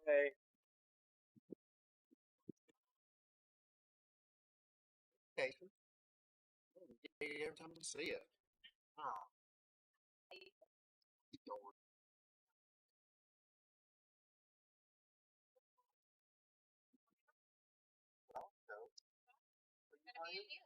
Hey, Casey. Every time I see it. Oh, Lord. No, no. What are you playing?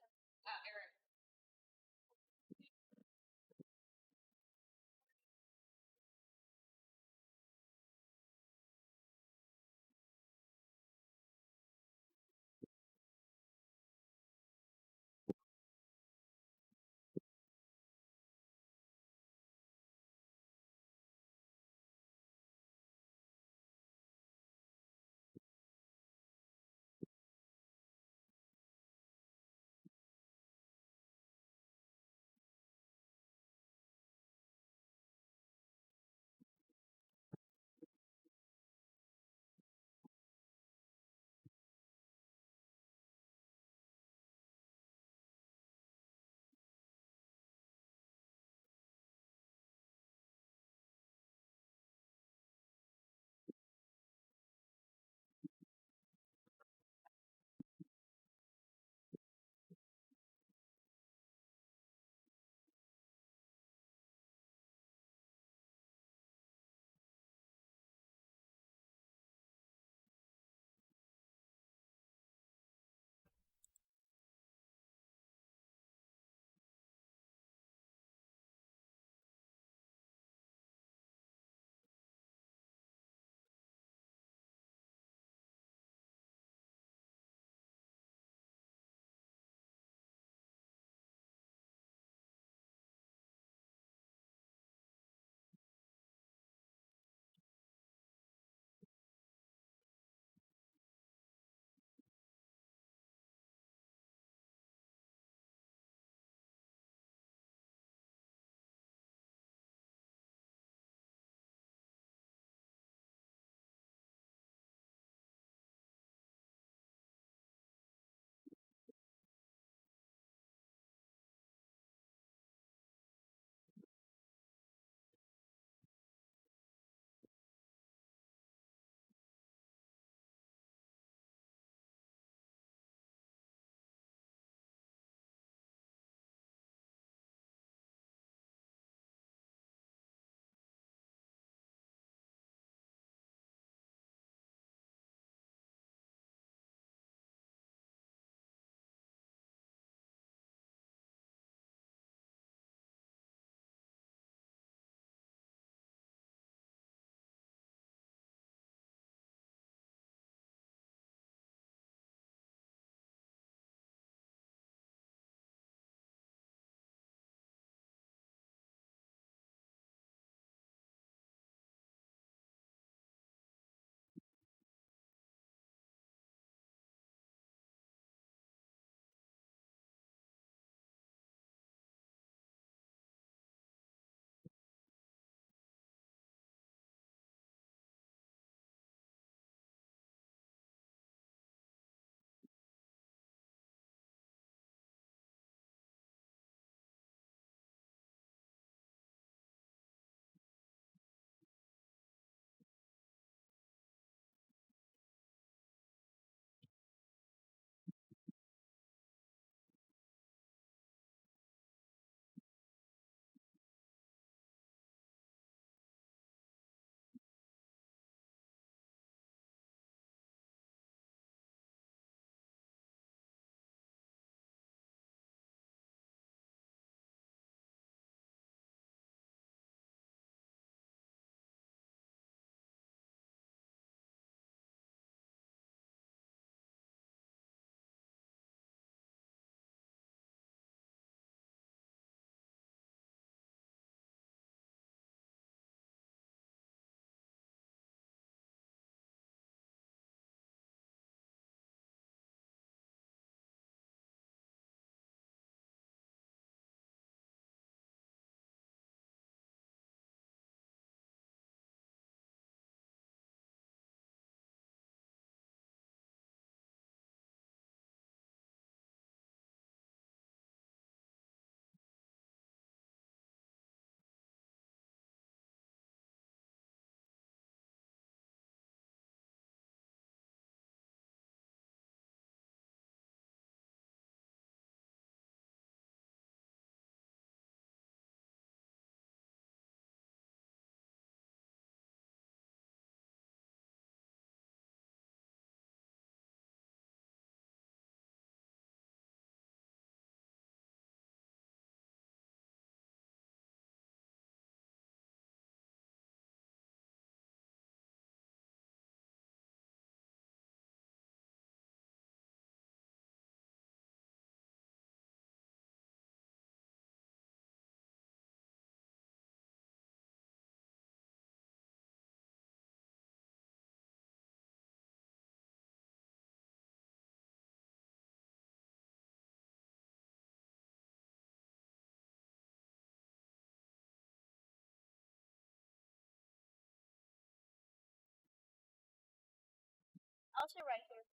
I'll sit right here.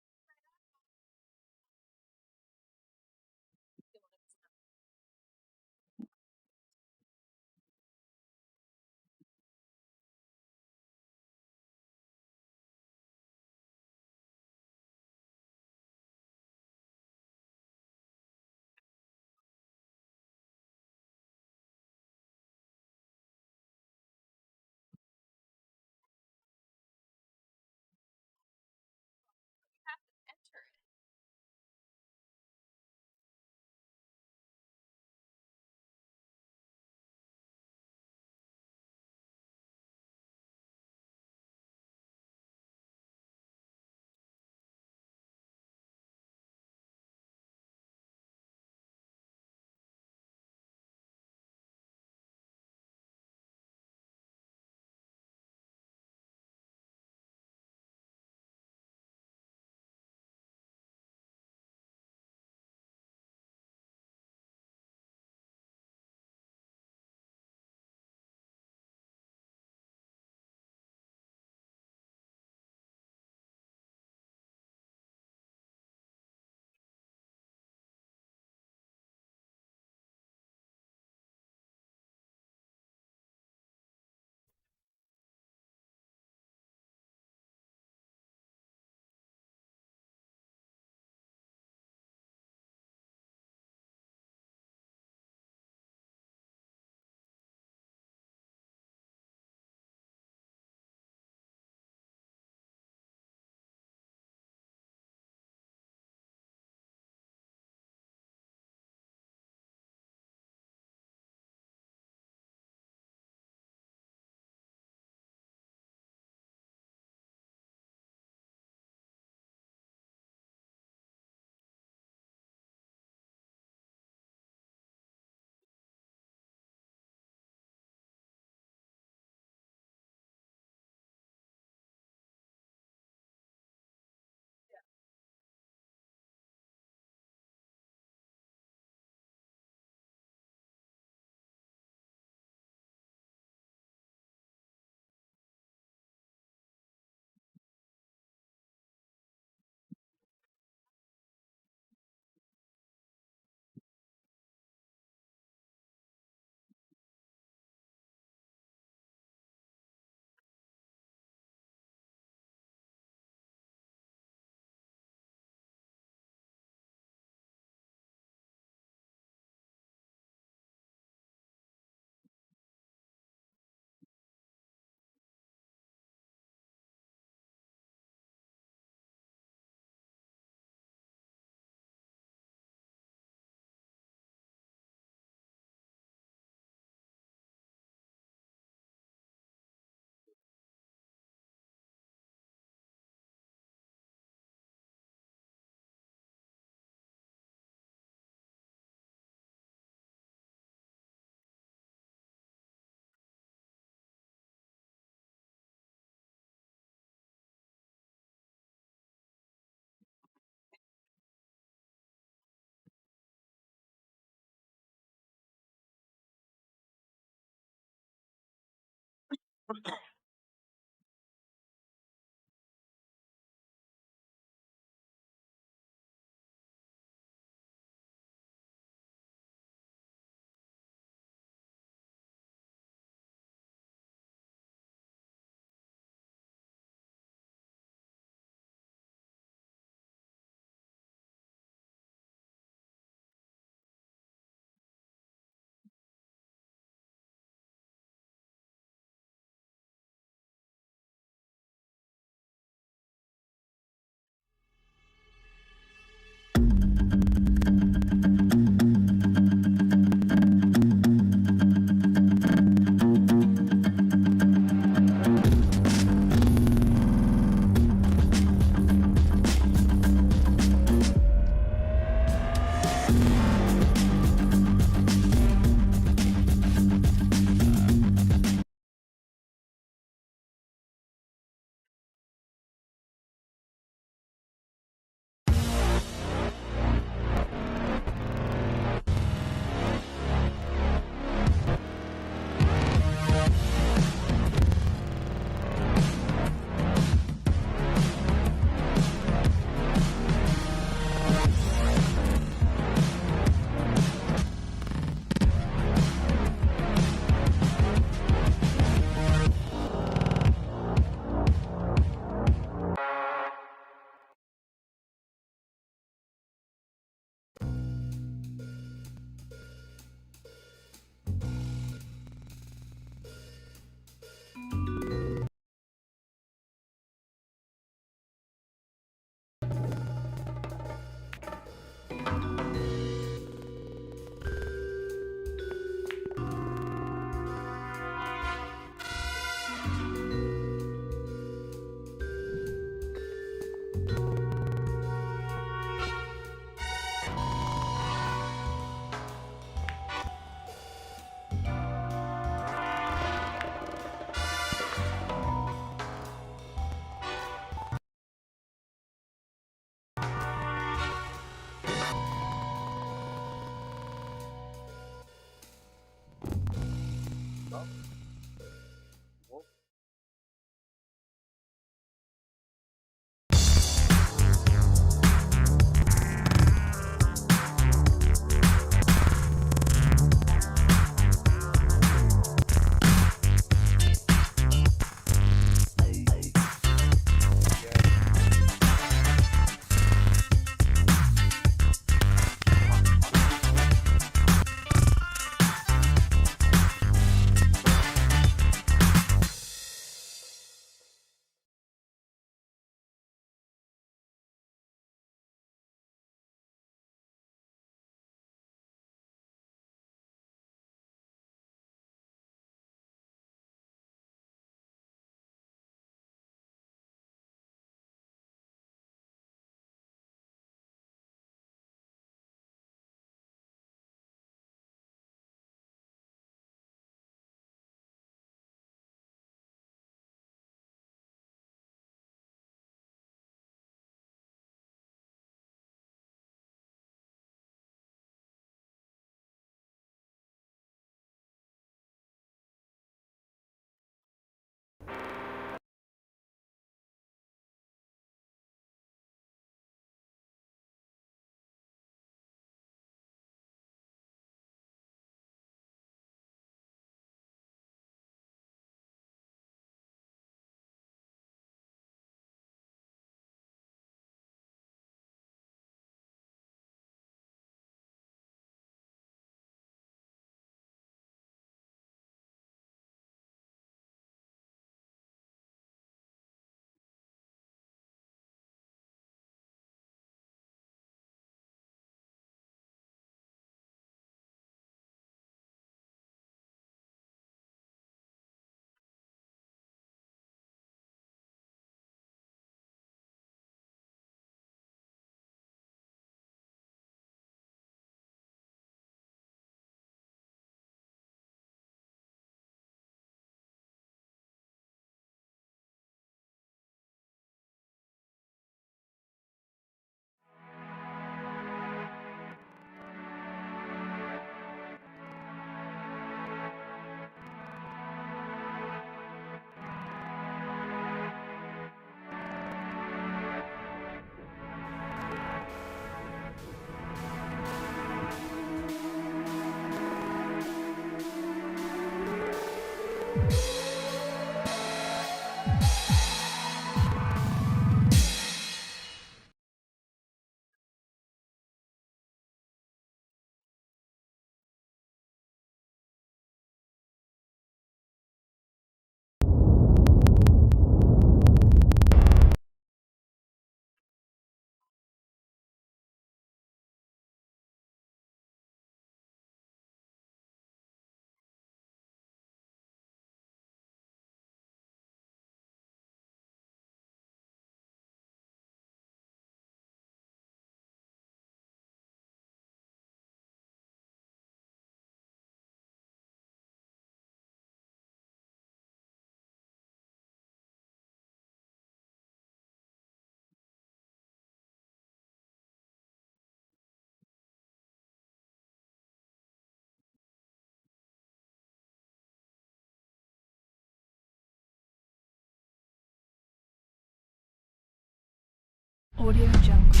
Audio Jungle.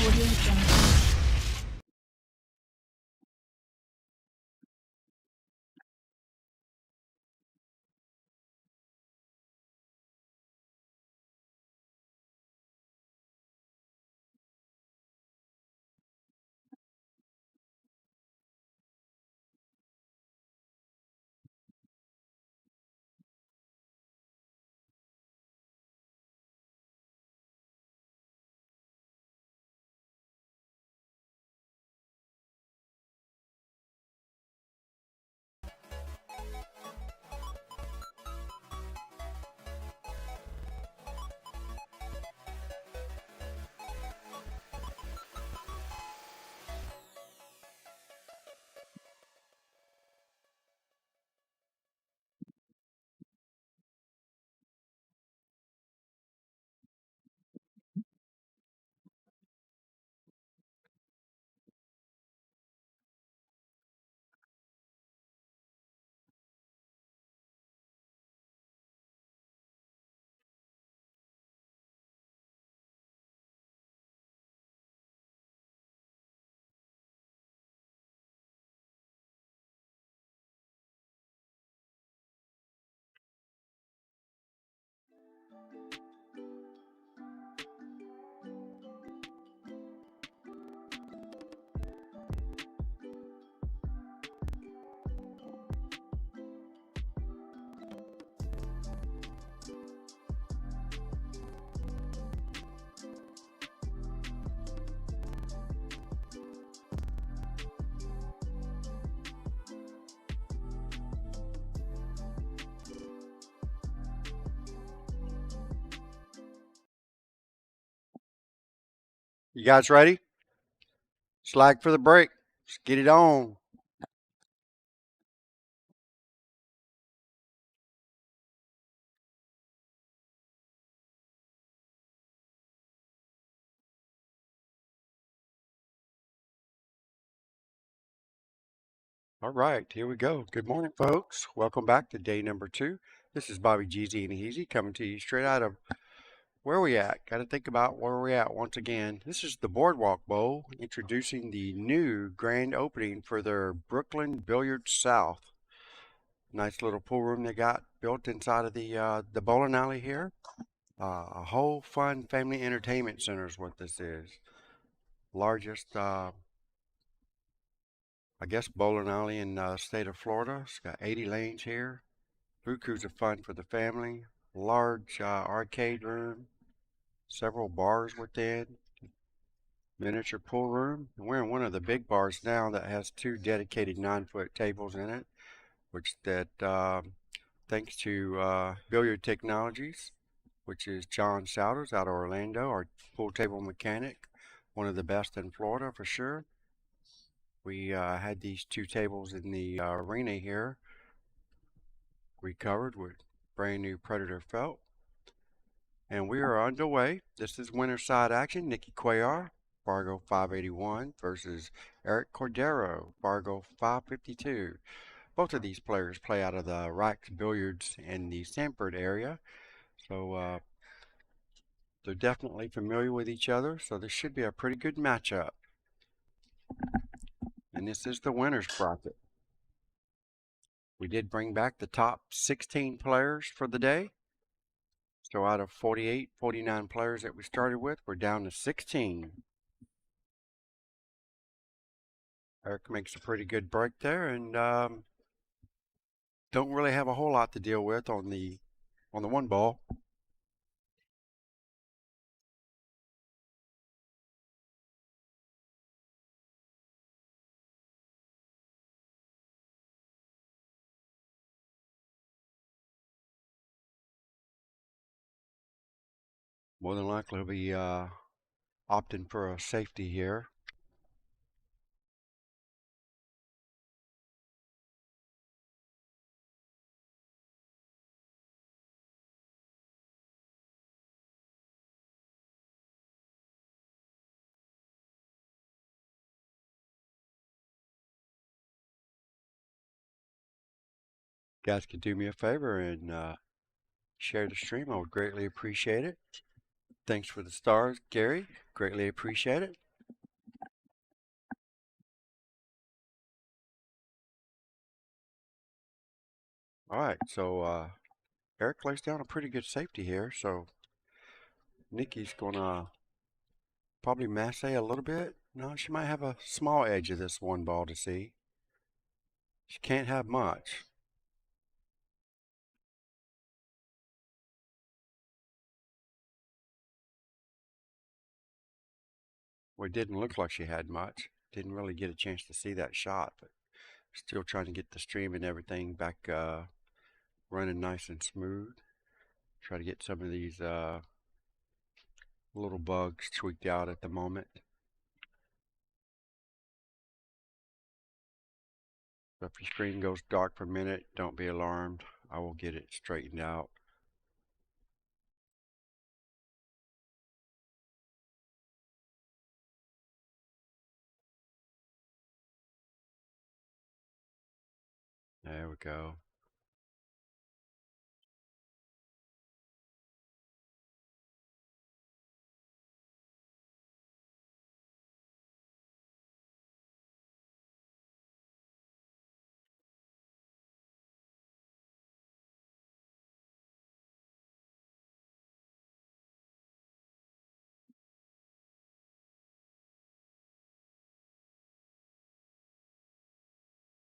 Audio Jungle. You guys ready? Slag for the break. Let's get it on. All right, here we go. Good morning, folks. Welcome back to day number 2. This is Bobby Jeezy and Easy coming to you straight out of where we at. Got to think about where we at once again. This is the Boardwalk Bowl introducing the new grand opening for their Brooklyn Billiards South. Nice little pool room they got built inside of the bowling alley here. A whole fun family entertainment center is what this is. Largest I guess bowling alley in the state of Florida. It's got 80 lanes here. Bukus of fun for the family. Large arcade room. Several bars within. Miniature pool room. We're in one of the big bars now that has 2 dedicated 9-foot tables in it, which thanks to Billiard Technologies, which is John Souders out of Orlando, our pool table mechanic, one of the best in Florida for sure. We had these 2 tables in the arena here recovered with brand new Predator felt. And we are underway. This is winter side action. Nicky Cuellar, Fargo 581 versus Eric Cordero, Fargo 552. Both of these players play out of the Racks Billiards in the Sanford area. So they're definitely familiar with each other. So this should be a pretty good matchup. And this is the winner's bracket. We did bring back the top 16 players for the day. So out of 48, 49 players that we started with, we're down to 16. Eric makes a pretty good break there, and don't really have a whole lot to deal with on the one ball. More than likely, he'll be opting for a safety here. Guys, can do me a favor and share the stream, I would greatly appreciate it. Thanks for the stars, Gary. Greatly appreciate it. All right, so Eric lays down a pretty good safety here, so Nikki's gonna probably masse a little bit. No, she might have a small edge of this one ball to see. She can't have much. Well, it didn't look like she had much. Didn't really get a chance to see that shot, but still trying to get the stream and everything back running nice and smooth. Try to get some of these little bugs tweaked out at the moment. So if your screen goes dark for a minute, don't be alarmed. I will get it straightened out. There we go.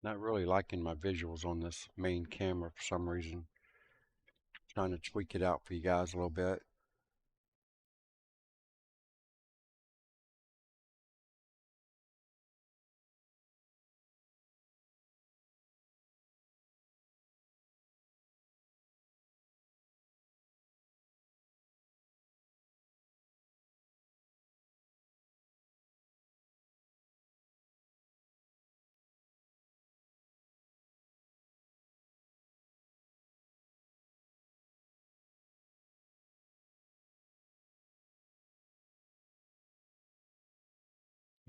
Not really liking my visuals on this main camera for some reason. Trying to tweak it out for you guys a little bit.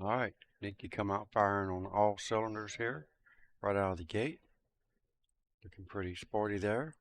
All right, Nikki come out firing on all cylinders here, right out of the gate. Looking pretty sporty there.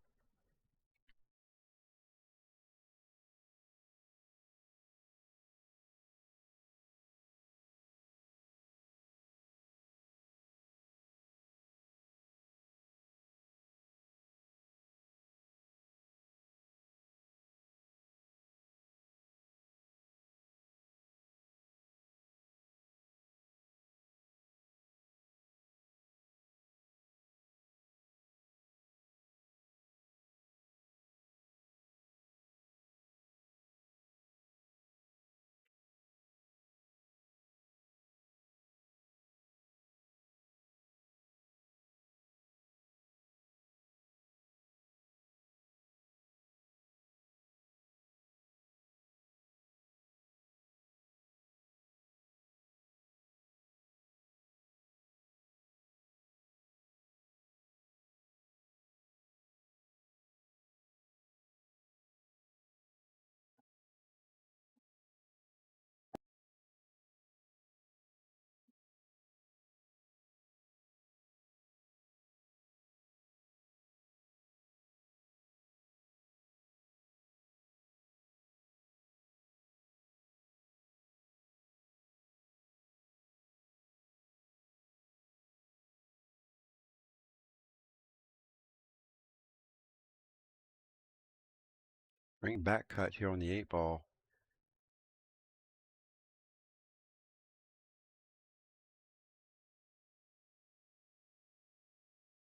Bring back cut here on the 8 ball.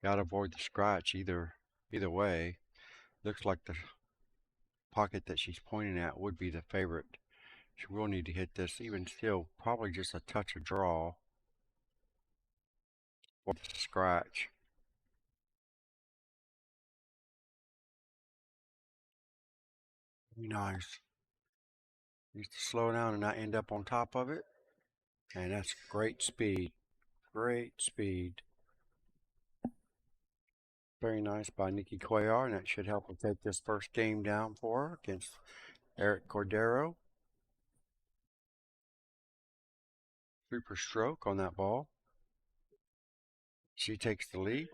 Gotta avoid the scratch either way. Looks like the pocket that she's pointing at would be the favorite. She will need to hit this, even still, probably just a touch of draw or scratch. Nice. Needs to slow down and not end up on top of it. And that's great speed. Great speed. Very nice by Nikki Cuellar, and that should help her take this first game down for her against Eric Cordero. Super stroke on that ball. She takes the lead.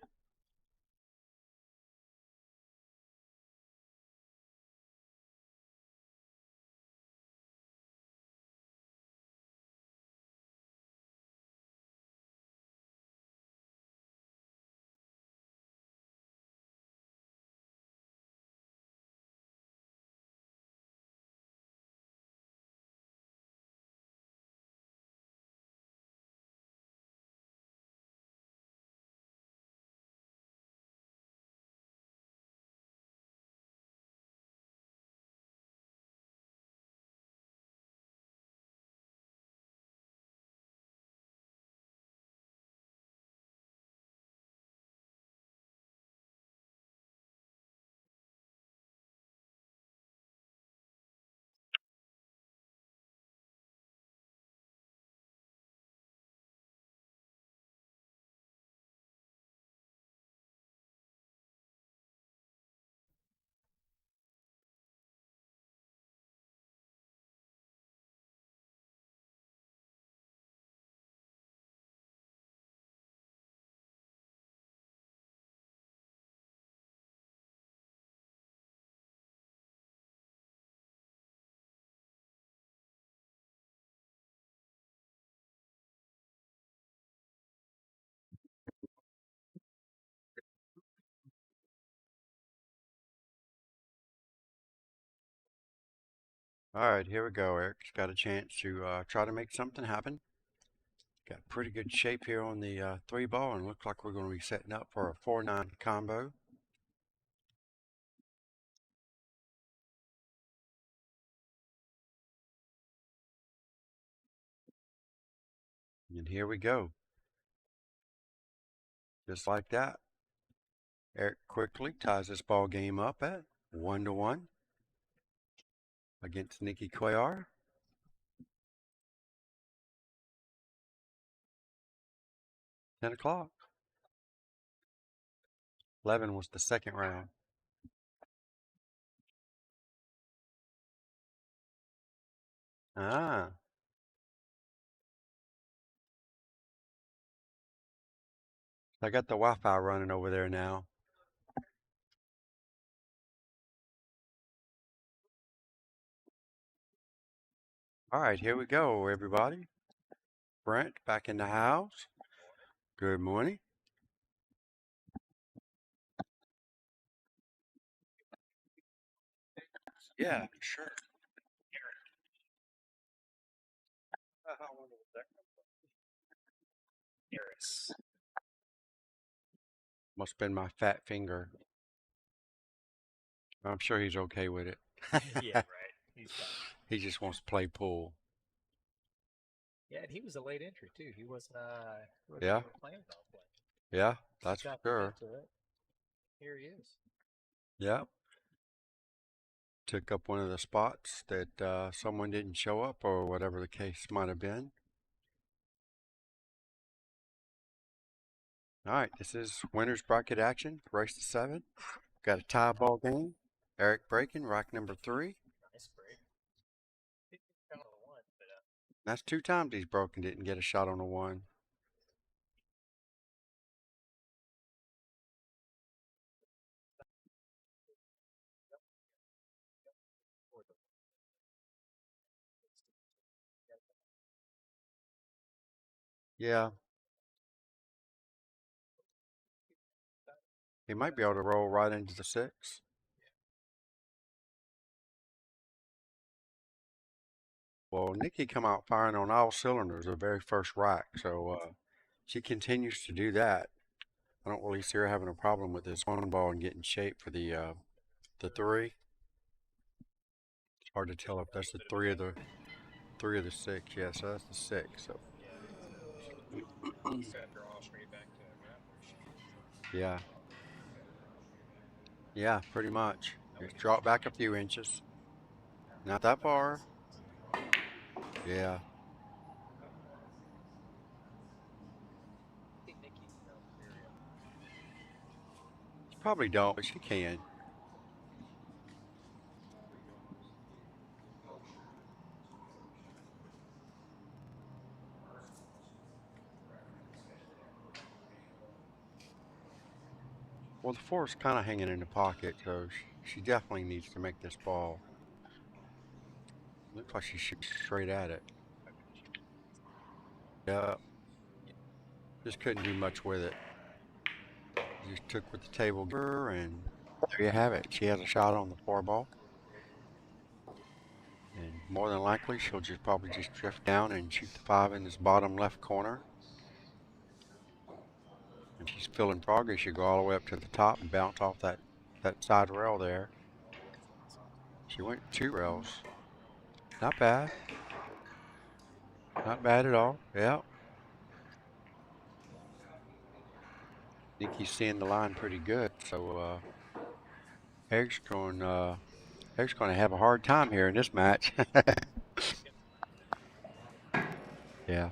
All right, here we go. Eric's got a chance to try to make something happen. Got pretty good shape here on the 3 ball, and looks like we're going to be setting up for a 4-9 combo. And here we go. Just like that. Eric quickly ties this ball game up at 1-1 against Nikki Cuellar. 10 o'clock. 11 was the second round. Ah, I got the Wi-Fi running over there now. All right, here we go, everybody. Brent back in the house. Good morning. Yeah, sure. Must have been my fat finger. I'm sure he's okay with it. Yeah, right. He's fine. He just wants to play pool. Yeah, and he was a late entry too. He wasn't Yeah, even planning on playing. yeah, Just that's for got sure. into it. Here he is. Yeah. Took up one of the spots that someone didn't show up or whatever the case might have been. All right, this is winner's bracket action, race to 7. Got a tie ball game. Eric breaking, rack number 3. Nice break. Didn't count on the one, but That's 2 times he's broken, didn't get a shot on the 1. Yeah, he might be able to roll right into the 6. Well, Nikki come out firing on all cylinders the very first rack, so she continues to do that. I don't really see her having a problem with this 1 ball and getting shape for the 3. It's hard to tell if that's the 3 or the 6. Yeah, so that's the 6. So draw straight back to yeah, yeah, pretty much. Just drop back a few inches. Not that far. Yeah, I think Nikki area. she probably don't, but she can. Well, the 4's kind of hanging in the pocket, so she definitely needs to make this ball. Looks like she shoots straight at it. Yeah, just couldn't do much with it. Just took with the table giver, and there you have it. She has a shot on the 4 ball. And more than likely, she'll just probably just drift down and shoot the 5 in this bottom left corner. And she's feeling progress. She'll go all the way up to the top and bounce off that side rail there. She went 2 rails. Not bad. Not bad at all. Yeah. Nikki's seeing the line pretty good. So Eric's going to have a hard time here in this match. Yeah.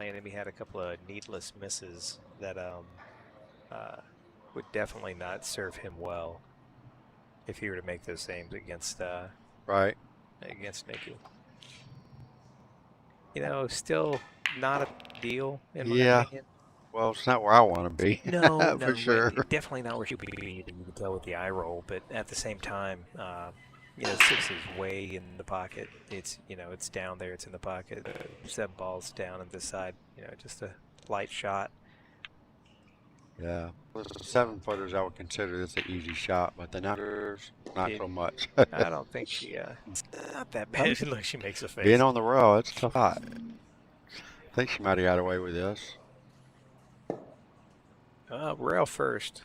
And he had a couple of needless misses that would definitely not serve him well if he were to make those aims against Right. against Nikki. Still not a deal in my Yeah. opinion. Well, it's not where I want to be. No, For sure. definitely not where she would be. You can tell with the eye roll, but at the same time, 6 is way in the pocket. It's it's down there. It's in the pocket. 7 balls down on this side. Just a light shot. Yeah. For the 7-footers, I would consider this an easy shot, but the 9-footers, not It, so much. I don't think she, it's not that bad. Look, she makes a Being face. on the rail, it's a tough shot. I think she might have got away with this. Rail first.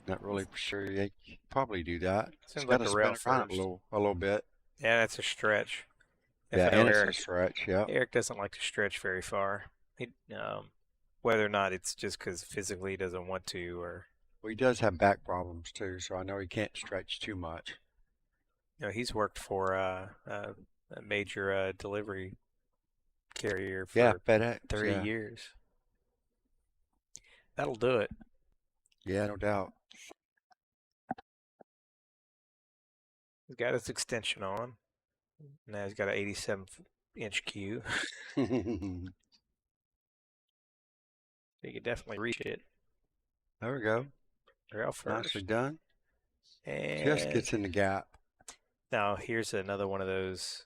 Not really sure. Yeah, you could probably do that. She's Seems got like to a spin rail around first. a little bit. Yeah, that's a stretch. If Yeah, I know and it's a Eric, stretch. Yeah. Eric doesn't like to stretch very far. He, whether or not it's just because physically he doesn't want to, or Well, he does have back problems too, so I know he can't stretch too much. he's worked for a major delivery carrier Yeah, for FedEx. 30 Yeah. years. That'll do it. Yeah, no doubt. He's got his extension on. Now he's got an 87-inch cue. There He could definitely reach it. we go. Rail Nicely first. done. Just And gets in the gap. now here's another one of those.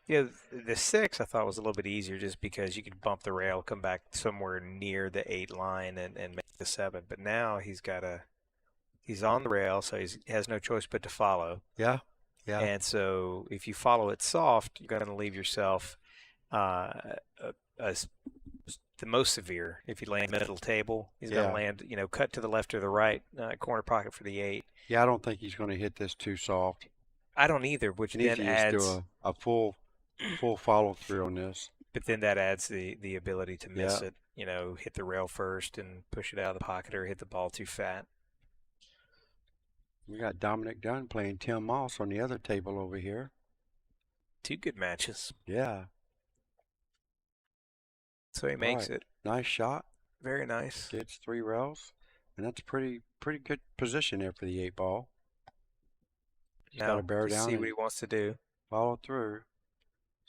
The 6 I thought was a little bit easier just because you could bump the rail, come back somewhere near the 8 line and make the 7. But now he's on the rail, so he has no choice but to follow. Yeah. Yeah. And so if you follow it soft, you're going to leave yourself uh, the most severe. If you land middle table, he's going to land, cut to the left or the right corner pocket for the 8. Yeah, I don't think he's going to hit this too soft. I don't either, which He needs then to just adds do a full follow through on this. but then that adds the ability to miss it. Hit the rail first and push it out of the pocket, or hit the ball too fat. We got Dominic Dunn playing Tim Moss on the other table over here. 2 good matches. Yeah. So he makes it. Nice shot. Very nice. Gets 3 rails. And that's pretty good position there for the 8 ball. He's got to bear just down see and what he wants to do. follow through.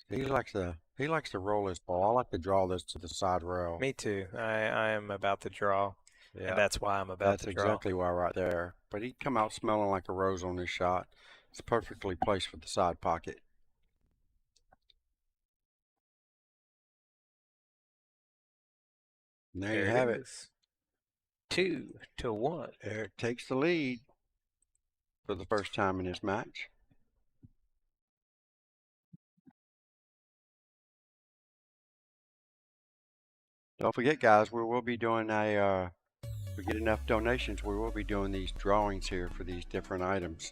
He likes to roll his ball. I like to draw this to the side rail. Me too. I am about to draw. Yeah. And that's why I'm about to draw. That's exactly why right there. But he'd come out smelling like a rose on this shot. It's perfectly placed for the side pocket. And there you have it. 2-1. Eric takes the lead for the first time in this match. Don't forget, guys, we will be doing if we get enough donations, we will be doing these drawings here for these different items.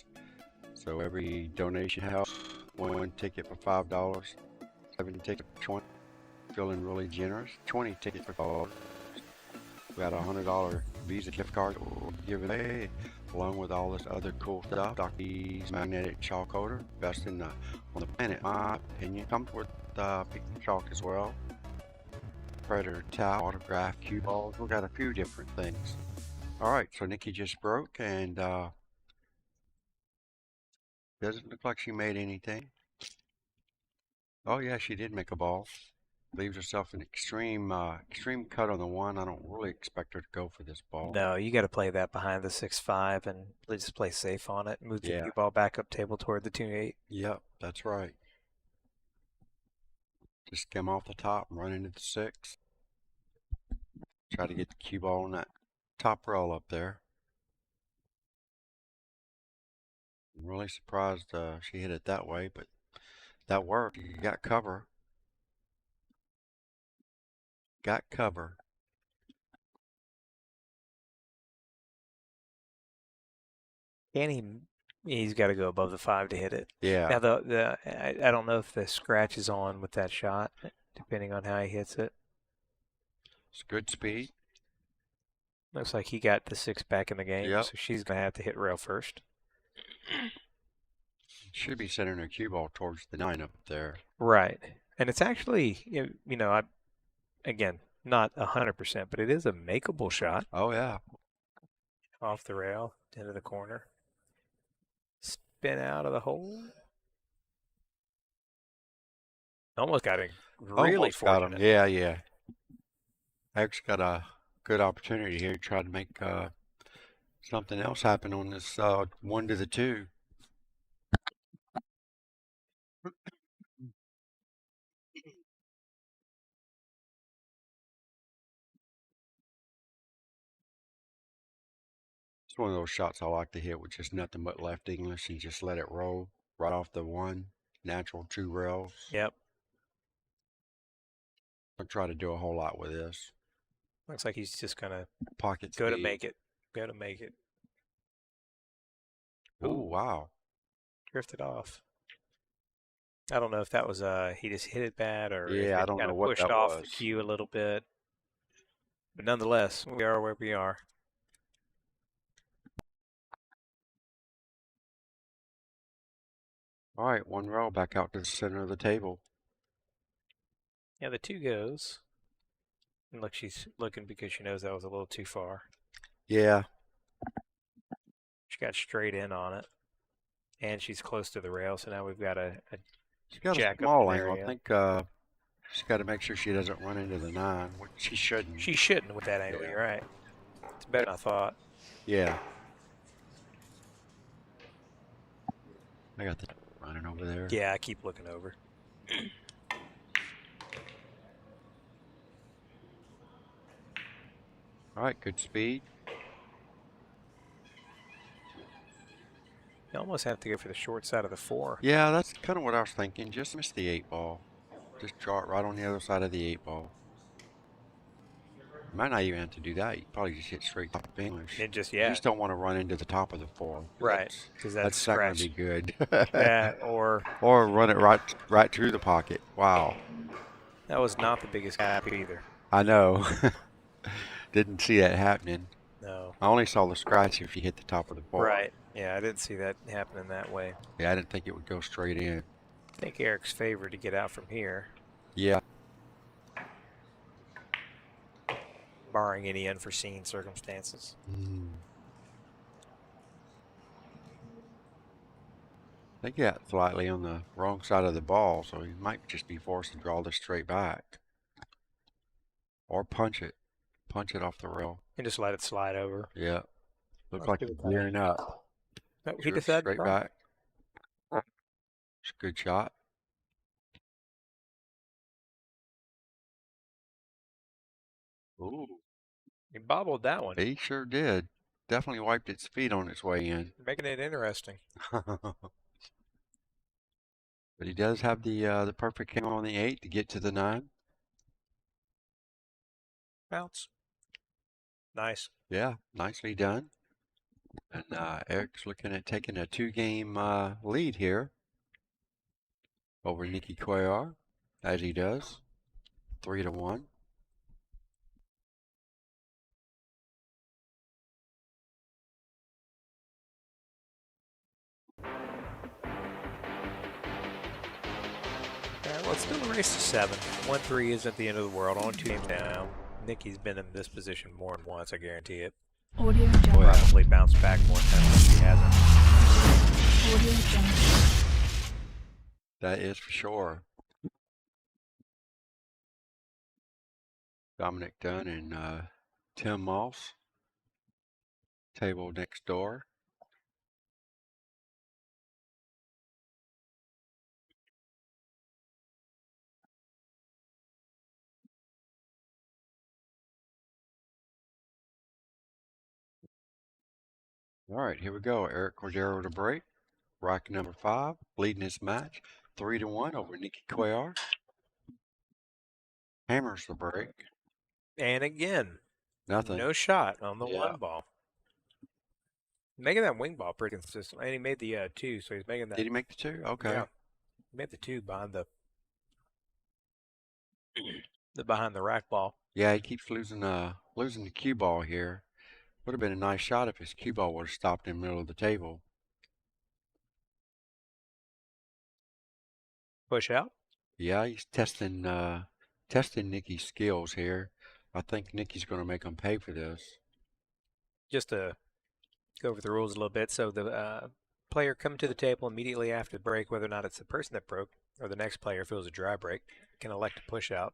So every donation helps. 1 ticket for $5, 7 tickets for 20. Feeling really generous. 20 tickets for $5. We got a $100 Visa gift card we'll give away, along with all this other cool stuff. Docky's magnetic chalk holder, best on the planet, my opinion. Comes with pink chalk as well. Predator towel, autograph cue balls. We got a few different things. All right, so Nikki just broke, and doesn't look like she made anything. Oh yeah, she did make a ball. Leaves herself an extreme cut on the 1. I don't really expect her to go for this ball. No, you got to play that behind the 6-5 and just play safe on it. Move the cue ball back up table toward the 2-8. Yep, that's right. Just skim off the top and run into the 6. Try to get the cue ball on that top rail up there. I'm really surprised she hit it that way, but that worked. You got cover. Got cover. He's got to go above the 5 to hit it. Yeah. Now I don't know if the scratch is on with that shot, depending on how he hits it. It's good speed. Looks like he got the 6 back in the game, Yep. so she's gonna have to hit rail first. Should be sending her cue ball towards the 9 up there. Right, and it's actually again not 100%, but it is a makeable shot. Oh yeah. Off the rail into the corner. Spin out of the hole. Almost got it. Really Almost fortunate. got him. Yeah, yeah. Eric's got a good opportunity here to try to make something else happen on this 1 to the 2. It's one of those shots I like to hit with just nothing but left English and just let it roll right off the one natural 2 rails. Yep. Don't try to do a whole lot with this. Looks like he's just gonna Pocket go to speed. make it. Go to make it. Oh, Ooh. wow. Drifted off. I don't know if that was he just hit it bad or if Yeah, I it don't kind know of what pushed that off the was. cue a little bit. But nonetheless, we are where we are. All right, 1 rail back out to the center of the table. Yeah, the 2 goes. And look, she's looking because she knows that was a little too far. Yeah. She got straight in on it. And she's close to the rail, so now we've got a She's got a jack up small angle. scenario. I think she's got to make sure she doesn't run into the 9, which she shouldn't. She shouldn't with that angle, Yeah. you're right. It's better than I thought. Yeah. I got the running over there. Yeah, I keep looking over. All right, good speed. You almost have to go for the short side of the 4. Yeah, that's kind of what I was thinking. Just miss the 8 ball. Just draw it right on the other side of the 8 ball. You might not even have to do that. You probably just hit straight top of English. And just, You yeah. just don't want to run into the top of the 4. Right, because that's not going to scratch. be good. That or run it right through the pocket. Wow. that was not the biggest gap either. I know. Didn't see that happening. No. I only saw the scratch if you hit the top of the 4. Right. Yeah, I didn't see that happening that way. Yeah, I didn't think it would go straight in. I think Eric's favored to get out from here, Yeah. barring any unforeseen circumstances. I think he got slightly on the wrong side of the ball, so he might just be forced to draw this straight back. Or punch it. Punch it off the rail. And just let it slide over. Yeah. Looks That's like good they're gearing up. No, he Sure, decided straight to back. It's a good shot. Ooh, He bobbled that one, he sure did. Definitely wiped its feet on its way in. making it interesting. But he does have the perfect handle on the 8 to get to the 9. Bounce. Nice. Yeah, nicely done. And Eric's looking at taking a 2-game lead here over Nikki Cuellar, as he does, 3-1. Well, it's still a race to 7. 1-3 isn't the end of the world. Only 2 games down. Nikki's been in this position more than once, I guarantee it. Audio Oh, jungle. yeah. Probably bounced back more times than she hasn't. Audio jungle. That is for sure. Dominic Dunn and Tim Moss. Table next door. All right, here we go. Eric Cordero to break. Rack number 5, leading this match, 3-1 over Nikki Cuellar. Hammers the break. And again, Nothing. no shot on the Yeah. 1 ball. Making that wing ball pretty consistent. And he made the 2, so he's making that. Did he make the 2? Okay. Yeah. He made the 2 behind the rack ball. Yeah, he keeps losing the cue ball here. Would have been a nice shot if his cue ball would have stopped in the middle of the table. Push out. Yeah, he's testing Nikki's skills here. I think Nikki's going to make him pay for this. Just to go over the rules a little bit. So the player coming to the table immediately after the break, whether or not it's the person that broke or the next player, if it was a dry break, can elect a push out.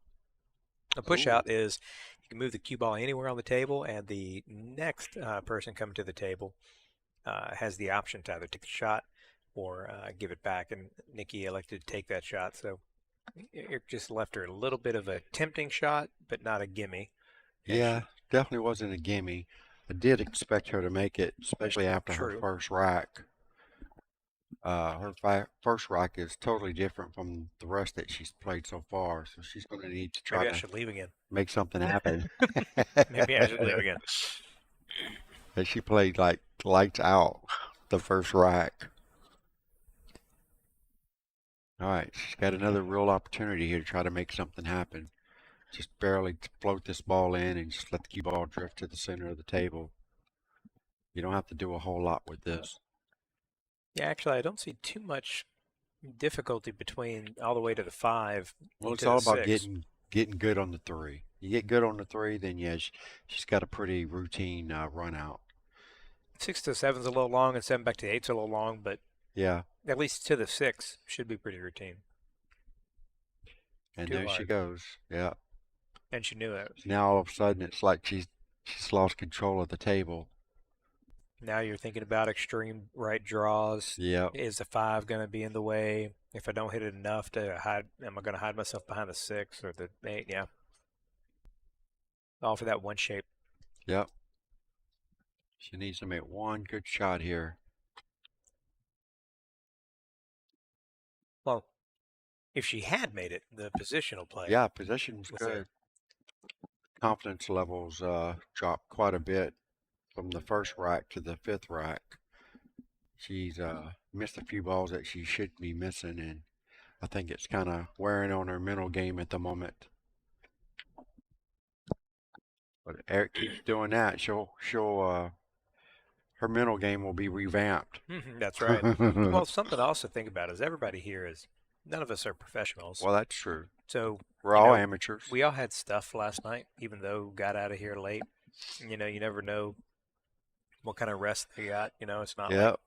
A push out is you can move the cue ball anywhere on the table, and the next person coming to the table has the option to either take the shot or give it back. And Nikki elected to take that shot, so it just left her a little bit of a tempting shot, but not a gimme. And Yeah, definitely wasn't a gimme. I did expect her to make it, especially after her True. first rack. Her first rack is totally different from the rest that she's played so far, so she's going to need to try Maybe I to should leave again. make something happen. Maybe I should leave again. And she played like lights out the first rack. All right, she's got another real opportunity here to try to make something happen. Just barely float this ball in and just let the cue ball drift to the center of the table. You don't have to do a whole lot with this. Yeah, actually, I don't see too much difficulty between all the way to the 5. Well, it's to all the about 6. getting good on the 3. You get good on the 3, then yeah, she's got a pretty routine run out. 6 to 7's a little long, and 7 back to 8's a little long, but Yeah, at least to the 6 should be pretty routine. and Too there she hard. goes. Yeah. And she knew it. Now all of a sudden it's like she's lost control of the table. Now you're thinking about extreme right draws. Yep. Is the 5 going to be in the way? If I don't hit it enough to hide, am I going to hide myself behind the 6 or the 8? Yeah. All for that one shape. Yep. She needs to make one good shot here. Well, if she had made it, the positional play. Yeah, position was was good. there. Confidence levels dropped quite a bit from the first rack to the 5th rack. She's missed a few balls that she should be missing, and I think it's kind of wearing on her mental game at the moment. But Eric keeps doing that. Her mental game will be revamped. That's right. Well, something else to think about is everybody here is, none of us are professionals. Well, that's true. So We're all amateurs. we all had stuff last night, even though we got out of here late. You never know what kind of rest they got. It's not Yep. like,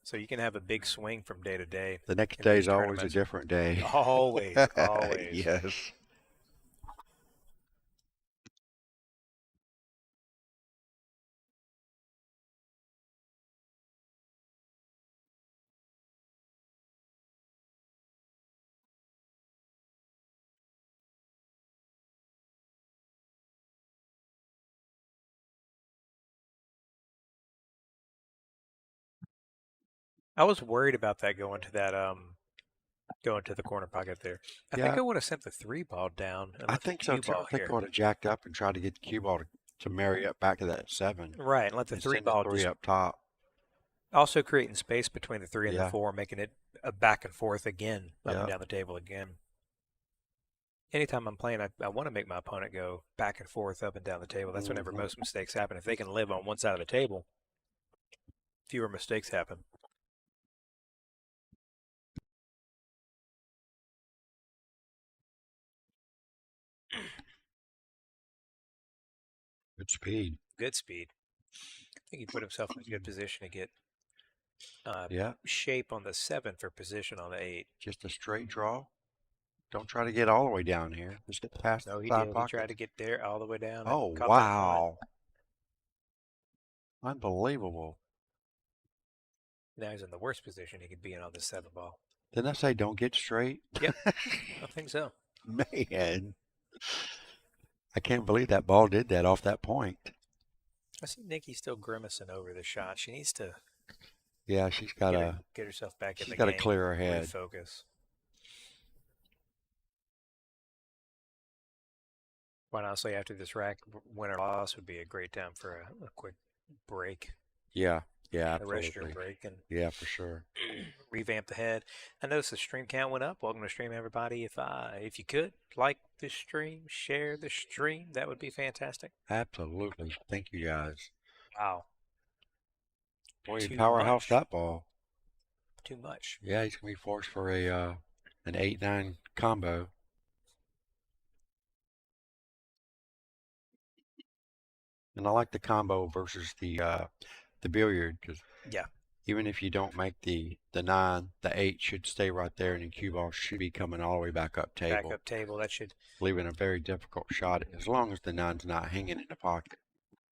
so you can have a big swing from day to day. The next in day these is always a tournaments. different day. Always, always. Yes. I was worried about that going to the corner pocket there. I think Yeah. I would have sent the 3 ball down and I let the think so cue too. ball I think here. I would have jacked up and tried to get the cue ball to marry up back to that 7. Right, and let the And 3 send the ball 3 just up top. also creating space between the 3 and Yeah. the 4, making it a back and forth again, up Yeah. and down the table again. Anytime I'm playing, I want to make my opponent go back and forth, up and down the table. That's whenever Mhm. most mistakes happen. If they can live on one side of the table, fewer mistakes happen. Good speed. Good speed. I think he put himself in a good position to get Yeah. shape on the 7 for position on the 8. Just a straight draw. Don't try to get all the way down here. Just get past No, the he 5 did. He pockets. tried to get there all the way down. Oh, And caught that point. wow. Unbelievable. Now he's in the worst position he could be in on this 7 ball. Didn't I say don't get straight? Yep. I think so. Man. I can't believe that ball did that off that point. I see Nikki still grimacing over the shot. She needs to Yeah, she's got get herself back in she's the got to game. clear her head. Refocus. Quite honestly, after this rack, win or loss would be a great time for a quick break. Yeah, yeah, A restroom absolutely. break and Yeah, for sure. revamp the head. I noticed the stream count went up. Welcome to stream, everybody. If you could like the stream, share the stream, that would be fantastic. Absolutely. Thank you guys. Wow, Boy, you Too powerhouse much. that ball. too much. Yeah, he's gonna be forced for an 8-9 combo. And I like the combo versus the billiard because Yeah, even if you don't make the 9, the 8 should stay right there, and the cue ball should be coming all the way back up table, backup table. That should leaving a very difficult shot as long as the 9's not hanging in the pocket.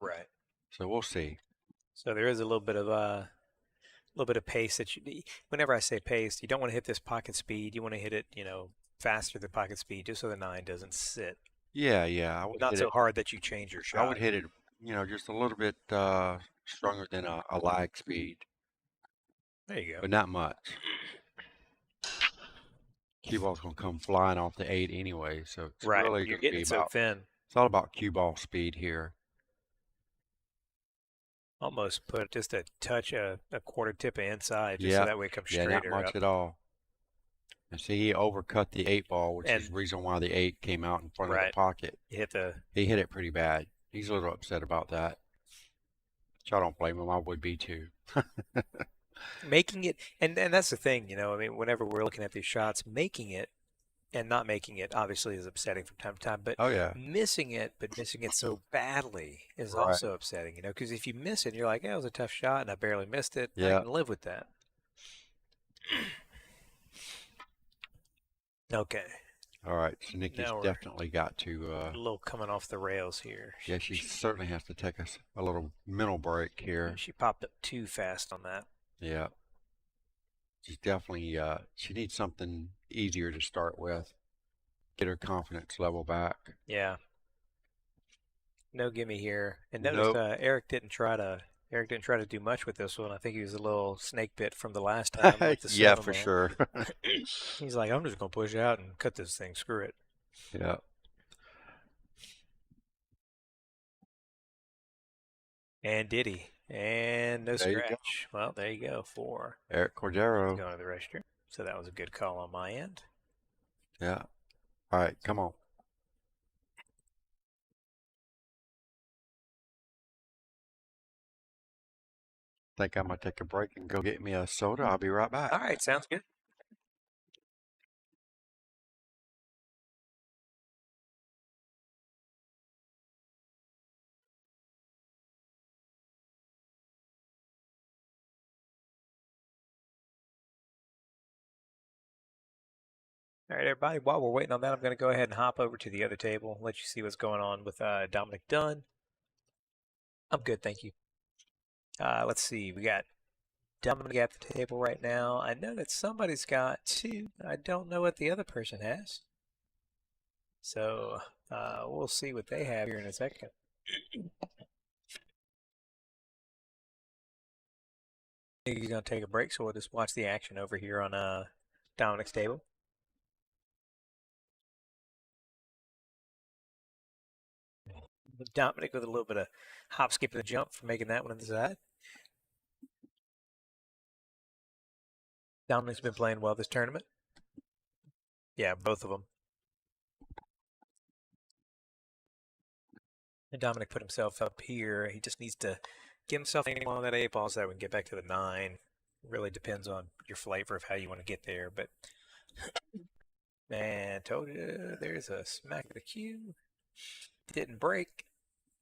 right. So we'll see. So there is a little bit of pace that you. Whenever I say pace, you don't want to hit this pocket speed. You want to hit it, faster than pocket speed, just so the 9 doesn't sit. Yeah, I would Not hit so it. hard that you change your shot. I would hit it just a little bit stronger than a lag speed, There you go. but not much. Cue ball's gonna come flying off the 8 anyway, so it's Right. really You're gonna getting be it so about. thin. It's all about cue ball speed here. Almost put just a touch, a quarter tip inside, just so Yeah, that way it comes yeah, not straighter much up. at all. And see, he overcut the 8 ball, which is And the reason why the 8 came out in front of the right, pocket. you hit the He hit it pretty bad. He's a little upset about that. Which I don't blame him. I would be too. making it, and that's the thing, I mean, whenever we're looking at these shots, making it and not making it obviously is upsetting from time to time, but Oh yeah, but missing it so badly is right. also upsetting, because if you miss it, you're like, yeah, it was a tough shot and I barely missed it. I Yeah. can live with that. Okay. All right. So Nikki's Now we're definitely got to. a little coming off the rails here. Yeah, she certainly has to take us a little mental break here. She popped up too fast on that. Yeah. She's definitely. She needs something easier to start with. Get her confidence level back. Yeah. No gimme here. And notice Nope. Eric didn't try to do much with this one. I think he was a little snake bit from the last time, like the Yeah, 7 for was. sure. He's like, I'm just gonna push out and cut this thing. Screw it. Yeah. And did he? And no There you go. scratch. Well, there you go. 4. Eric Cordero. Going to the register. So that was a good call on my end. Yeah. All right, come on. Think I'm gonna take a break and go get me a soda. I'll be right back. All right, sounds good. All right, everybody. While we're waiting on that, I'm going to go ahead and hop over to the other table, let you see what's going on with Dominic Dunn. I'm good, thank you. Let's see. We got Dominic at the table right now. I know that somebody's got 2. I don't know what the other person has. So we'll see what they have here in a second. I think he's going to take a break, so we'll just watch the action over here on Dominic's table. Dominic with a little bit of hop, skip, and a jump for making that one on the side. Dominic's been playing well this tournament. Yeah, both of them. And Dominic put himself up here. He just needs to get himself on that 8 ball so that we can get back to the 9. It really depends on your flavor of how you want to get there. But, man, told you, there's a smack of the cue. Didn't break,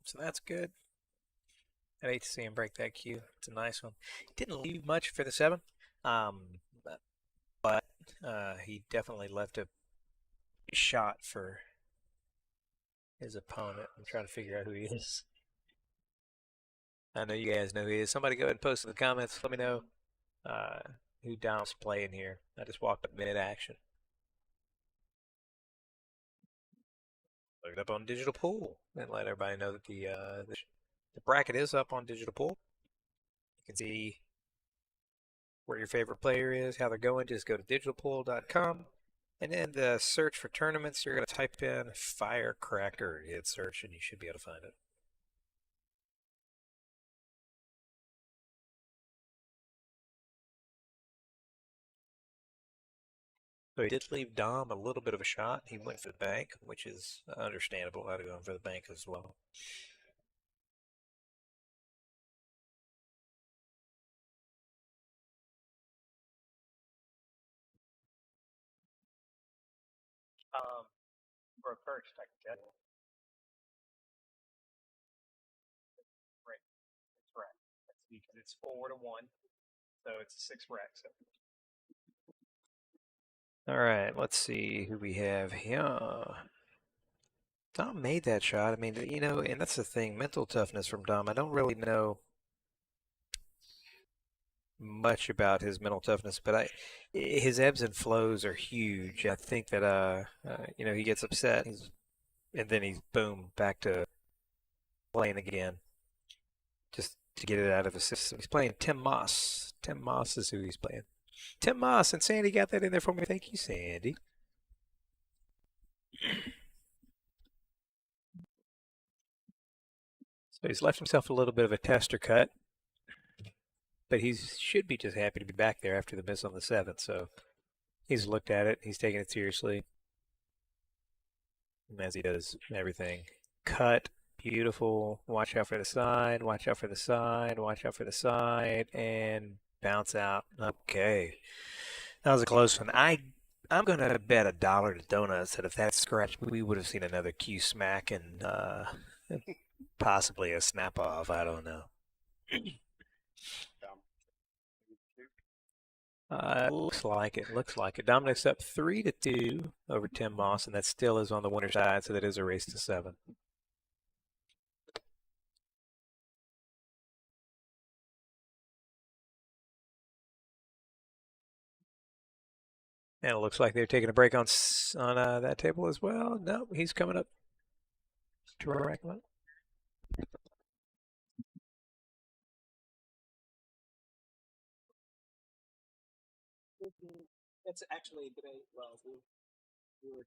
so that's good. I'd hate to see him break that cue. It's a nice one. Didn't leave much for the 7, but he definitely left a shot for his opponent. I'm trying to figure out who he is. I know you guys know who he is. Somebody go ahead and post in the comments. Let me know who Dom's playing here. I just walked up mid-action. Look it up on Digital Pool and let everybody know that the bracket is up on Digital Pool. You can see where your favorite player is, how they're going. Just go to digitalpool.com. And in the search for tournaments, you're going to type in FireCracker. Hit search, and you should be able to find it. So he did leave Dom a little bit of a shot. He went for the bank, which is understandable. I'd have gone for the bank as well. For a first, I can tell you. Right. It's right. That's because it's 4-1. So it's a 6 rack. So. All right, let's see who we have here. Dom made that shot. I mean, and that's the thing, mental toughness from Dom. I don't really know much about his mental toughness, but his ebbs and flows are huge. I think that he gets upset, and then he's boom back to playing again. just to get it out of the system. He's playing Tim Moss. Tim Moss is who he's playing. Tim Moss, and Sandy got that in there for me. Thank you, Sandy. So he's left himself a little bit of a tester cut, but he should be just happy to be back there after the miss on the 7th. So he's looked at it. He's taking it seriously, as he does everything. Cut, beautiful. Watch out for the side. Watch out for the side. Watch out for the side, and bounce out. Okay, that was a close one. I'm gonna bet $1 to donuts that if that scratched, we would have seen another Q smack and possibly a snap off. I don't know. Looks like it. Looks like it. Dominic's up 3-2 over Tim Moss, and that still is on the winner's side, so that is a race to 7. And it looks like they're taking a break on that table as well. No, he's coming up to rack one. That's actually today. Well, we were.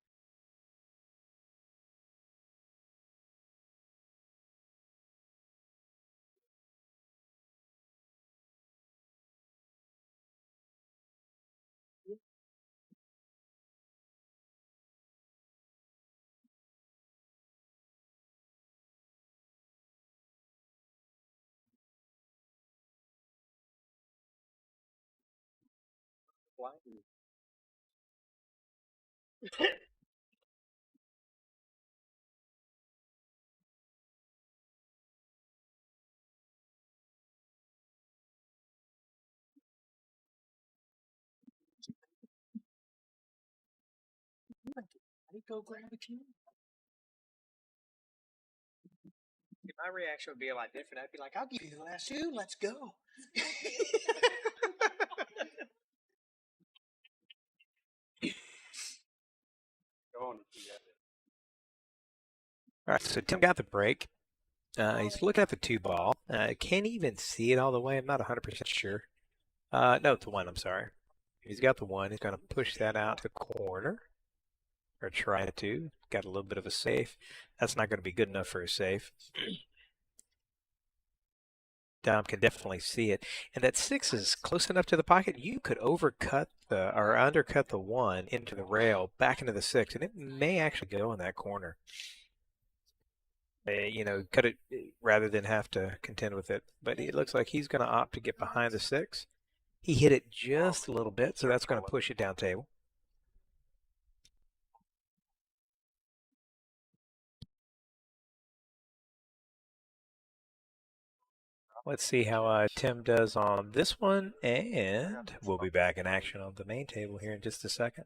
I'd go grab a cue. My reaction would be a lot different. I'd be like, I'll give you the last two. Let's go. All right, so Tim got the break. He's looking at the 2 ball. Can't even see it all the way. I'm not 100% sure. No, the 1, I'm sorry. He's got the 1. He's going to push that out to the corner. Or try to. Got a little bit of a safe. That's not going to be good enough for a safe. Dom can definitely see it. And that 6 is close enough to the pocket. You could undercut the 1 into the rail, back into the 6, and it may actually go in that corner. Cut it rather than have to contend with it. But it looks like he's going to opt to get behind the 6. He hit it just a little bit, so that's going to push it down table. Let's see how Tim does on this one, and we'll be back in action on the main table here in just a second.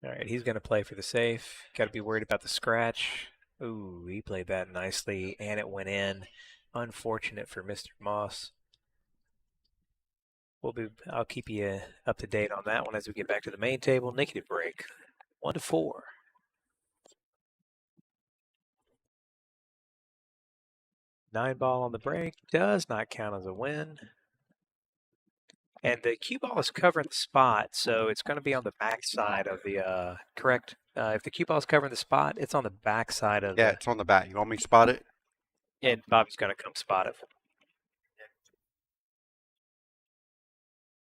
All right, he's going to play for the safe. Got to be worried about the scratch. Ooh, he played that nicely, and it went in. Unfortunate for Mr. Moss. I'll keep you up to date on that one as we get back to the main table. Negative break, 1-4. 9 ball on the break does not count as a win. And the cue ball is covering the spot, so it's going to be on the back side of the, correct? If the cue ball is covering the spot, it's on the back side of Yeah, it's on the back. You want me to spot it? And Bobby's going to come spot it.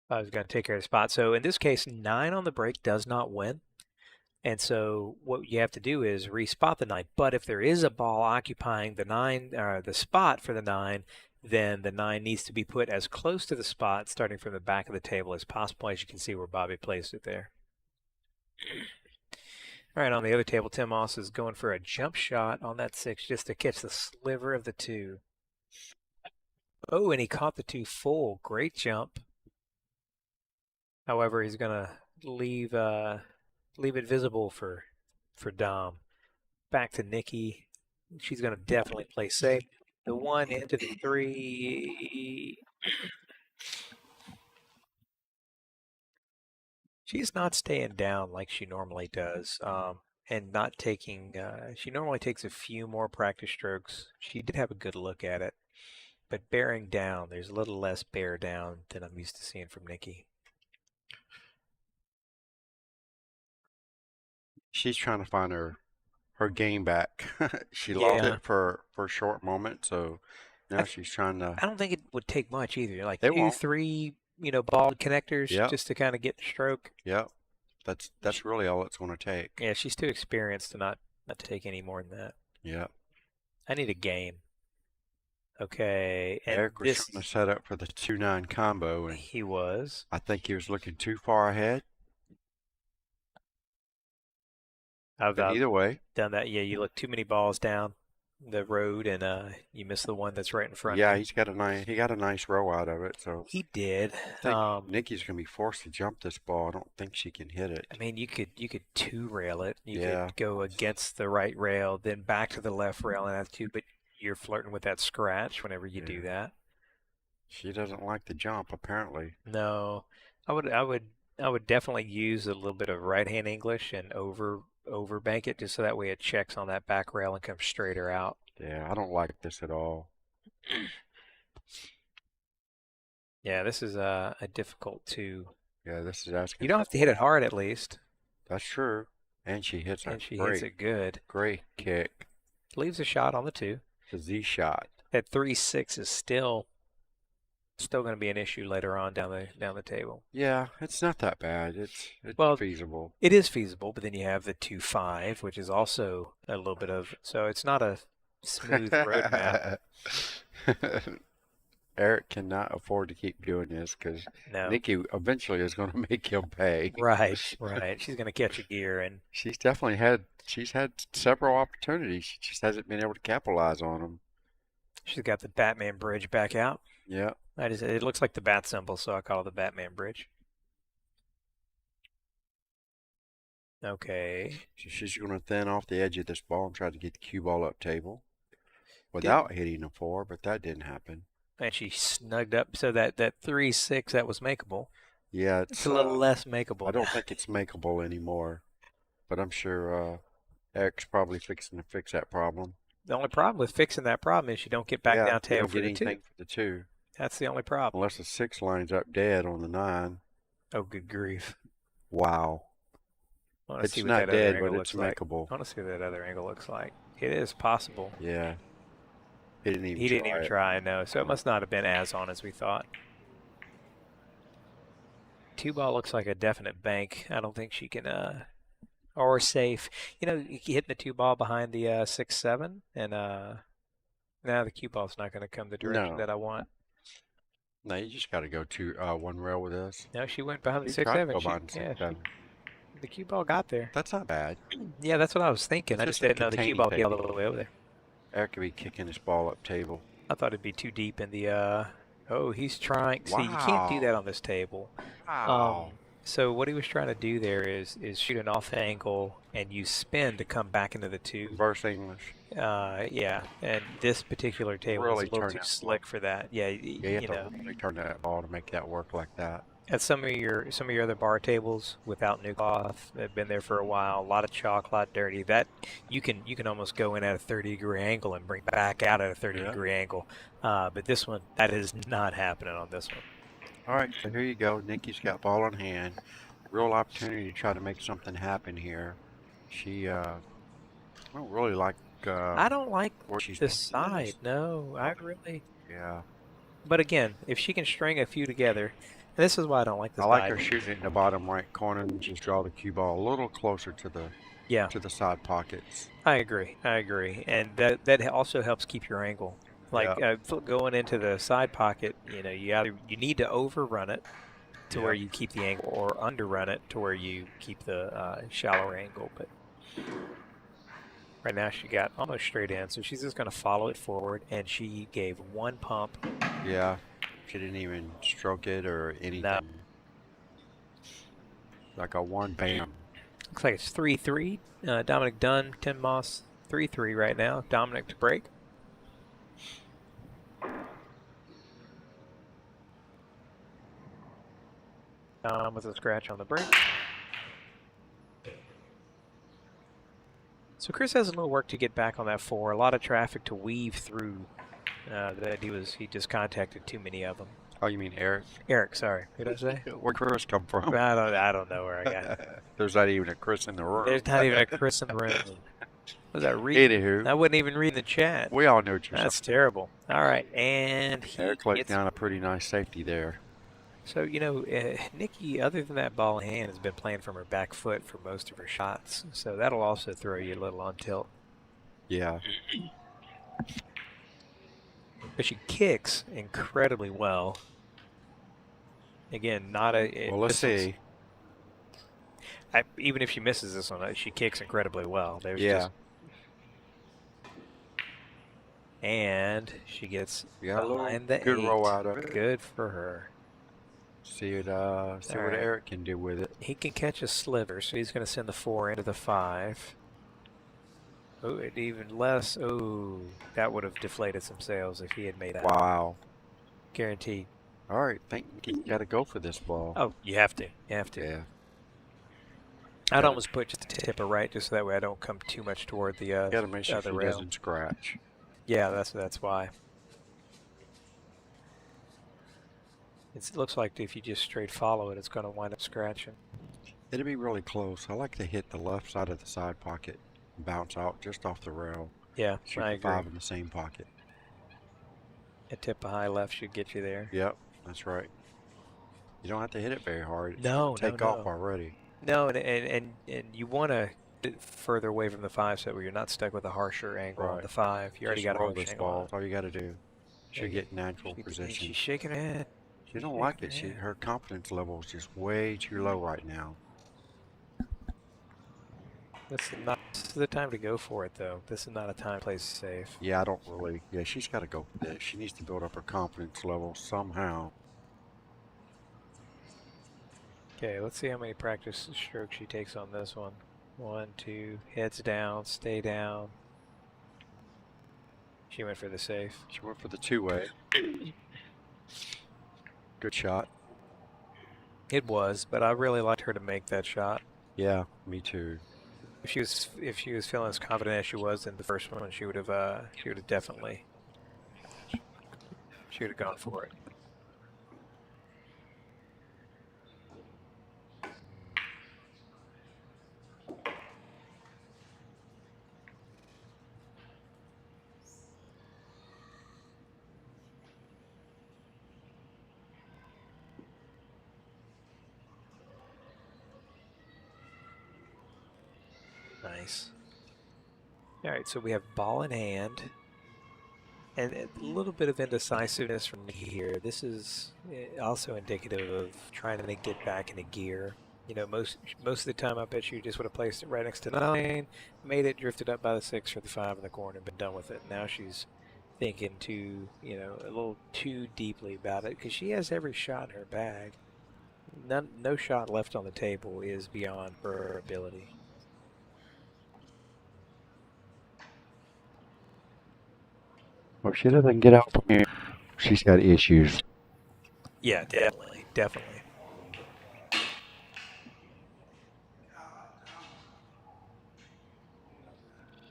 Bobby's going to take care of the spot. So in this case, 9 on the break does not win. And so what you have to do is respot the 9. But if there is a ball occupying the 9, the spot for the 9, then the 9 needs to be put as close to the spot starting from the back of the table as possible, as you can see where Bobby placed it there. All right, on the other table, Tim Moss is going for a jump shot on that 6 just to catch the sliver of the 2. Oh, and he caught the 2 full. Great jump. However, he's going to leave it visible for Dom. Back to Nikki. She's going to definitely play safe. The 1 into the 3. She's not staying down like she normally does. and not taking. She normally takes a few more practice strokes. She did have a good look at it, but bearing down, there's a little less bear down than I'm used to seeing from Nikki. She's trying to find her game back. She lost Yeah, it for a short moment, so I, now she's trying to. I don't think it would take much either. Like It two, won't. three, ball connectors Yep, just to kind of get the stroke. yep. That's really all it's going to take. Yeah, she's too experienced to not take any more than that. Yep. I need a game. Okay, and Eric was this trying to set up for the 2-9 combo, and he was. I think he was looking too far ahead. I've But either way, done that. Yeah, you look too many balls down the road, and you miss the one that's right in front yeah, of you. he got a nice row out of it. So He did. I think Nikki's gonna be forced to jump this ball. I don't think she can hit it. I mean, you could two rail it. You Yeah. could go against the right rail, then back to the left rail, and have two. But you're flirting with that scratch whenever you do that. She doesn't like the jump, apparently. No, I would definitely use a little bit of right hand English and over bank it just so that way it checks on that back rail and comes straighter out. Yeah, I don't like this at all. Yeah, this is a difficult two. Yeah, this is asking. You don't have to hit it hard at least. That's true. And she hits a And she hits it good. great kick. Leaves a shot on the two. The Z shot. That 3-6 is still going to be an issue later on down the table. Yeah, it's not that bad. It's Well, feasible. It is feasible, but then you have the 2-5, which is also a little bit of so it's not a smooth roadmap. Eric cannot afford to keep doing this because No. Nikki eventually is going to make him pay. Right. She's going to catch a gear, and She's had several opportunities. She just hasn't been able to capitalize on them. she's got the Batman bridge back out. Yeah. It looks like the bat symbol, so I call it the Batman bridge. Okay. So she's going to thin off the edge of this ball and try to get the cue ball up table without hitting a 4, but that didn't happen. And she snugged up so that 3-6 that was makeable. Yeah, It's a little less makeable. I don't think it's makeable anymore, but I'm sure Eric's probably fixing to fix that problem. The only problem with fixing that problem is you don't get back down You table don't for get the anything 2. for the 2. That's the only problem. Unless the 6 lines up dead on the 9. Oh, good grief. Wow. I want to It's see what not that other dead, angle but looks it's like. makeable. I want to see what that other angle looks like. It is possible. Yeah. He didn't even He didn't try even it. try, no. So it must not have been as on as we thought. 2 ball looks like a definite bank. I don't think she can, or safe. You hitting the 2 ball behind the 6-7, and now the cue ball's not going to come the direction No. that I want. No, you just got to go to one rail with this. No, she went behind the He tried to 6-7. go behind the 6-7. The cue ball got there. That's not bad. Yeah, that's what I was thinking. It's I just just a didn't know the cue containing ball would be all technique. the way over there. Eric could be kicking his ball up table. I thought it'd be too deep in the. Oh, he's trying. See, you can't do Wow. that on this table. Wow. So what he was trying to do there is shoot an off angle and use spin to come back into the 2. Reverse English. Yeah, and this particular table Really is a little turn too that slick for that. Yeah, Yeah, you have to really turn that ball to make that work like that. at some of your other bar tables without new cloth that have been there for a while, a lot of chalk, a lot dirty. That you can almost go in at a 30-degree angle and bring back out at a 30-degree angle. But this one, that is not happening on this one. All right, so here you go. Nikki's got ball in hand. Real opportunity to try to make something happen here. She, I don't really like. I don't like where she's this side. No, I really. Yeah. But again, if she can string a few together, and this is why I don't like this. I like her dive. shooting it in the bottom right corner and just draw the cue ball a little closer to the side pockets. I agree, and that also helps keep your angle. Like going into the side pocket, you need to overrun it to where you keep the angle, or underrun it to where you keep the shallower angle. But right now she got almost straight in, so she's just going to follow it forward, and she gave one pump. Yeah, she didn't even stroke it or anything. No. Like a one bam. Looks like it's 3-3. Dominic Dunn, Tim Moss, 3-3 right now. Dominic to break. With a scratch on the break. So Chris has a little work to get back on that 4. A lot of traffic to weave through. That he just contacted too many of them. Oh, you mean Eric? Eric, sorry. Who did I say? Where Chris come from? I don't know where I got. There's not even a Chris in the room. There's not even a Chris in the room. Was that reading? Anywho, I wasn't even reading the chat. we all know what you're That's saying. terrible. All right, and Eric laid down a pretty nice safety there. So, you know, Nikki, other than that ball in hand, has been playing from her back foot for most of her shots. So that'll also throw you a little on tilt. Yeah. But she kicks incredibly well. Again, not a... Well, let's see. Even if she misses this one, she kicks incredibly well. And she gets behind the good 8. roll out of it. Good for her. See what Eric can do with it. He can catch a sliver, so he's going to send the 4 into the 5. Oh, and even less. Oh, that would have deflated some sails if he had made that. Wow. Guaranteed. All right, think you got to go for this ball. Oh, you have to. You have to. Yeah. I'd almost put just a tip of right, just so that way I don't come too much toward the got to make sure she rail. doesn't scratch. Yeah, that's why. It looks like if you just straight follow it, it's going to wind up scratching. It'll be really close. I like to hit the left side of the side pocket and bounce out just off the rail. Yeah, Shoot I the agree. 5 in the same pocket. A tip of high left should get you there. Yep, that's right. You don't have to hit it very hard. It's No, take off already. No, and you want to get further away from the 5 so where you're not stuck with a harsher angle on the 5. You already got a roll harsh this angle ball. on That's all you got to do. She'll get natural position. She's shaking her head. She don't like it. Her confidence level is just way too low right now. This is the time to go for it, though. This is not a time place safe. Yeah, I don't really. Yeah, she's got to go for this. She needs to build up her confidence level somehow. Okay, let's see how many practice strokes she takes on this one. 1, 2, heads down, stay down. She went for the safe. She went for the 2-way. Good shot. It was, but I really liked her to make that shot. Yeah, me too. If she was feeling as confident as she was in the first one, she would have definitely gone for it. Nice. All right, so we have ball in hand, and a little bit of indecisiveness from me here. This is also indicative of trying to get back into gear. You know, most of the time, I bet you just would have placed it right next to the 9, made it, drifted up by the 6 or the 5 in the corner, and been done with it. Now she's thinking too, a little too deeply about it because she has every shot in her bag. No shot left on the table is beyond her ability. Well, if she doesn't get out from here, she's got issues. Yeah, definitely.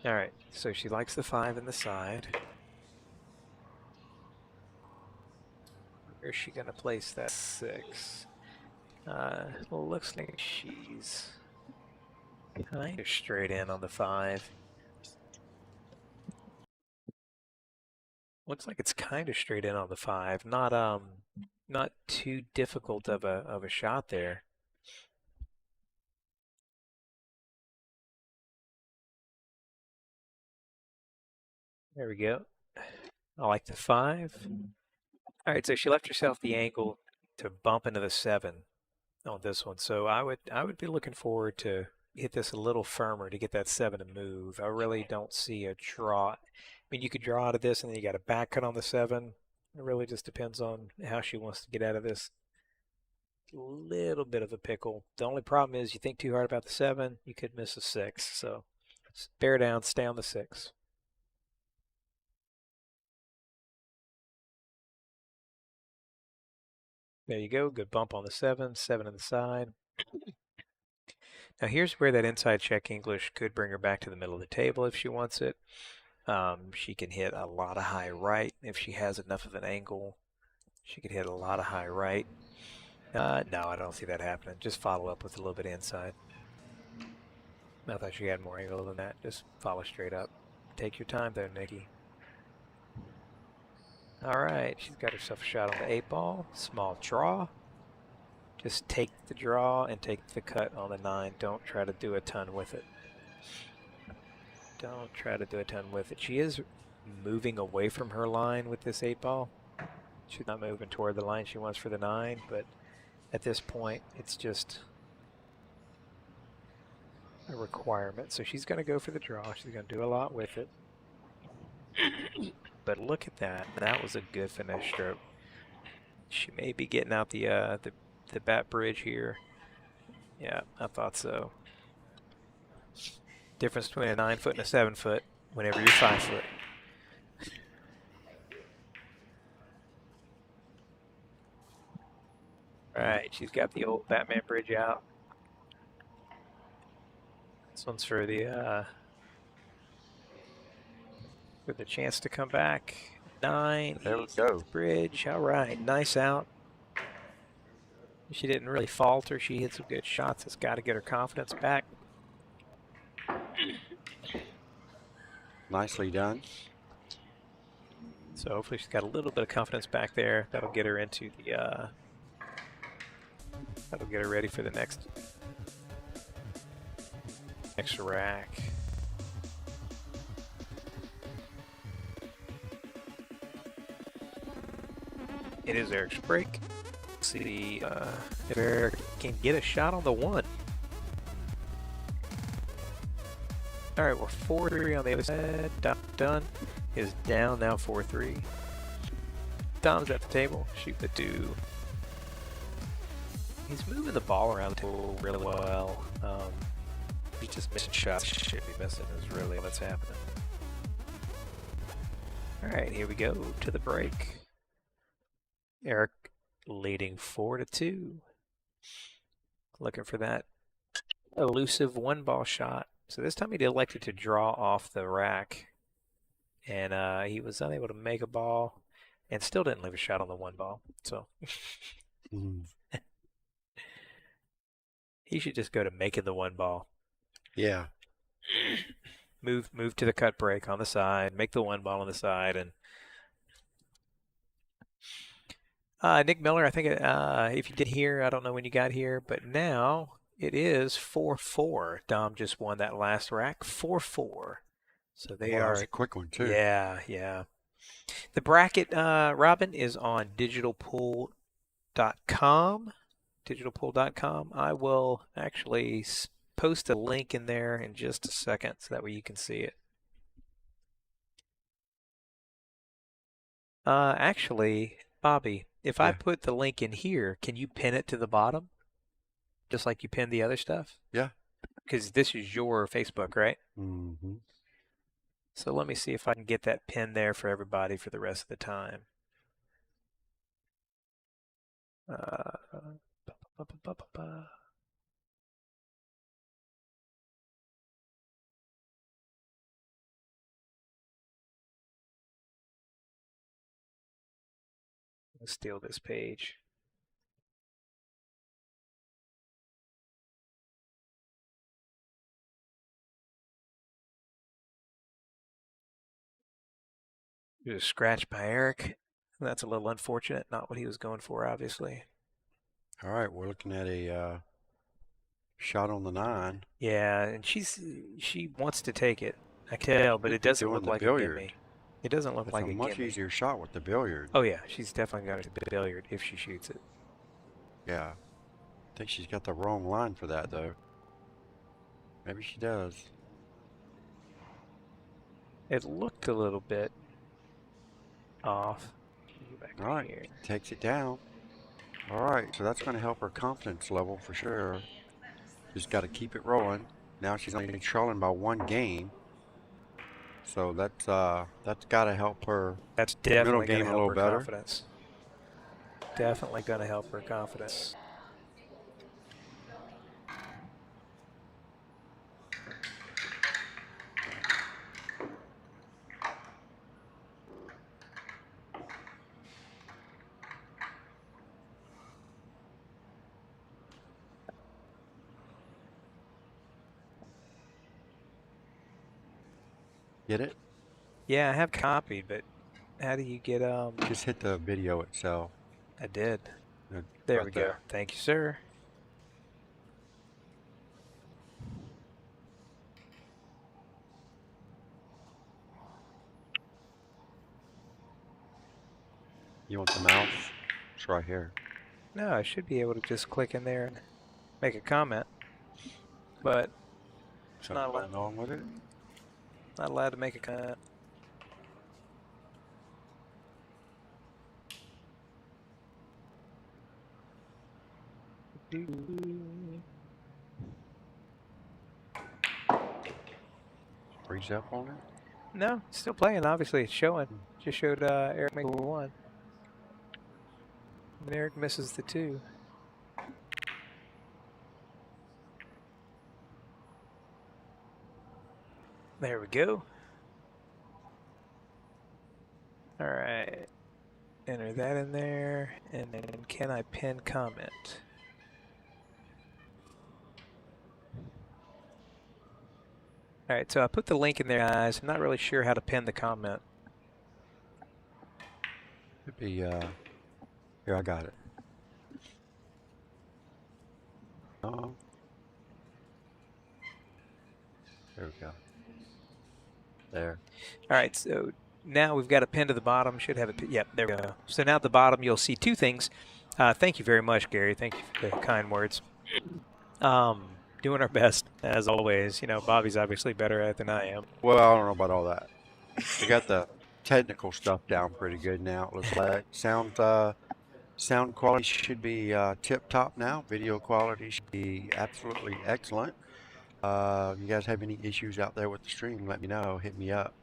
All right, so she likes the 5 in the side. Where's she gonna place that 6? Looks like she's kind of straight in on the 5. Looks like it's kind of straight in on the 5. Not too difficult of a shot there. There we go. I like the 5. All right, so she left herself the angle to bump into the 7 on this one. So I would be looking forward to hit this a little firmer to get that 7 to move. I really don't see a draw. I mean, you could draw out of this and then you got a back cut on the 7. It really just depends on how she wants to get out of this little bit of a pickle. The only problem is you think too hard about the 7, you could miss a 6. So bear down, stay on the 6. There you go. Good bump on the 7, 7 on the side. Now here's where that inside check English could bring her back to the middle of the table if she wants it. She can hit a lot of high right if she has enough of an angle. She could hit a lot of high right. No, I don't see that happening. Just follow up with a little bit inside. I thought she had more angle than that. Just follow straight up. Take your time there, Nikki. All right, she's got herself a shot on the 8-ball. Small draw. Just take the draw and take the cut on the 9. Don't try to do a ton with it. Don't try to do a ton with it. She is moving away from her line with this 8-ball. She's not moving toward the line she wants for the 9, but at this point, it's just a requirement. So she's going to go for the draw. She's going to do a lot with it. But look at that. That was a good finish stroke. She may be getting out the bat bridge here. Yeah, I thought so. Difference between a 9-foot and a 7-foot whenever you're 5-foot. All right, she's got the old Batman bridge out. This one's for the chance to come back. 9. There we go. Bridge. All right, nice out. She didn't really falter. She hit some good shots. It's got to get her confidence back. Nicely done. So hopefully she's got a little bit of confidence back there. That'll get her into the. That'll get her ready for the next rack. It is Eric's break. Let's see if Eric can get a shot on the 1. All right, we're 4-3 on the other side. Dunn is down now 4-3. Dom's at the table. Shoot the 2. He's moving the ball around the table really well. He's just missing shots. Should be missing is really what's happening. All right, here we go to the break. Eric leading 4-2. Looking for that elusive 1-ball shot. So this time he elected to draw off the rack, and he was unable to make a ball, and still didn't leave a shot on the 1-ball. So. He should just go to making the 1-ball. Yeah. Move to the cut break on the side, make the 1-ball on the side, and Nick Miller, I think if you did hear, I don't know when you got here, but now it is 4-4. Dom just won that last rack, 4-4. So they are. That was a quick one too. Yeah, yeah. The bracket, Robin, is on digitalpool.com. digitalpool.com. I will actually post a link in there in just a second so that way you can see it. Actually, Bobby, if I put the link in here, can you pin it to the bottom? Just like you pinned the other stuff? Yeah. Because this is your Facebook, right? Mm-hmm. So let me see if I can get that pin there for everybody for the rest of the time. Let's steal this page. There's a scratch by Eric. That's a little unfortunate. Not what he was going for, obviously. All right, we're looking at a shot on the 9. Yeah, and she wants to take it. I can tell, but it doesn't look like a gimme. It doesn't look like a gimme. It's a much easier shot with the billiard. Oh yeah, she's definitely got a billiard if she shoots it. Yeah. I think she's got the wrong line for that though. Maybe she does. It looked a little bit off. All right, here. takes it down. All right, so that's going to help her confidence level for sure. Just got to keep it rolling. Now she's only trailing by 1 game. So that's got to help her. That's definitely game going to a help little her better. confidence. Definitely going to help her confidence. Get it? Yeah, I have copied, but how do you get Just hit the video itself. I did. uh, There Right we go. there. Thank you, sir. You want the mouse? It's right here. No, I should be able to just click in there and make a comment, but it's Something going on with it? not allowed to make a comment. Freeze up on it? No, it's still playing. Obviously, it's showing. Just showed Eric make 1. And Eric misses the 2. There we go. All right. Enter that in there. And then can I pin comment? All right, so I put the link in there, guys. I'm not really sure how to pin the comment. It'd be, here, I got it. Oh. There we go. There. All right, so now we've got a pin to the bottom. Should have it. Yep, there we go. So now at the bottom, you'll see 2 things. Thank you very much, Gary. Thank you for the kind words. Doing our best, as always. You know, Bobby's obviously better at it than I am. Well, I don't know about all that. We got the technical stuff down pretty good now, it looks like. Sound quality should be tip-top now. Video quality should be absolutely excellent. If you guys have any issues out there with the stream, let me know. Hit me up.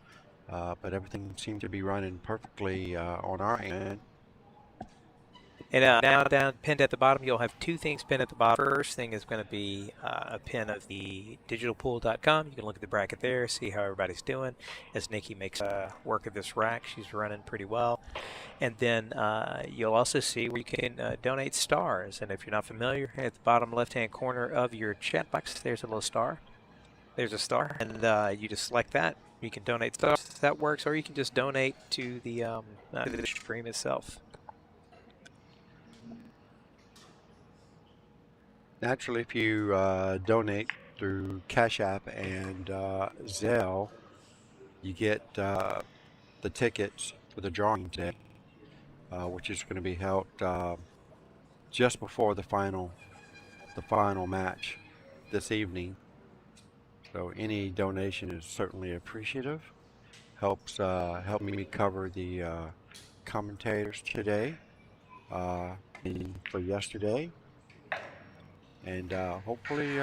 But everything seems to be running perfectly on our end. And now down pinned at the bottom, you'll have 2 things pinned at the bottom. First thing is going to be a pin of the digitalpool.com. You can look at the bracket there, see how everybody's doing. As Nikki makes work of this rack, she's running pretty well. And then you'll also see where you can donate stars. And if you're not familiar, at the bottom left-hand corner of your chat box, there's a little star. There's a star, and you just select that. You can donate stars if that works, or you can just donate to the stream itself. Naturally, if you donate through Cash App and Zelle, you get the tickets for the drawing today, which is going to be held just before the final match this evening. So any donation is certainly appreciative. Helps help me cover the commentators today and for yesterday. And hopefully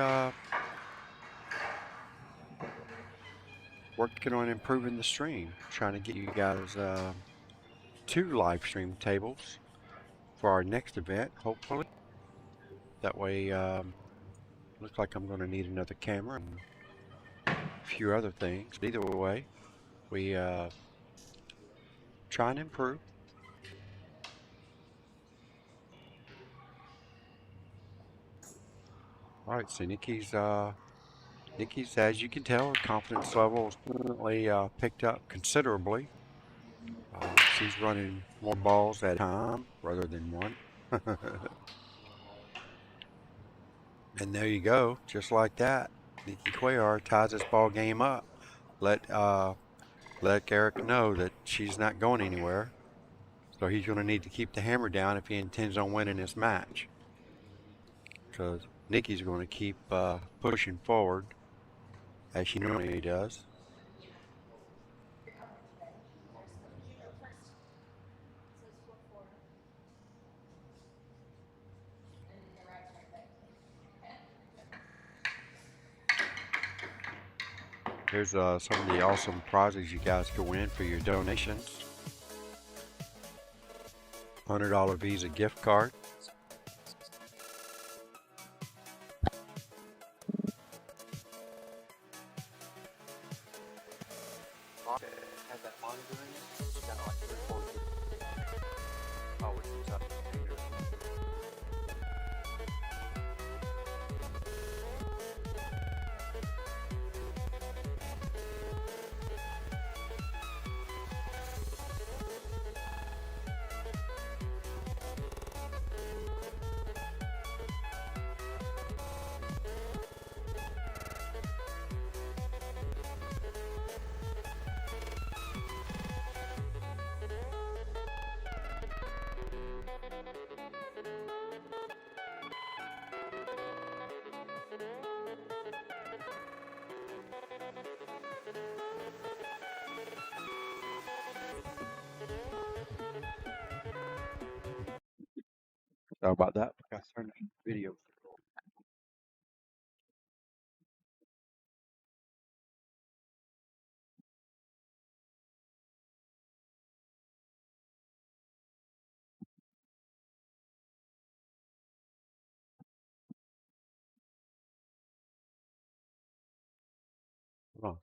working on improving the stream, trying to get you guys 2 live stream tables for our next event, hopefully. That way, looks like I'm going to need another camera and a few other things. Either way, we try and improve. All right, so Nikki's, as you can tell, her confidence level has definitely picked up considerably. She's running more balls at a time rather than one. And there you go, just like that. Nikki Cuellar ties this ball game up. Let Eric know that she's not going anywhere. So he's going to need to keep the hammer down if he intends on winning this match. Because Nikki's going to keep pushing forward as she normally does. Here's some of the awesome prizes you guys can win for your donations. $100 Visa gift card. Have that monitor in it? It's got like 3 or 4. Oh, which is up. Sorry about that. Forgot to turn the video. Hold on.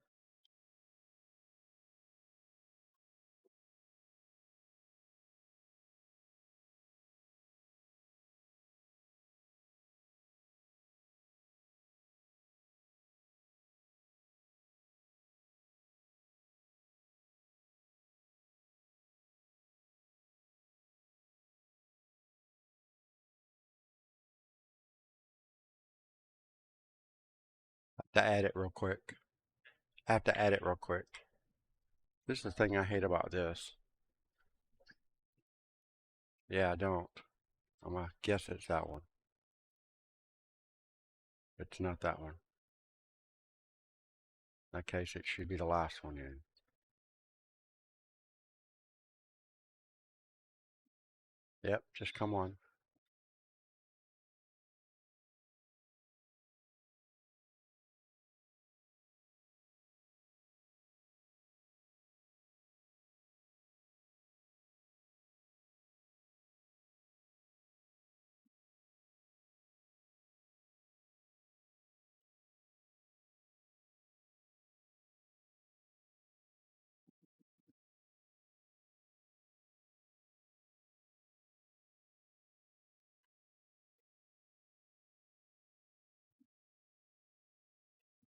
I have to add it real quick. I have to add it real quick. This is the thing I hate about this. Yeah, I don't. I'm gonna guess it's that one. It's not that one. In that case, it should be the last one in. Yep, just come on.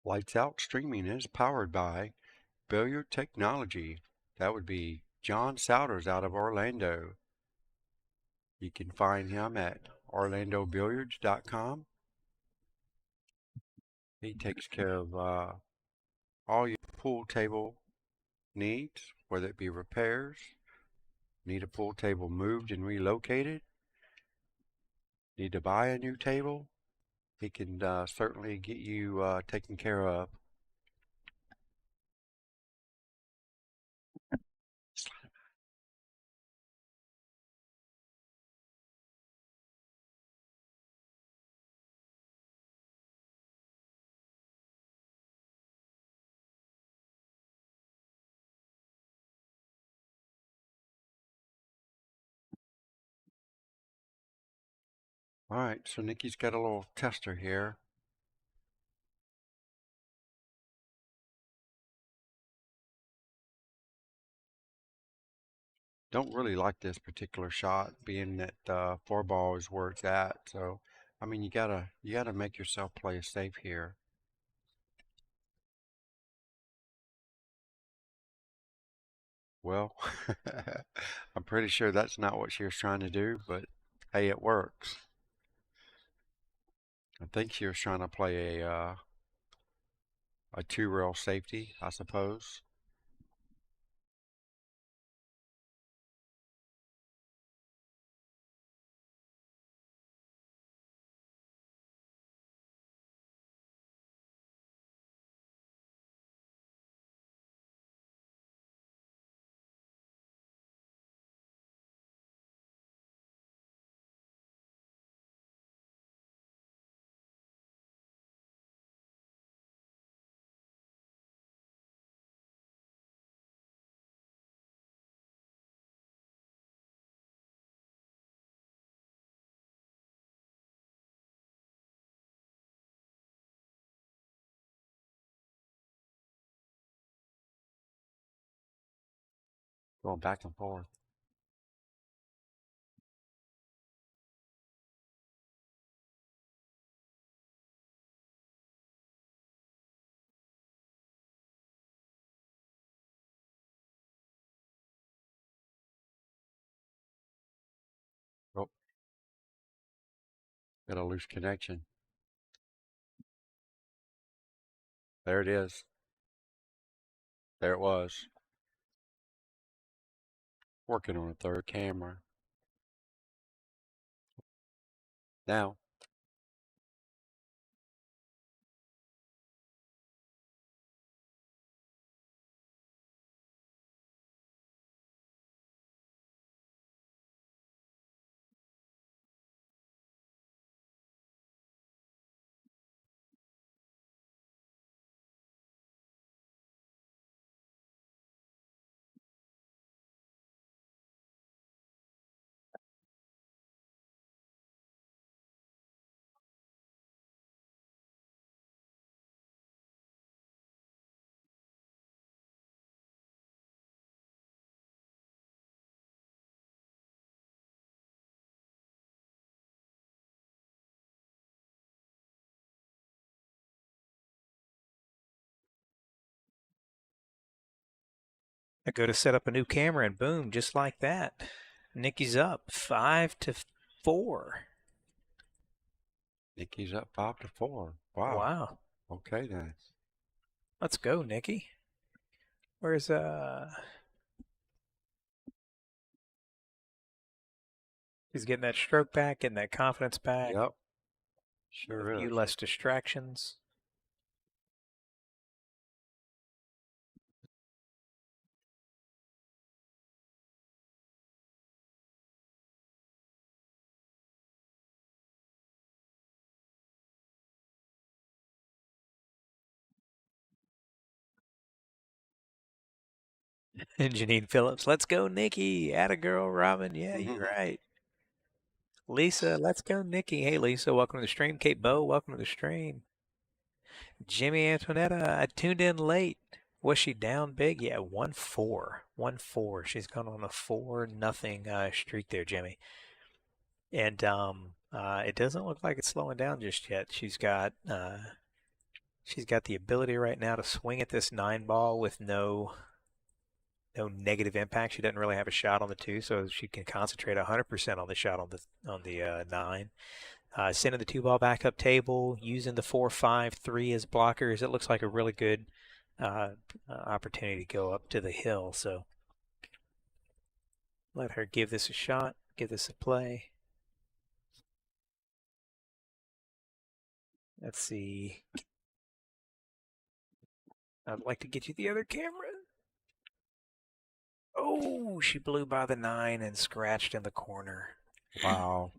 Lights Out Streaming is powered by Billiard Technology. That would be John Souders out of Orlando. You can find him at orlandobilliards.com. He takes care of all your pool table needs, whether it be repairs, need a pool table moved and relocated, need to buy a new table, he can certainly get you taken care of. All right, so Nikki's got a little tester here. Don't really like this particular shot, being that 4 ball is where it's at. So, I mean, you gotta make yourself play safe here. Well, I'm pretty sure that's not what she was trying to do, but hey, it works. I think she was trying to play a 2-rail safety, I suppose. Going back and forth. Oh, got a loose connection. There it is. There it was. Working on a third camera. Now, I go to set up a new camera and boom, just like that. Nikki's up 5-4. Nikki's up 5-4. Wow. Wow. Okay then. Let's go, Nikki. Where's He's getting that stroke back, getting that confidence back. Yep. Sure A is. few less distractions. And Janine Phillips, let's go, Nikki. Atta girl, Robin. Yeah, you're right. Lisa, let's go, Nikki. Hey, Lisa, welcome to the stream. Kate Bow, welcome to the stream. Jimmy Antoinetta, I tuned in late. Was she down big? Yeah, 1-4. 1-4. She's gone on a 4-0 streak there, Jimmy. And it doesn't look like it's slowing down just yet. She's got the ability right now to swing at this 9 ball with no negative impact. She doesn't really have a shot on the 2, so she can concentrate 100% on the shot on the 9. Sending the 2 ball back up table, using the 4-5-3 as blockers. It looks like a really good opportunity to go up to the hill. So let her give this a shot, give this a play. Let's see. I'd like to get you the other camera. Oh, she blew by the 9 and scratched in the corner. Wow.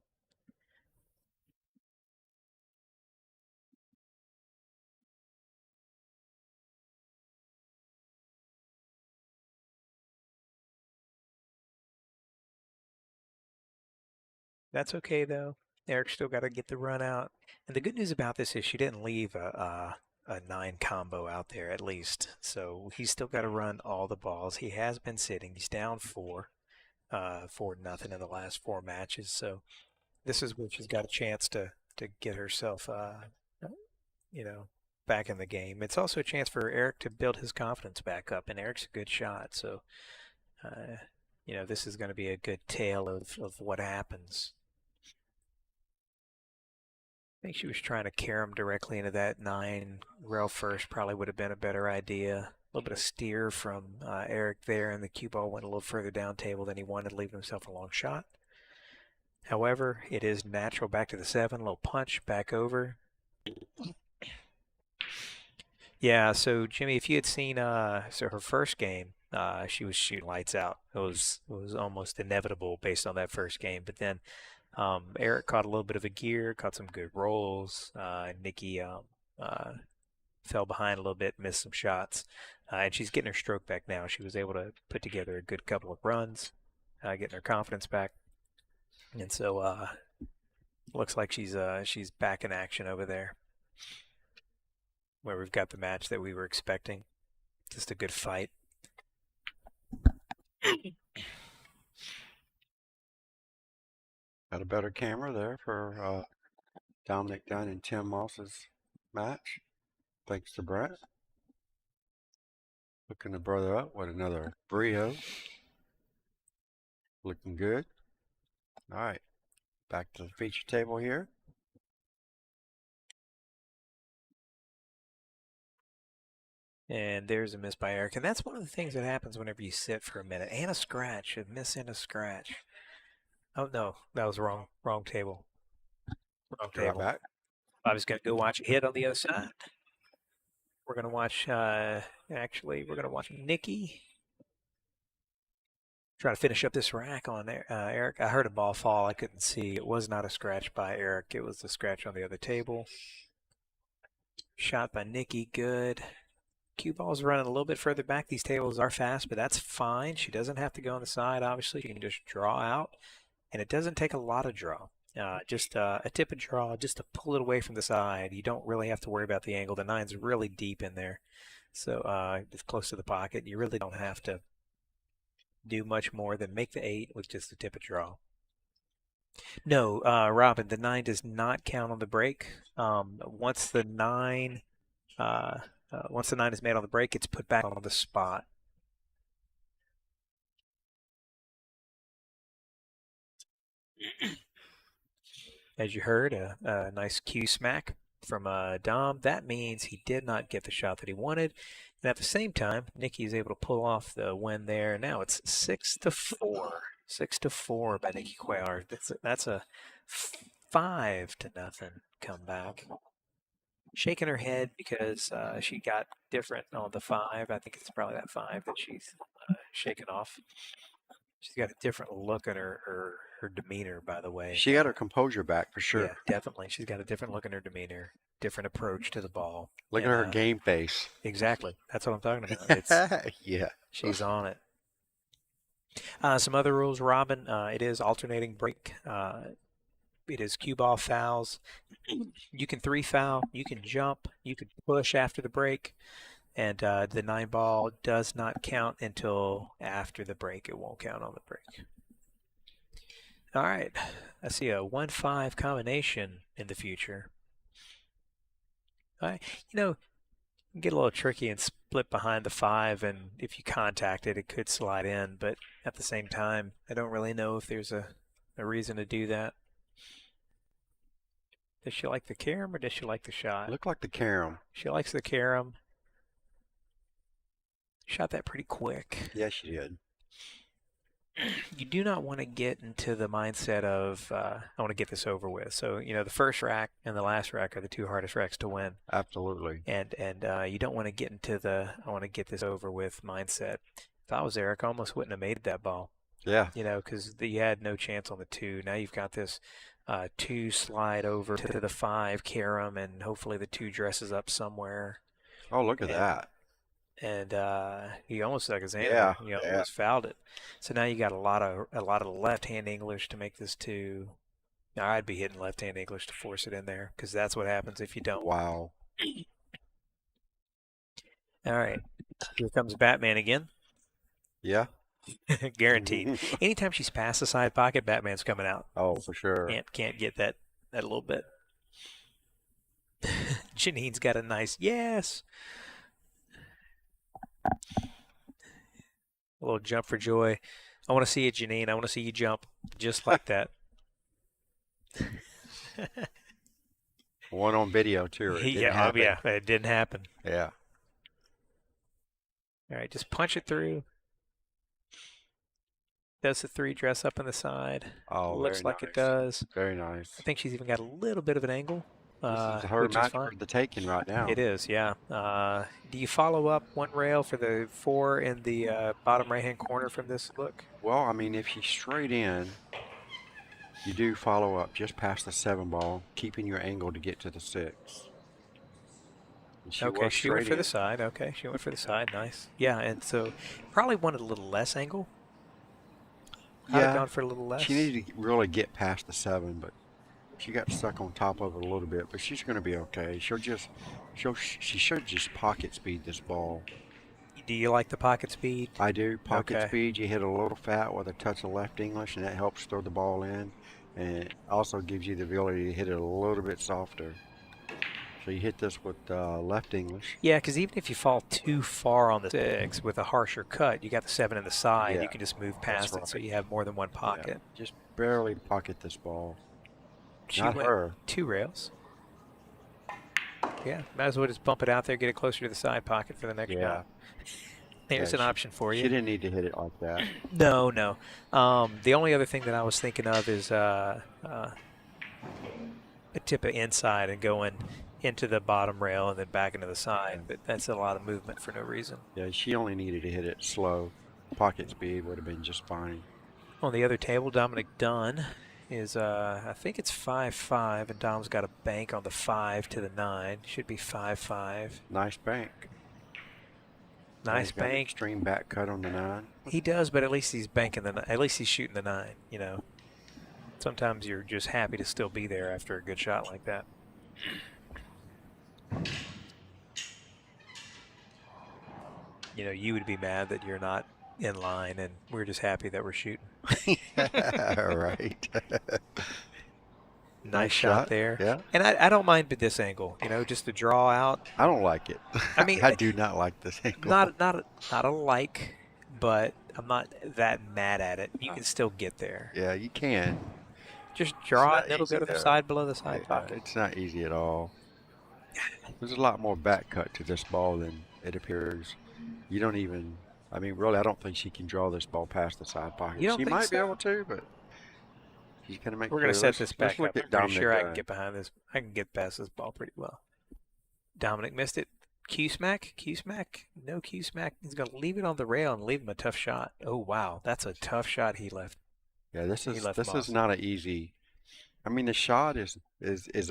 That's okay, though. Eric's still got to get the run out. And the good news about this is she didn't leave a 9 combo out there, at least. So he's still got to run all the balls. He has been sitting. He's down 4-0 in the last 4 matches. So this is where she's got a chance to get herself, back in the game. It's also a chance for Eric to build his confidence back up. And Eric's a good shot. So, this is going to be a good tale of what happens. I think she was trying to carry him directly into that 9 rail first. Probably would have been a better idea. A little bit of steer from Eric there, and the cue ball went a little further down table than he wanted, leaving himself a long shot. However, it is natural back to the 7. A little punch back over. Yeah, so Jimmy, if you had seen her first game, she was shooting lights out. It was almost inevitable based on that first game, but then Eric caught a little bit of a gear, caught some good rolls. Nikki fell behind a little bit, missed some shots, and she's getting her stroke back now. She was able to put together a good couple of runs, getting her confidence back, and so looks like she's back in action over there, where we've got the match that we were expecting. Just a good fight. Got a better camera there for Dominic Dunn and Tim Moss's match. Thanks to Brett. Hooking the brother up with another Brio. Looking good. All right. Back to the feature table here. And there's a miss by Eric. And that's one of the things that happens whenever you sit for a minute. And a scratch. A miss and a scratch. Oh, no. That was wrong. Wrong table. Wrong Right table. back. I was going to go watch a hit on the other side. We're going to watch, we're going to watch Nikki try to finish up this rack on there. Eric. I heard a ball fall. I couldn't see. It was not a scratch by Eric. It was a scratch on the other table. Shot by Nikki. Good. Cue ball's running a little bit further back. These tables are fast, but that's fine. She doesn't have to go on the side, obviously. She can just draw out, and it doesn't take a lot of draw. Just a tip of draw, just to pull it away from the side. You don't really have to worry about the angle. The 9's really deep in there, so it's close to the pocket. You really don't have to do much more than make the 8 with just a tip of draw. No, Robin, the 9 does not count on the break. Once the 9 is made on the break, it's put back on the spot. As you heard, a nice cue smack from Dom. That means he did not get the shot that he wanted. And at the same time, Nikki is able to pull off the win there. Now it's 6-4. 6-4 by Nikki Cuellar. That's a 5-0 comeback. Shaking her head because she got different on the 5. I think it's probably that 5 that she's shaking off. She's got a different look in her demeanor, by the way. She got her composure back for sure. Yeah, definitely. She's got a different look in her demeanor, different approach to the ball. Look at her game face. Exactly. That's what I'm talking about. It's, yeah. She's on it. Some other rules, Robin. It is alternating break. It is cue ball fouls. You can 3-foul. You can jump. You can push after the break. And the 9 ball does not count until after the break. It won't count on the break. All right. I see a 1-5 combination in the future. All right. You know, get a little tricky and split behind the 5, and if you contact it, it could slide in. But at the same time, I don't really know if there's a reason to do that. Does she like the carom or does she like the shot? Look like the carom. She likes the carom. Shot that pretty quick. Yeah, she did. You do not want to get into the mindset of, I want to get this over with. So, you know, the first rack and the last rack are the 2 hardest racks to win. Absolutely. And you don't want to get into the, I want to get this over with mindset. If I was Eric, I almost wouldn't have made that ball. Yeah. You know, because you had no chance on the 2. Now you've got this 2 slide over to the 5 carom, and hopefully the 2 dresses up somewhere. Oh, look at that. And he almost stuck his hand. Yeah, He almost fouled it. So now you got a lot of left-hand English to make this 2. Now I'd be hitting left-hand English to force it in there, because that's what happens if you don't. Wow. All right, here comes Batman again. Yeah. Guaranteed. Anytime she's past the side pocket, Batman's coming out. Oh, for sure. Can't get that a little bit. Janine's got a nice yes. A little jump for joy. I want to see it, Janine. I want to see you jump just like that. One on video too. It it didn't happen. Yeah. All right, just punch it through. Does the 3 dress up on the side? Oh, looks like nice. It does. Very nice. I think she's even got a little bit of an angle. This is her which match is fine. for the taking right now. It is, yeah. Do you follow up 1 rail for the 4 in the bottom right-hand corner from this look? Well, I mean, if she's straight in, you do follow up just past the 7 ball, keeping your angle to get to the 6. She went for the side. Okay, she went for the side. Nice. Yeah, and so probably wanted a little less angle. I'd have gone for a little less. She needed to really get past the 7, but she got stuck on top of it a little bit. But she's going to be okay. She should just pocket speed this ball. Do you like the pocket speed? I do. Pocket speed, you hit a little fat with a touch of left English, and that helps throw the ball in. And it also gives you the ability to hit it a little bit softer. So you hit this with left English. Yeah, because even if you fall too far on the 6 with a harsher cut, you got the 7 in the side. Yeah, you can just move past it, so you have more than one pocket. Yeah, just barely pocket this ball. She Not went her. 2 rails. Yeah, might as well just bump it out there, get it closer to the side pocket for the next shot. There's an option for you. She didn't need to hit it like that. No. The only other thing that I was thinking of is a tip it inside and going into the bottom rail and then back into the side. But that's a lot of movement for no reason. Yeah, she only needed to hit it slow. Pocket speed would have been just fine. On the other table, Dominic Dunn is, I think it's 5-5, and Dom's got a bank on the 5 to the 9. Should be 5-5. Nice bank. Nice bank. Extreme back cut on the 9. He does, but at least he's banking at least he's shooting the 9, you know. Sometimes you're just happy to still be there after a good shot like that. You know, you would be mad that you're not in line, and we're just happy that we're shooting. All right. Nice shot there. Yeah. And I don't mind this angle, you know, just to draw out. I don't like it. I mean, I do not like this angle. Not a like, but I'm not that mad at it. You can still get there. Yeah, you can. Just draw it, not and it'll go easy to the though. side below the side Yeah, pocket. it's not easy at all. There's a lot more back cut to this ball than it appears. You don't even. I mean, really, I don't think she can draw this ball past the side pocket. You don't She think might be so? able to, but she's gonna make We're gonna sure. set Let's this let's back look up. I'm at pretty Dominic sure I can Dunn. get behind this. I can get past this ball pretty well. Dominic missed it. Q smack. No Q smack. He's gonna leave it on the rail and leave him a tough shot. Oh wow, that's a tough shot he left. Yeah, this He is left this is Moss. not an easy. I mean, the shot is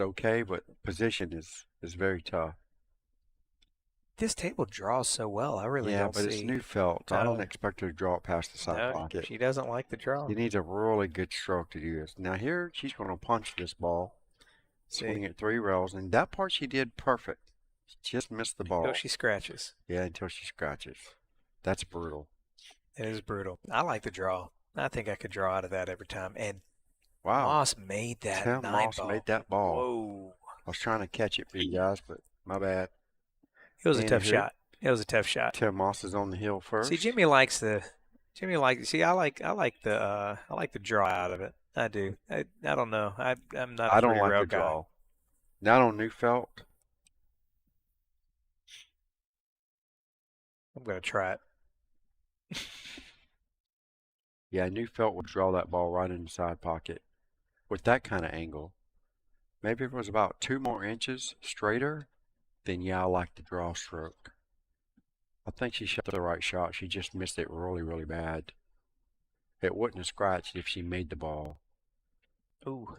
okay, but position is very tough. This table draws so well. I really Yeah, don't but it's see. new felt. I don't expect her to draw it past the side No, pocket. she doesn't like the draw. She needs a really good stroke to do this. Now here, she's going to punch this ball, swing See, it 3 rails, and that part she did perfect. She just missed the until ball. she scratches. Yeah, until she scratches. That's brutal. It is brutal. I like the draw. I think I could draw out of that every time. And Wow, Moss made that Tim 9 Moss ball. made that ball. Whoa. I was trying to catch it for you guys, but my bad. It was a tough Anywho, shot. It was a tough shot. Tim Moss is on the hill first. See, Jimmy likes the. See, I like the draw out of it. I do. I don't know. I'm not I a don't free like rail the guy. draw. Not on new felt. I'm gonna try it. Yeah, new felt would draw that ball right in the side pocket with that kind of angle. Maybe if it was about 2 more inches straighter, then yeah, I like the draw stroke. I think she shot the right shot. She just missed it really, really bad. It wouldn't have scratched if she made the ball. Ooh.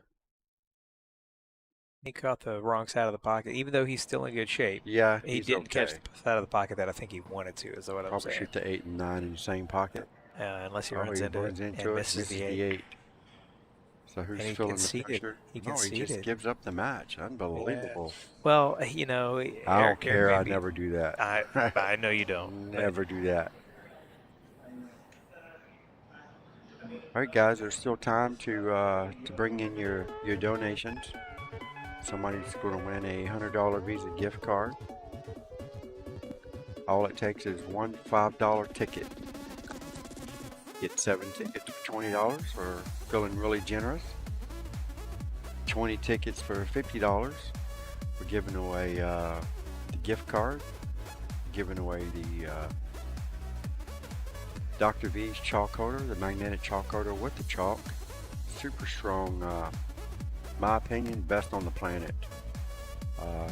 He caught the wrong side of the pocket, even though he's still in good shape. Yeah, He he's didn't okay. catch the side of the pocket that I think he wanted to, is what I'm Probably saying. shoot the 8 and 9 in the same pocket. Unless he Oh, runs he into runs it into and it, misses the 8. So who's And he feeling the conceded. pressure? He No, he just conceded. gives up the match. Unbelievable. Well, you know, I don't care. I never do that. I know you don't. Never do that. All right, guys. There's still time to bring in your donations. Somebody's going to win a $100 Visa gift card. All it takes is one $5 ticket. Get 7 tickets for $20 for feeling really generous. 20 tickets for $50. We're giving away the gift card. Giving away the Dr. V's chalk holder, the magnetic chalk holder with the chalk. Super strong, my opinion, best on the planet.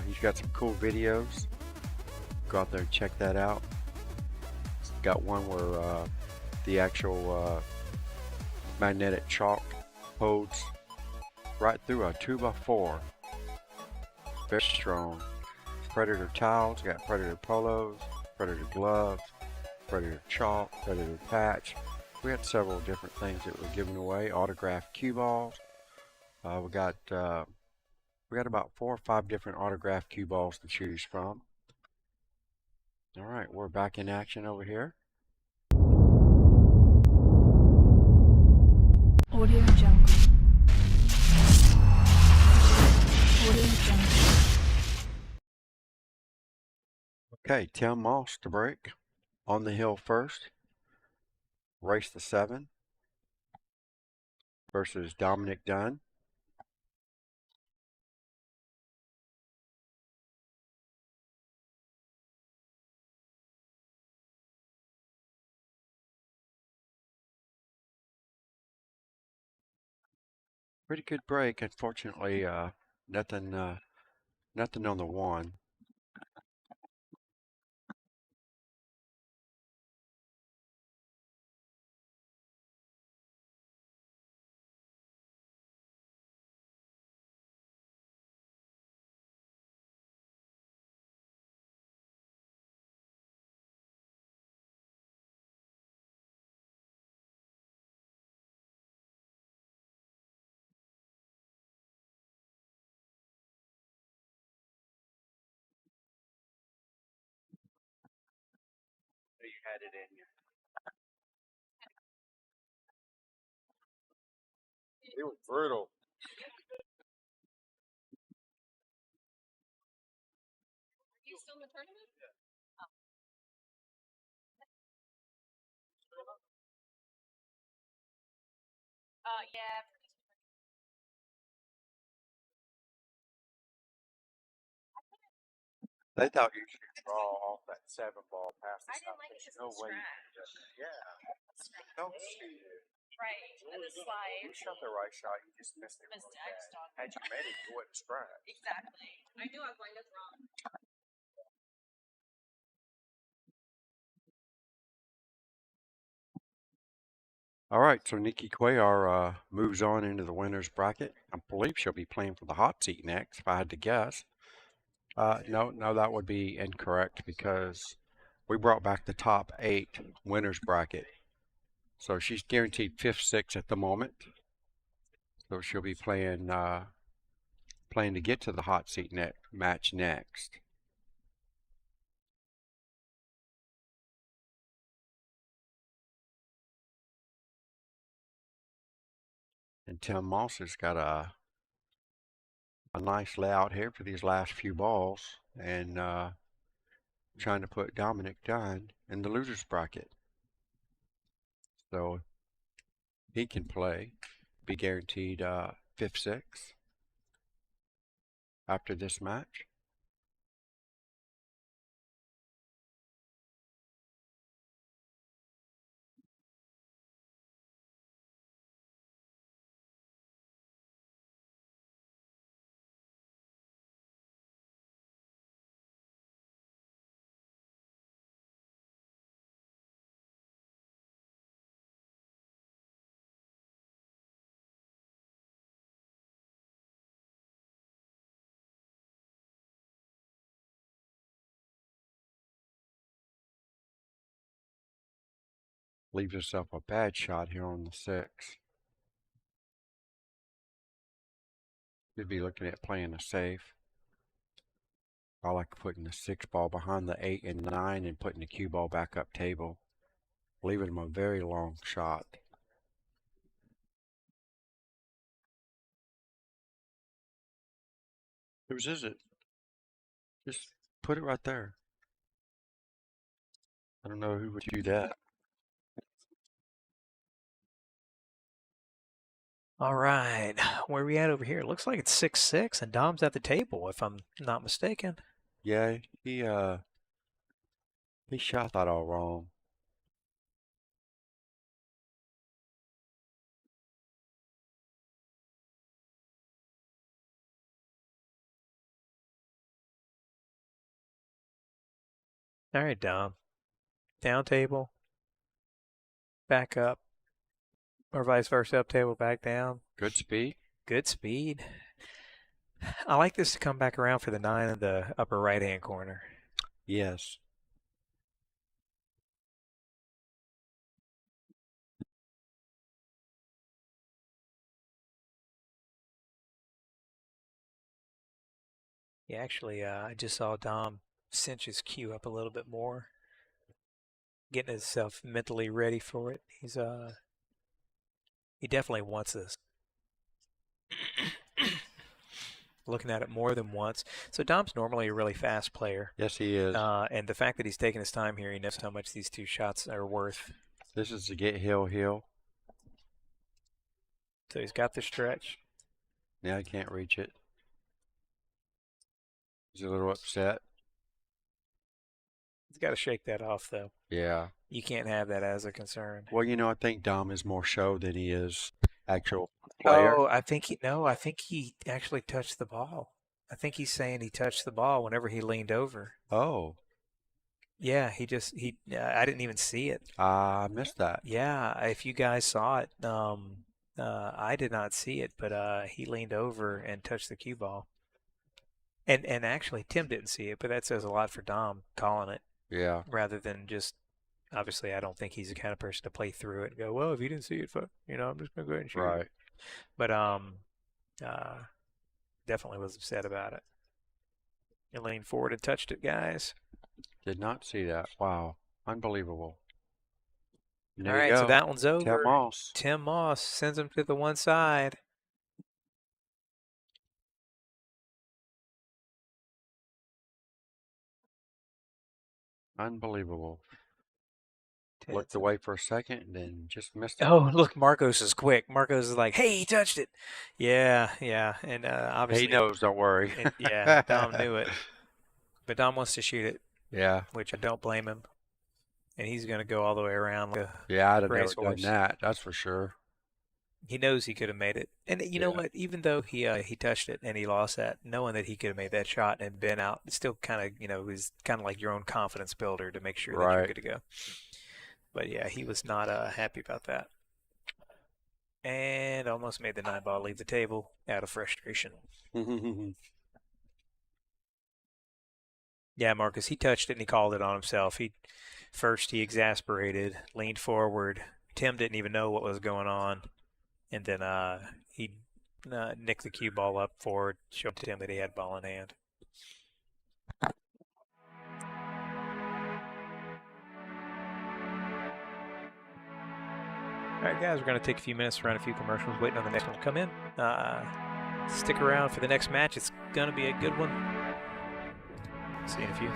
He's got some cool videos. Go out there and check that out. He's got one where the actual magnetic chalk holds right through a 2x4. Very strong. Predator towels, got Predator polos, Predator gloves, Predator chalk, Predator patch. We had several different things that we're giving away. Autographed cue balls. We got about 4 or 5 different autographed cue balls to choose from. All right, we're back in action over here. Audio Jungle. Audio Jungle. Okay, Tim Moss to break. On the hill first. Race the 7 versus Dominic Dunn. Pretty good break. Unfortunately, nothing on the 1. You had it in you. It was brutal. Are you still in the tournament? Yeah. They thought you should draw off that 7 ball past the I didn't stop. like it There's because no of the way you scratch. could do that. Yeah. Don't shoot it. Right. And the slide. You shot the right shot. You just missed it. Missed Really it. I bad. just don't. Had you made it, you wouldn't scratch. Exactly. I knew I was going this wrong. All right, so Nikki Cuellar moves on into the winner's bracket. I believe she'll be playing for the hot seat next, if I had to guess. No, that would be incorrect because we brought back the top 8 winners bracket. So she's guaranteed 5th, 6th at the moment. So she'll be playing to get to the hot seat match next. And Tim Moss has got a nice layout here for these last few balls, and trying to put Dominic Dunn in the losers bracket. So he can play, be guaranteed 5th, 6th after this match. Leaves herself a bad shot here on the 6. Could be looking at playing a safe. I like putting the 6 ball behind the 8 and 9 and putting the cue ball back up table, leaving them a very long shot. Whose is it? Just put it right there. I don't know who would do that. All right, where are we at over here? It looks like it's 6-6, and Dom's at the table, if I'm not mistaken. Yeah, he shot that all wrong. All right, Dom. Down table, back up, or vice versa, up table, back down. Good speed. Good speed. I like this to come back around for the 9 in the upper right-hand corner. Yes. Yeah, actually, I just saw Dom cinch his cue up a little bit more, getting himself mentally ready for it. He definitely wants this. Looking at it more than once. So Dom's normally a really fast player. Yes, he is. And the fact that he's taking his time here, he knows how much these 2 shots are worth. This is to get hill. So he's got the stretch. Now he can't reach it. He's a little upset. He's got to shake that off, though. Yeah. You can't have that as a concern. Well, I think Dom is more show than he is actual player. Oh, I think he actually touched the ball. I think he's saying he touched the ball whenever he leaned over. Oh. Yeah, I didn't even see it. I missed that. Yeah, if you guys saw it, I did not see it, but he leaned over and touched the cue ball. And actually, Tim didn't see it, but that says a lot for Dom calling it. Yeah. Rather than just, obviously, I don't think he's the kind of person to play through it and go, well, if you didn't see it, I'm just gonna go ahead and shoot. Right. But definitely was upset about it. He leaned forward and touched it, guys. Did not see that. Wow. Unbelievable. All right, so that one's over. Tim Moss. Tim Moss sends him to the one side. Unbelievable. Looked away for a second and then just missed it. Oh, look, Marcos is quick. Marcos is like, hey, he touched it. Yeah. And obviously. He knows, don't worry. Yeah, Dom knew it. But Dom wants to shoot it, Yeah. which I don't blame him. And he's going to go all the way around like a Yeah, I'd have never done racehorse. that. That's for sure. He knows he could have made it. And you know Yeah. what? Even though he touched it and he lost that, knowing that he could have made that shot and been out, it's still kind of, is kind of like your own confidence builder to make sure that you're Right. good to go. But yeah, he was not happy about that. And almost made the 9-ball leave the table out of frustration. Yeah, Marcus, he touched it and he called it on himself. He exasperated, leaned forward. Tim didn't even know what was going on. And then he nicked the cue ball up forward, showed Tim that he had ball in hand. All right, guys, we're going to take a few minutes to run a few commercials, waiting on the next one to come in. Stick around for the next match. It's going to be a good one. See you in a few.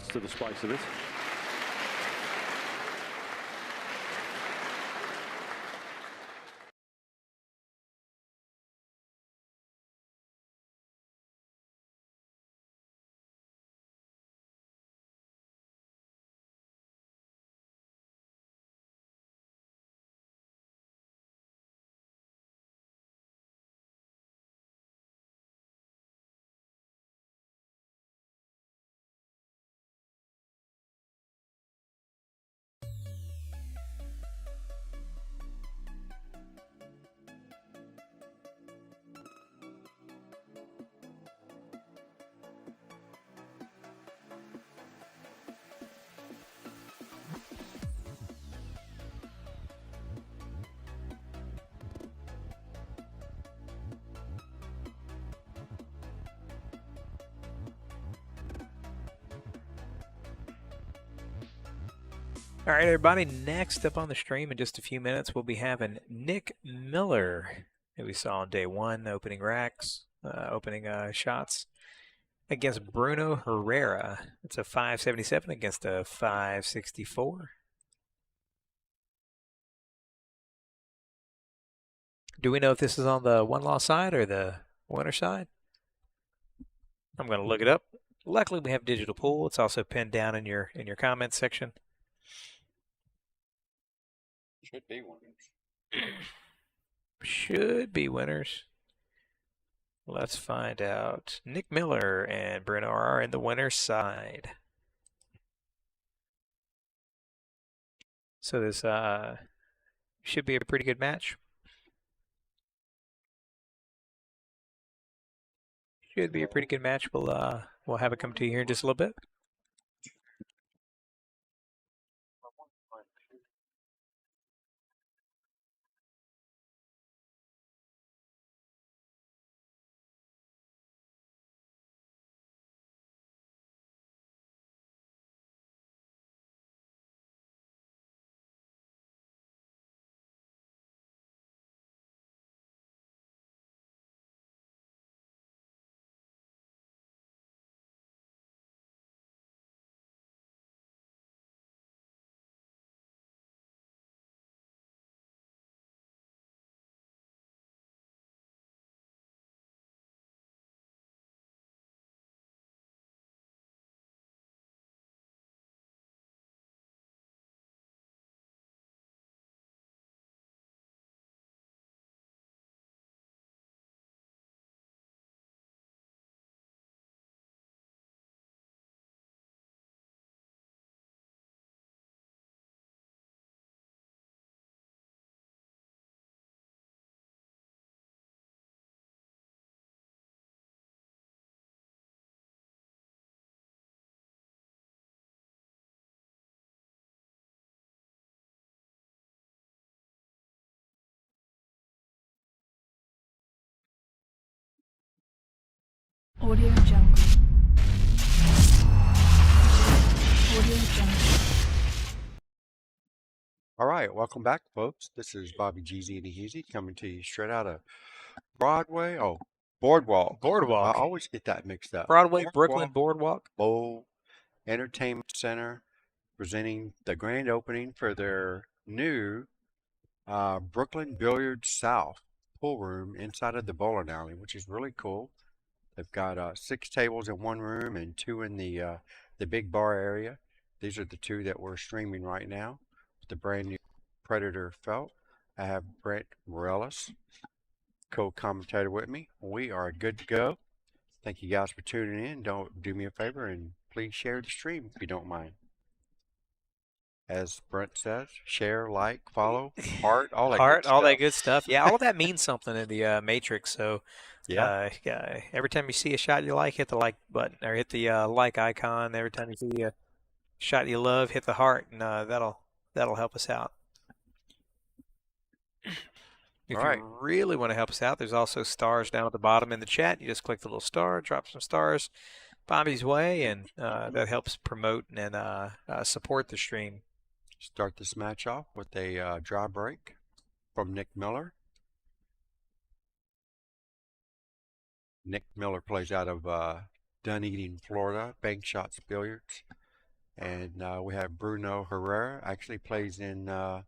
To the spice of it. All right, everybody. Next up on the stream in just a few minutes, we'll be having Nick Miller, who we saw on day one, opening racks, opening shots, against Bruno Herrera. It's a 577 against a 564. Do we know if this is on the one-loss side or the winner side? I'm going to look it up. Luckily, we have digital pool. It's also pinned down in your comments section. Should be winners. Should be winners. Let's find out. Nick Miller and Bruno are in the winner's side. So this should be a pretty good match. Should be a pretty good match. We'll have it come to you here in just a little bit. Audio Jungle. Audio Jungle. All right, welcome back, folks. This is Bobby Jeezy and Easy coming to you straight out of Broadway. Oh, Boardwalk. I Boardwalk. always get that mixed up. Broadway, Brooklyn Boardwalk. Bowl Entertainment Center presenting the grand opening for their new Brooklyn Billiards South pool room inside of the bowling alley, which is really cool. They've got 6 tables in one room and 2 in the big bar area. These are the 2 that we're streaming right now with the brand new Predator felt. I have Brent Morellis, co-commentator, with me. We are good to go. Thank you guys for tuning in. Don't do me a favor and please share the stream if you don't mind. As Brent says, share, like, follow, heart, all that Heart, good stuff. all that good stuff. Yeah, all of that means something in the Matrix. So Yeah. every time you see a shot you like, hit the like button or hit the like icon. Every time you see a shot you love, hit the heart, and that'll help us out. If All right. you really want to help us out, there's also stars down at the bottom in the chat. You just click the little star, drop some stars Bobby's way, and that helps promote and support the stream. Start this match off with a dry break from Nick Miller. Nick Miller plays out of Dunedin, Florida, Bank Shots Billiards. And we have Bruno Herrera, actually plays in my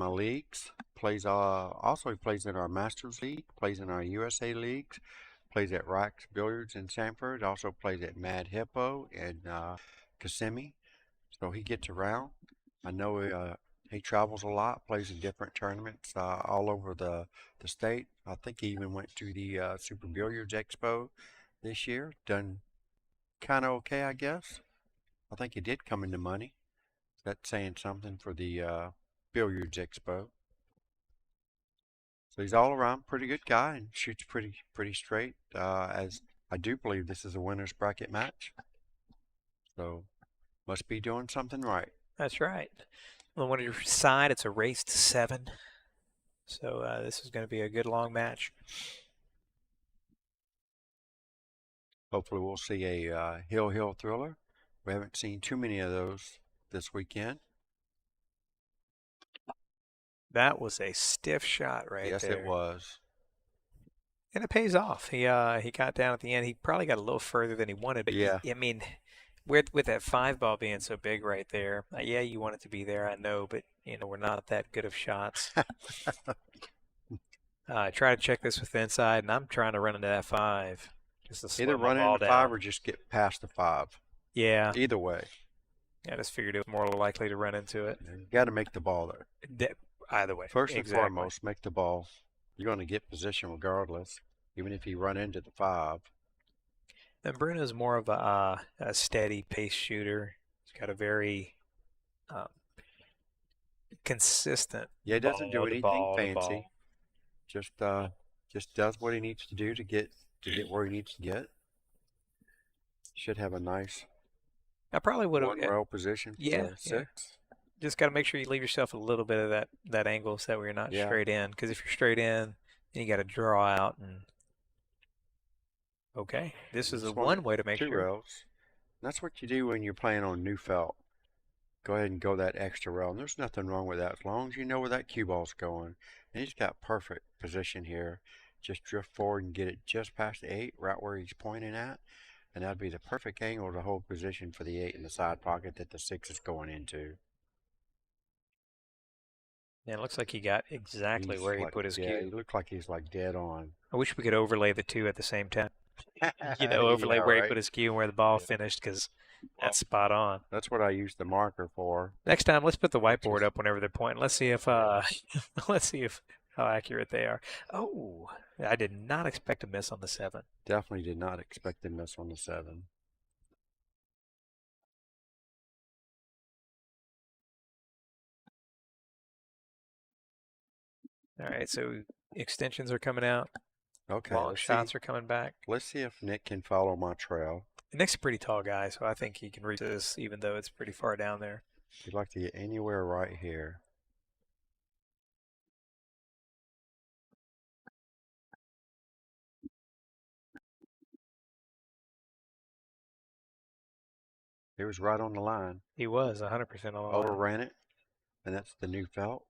leagues. Also he plays in our Masters League, plays in our USA Leagues, plays at Rax Billiards in Sanford, also plays at Mad Hippo in Kissimmee. So he gets around. I know he travels a lot, plays in different tournaments all over the state. I think he even went to the Super Billiards Expo this year. Done kind of okay, I guess. I think he did come into money. That's saying something for the Billiards Expo. So he's all around pretty good guy and shoots pretty straight. As I do believe this is a winner's bracket match. So must be doing something right. That's right. On the winner's side, it's a race to 7. So this is going to be a good long match. Hopefully we'll see a Hill thriller. We haven't seen too many of those this weekend. That was a stiff shot right Yes, there. it was. And it pays off. He got down at the end. He probably got a little further than he wanted, but Yeah. I mean, with that 5 ball being so big right there, yeah, you want it to be there, I know, but you know we're not that good of shots. Try to check this with inside, and I'm trying to run into that 5. Just to slow Either my run ball into down. 5 or just get past the 5. Yeah. Either way. I just figured it was more likely to run into it. You got to make the ball though. Either way. First and exactly. foremost, make the ball. You're going to get position regardless, even if you run into the 5. And Bruno's more of a steady pace shooter. He's got a very consistent. Yeah, he doesn't do anything fancy. Ball. Just does what he needs to do to get where he needs to get. Should have a nice. I probably would have. 1 rail position. Yeah. 6. Just got to make sure you leave yourself a little bit of that angle so that we're not straight in. Because if you're straight in, then you got to draw out and. Okay, this is one way to make 2 sure. rails. That's what you do when you're playing on new felt. Go ahead and go that extra rail. And there's nothing wrong with that as long as you know where that cue ball's going. And he's got perfect position here. Just drift forward and get it just past the 8, right where he's pointing at. And that'd be the perfect angle to hold position for the 8 in the side pocket that the 6 is going into. Yeah, it looks like he got exactly where he put his cue. Yeah, he looked like he's like dead on. I wish we could overlay the 2 at the same time. Overlay where he put his cue and where the ball finished, because that's spot on. That's what I used the marker for. Next time, let's put the whiteboard up whenever they're pointing. Let's see if how accurate they are. Oh, I did not expect a miss on the 7. Definitely did not expect to miss on the 7. All right, so extensions are coming out. Okay. Long shots are coming back. Let's see if Nick can follow my trail. Nick's a pretty tall guy, so I think he can reach this, even though it's pretty far down there. You'd like to get anywhere right here. He was right on the line. He was 100% on the line. Overran it, and that's the new felt.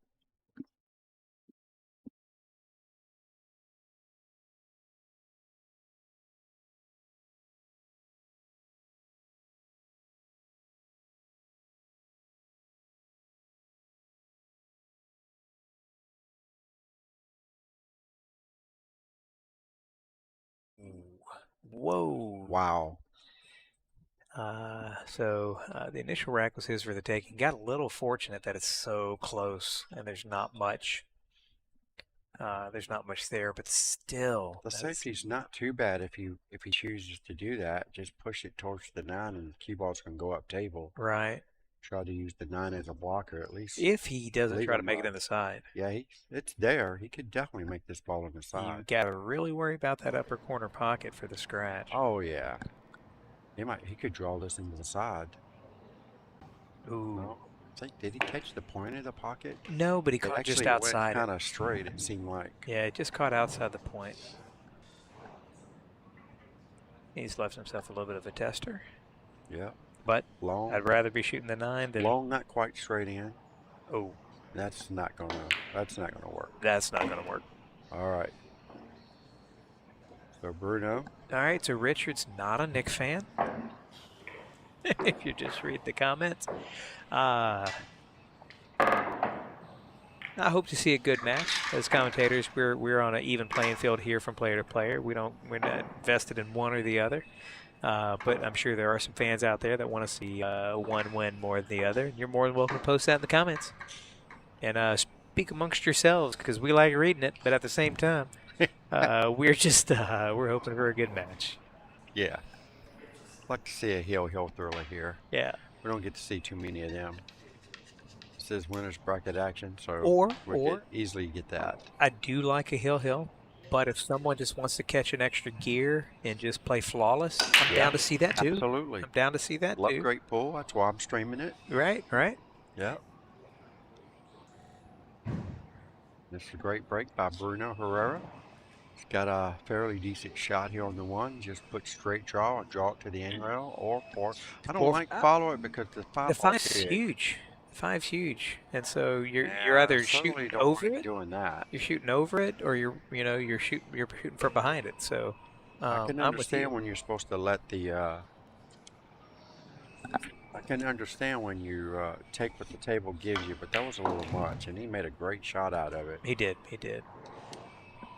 Whoa. Wow. So the initial rack was his for the taking. Got a little fortunate that it's so close and there's not much. There's not much there, but still. The safety's not too bad if he chooses to do that. Just push it towards the 9 and the cue ball's going to go up table. Right. Try to use the 9 as a blocker at least. If he doesn't try to make it in the side. Yeah, it's there. He could definitely make this ball in the side. You got to really worry about that upper corner pocket for the scratch. Oh, yeah. He could draw this into the side. Ooh. No. Did he catch the point of the pocket? No, but he caught just outside. Kind of straight, it seemed like. Yeah, it just caught outside the point. He's left himself a little bit of a tester. Yeah. But long. I'd rather be shooting the 9 than long, not quite straight in. Oh. That's not gonna work. That's not gonna work. All right. So Bruno. All right, so Richard's not a Nick fan. If you just read the comments. I hope to see a good match. As commentators, we're on an even playing field here from player to player. We're not vested in one or the other. But I'm sure there are some fans out there that want to see one win more than the other. You're more than welcome to post that in the comments. And speak amongst yourselves, because we like reading it, but at the same time, we're hoping for a good match. Yeah. I'd like to see a hill thriller here. Yeah. We don't get to see too many of them. This is winners bracket action, so we could easily get that. I do like a hill, but if someone just wants to catch an extra gear and just play flawless, I'm down to see that too. Absolutely. I'm down to see that too. Great pull. That's why I'm streaming it. Right. Yeah. This is a great break by Bruno Herrera. He's got a fairly decent shot here on the one. Just put straight draw and draw it to the end rail or four. I don't like follow it because the The five ball's five's big. huge. The five's huge, and so you're Yeah, either I certainly shooting don't over like it, doing that. you're shooting over it, or you're shooting from behind it. So I can I'm with you. understand when you're supposed to let the. I can understand when you take what the table gives you, but that was a little much, and he made a great shot out of it. He did. He did.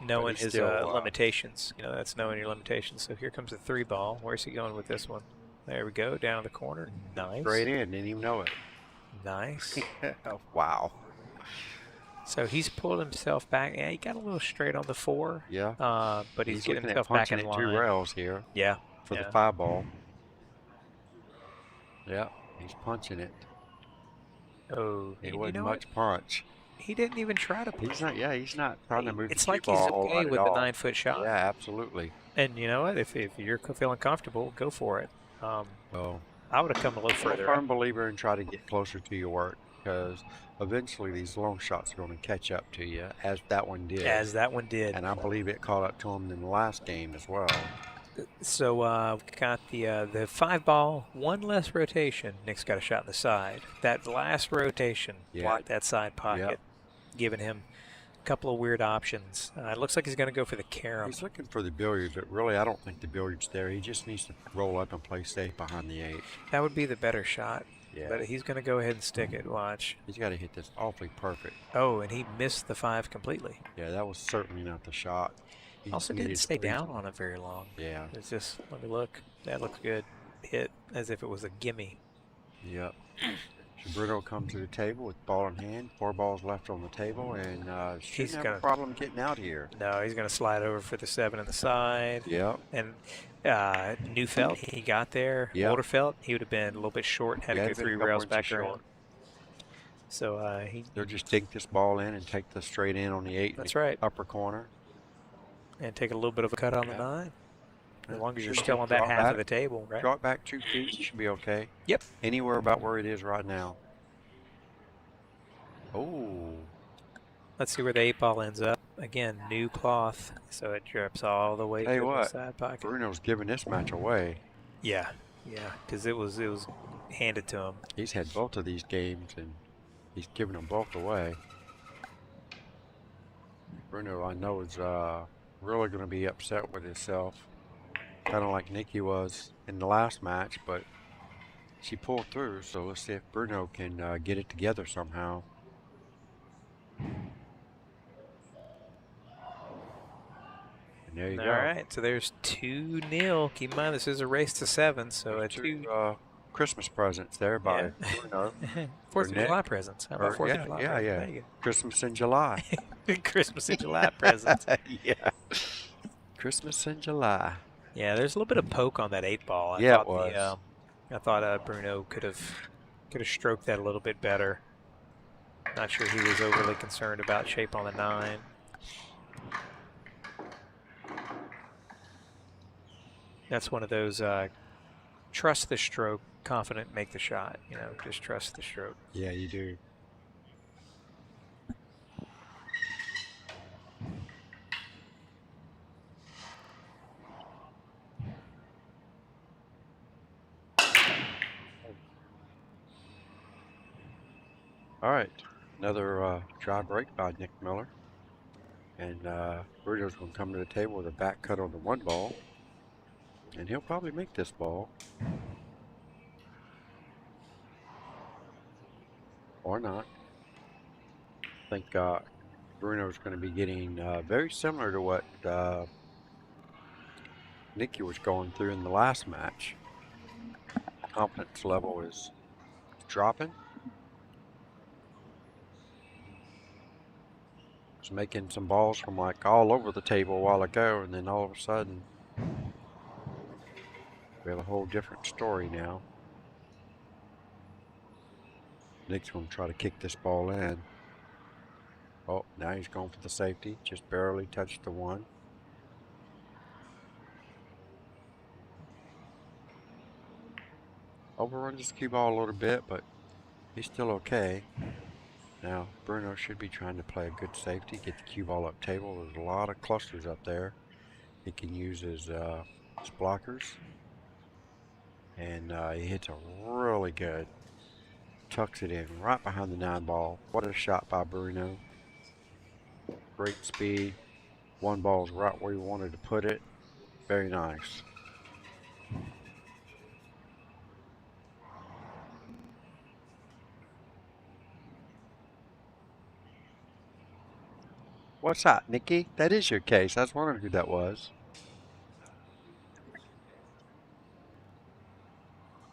Knowing he's his still, limitations, that's knowing your limitations. So here comes the 3-ball. Where's he going with this one? There we go, down the corner. Nice. Straight in, didn't even know it. Nice. Wow. So he's pulled himself back. Yeah, he got a little straight on the 4. Yeah. But he's getting looking himself at back punching in at line. 2 rails here. Yeah. For yeah. the 5-ball. Yeah, he's punching it. Oh, It wasn't much punch. He didn't even try to punch. He's not trying to move It's the like cue he's ball okay with the 9-foot shot. Yeah, absolutely. And you know what? If you're feeling comfortable, go for it. I would have come a little further. I'm a firm believer in try to get closer to your work because eventually these long shots are going to catch up to you, as that one did. And I believe it caught up to him in the last game as well. So we got the 5-ball, one less rotation. Nick's got a shot in the side. That last rotation blocked that side pocket, giving him a couple of weird options. It looks like he's going to go for the carom. He's looking for the billiards, but really I don't think the billiards there. He just needs to roll up and play safe behind the 8. That would be the better shot. Yeah. But he's going to go ahead and stick it. Watch. He's got to hit this awfully perfect. Oh, and he missed the 5 completely. Yeah, that was certainly not the shot. He also didn't stay down on it very long. Yeah. It's just, let me look. That looks good. Hit as if it was a gimme. Yep. So Bruno comes to the table with ball in hand, 4 balls left on the table, and shouldn't have a problem getting out here. No, he's going to slide over for the 7 on the side. Yep. And Neufeld, he got there. Yep. Olderfeld, he would have been a little bit short, had to go 3 rails back around. So they'll just dig this ball in and take the straight in on the 8 That's in the right. upper corner. And take a little bit of a cut on the 9. As long as you're still on that half of the table, right? Draw it back 2 feet, you should be okay. Yep. Anywhere about where it is right now. Oh. Let's see where the 8-ball ends up. Again, new cloth, so it drips all the way to the side pocket. Bruno's giving this match away. Yeah, because it was handed to him. He's had both of these games, and he's giving them both away. Bruno, I know, is really going to be upset with himself, kind of like Nikki was in the last match, but she pulled through, so let's see if Bruno can get it together somehow. And there you go. All right, so there's 2-0. Keep in mind, this is a race to 7, so a 2. Christmas presents there by Bruno. 4th of July presents. How about 4th of July? Yeah. There you Christmas in July. go. Christmas in July presents. Yeah. Christmas in July. Yeah, there's a little bit of poke on that 8-ball. It was. I thought Bruno could have stroked that a little bit better. Not sure he was overly concerned about shape on the 9. That's one of those trust the stroke, confident make the shot. Just trust the stroke. Yeah, you do. All right, another dry break by Nick Miller. And Bruno's going to come to the table with a back cut on the 1 ball. And he'll probably make this ball. Or not. I think Bruno's going to be getting very similar to what Nicky was going through in the last match. Confidence level is dropping. Was making some balls from like all over the table a while ago, and then all of a sudden we have a whole different story now. Nick's going to try to kick this ball in. Oh, now he's going for the safety. Just barely touched the 1. Overruns his cue ball a little bit, but he's still okay. Now, Bruno should be trying to play a good safety, get the cue ball up table. There's a lot of clusters up there. He can use his blockers. And he hits a really good. Tucks it in right behind the 9 ball. What a shot by Bruno. Great speed. 1 ball's right where you wanted to put it. Very nice. What's that, Nikki? That is your case. I was wondering who that was.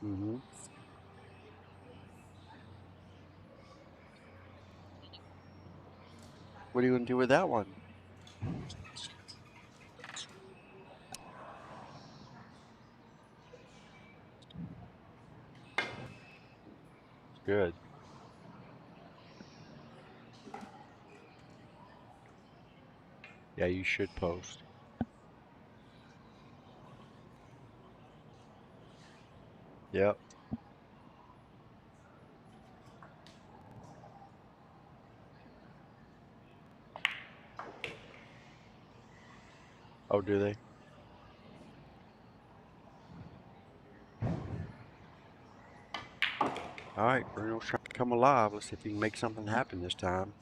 Mm-hmm. What are you going to do with that one? Good. Yeah, you should post. Yep. Oh, do they? All right, Bruno's trying to come alive. Let's see if he can make something happen this time.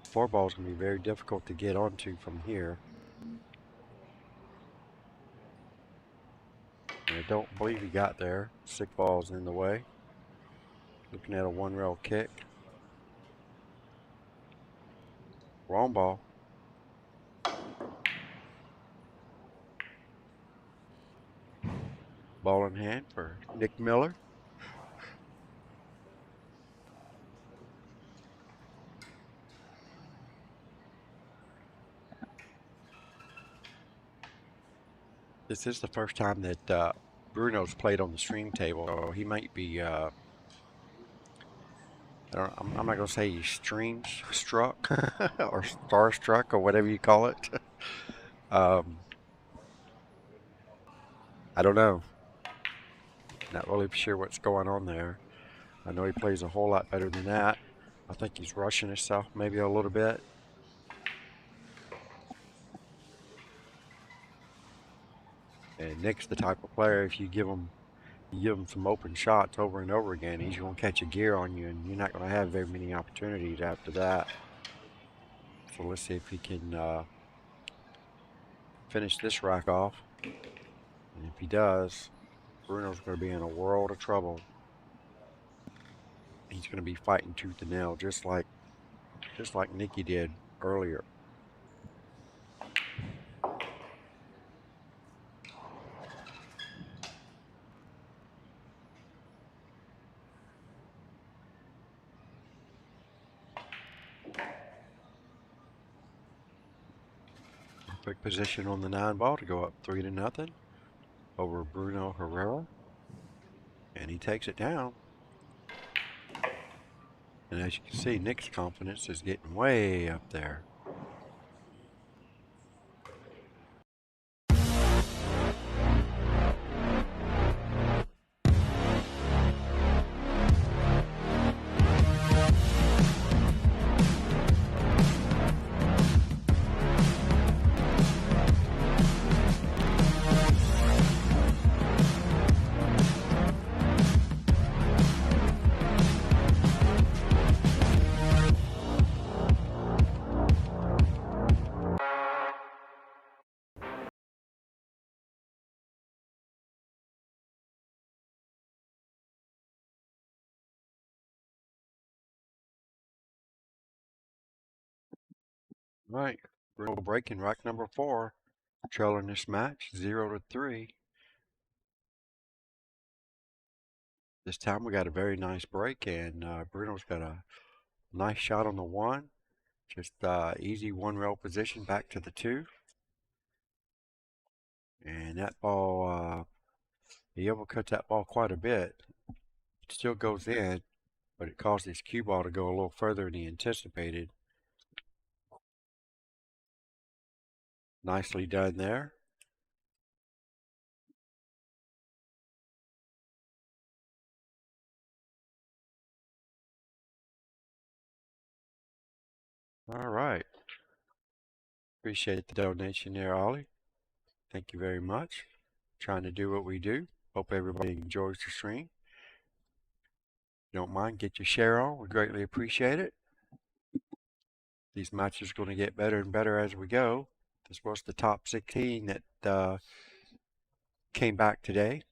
4 ball's going to be very difficult to get onto from here. And I don't believe he got there. 6 ball's in the way. Looking at a 1 rail kick. Wrong ball. Ball in hand for Nick Miller. This is the first time that Bruno's played on the stream table, so he might be. I'm not going to say he's stream struck or starstruck or whatever you call it. um, I don't know. Not really sure what's going on there. I know he plays a whole lot better than that. I think he's rushing himself maybe a little bit. And Nick's the type of player, if you give him some open shots over and over again, he's going to catch a gear on you, and you're not going to have very many opportunities after that. So let's see if he can finish this rack off. And if he does, Bruno's going to be in a world of trouble. He's going to be fighting tooth and nail, just like Nicky did earlier. Perfect position on the 9 ball to go up 3-0 over Bruno Herrera. And he takes it down. And as you can see, Nick's confidence is getting way up there. Right, Bruno breaking rack number 4, trailing this match 0-3. This time we got a very nice break, and Bruno's got a nice shot on the 1. Just easy 1 rail position back to the 2. And that ball, he overcut that ball quite a bit. It still goes in, but it caused his cue ball to go a little further than he anticipated. Nicely done there. All right. Appreciate the donation there, Ollie. Thank you very much. Trying to do what we do. Hope everybody enjoys the stream. If you don't mind, get your share on. We greatly appreciate it. These matches are going to get better and better as we go. This was the top 16 that came back today.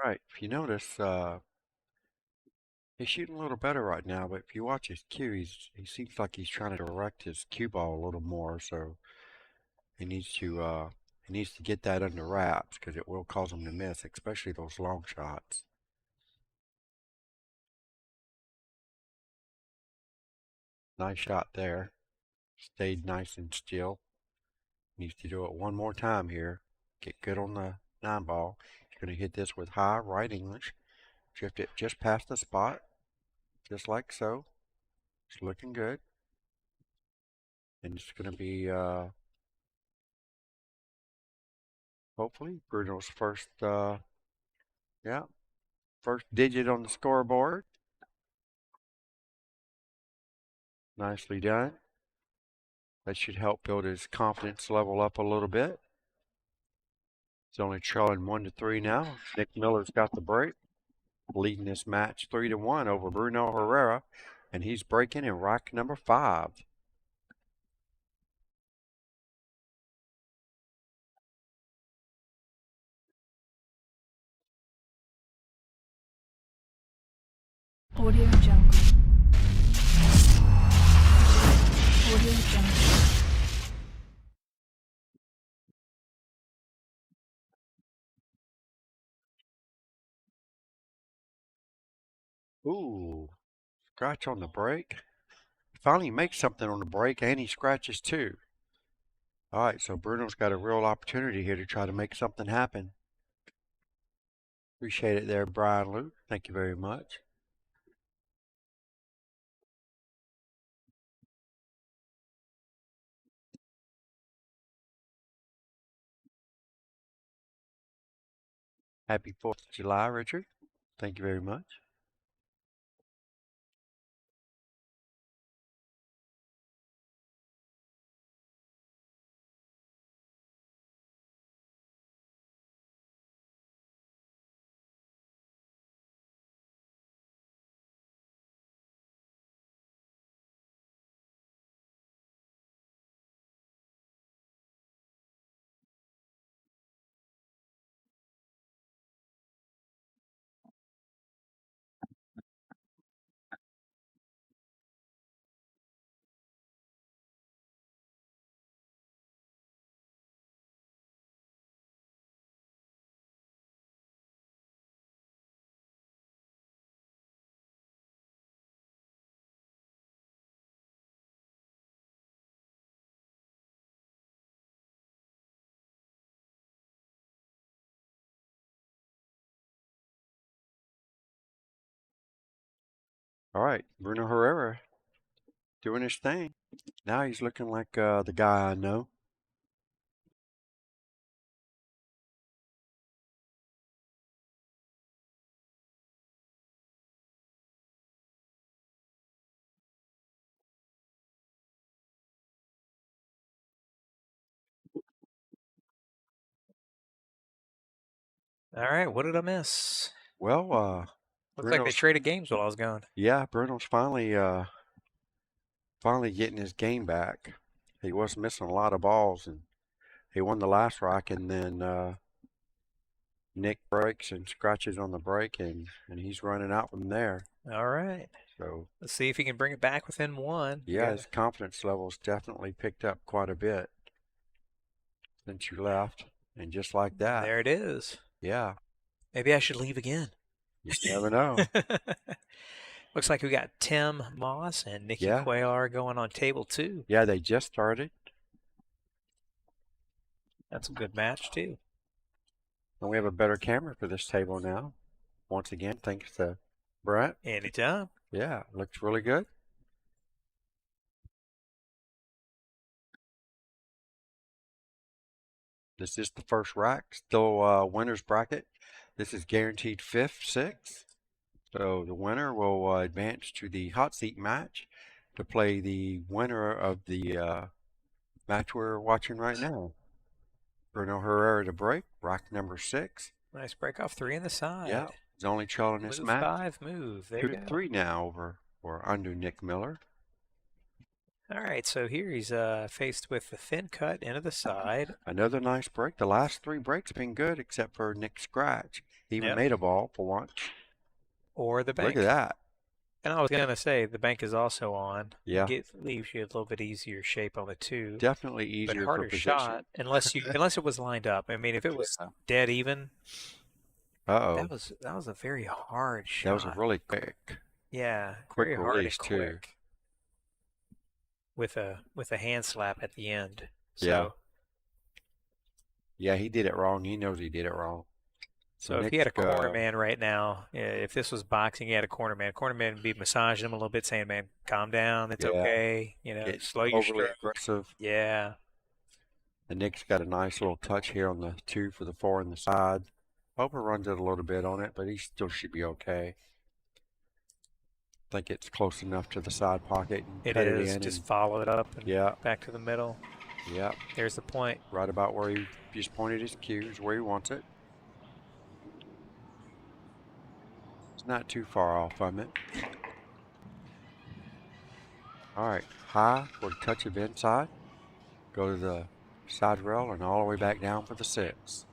Right. If you notice, he's shooting a little better right now, but if you watch his cue, he seems like he's trying to direct his cue ball a little more. So he needs to get that under wraps because it will cause him to miss, especially those long shots. Nice shot there. Stayed nice and still. Needs to do it one more time here. Get good on the 9-ball. He's going to hit this with high right English. Drift it just past the spot. Just like so. It's looking good. And it's going to be, hopefully, Bruno's first digit on the scoreboard. Nicely done. That should help build his confidence level up a little bit. He's only trailing 1-3 now. Nick Miller's got the break, leading this match 3-1 over Bruno Herrera, and he's breaking in rack number 5. Audio Jungle. Audio Jungle. Ooh, scratch on the break. Finally makes something on the break, and he scratches too. All right, so Bruno's got a real opportunity here to try to make something happen. Appreciate it there, Brian Luke. Thank you very much. Happy 4th of July, Richard. Thank you very much. All right, Bruno Herrera doing his thing. Now he's looking like the guy I know. All right, what did I miss? Well, Looks like they Bruno's traded games while I was gone. yeah, Bruno's finally getting his game back. He was missing a lot of balls, and he won the last rack, and then Nick breaks and scratches on the break, and he's running out from there. All right. So Let's see if he can bring it back within one. yeah, his confidence levels definitely picked up quite a bit since you left, and just like that, There it is. yeah, Maybe I should leave again. you never know. Looks like we got Tim Moss and Nikki Yeah. Cuellar going on table 2. Yeah, they just started. That's a good match, too. And we have a better camera for this table now. Once again, thanks to Brent. Anytime. Yeah, looks really good. This is the first rack, still winner's bracket. This is guaranteed fifth, sixth. So the winner will advance to the hot seat match to play the winner of the match we're watching right now. Bruno Herrera to break, rack number 6. Nice break off 3 in the side. Yeah, he's only trailing this Move match. 5, move. There 2 you to go. 3 now over or under Nick Miller. All right, so here he's faced with the thin cut into the side. Another nice break. The last 3 breaks have been good except for Nick Scratch. He even Yep. made a ball for once. Or the bank. Look at that. And I was going to say, the bank is also on. Yeah. Leaves you a little bit easier shape on the 2. Definitely But easier for harder position. shot, unless it was lined up. I mean, if it was dead even, Uh-oh. that was a very hard shot. That was a really quick. Yeah, quick very hard release, and too. quick. With a hand slap at the end. Yeah. So, Yeah, he did it wrong. He knows he did it wrong. So if he had a corner man right now, if this was boxing, he had a corner man. Corner man would be massaging him a little bit, saying, "Man, calm down. It's okay. You know, slow your overly stroke." aggressive. Yeah. And Nick's got a nice little touch here on the 2 for the 4 on the side. Hoper runs it a little bit on it, but he still should be okay. I think it's close enough to the side pocket. And It cut is. It in Just and, follow it up and yeah, back to the middle. yeah. There's the point. Right about where he just pointed his cue is where he wants it. It's not too far off from it. All right, high for a touch of inside. Go to the side rail and all the way back down for the 6.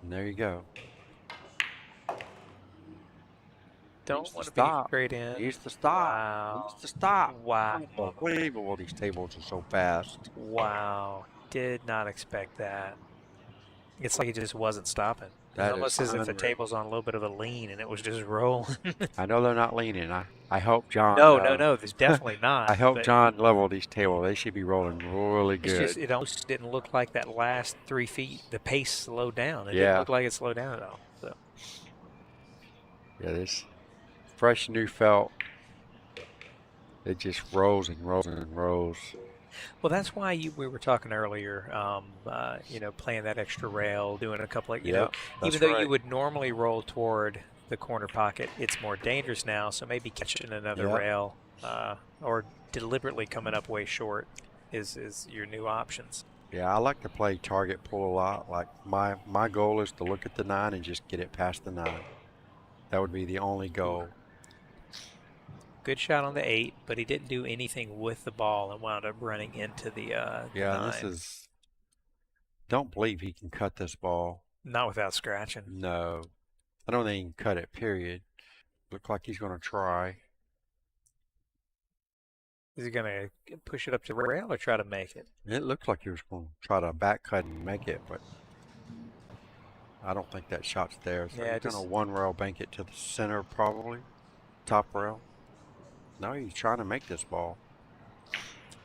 And there you go. Don't Needs want to to be stop. straight in. Needs to stop. Wow. Needs to stop. Wow. Unbelievable. These tables are so fast. Wow. Did not expect that. It's like it just wasn't stopping. That It's almost is as if the unreal. table's on a little bit of a lean and it was just rolling. I know they're not leaning. I hope John. No, there's definitely not. I hope but John leveled these tables. They should be rolling really It's good. just, it almost didn't look like that last 3 feet, the pace slowed down. It Yeah. didn't look like it slowed down at all. So Yeah, this fresh new felt. It just rolls and rolls and rolls. well, that's why we were talking earlier, playing that extra rail, doing a couple of, Yeah, that's even though right. you would normally roll toward the corner pocket, it's more dangerous now. So maybe catching another Yeah. rail or deliberately coming up way short is your new options. Yeah, I like to play target pull a lot. Like my goal is to look at the 9 and just get it past the 9. That would be the only goal. Good shot on the 8, but he didn't do anything with the ball and wound up running into the Yeah, 9. this is. Don't believe he can cut this ball. Not without scratching. No, I don't think he can cut it. Period. Look like he's going to try. Is he going to push it up to the rail or try to make it? It looks like he was going to try to back cut and make it, but I don't think that shot's there. So Yeah, he's going just- to 1 rail bank it to the center, probably top rail. No, he's trying to make this ball.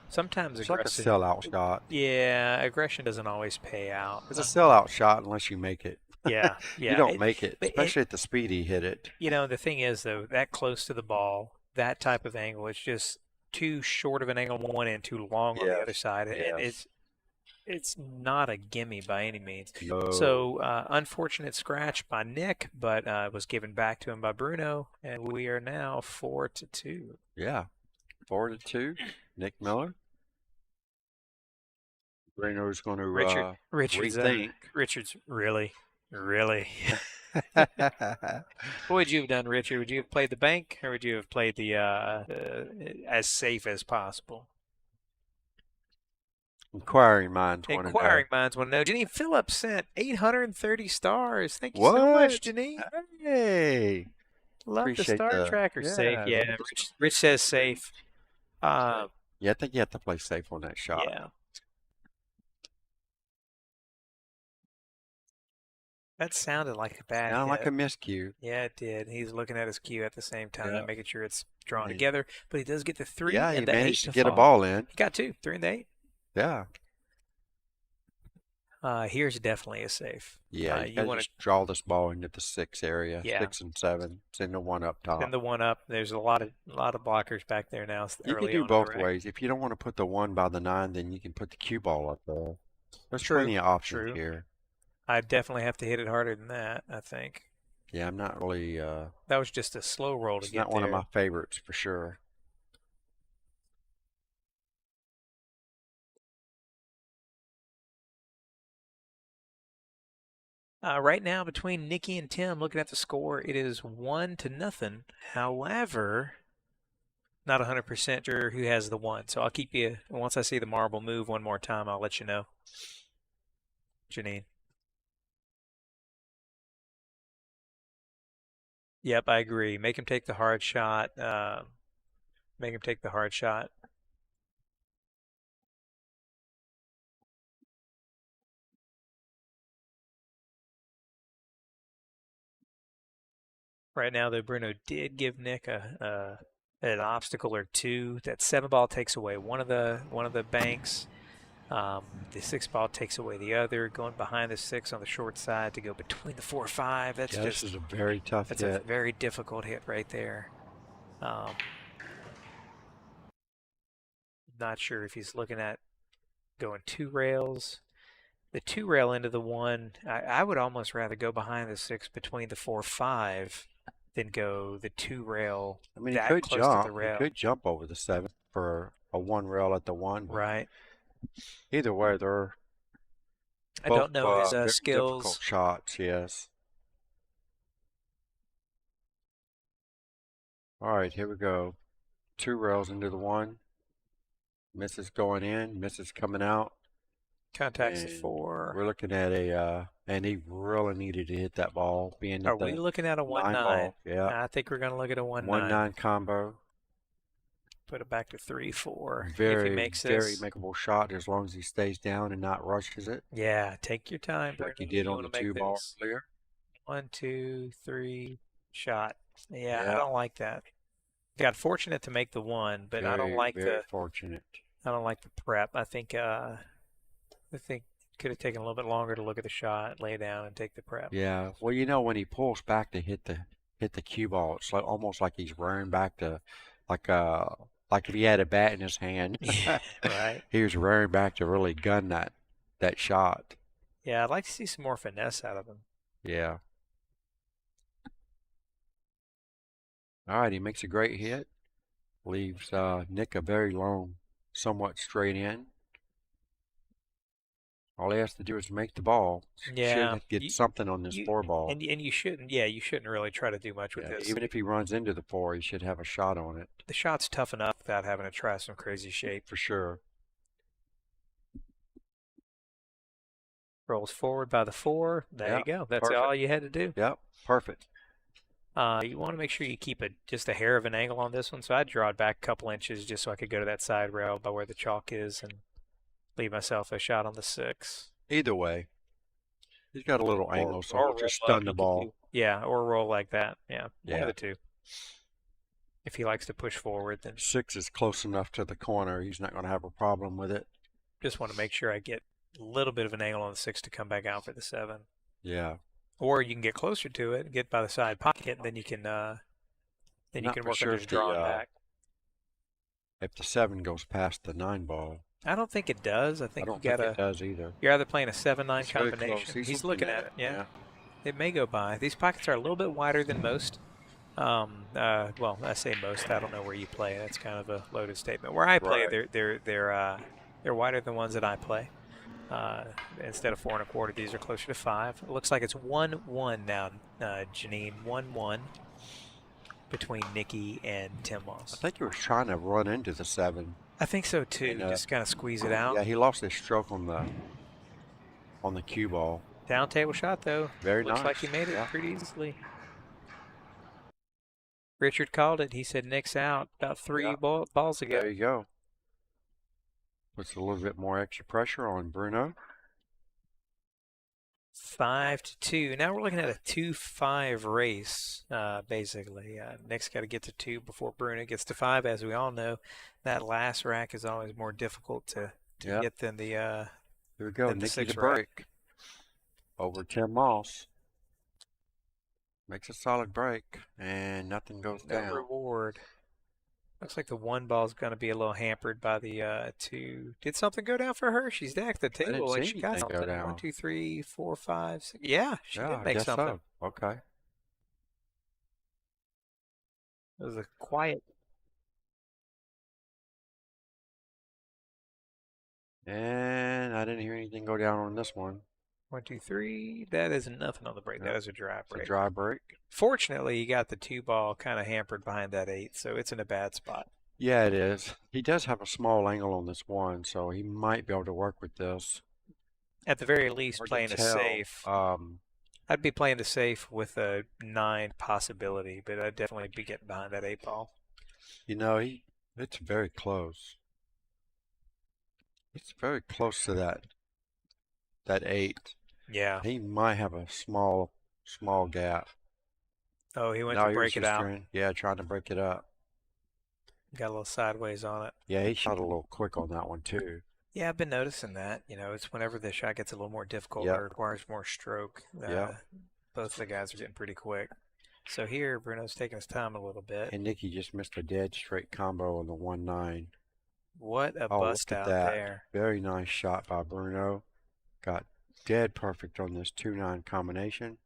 Sometimes It's like a aggressive. sellout shot. Yeah, aggression doesn't always pay out. It's a sellout shot unless you make it. Yeah, yeah. You don't make it, but especially at the speed he hit it. the thing is, though, that close to the ball, that type of angle, it's just too short of an angle on one end, too long on the Yes, other side. And yes. it's not a gimme by any means. No. So, unfortunate scratch by Nick, but it was given back to him by Bruno, and we are now 4-2. Yeah, 4-2. Nick Miller. Bruno's going to Richard's rethink. Richard's really. What would you have done, Richard? Would you have played the bank, or would you have played the as safe as possible? Inquiring minds want to know. Inquiring minds want to know. Janine Phillips sent 830 stars. Thank you so much, What? Janine. Hey, Love the appreciate star the- tracker. yeah, Safe. Yeah, love the Rich says safe. yeah, I think you have to play safe on that shot. Yeah. That sounded like a bad Sound like hit. a miscue. Yeah, it did. He's looking at his cue at the same time, Yeah. making sure it's drawn He- together. But he does get the 3 Yeah, and he the 8 managed to to get a fall. ball in. He got 2, 3 and the 8. Yeah. Here's definitely a safe. Yeah, you you want just draw this ball into the 6 area, Yeah. 6 and 7. Send the 1 up top. Send the 1 up. There's a lot of blockers back there now. You can early do on in the both rack. ways. If you don't want to put the 1 by the 9, then you can put the cue ball up there. There's True, plenty of options true. here. I definitely have to hit it harder than that, I think. Yeah, I'm not really. That was just a slow roll to It's get not one of there. my favorites for sure. Right now, between Nikki and Tim, looking at the score, it is 1-0. However, not 100% sure who has the one. So I'll keep you, once I see the marble move one more time, I'll let you know. Janine. Yep, I agree. Make him take the hard shot. Make him take the hard shot. Right now, though, Bruno did give Nick an obstacle or two. That 7 ball takes away one of the banks. The 6 ball takes away the other. Going behind the 6 on the short side to go between the 4-5. That's Yeah, just this is a very tough that's hit. a very difficult hit right there. Not sure if he's looking at going 2 rails. The 2 rail into the 1, I would almost rather go behind the 6 between the 4-5 than go the 2 rail I mean, that close to the He rail. could jump over the 7 for a 1 rail at the 1. But Right. either way, they're I both don't know his very difficult skills. shots. Yes. All right, here we go. 2 rails into the 1. Misses going in, misses coming out. Contacts the And 4. we're looking at and he really needed to hit that ball, being Are at we the looking at a 9 1-9? ball. Yeah. I think we're going to look at a 1-9. 1-9 combo. Put it back to 3-4 if he Very, makes very this. makeable shot as long as he stays down and not rushes it. Yeah, take your time, Like he Brittany. did You on the want to make 2 ball this. earlier. 1, 2, 3, shot. Yeah, I Yeah. don't like that. Got fortunate to make the 1, but I don't like very fortunate. I don't like the prep. I think could have taken a little bit longer to look at the shot, lay down, and take the prep. Yeah. Well, you know, when he pulls back to hit the cue ball, it's like almost like he's rearing back to like if he had a bat in his hand. Yeah, right. He was rearing back to really gun that shot. Yeah, I'd like to see some more finesse out of him. Yeah. All right, he makes a great hit. Leaves Nick a very long, somewhat straight in. All he has to do is make the ball. Yeah, Should get something on this 4 ball. and you shouldn't. Yeah, you shouldn't really try to do much with this. Even if he runs into the 4, he should have a shot on it. The shot's tough enough without having to try some crazy shape. For sure. Rolls forward by the 4. There you go. That's perfect. all you had to do. Yep, perfect. You want to make sure you keep just a hair of an angle on this one. So I'd draw it back a couple inches just so I could go to that side rail by where the chalk is and leave myself a shot on the 6. Either way, he's got a little angle, so he'll just stun the ball. Yeah, or roll like that. Yeah, one of Yeah. the two. If he likes to push forward, then 6 is close enough to the corner. He's not going to have a problem with it. just want to make sure I get a little bit of an angle on the 6 to come back out for the 7. Yeah. Or you can get closer to it, get by the side pocket, and then you can Not for work sure on if just drawing back. If the 7 goes past the 9 ball. I don't think it does. I I think don't you think gotta. it does either. You're either playing a 7-9 It's very combination. close. He's looking at it. Yeah. Yeah. It may go by. These pockets are a little bit wider than most. Well, I say most. I don't know where you play. That's kind of a loaded statement. Where I play, Right. they're wider than ones that I play. Instead of 4 1/4, these are closer to 5. It looks like it's 1-1 now, Janine. 1-1 between Nikki and Tim Moss. I think he was trying to run into the 7. I think so too. And, Just kind of squeeze it out. Yeah, he lost his stroke on the cue ball. Down table shot though. Very Looks nice. like he made it Yeah. pretty easily. Richard called it. He said Nick's out about 3 Yeah. balls ago. There you go. Puts a little bit more extra pressure on Bruno. 5-2. Now we're looking at a 2-5 race, basically. Nick's got to get to 2 before Bruno gets to 5. As we all know, that last rack is always more difficult to Yep. get than the. Here we go. Then the Nikki 6 to rack. break. Over Tim Moss. Makes a solid break, and nothing goes No down. reward. Looks like the one ball's going to be a little hampered by the two. Did something go down for her? She's decked the I didn't table like see she got anything go something. down. 1, 2, 3, 4, 5, 6. Yeah, she Yeah, did I make guess something. so. Okay. It was a quiet. And I didn't hear anything go down on this one. 1, 2, 3. That is nothing on the break. Yep. That is a dry It's a break. dry break. Fortunately, you got the two ball kind of hampered behind that 8, so it's in a bad spot. Yeah, it is. He does have a small angle on this one, so he might be able to work with this. At the very least, Hard to playing a tell. safe. I'd be playing the safe with a 9 possibility, but I'd definitely be getting behind that 8 ball. You know, it's very close. It's very close to that 8. Yeah. He might have a small gap. Oh, he went No, to he was break it just out. trying to break it up. Got a little sideways on it. Yeah, he shot a little quick on that one too. Yeah, I've been noticing that. You know, it's whenever the shot gets a little more difficult Yep. or requires more stroke. Yep. Both of the guys are getting pretty quick. So here, Bruno's taking his time a little bit. And Nicky just missed a dead straight combo on the 1-9. What a Oh, bust look at out that. there. Very nice shot by Bruno. Got dead perfect on this 2-9 combination.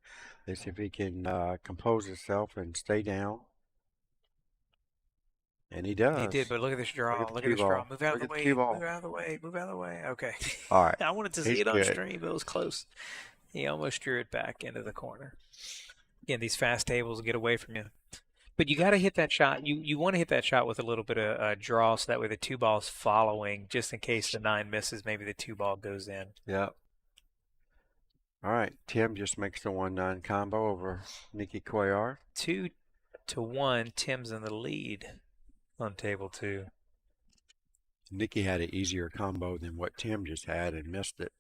Let's see if he can compose himself and stay down. And he does. He did, but look at this draw. Look at this draw. Move out of the way. Move out of the way. Move out of the way. Okay. All right. I wanted to see it on stream, but it was close. He almost drew it back into the corner. Again, these fast tables get away from you. But you got to hit that shot. You want to hit that shot with a little bit of draw, so that way the 2 ball's following, just in case the 9 misses. Maybe the 2 ball goes in. Yep. All right. Tim just makes the 1-9 combo over Nicky Cuellar. 2-1. Tim's in the lead on table 2. Nicky had an easier combo than what Tim just had and missed it.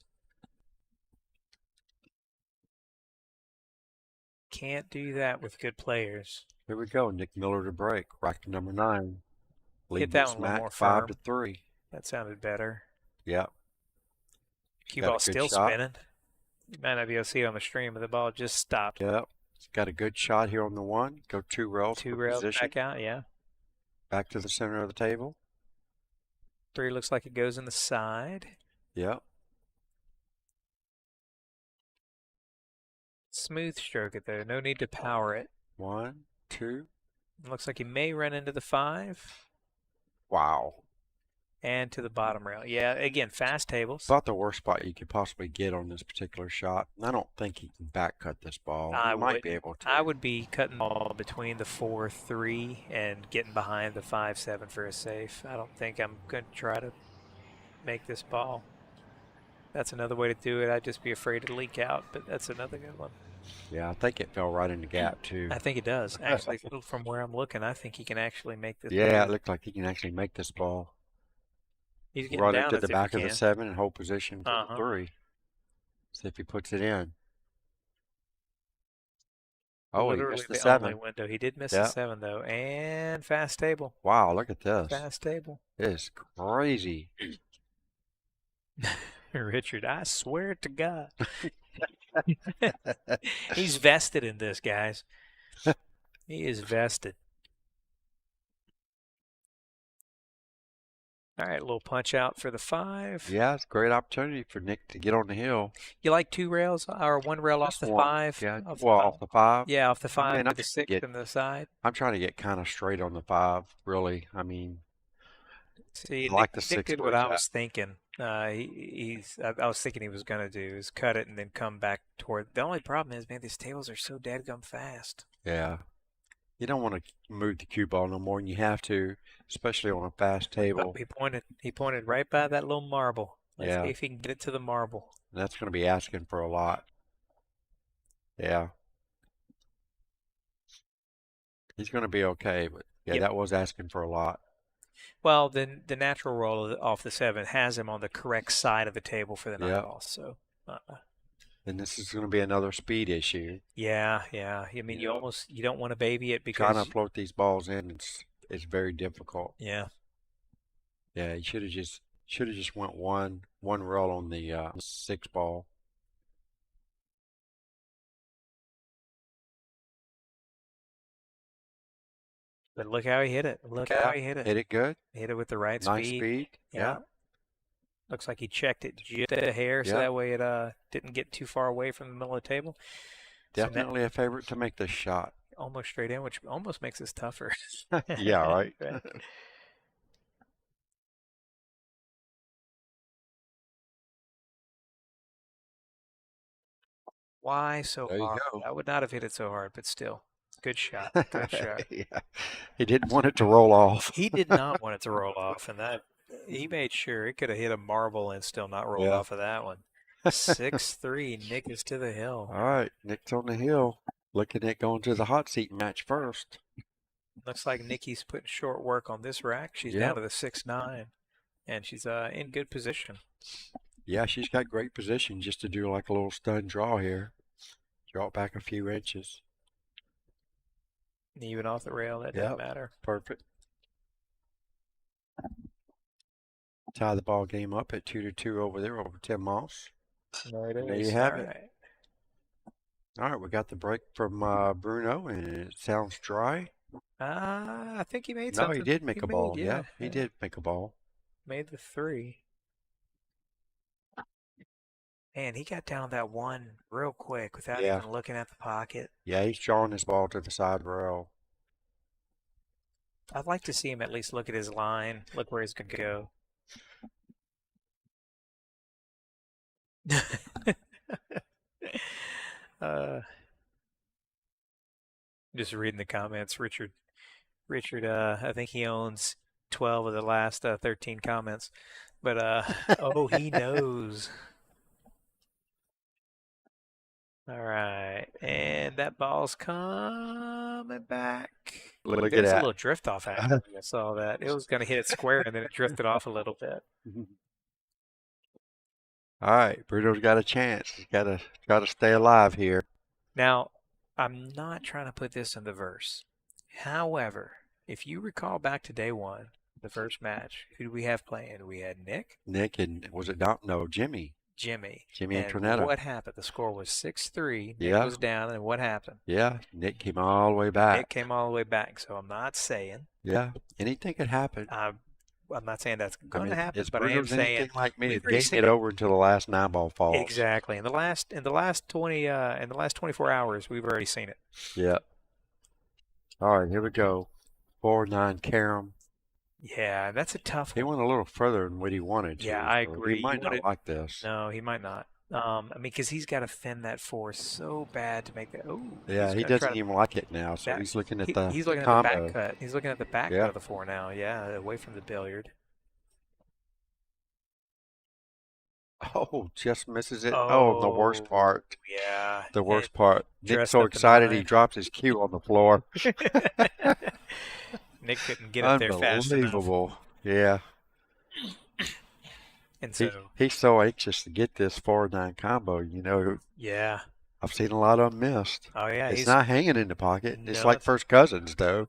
Can't do that with good players. Here we go. Nick Miller to break. Rack to number 9. Hit that one a little more firm. firm. 5-3. That sounded better. Yep. Cue ball still spinning. You might not be able to see it on the stream, but the ball just stopped. Yep. Got a good shot here on the 1. Go 2 rails. 2 rails back out, yeah. Back to the center of the table. 3 looks like it goes in the side. Yep. Smooth stroke it there. No need to power it. 1, 2. Looks like he may run into the 5. Wow. And to the bottom rail. Yeah, again, fast tables. About the worst spot you could possibly get on this particular shot. I don't think he can back cut this ball. He might be able to. I would be cutting the ball between the 4-3 and getting behind the 5-7 for a safe. I don't think I'm going to try to make this ball. That's another way to do it. I'd just be afraid to leak out, but that's another good one. Yeah, I think it fell right in the gap too. I think it does. Actually, from where I'm looking, I think he can actually make this. Yeah, it looked like he can actually make this ball. He's getting Run down it to the back of the 7 and hold position for the 3. See if he puts it in. Oh, literally he missed the the 7. only window. He did miss the 7 though, and fast table. Wow, look at this. Fast table. It is crazy. Richard, I swear to God. He's vested in this, guys. He is vested. All right, a little punch out for the 5. Yeah, it's a great opportunity for Nick to get on the hill. You like 2 rails or 1 rail off the 5? Yeah, off the 5. Yeah, off the 5 I mean, to the 6 and the side. I'm trying to get kind of straight on the 5, really. I mean, see, I like Nick, the 6. Nick did what I was thinking. I was thinking he was going to do is cut it and then come back toward. The only problem is, man, these tables are so dadgum fast. Yeah. You don't want to move the cue ball no more than you have to, especially on a fast table. He pointed right by that little marble. Let's see Yeah. if he can get it to the marble. And that's going to be asking for a lot. Yeah. He's going to be okay, but yeah, that was asking for a lot. Well, then the natural roll off the 7 has him on the correct side of the table for the 9 ball. So. And this is going to be another speed issue. Yeah. I mean, you don't want to baby it because trying to float these balls in it's very difficult. Yeah. Yeah, he should have just went one roll on the 6 ball. But look how he hit it. Look how he hit it. Hit it good. Hit it with the right Nice speed. speed. Yeah. Looks like he checked it just a hair, so Yeah. that way it didn't get too far away from the middle of the table. Definitely a favorite to make this shot. Almost straight in, which almost makes this tougher. Yeah, right. Right. Why so There you hard? go. I would not have hit it so hard, but still, good shot. Good shot. Yeah. He didn't want it to roll off. He did not want it to roll off, and that he made sure it could have hit a marble and still not rolled Yeah. off of that one. 6-3, Nick is to the hill. All right, Nick's on the hill. Looking at going to the hot seat match first. Looks like Nikki's putting short work on this rack. She's Yep. down to the 6-9, and she's in good position. Yeah, she's got great position just to do like a little stun draw here. Draw it back a few inches. Even off the rail, that doesn't matter. Perfect. Tie the ball game up at 2-2 over there over Tim Moss. There it is. There you have All it. right. All right, we got the break from Bruno, and it sounds dry. I think he made No, something. he did make a ball. Made, Yeah, he did make a ball. Made the 3. Man, he got down that one real quick without Yeah. even looking at the pocket. Yeah, he's drawing his ball to the side rail. I'd like to see him at least look at his line, look where he's going to go. Just reading the comments, Richard, I think he owns 12 of the last 13 comments, but oh, he knows. All right, and that ball's coming back. Look at There's a that. little drift off action. I saw that. It was going to hit it square, and then it drifted off a little bit. All right, Bruno's got a chance. He's got to stay alive here. Now, I'm not trying to put this in the verse. However, if you recall back to day one, the first match, who do we have playing? We had Nick. Nick and was it not? No, Jimmy. Jimmy. Jimmy and Antonetta. What happened? The score was 6-3. Nick Yeah. was down, and what happened? Yeah, Nick came all the way back. Nick came all the way back. So I'm not saying. Yeah, anything could happen. I'm not saying that's going to happen, It's but I am Bruno's saying anything like me. we've It's already getting seen it over until the last 9-ball falls. Exactly. In the last 24 hours, we've already seen it. Yeah. All right, here we go. 4-9 carom. Yeah, that's a tough He one. went a little further than what he wanted to. Yeah, I so agree. He might not like this. No, he might not. I mean, because he's got to fend that force so bad to make that. Oh, Yeah, he doesn't even like it now, so that- he's looking at he's looking combo. at the back cut. He's looking at the back Yeah. cut of the 4 now. Yeah, away from the billiard. Oh, just misses it. Oh, the worst part. Yeah. The worst part. Nick's dressed so up in excited he line. drops his cue on the floor. Nick couldn't get up there fast enough. Unbelievable. Yeah. And so, He's so anxious to get this 4-9 combo. You know, yeah. I've seen a lot of them missed. Oh, yeah. It's not hanging in the pocket. It's No, like it's- first cousins, though.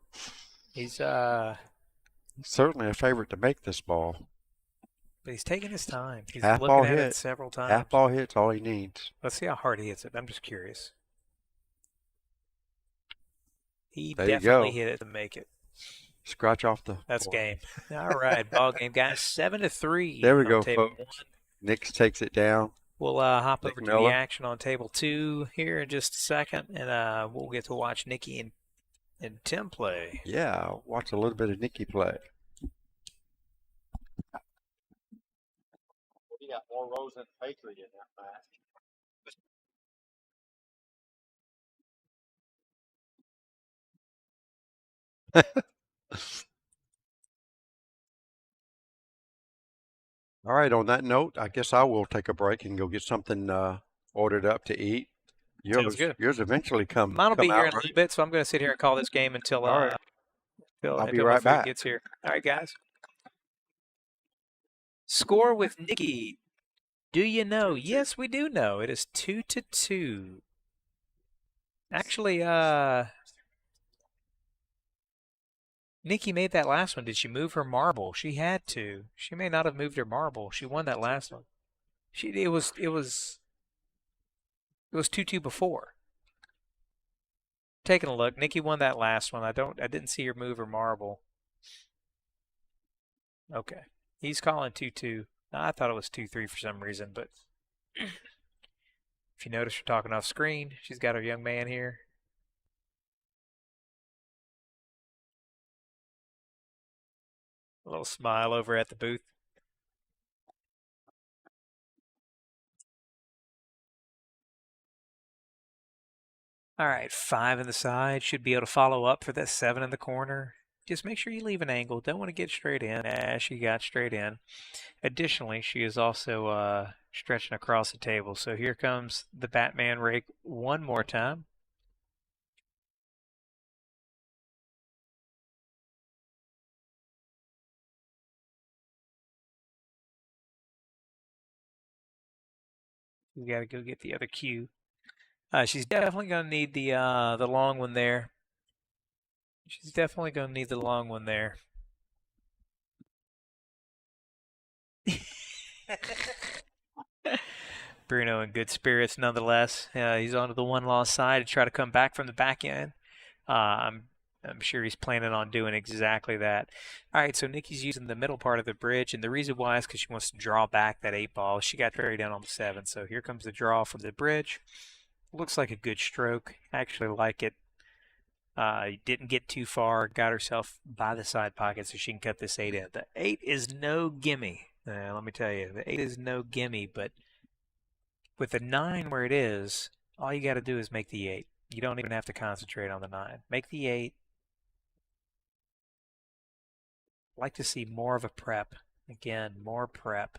He's Certainly a favorite to make this ball. but he's taking his time. He's Half looking ball at hit. it several times. Half ball hit's all he needs. Let's see how hard he hits it. I'm just curious. He There you definitely go. hit it to make it. Scratch off the That's board. game. All right, ball game, guys. 7-3. There we on go, table folks. 1. Nick takes it down. We'll hop Nick over to Miller. the action on table 2 here in just a second, and we'll get to watch Nikki and Tim play. Yeah, I'll watch a little bit of Nicky play. He got more rows than Patriot in that match. All right, on that note, I guess I will take a break and go get something ordered up to eat. Sounds good. Yours eventually come Mine will be come here out, in a little right? bit, so I'm going to sit here and call this game until All right. until I'll be my right food back. gets here. All right, guys. Score with Nikki. Do you know? Yes, we do know. It is 2-2. Actually, Nikki made that last one. Did she move her marble? She had to. She may not have moved her marble. She won that last one. It was 2-2 before. Taking a look. Nikki won that last one. I didn't see her move her marble. Okay. He's calling 2-2. I thought it was 2-3 for some reason, but if you notice, we're talking off screen. She's got her young man here. A little smile over at the booth. All right, 5 in the side. Should be able to follow up for that 7 in the corner. Just make sure you leave an angle. Don't want to get straight in. She got straight in. Additionally, she is also stretching across the table. So here comes the Batman rake one more time. We got to go get the other cue. She's definitely going to need the long one there. She's definitely going to need the long one there. Bruno in good spirits nonetheless. He's on to the one-loss side to try to come back from the back end. I'm sure he's planning on doing exactly that. All right, so Nikki's using the middle part of the bridge, and the reason why is because she wants to draw back that 8 ball. She got very down on the 7, so here comes the draw from the bridge. Looks like a good stroke. I actually like it. Didn't get too far. Got herself by the side pocket so she can cut this 8 in. The 8 is no gimme. Let me tell you, the 8 is no gimme, but with the 9 where it is, all you got to do is make the 8. You don't even have to concentrate on the 9. Make the 8. Like to see more of a prep. Again, more prep.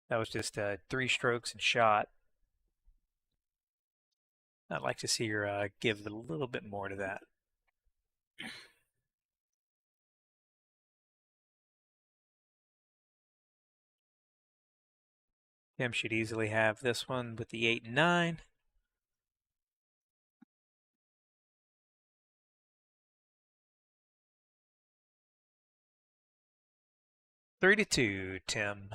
That was just 3 strokes and shot. I'd like to see her give a little bit more to that. Tim should easily have this one with the 8 and 9. Three to 2, Tim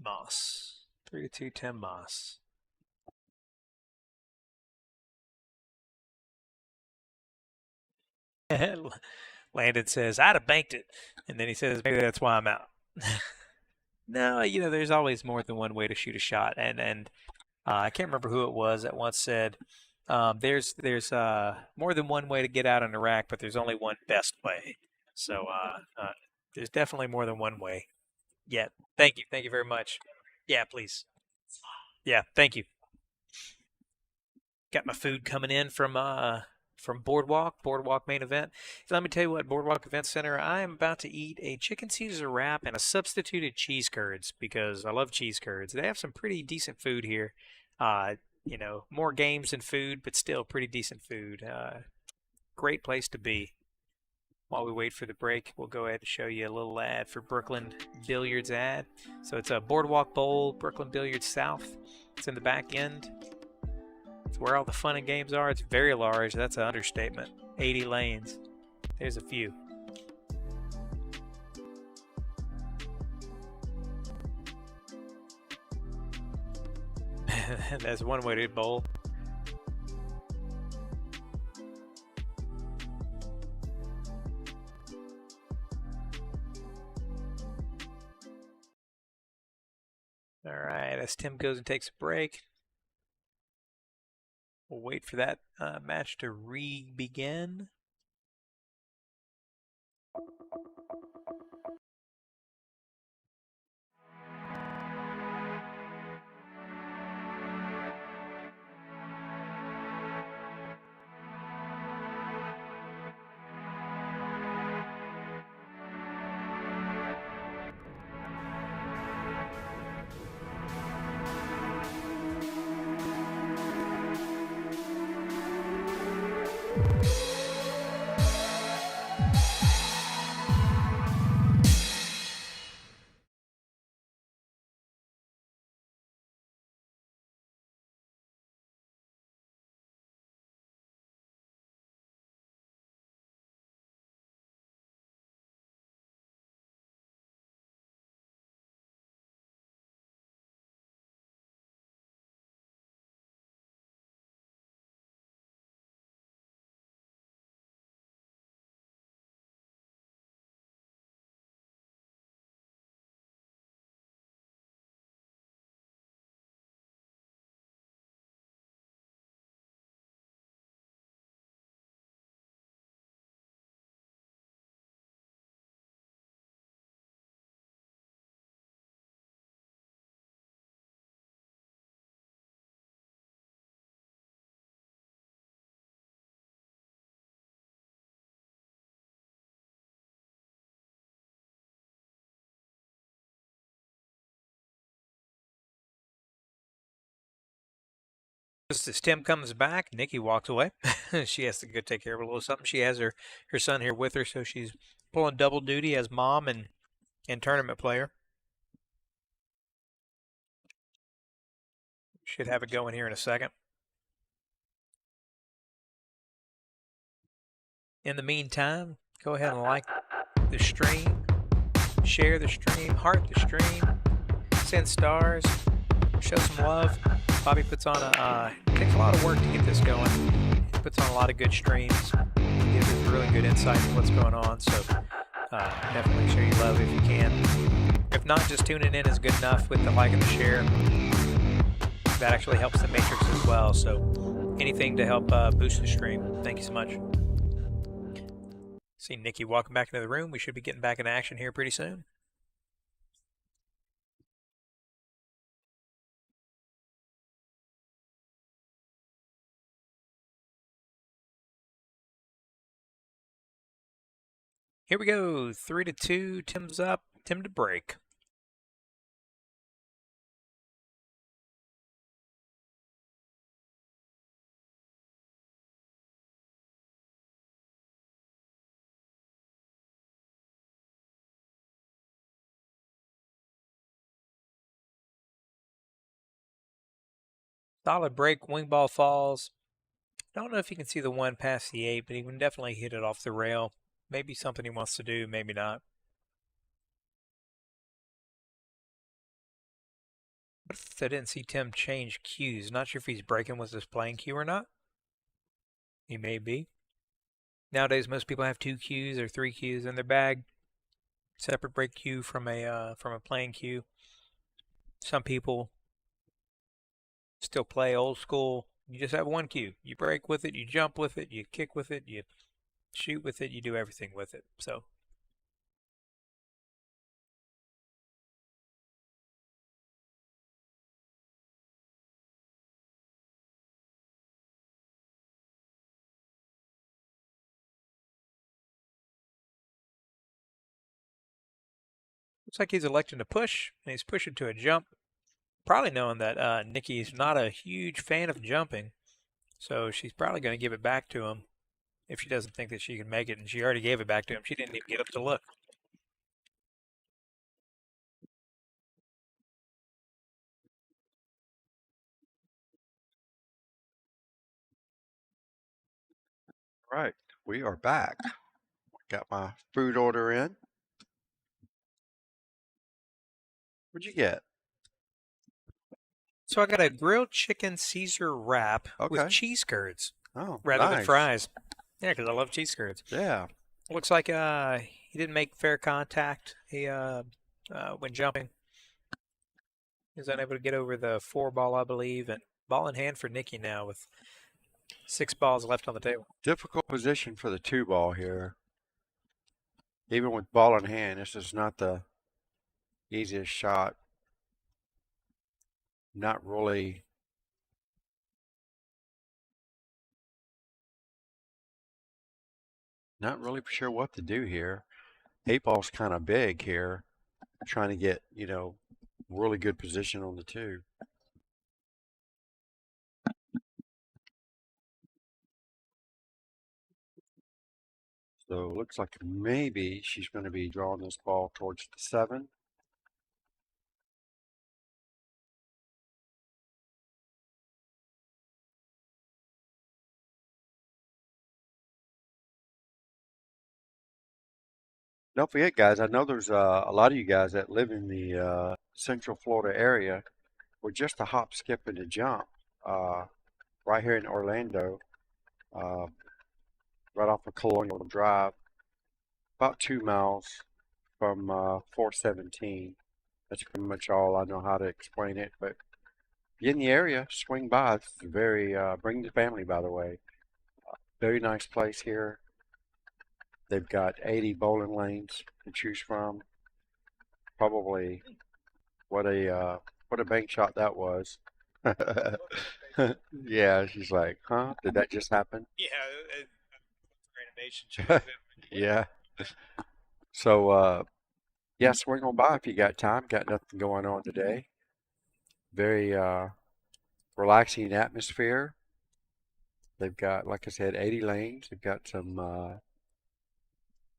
Moss. 3-2, Tim Moss. Landon says, I'd have banked it. And then he says, maybe that's why I'm out. No, there's always more than one way to shoot a shot. And I can't remember who it was that once said, there's more than one way to get out on the rack, but there's only one best way. So there's definitely more than one way. Yeah, thank you. Thank you very much. Yeah, please. Yeah, thank you. Got my food coming in from Boardwalk main event. So let me tell you what, Boardwalk Event Center, I am about to eat a chicken Caesar wrap and a substituted cheese curds because I love cheese curds. They have some pretty decent food here. More games than food, but still pretty decent food. Great place to be. While we wait for the break, we'll go ahead and show you a little ad for Brooklyn Billiards ad. So it's a Boardwalk Bowl, Brooklyn Billiards South. It's in the back end. It's where all the fun and games are. It's very large. That's an understatement. 80 lanes. There's a few. That's one way to bowl. All right, as Tim goes and takes a break, we'll wait for that match to re-begin. Just as Tim comes back, Nikki walks away. She has to go take care of a little something. She has her son here with her, so she's pulling double duty as mom and tournament player. Should have it going here in a second. In the meantime, go ahead and like the stream, share the stream, heart the stream, send stars, show some love. Bobby puts on takes a lot of work to get this going. He puts on a lot of good streams, gives us really good insight into what's going on. So definitely show your love if you can. If not, just tuning in is good enough with the like and the share. That actually helps the matrix as well. So anything to help boost the stream. Thank you so much. See Nikki walking back into the room. We should be getting back in action here pretty soon. Here we go. 3-2. Tim's up. Tim to break. Solid break. Wing ball falls. Don't know if you can see the one past the 8, but he can definitely hit it off the rail. Maybe something he wants to do, maybe not. What if I didn't see Tim change cues? Not sure if he's breaking with his playing cue or not. He may be. Nowadays, most people have 2 cues or 3 cues in their bag. Separate break cue from a playing cue. Some people still play old school. You just have 1 cue. You break with it, you jump with it, you kick with it, you shoot with it, you do everything with it. So looks like he's electing to push, and he's pushing to a jump. Probably knowing that Nikki's not a huge fan of jumping, so she's probably going to give it back to him if she doesn't think that she can make it, and she already gave it back to him. She didn't even get up to look. Right, we are back. Got my food order in. What'd you get? So I got a grilled chicken Caesar wrap with Okay. cheese curds Oh, rather than nice. fries. Yeah, because I love cheese curds. Yeah. Looks like he didn't make fair contact. He when jumping, he was unable to get over the 4 ball, I believe, and ball in hand for Nikki now with 6 balls left on the table. Difficult position for the 2 ball here. Even with ball in hand, this is not the easiest shot. Not really sure what to do here. 8 ball's kind of big here. Trying to get, really good position on the 2. So it looks like maybe she's going to be drawing this ball towards the 7. Don't forget, guys, I know there's a lot of you guys that live in the Central Florida area. We're just a hop, skip, and a jump right here in Orlando, uh, right off of Colonial Drive, about 2 miles from 417. That's pretty much all I know how to explain it. But if you're in the area, swing by. It's very, bring the family, by the way. Very nice place here. They've got 80 bowling lanes to choose from. Probably what a bank shot that was. Yeah, she's like, huh? Did that just happen? Yeah, renovation. Yeah. So, yeah, swing on by if you got time. Got nothing going on today. Very relaxing atmosphere. They've got, like I said, 80 lanes. They've got some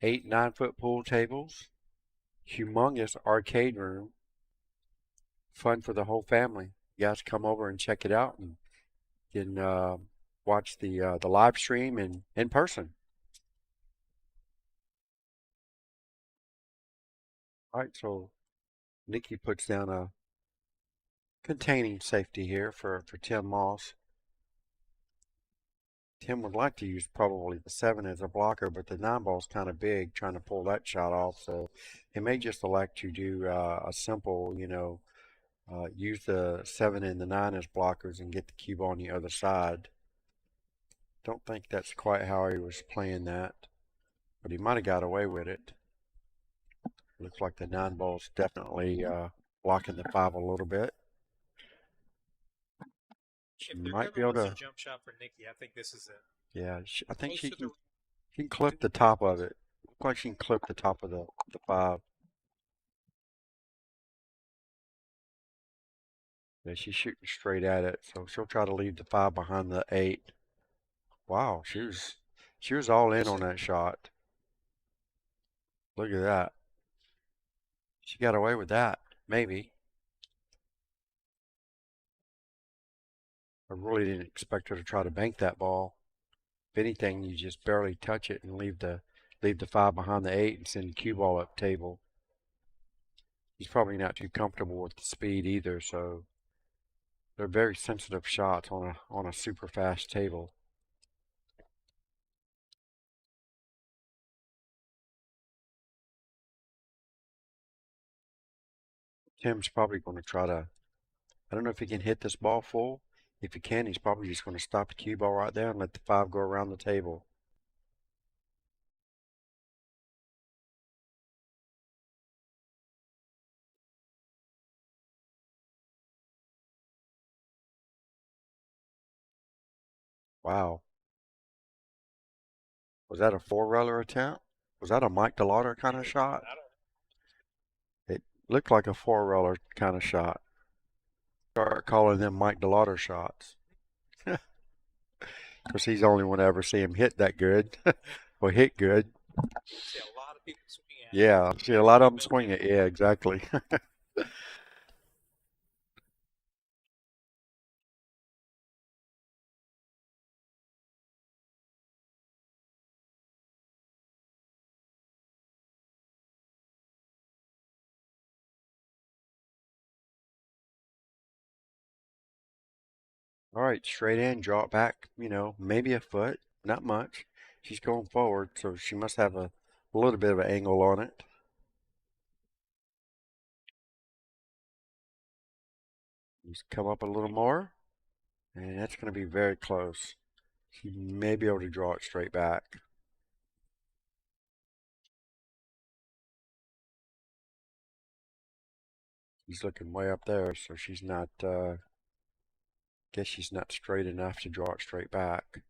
8, 9-foot pool tables, humongous arcade room, fun for the whole family. You guys come over and check it out and can watch the live stream in person. All right, so Nikki puts down a containing safety here for Tim Moss. Tim would like to use probably the 7 as a blocker, but the 9 ball's kind of big trying to pull that shot off, so he may just elect to do a simple, use the 7 and the 9 as blockers and get the cube on the other side. Don't think that's quite how he was playing that, but he might have got away with it. Looks like the 9 ball's definitely blocking the 5 a little bit. If there Might ever be able was to. a jump shot for Nikki, I think this is it. Yeah, I think Close she to can, the she can clip the top of it. Looks like she can clip the top of the 5. Yeah, she's shooting straight at it, so she'll try to leave the 5 behind the 8. Wow, she was all in on that shot. Look at that. She got away with that, maybe. I really didn't expect her to try to bank that ball. If anything, you just barely touch it and leave the 5 behind the 8 and send the cue ball up table. He's probably not too comfortable with the speed either, so they're very sensitive shots on a super fast table. Tim's probably going to try to, I don't know if he can hit this ball full. If he can, he's probably just going to stop the cue ball right there and let the 5 go around the table. Wow. Was that a 4-railer attempt? Was that a Mike DeLauder kind of shot? It looked like a 4-railer kind of shot. Start calling them Mike DeLauder shots. Because he's the only one to ever see him hit that good. Or hit good. See a lot of people swinging at it. Yeah, I see a lot of them swing it. Yeah, exactly. All right, straight in, draw it back, maybe a foot, not much. She's going forward, so she must have a little bit of an angle on it. Just come up a little more, and that's going to be very close. She may be able to draw it straight back. He's looking way up there, so she's not, guess she's not straight enough to draw it straight back.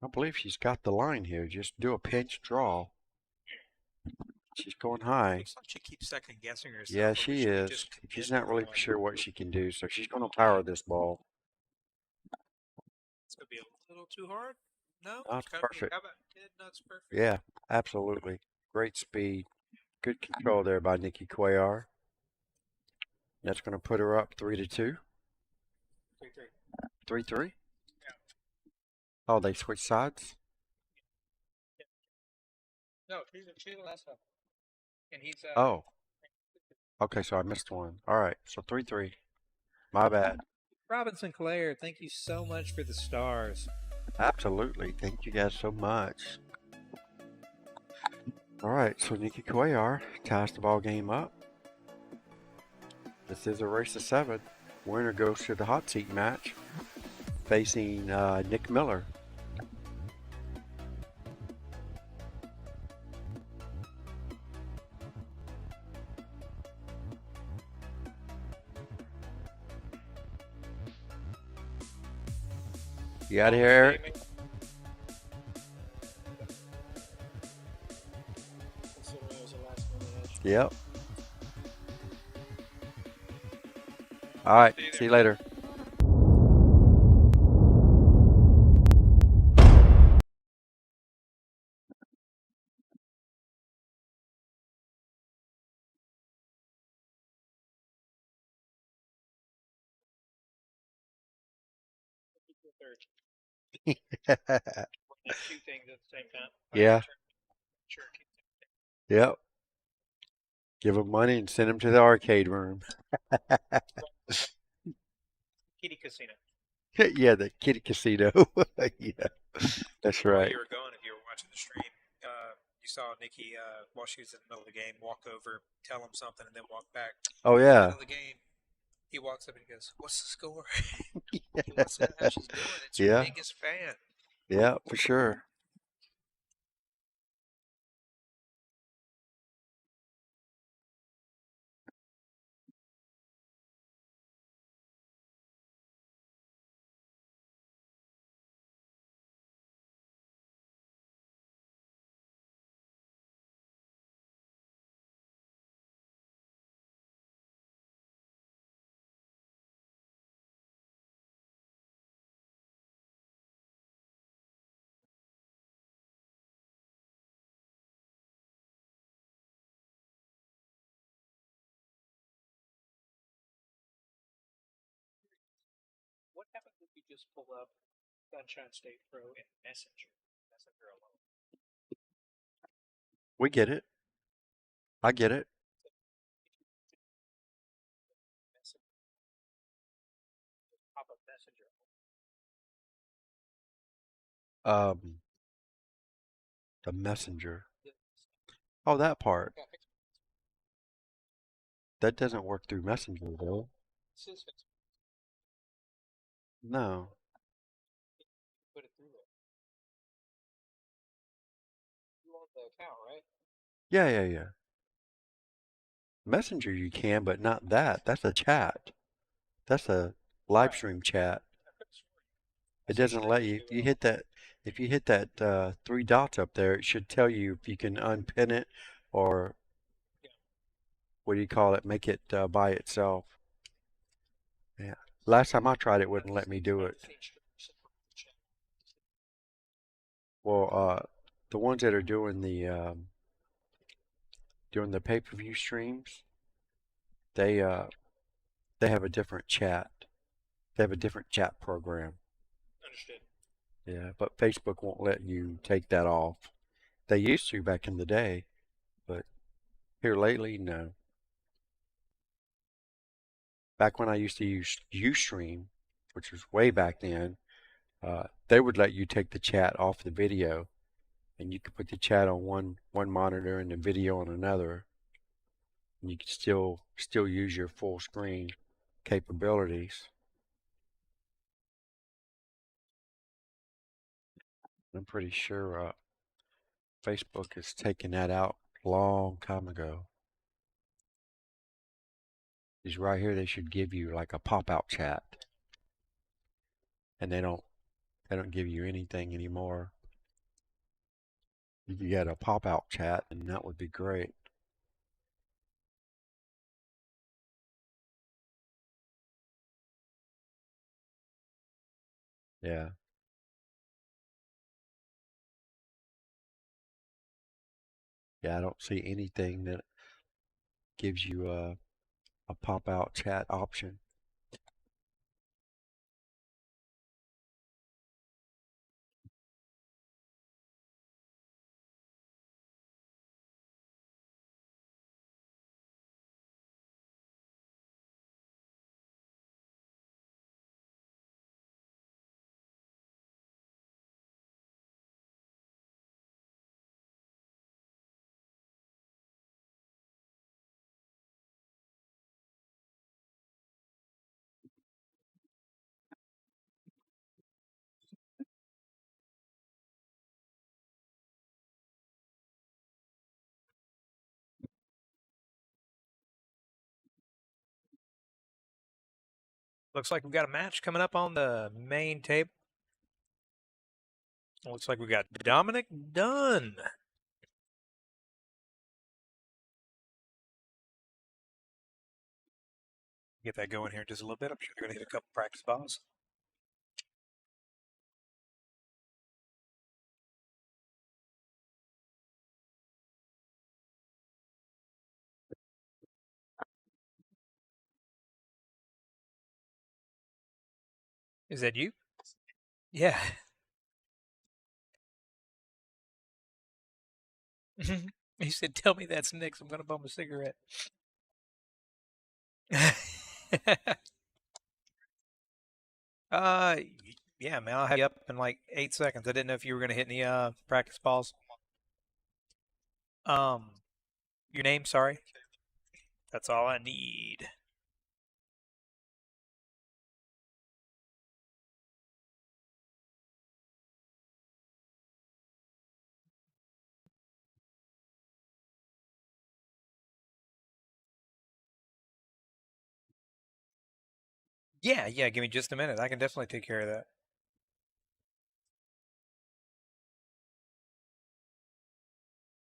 I believe she's got the line here. Just do a pinch draw. She's going high. Looks like she keeps second guessing herself. Yeah, she is. She's not really sure what she can do, so she's going to power this ball. It's gonna be a little too hard. No, That's perfect. How about that's perfect? Yeah, absolutely. Great speed. Good control there by Nikki Cuellar. That's going to put her up 3-2. 3-3. 3-3? Yeah. Oh, they switched sides? No, she's the last one. And he's Oh. Okay, so I missed one. All right, so 3-3. My bad. Robinson Claire, thank you so much for the stars. Absolutely. Thank you guys so much. All right, so Nikki Cuellar ties the ball game up. This is a race of 7. Winner goes to the hot seat match facing Nick Miller. You out of here, Eric? Yep. All right. See you later. Yeah. Yep. Give them money and send them to the arcade room. Kitty casino. Yeah, the kitty casino. Yeah, that's While right. you were gone, if you were watching the stream, you saw Nikki while she was in the middle of the game walk over, tell him something, and then walk back. Oh In the yeah. middle of the game, he walks up and he goes, "What's the score?" He wants to know how she's doing. It's her Yeah. biggest fan. Yeah, for sure. What happens if you just pull up Sunshine State Pro in Messenger? Messenger alone. We get it. I get it. Messenger. Pop up Messenger. The messenger. Oh, that part. That doesn't work through Messenger, though. No. Put it through it. You want the account, right? Yeah, yeah, yeah. Messenger you can, but not that. That's a chat. That's a live stream chat. It doesn't let you. If you hit that, three dots up there, it should tell you if you can unpin it or what do you call it? Make it by itself. Yeah. Last time I tried it, wouldn't let me do it. Well, the ones that are doing the pay-per-view streams, they have a different chat. They have a different chat program. Understood. Yeah, but Facebook won't let you take that off. They used to back in the day, but here lately, no. Back when I used to use Ustream, which was way back then, they would let you take the chat off the video, and you could put the chat on one monitor and the video on another, and you could still use your full screen capabilities. I'm pretty sure Facebook has taken that out a long time ago. These right here, they should give you like a pop-out chat, and they don't give you anything anymore. If you get a pop-out chat, and that would be great. Yeah. Yeah, I don't see anything that gives you a pop-out chat option. Looks like we've got a match coming up on the main table. Looks like we got Dominic Dunn. Get that going here in just a little bit. I'm sure they're going to hit a couple practice balls. Is that you? Yeah. He said, "Tell me that's Nick's. I'm going to bum a cigarette." uh, yeah, man. I'll have you up in like 8 seconds. I didn't know if you were going to hit any practice balls. Your name? Sorry. That's all I need. Yeah, yeah. Give me just a minute. I can definitely take care of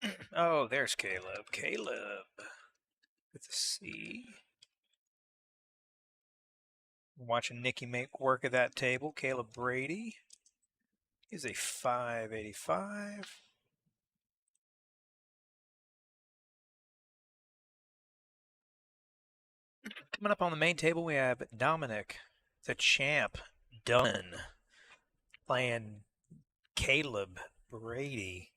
that. Oh, there's Caleb. Caleb. Good to see. Watching Nikki make work of that table. Caleb Brady is a 585. Coming up on the main table, we have Dominic, the champ, Dunn, playing Caleb Brady.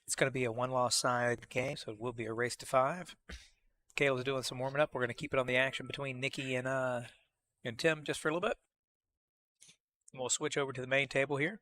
It's going to be a one-loss side game, so it will be a race to 5. Caleb's doing some warming up. We're going to keep it on the action between Nikki and Tim just for a little bit. And we'll switch over to the main table here.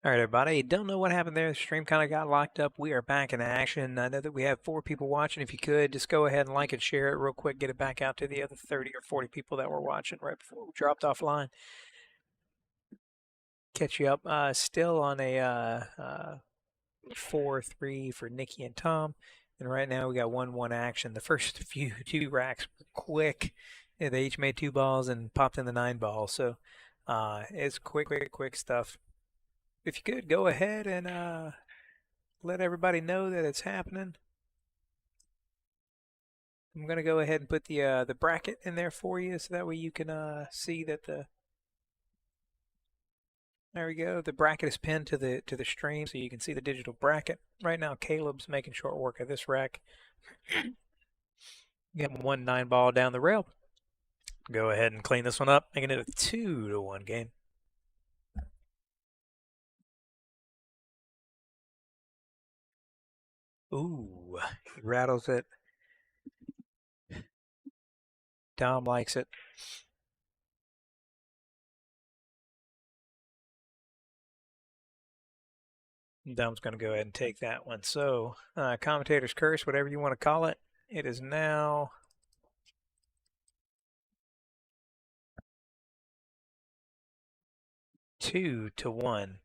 All right, everybody. Don't know what happened there. The stream kind of got locked up. We are back in action. I know that we have 4 people watching. If you could, just go ahead and like and share it real quick. Get it back out to the other 30 or 40 people that were watching right before we dropped offline. Catch you up. Still on a 4-3 for Nikki and Tom. And right now we got 1-1 action. The first few 2 racks were quick. Yeah, they each made 2 balls and popped in the 9 ball. So it's quick stuff. If you could, go ahead and let everybody know that it's happening. I'm going to go ahead and put the bracket in there for you so that way you can see that there we go. The bracket is pinned to the stream so you can see the digital bracket. Right now Caleb's making short work of this rack. Getting 1 9 ball down the rail. Go ahead and clean this one up, making it a 2-1 game. Ooh, he rattles it. Dom likes it. Dom's going to go ahead and take that one. So, commentator's curse, whatever you want to call it. It is now 2-1.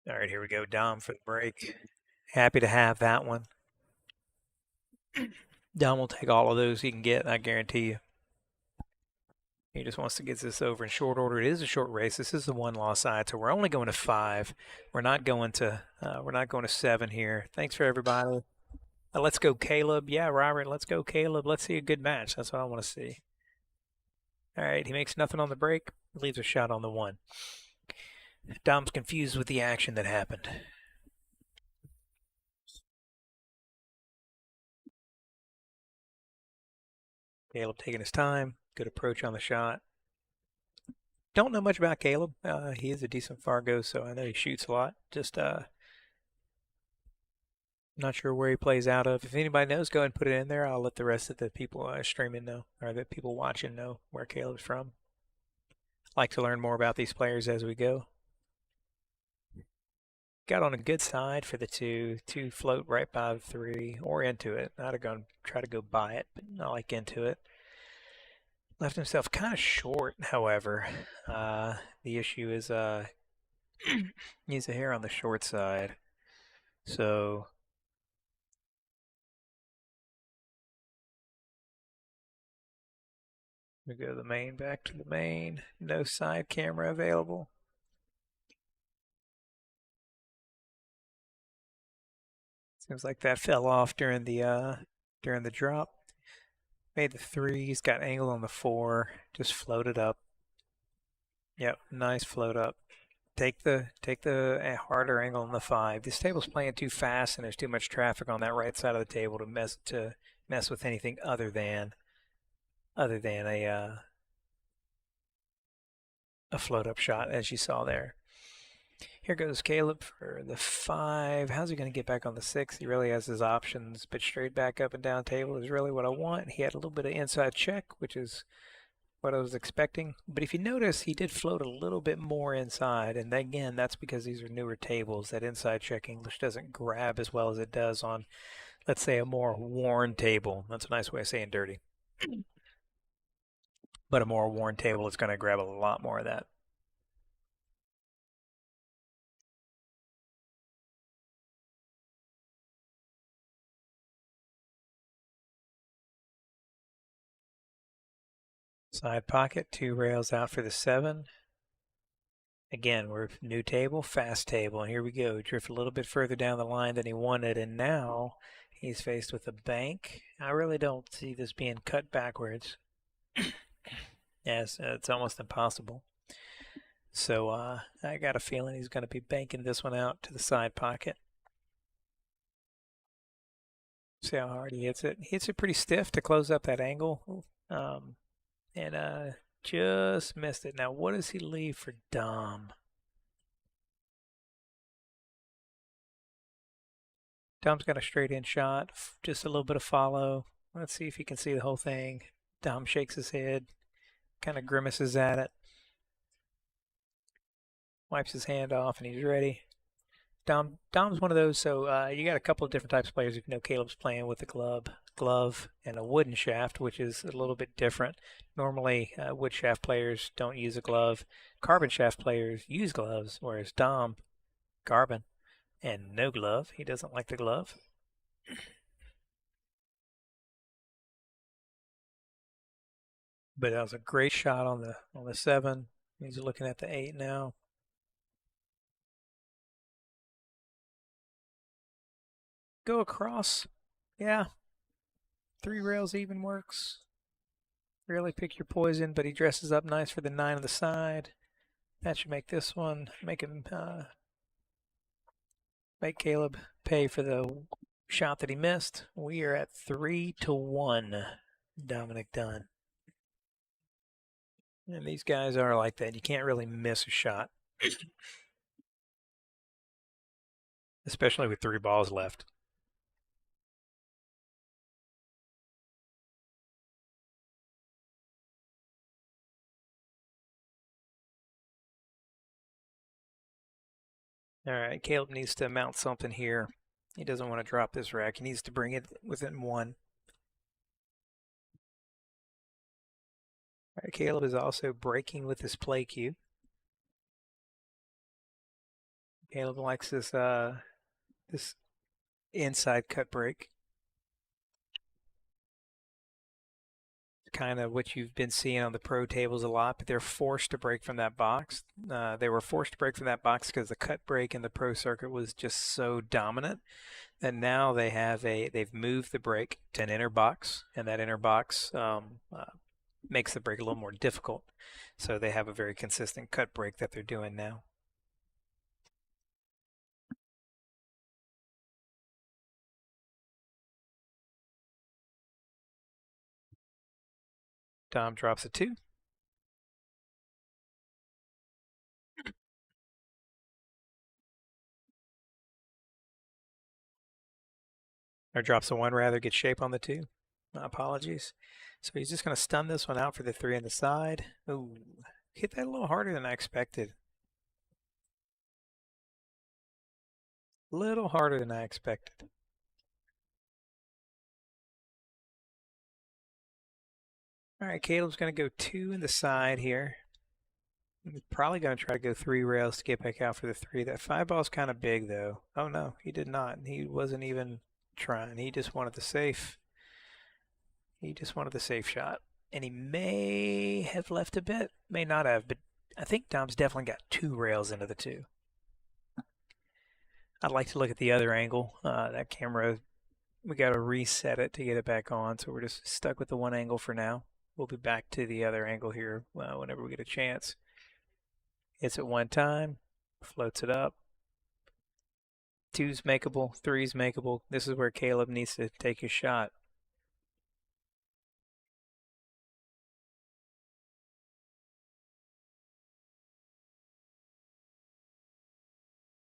All right, here we go. Dom for the break. Happy to have that one. Dom will take all of those he can get, I guarantee you. He just wants to get this over in short order. It is a short race. This is the 1-loss side, so we're only going to 5. We're not going to 7 here. Thanks for everybody. Let's go, Caleb. Yeah, Robert. Let's go, Caleb. Let's see a good match. That's what I want to see. All right, he makes nothing on the break. leaves a shot on the 1. Dom's confused with the action that happened. Caleb taking his time. Good approach on the shot. Don't know much about Caleb. He is a decent Fargo, so I know he shoots a lot. Just not sure where he plays out of. If anybody knows, go ahead and put it in there. I'll let the rest of the people streaming know, or the people watching know where Caleb's from. Like to learn more about these players as we go. Got on a good side for the 2. 2 float right by the 3 or into it. I'd have gone try to go by it, but not like into it. Left himself kind of short, however. The issue is he's a hair on the short side. So we go to the main, back to the main. No side camera available. Seems like that fell off during the drop. Made the 3. He's got angle on the 4. Just floated up. Yep, nice float up. Take the harder angle on the 5. This table's playing too fast, and there's too much traffic on that right side of the table to mess with anything other than a float up shot, as you saw there. Here goes Caleb for the 5. How's he going to get back on the 6? He really has his options, but straight back up and down table is really what I want. He had a little bit of inside check, which is what I was expecting. But if you notice, he did float a little bit more inside, and again, that's because these are newer tables. That inside check English doesn't grab as well as it does on, let's say, a more worn table. That's a nice way of saying dirty. But a more worn table is going to grab a lot more of that. Side pocket, 2 rails out for the 7. Again, we're new table, fast table, and here we go. Drift a little bit further down the line than he wanted, and now he's faced with a bank. I really don't see this being cut backwards. Yes, it's almost impossible. So I got a feeling he's going to be banking this one out to the side pocket. See how hard he hits it. He hits it pretty stiff to close up that angle. And just missed it. Now, what does he leave for Dom? Dom's got a straight in shot, just a little bit of follow. Let's see if he can see the whole thing. Dom shakes his head, kind of grimaces at it. Wipes his hand off, and he's ready. Dom's one of those, so you got a couple of different types of players. If you know Caleb's playing with a glove and a wooden shaft, which is a little bit different. Normally, wood shaft players don't use a glove. Carbon shaft players use gloves, whereas Dom, carbon, and no glove. He doesn't like the glove. But that was a great shot on the 7. He's looking at the 8 now. Go across. Yeah. 3 rails even works. Really pick your poison, but he dresses up nice for the 9 on the side. That should make this one, make him, make Caleb pay for the shot that he missed. We are at 3-1. Dominic Dunn. And these guys are like that. You can't really miss a shot. Especially with 3 balls left. All right, Caleb needs to mount something here. He doesn't want to drop this rack. He needs to bring it within 1. All right, Caleb is also breaking with his play cue. Caleb likes this this inside cut break. Kind of what you've been seeing on the pro tables a lot, but they're forced to break from that box. They were forced to break from that box because the cut break in the pro circuit was just so dominant that now they've moved the break to an inner box, and that inner box makes the break a little more difficult. So they have a very consistent cut break that they're doing now. Dom drops a 2. Or drops a 1 rather, gets shape on the 2. My apologies. So he's just going to stun this one out for the 3 on the side. Ooh, hit that a little harder than I expected. A little harder than I expected. All right, Caleb's going to go 2 in the side here. He's probably going to try to go 3 rails to get back out for the 3. That 5 ball's kind of big, though. Oh, no, he did not. He wasn't even trying. He just wanted the safe. He just wanted the safe shot. And he may have left a bit, may not have, but I think Dom's definitely got 2 rails into the 2. I'd like to look at the other angle. That camera, we got to reset it to get it back on, so we're just stuck with the 1 angle for now. We'll be back to the other angle here whenever we get a chance. Hits it 1 time, floats it up. 2's makeable, 3's makeable. This is where Caleb needs to take his shot.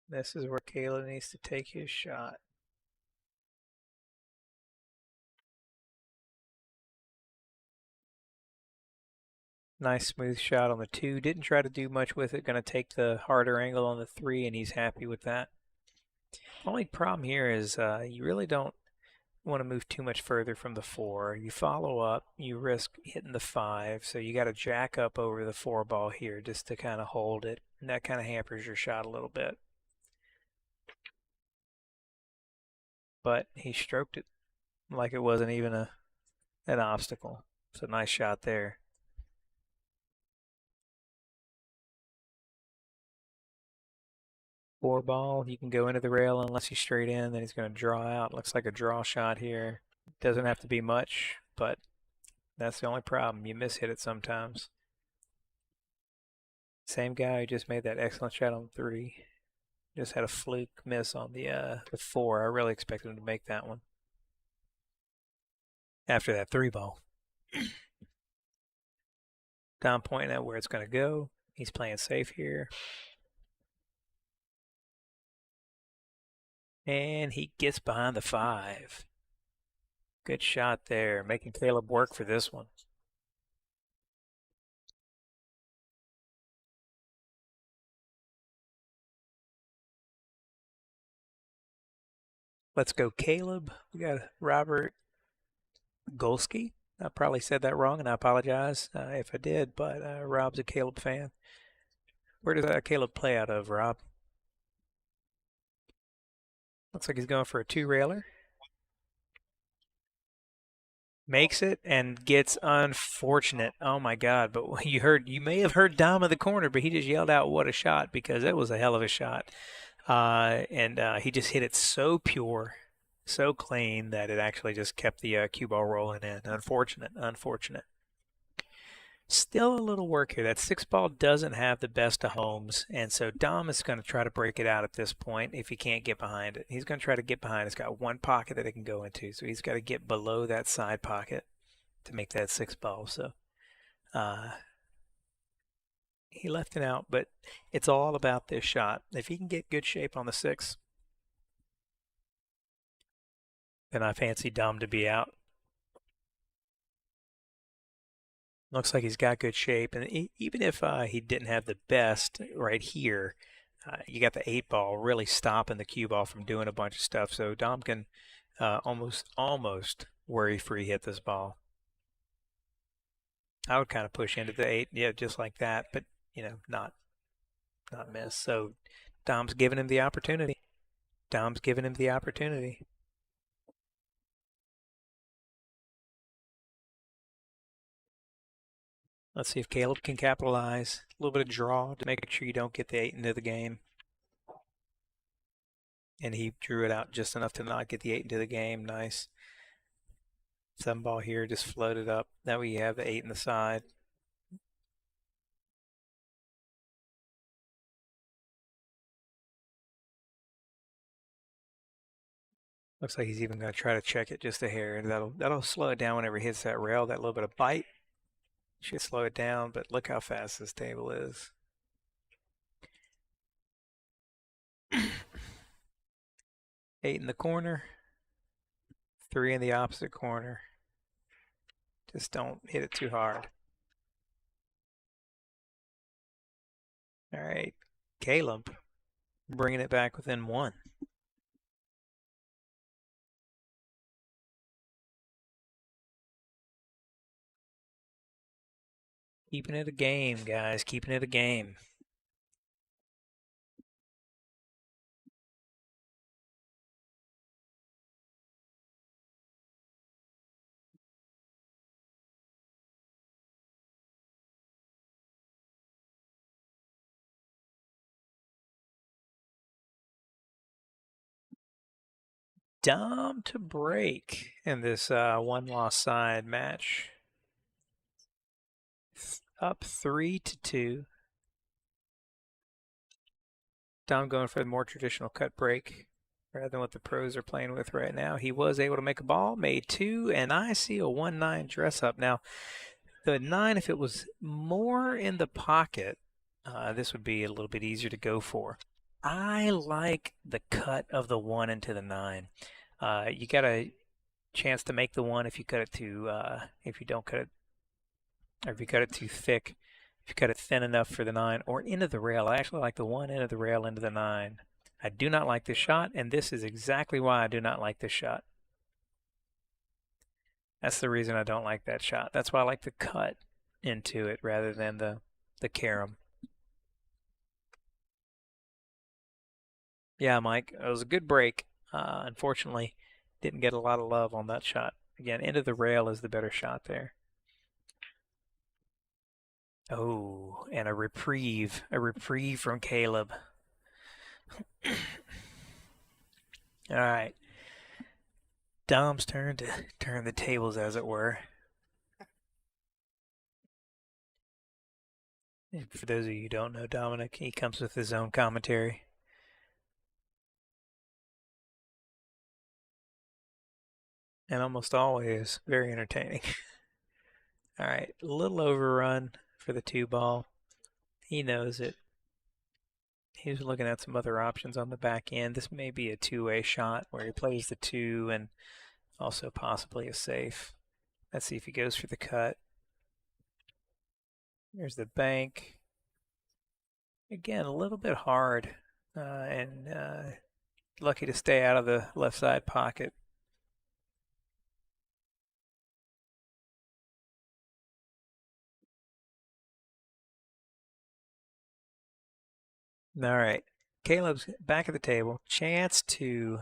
This is where Caleb needs to take his shot. Nice smooth shot on the 2. Didn't try to do much with it. Going to take the harder angle on the 3, and he's happy with that. Only problem here is you really don't want to move too much further from the 4. You follow up, you risk hitting the 5, so you got to jack up over the 4 ball here just to kind of hold it, and that kind of hampers your shot a little bit. But he stroked it like it wasn't even an obstacle. So nice shot there. Four ball, you can go into the rail unless he's straight in, then he's going to draw out. Looks like a draw shot here. Doesn't have to be much, but that's the only problem. You miss hit it sometimes. Same guy who just made that excellent shot on 3. Just had a fluke miss on the 4. I really expected him to make that one. After that 3 ball. Dom pointing at where it's going to go. He's playing safe here. And he gets behind the 5. Good shot there, making Caleb work for this one. Let's go Caleb. We got Robert Golski. I probably said that wrong, and I apologize if I did, but Rob's a Caleb fan. Where does Caleb play out of, Rob? Looks like he's going for a 2-railer. Makes it and gets unfortunate. Oh my God! But you may have heard Dom in the corner, but he just yelled out, "What a shot!" because it was a hell of a shot, and he just hit it so pure, so clean that it actually just kept the cue ball rolling in. Unfortunate. Still a little work here. That 6 ball doesn't have the best of homes, and so Dom is going to try to break it out at this point if he can't get behind it. He's going to try to get behind. It's got 1 pocket that it can go into, so he's got to get below that side pocket to make that 6 ball. So he left it out, but it's all about this shot. If he can get good shape on the 6, then I fancy Dom to be out. Looks like he's got good shape, and even if he didn't have the best right here, you got the 8 ball really stopping the cue ball from doing a bunch of stuff. So Dom can almost worry-free hit this ball. I would kind of push into the 8, yeah, just like that, but not miss. So Dom's giving him the opportunity. Let's see if Caleb can capitalize. A little bit of draw to make sure you don't get the 8 into the game. And he drew it out just enough to not get the 8 into the game. Nice. 7 ball here, just floated up. Now we have the 8 in the side. Looks like he's even going to try to check it just a hair. That'll slow it down whenever it hits that rail. That little bit of bite should slow it down, but look how fast this table is. 8 in the corner, 3 in the opposite corner. Just don't hit it too hard. All right, Caleb bringing it back within 1. Keeping it a game, guys. Keeping it a game. Dom to break in this one-loss side match. Up 3-2. Dom going for the more traditional cut break rather than what the pros are playing with right now. He was able to make a ball, made 2, and I see a 1-9 dress up. Now, the 9, if it was more in the pocket, this would be a little bit easier to go for. I like the cut of the 1 into the 9. You got a chance to make the 1 if you cut it too, if you don't cut it, or if you cut it too thick. If you cut it thin enough for the 9 or into the rail. I actually like the 1 into the rail into the 9. I do not like this shot, and this is exactly why I do not like this shot. That's the reason I don't like that shot. That's why I like the cut into it rather than the carom. Yeah, Mike, it was a good break. Unfortunately, didn't get a lot of love on that shot. Again, into the rail is the better shot there. Oh, and a reprieve from Caleb. All right. Dom's turn to turn the tables, as it were. And for those of you who don't know Dominic, he comes with his own commentary. And almost always very entertaining. All right, a little overrun for the 2 ball. He knows it. He was looking at some other options on the back end. This may be a 2-way shot where he plays the 2 and also possibly a safe. Let's see if he goes for the cut. There's the bank. Again, a little bit hard and lucky to stay out of the left side pocket. All right, Caleb's back at the table. Chance to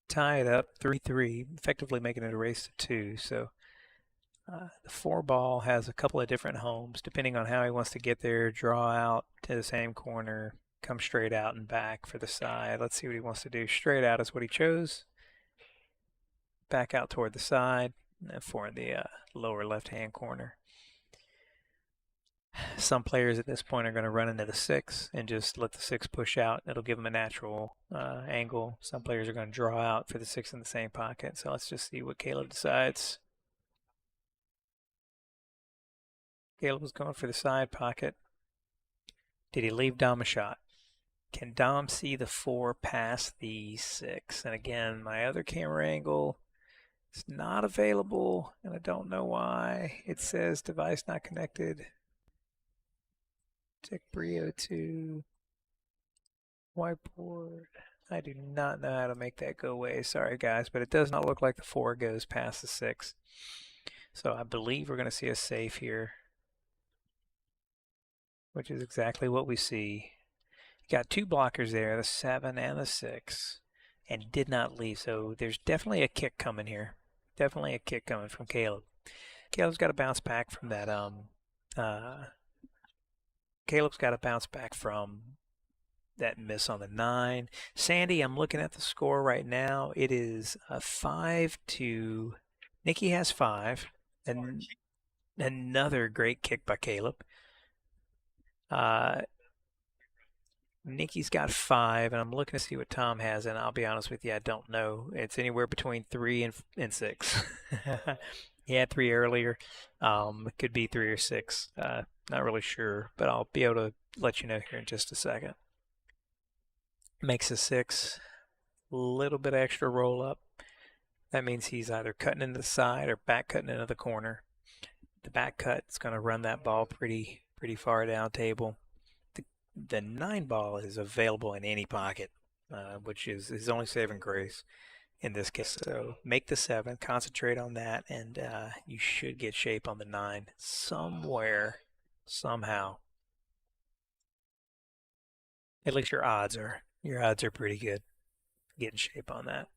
tie it up 3-3, effectively making it a race to 2. So the 4 ball has a couple of different homes depending on how he wants to get there. Draw out to the same corner, come straight out and back for the side. Let's see what he wants to do. Straight out is what he chose. Back out toward the side for the lower left-hand corner. Some players at this point are going to run into the 6 and just let the 6 push out. It'll give them a natural angle. Some players are going to draw out for the 6 in the same pocket. So let's just see what Caleb decides. Caleb was going for the side pocket. Did he leave Dom a shot? Can Dom see the 4 past the 6? And again, my other camera angle is not available, and I don't know why. It says device not connected. Check Brio to whiteboard. I do not know how to make that go away. Sorry, guys, but it does not look like the 4 goes past the 6. So I believe we're going to see a safe here, which is exactly what we see. You got 2 blockers there, the 7 and the 6, and did not leave. So there's definitely a kick coming here. Definitely a kick coming from Caleb. Caleb's got to bounce back from that Caleb's got to bounce back from that miss on the 9. Sandy, I'm looking at the score right now. It is 5-2 Nikki has 5. And another great kick by Caleb. Nikki's got 5, and I'm looking to see what Tom has, and I'll be honest with you, I don't know. It's anywhere between 3 and 6. He had 3 earlier. It could be 3 or 6. Not really sure, but I'll be able to let you know here in just a second. Makes a 6. A little bit extra roll up. That means he's either cutting into the side or back cutting into the corner. The back cut is going to run that ball pretty far down table. The 9 ball is available in any pocket, which is his only saving grace in this case. So make the 7, concentrate on that, and you should get shape on the 9 somewhere, somehow. At least your odds are pretty good. Get in shape on that.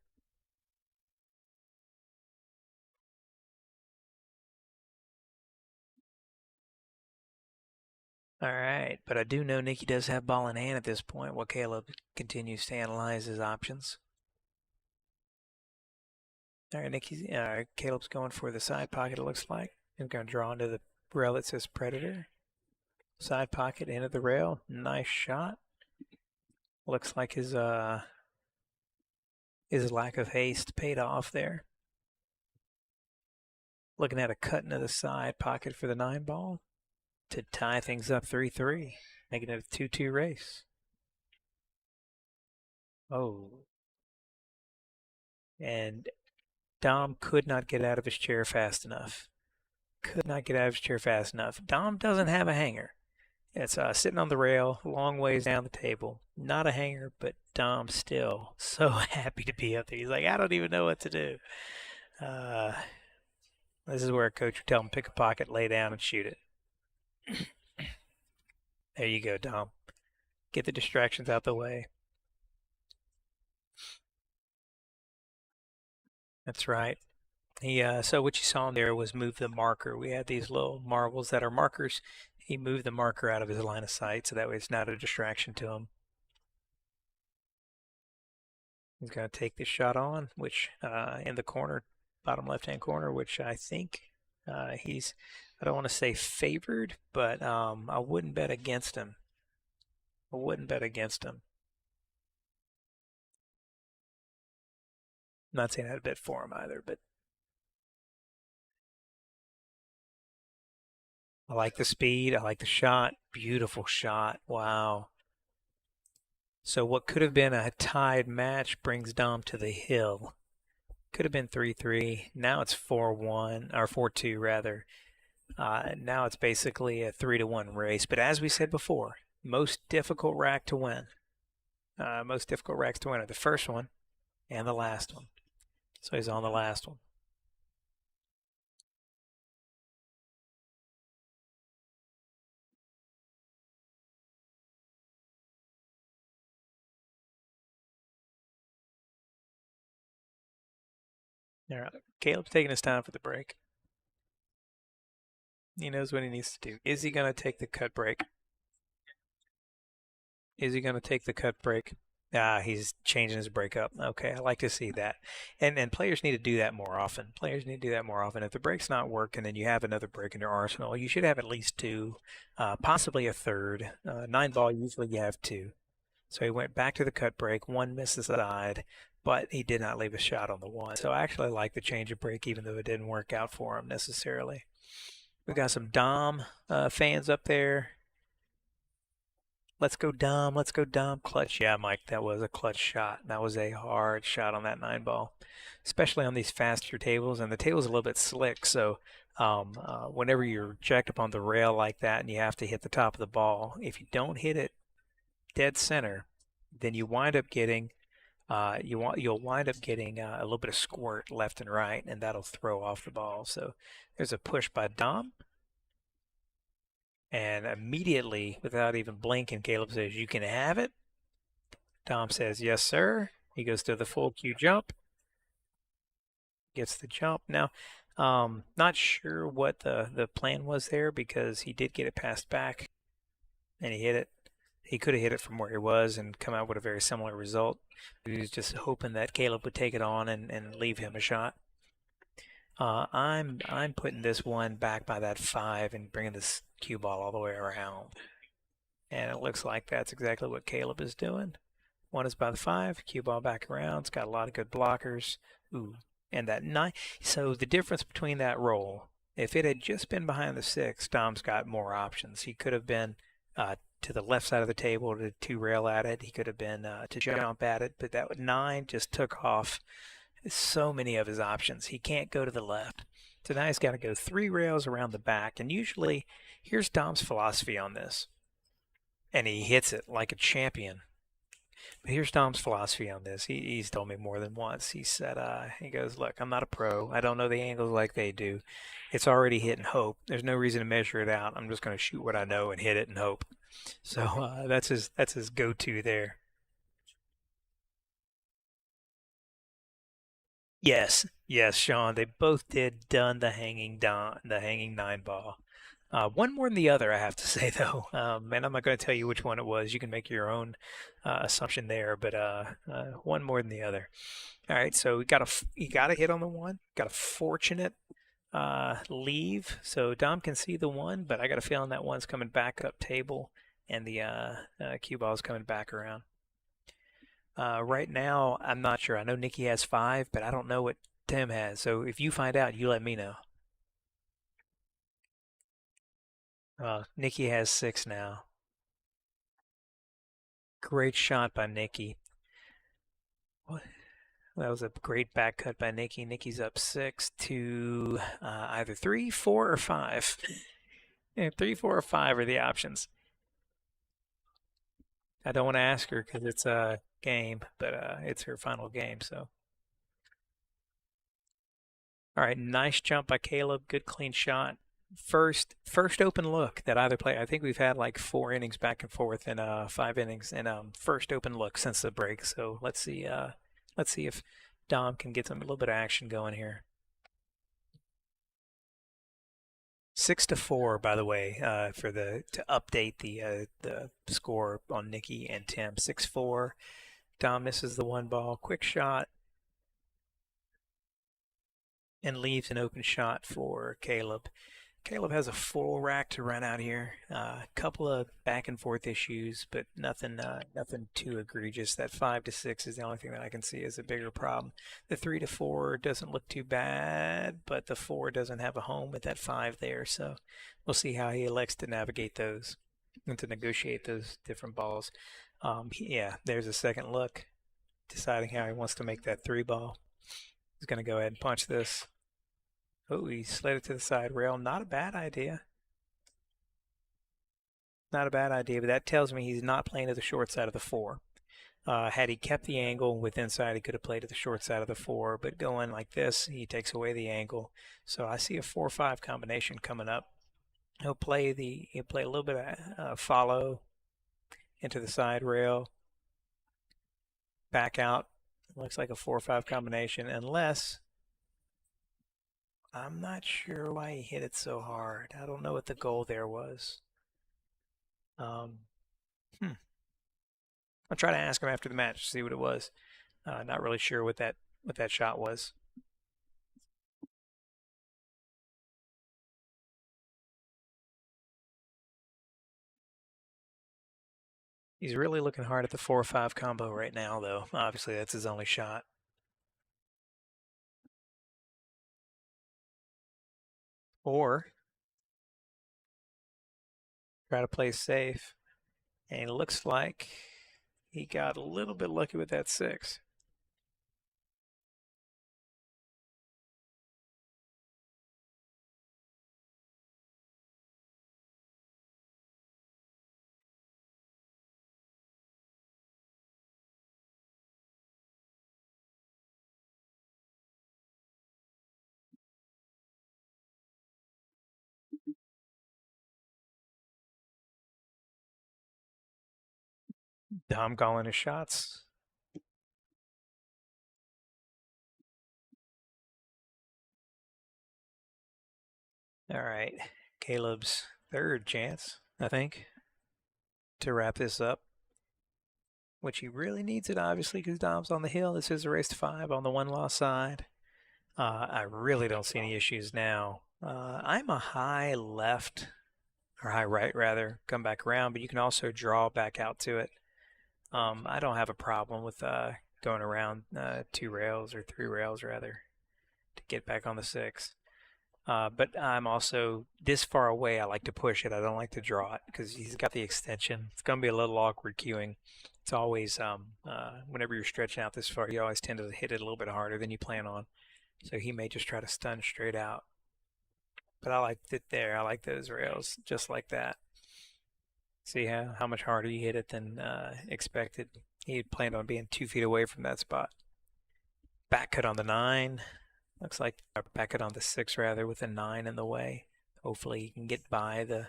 All right, but I do know Nikki does have ball in hand at this point while Caleb continues to analyze his options. All right, Caleb's going for the side pocket, it looks like. He's going to draw into the rail that says Predator. Side pocket into the rail. Nice shot. Looks like his lack of haste paid off there. Looking at a cut into the side pocket for the 9 ball to tie things up 3-3, making it a 2-2 race. Oh. And Dom could not get out of his chair fast enough. Dom doesn't have a hanger. It's sitting on the rail, long ways down the table. Not a hanger, but Dom's still so happy to be up there. He's like, I don't even know what to do. This is where a coach would tell him, pick a pocket, lay down, and shoot it. There you go, Dom. Get the distractions out the way. That's right. So what you saw there was move the marker. We had these little marbles that are markers. He moved the marker out of his line of sight, so that way it's not a distraction to him. He's going to take this shot on, which in the corner, bottom left-hand corner, which I think he's, I don't want to say favored, but I wouldn't bet against him. I'm not saying I'd bet for him either, but I like the speed. I like the shot. Beautiful shot. Wow. So what could have been a tied match brings Dom to the hill. Could have been 3-3. Now it's 4-1, or 4-2 rather. Now it's basically a 3-1 race. But as we said before, most difficult rack to win. Most difficult racks to win are the first one and the last one. So he's on the last one. All right, Caleb's taking his time for the break. He knows what he needs to do. Is he going to take the cut break? He's changing his break up. Okay, I like to see that. And players need to do that more often. If the break's not working and you have another break in your arsenal, you should have at least 2, possibly a third. 9 ball, usually you have 2. So he went back to the cut break. 1 misses aside, but he did not leave a shot on the 1. So I actually like the change of break, even though it didn't work out for him necessarily. We got some Dom fans up there. Let's go Dom. Clutch. Yeah, Mike, that was a clutch shot. That was a hard shot on that 9 ball, especially on these faster tables. And the table's a little bit slick, so whenever you're jacked up on the rail like that and you have to hit the top of the ball, if you don't hit it dead center, then you wind up getting you'll wind up getting a little bit of squirt left and right, and that'll throw off the ball. So there's a push by Dom. And immediately, without even blinking, Caleb says, you can have it. Dom says, yes, sir. He goes to the full cue jump. Gets the jump. Now, not sure what the plan was there, because he did get it passed back and he hit it. He could have hit it from where he was and come out with a very similar result. He was just hoping that Caleb would take it on and leave him a shot. I'm putting this one back by that 5 and bringing this cue ball all the way around. And it looks like that's exactly what Caleb is doing. One is by the 5, cue ball back around. It's got a lot of good blockers. Ooh, and that 9. So the difference between that roll, if it had just been behind the 6, Dom's got more options. He could have been to the left side of the table to 2-rail at it. He could have been to jump at it. But that 9 just took off so many of his options. He can't go to the left. So now he's got to go 3 rails around the back. And usually, here's Dom's philosophy on this. And he hits it like a champion. But here's Dom's philosophy on this. He's told me more than once. He said, he goes, look, I'm not a pro. I don't know the angles like they do. It's already hit and hope. There's no reason to measure it out. I'm just going to shoot what I know and hit it and hope. So that's his go-to there. Yes, Sean. They both did done the hanging 9 ball. One more than the other, I have to say though. And I'm not going to tell you which one it was. You can make your own assumption there, but one more than the other. All right, so you got a hit on the 1. Got a fortunate leave, so Dom can see the 1, but I got a feeling that 1's coming back up table, and the cue ball is coming back around. Right now, I'm not sure. I know Nikki has 5, but I don't know what Tim has. So if you find out, you let me know. Nikki has 6 now. Great shot by Nikki. What? That was a great back cut by Nikki. Nikki's up 6 to either 3, 4, or 5. Yeah, 3, 4, or 5 are the options. I don't want to ask her because it's a game, but it's her final game, so. All right, nice jump by Caleb. Good clean shot. First open look that either player. I think we've had like 4 innings back and forth in 5 innings, and first open look since the break. So let's see if Dom can get a little bit of action going here. 6-4, by the way, to update the score on Nikki and Tim. 6-4. Dom misses the 1 ball. Quick shot. And leaves an open shot for Caleb. Caleb has a full rack to run out here. A couple of back and forth issues, but nothing too egregious. That 5 to 6 is the only thing that I can see as a bigger problem. The 3 to 4 doesn't look too bad, but the 4 doesn't have a home with that 5 there. So we'll see how he elects to navigate those and to negotiate those different balls. Yeah, there's a second look, deciding how he wants to make that 3 ball. He's going to go ahead and punch this. Oh, he slid it to the side rail. Not a bad idea. Not a bad idea, but that tells me he's not playing to the short side of the 4. Had he kept the angle with inside, he could have played to the short side of the 4, but going like this, he takes away the angle. So I see a 4-5 combination coming up. He'll play a little bit of follow into the side rail, back out. Looks like a 4-5 combination, unless I'm not sure why he hit it so hard. I don't know what the goal there was. I'll try to ask him after the match to see what it was. Not really sure what that shot was. He's really looking hard at the 4-5 combo right now, though. Obviously, that's his only shot. Or try to play safe. And it looks like he got a little bit lucky with that 6. Dom calling his shots. All right, Caleb's 3rd chance, I think, to wrap this up, which he really needs it, obviously, because Dom's on the hill. This is a race to 5 on the 1-loss side. I really don't see any issues now. I'm a high left, or high right rather, come back around, but you can also draw back out to it. I don't have a problem with going around 2 rails or 3 rails rather to get back on the 6. But I'm also this far away. I like to push it. I don't like to draw it because he's got the extension. It's going to be a little awkward queuing. It's always whenever you're stretching out this far, you always tend to hit it a little bit harder than you plan on. So he may just try to stun straight out. But I like it there. I like those rails just like that. See how much harder you hit it than expected. He had planned on being 2 feet away from that spot. Back cut on the 9. Looks like back cut on the 6 rather with a 9 in the way. Hopefully he can get by the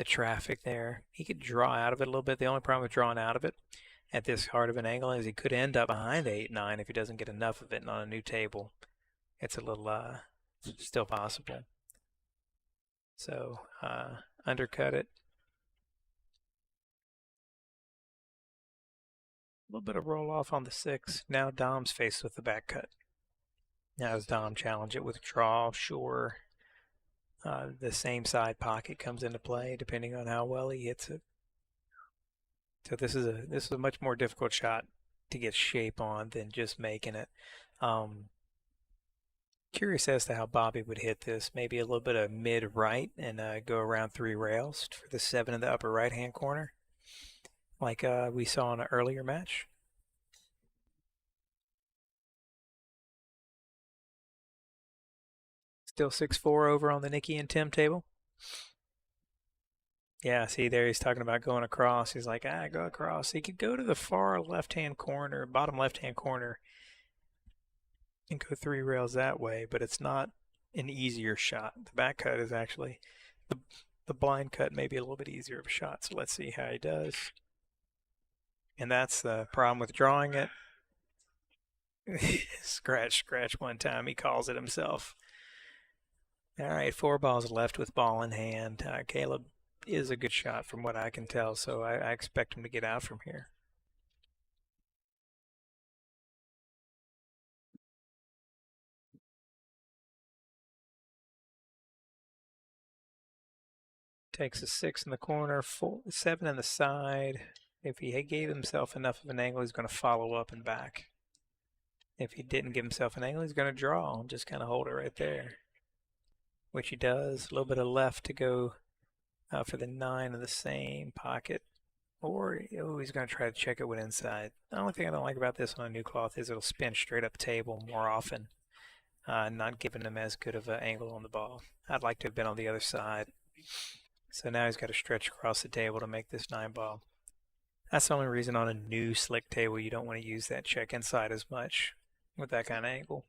traffic there. He could draw out of it a little bit. The only problem with drawing out of it at this hard of an angle is he could end up behind the 8-9 if he doesn't get enough of it on a new table. It's a little still possible. So undercut it. A little bit of roll off on the 6. Now Dom's faced with the back cut. Now does Dom challenge it with draw? Sure. The same side pocket comes into play depending on how well he hits it. So this is a much more difficult shot to get shape on than just making it. Curious as to how Bobby would hit this. Maybe a little bit of mid-right and go around 3 rails for the 7 in the upper right-hand corner, like we saw in an earlier match. Still 6-4 over on the Nikki and Tim table. Yeah, see there he's talking about going across. He's like, go across. He could go to the far left-hand corner, bottom left-hand corner, and go 3 rails that way, but it's not an easier shot. The back cut is actually, the blind cut may be a little bit easier of a shot, so let's see how he does. And that's the problem with drawing it. Scratch one time, he calls it himself. All right, 4 balls left with ball in hand. Caleb is a good shot from what I can tell, so I expect him to get out from here. Takes a 6 in the corner, 7 in the side. If he gave himself enough of an angle, he's going to follow up and back. If he didn't give himself an angle, he's going to draw and just kind of hold it right there, which he does. A little bit of left to go for the 9 in the same pocket. Or he's going to try to check it with inside. The only thing I don't like about this on a new cloth is it'll spin straight up table more often, not giving him as good of an angle on the ball. I'd like to have been on the other side. So now he's got to stretch across the table to make this 9 ball. That's the only reason on a new slick table you don't want to use that check inside as much with that kind of angle.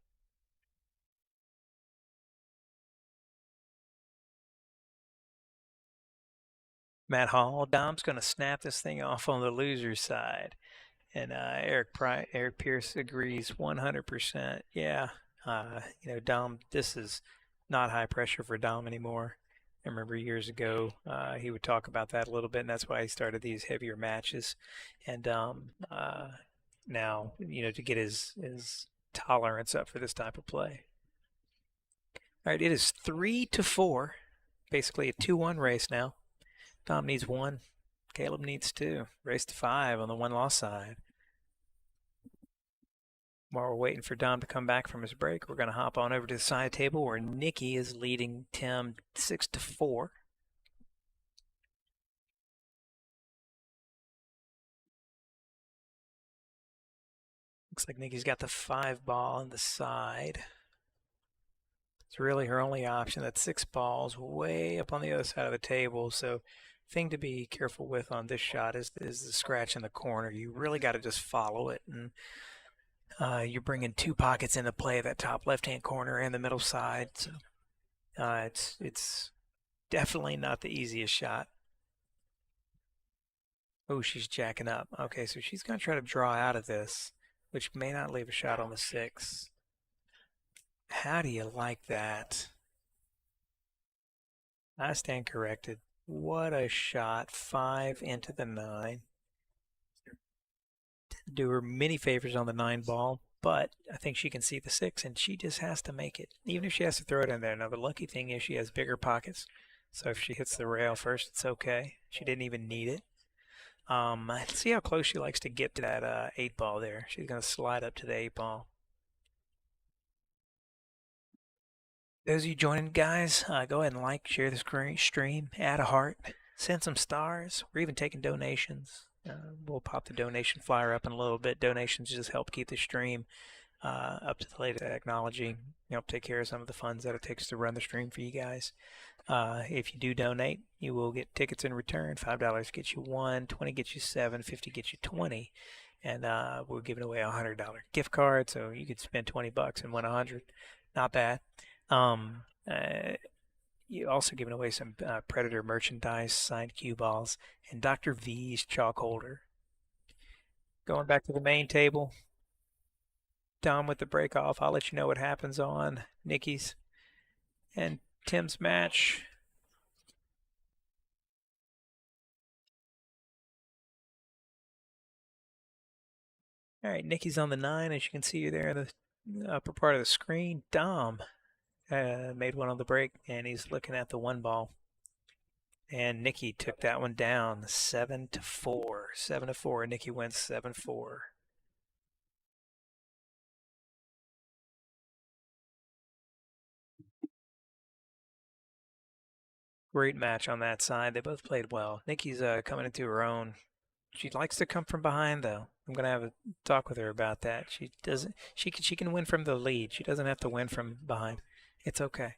Matt Hall, Dom's going to snap this thing off on the loser's side. And Eric Pierce agrees 100%. Yeah, Dom, this is not high pressure for Dom anymore. I remember years ago he would talk about that a little bit, and that's why he started these heavier matches. And now, to get his tolerance up for this type of play. All right, it is 3-4, basically a 2-1 race now. Dom needs 1. Caleb needs 2. Race to 5 on the 1-loss side. While we're waiting for Dom to come back from his break, we're going to hop on over to the side table where Nikki is leading Tim 6-4. Looks like Nikki's got the 5 ball on the side. It's really her only option. That 6 ball's way up on the other side of the table, so thing to be careful with on this shot is the scratch in the corner. You really got to just follow it, and you're bringing 2 pockets into play, that top left-hand corner and the middle side. So it's definitely not the easiest shot. Oh, she's jacking up. Okay, so she's going to try to draw out of this, which may not leave a shot on the 6. How do you like that? I stand corrected. What a shot. 5 into the 9. Do her many favors on the 9 ball. But I think she can see the 6, and she just has to make it, even if she has to throw it in there. Now, the lucky thing is she has bigger pockets, so if she hits the rail first, it's okay. She didn't even need it. Let's see how close she likes to get to that 8 ball there. She's going to slide up to the 8 ball. Those of you joining, guys, go ahead and like, share this stream, add a heart, send some stars. We're even taking donations. We'll pop the donation flyer up in a little bit. Donations just help keep the stream up to the latest technology. Help take care of some of the funds that it takes to run the stream for you guys. If you do donate, you will get tickets in return. $5 gets you 1, 20 gets you 7, 50 gets you 20, and we're giving away a $100 gift card, so you could spend 20 bucks and win 100. Not bad. You're also giving away some Predator merchandise, signed cue balls, and Dr. V's chalk holder. Going back to the main table. Dom with the break off. I'll let you know what happens on Nikki's and Tim's match. All right, Nikki's on the 9, as you can see there in the upper part of the screen. Dom made one on the break, and he's looking at the 1 ball. And Nikki took that one down 7-4. 7-4. Nikki wins 7-4. Great match on that side. They both played well. Nikki's coming into her own. She likes to come from behind, though. I'm gonna have a talk with her about that. She doesn't. She can win from the lead. She doesn't have to win from behind. It's okay.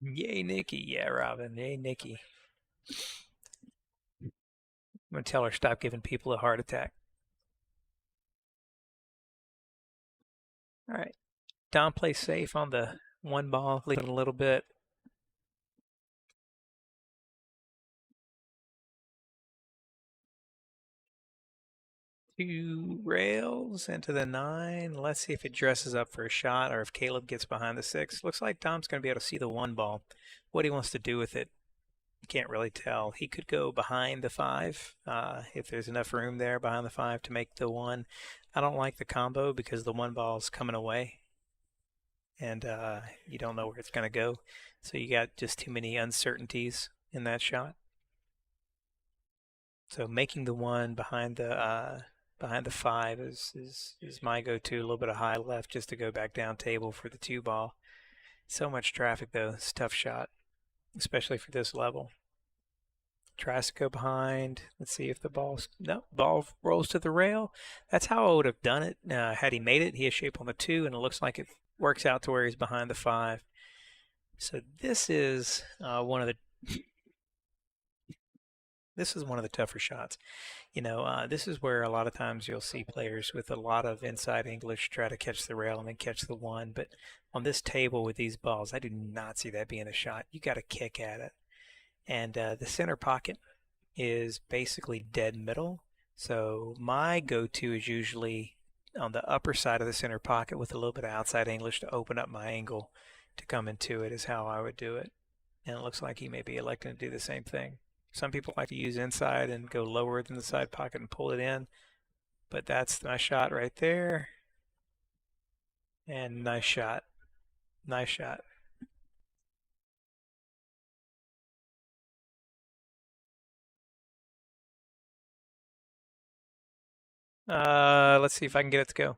Yay, Nikki. Yeah, Robin. Yay, Nikki. I'm gonna tell her stop giving people a heart attack. All right. Dom plays safe on the 1 ball, leaving a little bit. 2 rails into the 9. Let's see if it dresses up for a shot or if Caleb gets behind the 6. Looks like Dom's going to be able to see the 1 ball. What he wants to do with it, can't really tell. He could go behind the 5 if there's enough room there behind the 5 to make the 1. I don't like the combo because the 1 ball is coming away and you don't know where it's going to go. So you got just too many uncertainties in that shot. So making the 1 behind the 5 is my go-to. A little bit of high left just to go back down table for the 2 ball. So much traffic though. It's a tough shot, especially for this level. Tries to go behind. Let's see if the ball rolls to the rail. That's how I would have done it had he made it. He has shape on the 2, and it looks like it works out to where he's behind the 5. So this is one of the tougher shots. You know, this is where a lot of times you'll see players with a lot of inside English try to catch the rail and then catch the 1. But on this table with these balls, I do not see that being a shot. You got to kick at it. And the center pocket is basically dead middle. So my go-to is usually on the upper side of the center pocket with a little bit of outside English to open up my angle to come into it is how I would do it. And it looks like he may be electing to do the same thing. Some people like to use inside and go lower than the side pocket and pull it in. But that's my shot right there. And nice shot. Nice shot. Let's see if I can get it to go.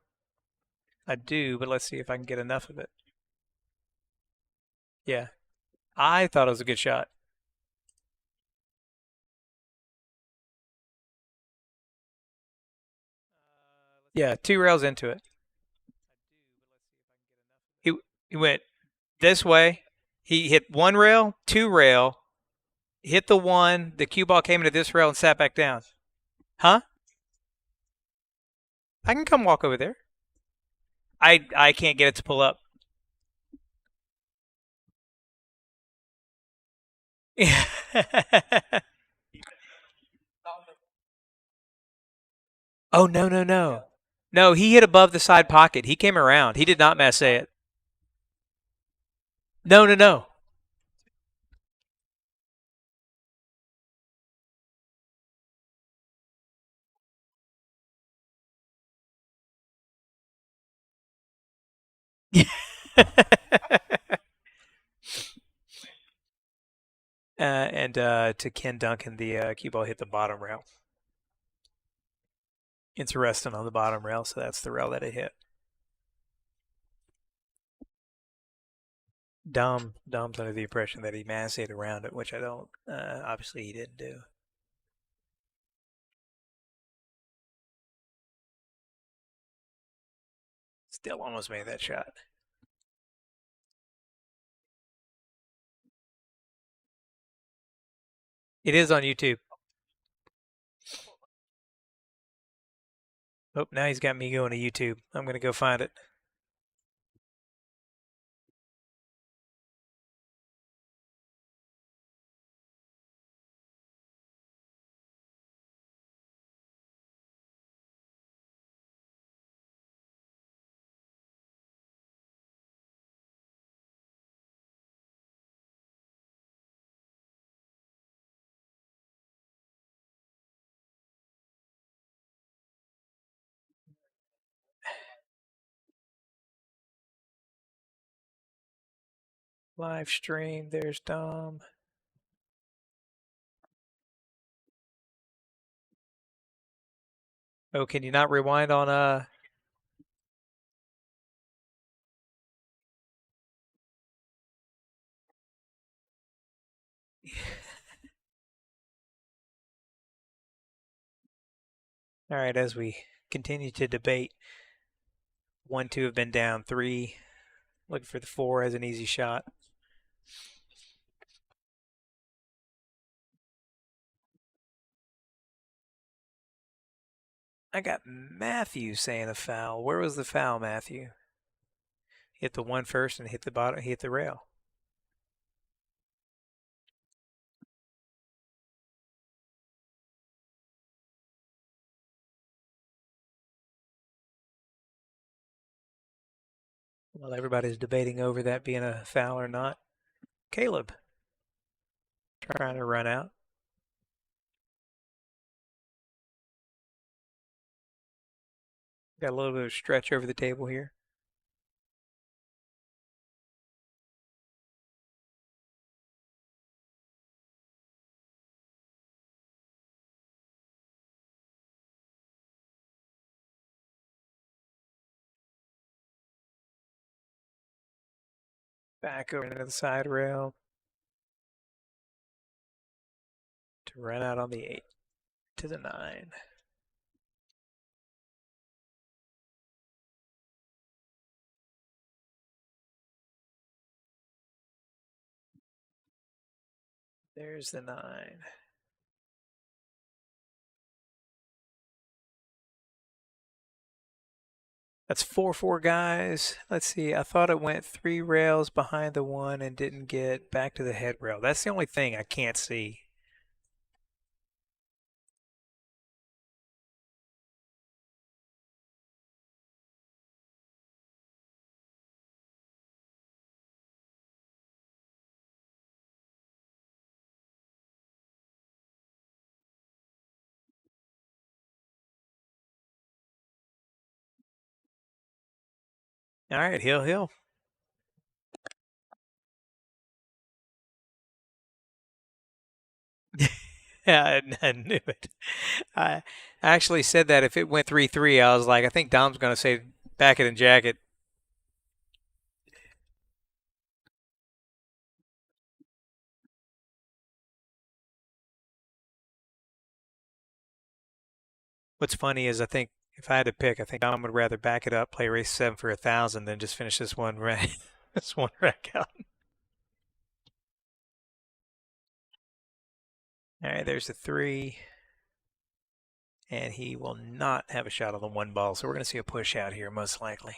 I do, but let's see if I can get enough of it. Yeah. I thought it was a good shot. Yeah, 2 rails into it. He went this way. He hit 1 rail, 2 rail, hit the 1. The cue ball came into this rail and sat back down. Huh? I can come walk over there. I can't get it to pull up. Yeah. Oh, no, no, no. No, he hit above the side pocket. He came around. He did not masse it. No, no, no. And to Ken Duncan, the cue ball hit the bottom rail. It's resting on the bottom rail, so that's the rail that it hit. Dom's under the impression that he massayed around it, which I don't. Obviously, he didn't do. Still almost made that shot. It is on YouTube. Oh, now he's got me going to YouTube. I'm going to go find it. Live stream. There's Dom. Oh, can you not rewind on All right, as we continue to debate, 1, 2 have been down, 3 looking for the 4 as an easy shot. I got Matthew saying a foul. Where was the foul, Matthew? Hit the 1 first and hit the bottom. Hit the rail. Well, everybody's debating over that being a foul or not. Caleb trying to run out. Got a little bit of stretch over the table here. Back over to the side rail to run out on the 8 to the 9. There's the 9. That's 4-4, guys. Let's see. I thought it went 3 rails behind the 1 and didn't get back to the head rail. That's the only thing I can't see. All right, Hill. Yeah, I knew it. I actually said that if it went 3-3, I was like, I think Dom's going to say back it and jack it. What's funny is I think if I had to pick, I think Dom would rather back it up, play race 7 for 1,000 than just finish this one rack, this one rack out. All right, there's the 3. And he will not have a shot on the 1 ball, so we're going to see a push out here, most likely.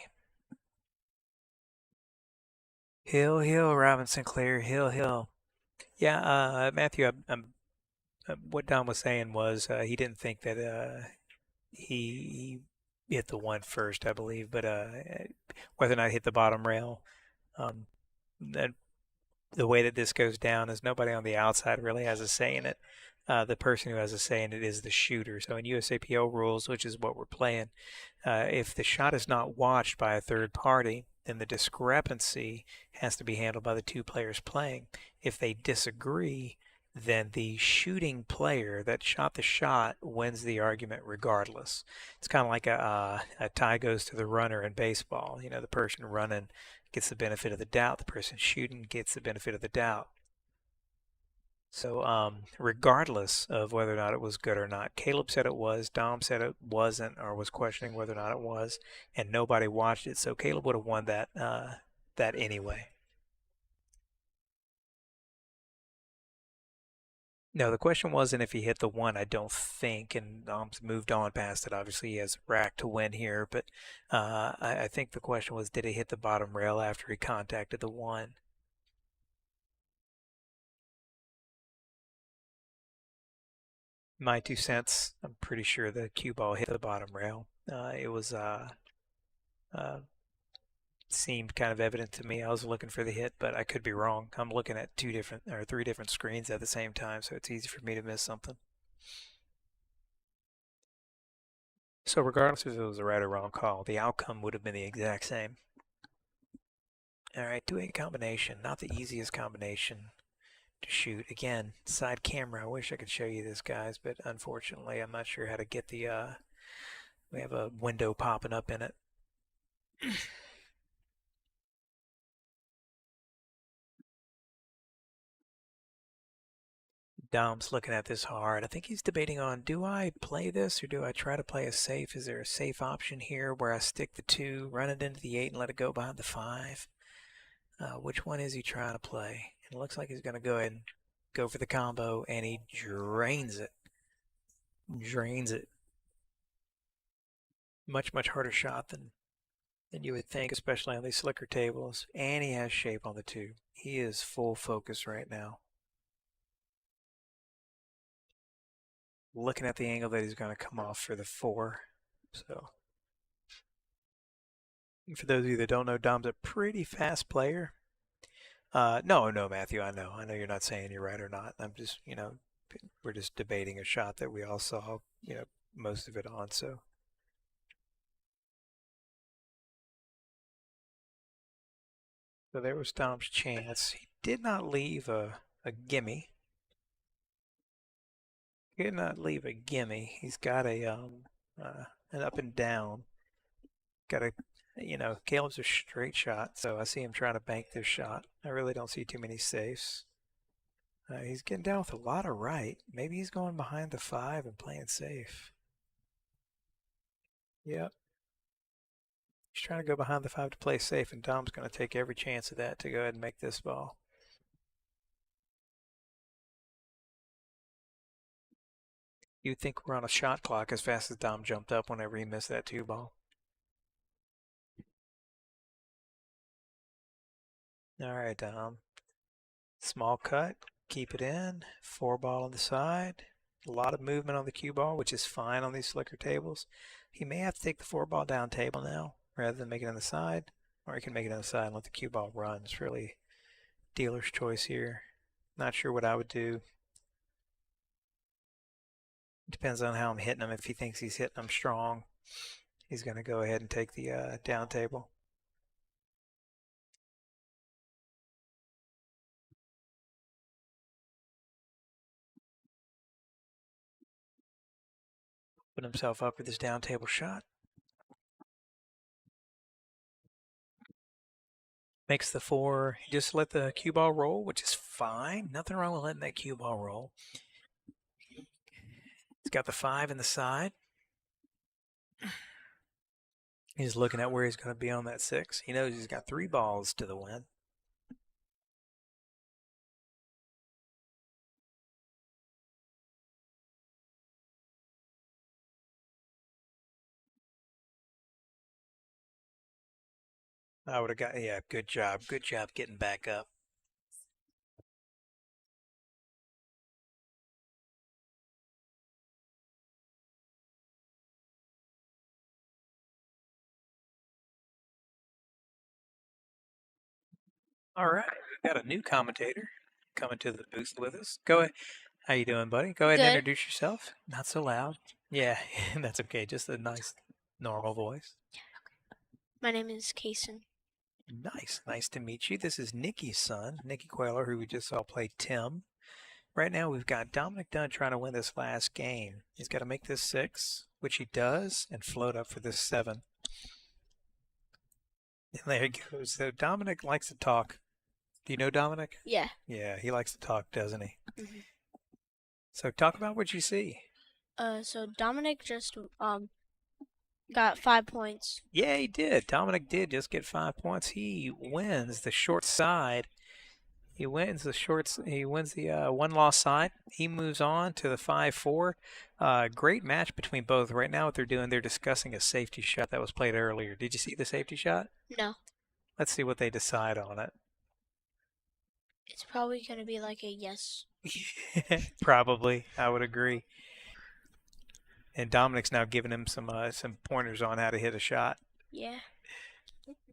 Hill, Robin Sinclair, Hill. Yeah, Matthew, what Don was saying was he didn't think that he hit the 1 first, I believe, but whether or not he hit the bottom rail, that the way that this goes down is nobody on the outside really has a say in it. The person who has a say in it is the shooter. So in USAPL rules, which is what we're playing, if the shot is not watched by a third party, then the discrepancy has to be handled by the two players playing. If they disagree, then the shooting player that shot the shot wins the argument regardless. It's kind of like a tie goes to the runner in baseball. You know, the person running gets the benefit of the doubt. The person shooting gets the benefit of the doubt. So regardless of whether or not it was good or not, Caleb said it was, Dom said it wasn't, or was questioning whether or not it was, and nobody watched it. So Caleb would have won that anyway. No, the question wasn't if he hit the one, I don't think, and Dom's moved on past it. Obviously, he has a rack to win here, but I think the question was, did he hit the bottom rail after he contacted the one? My 2 cents, I'm pretty sure the cue ball hit the bottom rail. It was seemed kind of evident to me. I was looking for the hit, but I could be wrong. I'm looking at 3 different screens at the same time, so it's easy for me to miss something. So regardless if it was a right or wrong call, the outcome would have been the exact same. All right, 2-8 combination, not the easiest combination to shoot. Again, side camera. I wish I could show you this, guys, but unfortunately, I'm not sure how to get the. We have a window popping up in it. Dom's looking at this hard. I think he's debating on, do I play this or do I try to play a safe? Is there a safe option here where I stick the 2, run it into the 8, and let it go behind the 5? Which one is he trying to play? It looks like he's going to go ahead and go for the combo, and he drains it. Drains it. Much harder shot than you would think, especially on these slicker tables. And he has shape on the 2. He is full focus right now. Looking at the angle that he's going to come off for the 4. So, for those of you that don't know, Dom's a pretty fast player. No, Matthew, I know you're not saying you're right or not. I'm just, we're just debating a shot that we all saw, most of it on. So there was Dom's chance. He did not leave a gimme. He did not leave a gimme. He's got an up and down. Got a, Caleb's a straight shot, so I see him trying to bank this shot. I really don't see too many safes. He's getting down with a lot of right. Maybe he's going behind the 5 and playing safe. Yep. He's trying to go behind the 5 to play safe, and Dom's going to take every chance of that to go ahead and make this ball. You'd think we're on a shot clock as fast as Dom jumped up whenever he missed that 2 ball. All right, Dom. Small cut, keep it in, 4 ball on the side. A lot of movement on the cue ball, which is fine on these slicker tables. He may have to take the 4 ball down table now rather than make it on the side, or he can make it on the side and let the cue ball run. It's really dealer's choice here. Not sure what I would do. Depends on how I'm hitting him. If he thinks he's hitting him strong, he's going to go ahead and take the down table. Put himself up for this down table shot. Makes the 4. Just let the cue ball roll, which is fine. Nothing wrong with letting that cue ball roll. He's got the 5 in the side. He's looking at where he's going to be on that 6. He knows he's got 3 balls to the win. I would have got, yeah, good job. Good job getting back up. All right, we've got a new commentator coming to the booth with us. Go ahead. How you doing, buddy? Go ahead and introduce yourself. Not so loud. Yeah, that's okay. Just a nice, normal voice. My name is Kason. Nice to meet you. This is Nikki's son, Nikki Queller, who we just saw play Tim. Right now, we've got Dominic Dunn trying to win this last game. He's got to make this 6, which he does, and float up for this 7. And there he goes. So Dominic likes to talk. Do you know Dominic? Yeah. Yeah, he likes to talk, doesn't he? Mhm. So talk about what you see. So Dominic just got 5 points. Yeah, he did. Dominic did just get 5 points. He wins the short side. He wins the one-loss side. He moves on to the 5-4. Great match between both. Right now, what they're doing, they're discussing a safety shot that was played earlier. Did you see the safety shot? No. Let's see what they decide on it. It's probably going to be like a yes. Probably, I would agree. And Dominic's now giving him some pointers on how to hit a shot. Yeah.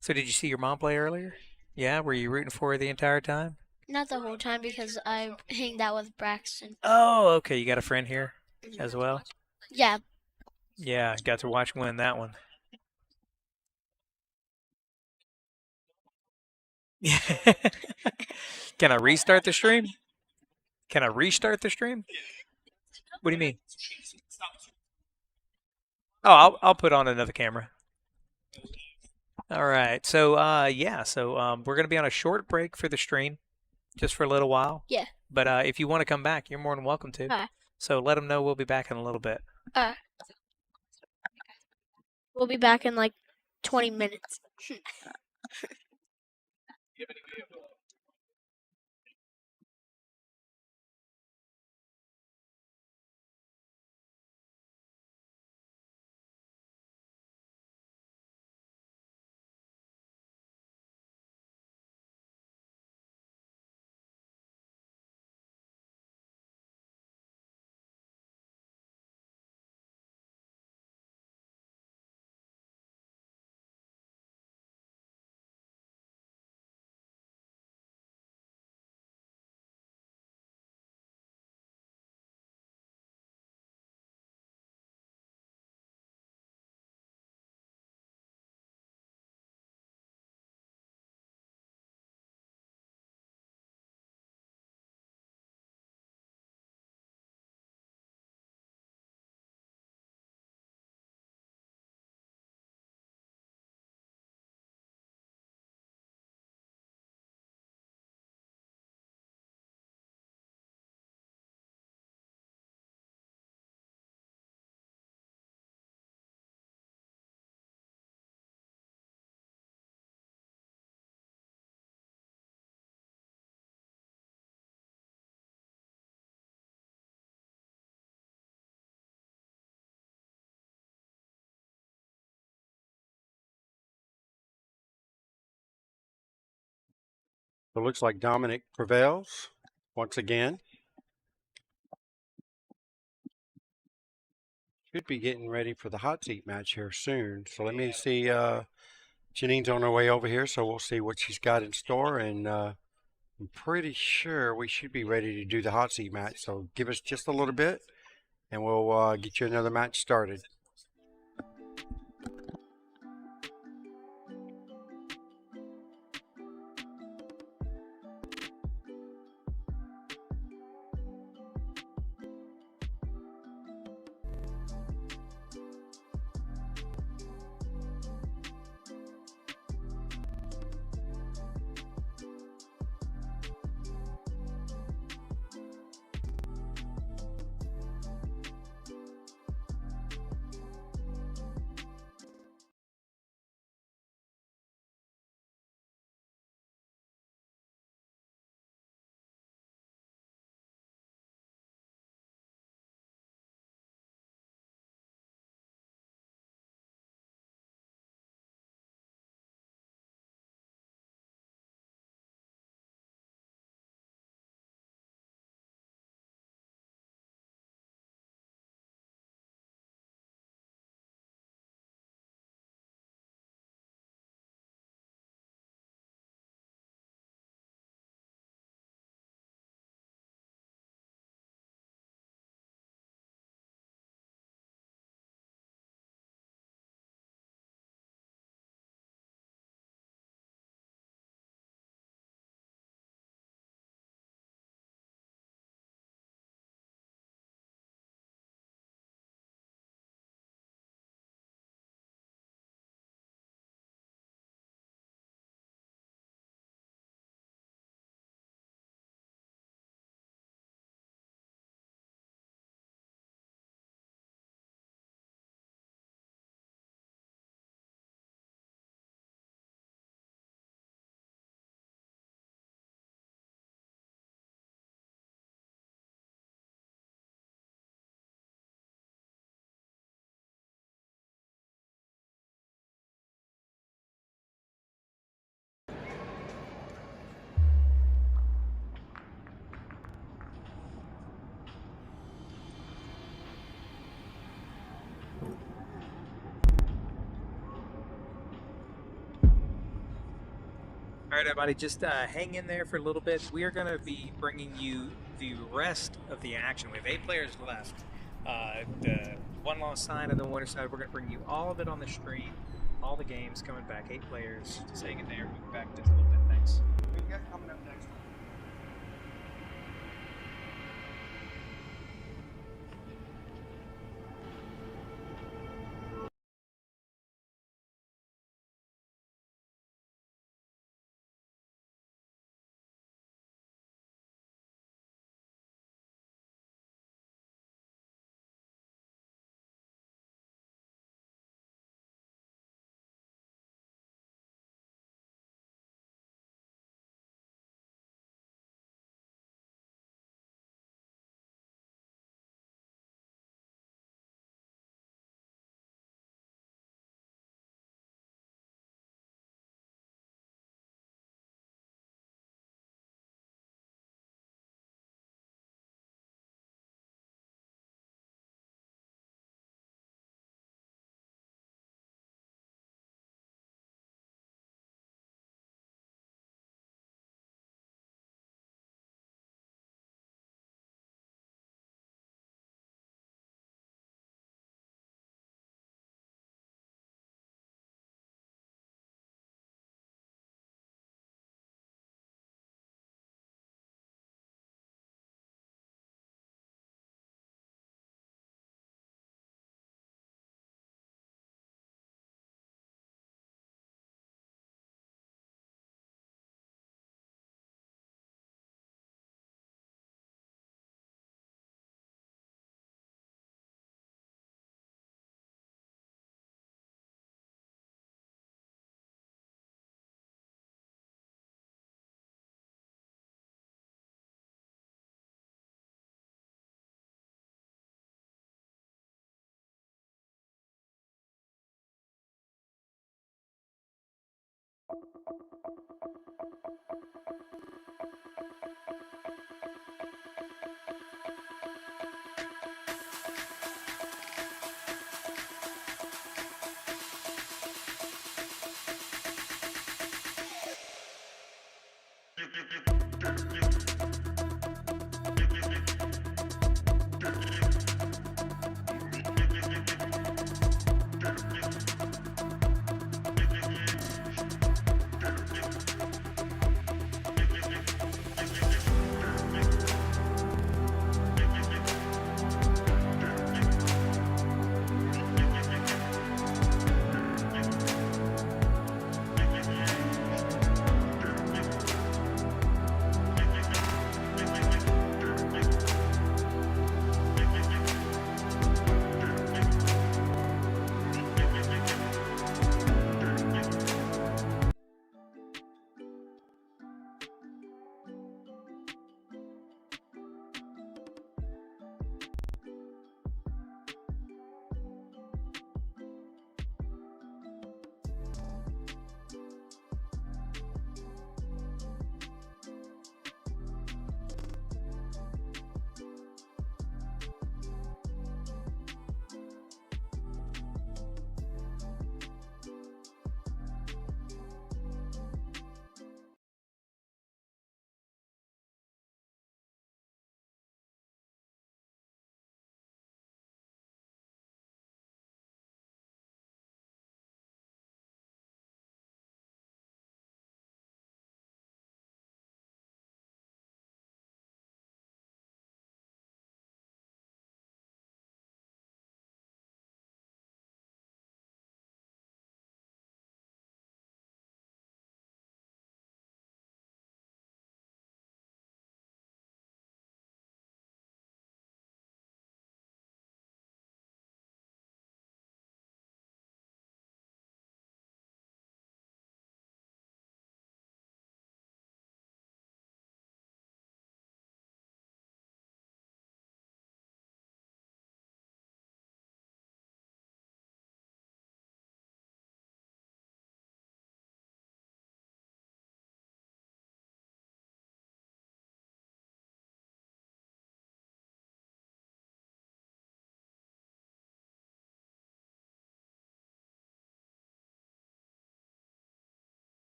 So did you see your mom play earlier? Yeah, were you rooting for her the entire time? Not the whole time because I hanged out with Braxton. Oh, okay. You got a friend here as well? Yeah. Yeah, got to watch win that one. Can I restart the stream? Can I restart the stream? What do you mean? Oh, I'll put on another camera. All right. So we're gonna be on a short break for the stream, just for a little while. Yeah. But if you want to come back, you're more than welcome to. So let them know we'll be back in a little bit. We'll be back in like 20 minutes. So it looks like Dominic prevails once again. Should be getting ready for the hot seat match here soon. So let me see. Janine's on her way over here, so we'll see what she's got in store. And I'm pretty sure we should be ready to do the hot seat match. So give us just a little bit, and we'll get you another match started. All right, everybody, just hang in there for a little bit. We are going to be bringing you the rest of the action. We have 8 players left. The one lost side and the winner side, we're going to bring you all of it on the stream. All the games coming back, 8 players. Just hang in there. We'll be back in just a little bit. Thanks. What you got coming up next?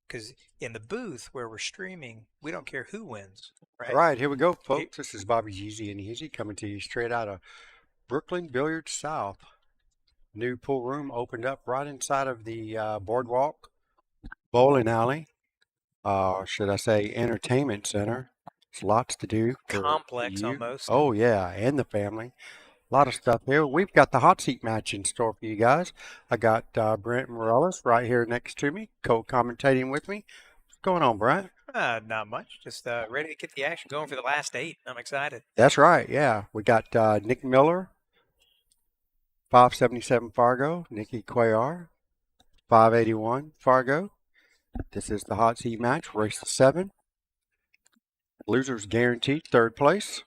because in the booth where we're streaming, we don't care who wins, right? All right, here we go, folks. This is Bobby's Easy and Easy coming to you straight out of Brooklyn Billiards South. New pool room opened up right inside of the boardwalk bowling alley. Should I say entertainment center? There's lots to do for Complex you. almost. Oh yeah, and the family. A lot of stuff here. We've got the hot seat match in store for you guys. I got Brent Morales right here next to me, co-commentating with me. What's going on, Brent? Not much. Just ready to get the action going for the last 8. I'm excited. That's right. Yeah, we got Nick Miller, 577 Fargo, Nikki Cuellar, 581 Fargo. This is the hot seat match, race to 7. Losers guaranteed third place.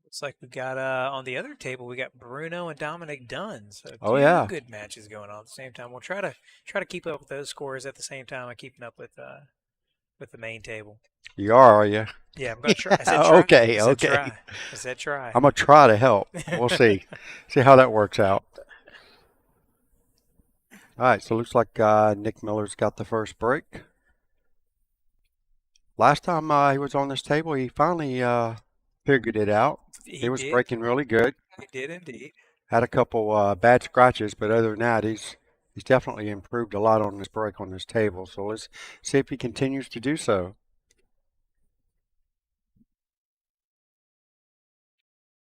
Looks like we got on the other table we got Bruno and Dominic Dunn. So Oh, two yeah. good matches going on at the same time. We'll try to keep up with those scores at the same time of keeping up with the main table. You are you? Yeah, I'm gonna try. I said try. Okay, I said okay. Try. I said try. I'm gonna try to help. We'll see. See how that works out. All right, so looks like Nick Miller's got the first break. Last time he was on this table, he finally figured it out. He was did. breaking really good. He did indeed. Had a couple bad scratches, but other than that, he's definitely improved a lot on this break on this table. So let's see if he continues to do so.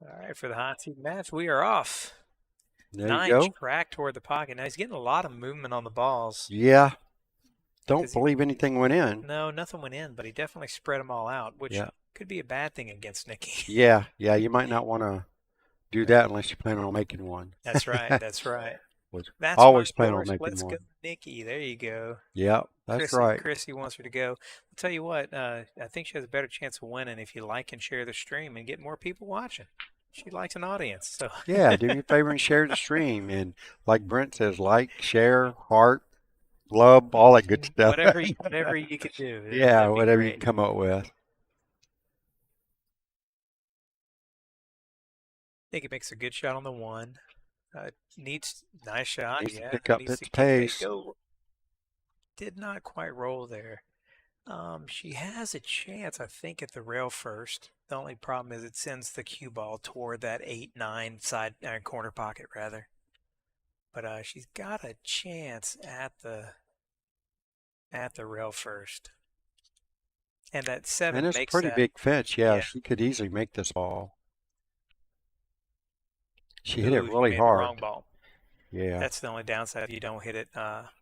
All right, for the hot seat match, we are off. There 9 you go. track toward the pocket. Now he's getting a lot of movement on the balls. Yeah. Don't believe anything went in. No, nothing went in, but he definitely spread them all out, which could be a bad thing against Nikki. Yeah, you might not want to do that unless you plan on making one. That's right. That's right. That's always plan on making Let's one. go, Nikki. There you go. Yeah, that's right. Chrissy wants her to go. I'll tell you what. I think she has a better chance of winning if you like and share the stream and get more people watching. She likes an audience. So yeah, do me a favor and share the stream. And like Brent says, like, share, heart, love, all that good stuff. Whatever you could do. Yeah, whatever you can come up with. Nikki makes a good shot on the 1. Nice shot. Needs Yeah, to pick up needs its to keep pace. Did not quite roll there. She has a chance, I think, at the rail first. The only problem is it sends the cue ball toward that 8-9 side corner pocket rather. But she's got a chance at the rail first. And that 7 And it's a makes pretty that, big fetch. Yeah, she could easily make this ball. She hit it really hard. Wrong ball. Yeah. That's the only downside. If you don't hit it,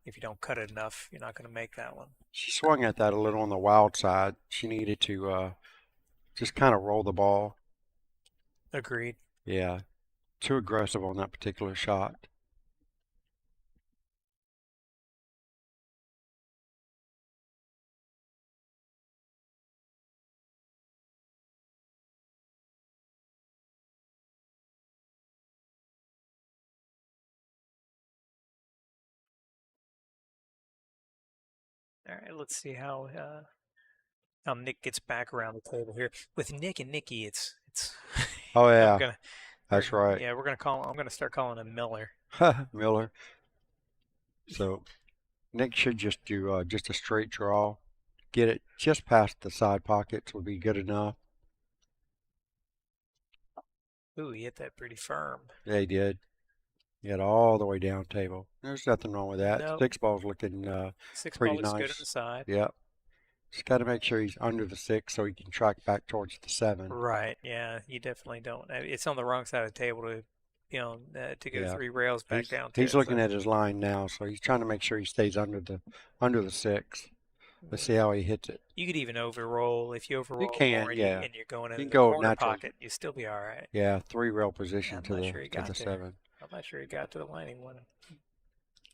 if you don't cut it enough, you're not going to make that one. She swung at that a little on the wild side. She needed to just kind of roll the ball. Agreed. Yeah. Too aggressive on that particular shot. All right, let's see how Nick gets back around the table here. With Nick and Nikki, it's. Oh yeah, that's right. Yeah, I'm gonna start calling him Miller. Miller. So Nick should just do just a straight draw, get it just past the side pockets would be good enough. Ooh, he hit that pretty firm. Yeah, he did. He got all the way down table. There's nothing wrong with that. Nope. 6 ball's looking pretty ball looks nice. good on the side. Yep. Just got to make sure he's under the 6 so he can track back towards the 7. Right. Yeah, you definitely don't. It's on the wrong side of the table to, to go 3 rails back down. He's looking at his line now, so he's trying to make sure he stays under the 6. Let's see how he hits it. You could even overroll if you overroll. You can, more yeah. And you're going in you the go corner natural. pocket, you still be all right. Yeah, 3 rail position to the 7. I'm not sure he got to the lining one.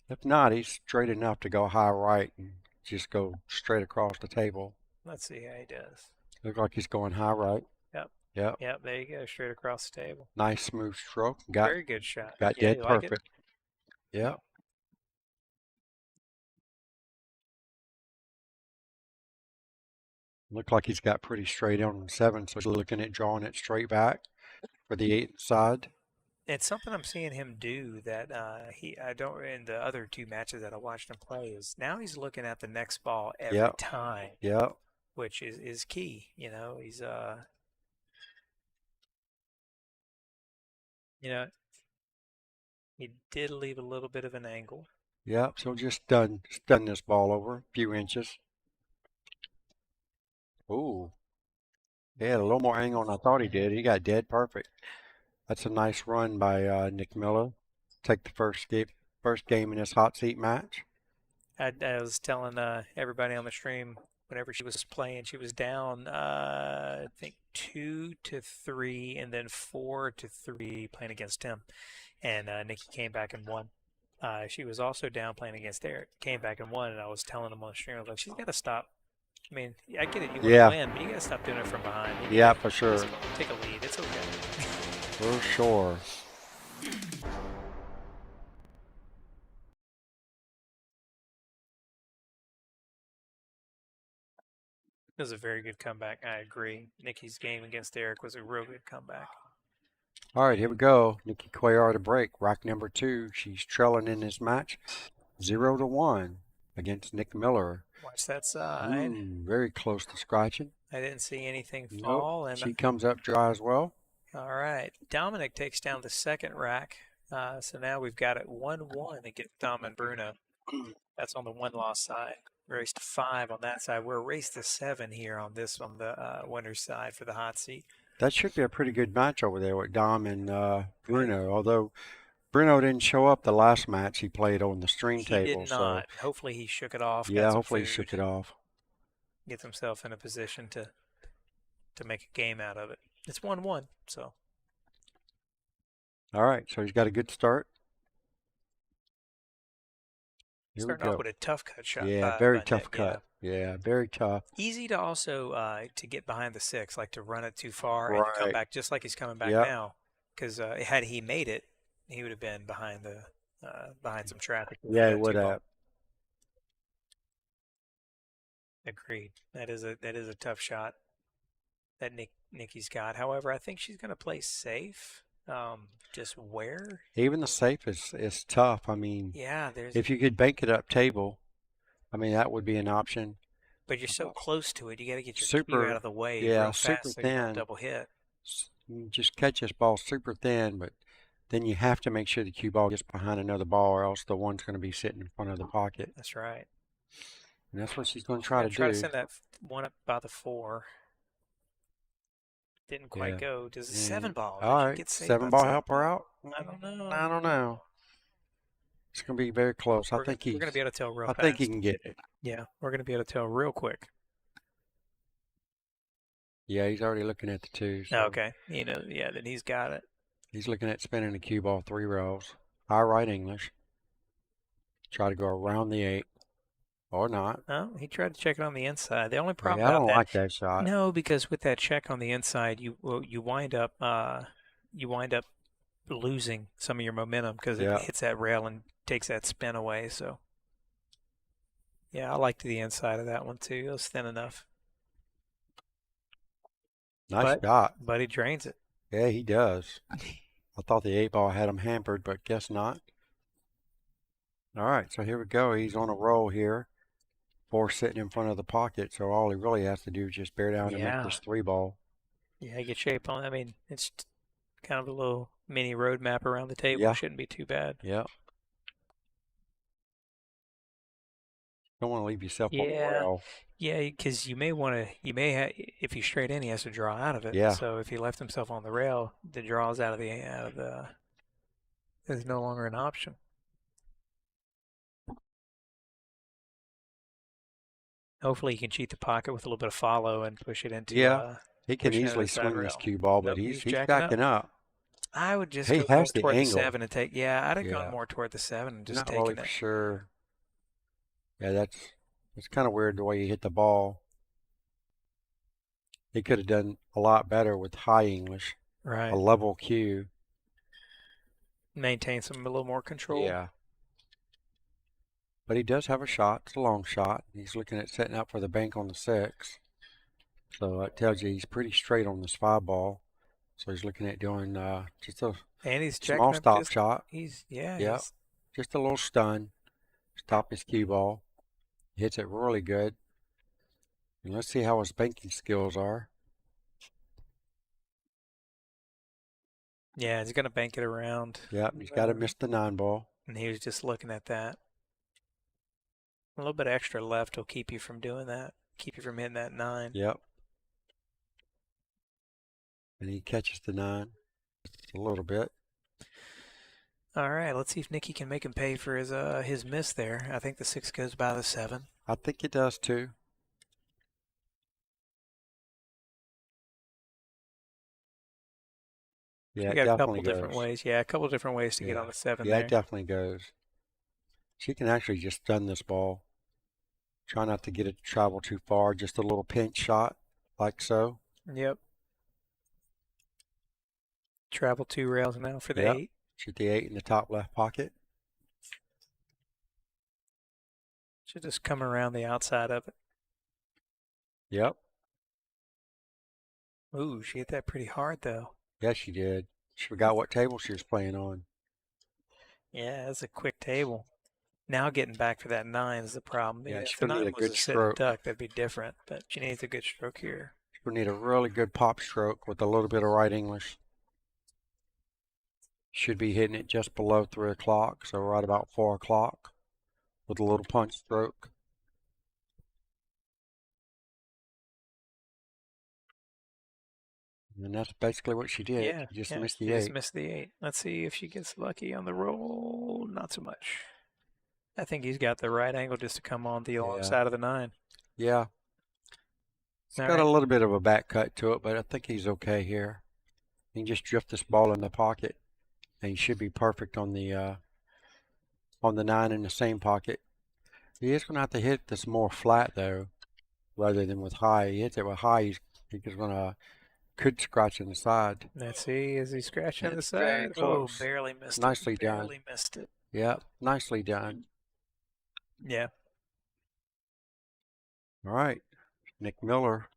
If not, he's straight enough to go high right and just go straight across the table. Let's see how he does. Looks like he's going high right. Yep, there you go, straight across the table. Nice smooth stroke. Very good shot. Got dead perfect. Like yep. Looked like he's got pretty straight on 7, so he's looking at drawing it straight back. for the 8 side. It's something I'm seeing him do that I don't in the other 2 matches that I watched him play is now he's looking at the next ball every Yep. time, Yep. which is key. You know, he's you know, he did leave a little bit of an angle. Yep. So just stun this ball over a few inches. Ooh. He had a little more angle than I thought he did. He got dead perfect. That's a nice run by Nick Miller. Take the first game in this hot seat match. I was telling everybody on the stream whenever she was playing, she was down I think 2-3 and then 4-3 playing against him, and Nikki came back and won. She was also down playing against Eric, came back and won, and I was telling him on the stream, I was like, she's got to stop. I mean, I get it, you want to win, but you got to stop doing it from behind. Yeah, for sure. Take a lead. It's okay. For sure. It was a very good comeback. I agree. Nikki's game against Eric was a real good comeback. All right, here we go. Nikki Cuellar to break. Rack number 2. She's trailing in this match 0-1 against Nick Miller. Watch that side. Very close to scratching. I didn't see anything fall. Nope. And she comes up dry as well. All right. Dominic takes down the second rack. So now we've got it 1-1 against Dom and Bruno. That's on the 1-loss side. Race to 5 on that side. We're a race to 7 here on this on the winner's side for the hot seat. That should be a pretty good match over there with Dom and Bruno. Although Bruno didn't show up the last match he played on the stream table. He did not. So hopefully he shook it off. Yeah, hopefully he shook it off. Gets himself in a position to make a game out of it. It's 1-1, so. All right, so he's got a good start. Starting off with a tough cut shot. Yeah, very tough cut. Yeah, very tough. Easy to also to get behind the 6, like to run it too far and come back just like he's coming back now. Because had he made it, he would have been behind the behind some traffic. Yeah, he would have. Agreed. That is a tough shot that Nikki's got. However, I think she's going to play safe. Just where? Even the safe is tough. I mean, yeah, if you could bank it up table, I mean that would be an option. But you're so cue to it, you got to get your cue out of the way real fast super so thin. you don't double hit. You just catch this ball super thin, but then you have to make sure the cue ball gets behind another ball, or else the one's going to be sitting in front of the pocket. That's right. And that's what she's going to try to do. Try to send that one up by the 4. Didn't quite go. Does the 7 ball? All right, 7 ball help her out? I don't know. I don't know. It's going to be very close. We're going to be able to tell real fast. I think he can get it. Yeah, we're going to be able to tell real quick. Yeah, he's already looking at the 2. So okay. Then he's got it. He's looking at spinning the cue ball 3 rows. High right English. Try to go around the 8. Or not. No, he tried to check it on the inside. The only problem I don't like that shot. No, because with that check on the inside, you wind up losing some of your momentum because it hits that rail and takes that spin away. So, yeah, I liked the inside of that one too. It was thin enough. Nice shot. But he drains it. Yeah, he does. I thought the 8 ball had him hampered, but guess not. All right, so here we go. He's on a roll here. 4 sitting in front of the pocket, so all he really has to do is just bear down and make this 3 ball. Yeah, get shape on. I mean, it's kind of a little mini road map around the table. Shouldn't be too bad. Yeah. Don't want to leave yourself on the rail. Yeah, because if you straight in, he has to draw out of it. Yeah. So if he left himself on the rail, the draws out of the is no longer an option. Hopefully he can cheat the pocket with a little bit of follow and push it into. Yeah, he can easily swing this cue ball, but he's backing up. I would just go more toward the 7 and take. Yeah, I'd have gone more toward the 7 and just taken really it. For sure. Yeah, it's kind of weird the way he hit the ball. He could have done a lot better with high English. Right. A level cue. Maintain a little more control. Yeah. But he does have a shot. It's a long shot. He's looking at setting up for the bank on the 6. So that tells you he's pretty straight on this 5 ball. So he's looking at doing just a And he's small checking up stop just, shot. yeah, Yep. Just a little stun. Stop his cue ball. Hits it really good. And let's see how his banking skills are. yeah, he's gonna bank it around. Yep, he's got to miss the 9 ball. And he was just looking at that. A little bit extra left will keep you from doing that. Keep you from hitting that 9. Yep. And he catches the 9 a little bit. All right, let's see if Nicky can make him pay for his miss there. I think the 6 goes by the 7. I think it does too. Yeah, You it got a definitely couple different goes. ways. Yeah, a couple different ways to get on the 7 Yeah, there. it definitely goes. She can actually just stun this ball. Try not to get it to travel too far. Just a little pinch shot, like so. Yep. Travel 2 rails now for the Yep. 8. Shoot the 8 in the top left pocket. Should just come around the outside of it. Yep. Ooh, she hit that pretty hard though. Yes, she did. She forgot what table she was playing on. Yeah, that's a quick table. Now getting back for that 9 is the problem. Yeah, If she's the gonna need 9 a was good a sit stroke. duck, that'd be different. But she needs a good stroke here. She'll need a really good pop stroke with a little bit of right English. Should be hitting it just below 3 o'clock, so right about 4 o'clock with a little punch stroke. And that's basically what she did. Yeah, She just yeah, missed she the just 8. missed the 8. Let's see if she gets lucky on the roll. Not so much. I think he's got the right angle just to come on the alongside of the 9. Yeah. It's All got right. a little bit of a back cut to it, but I think he's okay here. He can just drift this ball in the pocket, and he should be perfect on the 9 in the same pocket. He is going to have to hit this more flat though, rather than with high. He hits it with high, he's going to could scratch in the side. Let's see, is he scratching the It's very side? Oh, close. barely missed Nicely it. done. Barely missed it. Yeah, nicely done. Yeah. All right, Nick Miller.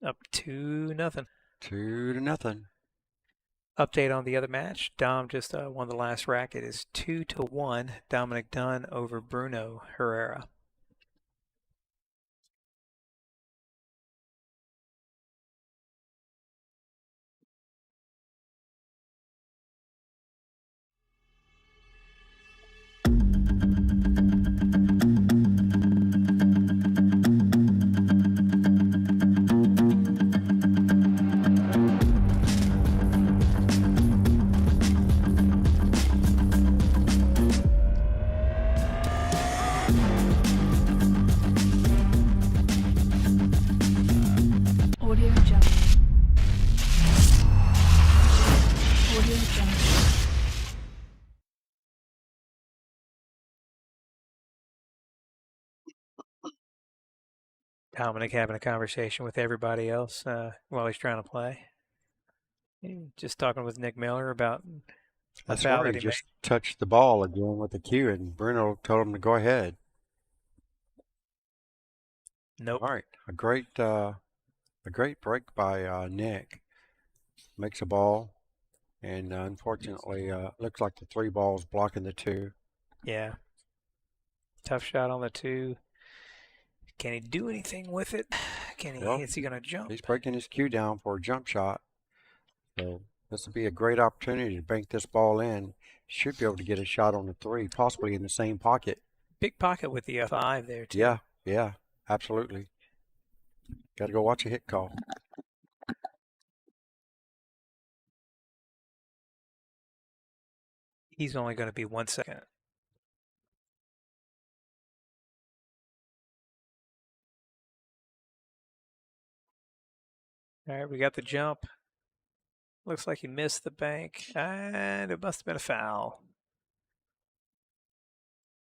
Up 2-0. 2-0. Update on the other match. Dom just won the last racket. Is 2-1. Dominic Dunn over Bruno Herrera. Audio Jungle. Audio Jungle. Dominic having a conversation with everybody else while he's trying to play. Just talking with Nick Miller about the That's foul where that he he made. just touched the ball again with the cue, and Bruno told him to go ahead. Nope. All right, a great break by Nick. Makes a ball, and unfortunately, looks like the 3 ball's blocking the 2. Yeah. Tough shot on the 2. Can he do anything with it? Well, is he going to jump? He's breaking his cue down for a jump shot. So this will be a great opportunity to bank this ball in. Should be able to get a shot on the 3, possibly in the same pocket. Big pocket with the 5 there, too. Yeah, absolutely. Got to go watch a hit call. He's only going to be 1 second. All right, we got the jump. Looks like he missed the bank, and it must have been a foul.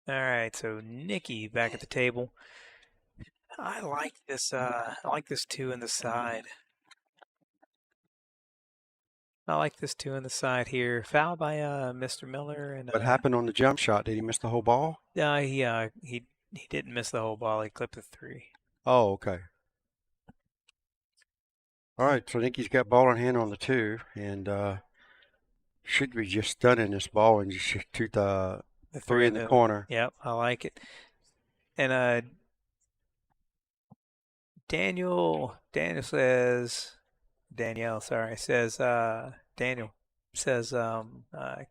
All right, so Nicky back at the table. I like this. I like this 2 in the side. I like this 2 in the side here. Foul by Mr. Miller. And What happened on the jump shot? Did he miss the whole ball? he didn't miss the whole ball. He clipped the 3. Oh, okay. All right, so Nikki's got ball in hand on the 2, and should be just stunning this ball and just shoot the 3 in the corner. Yep, I like it. And Danielle says, Daniel says,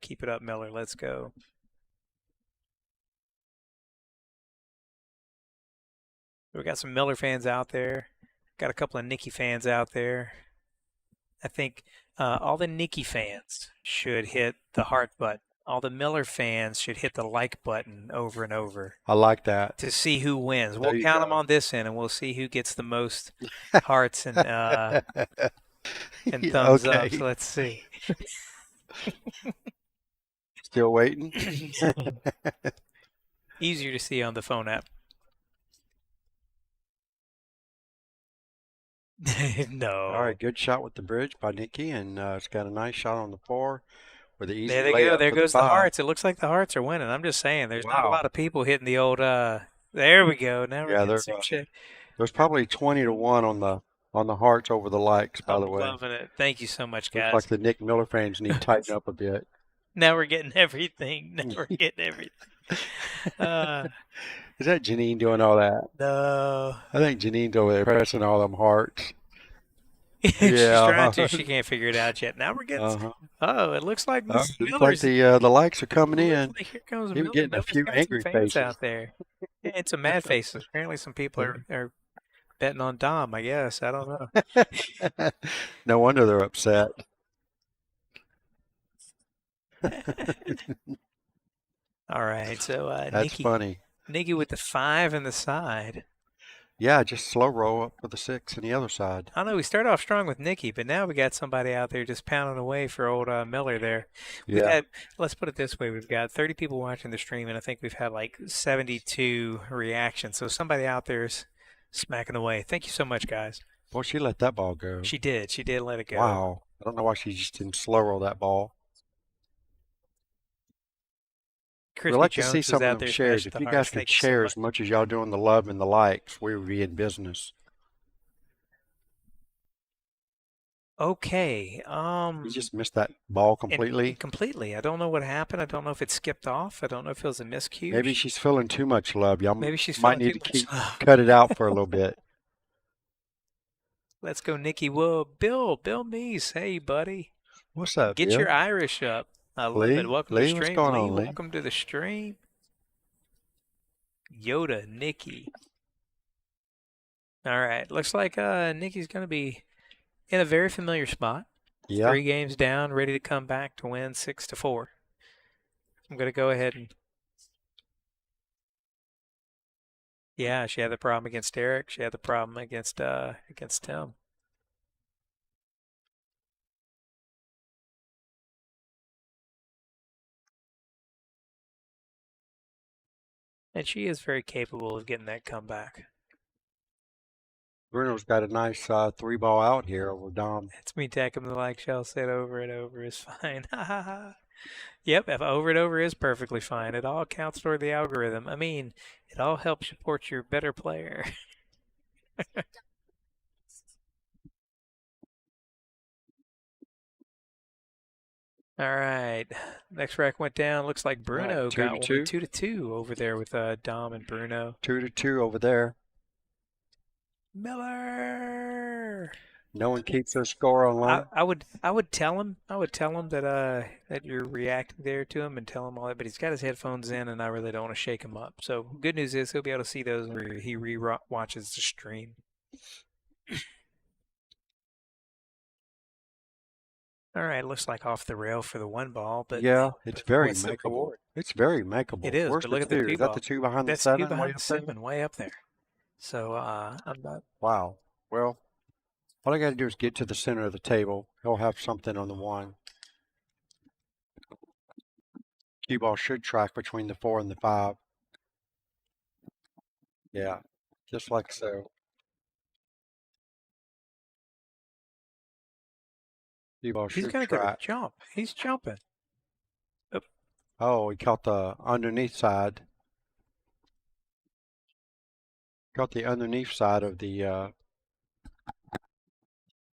keep it up, Miller. Let's go. We got some Miller fans out there. Got a couple of Nikki fans out there. I think all the Nikki fans should hit the heart button. All the Miller fans should hit the like button over and over. I like that. To see who wins. There We'll you count go. them on this end, and we'll see who gets the most hearts and thumbs up. Okay. So let's see. Still waiting? Easier to see on the phone app. No. All right, good shot with the bridge by Nikki, and it's got a nice shot on the 4 with the easy There they layup go. There for goes the 5. hearts. It looks like the hearts are winning. I'm just saying, there's not a Wow. lot of people hitting the old. There we go. Now we're Yeah, getting some shit. there's probably 20 to 1 on the hearts over the likes, by the way. I'm loving it. Thank you so much, guys. Looks like the Nick Miller fans need to tighten up a bit. Now we're getting everything. Now we're getting everything. Is that Janine doing all that? No. I think Janine's over there pressing all them hearts. She's Yeah. trying to. She can't figure it out yet. Now we're getting. Uh-huh. Oh, it looks like Mrs. Looks like Miller's. the likes are coming Looks in. like here comes Even Miller. getting a Miller's few got some angry fans faces. out there. Yeah, and some mad faces. Apparently, some people are betting on Dom. I guess I don't know. No wonder they're upset. All right, so That's funny. Nikki with the 5 in the side. Yeah, just slow roll up with the 6 on the other side. I know we started off strong with Nikki, but now we got somebody out there just pounding away for old Miller there. Yeah. Let's put it this way: we've got 30 people watching the stream, and I think we've had like 72 reactions. So somebody out there is smacking away. Thank you so much, guys. Boy, she let that ball go. She did. She did let it go. Wow. I don't know why she just didn't slow roll that ball. Crispy We'd like to Jones see is some out of them there shares. smashing If the you hearts. guys could Thank you so share much. as much as y'all doing the love and the likes, we would be in business. Okay. You just missed that ball and- completely. completely. I don't know what happened. I don't know if it skipped off. I don't know if it was a miscue. Maybe she's feeling too much love. Y'all Maybe she's might feeling need to too much love. cut it out for a little bit. Let's go, Nikki. Whoa, Bill Meese. Hey, buddy. What's up, Get Bill? your Irish up. I love Lee? it. Welcome Lee, to the what's stream. going Lee, on, Lee? welcome to the stream. Yoda, Nikki. All right. Looks like Nikki's going to be in a very familiar spot. Yeah. 3 games down, ready to come back to win 6-4. I'm going to go ahead and. Yeah, she had the problem against Eric. She had the problem against Tim. And she is very capable of getting that comeback. Bruno's got a nice 3-ball out here over Dom. It's me taking the like shell said over and over is fine. Yep, if over and over is perfectly fine. It all counts toward the algorithm. I mean, it all helps support your better player. All right. Next rack went down. Looks like Bruno Right, 2 got to one 2. 2-2 over there with Dom and Bruno. 2-2 over there. Miller. No one keeps their score online. I would tell him that you're reacting there to him and tell him all that, but he's got his headphones in and I really don't want to shake him up. So good news is he'll be able to see those when he re-watches the stream. All right, looks like off the rail for the 1 ball, but yeah, it's very what's the makeable. reward? It's very makeable. It is, Where's but the look at the 2? Is that P-ball. the 2 behind That's the 7? 2 behind way the up there? 7, way up there. So I'm not. Wow. Well, all I got to do is get to the center of the table. He'll have something on the 1. Cue ball should track between the 4 and the 5. Yeah, just like so. Cue ball He's should gonna go to track. jump. He's jumping. Oh, he caught the underneath side. Caught the underneath side of the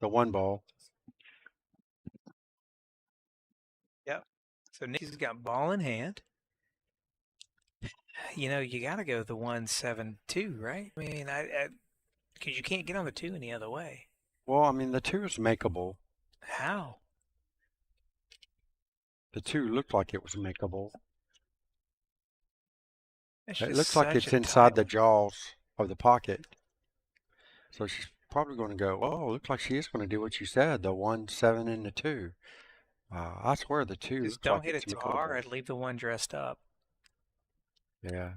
the one ball. Yep. So Nikki's got ball in hand. You know, you got to go the 1-7-2, right? I mean, because you can't get on the 2 any other way. Well, I mean, the 2 is makeable. How? The 2 looked like it was makeable. That's It just looks like such it's a inside the tight- jaws of the pocket. So she's probably going to go, oh, looks like she is going to do what you said, the 1, 7, and the 2. I swear the 2 Just looks like don't hit it's it too hard. makeable. I'd leave the 1 dressed up. Yeah,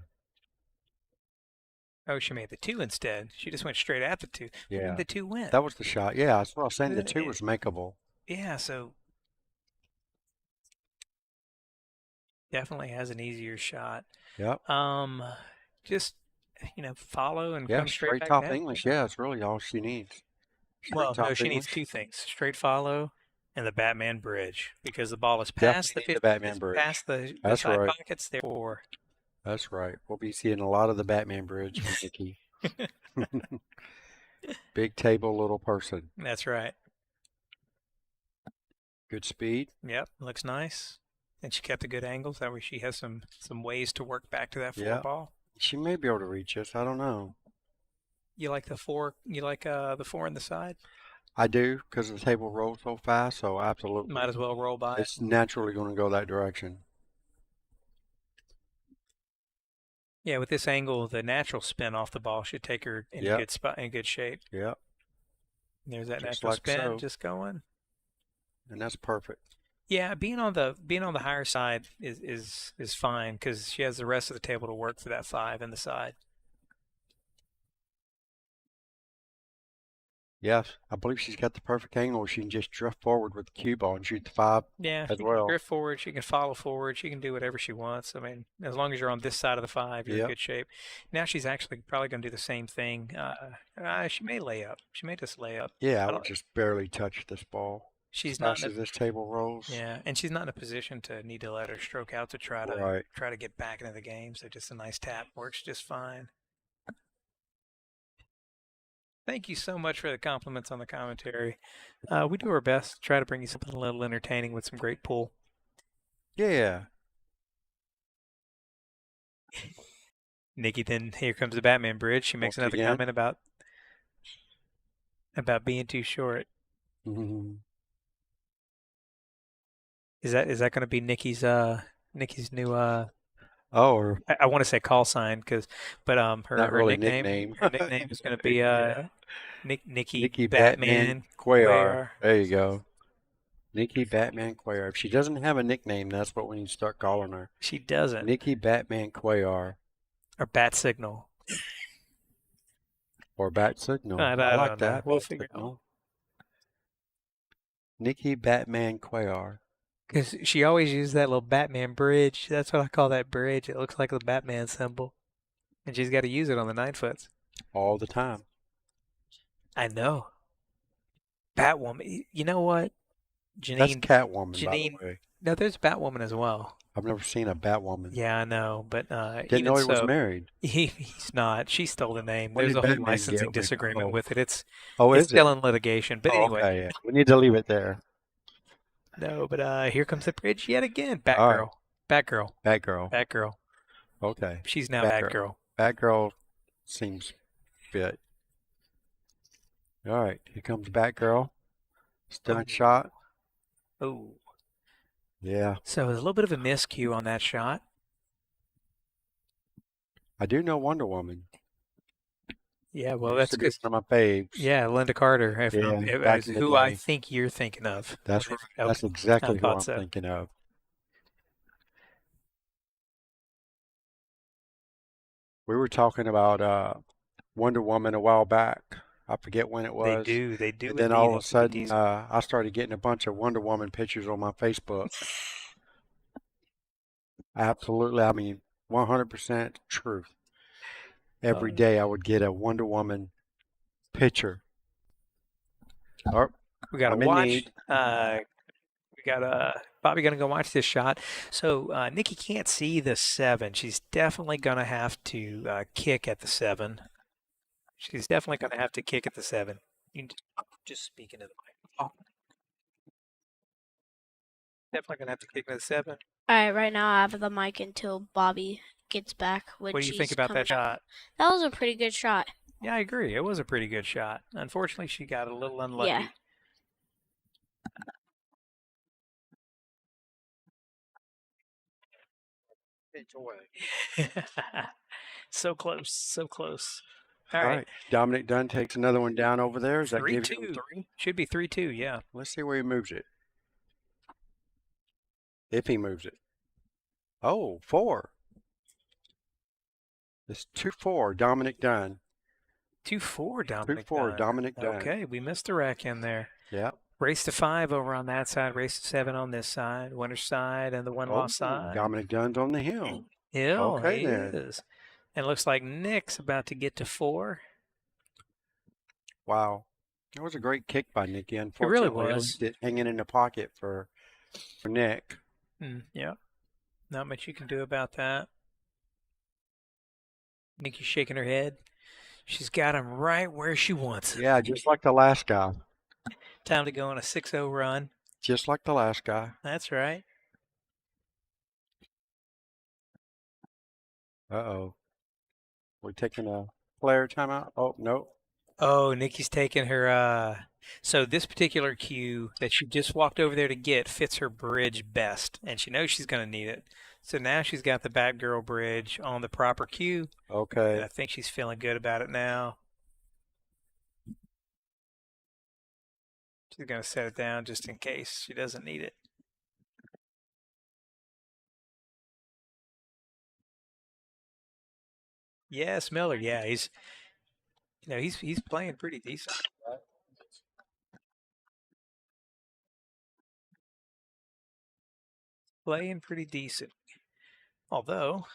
Oh, she made the 2 instead. She just went straight at the 2. Where yeah. did the 2 went? That was the shot. Yeah, that's what I was saying. The Then 2 was makeable. Yeah, so definitely has an easier shot. Yep. Just follow and Yeah, come straight straight back top down. English. Yeah, it's really all she needs. Well, Straight no, top she needs English. 2 things: straight follow and the Batman bridge, because the ball is Definitely past the need the 50, Batman it's bridge. past the That's side right. pockets. Therefore, That's right. We'll be seeing a lot of the Batman bridge from Nikki. Big table, little person. that's right. Good speed. Yep, looks nice. And she kept the good angles. That way, she has some ways to work back to that 4 Yeah. ball. She may be able to reach us. I don't know. You like the 4? You like the 4 on the side? I do, because the table rolls so fast, so absolutely. Might as well roll by it. It's naturally going to go that direction. Yeah, with this angle, the natural spin off the ball should take her in a Yep. good spot, in good shape. Yep. There's that Just natural like spin so. just going. And that's perfect. Yeah, being on the higher side is fine, because she has the rest of the table to work for that 5 in the side. Yes, I believe she's got the perfect angle where she can just drift forward with the cue ball and shoot the 5 Yeah, as she well. can drift forward, she can follow forward, she can do whatever she wants. I mean, as long as you're on this side of the 5, you're in Yep. good shape. Now she's actually probably going to do the same thing. She may lay up. She may just lay up. Yeah, I I would don't- just barely touch this ball. She's As not fast in a, as this table rolls. yeah, and she's not in a position to need to let her stroke out to try Right. to get back into the game. So just a nice tap works just fine. Thank you so much for the compliments on the commentary. We do our best to try to bring you something a little entertaining with some great pool. Yeah. Nikki, then here comes the Batman bridge. She makes Once another again. comment about being too short. Mhm. Is that going to be Nikki's new Oh, or I want to say call sign, but her not really nickname nickname. her nickname is going to be Yeah. Nikki Nikki Batman Cuellar. There you go. Nikki Batman Cuellar. If she doesn't have a nickname, that's what we need to start calling her. She doesn't. Nikki Batman Cuellar. Or Bat Signal. Or Bat Signal. I I don't like know. that. We'll Bat figure it out. Signal. Nikki Batman Cuellar. Because she always used that little Batman bridge. That's what I call that bridge. It looks like the Batman symbol. And she's got to use it on the 9-foots. All the time. I know. Batwoman. You know what? That's Janine. Catwoman, by Janine- the way. No, there's Batwoman as well. I've never seen a Batwoman. Yeah, I know. But Didn't even know he was so, married. he's not. She stole the name. What There's did a whole Batman licensing get with- disagreement oh. with it. It's Oh, it's is still it? in litigation. But Oh, anyway, okay, yeah. We need to leave it there. no. But here comes the bridge yet again. All right. Batgirl. Batgirl. Okay. She's now Batgirl. Batgirl. Batgirl seems fit. All right, here comes Batgirl. Stun Oh. shot. Oh. Yeah, So there's a little bit of a miscue on that shot. I do know Wonder Woman. Yeah, well, Used that's to be because one of my faves. yeah, Linda Carter, Yeah, back is in the who I day. think you're thinking of. That's Okay, right. That's exactly who thought I'm so. thinking of. We were talking about Wonder Woman a while back. I forget when it They was. do. And then all of a indeed sudden, tease. I started getting a bunch of Wonder Woman pictures on my Facebook. Absolutely, I mean, 100% truth. Every Oh. day I would get a Wonder Woman picture. Oh, We got to I'm in watch. need. We got Bobby gonna go watch this shot. So Nikki can't see the 7. She's definitely gonna have to kick at the 7. She's definitely gonna have to kick at the 7. Just speaking to the mic. Oh. Definitely gonna have to kick to the 7. Alright, right now I have the mic until Bobby gets back. What do you think about that shot? That was a pretty good shot. Yeah, I agree. It was a pretty good shot. Unfortunately, she got a little unlucky. Yeah. So close, so close. All right. Dominic Dunn takes another one down over there. Does that give 3-2. him 3? Should be 3-2, yeah. Let's see where he moves it. If he moves it. Oh, 4. It's 2-4, Dominic Dunn. 2-4, Dominic 2-4, Dunn. Dominic Dunn. Okay, we missed the rack in there. Yeah. Race to 5 over on that side, race to 7 on this side, winner's side, and the one-loss side. Dominic Dunn's on the hill. Hill, Okay, he then. is. And it looks like Nick's about to get to 4. Wow. That was a great kick by Nicky. really Unfortunately, was. it hanging in the pocket for Nick. Yeah. Not much you can do about that. Nikki's shaking her head. She's got him right where she wants him. Yeah, just like the last guy. Time to go on a 6-0 run. Just like the last guy. That's right. Uh-oh. We're taking a player timeout? Oh, no. Oh, Nikki's taking her, so this particular cue that she just walked over there to get fits her bridge best, and she knows she's going to need it. So now she's got the Batgirl bridge on the proper cue. Okay. And I think she's feeling good about it now. She's going to set it down just in case she doesn't need it. Yes, Miller. Yeah, he's playing pretty decent. Playing pretty decent. Although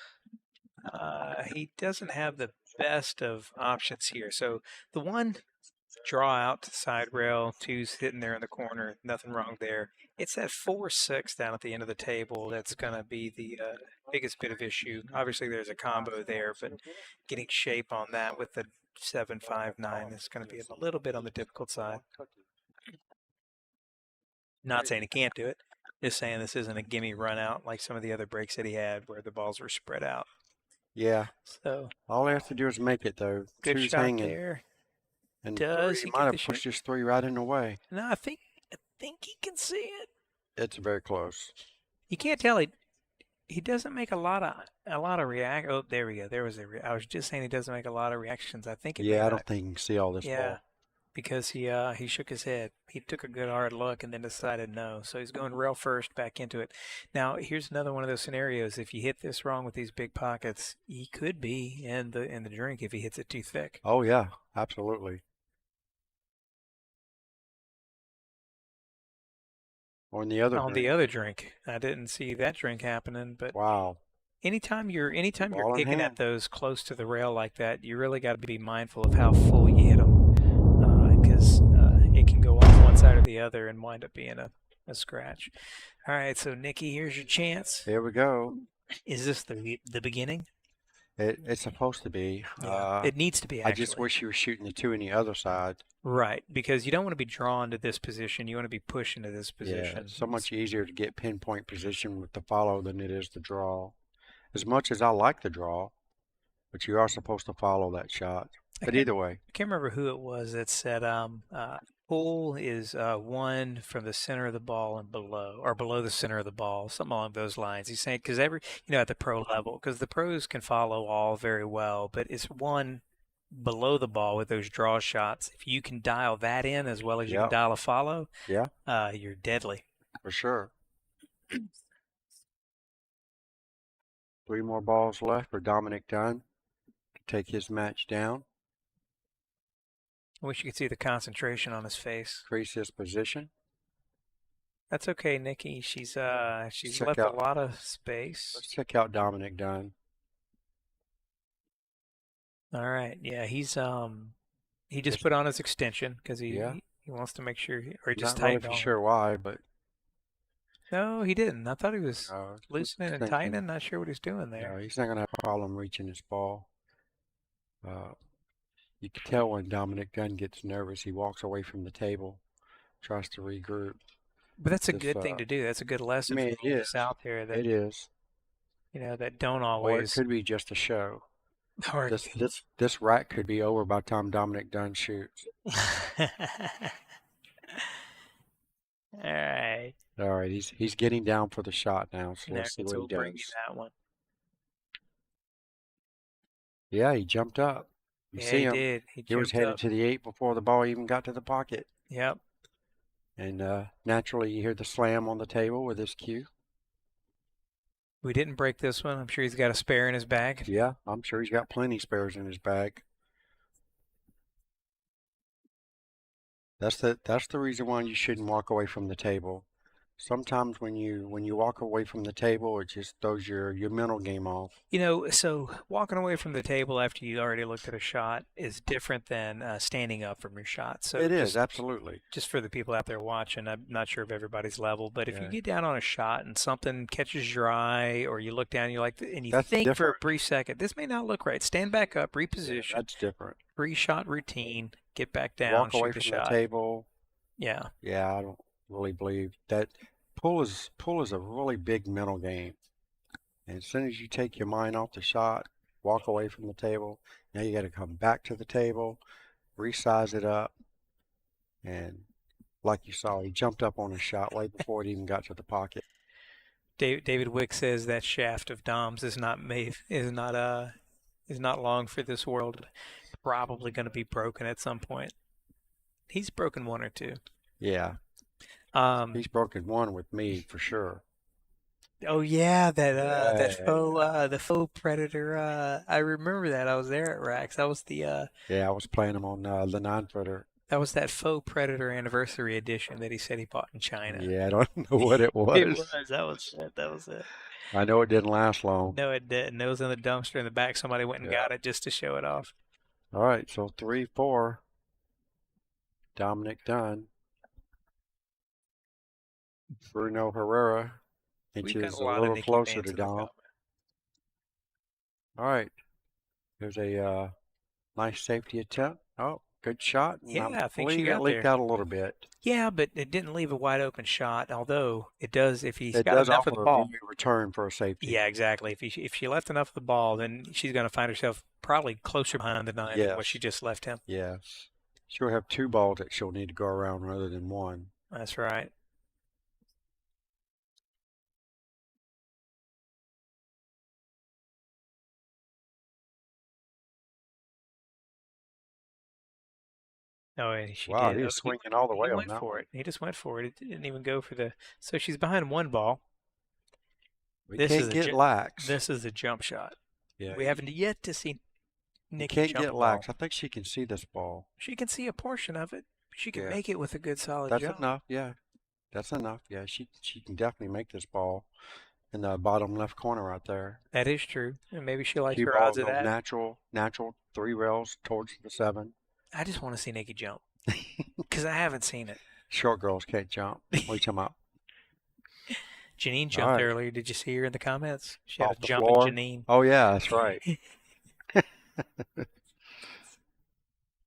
he doesn't have the best of options here. So the one draw out to side rail, 2's hitting there in the corner, nothing wrong there. It's that 4-6 down at the end of the table that's going to be the biggest bit of issue. Obviously, there's a combo there, but getting shape on that with the 7-5-9 is going to be a little bit on the difficult side. Not saying he can't do it. Just saying this isn't a gimme run out like some of the other breaks that he had where the balls were spread out. Yeah. So all he has to do is make it, though. Good 2's shot hanging. there. And Does he he might get have the pushed his 3 right in the way. No, I think he can see it. It's very close. You can't tell he doesn't make a lot of react. Oh, there we go. There was I was just saying he doesn't make a lot of reactions. I think. Yeah, I don't think he can see all this ball. Because he shook his head. He took a good hard look and then decided no. So he's going rail first back into it. Now here's another one of those scenarios. If you hit this wrong with these big pockets, he could be in the drink if he hits it too thick. Oh yeah, absolutely. On the other drink. I didn't see that drink happening, but wow. Anytime you're kicking at those close to the rail like that, you really got to be mindful of how full you hit them, because it can go off one side or the other and wind up being a scratch. All right, so Nikki, here's your chance. Here we go. Is this the beginning? It's supposed to be. Yeah, it needs to be, actually. I just wish you were shooting the 2 in the other side. Right, because you don't want to be drawn to this position. You want to be pushing to this position. Yeah, it's so much easier to get pinpoint position with the follow than it is to draw. As much as I like the draw, but you are supposed to follow that shot. But either way. I can't remember who it was that said pull is 1 from the center of the ball and below, or below the center of the ball, something along those lines. He's saying because at the pro level, because the pros can follow all very well, but it's 1 below the ball with those draw shots. If you can dial that in as well as you can dial a follow, you're deadly. For sure. 3 more balls left for Dominic Dunn to take his match down. I wish you could see the concentration on his face. Increase his position. That's okay, Nikki. She's left a lot of space. Let's check out Dominic Dunn. All right. Yeah, he just put on his extension because he wants to make sure, or he just tightened. Not really sure why, but no, he didn't. I thought he was loosening and tightening. Not sure what he's doing there. No, he's not going to have a problem reaching his ball. You can tell when Dominic Dunn gets nervous, he walks away from the table, tries to regroup. But that's a This, good thing to do. That's a good lesson for it all of is. us out there that It is. that don't Or it always. could be just a show. Or This rack could be over by the time Dominic Dunn shoots. All right. All right, he's getting down for the shot now, so let's see So what we'll he bring you does. that one. Yeah, he jumped up. You Yeah, see he him. did. He was jumped headed up. to the 8 before the ball even got to the pocket. Yep. And naturally, you hear the slam on the table with his cue. We didn't break this one. I'm sure he's got a spare in his bag. Yeah, I'm sure he's got plenty spares in his bag. That's the reason why you shouldn't walk away from the table. Sometimes when you walk away from the table, it just throws your mental game off. So walking away from the table after you already looked at a shot is different than standing up from your shot. So It is, absolutely. just for the people out there watching, I'm not sure of everybody's level, but if you Yeah. get down on a shot and something catches your eye, or you look down, and you That's think for a different. brief second, this may not look right. Stand back up, Yeah, reposition, that's different. pre-shot routine, get back down, Walk away shoot the from the shot. table. Yeah. Yeah, I don't really believe that. Pull is a really big mental game. And as soon as you take your mind off the shot, walk away from the table, now you got to come back to the table, resize it up, and like you saw, he jumped up on his shot way before it even got to the pocket. David Wick says that shaft of Dom's is not long for this world. Probably going to be broken at some point. He's broken one or two. Yeah, he's broken one with me for sure. Oh yeah, that the faux predator. I remember that. I was there at Rax. That was Yeah, I was playing him on the 9-footer. that was that faux predator anniversary edition that he said he bought in China. Yeah, I don't know what it was. It was. That was it. That was it. I know it didn't last long. No, it didn't. It was in the dumpster in the back. Somebody went and got it just to show it off. All right, so 3-4. Dominic Dunn. Bruno Herrera We've got inches a a lot of little Nicky closer fans to in the Dom. comment. All right, there's a nice safety attempt. Oh, good shot. And Yeah, I think she believe got it leaked there. out a little bit. Yeah, but it didn't leave a wide open shot. Although it does if he's It got does enough of offer the a ball. good return for a safety. Yeah, exactly. If she left enough of the ball, then she's going to find herself probably closer behind the 9 than what Yes. she just left him. Yes. She'll have 2 balls that she'll need to go around rather than 1. That's right. Oh, and she Wow, did. he was swinging all the way He on went that for one. it. He just went for it. It didn't even go for the. So she's behind 1 ball. We This can't is a get lax. This is a jump shot. Yeah, We haven't yet to see you Nikki can't jump get a lax. ball. I think she can see this ball. She can see a portion of it. She can Yeah. make it with a good solid That's jump. enough. Yeah, that's enough. Yeah, she can definitely make this ball in the bottom left corner right there. That is true. And maybe she likes Cue her ball odds of goes that. natural 3 rails towards the 7. I just want to see Nikki jump because I haven't seen it. Short girls can't jump. What are you talking about? Janine All jumped right. earlier. Did you see her in the comments? She had Off a the jumping floor. Janine. Oh yeah, that's right.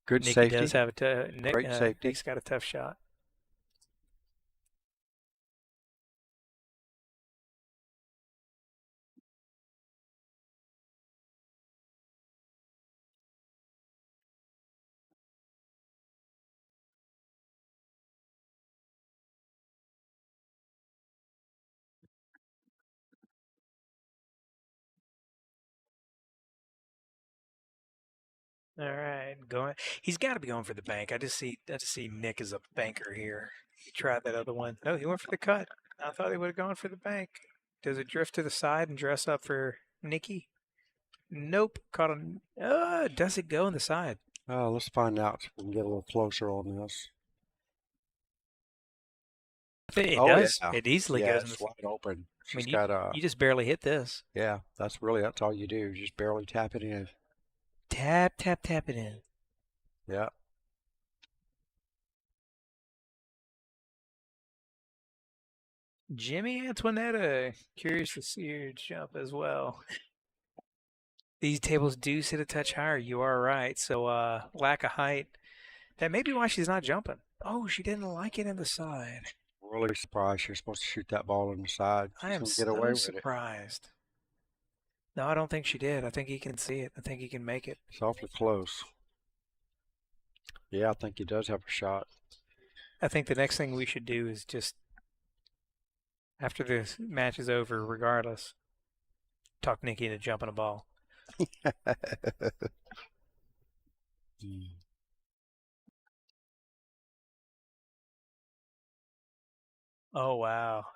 Good Nikki safety. does have a Great safety. Nick's got a tough shot. All right, going. He's got to be going for the bank. I just see Nick as a banker here. He tried that other one. No, he went for the cut. I thought he would have gone for the bank. Does it drift to the side and dress up for Nikki? Nope. Caught him. Does it go in the side? Let's find out if we can get a little closer on this. It Oh, does. yeah. It easily Yeah, goes in the it's side. wide open. I She's mean, got you just barely hit this. yeah, that's all you do. Just barely tap it in. Tap, tap, tap it in. Yeah. Jimmy Antoinetta, curious to see her jump as well. These tables do sit a touch higher. You are right. So lack of height. That may be why she's not jumping. Oh, she didn't like it in the side. Really surprised you're supposed to shoot that ball in the side. I She's am gonna get away so with it. surprised. No, I don't think she did. I think he can see it. I think he can make it. It's awfully close. Yeah, I think he does have a shot. I think the next thing we should do is just, after this match is over, regardless, talk Nikki into jumping a ball. Oh, wow.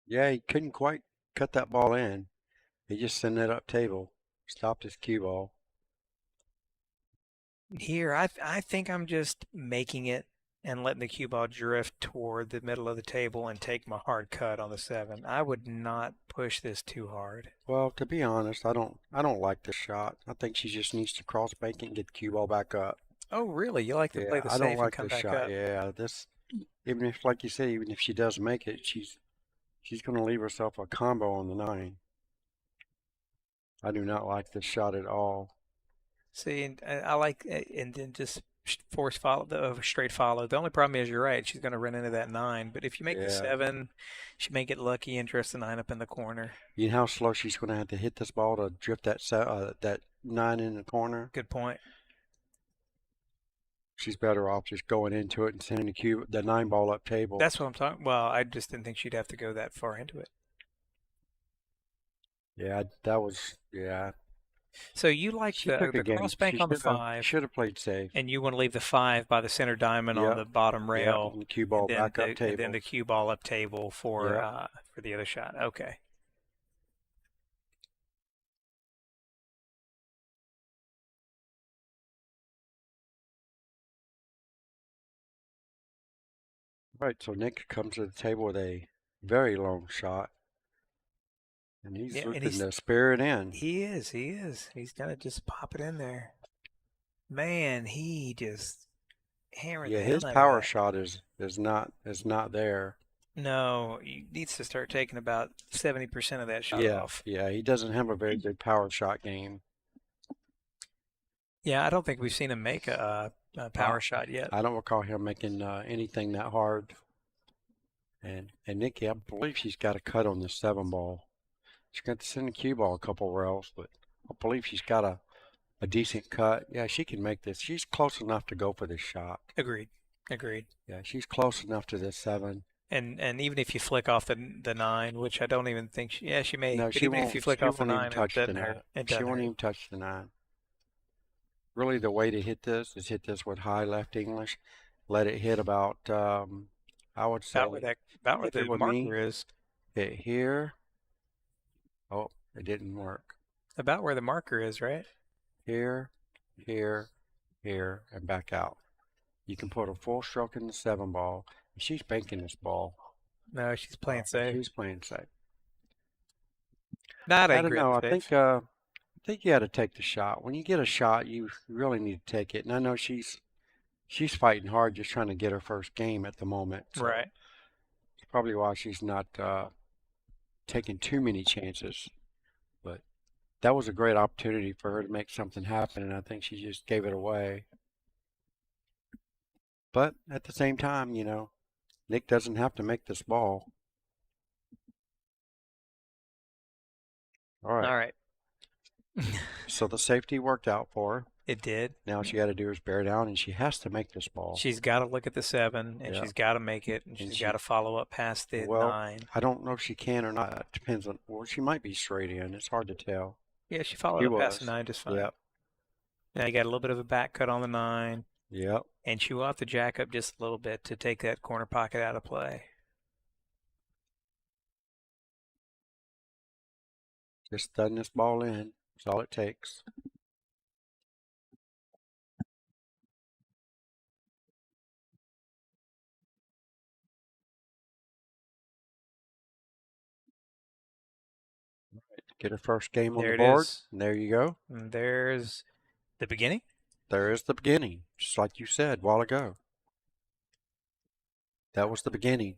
Yeah, he couldn't quite cut that ball in. He just sent it up table. Stopped his cue ball. Here, I think I'm just making it and letting the cue ball drift toward the middle of the table and take my hard cut on the 7. I would not push this too hard. Well, to be honest, I don't like this shot. I think she just needs to cross bank it and get the cue ball back up. Oh, really? You like to play Yeah, the I don't safe and like come this back shot. up? Yeah, this even if, like you say, even if she does make it, she's going to leave herself a combo on the 9. I do not like this shot at all. See, and I like, and then just force follow the straight follow. The only problem is you're right. She's going to run into that 9. But if you make the Yeah. 7, she may get lucky and dress the 9 up in the corner. You know how slow she's going to have to hit this ball to drift that 9 in the corner? Good point. She's better off just going into it and sending the 9 ball up table. That's what I'm talking. Well, I just didn't think she'd have to go that far into it. Yeah, that was, yeah. So you like She took a the game. cross bank on the 5, Should have played safe. and you want to leave the 5 by the center diamond on Yep. the bottom Yeah, rail, and the cue ball and back up and table. then the cue ball up table for Yep. for the other shot. Okay. Right, so Nick comes to the table with a very long shot, and he's Yeah, and looking to spare it in. He is. He is. He's gonna just pop it in there. Man, he just hammered Yeah, the hell his out of power that. shot is not there. No, he needs to start taking about 70% of that shot Yeah, off. yeah, he doesn't have a very good power shot game. Yeah, I don't think we've seen him make a power shot yet. I don't recall him making anything that hard. And Nikki, I believe she's got a cut on the 7 ball. She's got to send the cue ball a couple rails, but I believe she's got a decent cut. Yeah, she can make this. She's close enough to go for this shot. Agreed. Agreed. Yeah, she's close enough to this 7. And even if you flick off the 9, which I don't even think she may. No, But she even won't. if you flick She off the won't 9, even touch it the doesn't 9. hurt. It She doesn't won't hurt. even touch the 9. Really, the way to hit this is hit this with high left English. Let it hit about, I would say, About where if it the were me, marker is. hit here. Oh, it didn't work. About where the marker is, right? Here, here, here, and back out. You can put a full stroke in the 7 ball. She's banking this ball. No, she's playing safe. She's playing safe. Not a I don't great know. safe. I think you got to take the shot. When you get a shot, you really need to take it. And I know she's fighting hard, just trying to get her first game at the moment. So Right. It's probably why she's not taking too many chances. But that was a great opportunity for her to make something happen, and I think she just gave it away. But at the same time, Nick doesn't have to make this ball. All right. All right. So the safety worked out for her. It did. Now all she got to do is bear down, and she has to make this ball. She's got to look at the 7, and Yeah. she's got to make it, and she's got to follow up past the 9. I don't know if she can or not. It depends on. Well, she might be straight in. It's hard to tell. Yeah, she followed She up past the was. 9 just fine. Yep. Now you got a little bit of a back cut on the 9, Yep. and she will have to jack up just a little bit to take that corner pocket out of play. Just stun this ball in. That's all it takes. Get her first game on There the it board. is. And there you go. And there's the beginning. There is the beginning, just like you said a while ago. That was the beginning.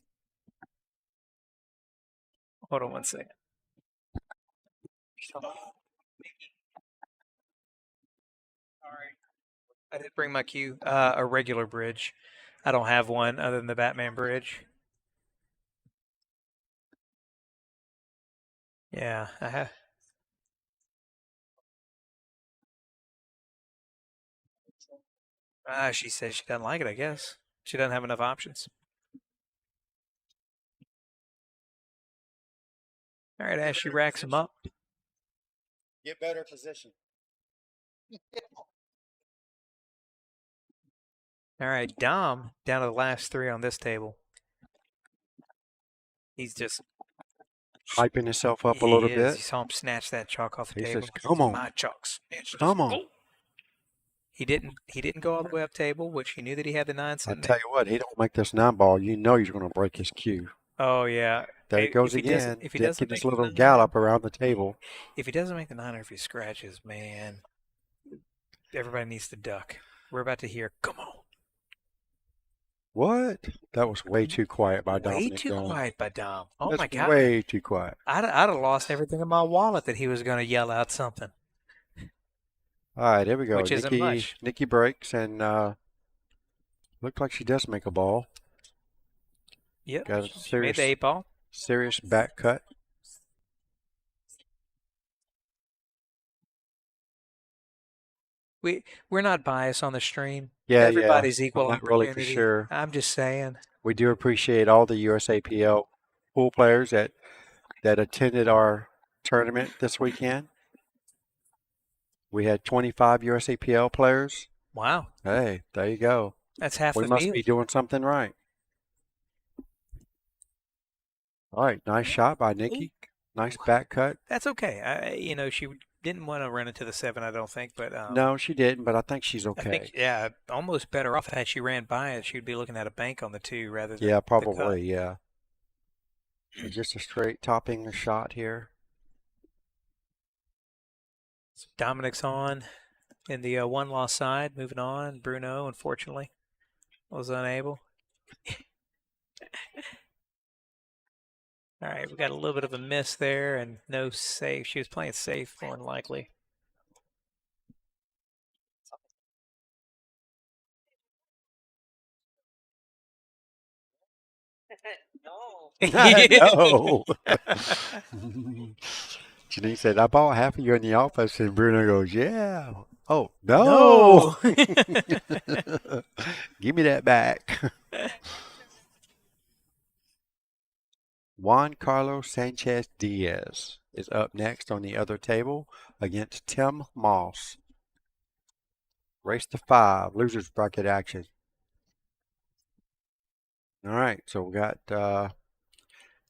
Hold on one second. Sorry. I did bring my cue. A regular bridge. I don't have one other than the Batman bridge. Yeah, I have. She says she doesn't like it, I guess. She doesn't have enough options. All right, as she racks them up. Get better position. All right, Dom down to the last three on this table. He's just Hyping himself up a he little is. bit. You saw him snatch that chalk off the He table. says, "Come on, My chalks. come on." He didn't go all the way up table, which he knew that he had the nine I sitting tell you what, he don't make this 9-ball. You know he's going to break his cue. Oh yeah. There Hey, it goes if he doesn't- again. if he Dick doesn't in this make the little nine- gallop around the table. If he doesn't make the nine or if he scratches, man, everybody needs to duck. We're about to hear, come on. What? That was way too quiet by Way Dominic too Dunn. quiet by Dom. Oh That's my God. way too quiet. I'd have lost everything in my wallet that he was going to yell out something. All right, here we go. Which isn't much. Nikki breaks and looked like she does make a ball. Yep. Got a She made the 8-ball. serious back cut. We're not biased on the stream. Yeah, Everybody's yeah. equal Not really for opportunity. sure. I'm just saying. We do appreciate all the USAPL pool players that attended our tournament this weekend. We had 25 USAPL players. Wow. Hey, there you go. That's half We the must field. be doing something right. All right, nice shot by Nikki. Nice back cut. That's okay. She didn't want to run into the 7, I don't think, but No, she didn't, but I think she's I okay. think, yeah, almost better off had she ran by it. She'd be looking at a bank on the 2 rather than Yeah, the probably, cut. yeah. So just a straight topping the shot here. So Dominic's on in the 1-loss side. Moving on. Bruno, unfortunately, was unable. All right, we got a little bit of a miss there and no safe. She was playing safe, more than likely. No. Janine said, I bought half of you in the office, and Bruno goes, yeah. Oh, no. Give me that back. Juan Carlos Sanchez Diaz is up next on the other table against Tim Moss. Race to 5, losers bracket action. All right, so we got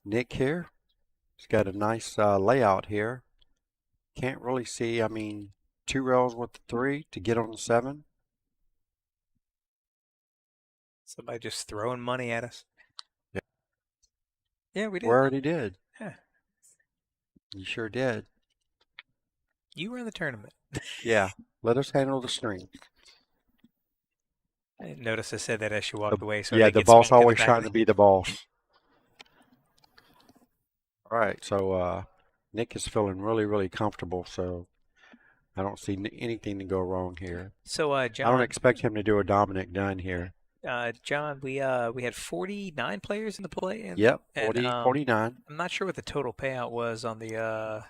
Nick here. He's got a nice layout here. Can't really see, 2 rails with the 3 to get on the 7. Somebody just throwing money at us. Yeah. Yeah, we did. We already did. Yeah. You sure did. You were in the tournament. Yeah, let us handle the string. I didn't notice I said that as she walked away. So Yeah, the boss always trying to be the boss. All right, so Nick is feeling really, really comfortable, so I don't see anything to go wrong here. So, John, I don't expect him to do a Dominic Dunn here. John, we had 49 players in the play. Yep, 49. I'm not sure what the total payout was on the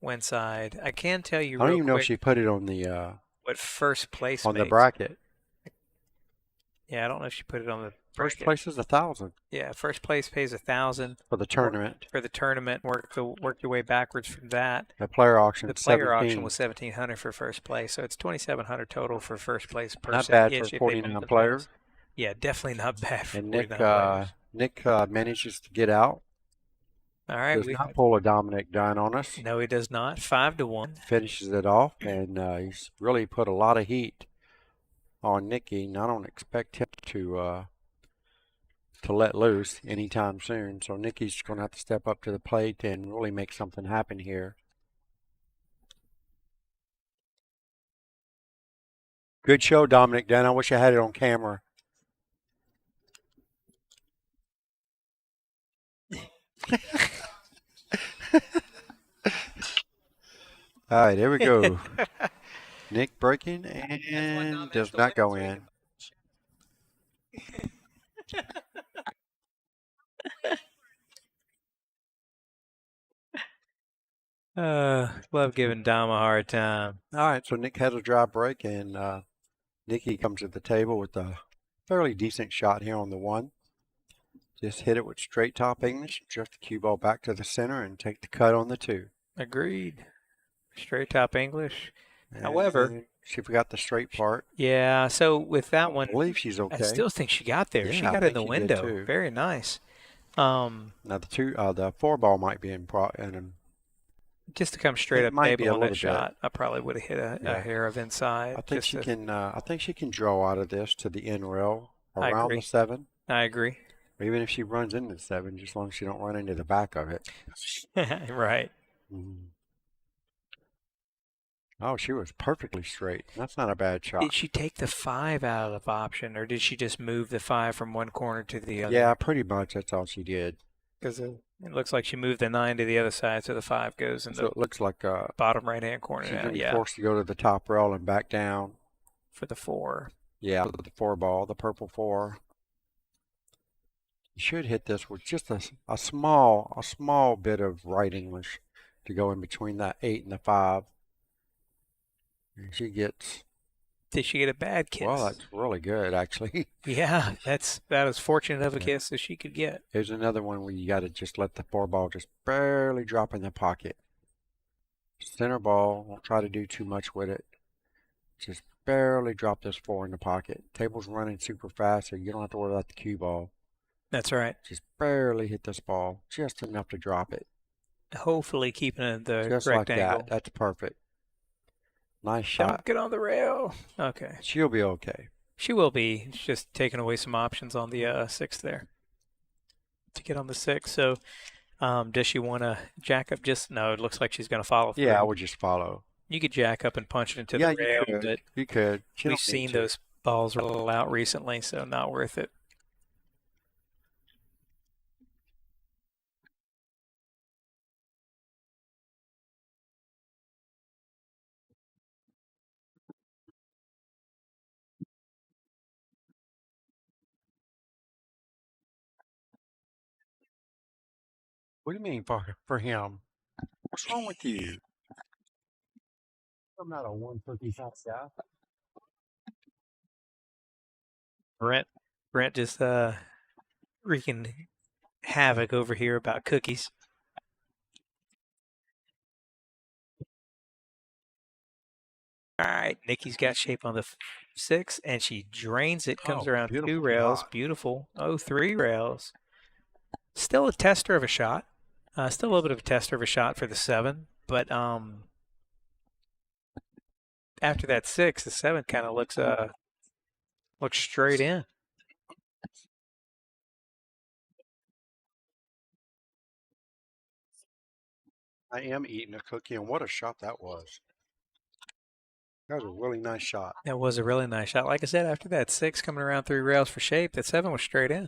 win side. I can tell you I don't real even know if quick she put it on the what first place on the makes. bracket. Yeah, I don't know if she put it on the First bracket. place is 1,000 Yeah, first place pays 1,000 for the tournament. for the tournament. Work your way backwards from that. The player auction. The player 17. auction was 1,700 for first place, so it's 2,700 total for first place person. Not bad ish for if they 49 bump the players. Yeah, definitely not bad for And 49 players. Nick manages to get out. All right, Does not pull a Dominic Dunn on us. No, he does not. 5-1. Finishes it off, and he's really put a lot of heat on Nicky. And I don't expect him to let loose anytime soon. So Nicky's going to have to step up to the plate and really make something happen here. Good show, Dominic. Dan, I wish I had it on camera. All right, here we go. Nick breaking and does not go in. Love giving Dom a hard time. All right, so Nick has a dry break, and Nikki comes to the table with a fairly decent shot here on the 1. Just hit it with straight top English, drift the cue ball back to the center, and take the cut on the 2. Agreed. Straight top English. However, and she forgot the straight part. Yeah, so with that one, I believe she's okay. I still think she got there. Yeah, she I got in think the she did window. too. Very nice. Now the 4 ball might be in just to come straight it up might be table a on little that shot, I probably would have hit a Yeah. hair of inside. I think she can. I think she can draw out of this to the end rail I around agree. the 7. I agree. Or even if she runs into the 7, just as long as she don't run into the back of it. Right. Oh, she was perfectly straight. That's not a bad shot. Did she take the 5 out of option, or did she just move the 5 from one corner to the other? Yeah, pretty much. That's all she did. Because it looks like she moved the 9 to the other side, so the 5 goes in So the it looks like bottom right-hand corner she's now. gonna be Yeah, forced to go to the top rail and back down. for the 4. Yeah, the 4 ball, the purple 4. You should hit this with just a small bit of right English to go in between that 8 and the 5. And she gets. Did she get a bad kiss? Well, that's really good, actually. Yeah, that's about as fortunate of a kiss as she could get. Here's another one where you got to just let the 4 ball just barely drop in the pocket. Center ball, won't try to do too much with it. Just barely drop this 4 in the pocket. Table's running super fast, so you don't have to worry about the cue ball. That's right. Just barely hit this ball, just enough to drop it. Hopefully keeping the Just correct like angle. that. That's perfect. Nice Don't shot. get on the rail. Okay. She'll be okay. She will be. It's just taking away some options on the 6 there to get on the 6. So does she want to jack up? No, it looks like she's going to follow through. Yeah, I would just follow. You could jack up and punch it into Yeah, the rail, you could. but You could. She we've don't need seen to. those balls roll out recently, so not worth it. What do you mean for him? What's wrong with you? I'm not a 155 guy. Brent just wreaking havoc over here about cookies. All right, Nikki's got shape on the 6, and she drains it. Comes Oh, around 2 beautiful rails. shot. Beautiful. Oh, 3 rails. Still a tester of a shot. Still a little bit of a tester of a shot for the 7, but after that 6, the 7 kind of looks straight in. I am eating a cookie, and what a shot that was. That was a really nice shot. That was a really nice shot. Like I said, after that 6 coming around 3 rails for shape, that 7 was straight in.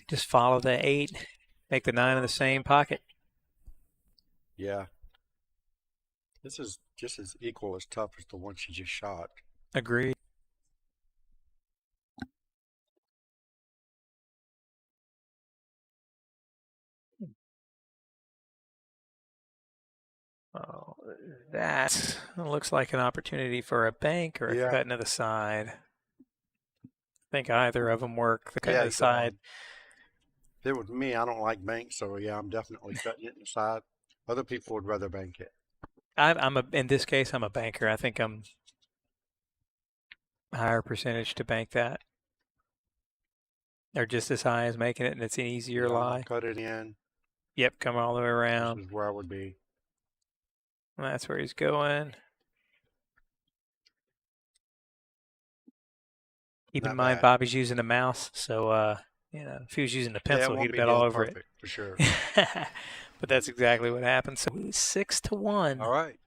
Just follow the 8, make the 9 in the same pocket. Yeah. This is just as equal as tough as the one she just shot. Agreed. Oh, that looks like an opportunity for a bank or a Yeah. cut into the side. I think either of them work. The cut Yeah, into the side. If it was me, I don't like banks, so yeah, I'm definitely cutting it in the side. Other people would rather bank it. In this case, I'm a banker. I think I'm higher percentage to bank that. They're just as high as making it, and it's an easier Yeah, lie. cut it in. Yep, come all the way around. This is where I would be. That's where he's going. Keep in Not mind, bad. Bobby's using a mouse, so if he was using a pencil, he'd have been all over perfect, for sure. it. But that's exactly what happened. So 6-1. All right.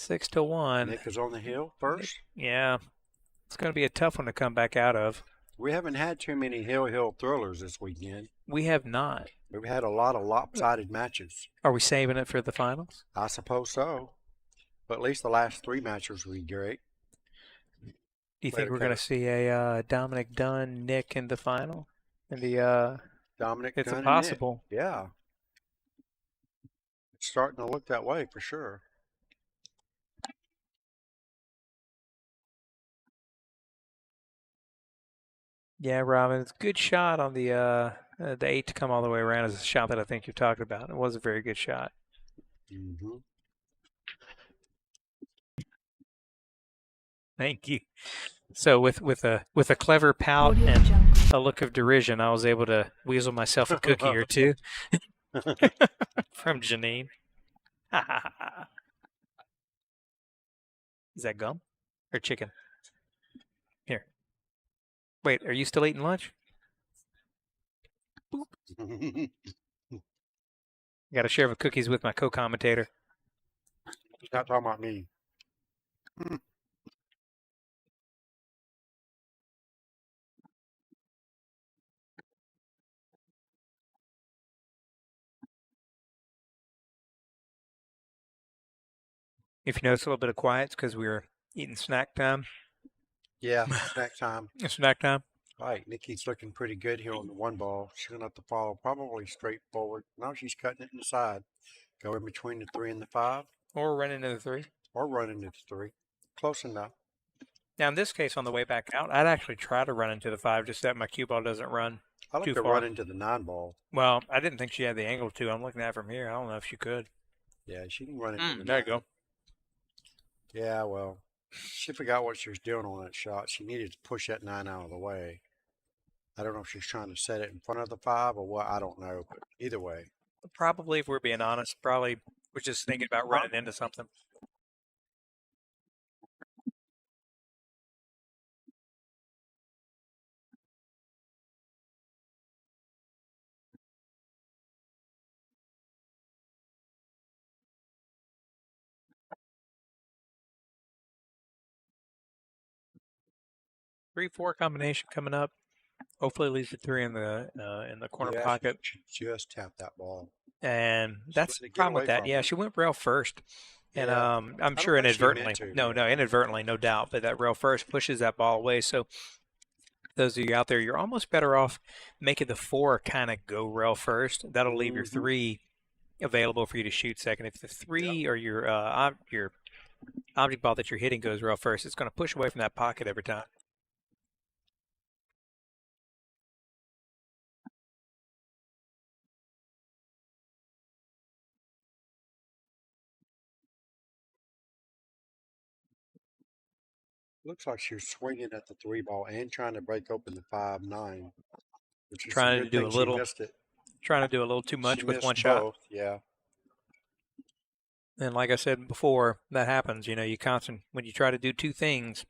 6-1. Nick is on the hill first. Yeah. It's going to be a tough one to come back out of. We haven't had too many hill thrillers this weekend. We have not. We've had a lot of lopsided matches. Are we saving it for the finals? I suppose so. But at least the last 3 matches were great. Do you think Later, we're going to Kevin. see a Dominic Dunn, Nick in the final? In the Dominic it's Dunn and impossible. Nick. Yeah. It's starting to look that way for sure. Yeah, Robin, it's a good shot on the 8 to come all the way around is a shot that I think you're talking about. It was a very good shot. Mm-hmm. Thank you. So with a clever pout Audio and Jungle. a look of derision, I was able to weasel myself a cookie or two from Janine. Is that gum or chicken? Here. Wait, are you still eating lunch? Got to share the cookies with my co-commentator. He's not talking about me. If you notice a little bit of quiet, it's because we were eating snack time. Yeah, snack time. Snack time. All right, Nikki's looking pretty good here on the 1 ball. She's going to have to follow probably straight forward. No, she's cutting it inside. Go in between the 3 and the 5. Or running into the 3. Or running into the 3. Close enough. Now, in this case, on the way back out, I'd actually try to run into the 5, just that my cue ball doesn't run I like too to far. run into the 9 ball. Well, I didn't think she had the angle to. I'm looking at it from here. I don't know if she could. Yeah, she can run into the There you 9. go. Yeah, well, she forgot what she was doing on that shot. She needed to push that 9 out of the way. I don't know if she's trying to set it in front of the 5 or what. I don't know, but either way. Probably, if we're being honest, probably was just thinking about running into something. Three, 4 combination coming up. Hopefully, leaves the 3 in the corner Yeah, pocket. she just tapped that ball. And She that's let it the get problem away with that. from Yeah, her. she went rail first. And Yeah. I'm don't sure think she meant inadvertently. to, No, but- inadvertently, no doubt. But that rail first pushes that ball away. So those of you out there, you're almost better off making the 4 kind of go rail first. That'll leave your Mhm. 3 available for you to shoot second. If the 3 or your object ball that you're hitting goes rail first, it's going to push away from that pocket every time. Looks like she was swinging at the 3 ball and trying to break open the 5-9, which is Trying a to good do thing a she little- missed it. Trying to do a little too much She with missed one shot. both, yeah. And like I said before, that happens. You know, when you try to do 2 things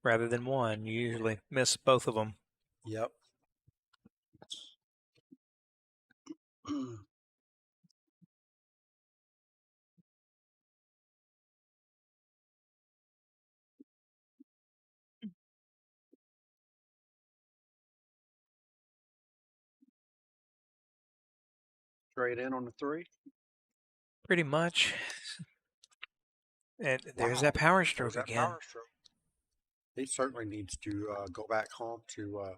rather than 1, you usually miss both of them. Yep. Straight in on the 3. Pretty much. And there's Wow. that power There's stroke that again. power stroke. He certainly needs to go back home to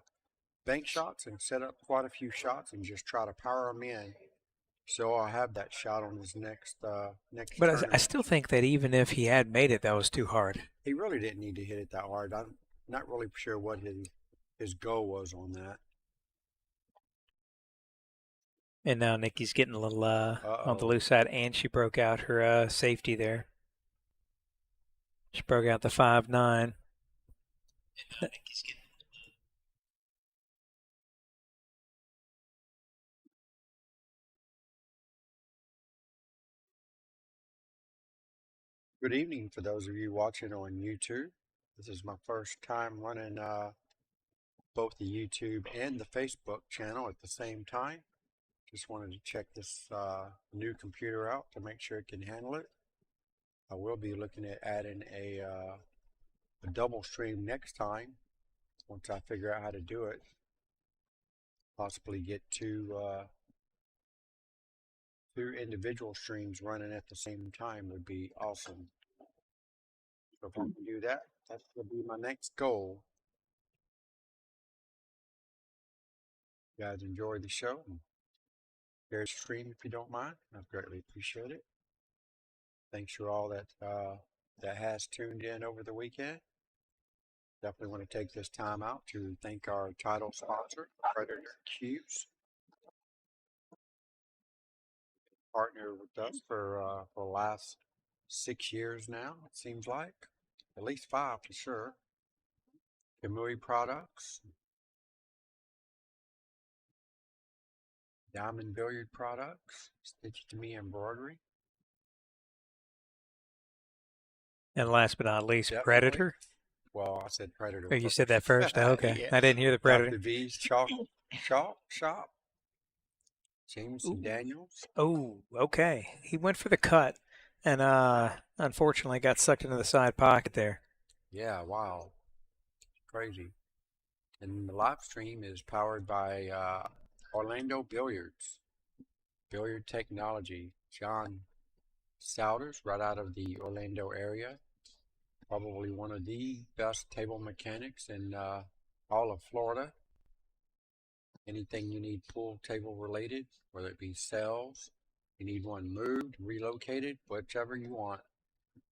bank shots and set up quite a few shots and just try to power them in. So I'll have that shot on his next But I tournament. still think that even if he had made it, that was too hard. He really didn't need to hit it that hard. I'm not really sure what his goal was on that. And now Nikki's getting a little on the Uh-oh. loose side, and she broke out her safety there. She broke out the 5-9. Good evening for those of you watching on YouTube. This is my first time running both the YouTube and the Facebook channel at the same time. Just wanted to check this new computer out to make sure it can handle it. I will be looking at adding a double stream next time once I figure out how to do it. Possibly get two individual streams running at the same time would be awesome. So if I can do that, that will be my next goal. You guys enjoy the show. Share the stream if you don't mind. I'd greatly appreciate it. Thanks for all that has tuned in over the weekend. Definitely want to take this time out to thank our title sponsor, Predator Cubes. Partnered with us for the last 6 years now, it seems like. At least 5 for sure. Kamui products, Diamond Billiard products, Stitch to Me embroidery. And last but not least, Definitely. Predator. Well, I said Predator. Oh, you said that first? Okay. Yeah. I didn't hear the Predator. Dr. V's Chalk Shop. James Daniels. Oh, okay. He went for the cut and unfortunately got sucked into the side pocket there. Yeah, wow. Crazy. And the live stream is powered by Orlando Billiards. Billiard Technology. John Souders, right out of the Orlando area. Probably one of the best table mechanics in all of Florida. Anything you need pool table related, whether it be cells, you need one moved, relocated, whichever you want,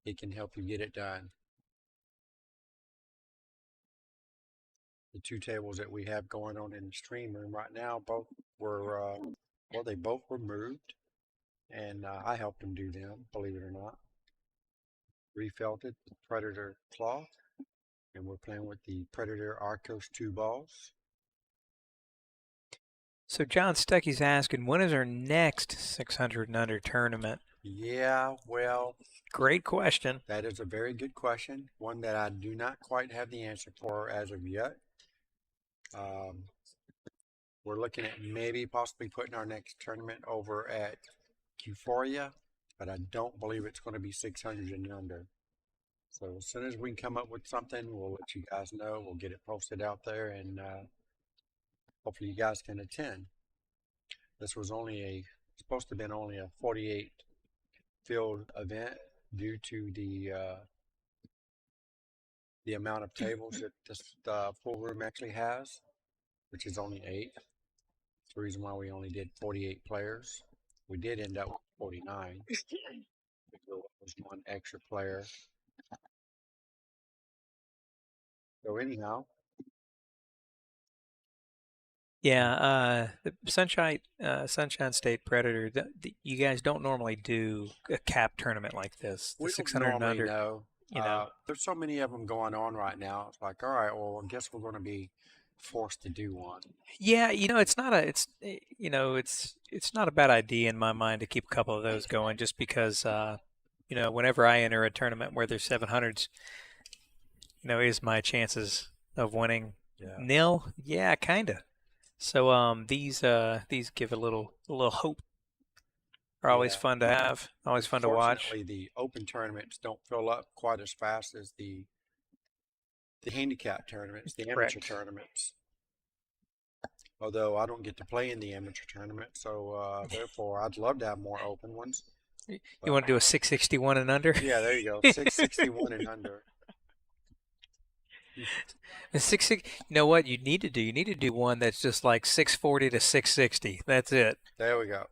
he can help you get it done. The 2 tables that we have going on in the stream room right now, both were, they both were moved, and I helped them do them, believe it or not. Refelted the Predator cloth, and we're playing with the Predator Arcos 2 balls. So John Stuckey's asking, when is our next 600 and under tournament? Yeah, well, great question. That is a very good question, one that I do not quite have the answer for as of yet. We're looking at maybe possibly putting our next tournament over at Euphoria, but I don't believe it's going to be 600 and under. So as soon as we can come up with something, we'll let you guys know. We'll get it posted out there, and hopefully you guys can attend. This was supposed to have been only a 48 field event due to the amount of tables that this pool room actually has, which is only 8. That's the reason why we only did 48 players. We did end up with 49. There was one extra player. So anyhow. Yeah, the Sunshine State Predator, you guys don't normally do a cap tournament like this. The We 600 don't and normally under. know. There's so many of them going on right now. It's like, all right, well, I guess we're going to be forced to do one. Yeah, it's not a bad idea in my mind to keep a couple of those going, just because whenever I enter a tournament where there's 700s, is my chances of winning nil? Yeah, kinda. So these give a little hope. Are always fun to have, always fun to watch. Unfortunately, the open tournaments don't fill up quite as fast as the handicap tournaments, the amateur tournaments. Although I don't get to play in the amateur tournament, so therefore I'd love to have more open ones. You want to do a 661 and under? Yeah, there you go, 661 and under. You know what you need to do? You need to do one that's just like 640 to 660. That's it. There we go.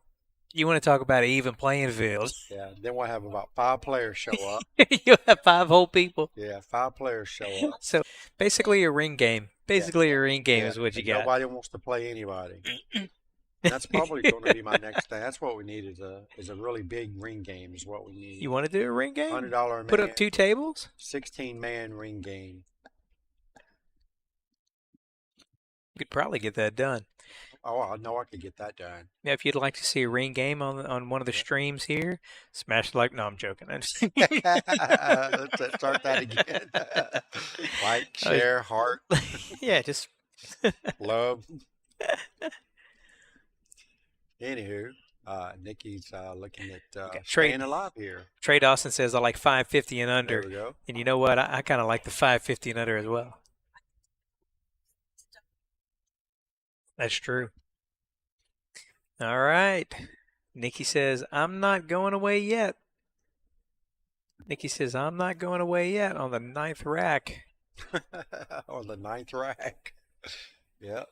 You want to talk about an even playing field? Yeah. Then we'll have about 5 players show up. You'll have 5 whole people. Yeah, 5 players show up. So basically a ring game. Basically a ring game is what you got. Nobody wants to play anybody. That's probably going to be my next thing. That's what we need is a really big ring game is what we need. You want to do a ring game? $100 a man. Put up 2 tables? 16-man ring game. You could probably get that done. Oh, I know I could get that done. Yeah, if you'd like to see a ring game on one of the streams here, smash the like. No, I'm joking. Let's start that again. Like, share, heart. Yeah, just love. Anywho, Nikki's looking at Okay, staying alive here. Trey Dawson says I like 550 and under. There we go. And you know what? I kind of like the 550 and under as well. That's true. All right. Nikki says, I'm not going away yet. Nikki says, I'm not going away yet on the 9th rack. On the 9th rack. Yeah.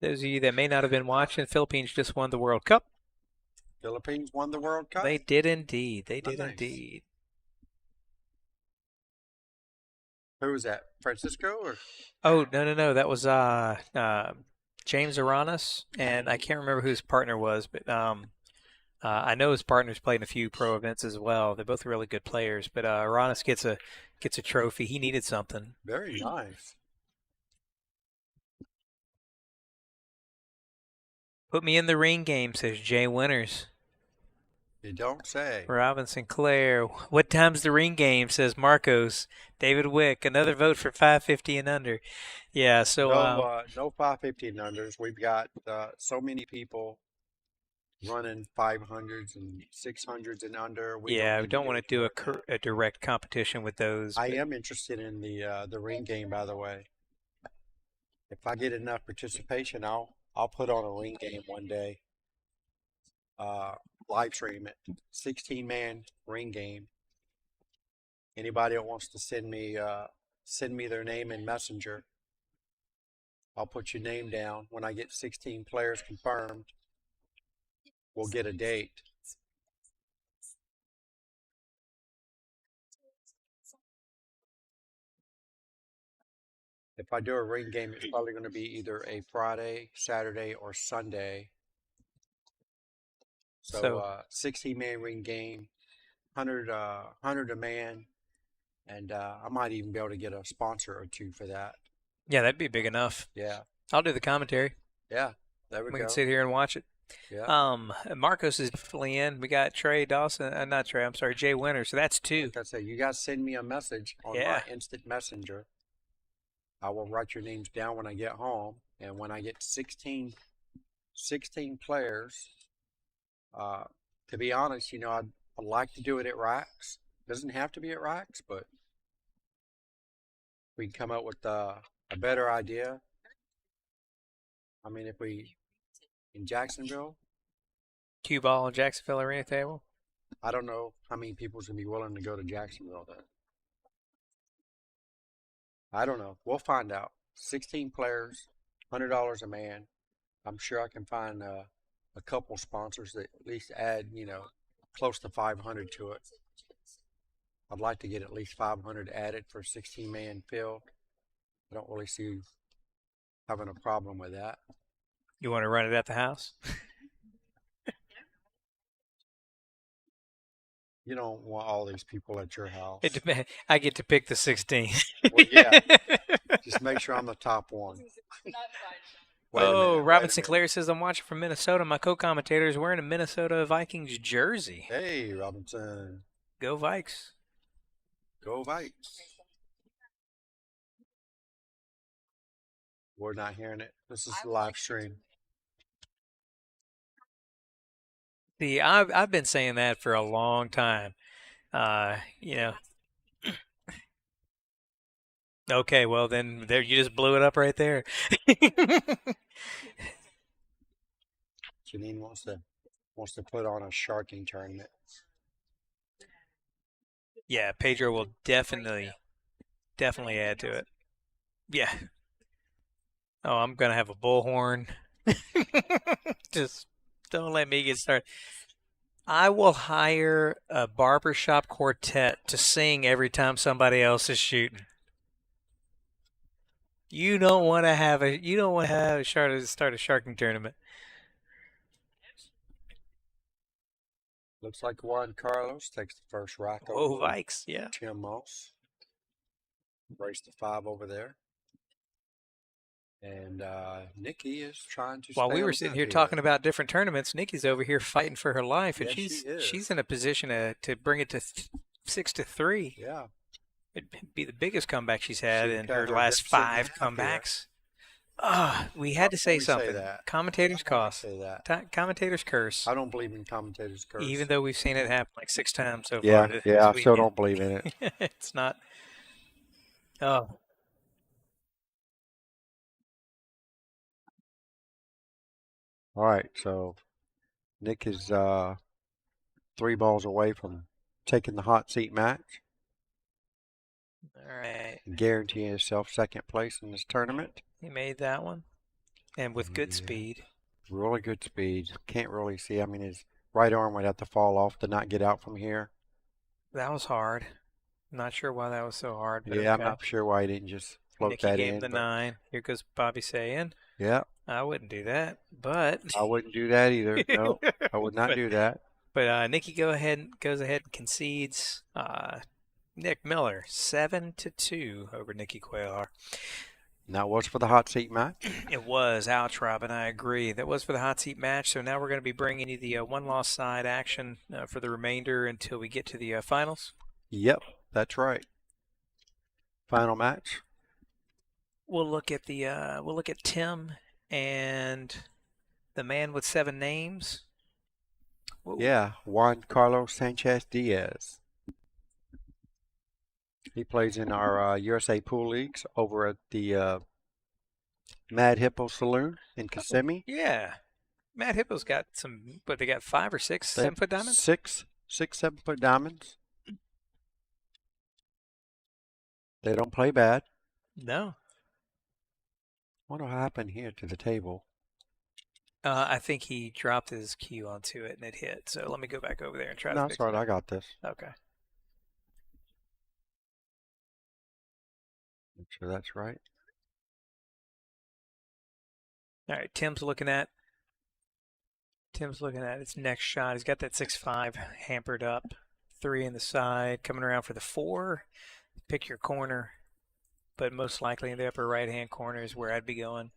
Those of you that may not have been watching, Philippines just won the World Cup. Philippines won the World Cup. They did indeed. They did Nice. indeed. Who was that? Francisco or? Oh, no. That was James Aranas, and I can't remember who his partner was, but I know his partner's played in a few pro events as well. They're both really good players, but Aranas gets a trophy. He needed something. Very nice. Put me in the ring game, says Jay Winters. You don't say. Robin Sinclair. What time's the ring game, says Marcos. David Wick. Another vote for 550 and under. Yeah, so No 550 and unders. We've got so many people running 500s and 600s and under. we don't want to do a direct competition with those. I am interested in the ring game, by the way. If I get enough participation, I'll put on a ring game one day. Live stream it. 16-man ring game. Anybody that wants to send me their name in Messenger, I'll put your name down. When I get 16 players confirmed, we'll get a date. If I do a ring game, it's probably going to be either a Friday, Saturday, or Sunday. So 16-man ring game, 100 a man, and I might even be able to get a sponsor or two for that. Yeah, that'd be big enough. Yeah. I'll do the commentary. Yeah, there we go. We can sit here and watch it. Yeah. Marcos is definitely in. We got Trey Dawson, not Trey, I'm sorry, Jay Winter. So that's two. Like I said, you guys send me a message on my instant messenger. I will write your names down when I get home, and when I get 16 players, to be honest, I'd like to do it at racks. Doesn't have to be at racks, but we can come up with a better idea. I mean, if we in Jacksonville, Cue ball on Jacksonville Arena table. I don't know how many people's gonna be willing to go to Jacksonville though. I don't know. We'll find out. 16 players, $100 a man. I'm sure I can find a couple sponsors that at least add, close to 500 to it. I'd like to get at least 500 added for a 16-man field. I don't really see having a problem with that. You want to run it at the house? You don't want all these people at your house. It depends. I get to pick the 16. Well, yeah. Just make sure I'm the top one. Robin Sinclair says, I'm watching from Minnesota. My co-commentator is wearing a Minnesota Vikings jersey. Hey, Robinson. Go Vikes. Go Vikes. We're not hearing it. This is the live stream. See, I've been saying that for a long time. Okay, well then there you just blew it up right there. Janine wants to put on a sharking tournament. Yeah, Pedro will definitely add to it. Yeah. Oh, I'm gonna have a bullhorn. Just don't let me get started. I will hire a barbershop quartet to sing every time somebody else is shooting. You don't want to start a sharking tournament. Looks like Juan Carlos takes the first rack over. Oh, Vikes, yeah. Tim Moss. Race to 5 over there. And Nikki is trying to. While we were sitting here talking about different tournaments, Nikki's over here fighting for her life, and yes, she's in a position to bring it to 6-3. Yeah, it'd be the biggest comeback she's had in her last 5 comebacks. We had to say we say something. that? Commentators Why we cost. say that? Commentators curse. I don't believe in commentators curse. Even though we've seen it happen like 6 times so yeah, far this I still weekend. don't believe in it. It's not. Oh, All right, so Nick is 3 balls away from taking the hot seat match all right. and guaranteeing himself second place in this tournament. He made that one, and with good Yeah. speed. Really good speed. Can't really see. I mean, his right arm would have to fall off to not get out from here. That was hard. Not sure why that was so hard. But Yeah, I'm okay. not sure why he didn't just float Nicky that gave in. the but 9. Here goes Bobby saying, yeah, I wouldn't do that, but I wouldn't do that either. No, I would not do that. But Nicky goes ahead and concedes. Nick Miller 7-2 over Nicky Cuellar. And that was for the hot seat match. It was. Ouch, Robin. I agree. That was for the hot seat match. So now we're going to be bringing you the one-loss side action for the remainder until we get to the finals. Yep, that's right. Final match. We'll look at Tim and the man with 7 names. Whoa. Yeah, Juan Carlos Sanchez Diaz. He plays in our USA Pool Leagues over at the Mad Hippo Saloon in Kissimmee. Yeah. Mad Hippo's got some, but they got 5 or 6 They have 7-foot diamonds? 6 7-foot diamonds. They don't play bad. No. What happened here to the table? I think he dropped his cue onto it and it hit. So let me go back over there and try to No, fix it's all it. right. I got this. Okay. Make sure that's right. All right. Tim's looking at his next shot. He's got that 6-5 hampered up. 3 in the side. Coming around for the 4. Pick your corner. But most likely in the upper right-hand corner is where I'd be going.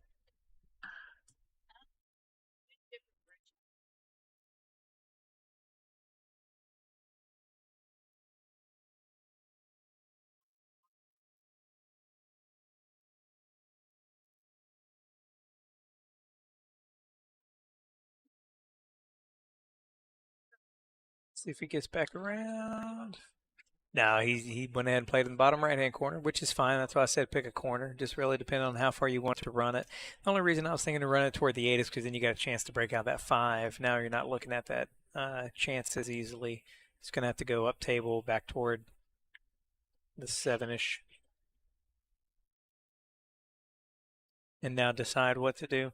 See if he gets back around. No, he went ahead and played in the bottom right-hand corner, which is fine. That's why I said pick a corner. Just really depending on how far you want to run it. The only reason I was thinking to run it toward the 8 is because then you got a chance to break out that 5. Now you're not looking at that chance as easily. It's going to have to go up table back toward the 7-ish. And now decide what to do.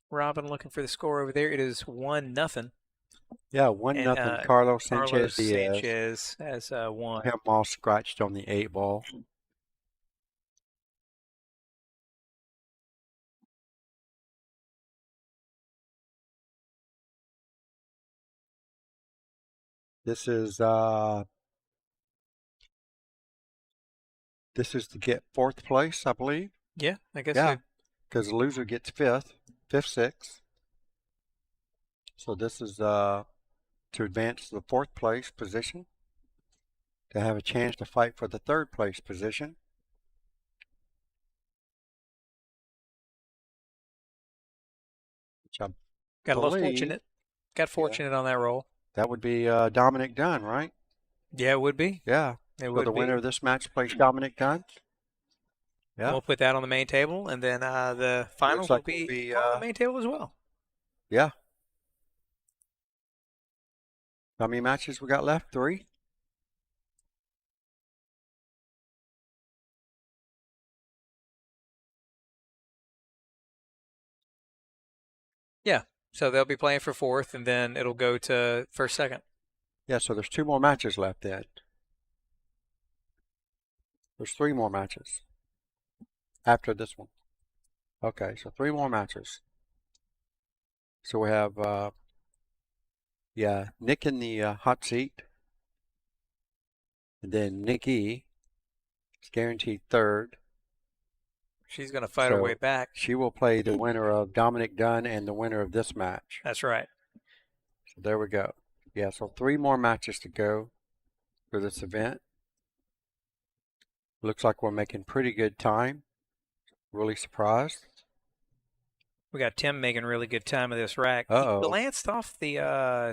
Robin looking for the score over there. It is 1-0. Yeah, 1-0. Carlos Sanchez Diaz. Sanchez has won. Him all scratched on the 8 ball. This is to get 4th place, I believe. Yeah, I guess Yeah, so. because the loser gets 5th, 6. So this is to advance to the 4th place position, to have a chance to fight for the 3rd place position. Which I Got a little believe fortunate. Got fortunate on that roll. that would be Dominic Dunn, right? Yeah, it would be. Yeah. It So would the be. winner of this match plays Dominic Dunn. Yeah. We'll put that on the main table, and then the finals like will we'll be be, on the main table as well. Yeah. How many matches we got left? 3? Yeah. So they'll be playing for 4th, and then it'll go to 1st, 2nd. Yeah, so there's 2 more matches left then. There's 3 more matches after this one. Okay, so 3 more matches. So we have, Nick in the hot seat. And then Nikki is guaranteed 3rd. She's going to fight her way back. She will play the winner of Dominic Dunn and the winner of this match. That's right. So there we go. Yeah, so 3 more matches to go for this event. Looks like we're making pretty good time. Really surprised. We got Tim making really good time of this rack. He Uh-oh. glanced off the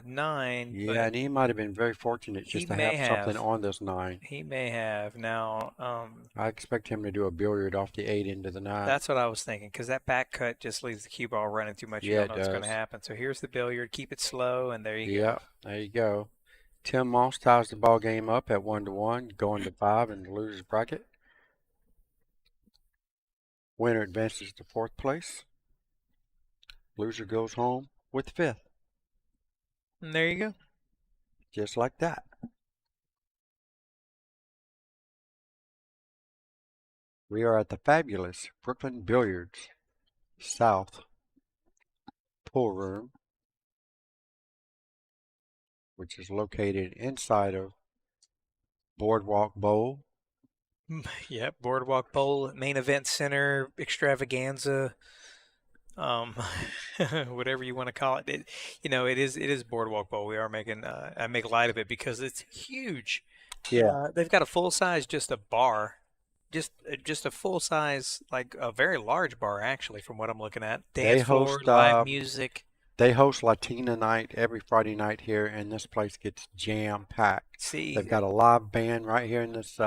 9, Yeah, but and he might have been very fortunate he just to may have something have. on this 9. He may have. Now, I expect him to do a billiard off the 8 into the 9. that's what I was thinking, because that back cut just leaves the cue ball running too much. You Yeah, don't know it what's going to does. happen. So here's the billiard. Keep it slow, and there you Yep, go. there you go. Tim Moss ties the ball game up at 1-1, going to 5 in the loser's bracket. Winner advances to 4th place. Loser goes home with 5th. And there you go. Just like that. We are at the fabulous Brooklyn Billiards South pool room, which is located inside of Boardwalk Bowl. Yep, Boardwalk Bowl, main event center, extravaganza, whatever you want to call it. It is Boardwalk Bowl. We are making I make light of it because it's huge. Yeah, They've got a full size, just a bar, just a full size, like a very large bar actually, from what I'm looking at. Dance floor, live music. They host Latina night every Friday night here, and this place gets jam-packed. See, They've got a live band right here in this,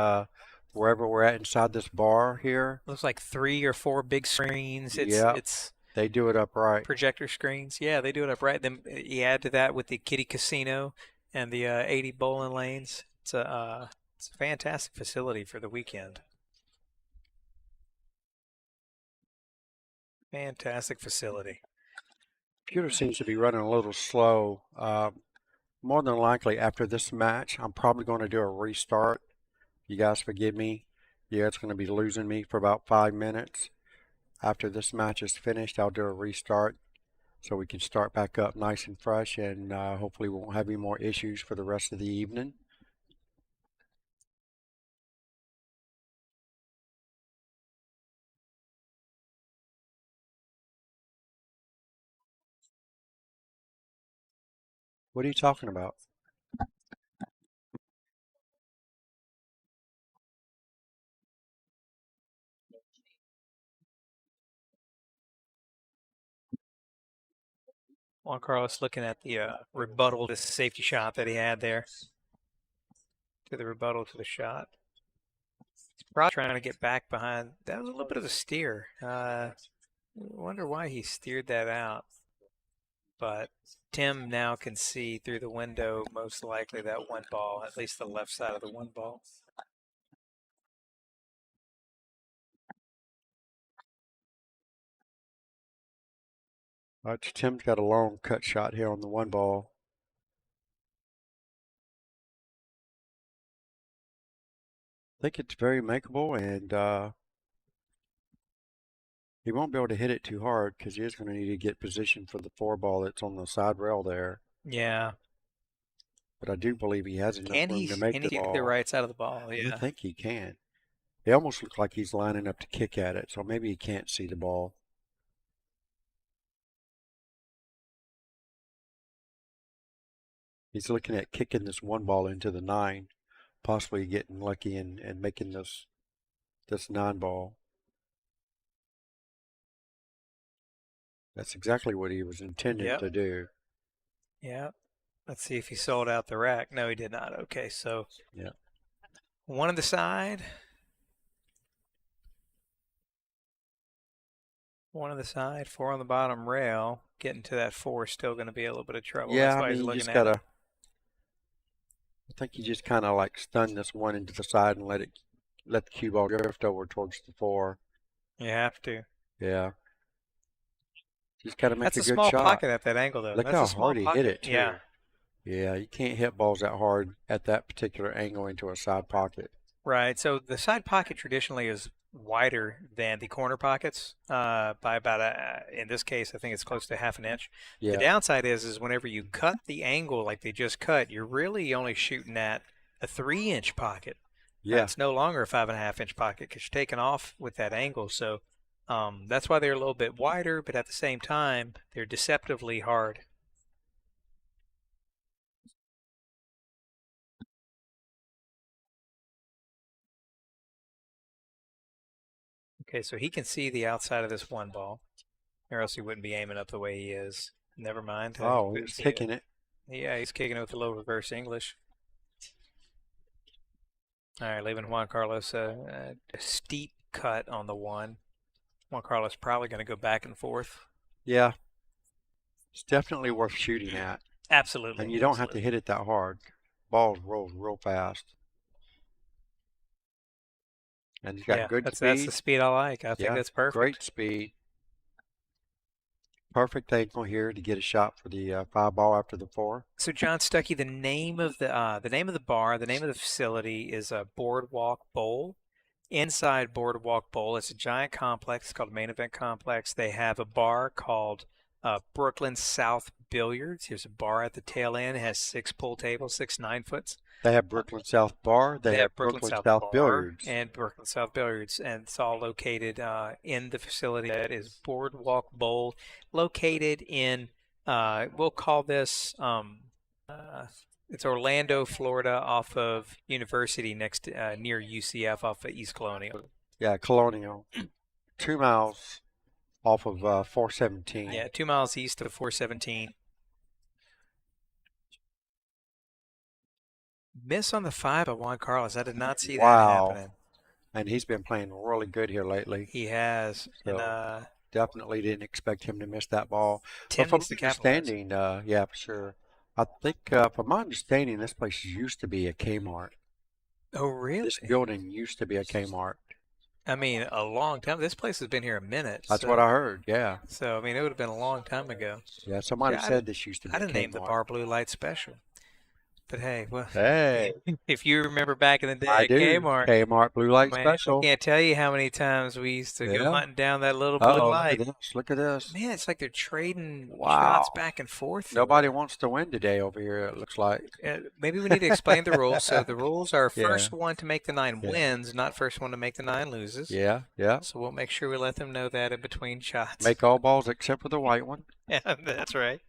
wherever we're at inside this bar here. looks like 3 or 4 big screens. Yep. It's They do it up right. projector screens. Yeah, they do it up right. Then you add to that with the kiddie casino and the 80 bowling lanes. It's a fantastic facility for the weekend. Fantastic facility. Computer seems to be running a little slow. More than likely, after this match, I'm probably going to do a restart. You guys forgive me. Yeah, it's going to be losing me for about 5 minutes. After this match is finished, I'll do a restart so we can start back up nice and fresh, and hopefully we won't have any more issues for the rest of the evening. What are you talking about? Juan Carlos looking at the rebuttal to safety shot that he had there. To the rebuttal to the shot. He's probably trying to get back behind. That was a little bit of a steer. Wonder why he steered that out. But Tim now can see through the window, most likely, that one ball, at least the left side of the one ball. Tim's got a long cut shot here on the one ball. I think it's very makeable, and he won't be able to hit it too hard because he is going to need to get position for the 4 ball that's on the side rail there. Yeah. But I do believe he has enough room to make the ball. The right side of the ball? Yeah. I think he can. It almost looks like he's lining up to kick at it, so maybe he can't see the ball. He's looking at kicking this one ball into the 9, possibly getting lucky and making this 9 ball. That's exactly what he was intending to do. Yeah. Let's see if he sold out the rack. No, he did not. Okay, so yeah, 1 on the side. 1 on the side, 4 on the bottom rail. Getting to that 4 is still going to be a little bit of trouble. Yeah, that's why I mean, he's you looking just at gotta. it. I think you just kind of like stun this 1 into the side and let the cue ball drift over towards the 4. You have to. Yeah. Just gotta make That's a a good small shot. pocket at that angle, though. Look That's how hard he hit it too. Yeah. Yeah, you can't hit balls that hard at that particular angle into a side pocket. Right. So the side pocket traditionally is wider than the corner pockets by about in this case, I think it's close to half an inch. Yeah. The downside is whenever you cut the angle like they just cut, you're really only shooting at a 3-inch pocket. Yeah. It's no longer a 5.5-inch pocket because you're taking off with that angle. So that's why they're a little bit wider, but at the same time, they're deceptively hard. Okay, so he can see the outside of this one ball, or else he wouldn't be aiming up the way he is. Never mind. Oh, Couldn't he's see kicking it. Yeah, he's kicking it with a low reverse English. All right, leaving Juan Carlos a steep cut on the one. Juan Carlos probably going to go back and forth. Yeah. It's definitely worth shooting at. Absolutely. And you don't have to hit it that hard. Ball rolls real fast. And he's got good speed. That's the speed I like. I think that's perfect. Great speed. Perfect angle here to get a shot for the 5 ball after the 4. So John Stuckey, the name of the bar, the name of the facility is Boardwalk Bowl. Inside Boardwalk Bowl, it's a giant complex. It's called Main Event Complex. They have a bar called Brooklyn South Billiards. Here's a bar at the tail end. It has 6 pool tables, 6 9-foots. They have Brooklyn South Bar. They have Brooklyn South Billiards. And Brooklyn South Billiards. And it's all located in the facility that is Boardwalk Bowl, located in, we'll call this, it's Orlando, Florida, off of University near UCF off of East Colonial. Yeah, Colonial. 2 miles off of 417. Yeah, 2 miles east of 417. Miss on the 5 by Juan Carlos. I did not see that happening. And he's been playing really good here lately. He has. So And, definitely didn't expect him to miss that ball. 10 But needs from to my capitalize. understanding, yeah, for sure. I think, from my understanding, this place used to be a Kmart. Oh, really? This building used to be a Kmart. I mean, a long time. This place has been here a minute. That's what I heard, yeah. So, I mean, it would have been a long time ago. Yeah, somebody Yeah, said this used to be I a didn't name the Kmart. bar Blue Light Special. But hey, well, Hey, if you remember back in the day I at do. Kmart, Kmart Blue Light man, Special. I can't tell you how many times we used to go Yeah. hunting down that little blue Uh-oh, light. look at this. Look at this. Man, it's like they're trading Wow. shots back and forth. Nobody wants to win today over here, it looks like. Maybe we need to explain the rules. So the rules are Yeah. first one to make the 9 Yeah. wins, not first one to make the 9 loses. Yeah, yeah. So we'll make sure we let them know that in between shots. Make all balls except for the white one. Yeah, that's right.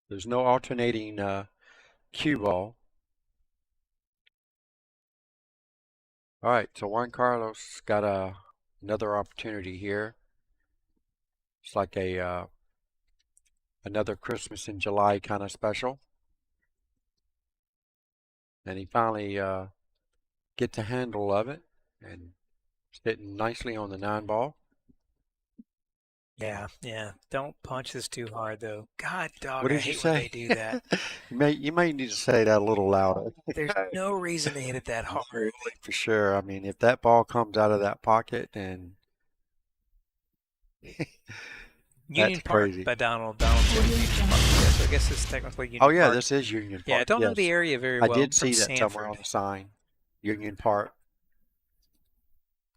There's no alternating cue ball. All right, so Juan Carlos got another opportunity here. It's like a another Christmas in July kind of special. And he finally gets a handle of it and it's hitting nicely on the 9 ball. Yeah, yeah. Don't punch this too hard, though. God, dog, What I did you hate when say? they do that. You may need to say that a little louder. There's no reason to hit it that hard. For sure. I mean, if that ball comes out of that pocket, then Union Park crazy. by Donald Trump. Yeah, so I guess this is technically Union Oh yeah, Park. this is Union Park. Yeah, I don't know yes. the area very I well. did I'm see from that somewhere Sanford. on the sign. Union Park.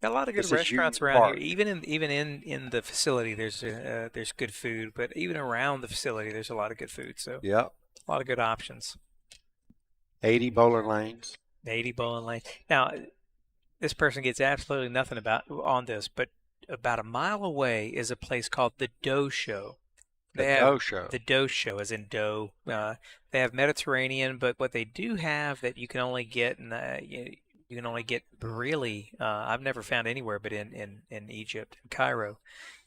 Got a lot of good This is restaurants Union around Park. here. Even in the facility, there's good food. But even around the facility, there's a lot of good food. So Yep. a lot of good options. 80 bowling lanes. 80 bowling lane. Now, this person gets absolutely nothing on this, but about a mile away is a place called the Dough Show. The They have Dough Show. The Dough Show, as in dough. They have Mediterranean, but what they do have that you can only get you can only get really I've never found anywhere but in Egypt, in Cairo.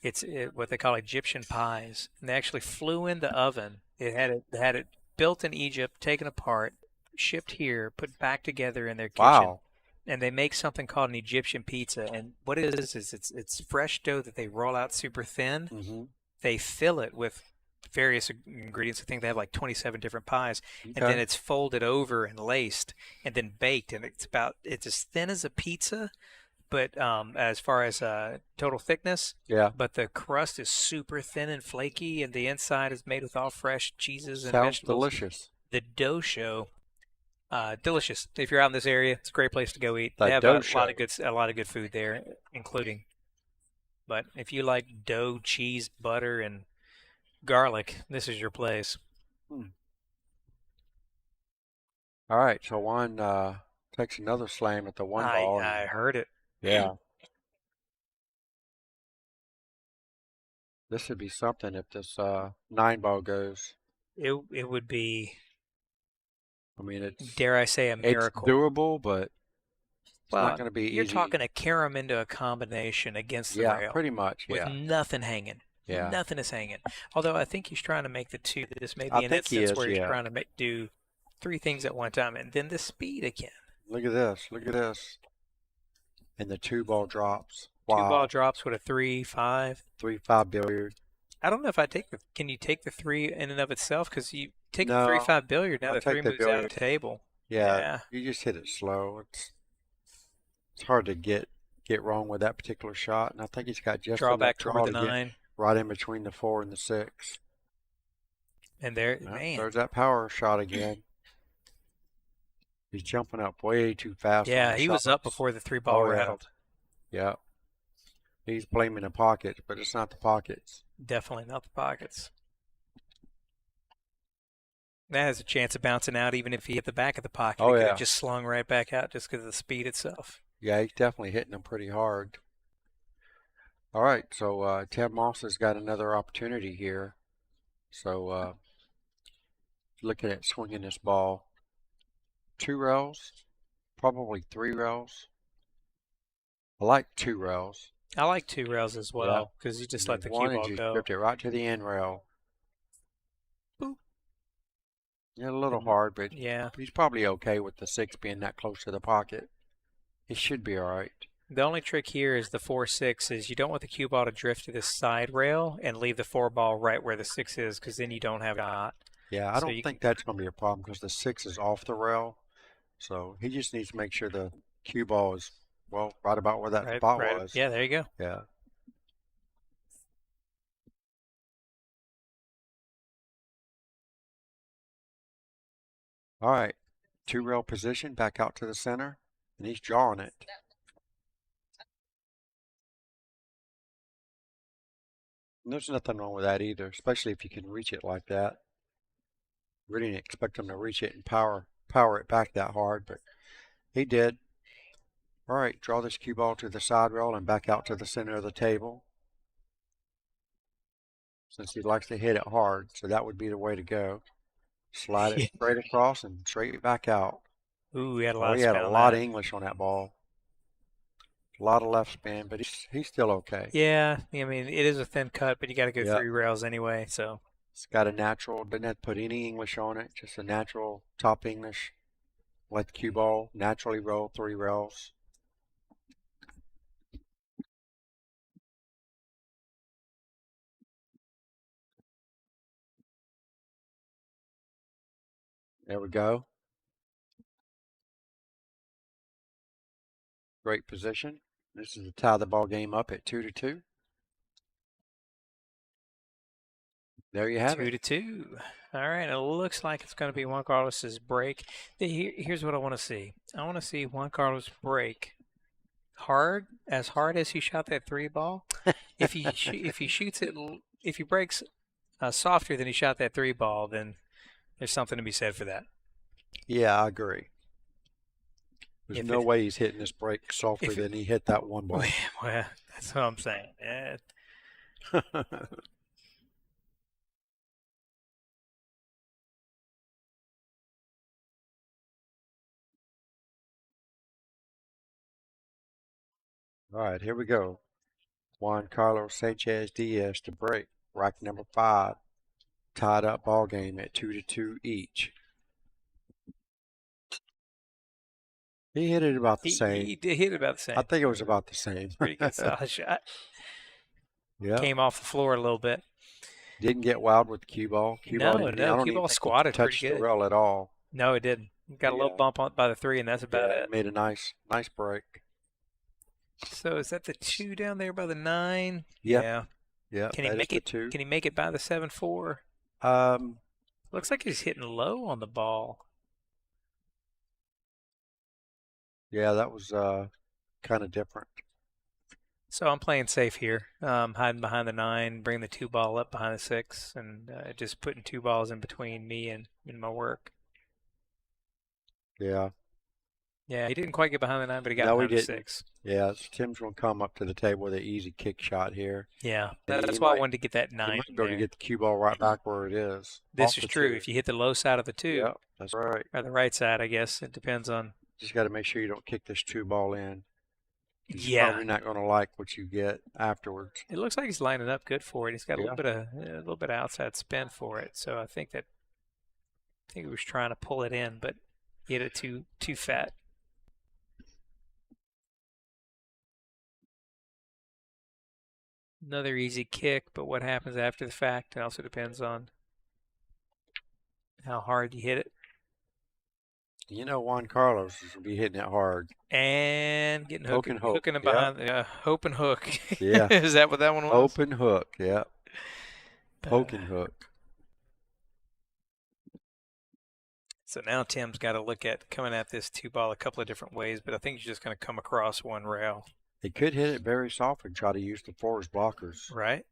It's what they call Egyptian pies. And they actually flew in the oven. They had it built in Egypt, taken apart, shipped here, put back together in their kitchen. Wow. And they make something called an Egyptian pizza. And what it is it's fresh dough that they roll out super thin. Mm-hmm. They fill it with various ingredients. I think they have like 27 different pies. Okay. And then it's folded over and laced and then baked. And it's as thin as a pizza, but as far as total thickness. Yeah. But the crust is super thin and flaky, and the inside is made with all fresh cheeses and Sounds vegetables. delicious. The Dough Show. Delicious. If you're out in this area, it's a great place to go eat. The They have Dough a Show. lot of good food there, including. But if you like dough, cheese, butter, and garlic, this is your place. All right, so Juan takes another slam at the 1 ball. I heard it. Yeah. This would be something if this 9 ball goes. It would be, I mean, it's dare I say, a miracle. It's doable, but It's not going to be you're easy. talking a carom into a combination against the Yeah, rail. pretty much. With Yeah. nothing hanging. Yeah. Nothing is hanging. Although I think he's trying to make the two. This may I be an think he instance is, where he's yeah. trying to do 3 things at one time, and then the speed again. Look at this. Look at this. And the 2-ball drops. 2-ball drops with a 3-5. 3-5 billiard. I don't know if I take the. Can you take the 3 in and of itself? Because you take No, the 3-5 billiard, now I'll the 3 take the moves out billiard. of the table. Yeah, you just hit it slow. It's hard to get wrong with that particular shot, and I think he's got just Draw enough back draw toward the to get 9. right in between the 4 and the 6. And there, Yep, man. there's that power shot again. He's jumping up way too fast. Yeah, he was up before the 3-ball rattled. Yeah. He's blaming the pockets, but it's not the pockets. Definitely not the pockets. That has a chance of bouncing out even if he hit the back of the pocket. Oh, It could yeah. have just slung right back out just because of the speed itself. Yeah, he's definitely hitting them pretty hard. All right, so Tim Moss has got another opportunity here. So looking at swinging this ball. 2 rails, probably 3 rails. I like 2 rails. I like 2 rails as well because you just let the cue one ball and you go. stripped it right to the end rail. Boop. Yeah, a little hard, but Yeah. he's probably okay with the 6 being that close to the pocket. He should be all right. The only trick here is the 4-6 is you don't want the cue ball to drift to the side rail and leave the 4-ball right where the 6 is because then you don't have a shot. Yeah, I So don't you think that's going to be a problem because the 6 is off the rail. So he just needs to make sure the cue ball is, well, right about where that spot was. Yeah, there you go. Yeah. All right. 2 rail position back out to the center, and he's drawing it. And there's nothing wrong with that either, especially if you can reach it like that. Really didn't expect him to reach it and power it back that hard, but he did. All right, draw this cue ball to the side rail and back out to the center of the table. Since he likes to hit it hard, so that would be the way to go. Slide it straight across and straight back out. Ooh, he had a lot of He had spin a on lot that. of English on that ball. A lot of left spin, but he's still okay. Yeah, I mean, it is a thin cut, but you got to go Yeah. 3 rails anyway, so. It's got a natural, didn't have to put any English on it, just a natural top English. Let the cue ball naturally roll 3 rails. There we go. Great position. This is to tie the ball game up at 2-2. There you have 2-2. All right, it looks like it's going to be Juan Carlos's break. Here's what I want to see. I want to see Juan Carlos break hard as he shot that 3-ball. If he shoots it, if he breaks softer than he shot that 3-ball, then there's something to be said for that. Yeah, I agree. There's If no it- way he's hitting this break softer than he hit that one ball. Well, that's what I'm saying. All right, here we go. Juan Carlos Sanchez Diaz to break. Rack number 5. Tied up ball game at 2-2 each. He hit it about the same. He did hit it about the same. I think it was about the same. Pretty good solid shot. Yeah. Came off the floor a little bit. Didn't get wild with the cue ball. No, I don't cue even ball think it squatted pretty touched good. the rail at all. No, it didn't. Got a little Yeah. bump on by the 3, and that's about Yeah, it. made a nice break. So is that the 2 down there by the 9? Yep. Yeah. Yeah. Can he that is make the it? 2. Can he make it by the 7-4? Looks like he's hitting low on the ball. Yeah, that was kind of different. So I'm playing safe here, hiding behind the 9, bring the 2-ball up behind the 6, and just putting 2 balls in between me and my work. Yeah. Yeah, he didn't quite get behind the 9, but he got No, he behind the didn't. 6. Yeah, Tim's going to come up to the table with an easy kick shot here. Yeah, And that's he why I might- wanted to get that He 9 might be able to there. get the cue ball right back where it is. This off is the true. 2. If you hit the low side of the 2, Yeah, that's right. or the right side, I guess. It depends on Just got to make sure you don't kick this 2-ball in. He's Yeah. probably not going to like what you get afterwards. It looks like he's lining up good for it. He's got a Yeah. little bit of outside spin for it. So I think he was trying to pull it in, but he hit it too fat. Another easy kick, but what happens after the fact, it also depends on how hard you hit it. You know, Juan Carlos is going to be hitting it hard. And getting hook, Poke and hook. hooking it behind the hope and hook. Yeah. Is that what that one was? Open hook, yeah. Poke and hook. So now Tim's got to look at coming at this 2-ball a couple of different ways, but I think he's just going to come across one rail. He could hit it very soft and try to use the 4 as blockers. Right?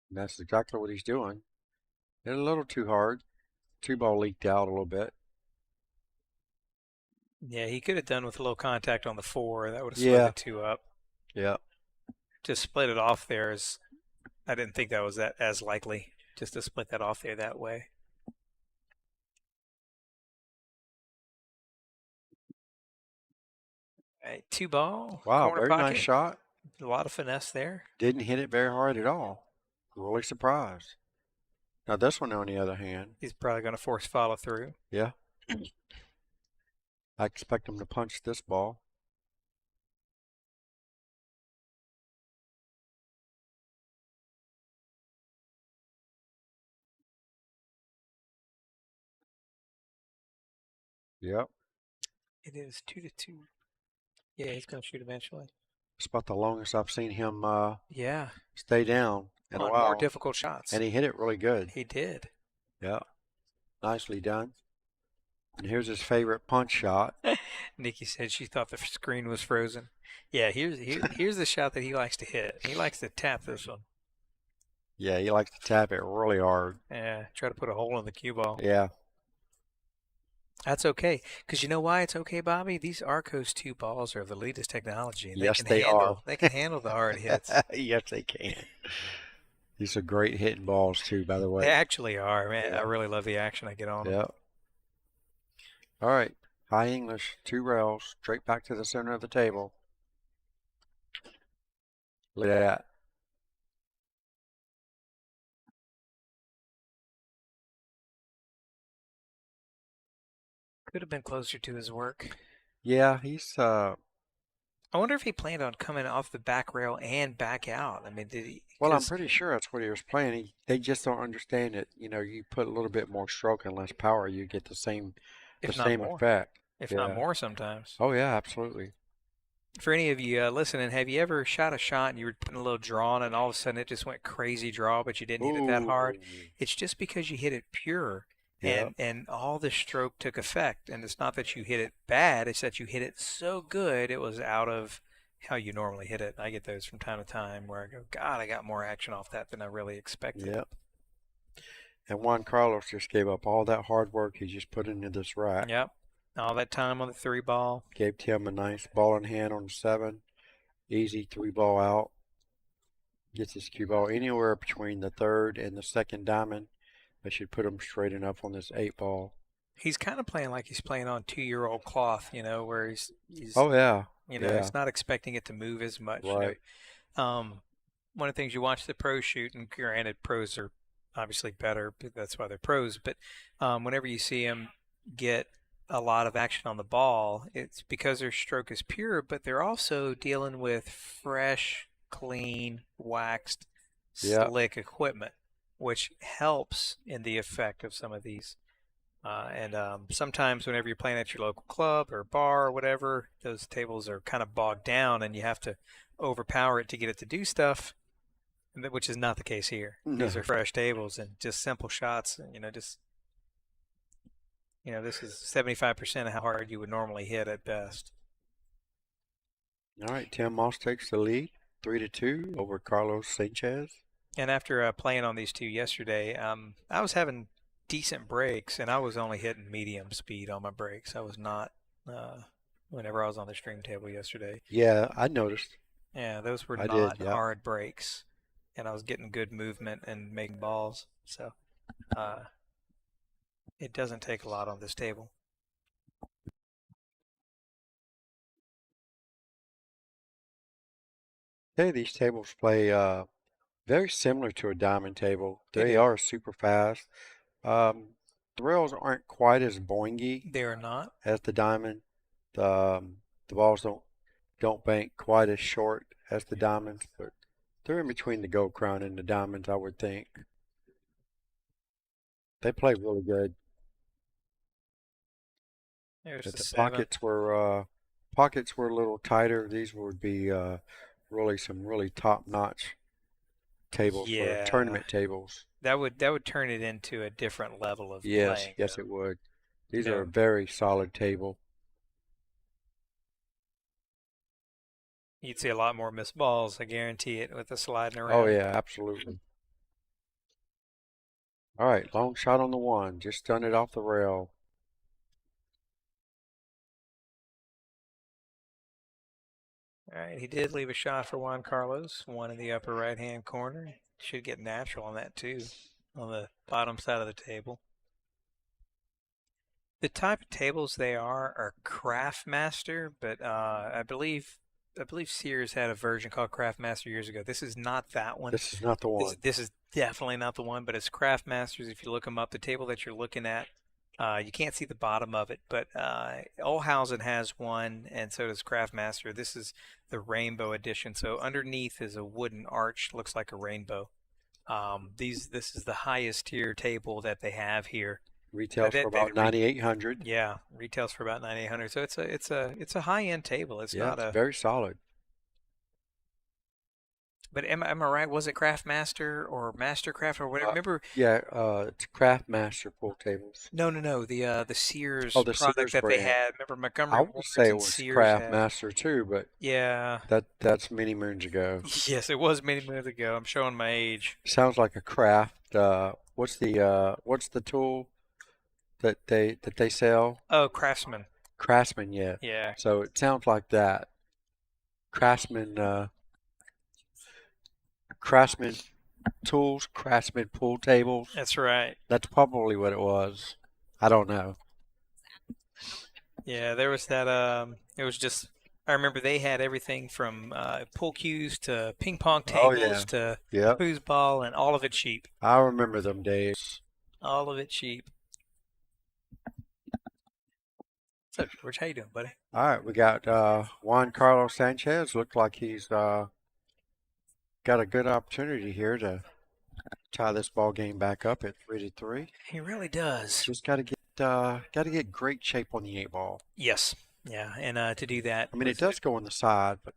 And that's exactly what he's doing. Hit it a little too hard. 2-ball leaked out a little bit. Yeah, he could have done with a little contact on the 4. That would have split Yeah. the 2 up. Yeah. To split it off there I didn't think that was as likely, just to split that off there that way. All right, 2-ball. Wow, corner very pocket. nice shot. A lot of finesse there. Didn't hit it very hard at all. Really surprised. Now this one, on the other hand, He's probably going to force follow through. yeah. I expect him to punch this ball. Yep. It is 2-2. Yeah, he's going to shoot eventually. It's about the longest I've seen him Yeah. stay down in a On while. more difficult shots. And he hit it really good. He did. Yeah. Nicely done. And here's his favorite punch shot. Nikki said she thought the screen was frozen. Yeah, here's the shot that he likes to hit. He likes to tap this one. Yeah, he likes to tap it really hard. Yeah, try to put a hole in the cue ball. Yeah. That's okay. Because you know why it's okay, Bobby? These Arcos 2 balls are the latest technology. And Yes, they are. They can handle the hard hits. Yes, they can. These are great hitting balls, too, by the way. They actually are, man. Yeah. I really love the action I get on them. Yep. All right. High English, 2 rails, straight back to the center of the table. Look at that. Could have been closer to his work. Yeah, he's I wonder if he planned on coming off the back rail and back out. I mean, did he? well, I'm 'cause pretty sure that's what he was playing. They just don't understand it. You know, you put a little bit more stroke and less power, you get the same if not more, effect. if Yeah. not more sometimes. Oh yeah, absolutely. For any of you listening, have you ever shot a shot and you were putting a little draw on it and all of a sudden it just went crazy draw, but you didn't hit it that hard? Ooh. It's just because you hit it pure Yep. and all the stroke took effect. And it's not that you hit it bad, it's that you hit it so good it was out of how you normally hit it. I get those from time to time where I go, God, I got more action off that than I really expected. Yep. And Juan Carlos just gave up all that hard work he just put into this rack. Yep. All that time on the 3-ball. Gave Tim a nice ball in hand on the 7. Easy 3-ball out. Gets his cue ball anywhere between the 3rd and the 2nd diamond. That should put him straight enough on this 8-ball. He's kind of playing like he's playing on 2-year-old cloth, where he's Oh yeah. Yeah. he's not expecting it to move as much. Right. One of the things you watch the pros shoot, and granted, pros are obviously better, but that's why they're pros. But whenever you see them get a lot of action on the ball, it's because their stroke is pure, but they're also dealing with fresh, clean, waxed, Yeah. slick equipment, which helps in the effect of some of these. Sometimes whenever you're playing at your local club or bar or whatever, those tables are kind of bogged down and you have to overpower it to get it to do stuff, which is not the case here. No. These are fresh tables and just simple shots. And, this is 75% of how hard you would normally hit at best. All right. Tim Moss takes the lead, 3-2 over Carlos Sanchez. And after playing on these two yesterday, I was having decent breaks, and I was only hitting medium speed on my breaks. I was not whenever I was on the stream table yesterday. Yeah, I noticed. Yeah, those were I not did, yeah. hard breaks, and I was getting good movement and making balls. So It doesn't take a lot on this table. Okay, these tables play very similar to a diamond table. They They do. are super fast. The rails aren't quite as boingy They are not. as the diamond. The balls don't bank quite as short as the diamonds, but they're in between the gold crown and the diamonds, I would think. They play really good. There's But the the 7. pockets were a little tighter. These would be really some really top-notch tables for Yeah, tournament tables. that would turn it into a different level of Yes, playing. yes, it would. These You are a know, very solid table. you'd see a lot more missed balls. I guarantee it with the sliding around. Oh yeah, absolutely. All right, long shot on the one. Just done it off the rail. All right, he did leave a shot for Juan Carlos, one in the upper right-hand corner. Should get natural on that too, on the bottom side of the table. The type of tables they are Craftmaster, but I believe Sears had a version called Craftmaster years ago. This is not that one. This is not the one. This is definitely not the one, but it's Craftmasters. If you look them up, the table that you're looking at, you can't see the bottom of it, but Olhausen has one, and so does Craftmaster. This is the rainbow edition. So underneath is a wooden arch, looks like a rainbow. This is the highest tier table that they have here. Retails for about 9,800. Yeah, retails for about 9,800. So it's a high end table. It's not it's a. very solid. But am I right? Was it Craftmaster or Mastercraft or whatever? Remember? Yeah, it's Craftmaster pool tables. No. The Sears Oh, the product Sears that they brand. had. Remember Montgomery I would Ward say it and was Sears had. Craftmaster too, but Yeah. that's many moons ago. Yes, it was many moons ago. I'm showing my age. Sounds like a craft. What's the tool that they sell? Oh, Craftsman. Craftsman, yeah. Yeah. So it sounds like that. Craftsman tools, Craftsman pool tables. That's right. That's probably what it was. I don't know. Yeah, there was that. It was just. I remember they had everything from pool cues to ping pong tables to foosball, and all of it cheap. I remember them days. All of it cheap. What's up, George? How you doing, buddy? All right, we got Juan Carlos Sanchez. Looks like he's got a good opportunity here to tie this ball game back up at 3-3. He really does. Just got to get great shape on the 8-ball. Yes. Yeah, and to do that. I mean, it does go on the side, but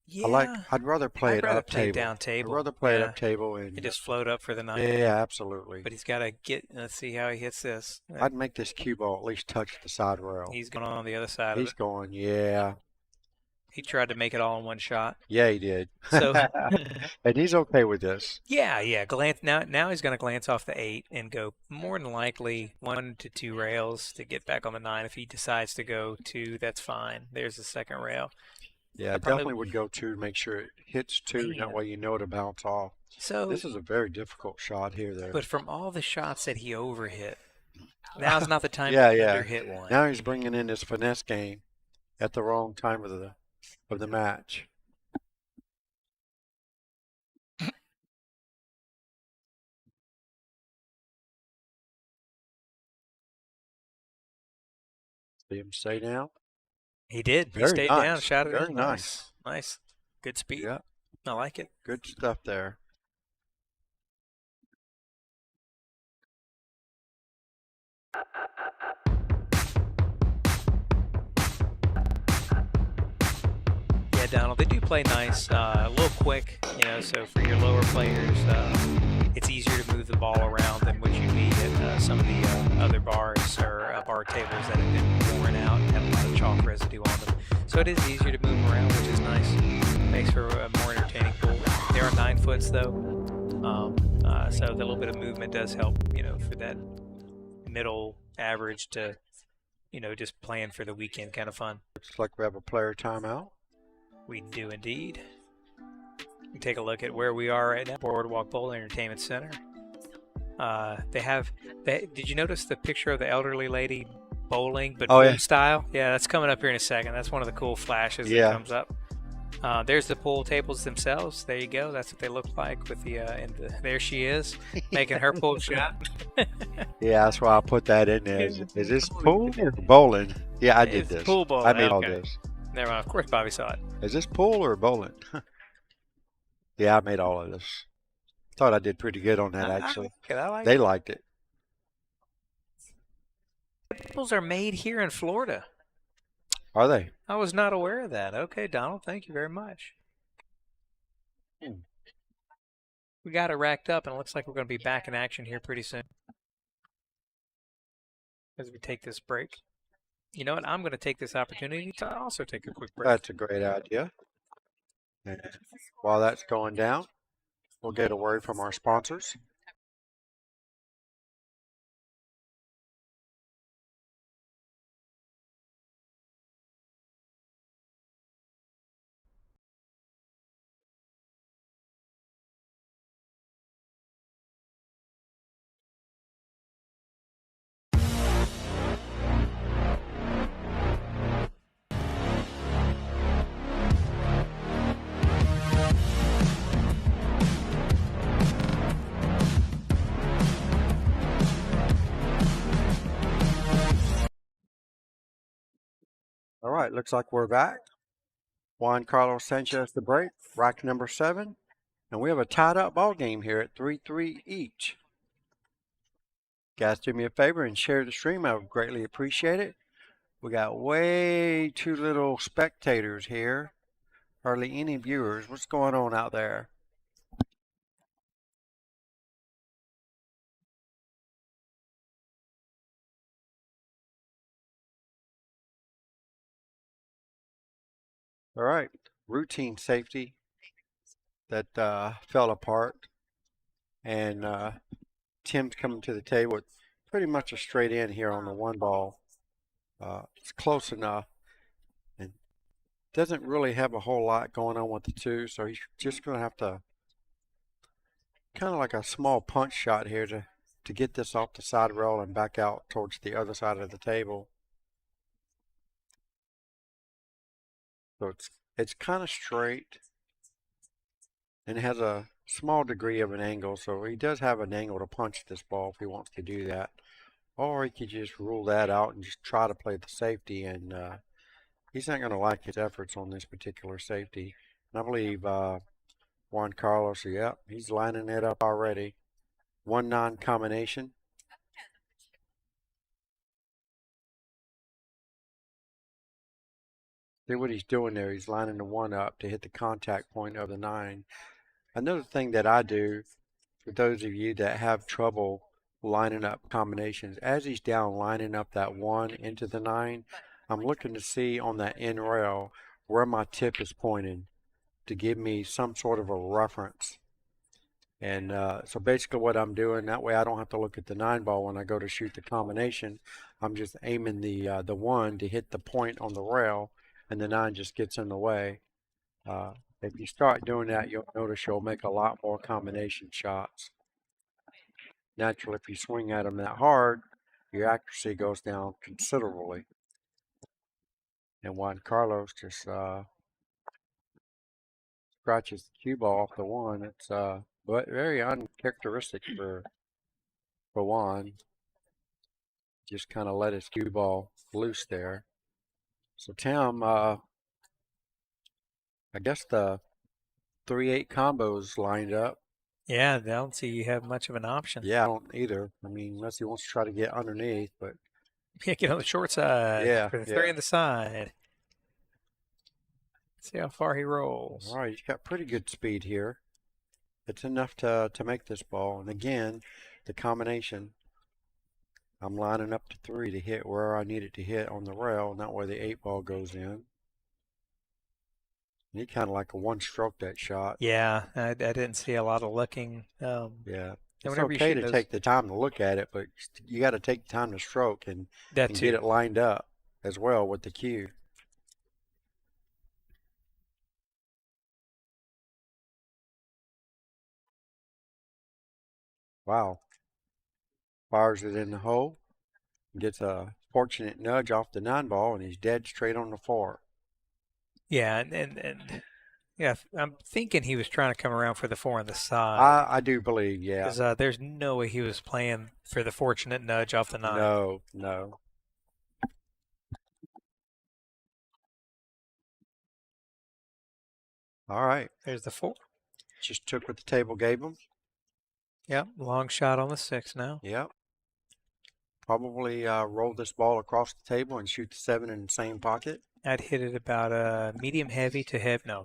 yeah, I'd rather play it up table. Down table. I'd rather play it up table and you just float up for the 9. Yeah, absolutely. But he's got to get. Let's see how he hits this. I'd make this cue ball at least touch the side rail. He's going on the other side. He's going, yeah. He tried to make it all in one shot. Yeah, he did. So, and he's okay with this. Yeah. Glance now. He's going to glance off the 8 and go more than likely 1 to 2 rails to get back on the 9. If he decides to go 2, that's fine. There's the second rail. Yeah, I definitely would go 2 to make sure it hits 2. That way you know it'll bounce off. So this is a very difficult shot here, though. But from all the shots that he overhit, now's not the time to underhit one. Now he's bringing in his finesse game at the wrong time of the match. See him stay down? He did. Very he stayed nice. down, shot it Very in. nice. Nice. Good speed. Yeah. I like it. Good stuff there. Yeah, Donald, they do play nice, a little quick, so for your lower players, it's easier to move the ball around than what you need at some of the other bars or bar tables that have been worn out and have a lot of chalk residue on them. So it is easier to move around, which is nice. Makes for a more entertaining pool. They are 9 foots though, so the little bit of movement does help, for that middle average to, just playing for the weekend kind of fun. Looks like we have a player timeout. We do indeed. We take a look at where we are right now. Boardwalk Bowl Entertainment Center. Did you notice the picture of the elderly lady bowling, but Oh, pool yeah. style? Yeah, that's coming up here in a second. That's one of the cool flashes that Yeah. comes up. There's the pool tables themselves. There you go. That's what they look like with there she is making her pool shot. Yeah, that's why I put that in there. Is this pool or bowling? Yeah, I did It's this. pool ball. I made all Okay. this. Never mind. Of course, Bobby saw it. Is this pool or bowling? Yeah, I made all of this. Thought I did pretty good on that, actually. I like They it. liked it. Tables are made here in Florida. Are they? I was not aware of that. Okay, Donald, thank you very much. We got it racked up, and it looks like we're going to be back in action here pretty soon as we take this break. You know what? I'm going to take this opportunity to also take a quick break. That's a great idea. And while that's going down, we'll get a word from our sponsors. All right, looks like we're back. Juan Carlos Sanchez the break, rack number 7. And we have a tied up ball game here at 3-3 each. Guys, do me a favor and share the stream. I would greatly appreciate it. We got way too little spectators here. Hardly any viewers. What's going on out there? All right, routine safety that fell apart. And Tim's coming to the table with pretty much a straight in here on the one ball. It's close enough. And doesn't really have a whole lot going on with the two, so he's just going to have to kind of like a small punch shot here to get this off the side rail and back out towards the other side of the table. So it's kind of straight and it has a small degree of an angle, so he does have an angle to punch this ball if he wants to do that. Or he could just rule that out and just try to play the safety, and he's not going to like his efforts on this particular safety. And I believe Juan Carlos, yep, he's lining it up already. 1-9 combination. See what he's doing there. He's lining the 1 up to hit the contact point of the 9. Another thing that I do, for those of you that have trouble lining up combinations, as he's down lining up that 1 into the 9, I'm looking to see on that end rail where my tip is pointing to give me some sort of a reference. And so basically what I'm doing, that way I don't have to look at the 9 ball when I go to shoot the combination. I'm just aiming the 1 to hit the point on the rail, and the 9 just gets in the way. If you start doing that, you'll notice you'll make a lot more combination shots. Naturally, if you swing at them that hard, your accuracy goes down considerably. And Juan Carlos just scratches the cue ball off the 1. It's but very uncharacteristic for Juan. Just kind of let his cue ball loose there. So Tim, I guess the 3-8 combos lined up. Yeah, I don't see you have much of an option. Yeah, I don't either. I mean, unless he wants to try to get underneath, but Yeah, get on the short side. Yeah, For the yeah. 3 on the side. See how far he rolls. all right, he's got pretty good speed here. It's enough to make this ball. And again, the combination, I'm lining up to 3 to hit where I need it to hit on the rail, not where the 8 ball goes in. And he kind of like a one stroke that shot. Yeah, I didn't see a lot of looking. Yeah. And It's whenever you okay shoot to those- take the time to look at it, but you got to take the time to stroke and that get too. it lined up as well with the cue. Wow. fires it in the hole, gets a fortunate nudge off the 9-ball, and he's dead straight on the 4. Yeah, and yeah, I'm thinking he was trying to come around for the 4 on the side. I do believe, yeah. Because there's no way he was playing for the fortunate nudge off the 9. No, no. All right. There's the 4. Just took what the table gave him. Yep, long shot on the 6 now. Yep. Probably roll this ball across the table and shoot the 7 in the same pocket. I'd hit it about medium heavy to heavy. No.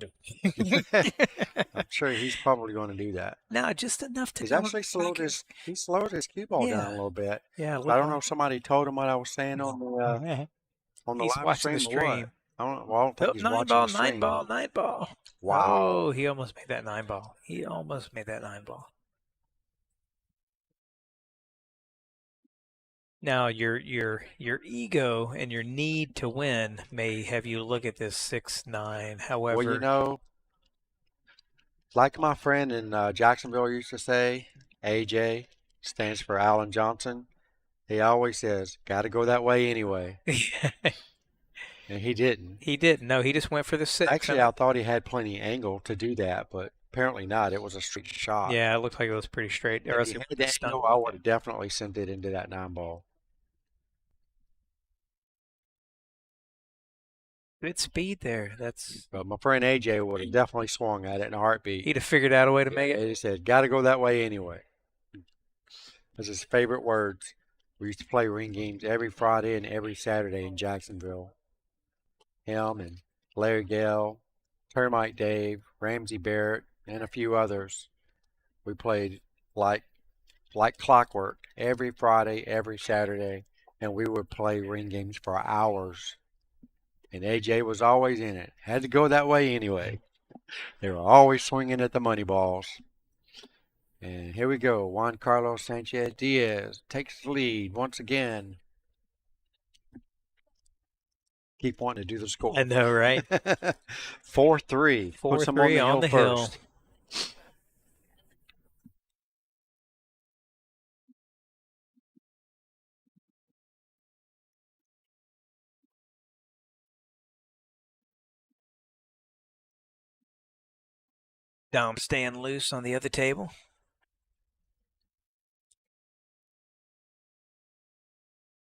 I'm sure he's probably going to do that. No, just enough to. He's actually slowed his cue ball down a little bit. Yeah, I don't know if somebody told him what I was saying on the he's live watching stream. the stream. I don't think he's 9 watching ball, the stream. 9 ball, 9 ball. Wow. Oh, he almost made that 9 ball. He almost made that 9 ball. Now your ego and your need to win may have you look at this 6-9. However, Well, you know, like my friend in Jacksonville used to say, AJ stands for Alan Johnson. He always says, "Got to go that way anyway," and he didn't. He didn't. No, he just went for the 6. Actually, I thought he had plenty of angle to do that, but apparently not. It was a straight shot. Yeah, it looked like it was pretty straight. If he had the angle, I would have definitely sent it into that 9-ball. Good speed there. But my friend AJ would have definitely swung at it in a heartbeat. He'd have figured out a way to make it. He said, "Got to go that way anyway." That's his favorite words. We used to play ring games every Friday and every Saturday in Jacksonville. Him and Larry Gale, Termite Dave, Ramsey Barrett, and a few others. We played like clockwork every Friday, every Saturday, and we would play ring games for hours. And AJ was always in it. Had to go that way anyway. They were always swinging at the money balls. And here we go. Juan Carlos Sanchez Diaz takes the lead once again. Keep wanting to do the score. I know, right? 4-3. Puts him 4-3 on the hill. First. Dom staying loose on the other table.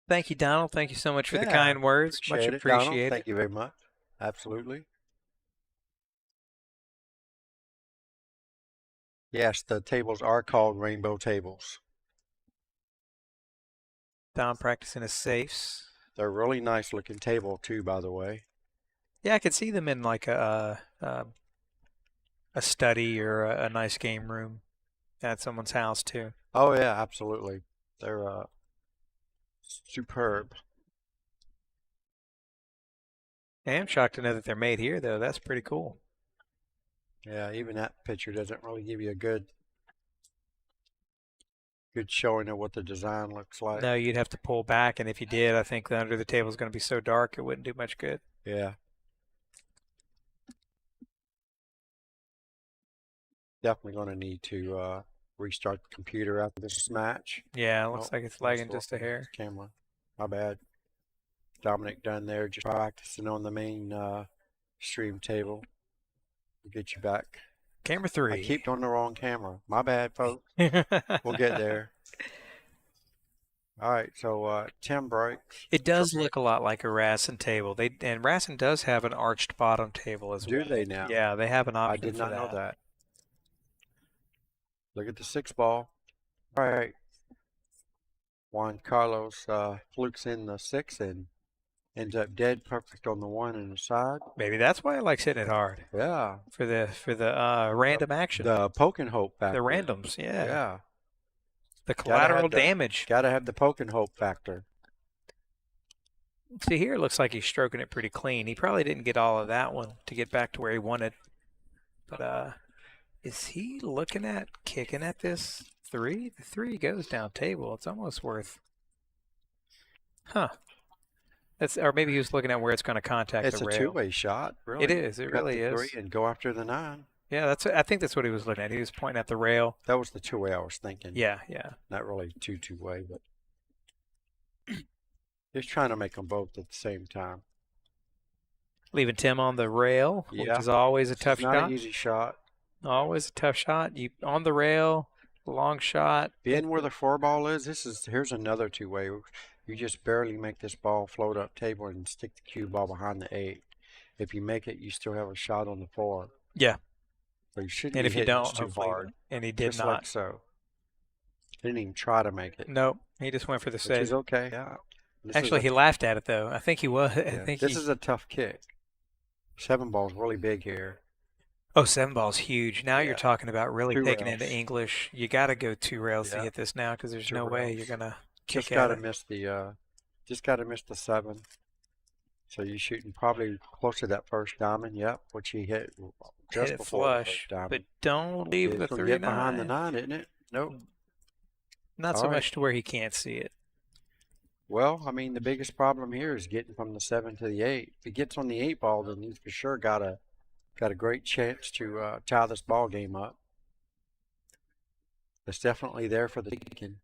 Thank you, Donald. Thank you so much for the kind words. Much appreciated. Thank you very much. Absolutely. Yes, the tables are called rainbow tables. Dom practicing his safes. They're really nice looking table too, by the way. Yeah, I could see them in like a study or a nice game room at someone's house too. Oh yeah, absolutely. They're superb. I am shocked to know that they're made here though. That's pretty cool. Yeah, even that picture doesn't really give you a good showing of what the design looks like. No, you'd have to pull back, and if you did, I think the under the table is going to be so dark it wouldn't do much good. Yeah. Definitely going to need to restart the computer after this match. Yeah, it looks like it's lagging just a hair. Camera. My bad. Dominic done there, just practicing on the main stream table. We'll get you back. Camera 3. I keep on the wrong camera. My bad, folks. We'll get there. All right, so 10 breaks. It does look a lot like a Rassin table. And Rassin does have an arched bottom table as well. Do they now? Yeah, they have an option. I did not know that. Look at the 6-ball. All right. Juan Carlos flukes in the 6 and ends up dead perfect on the 1 and the side. Maybe that's why I like hitting it hard. Yeah. For the random action. The poke and hope factor. The randoms, yeah. Yeah. The collateral damage. Got to have the poke and hope factor. See, here it looks like he's stroking it pretty clean. He probably didn't get all of that one to get back to where he wanted. But is he looking at kicking at this 3? The 3 goes down table. It's almost worth. Huh. Or maybe he was looking at where it's going to contact the rail. It's a two-way shot, really. It is. It really is. 3 and go after the 9. Yeah, I think that's what he was looking at. He was pointing at the rail. That was the two-way I was thinking. Yeah, yeah. Not really two-way, but Just trying to make them both at the same time. Leaving Tim on the rail, which Yeah. is always a tough It's not shot. an easy shot. Always a tough shot. You on the rail, long shot. Being where the 4-ball is, here's another two-way. You just barely make this ball float up table and stick the cue ball behind the 8. If you make it, you still have a shot on the 4. Yeah. So you shouldn't And be if you hitting don't, this too hopefully, hard. and he did Just not. like so. Didn't even try to make it. Nope. He just went for the Which save. is okay. Yeah. Actually, he laughed at it though. I think he was. I Yeah. think This he. is a tough kick. 7-ball's really big here. Oh, 7-ball's huge. Now you're Yeah. talking about really 2 taking rails. into English. You got to go 2 rails to Yeah. hit this now because there's 2 no way rails. you're gonna Just kick gotta at it. miss the 7. So you're shooting probably close to that first diamond. Yep, which he hit just Hit it before the first flush, diamond. but don't leave the It's gonna 3 get behind the 9. 9, isn't it? Nope. Not All so right. much to where he can't see it. Well, I mean, the biggest problem here is getting from the 7 to the 8. If he gets on the 8-ball, then he's for sure got a great chance to tie this ball game up. It's definitely there for the taking.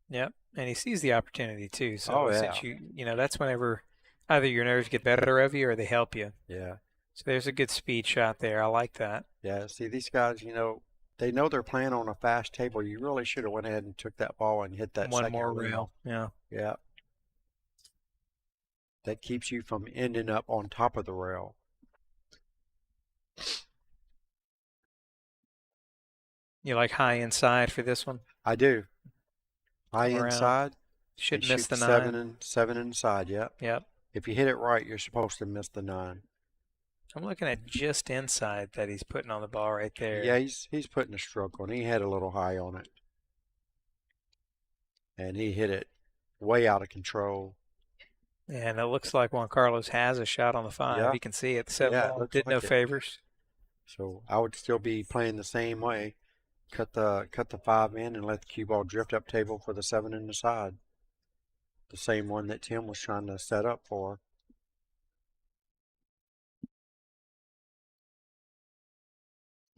Yep, and he sees the opportunity too. So Oh, since yeah. you know that's whenever either your nerves get better of you or they help you. Yeah. So there's a good speed shot there. I like that. Yeah. See, these guys, they know they're playing on a fast table. You really should have went ahead and took that ball and hit that One second more rail. rail. Yeah. Yeah. That keeps you from ending up on top of the rail. You like high inside for this one? I do. High Come around. inside. Should and miss shoot the 7 9. and 7 inside. Yep. Yep. If you hit it right, you're supposed to miss the 9. I'm looking at just inside that he's putting on the ball right there. Yeah, he's putting a stroke on. He had a little high on it, and he hit it way out of control. And it looks like Juan Carlos has a shot on the 5. Yeah. You can see it. The 7 Yeah, it ball looks did no like it. favors. So I would still be playing the same way. Cut the 5 in and let the cue ball drift up table for the 7 in the side. The same one that Tim was trying to set up for.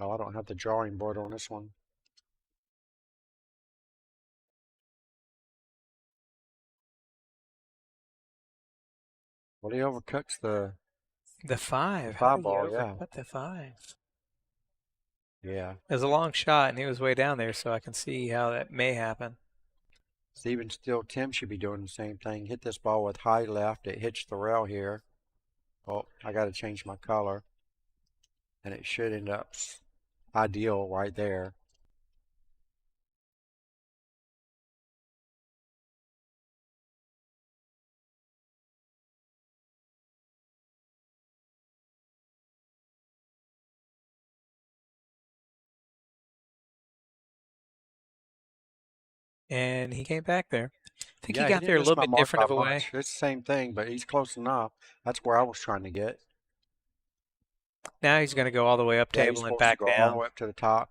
Oh, I don't have the drawing board on this one. Well, he overcuts the 5. 5-ball, yeah. What the 5? Yeah. It was a long shot, and he was way down there, so I can see how that may happen. Even still, Tim should be doing the same thing. Hit this ball with high left. It hits the rail here. Oh, I got to change my color. And it should end up ideal right there. And he came back there. I think Yeah, he got didn't there a miss little my bit mark different of by a way. much. It's the same thing, but he's close enough. That's where I was trying to get. Now he's going to go all the way up Yeah, he's table and supposed to back go all down. the way up to the top.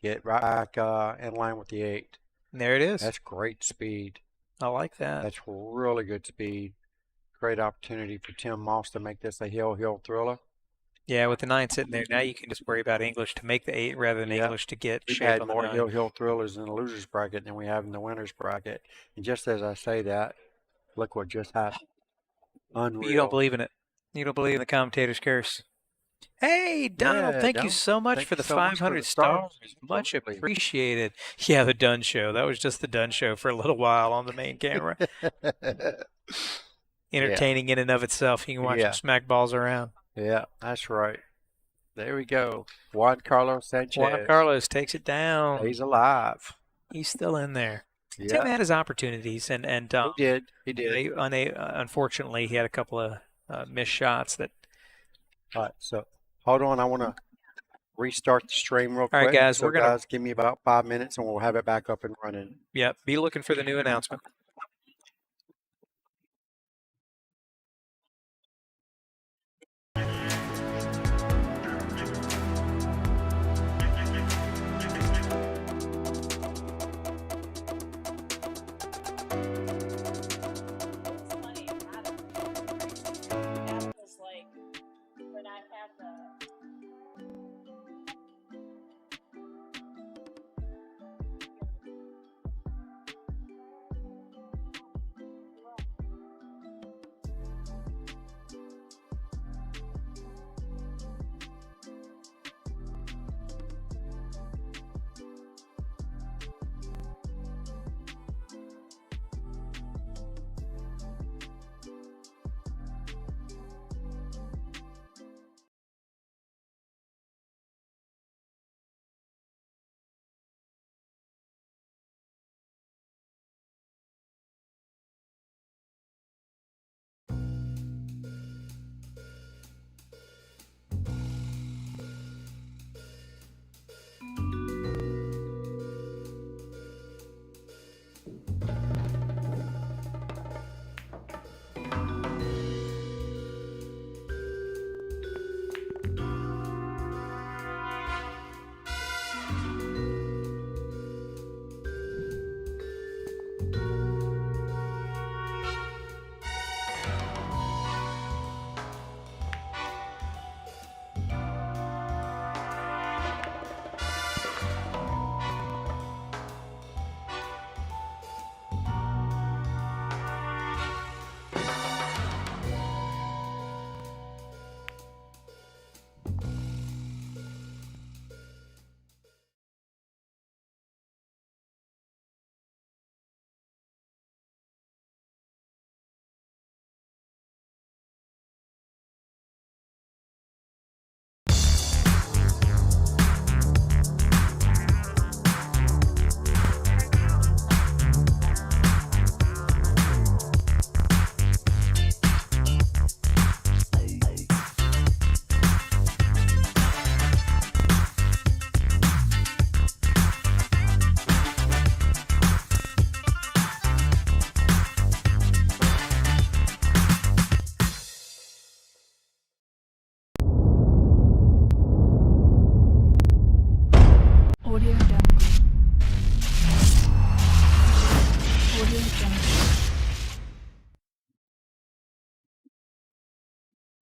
Get right back in line with the 8. And there it is. That's great speed. I like that. That's really good speed. Great opportunity for Tim Moss to make this a hill thriller. Yeah, with the 9 sitting there, now you can just worry about English to make the 8 rather than Yeah. English to get We've shape had on the more 9. hill thrillers in the losers bracket than we have in the winners bracket. And just as I say that, look what just happened. Unreal. You don't believe in it. You don't believe in the commentator's curse. Hey, Donald, Yeah, thank you Donald, so much thank for you the so much for 500 the stars. stars. Much Absolutely. appreciated. Yeah, the Dunn Show. That was just the Dunn Show for a little while on the main camera. Entertaining in and of itself. You can watch Yeah. him smack balls around. Yeah, that's right. There we go. Juan Carlos Sanchez. Juan Carlos takes it down. He's alive. He's still in there. Tim Yeah, had his opportunities, and he did. He did. unfortunately, he had a couple of missed shots that. All right, so hold on. I want to restart the stream real quick. All right, guys, so we're gonna- guys, give me about 5 minutes and we'll have it back up and running. Yep, be looking for the new announcement.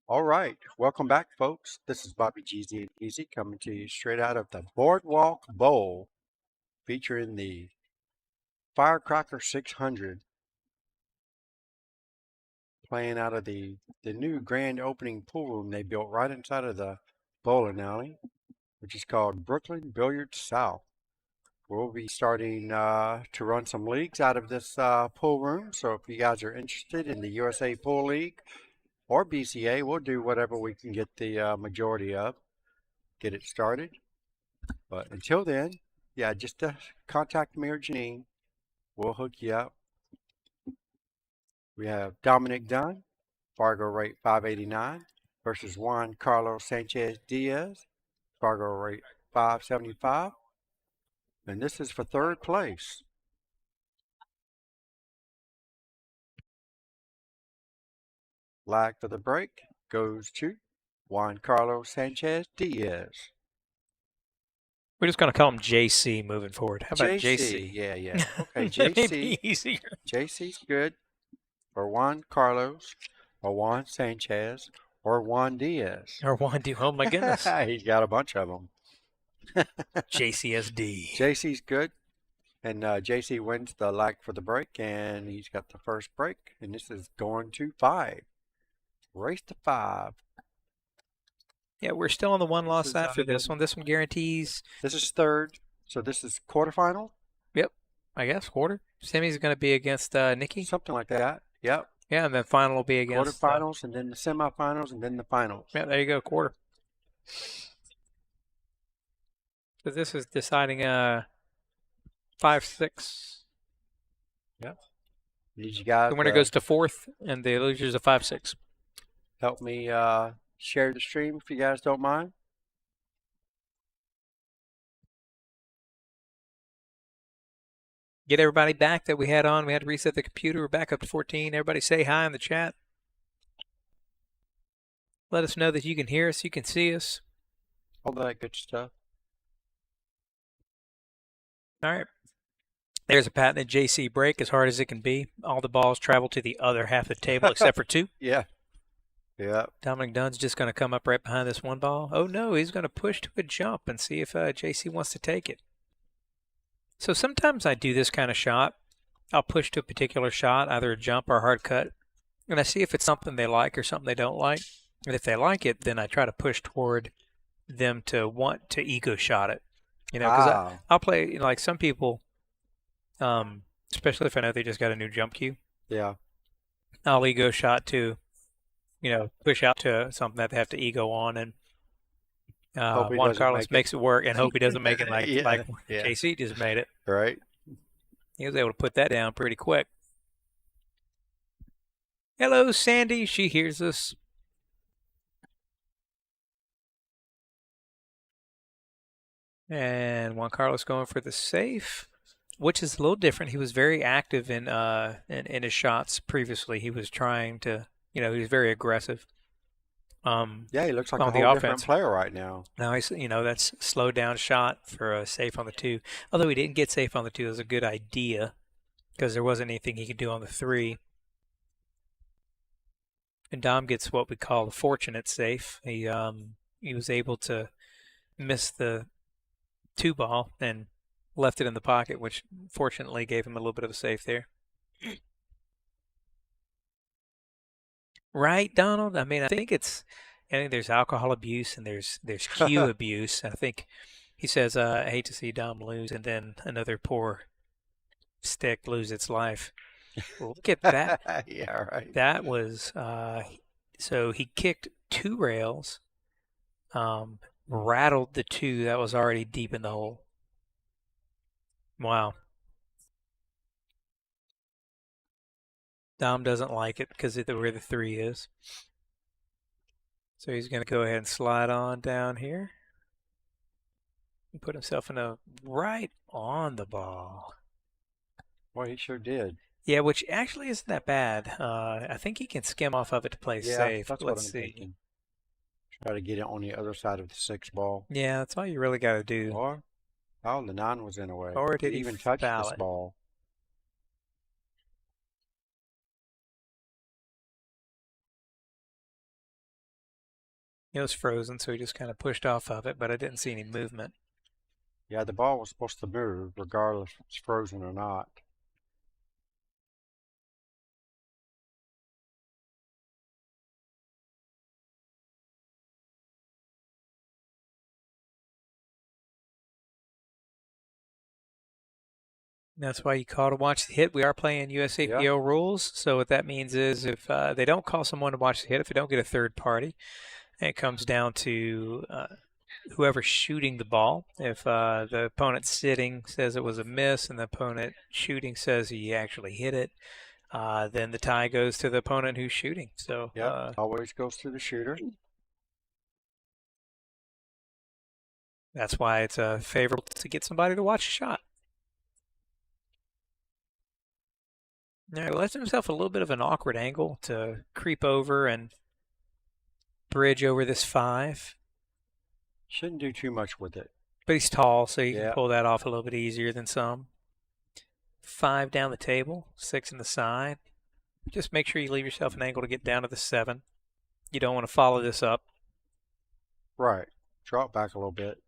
All right, welcome back, folks. This is Bobby Jeezy and Easy coming to you straight out of the Boardwalk Bowl, featuring the FireCracker 600, playing out of the new grand opening pool room they built right inside of the bowling alley, which is called Brooklyn Billiards South. We'll be starting to run some leagues out of this pool room. So if you guys are interested in the USA Pool League or BCA, we'll do whatever we can get the majority of, get it started. But until then, yeah, just contact me or Janine. We'll hook you up. We have Dominic Dunn, Fargo rate 589 versus Juan Carlos Sanchez Diaz, Fargo rate 575. And this is for third place. Lag for the break goes to Juan Carlos Sanchez Diaz. We're just going to call him JC moving forward. How about JC? Yeah. Okay, That may JC. be easier. JC's good. Or Juan Carlos, or Juan Sanchez, or Juan Diaz. Or Juan D. Oh my goodness. He's got a bunch of them. JCSD. JC's good. And JC wins the lag for the break, and he's got the first break. And this is going to 5. Race to 5. Yeah, we're still on the one loss after this one. This one guarantees. This is third. So this is quarterfinal? Yep, I guess quarter. Semi's going to be against Nikki. Something like that. Yep. Yeah, and then final will be against quarterfinals, and then the semifinals, and then the finals. Yeah, there you go, quarter. So this is deciding 5-6. Yep. These guys. The winner goes to 4th, and the loser's a 5-6. Help me share the stream if you guys don't mind. Get everybody back that we had on. We had to reset the computer. We're back up to 14. Everybody say hi in the chat. Let us know that you can hear us, you can see us. All that good stuff. All right. There's a patented JC break, as hard as it can be. All the balls travel to the other half of the table except for 2. Yeah. Yeah. Dominic Dunn's just going to come up right behind this one ball. Oh, no, he's going to push to a jump and see if JC wants to take it. So sometimes I do this kind of shot. I'll push to a particular shot, either a jump or a hard cut, and I see if it's something they like or something they don't like. And if they like it, then I try to push toward them to want to ego shot it. You know, because I'll play, you know, like some people, especially if I know they just got a new jump cue. Yeah. I'll ego shot to, you know, push out to something that they have to ego on, and Juan Carlos makes it work and hope he doesn't make it like JC just made it. Right. He was able to put that down pretty quick. Hello, Sandy. She hears us. And Juan Carlos going for the safe, which is a little different. He was very active in his shots previously. He was trying to, you know, he was very aggressive. Yeah, he looks like on a the whole offense. different player right now. Now he's, you know, that's slowed down shot for a safe on the 2. Although he didn't get safe on the 2, it was a good idea because there wasn't anything he could do on the 3. And Dom gets what we call the fortunate safe. He was able to miss the 2 ball and left it in the pocket, which fortunately gave him a little bit of a safe there. Right, Donald? I mean, I think there's alcohol abuse and there's cue abuse. I think he says, I hate to see Dom lose, and then another poor stick lose its life. Look at that. Yeah, right. That was, so he kicked 2 rails, rattled the 2 that was already deep in the hole. Wow. Dom doesn't like it because of where the 3 is. So he's going to go ahead and slide on down here. And put himself in a right on the ball. Well, he sure did. Yeah, which actually isn't that bad. I think he can skim off of it to play safe. That's Let's what I'm see. thinking. Try to get it on the other side of the 6 ball. Yeah, that's all you really got to do. Or, the 9 was in a way. Or did he even touch foul this it? ball? It was frozen, so he just kind of pushed off of it, but I didn't see any movement. Yeah, the ball was supposed to move regardless if it's frozen or not. That's why you call to watch the hit. We are playing USAPL rules, so what that means is if they don't call someone to watch the hit, if they don't get a third party, it comes down to whoever's shooting the ball. If the opponent sitting says it was a miss and the opponent shooting says he actually hit it, then the tie goes to the opponent who's shooting. So always goes to the shooter. That's why it's favorable to get somebody to watch a shot. Now, he left himself a little bit of an awkward angle to creep over and bridge over this 5. Shouldn't do too much with it. But he's tall, so you can pull that off a little bit easier than some. 5 down the table, 6 in the side. Just make sure you leave yourself an angle to get down to the 7. You don't want to follow this up. Right. Drop back a little bit.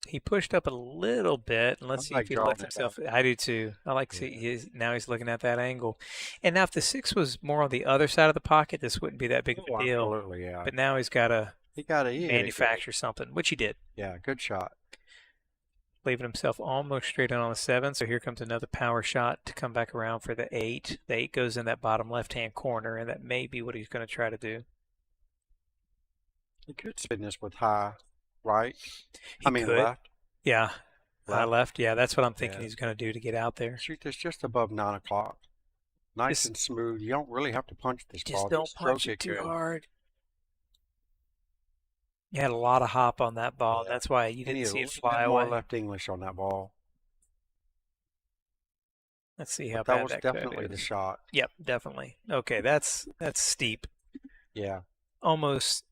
He pushed up a little bit, and let's see if he left himself. I do too. I like to see now he's looking at that angle. And now if the 6 was more on the other side of the pocket, this wouldn't be that big of a deal. Absolutely, yeah. But now he's got to manufacture something, which he did. Yeah, good shot. Leaving himself almost straight on the 7. So here comes another power shot to come back around for the 8. The 8 goes in that bottom left-hand corner, and that may be what he's going to try to do. He could spin this with high right. Left. Yeah. Left. High left. Yeah, that's what I'm thinking he's going to do to get out there. Shoot this just above 9 o'clock. Nice and smooth. You don't really have to punch this ball. Just don't punch it too hard. You had a lot of hop on that ball. That's why you didn't see it fly away. More left English on that ball. Let's see how that bad was that definitely is. The shot. Yep, definitely. Okay, that's steep. Yeah. Almost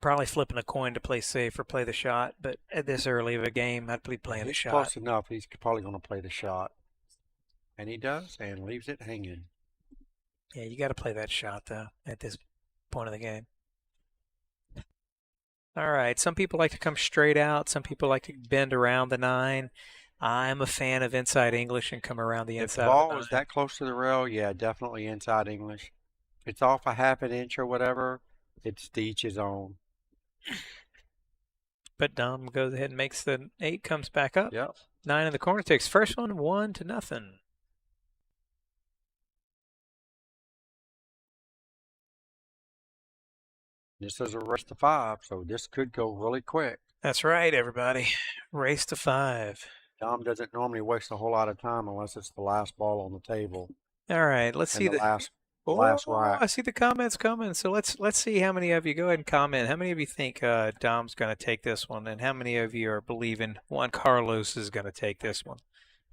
probably flipping a coin to play safe or play the shot, but at this early of a game, I'd be playing the shot. Close enough. He's probably going to play the shot. And he does, and leaves it hanging. Yeah, you got to play that shot, though, at this point of the game. All right, some people like to come straight out. Some people like to bend around the 9. I'm a fan of inside English and come around the inside. If the ball was that close to the rail, yeah, definitely inside English. If it's off a half an inch or whatever, it's to each his own. But Dom goes ahead and makes the 8, comes back up. Yep. 9 in the corner, takes first one, 1-0. This is a race to 5, so this could go really quick. That's right, everybody. Race to 5. Dom doesn't normally waste a whole lot of time unless it's the last ball on the table. All right, let's see the last rack. I see the comments coming. So let's see how many of you go ahead and comment. How many of you think Dom's going to take this one, and how many of you are believing Juan Carlos is going to take this one?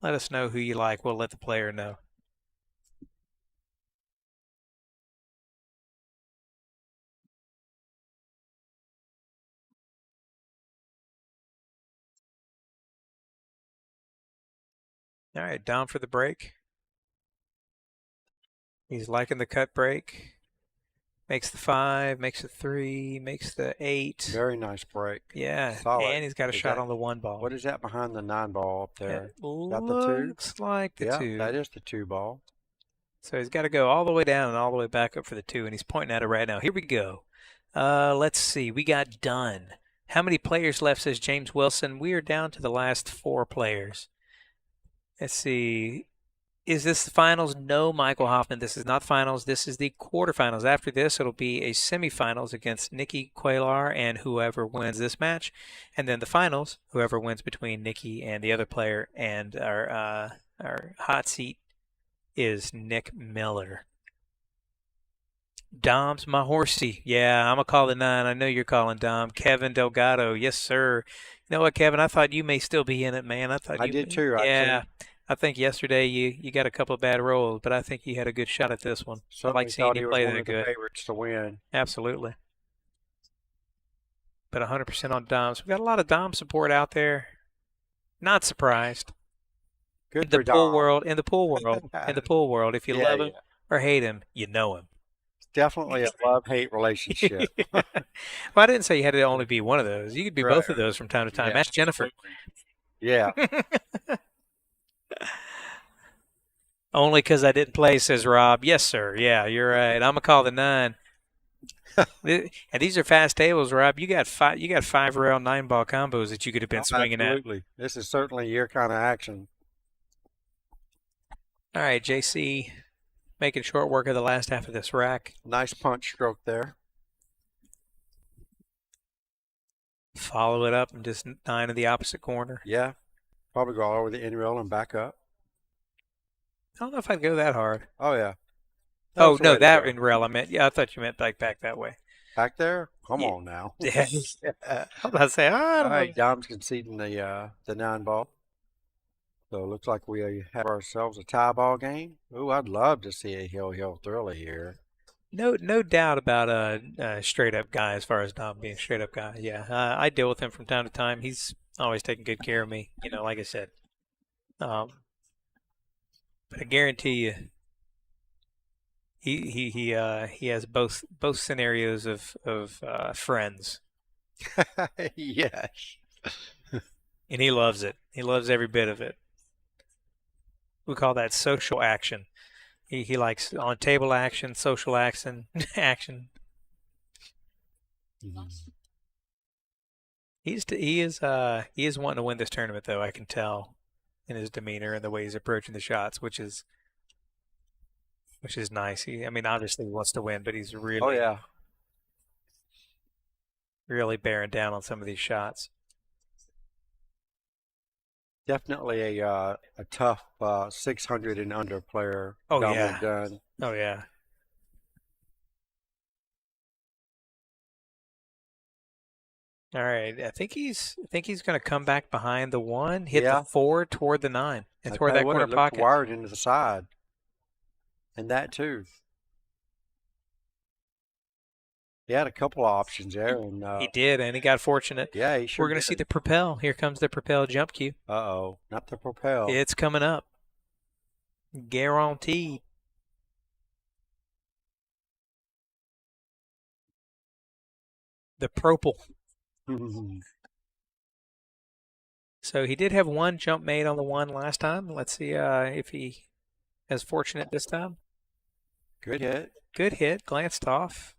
Let us know who you like. We'll let the player know. All right, Dom for the break. He's liking the cut break. Makes the 5, makes the 3, makes the 8. Very nice break. Yeah, solid. And he's got a shot on the 1 ball. What is that behind the 9 ball up there? That the 2? Looks like the 2. Yeah, that is the 2 ball. So he's got to go all the way down and all the way back up for the 2, and he's pointing at it right now. Here we go. Let's see. We got done. How many players left, says James Wilson? We are down to the last 4 players. Let's see. Is this the finals? No, Michael Hoffman. This is not finals. This is the quarterfinals. After this, it'll be a semifinals against Nikki Quaylar and whoever wins this match. And then the finals, whoever wins between Nikki and the other player. And our hot seat is Nick Miller. Dom's my horsey. Yeah, I'm going to call the 9. I know you're calling Dom. Kevin Delgado. Yes, sir. You know what, Kevin? I thought you may still be in it, man. I did too. Yeah. I think yesterday you got a couple of bad rolls, but I think you had a good shot at this one. I like seeing you play that good. Favorites to win. Absolutely. But 100% on Doms. We've got a lot of Dom support out there. Not surprised. Good in the pool world. In the pool world. In the pool world. If you love him or hate him, you know him. definitely a love-hate relationship. Well, I didn't say you had to only be one of those. You could be Right. both of those from time to time. Yeah, Ask Jennifer. yeah. Only because I didn't play, says Rob. Yes, sir. Yeah, you're right. I'm gonna call the 9. And these are fast tables, Rob. You got 5 rail 9-ball combos that you could have been swinging at. Absolutely. This is certainly your kind of action. All right, JC, making short work of the last half of this rack. Nice punch stroke there. Follow it up and just 9 in the opposite corner. Yeah. Probably go all over the end rail and back up. I don't know if I'd go that hard. Oh, yeah. Oh, no, that in rail I meant. Yeah, I thought you meant back that way. Back there? Come Yeah. on now. Yeah. I was about to say, I All don't right, know. Dom's conceding the 9-ball. So it looks like we have ourselves a tie ball game. Ooh, I'd love to see a hill thriller here. No doubt about a straight up guy as far as Dom being a straight up guy. Yeah, I deal with him from time to time. He's always taking good care of me. You know, like I said. But I guarantee you, he has both scenarios of friends, Yes. and he loves it. He loves every bit of it. We call that social action. He likes on table action, social action, action. He is wanting to win this tournament, though. I can tell in his demeanor and the way he's approaching the shots, which is nice. I mean, obviously he wants to win, but he's really, Oh, yeah. really bearing down on some of these shots. Definitely a tough 600 and under player. Oh, Donald yeah. Dunn. Oh yeah. All right. I think he's going to come back behind the 1, hit Yeah. the 4 toward the 9, and I toward tell that you what, corner it looked pocket. wired into the side. And that too. He had a couple of options there, and He did, and he got fortunate. yeah, he sure We're going to did. see the propel. Here comes the propel jump cue. Uh-oh, not the propel. It's coming up. Guaranteed. The propel. So he did have 1 jump made on the 1 last time. Let's see if he is fortunate this time. Good hit. Good hit. Glanced off.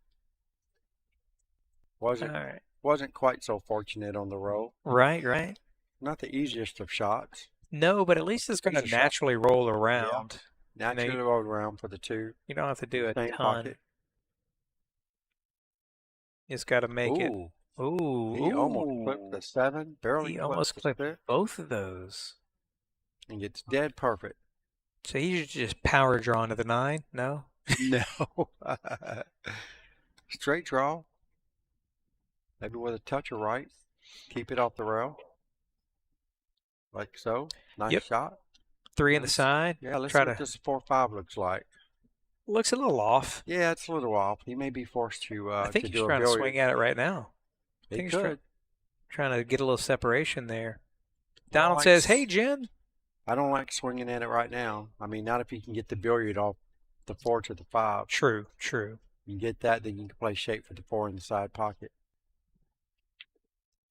All Wasn't right. wasn't quite so fortunate on the roll. Right. Not the easiest of shots. No, but at least it's going to Piece of shot. naturally roll around. Naturally rolled around for the 2. You don't have to do a Same ton. pocket. It's got to make it. Ooh, Ooh. he almost clipped the 7. Barely He almost clipped clipped the 6, both of those. and gets dead perfect. So he should just power draw into the 9? No? No. Straight draw. Maybe with a touch of right. Keep it off the rail. Like so. Nice Yep. shot. 3 in the side. Yeah, let's Try see what to. this 4-5 looks like. Looks a little off. Yeah, it's a little off. He may be forced to I think to he's do a trying to billiard. swing at it right now. I He think he's could. trying to get a little separation there. Well, Donald like says, s- "Hey, Jen." I don't like swinging at it right now. I mean, not if you can get the billiard off the 4 to the 5. True. You get that, then you can play shape for the 4 in the side pocket.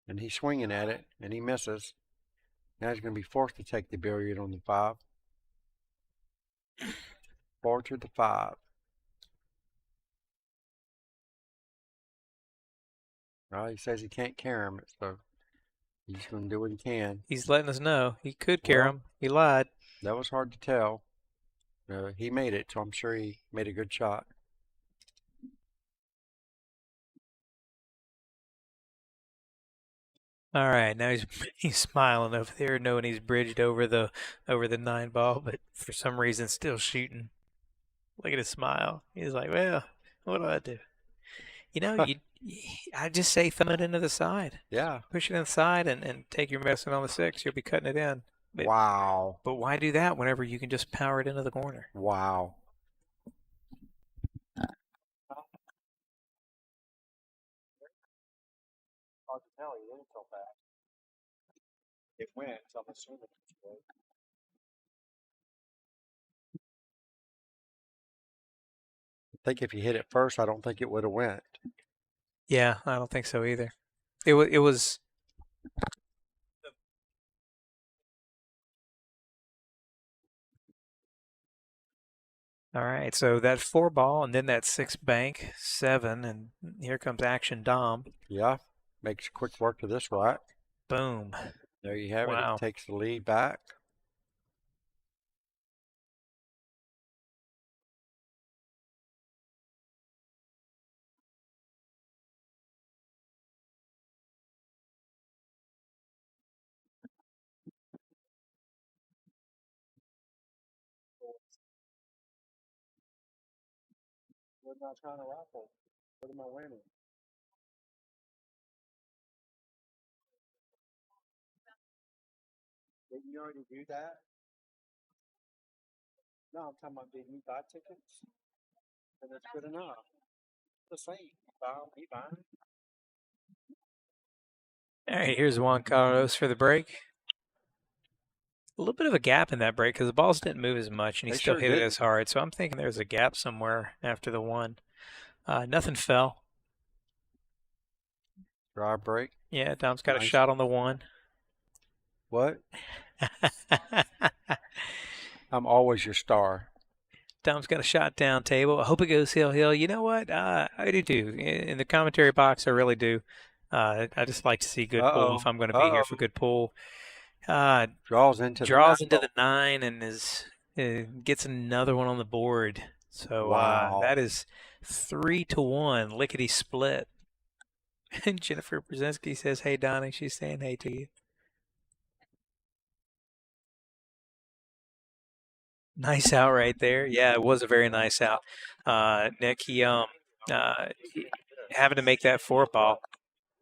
And he's swinging at it, and he misses. Now he's going to be forced to take the billiard on the 5. 4 to the 5. Well, he says he can't carry him, so he's going to do what he can. He's letting us know he could carry Well- him. He lied. That was hard to tell. He made it, so I'm sure he made a good shot. All right, now he's smiling over there, knowing he's bridged over the 9-ball, but for some reason still shooting. Look at his smile. He's like, "Well, what do I do?" You know, I just say thumb it into the side, Yeah. push it inside, and take your medicine on the 6. You'll be cutting it in. But, Wow. But why do that whenever you can just power it into the corner? Wow. Hard to tell. He went so fast. It went, so I'm assuming it's good. think if you hit it first, I don't think it would have went. Yeah, I don't think so either. It was. All right, so that 4 ball and then that 6 bank, 7, and here comes action Dom. Yeah, makes quick work of this rack. Boom. There you have it. Wow. It takes the lead back. What am I trying to raffle? What am I winning? Didn't you already do that? No, I'm talking about did you buy tickets? And that's good enough. The same. Be fine. All right, here's Juan Carlos for the break. A little bit of a gap in that break because the balls didn't move as much and he They still sure hit it didn't. as hard. So I'm thinking there's a gap somewhere after the 1. Nothing fell. Dry break. Yeah, Dom's got a Nice. shot on the 1. What? I'm always your star. Dom's got a shot down table. I hope it goes hill. You know what? I do too. In the commentary box, I really do. I just like to see good pool if I'm going to be here for good pool. Draws into Draws the into the 9 and gets another one on the board. So Wow. that is 3-1, lickety split. And Jennifer Brzezinski says, "Hey Donnie," she's saying hey to you. Nice out right there. Yeah, it was a very nice out. Nick, he having to make that 4 ball.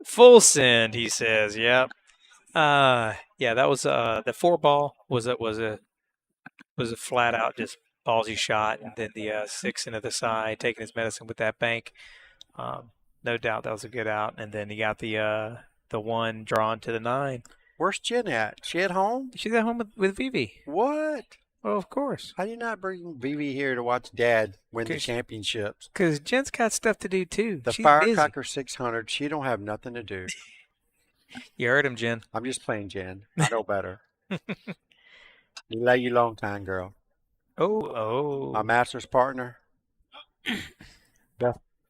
Full send, he says. Yep. Yeah, that was the 4 ball was a flat out just ballsy shot, and then the 6 into the side, taking his medicine with that bank. No doubt that was a good out, and then he got the 1 drawn to the 9. Where's Jen at? She at home? She's at home with Vivi. What? Well, of course. How do you not bring Vivi here to watch Dad win the 'Cause- championships? Because Jen's got stuff to do too. The She's busy. FireCracker 600, she don't have nothing to do. You heard him, Jen. I'm just playing Jen. I know better. We love you long time, girl. Oh. My master's partner.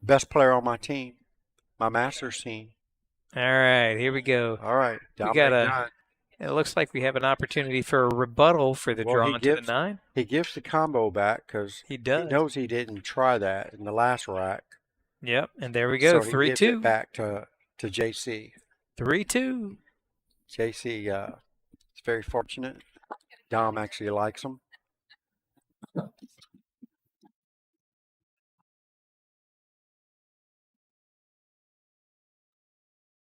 Best player on my team. My master's team. All right, here we go. All right. We got it looks like we have an opportunity for a rebuttal for the draw to the 9. He gives the combo back because he knows he didn't try that in the last rack. Yep, and there we go. So 3-2. He gives it back to JC. 3-2. JC is very fortunate. Dom actually likes him.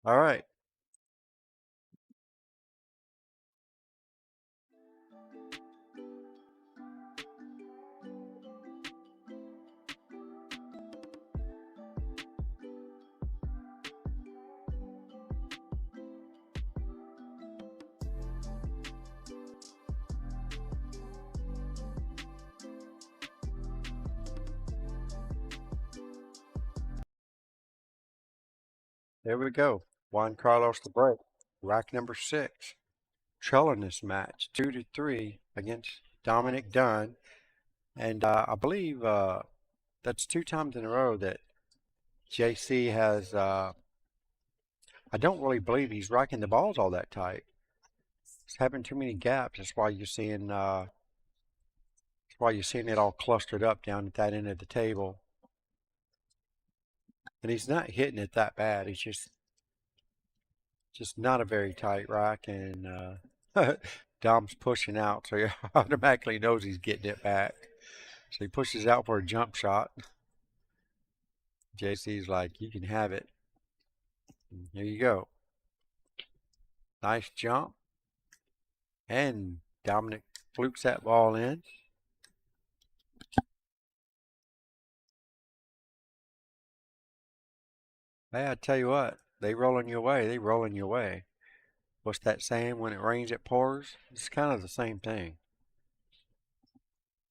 All right. There we go. Juan Carlos the break. Rack number 6. Trailing this match 2-3 against Dominic Dunn. And I believe that's 2 times in a row that JC has. I don't really believe he's racking the balls all that tight. He's having too many gaps. That's why you're seeing. That's why you're seeing it all clustered up down at that end of the table. And he's not hitting it that bad. He's just not a very tight rack, and Dom's pushing out, so he automatically knows he's getting it back. So he pushes out for a jump shot. JC's like, you can have it. And here you go. Nice jump. And Dominic flukes that ball in. Hey, I tell you what, they rolling your way. They rolling your way. What's that saying? When it rains, it pours. It's kind of the same thing.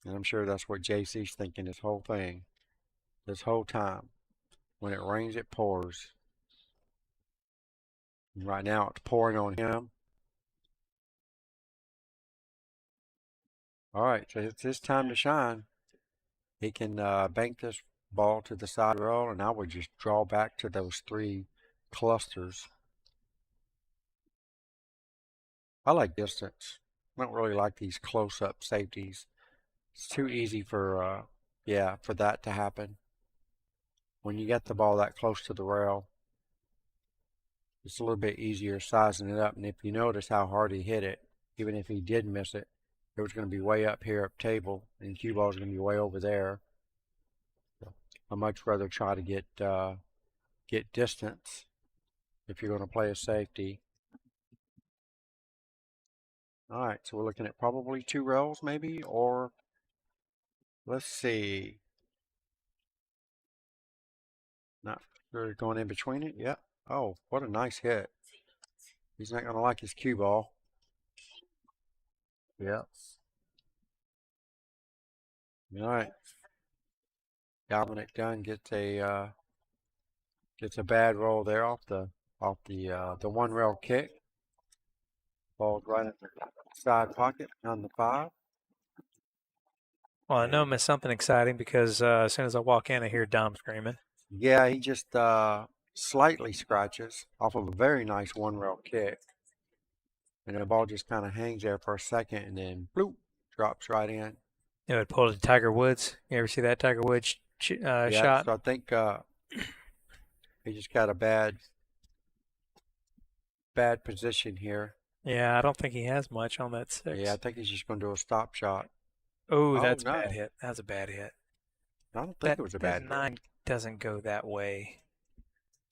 And I'm sure that's what JC's thinking this whole thing. this whole time. When it rains, it pours. And right now, it's pouring on him. All right, so it's his time to shine. He can bank this ball to the side rail, and I would just draw back to those 3 clusters. I like distance. I don't really like these close-up safeties. It's too easy for, for that to happen. When you get the ball that close to the rail, it's a little bit easier sizing it up. And if you notice how hard he hit it, even if he did miss it, it was going to be way up here up table, and the cue ball is going to be way over there. So I'd much rather try to get distance if you're going to play a safety. All right, so we're looking at probably 2 rails maybe, or let's see. Not sure going in between it. Yep. Oh, what a nice hit. He's not going to like his cue ball. Yep. All right. Dominic Dunn gets a bad roll there off the one rail kick. Ball's right in the side pocket on the 5. Well, I know I missed something exciting because as soon as I walk in, I hear Dom screaming. Yeah, he just slightly scratches off of a very nice one rail kick. And the ball just kind of hangs there for a second and then bloop, drops right in. You know, it pulled to Tiger Woods. You ever see that Tiger Woods Yeah, shot? so I think he just got a bad position here. Yeah, I don't think he has much on that 6. Yeah, I think he's just going to do a stop shot. Oh, that's a no. bad hit. That's a bad hit. I don't think it was a bad hit. That 9 doesn't go that way.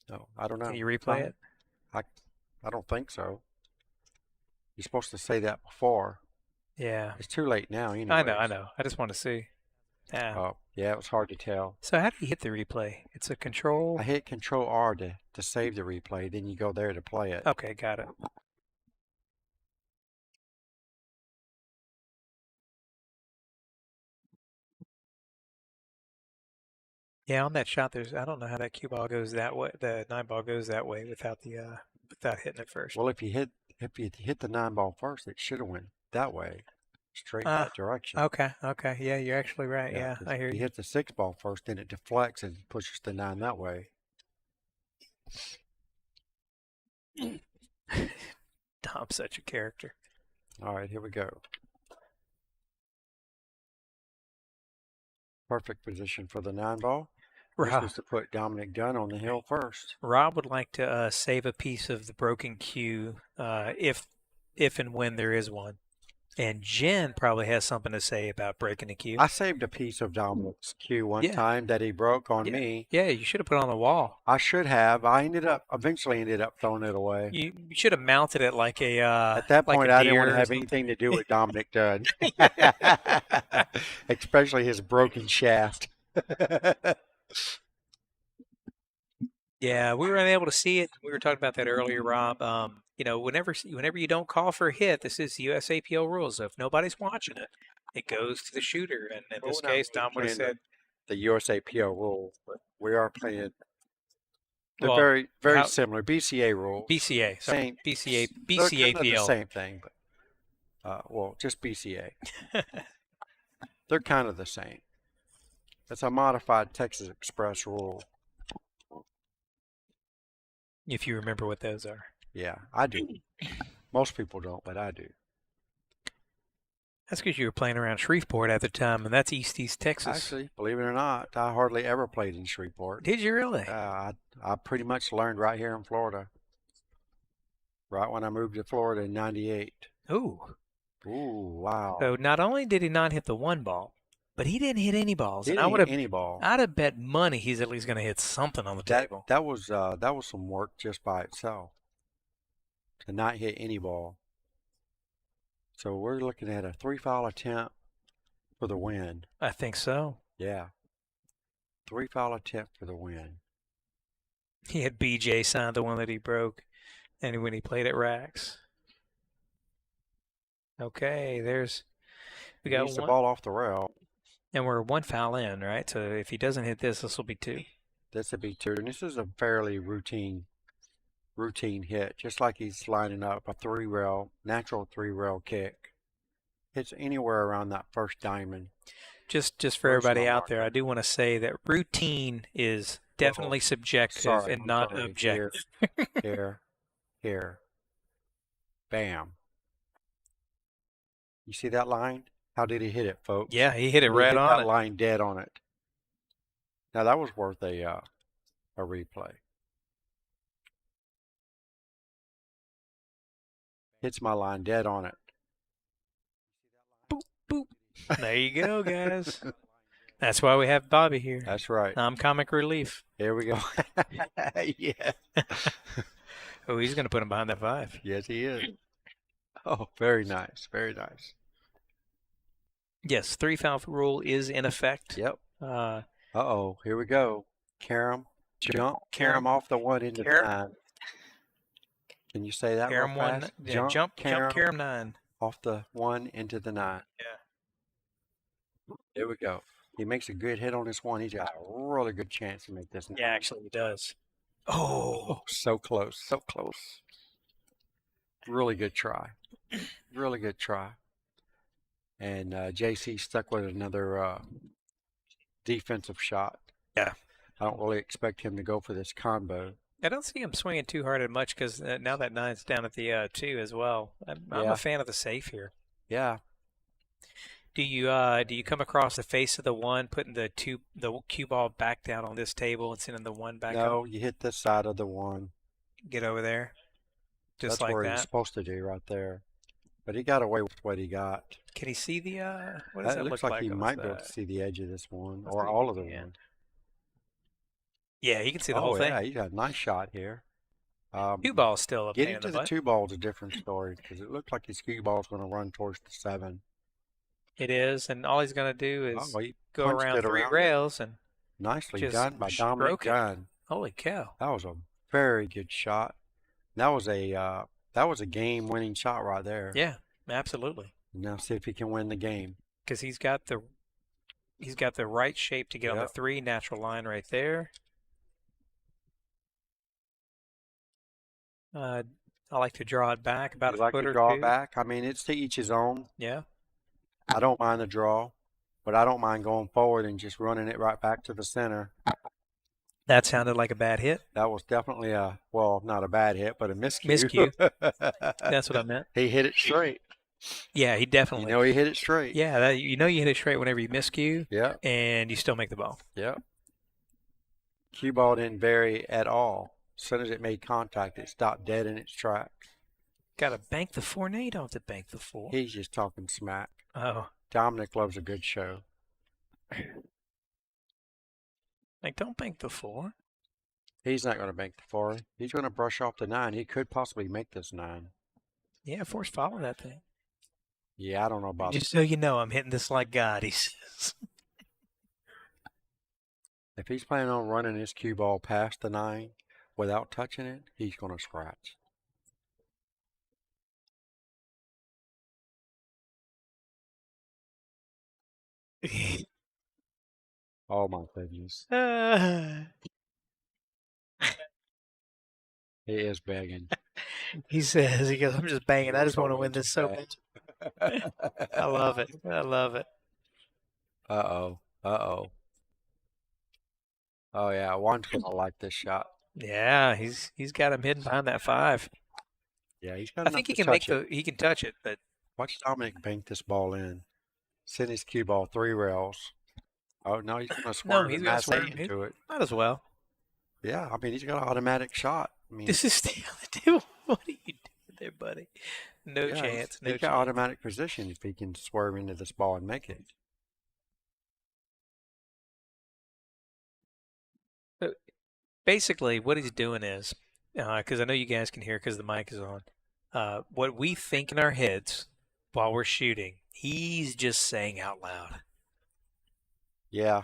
No, I don't know. Can you replay it? I don't think so. You're supposed to say that before. Yeah. It's too late now, anyway. I know. I just want to see. Yeah. Oh, yeah, it was hard to tell. So how do you hit the replay? It's a control? I hit Control R to save the replay, then you go there to play it. Okay, got it. Yeah, on that shot, I don't know how that cue ball goes that way. The 9 ball goes that way without hitting it first. Well, if you hit the 9 ball first, it should have went that way, straight that direction. Okay. Yeah, you're actually right. Yeah, I hear you. you. Hit the 6 ball first, then it deflects and pushes the 9 that way. Tom's such a character. All right, here we go. Perfect position for the 9 ball. This is to put Dominic Dunn on the hill first. Rob would like to save a piece of the broken cue if and when there is one. And Jen probably has something to say about breaking the cue. I saved a piece of Dominic's cue one time that he broke on me. Yeah, you should have put it on the wall. I should have. I eventually ended up throwing it away. You should have mounted it like a at that point, I didn't want to have anything to do with Dominic Dunn. Especially his broken shaft. Yeah, we were unable to see it. We were talking about that earlier, Rob. You know, whenever you don't call for a hit, this is the USAPL rules. So if nobody's watching it, it goes to the shooter. And in this case, Dom would have said the USAPL rules, but we are playing. They're very similar. BCA rules. BCA. Sorry. BCA. BCAPL. They're the same thing, but just BCA. They're kind of the same. It's a modified Texas Express rule. If you remember what those are. Yeah, I do. Most people don't, but I do. That's because you were playing around Shreveport at the time, and that's East Texas. Actually, believe it or not, I hardly ever played in Shreveport. Did you really? I pretty much learned right here in Florida. Right when I moved to Florida in '98. Ooh, wow. So not only did he not hit the 1 ball, but he didn't hit any balls. He didn't hit any ball. I'd have bet money he's at least going to hit something on the table. That was some work just by itself. To not hit any ball. So we're looking at a 3-foul attempt for the win. I think so. Yeah. 3-foul attempt for the win. He had BJ sign the one that he broke, and when he played at Racks. Okay, we got the ball off the rail. And we're one foul in, right? So if he doesn't hit this, this will be 2. This would be 2, and this is a fairly routine hit, just like he's lining up a 3-rail, natural 3-rail kick. Hits anywhere around that first diamond. Just for everybody out there, I do want to say that routine is definitely subjective and not objective. Here. Bam. You see that line? How did he hit it, folks? Yeah, he hit it right hit on that it. line dead on it. Now that was worth a replay. Hits my line dead on it. Boop, boop. There you go, guys. That's why we have Bobby here. That's right. I'm comic relief. Here we go. Yeah. Oh, he's going to put him behind that 5. Yes, he is. Oh, very nice. Very nice. Yes, 3 foul rule is in effect. Yep. Uh-oh. Here we go. Carom. Jump. Carom off the 1 into the 9. Can you say that Carom real 1. fast? Yeah, jump Carom 9. Off the 1 into the 9. Yeah. There we go. He makes a good hit on this 1. He's got a really good chance to make this 9. Yeah, actually he does. Oh, so close. So close. Really good try. Really good try. And JC stuck with another defensive shot. Yeah. I don't really expect him to go for this combo. I don't see him swinging too hard at much because now that 9's down at the 2 as well. I'm a fan of the safe here. Yeah. Do you come across the face of the 1, putting the cue ball back down on this table and sending the 1 back up? No, you hit this side of the 1. Get over there. Just That's like where that. he's supposed to do right there. But he got away with what he got. Can he see the what does that looks look like he on might the- be able to see the edge of this 1 Let's or see all if of he the can. 1. Yeah, he can see the whole thing. Yeah, he got a nice shot here. 2 ball's still a pain Getting in to the the butt. 2 ball is a different story because it looked like his cue ball is going to run towards the 7. It is, and all he's going to do is He go punched around it 3 around. rails and Nicely just done by Dominic stroke it. Gunn. holy cow. That was a very good shot. That was a game-winning shot right there. Yeah, absolutely. Now see if he can win the game. Because he's got the right shape to get on the Yep. 3, natural line right there. I like to draw it back about You a like foot to or draw 2. it back? I mean, it's to each his own. Yeah. I don't mind the draw, but I don't mind going forward and just running it right back to the center. That sounded like a bad hit. That was definitely not a bad hit, but a miscue. Miscue. That's what I meant. He hit it straight. Yeah, he definitely. He hit it straight. Yeah, you hit it straight whenever you miscue. Yeah. And you still make the ball. Yep. Cue ball didn't vary at all. As soon as it made contact, it stopped dead in its tracks. Got to bank the 4. No, you don't have to bank the 4. He's just talking smack. Oh, Dominic loves a good show. like don't bank the 4. He's not going to bank the 4. He's going to brush off the 9. He could possibly make this 9. Yeah, 4's follow that thing. Yeah, I don't know about Just so you know, I'm hitting this like God, he says. If he's planning on running his cue ball past the 9 without touching it, he's going to scratch. Oh my goodness. He is begging. He goes, I'm just banging. I just want to win this so bad. I love it. I love it. Uh-oh. Uh-oh. Oh yeah, Juan's going to like this shot. Yeah, he's got him hidden behind that 5. Yeah, he's got I enough think he to can touch it. he can touch it, but Watch Dominic bank this ball in. Send his cue ball 3 rails. Oh, no, he's going to swerve he's and gonna mass swerve. eight into it. might as well. Yeah, I mean, he's got an automatic shot. I mean, This is stay on the table. What are you doing there, buddy? No yeah, chance. No he's got chance. automatic position if he can swerve into this ball and make it. Basically, what he's doing is, because I know you guys can hear because the mic is on, what we think in our heads while we're shooting, he's just saying out loud. Yeah,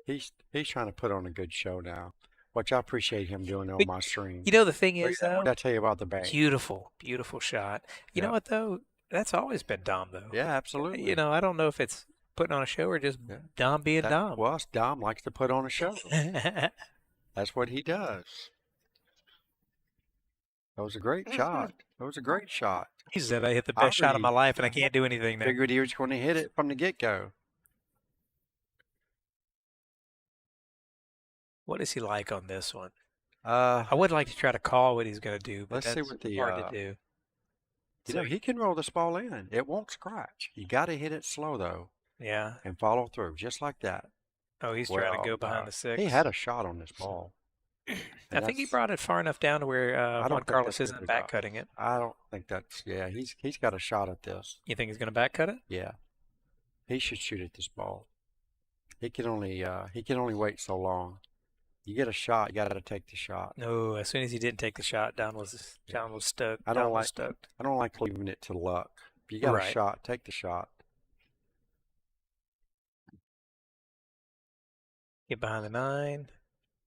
he's trying to put on a good show now, which I appreciate him doing on But, my stream. You know, the thing What is, did though, I tell you about the bank? beautiful, beautiful shot. You know Yeah. what, though? That's always been Dom, though. Yeah, absolutely. You know, I don't know if it's putting on a show or just Yeah. Dom being Dom? Well, Dom likes to put on a show. That's what he does. That was a great shot. That was a great shot. He said, I hit the I best shot of my already life and I can't do anything now. figured he was going to hit it from the get-go. What is he like on this one? Uh, I would like to try to call what he's going to do, but Let's see that's what the, hard to do. you So, know, he can roll this ball in. It won't scratch. You got to hit it slow, though, yeah. and follow through, just like that. Oh, he's trying to Well, go behind the six. He had a shot on this ball. I think he brought it far enough down to where I don't Juan think Carlos that's isn't good back enough. cutting it. I don't think that's, yeah, he's got a shot at this. You think he's going to back cut it? Yeah. He should shoot at this ball. He can only wait so long. You get a shot, you got to take the shot. No, as soon as he didn't take the shot, Don was stoked. I don't Don was like- stoked. I don't like leaving it to luck. If you got Right. a shot, take the shot. Get behind the 9.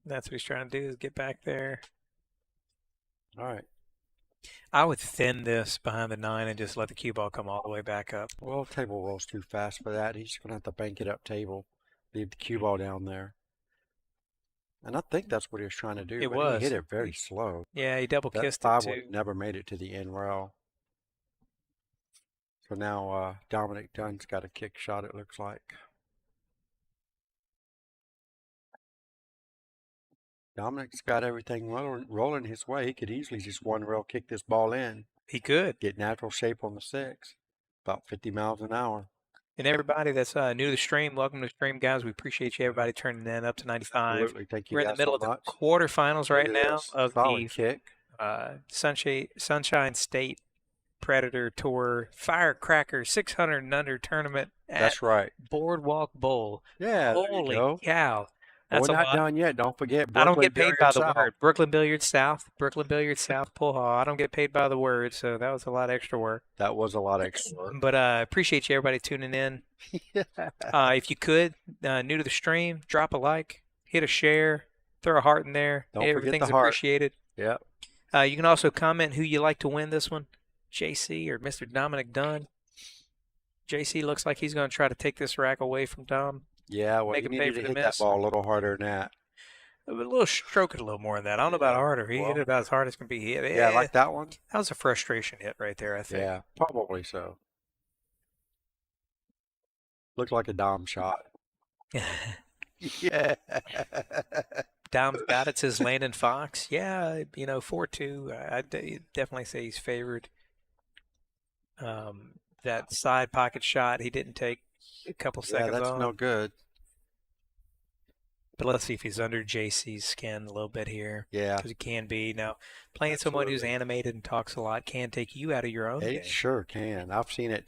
That's what he's trying to do, is get back there. All right. I would thin this behind the 9 and just let the cue ball come all the way back up. Well, table rolls too fast for that. He's going to have to bank it up table, leave the cue ball down there. And I think that's what he was trying to do. It but was. He hit it very slow. Yeah, he double That kissed it 5 too. would never made it to the end rail. So now Dominic Dunn's got a kick shot, it looks like. Dominic's got everything rolling his way. He could easily just one rail kick this ball in, He could. get natural shape on the 6, about 50 miles an hour. And everybody that's new to the stream, welcome to the stream, guys. We appreciate you, everybody, turning in up to 95. Absolutely. Thank you We're in the guys middle so of much. the quarterfinals right Look at now this. of Solid the kick. Sunshine State Predator Tour FireCracker 600 and under tournament at That's right. Boardwalk Bowl. Yeah, there you Holy go. cow. But That's we're a not lot. done yet. Don't forget I don't Brooklyn get paid by Billiards the South. word. Brooklyn Billiards South, Pull Hall. I don't get paid by the word, so that was a lot of extra work. That was a lot extra work. But appreciate you, everybody, tuning in. If you could, new to the stream, drop a like, hit a share, throw a heart in there. Don't forget Everything's the heart. appreciated. Yep. You can also comment who you like to win this one, JC or Mr. Dominic Dunn. JC looks like he's going to try to take this rack away from Dom. Yeah, well, Make you him pay needed for to the hit miss. that ball a little harder than that. A little stroke it a little more than that. I don't know about harder. He Well, hit it about as hard as can be hit. Yeah, like that one? That was a frustration hit right there, I think. Yeah, probably so. Looked like a Dom shot. Yeah. Dom's got it, says Landon Fox. Yeah, 4-2. I'd definitely say he's favored. That side pocket shot, he didn't take a couple Yeah, seconds that's on. no good. But let's see if he's under JC's skin a little bit here. Yeah. Because he can be. Now, playing someone who's Absolutely. animated and talks a lot can take you out of your own game. It sure can. I've seen it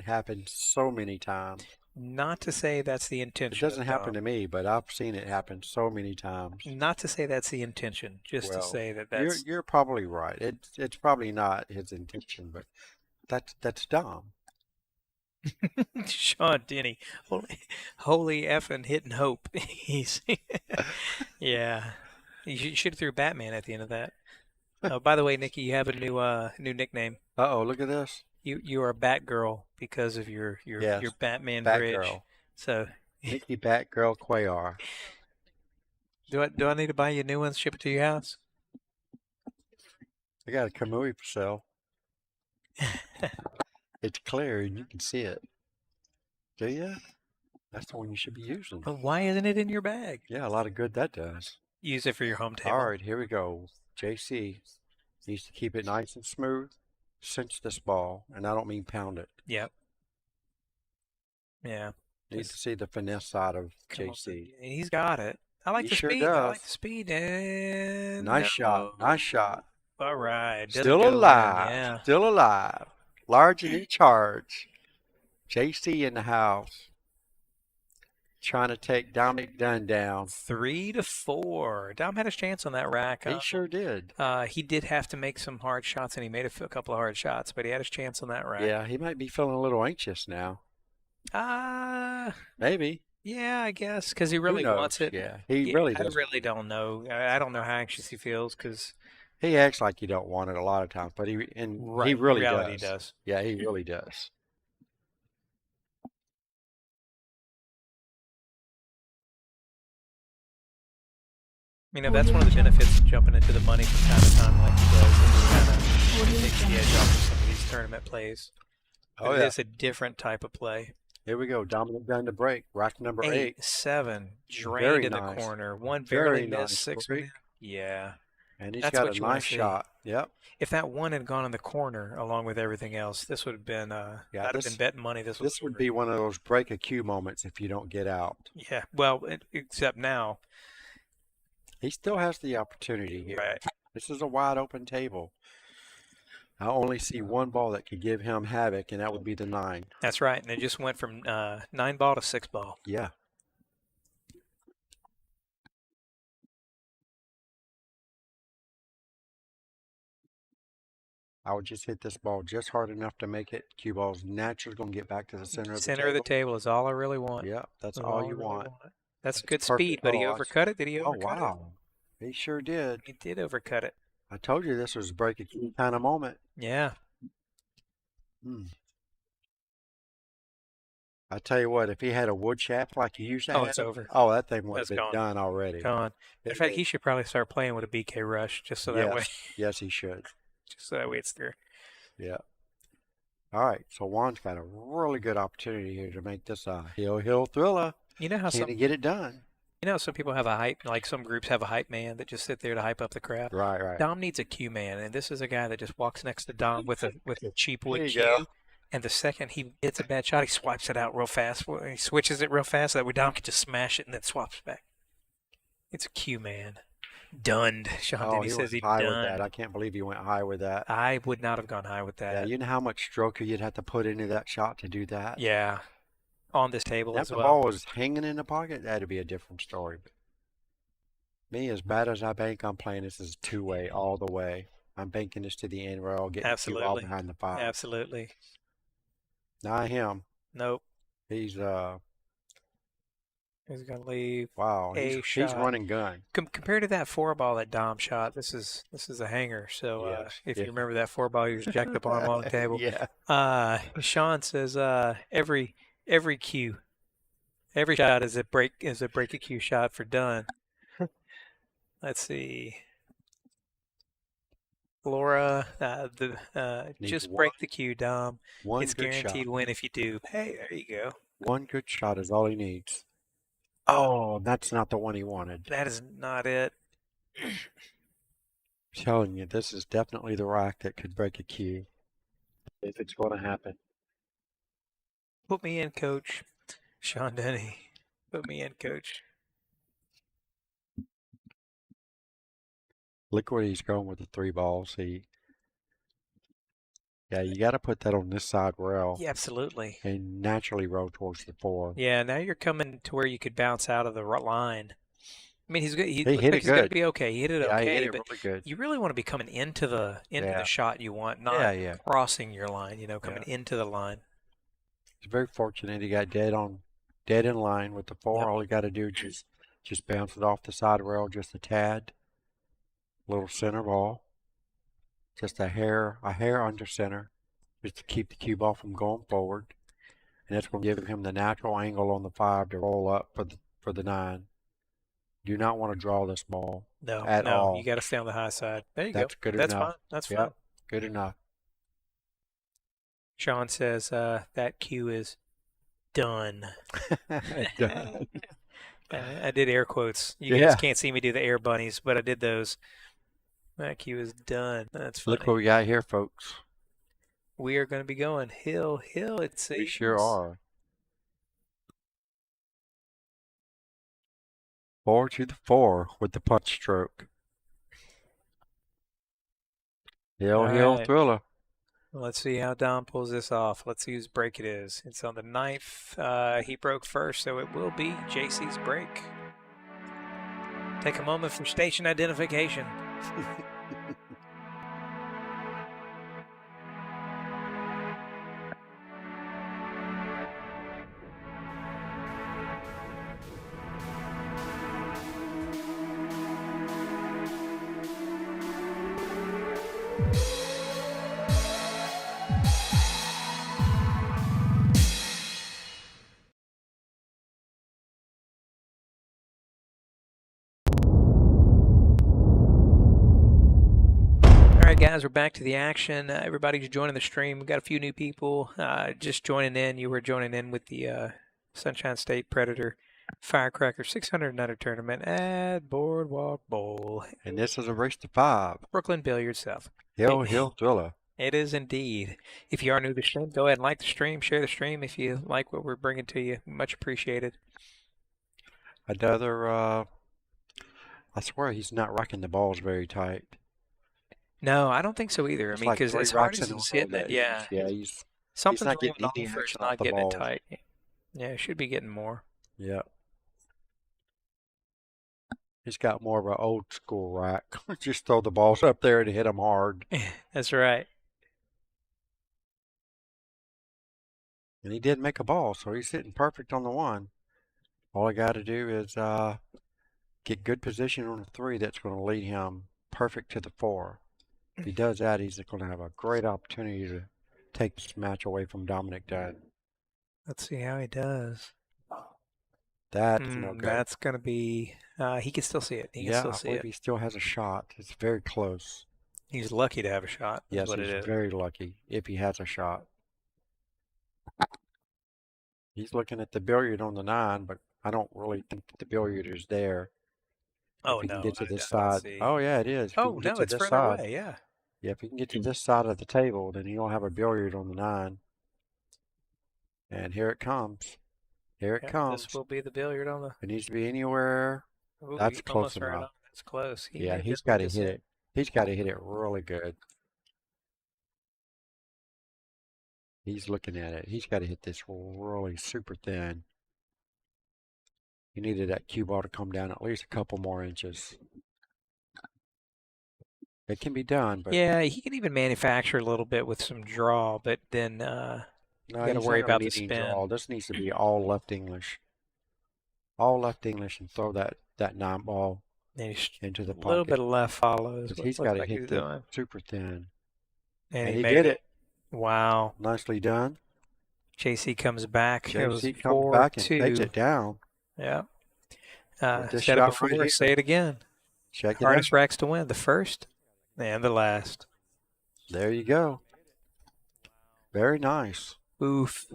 happen so many times. Not to say that's the It intention. doesn't happen to me, but I've seen it happen so many times. Not to say that's the intention, just to Well, say that You're that's you're probably right. It's probably not his intention, but that's Dom. Sean Denny. Holy effing hitting hope. He's yeah. You should have threw Batman at the end of that. Oh, by the way, Nikki, you have a new nickname. Uh-oh, look at this. You are Batgirl because of your Yes, Batman bridge. Batgirl. So Nikki Batgirl Quayar. do I need to buy you a new one, ship it to your house? I got a Kamui for sale. It's clear and you can see it. Do you? That's the one you should be using. But why isn't it in your bag? Yeah, a lot of good that does. Use it for your home table. All right, here we go. JC needs to keep it nice and smooth. Cinch this ball, and I don't mean pound it. Yep. Yeah. Need to see the finesse side of Come on, JC. and he's got it. I like He the sure speed. I like does. the speed. And Nice shot. Nice shot. All right. Doesn't Still go in, alive. Yeah. Still alive. Large and in charge. JC in the house. Trying to take Dominic Dunn down. 3-4. Dom had his chance on that rack. He sure did. He did have to make some hard shots, and he made a couple of hard shots, but he had his chance on that rack. Yeah, he might be feeling a little anxious now. Maybe. Yeah, I guess, because he really Who knows? wants it. Yeah, he really I does. really don't know. I don't know how anxious he feels, because He acts like you don't want it a lot of times, but he really in reality does. does. Yeah, he really does. You know, that's one of the benefits of jumping into the money from time to time like he does. It kind of takes the edge off of some of these tournament plays. But it is a different type of play. Here we go. Dominant gun to break. Rack number 8. 7. Drained Very in the nice. corner. One Very barely nice missed. 6 break. went in. Yeah. And he's That's got what a you wanna nice see. shot. Yep. If that one had gone in the corner along with everything else, this would have been I'd have been betting money. This would be one of those break a cue moments if you don't get out. Yeah. Well, except now. He still has the opportunity here. Right. This is a wide open table. I only see one ball that could give him havoc, and that would be the 9. That's right. And it just went from 9 ball to 6 ball. Yeah. I would just hit this ball just hard enough to make it. Cue ball's naturally going to get back to the center of the table. Center of the table is all I really want. Yeah, that's all you want. That's good speed, but he overcut it. Did he overcut it? Oh, wow. He sure did. He did overcut it. I told you this was a break a key kind of moment. Yeah. I tell you what, if he had a wood shaft like he used to have, it's over. Oh, that thing would have That's been done already. Gone. In fact, he should probably start playing with a BK rush just so that way. Yes, he should. Just so that way it's through. Yeah. All right. So Juan's got a really good opportunity here to make this a hill thriller. You know how Can he get it done? You know, some people have a hype, like some groups have a hype man that just sit there to hype up the crowd. Right. Dom needs a cue man, and this is a guy that just walks next to Dom with a cheap wood There you cue. go. And the second he gets a bad shot, he swipes it out real fast. He switches it real fast so that way Dom can just smash it and then swaps back. It's a cue man. Dunned. Sean Denny says he high done. with that. I can't believe he went high with that. I would not have gone high with that. Yeah, you know how much stroker you'd have to put into that shot to do that? Yeah. On this table If as the well. ball was hanging in the pocket, that'd be a different story. But me, as bad as I bank, I'm playing this as a two-way all the way. I'm banking this to the end rail, getting the cue all behind the 5. Absolutely. Not him. Nope. He's gonna leave. Wow. He's running gun. Compared to that 4 ball that Dom shot, this is a hanger. So if you remember that 4 ball he was jacked up on along the table. Yeah. Sean says every cue, every shot is a break a cue shot for Dunn. Let's see. Laura, just break the cue, Dom. It's guaranteed win if you do. Hey, there you go. One good shot is all he needs. Oh, that's not the one he wanted. That is not it. I'm telling you, this is definitely the rack that could break a cue. If it's going to happen. Put me in, coach. Sean Denny. Put me in, coach. Look where he's going with the 3 balls. Yeah, you got to put that on this side rail. Yeah, absolutely. And naturally roll towards the 4. Yeah, now you're coming to where you could bounce out of the line. I mean, he's good. He hit it he's good. Going to be okay. He hit it okay. He hit it but really good. You really want to be coming into the shot you want, not crossing your line. You know, coming into the line. He's very fortunate. He got dead in line with the 4. Yep. All he got to do is just bounce it off the side rail just a tad. Little center ball. Just a hair under center. Just to keep the cue ball from going forward. And that's going to give him the natural angle on the 5 to roll up for the 9. Do not want to draw this ball at all. You got to stay on the high side. There you go. That's good That's enough. Fine. That's fine. Good enough. Sean says that cue is done. Done. I did air quotes. You guys can't see me do the air bunnies, but I did those. That cue is done. That's funny. Look what we got here, folks. We are going to be going hill, it seems. We sure are. 4 to the 4 with the punch stroke. Hill thriller. Let's see how Dom pulls this off. Let's see whose break it is. It's on the 9th. He broke first, so it will be JC's break. Take a moment for station identification. right, guys, we're back to the action. Everybody's joining the stream. We've got a few new people just joining in. You were joining in with the Sunshine State Predator FireCracker 600 tournament at Boardwalk Bowl, And this is a race to 5. Brooklyn Billiards South. Hill Thriller. It is indeed. If you are new to the stream, go ahead and like the stream, share the stream if you like what we're bringing to you. Much appreciated. Another, I swear he's not rocking the balls very tight. No, I don't think so either. It's I mean, like because 3 as hard rocks as in a he's row hitting it, that yeah, Yeah, he's something's not wrong getting with any all for action off not the getting it balls. tight. Yeah, it should be getting more. Yeah. He's got more of an old school rack. Just throw the balls up there and hit them hard. That's right. And he did make a ball, so he's sitting perfect on the 1. All I got to do is get good position on the 3 that's going to lead him perfect to the 4. If he does that, he's going to have a great opportunity to take this match away from Dominic Dunn. Let's see how he does. That's no good. That's going to be, he can still see it. He can Yeah, still I see believe it. he still has a shot. It's very close. He's lucky to have a shot. Is Yes, what it he's is. very lucky if he has a shot. He's looking at the billiard on the 9, but I don't really think the billiard is there. Oh, If he no. can get to I this don't side. see. Oh, yeah, it is. If he Oh, can get no, to it's this further side. away. Yeah. Yeah, if he can get to this side of the table, then he'll have a billiard on the 9. And here it comes. Here it Yep, comes. this will be the billiard on the. It needs to be anywhere. Ooh, That's he's close almost right enough. on. That's close. He Yeah, may he's just got lead to us hit in. it. He's got to hit it really good. He's looking at it. He's got to hit this really super thin. He needed that cue ball to come down at least a couple more inches. It can be done, but Yeah, he can even manufacture a little bit with some draw, but then no, you got to he's worry not gonna about the need any spin. draw. This needs to be all left English. All left English and throw that 9 ball Maybe into the a little pocket. bit of left follows. Because What he's looks got to like hit he's this doing. super thin. And And he he did made it. Wow. Nicely done. JC comes back. It was JC comes back and 4-2. takes it down. Yeah. With this Said it shot before. right here. Say it again. Check it Hardest out. racks to win. The first and the last. There you go. Very nice. Oof.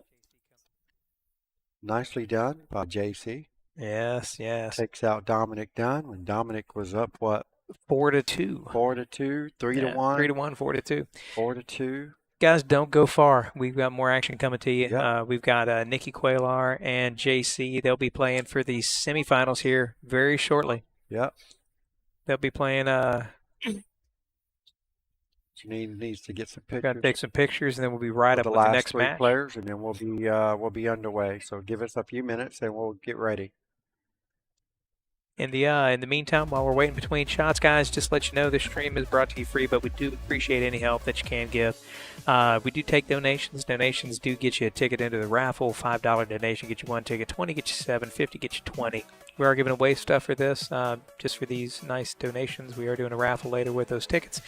Nicely done by JC. Yes, yes. Takes out Dominic Dunn when Dominic was up, what? 4-2. 4-2, 3-1. 3-1, 4-2. 4-2. Guys, don't go far. We've got more action coming to you. Yep. We've got Nikki Quaylar and JC. They'll be playing for the semifinals here very shortly. Yep. They'll be playing. Janine needs to get some pictures. Got to take some pictures, and then we'll be right of up the with the last next 3 match. players, and then we'll be underway. So give us a few minutes, and we'll get ready. In the meantime, while we're waiting between shots, guys, just let you know this stream is brought to you free, but we do appreciate any help that you can give. We do take donations. Donations do get you a ticket into the raffle. $5 donation get you 1 ticket. 20 get you 7. 50 get you 20. We are giving away stuff for this, just for these nice donations. We are doing a raffle later with those tickets.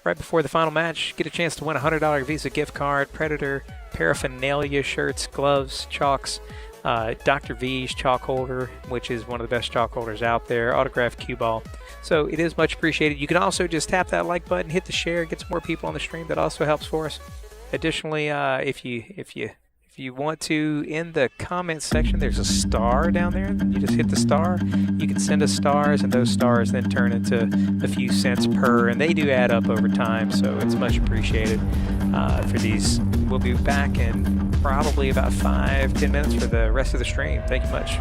Right before the final match, get a chance to win a $100 Visa gift card, Predator paraphernalia, shirts, gloves, chalks, Dr. V's chalk holder, which is one of the best chalk holders out there, autographed cue ball. So it is much appreciated. You can also just tap that like button, hit the share, get some more people on the stream. That also helps for us. Additionally, if you want to, in the comments section, there's a star down there. You just hit the star. You can send us stars, and those stars then turn into a few cents per, and they do add up over time, so it's much appreciated for these. We'll be back in probably about 5-10 minutes for the rest of the stream. Thank you much.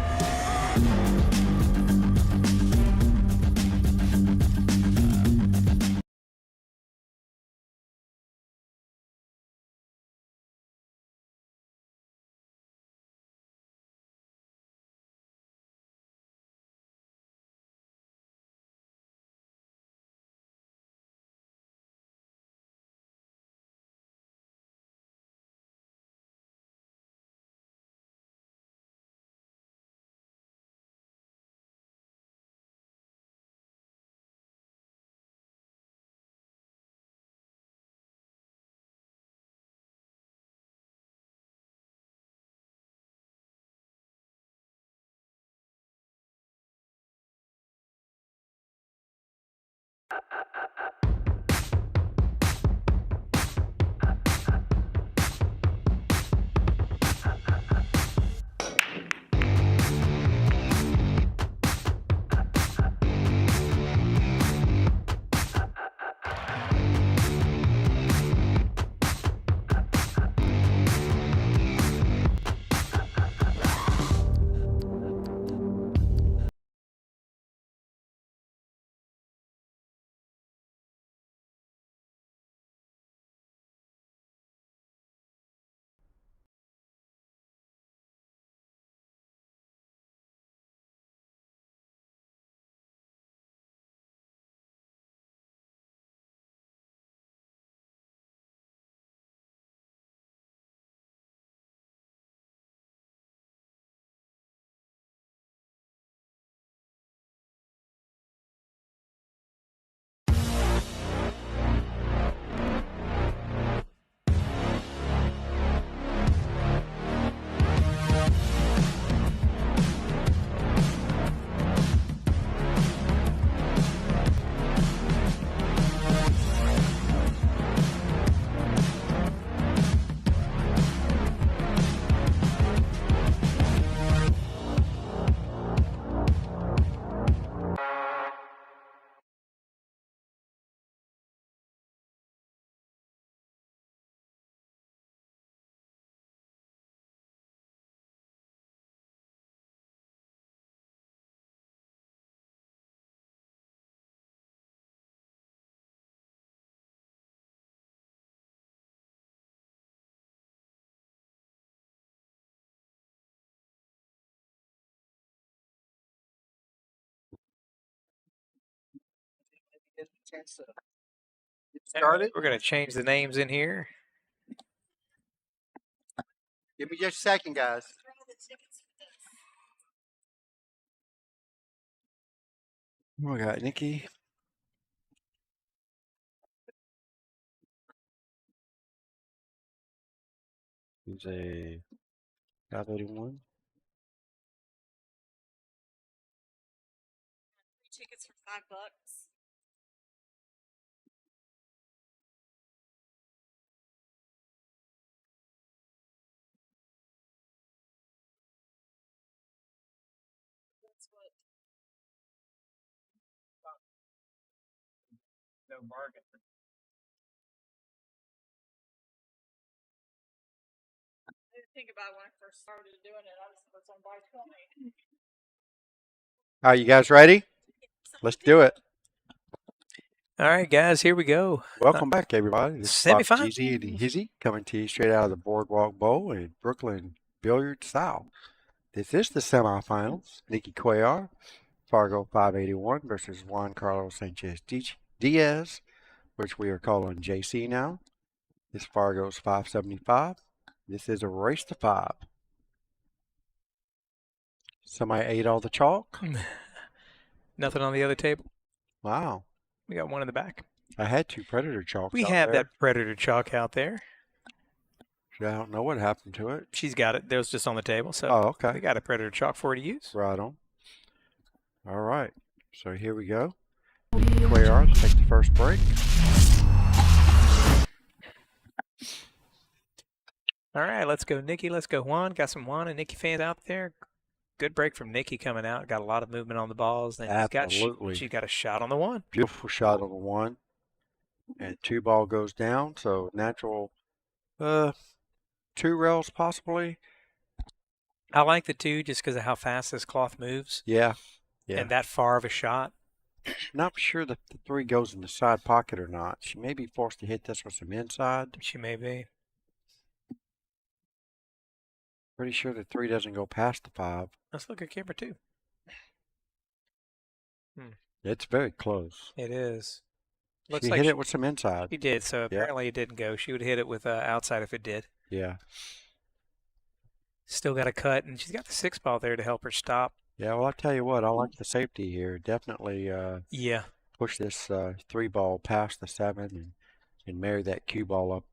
chance to get started. We're going to change the names in here. Give me just a second, guys. We got Nikki. He's a 581. Tickets for $5. That's what. No bargain. I didn't think about it when I first started doing it. I was on buy 20. Are you guys ready? Let's do it. All right, guys, here we go. Welcome back, everybody. This is Bob Semifinal. Jeezy and Hizzy coming to you straight out of the Boardwalk Bowl in Brooklyn Billiards South. This is the semifinals. Nikki Cuellar, Fargo 581 versus Juan Carlos Sanchez Diaz, which we are calling JC now. This Fargo's 575. This is a race to 5. Somebody ate all the chalk? Nothing on the other table. Wow. We got one in the back. I had 2 Predator chalks We out have there. that Predator chalk out there. I don't know what happened to it. She's got it. That was just on the table. So Oh, okay. we got a Predator chalk for her to use. Right on. All right. So here we go. Audio Cuellar, Jungle. take the first break. All right, let's go, Nikki. Let's go, Juan. Got some Juan and Nikki fans out there. Good break from Nikki coming out. Got a lot of movement on the balls. And Absolutely. she got a shot on the 1. Beautiful shot on the 1. And 2 ball goes down. So natural 2 rails possibly. I like the 2 just because of how fast this cloth moves. Yeah. Yeah. And that far of a shot. Not sure that the 3 goes in the side pocket or not. She may be forced to hit this with some inside. She may be. Pretty sure the 3 doesn't go past the 5. Let's look at camera 2. It's very close. It is. Looks She like hit it with some inside. she did, so apparently it didn't go. She would hit it with outside if it did. Yeah. Still got a cut, and she's got the 6 ball there to help her stop. Yeah, well, I tell you what, I like the safety here. Definitely Yeah. push this 3 ball past the 7 and marry that cue ball up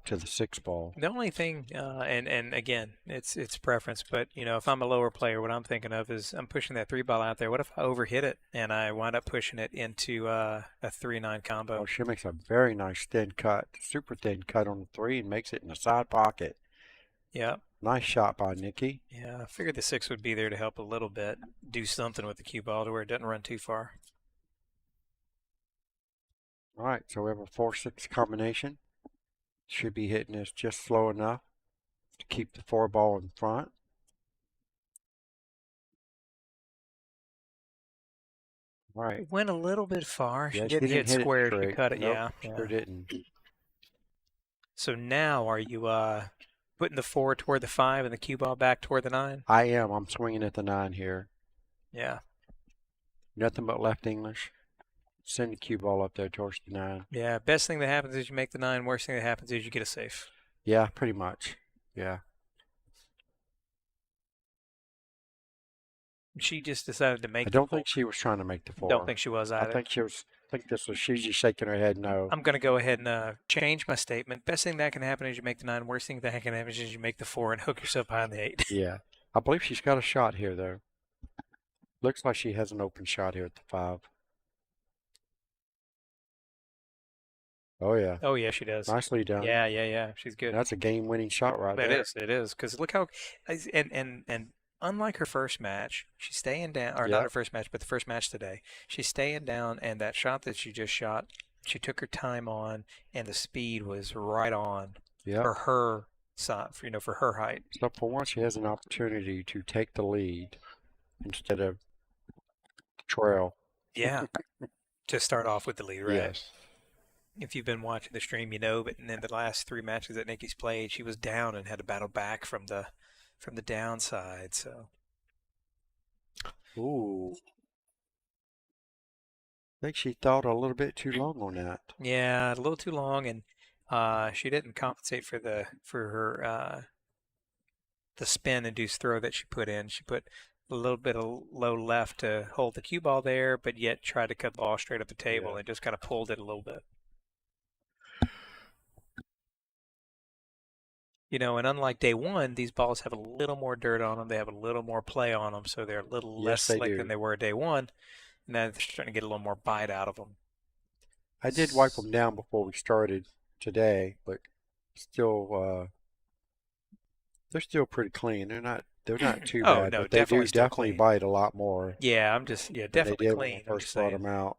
to the 6 ball. The only thing, and again, it's preference, but if I'm a lower player, what I'm thinking of is I'm pushing that 3 ball out there. What if I overhit it and I wind up pushing it into a 3-9 combo? Oh, she makes a very nice thin cut, super thin cut on the 3 and makes it in the side pocket. Yeah. Nice shot by Nikki. Yeah, I figured the 6 would be there to help a little bit, do something with the cue ball to where it doesn't run too far. All right, so we have a 4-6 combination. Should be hitting this just slow enough to keep the 4 ball in front. All right. It went a little bit far. Yeah, She didn't hit it square. She straight. cut it. Nope, Yeah. sure didn't. So now are you putting the 4 toward the 5 and the cue ball back toward the 9? I am. I'm swinging at the 9 here. Yeah. Nothing but left English. Send the cue ball up there towards the 9. Yeah. Best thing that happens is you make the 9. Worst thing that happens is you get a safe. Yeah, pretty much. Yeah. She just decided to make. I don't think she was trying to make the 4. Don't think she was either. I think this was she's just shaking her head no. I'm going to go ahead and change my statement. Best thing that can happen is you make the 9. Worst thing that can happen is you make the 4 and hook yourself behind the 8. Yeah. I believe she's got a shot here though. Looks like she has an open shot here at the 5. Oh yeah. Oh yeah, she does. Nicely done. Yeah. She's good. That's a game-winning shot right there. It is. Because look how, and unlike her first match, she's staying down, or Yeah. not her first match, but the first match today, she's staying down, and that shot that she just shot, she took her time on, and the speed was right on Yeah. for her size, for her height. So for once, she has an opportunity to take the lead instead of trail. Yeah. To start off with the lead, right? Yes. If you've been watching the stream, but in the last 3 matches that Nikki's played, she was down and had to battle back from the downside. So Ooh. think she thought a little bit too long on that. Yeah, a little too long, and she didn't compensate for her the spin-induced throw that she put in. She put a little bit of low left to hold the cue ball there, but yet tried to cut the ball straight up the table and just kind of pulled it a little bit. You know, and unlike day one, these balls have a little more dirt on them. They have a little more play on them, so they're a little less Yes, they slick do. than they were day one. And now they're starting to get a little more bite out of them. I did wipe them down before we started today, but still, they're still pretty clean. They're not too Oh, bad, no, but they do definitely still definitely clean. bite a lot more Yeah, than they definitely did when I clean. I'm just first brought saying. them out.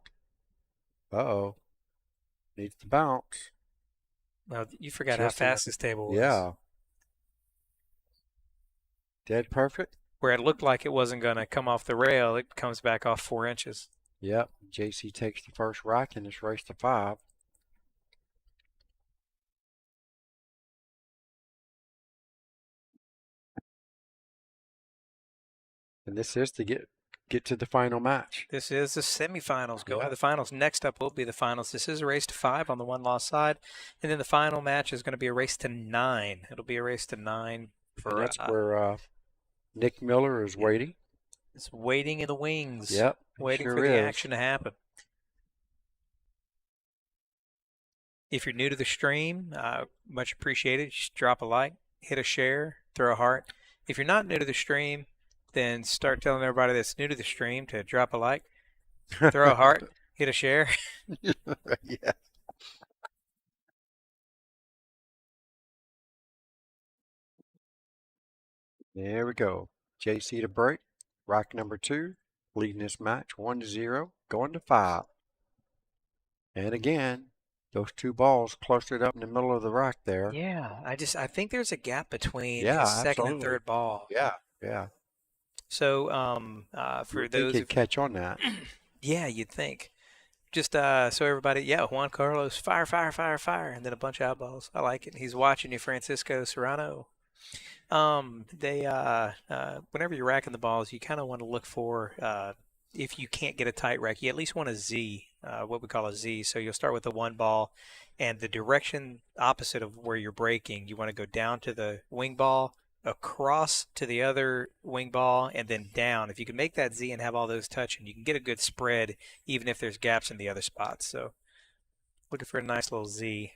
Uh-oh, needs to bounce. Well, you forgot how Just enough. fast this table was. Yeah. Dead perfect. Where it looked like it wasn't going to come off the rail, it comes back off 4 inches. Yep. JC takes the first rack in this race to 5. And this is to get to the final match. This is the semifinals. Going Yeah. to the finals. Next up will be the finals. This is a race to 5 on the one-loss side, and then the final match is going to be a race to 9. It'll be a race to 9 And for. that's where Nick Miller is waiting. It's waiting in the wings. Yep. Waiting Sure for the is. action to happen. If you're new to the stream, much appreciated. Just drop a like, hit a share, throw a heart. If you're not new to the stream, then start telling everybody that's new to the stream to drop a like, throw a heart, hit a share. Yeah. There we go. JC to break. Rack number 2. Leading this match 1-0. Going to 5. And again, those two balls clustered up in the middle of the rack there. Yeah, I think there's a gap between Yeah, his second and absolutely. third ball. Yeah, yeah. So, for You'd think those he'd catch on that. yeah, you'd think. Just so everybody, yeah, Juan Carlos, fire, fire, fire, fire, and then a bunch of eyeballs. I like it. He's watching you, Francisco Serrano. Whenever you're racking the balls, you kind of want to look for, if you can't get a tight rack, you at least want a Z, what we call a Z. So you'll start with the one ball, and the direction opposite of where you're breaking, you want to go down to the wing ball, across to the other wing ball, and then down. If you can make that Z and have all those touching, you can get a good spread, even if there's gaps in the other spots. So looking for a nice little Z.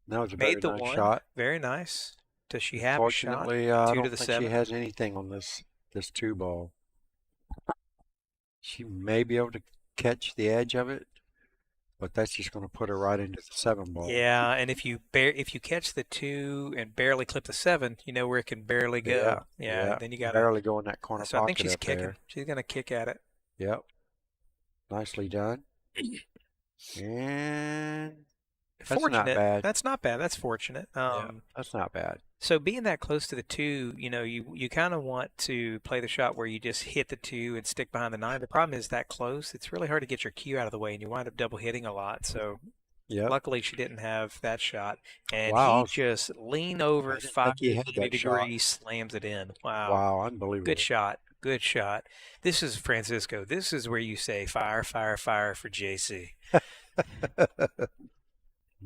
That was a very Made the nice one. shot. Very nice. Does she have a shot? Fortunately, I 2 don't to the think 7. she has anything on this 2 ball. She may be able to catch the edge of it, but that's just going to put her right into the 7 ball. Yeah, and if you catch the 2 and barely clip the 7, you know where it can barely go. Yeah. Then you got barely go in that corner So I think pocket she's up kicking. there. She's gonna kick at it. Yep. Nicely done. And that's Fortunate. not bad. That's not bad. That's fortunate. Yeah, that's not bad. So being that close to the 2, you know, you kind of want to play the shot where you just hit the 2 and stick behind the 9. The problem is that close. It's really hard to get your cue out of the way, and you wind up double hitting a lot. So Yep. luckily she didn't have that shot, and Wow. he just lean over I didn't 5 think he had that degrees, slams it in. Wow. Wow, unbelievable. Good shot. Good shot. This is Francisco. This is where you say fire, fire, fire for JC.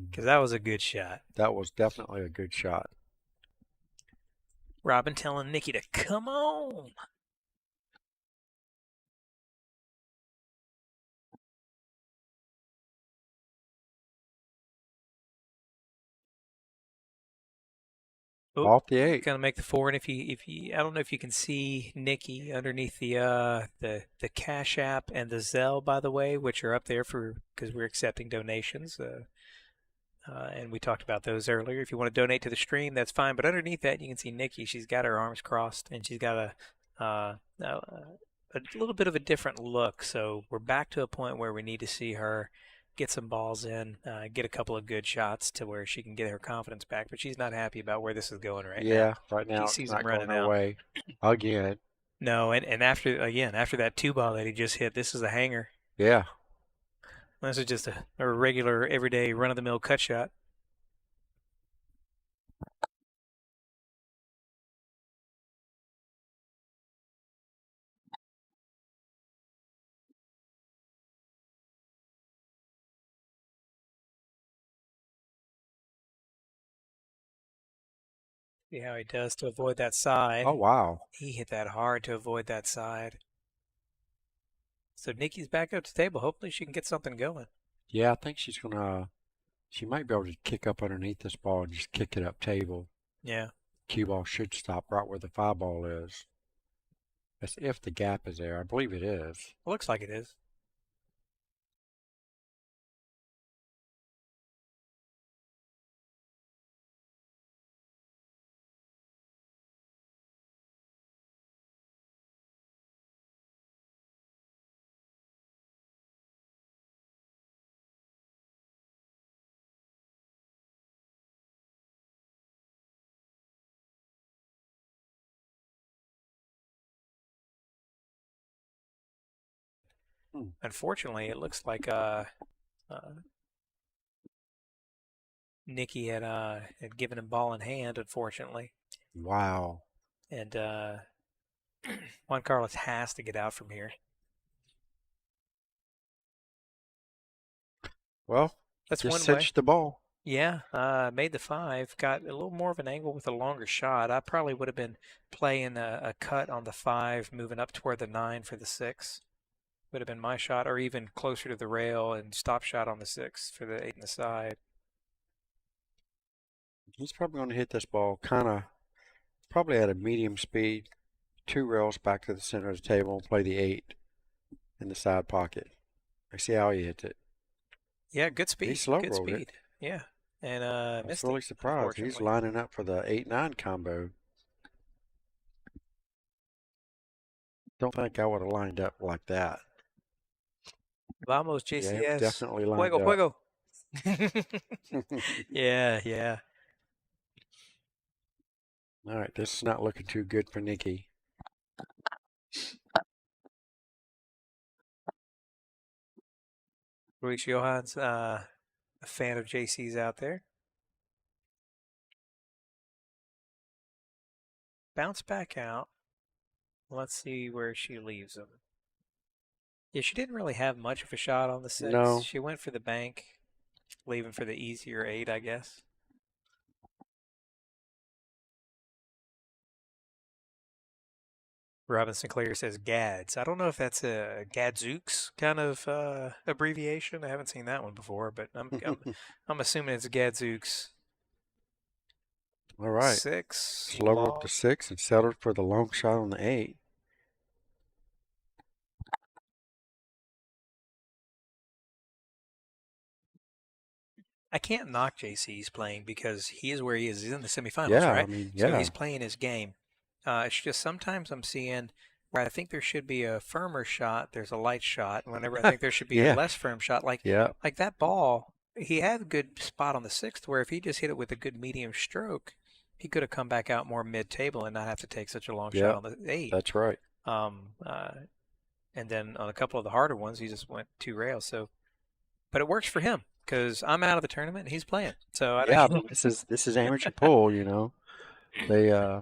Because that was a good shot. That was definitely a good shot. Robin telling Nikki to come on. Oh, Off the 8. gonna make the 4, and if you, I don't know if you can see Nikki underneath the Cash App and the Zelle, by the way, which are up there because we're accepting donations. And we talked about those earlier. If you want to donate to the stream, that's fine. But underneath that, you can see Nikki. She's got her arms crossed, and she's got a little bit of a different look. So we're back to a point where we need to see her get some balls in, get a couple of good shots to where she can get her confidence back. But she's not happy about where this is going right now. Yeah, right now She it's sees not him going running her out. way again. No, and after that 2 ball that he just hit, this is a hanger. Yeah. This is just a regular, everyday, run-of-the-mill cut shot. See how he does to avoid that side. Oh, wow. He hit that hard to avoid that side. So Nikki's back up to the table. Hopefully she can get something going. Yeah, I think she's going to, she might be able to kick up underneath this ball and just kick it up table. Yeah. Cue ball should stop right where the 5 ball is. That's if the gap is there. I believe it is. Looks like it is. Unfortunately, it looks like Nikki had given him ball in hand, unfortunately. Wow. And Juan Carlos has to get out from here. Well, That's just one way. cinched the ball. Yeah, made the 5. Got a little more of an angle with a longer shot. I probably would have been playing a cut on the 5, moving up toward the 9 for the 6. Would have been my shot, or even closer to the rail and stop shot on the 6 for the 8 in the side. He's probably going to hit this ball kind of, probably at a medium speed, 2 rails back to the center of the table and play the 8 in the side pocket. I see how he hits it. Yeah, good speed. He slow good rolled speed. it. Yeah, and I was missed really it, surprised. He's unfortunately. lining up for the 8-9 combo. Don't think I would have lined up like that. Vamos, Yeah, JCS. definitely lined Fuego, up. fuego. Yeah, yeah. All right, this is not looking too good for Nikki. Luis Johans, a fan of JC's out there. Bounce back out. Let's see where she leaves him. Yeah, she didn't really have much of a shot on the 6. No. She went for the bank, leaving for the easier 8, I guess. Robin Sinclair says GADS. I don't know if that's a Gadzooks kind of abbreviation. I haven't seen that one before, but I'm assuming it's Gadzooks. All right. 6. Slow rolled the 6 and settled for the long shot on the 8. I can't knock JC's playing because he is where he is. He's in the semifinals, Yeah, right? I mean, So yeah. he's playing his game. It's just sometimes I'm seeing where I think there should be a firmer shot, there's a light shot. Whenever I think there should be Yeah. a less firm shot, like Yeah. that ball, he had a good spot on the 6th where if he just hit it with a good medium stroke, he could have come back out more mid-table and not have to take such a long Yeah, shot on the 8. That's right. And then on a couple of the harder ones, he just went 2 rails. So, but it works for him because I'm out of the tournament and he's playing. So I Yeah, don't. but this is amateur pool, you know. They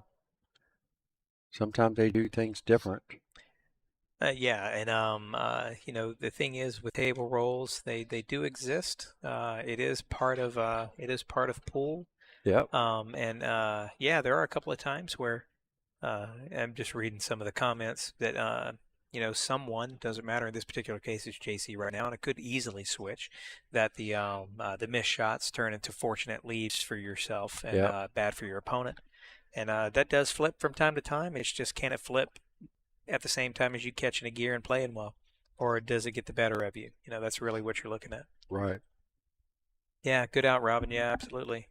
sometimes they do things different. Yeah, and you know, the thing is with table rolls, they do exist. It is part of pool. Yep. Yeah, there are a couple of times where I'm just reading some of the comments that you know, someone, doesn't matter, in this particular case it's JC right now, and it could easily switch, that the missed shots turn into fortunate leads for yourself and Yep. bad for your opponent. And that does flip from time to time. It's just, can it flip at the same time as you catching a gear and playing well? Or does it get the better of you? You know, that's really what you're looking at. Right. Yeah, good out, Robin. Yeah, absolutely.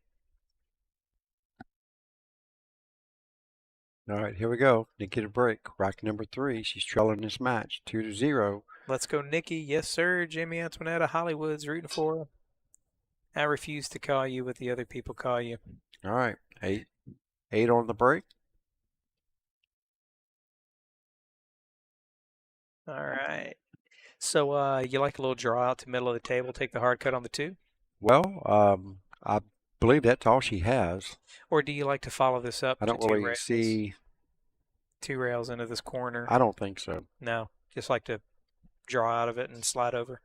All right, here we go. Nikki to break. Rack number 3. She's trailing this match 2-0. Let's go, Nikki. Yes, sir. Jimmy Antoinette of Hollywood's rooting for her. I refuse to call you what the other people call you. All right, 8 on the break. All right. So you like a little draw out to middle of the table, take the hard cut on the 2? Well, I believe that's all she has. Or do you like to follow this up I don't to 2 really rails? see. 2 rails into this corner? I don't think so. No, just like to draw out of it and slide over.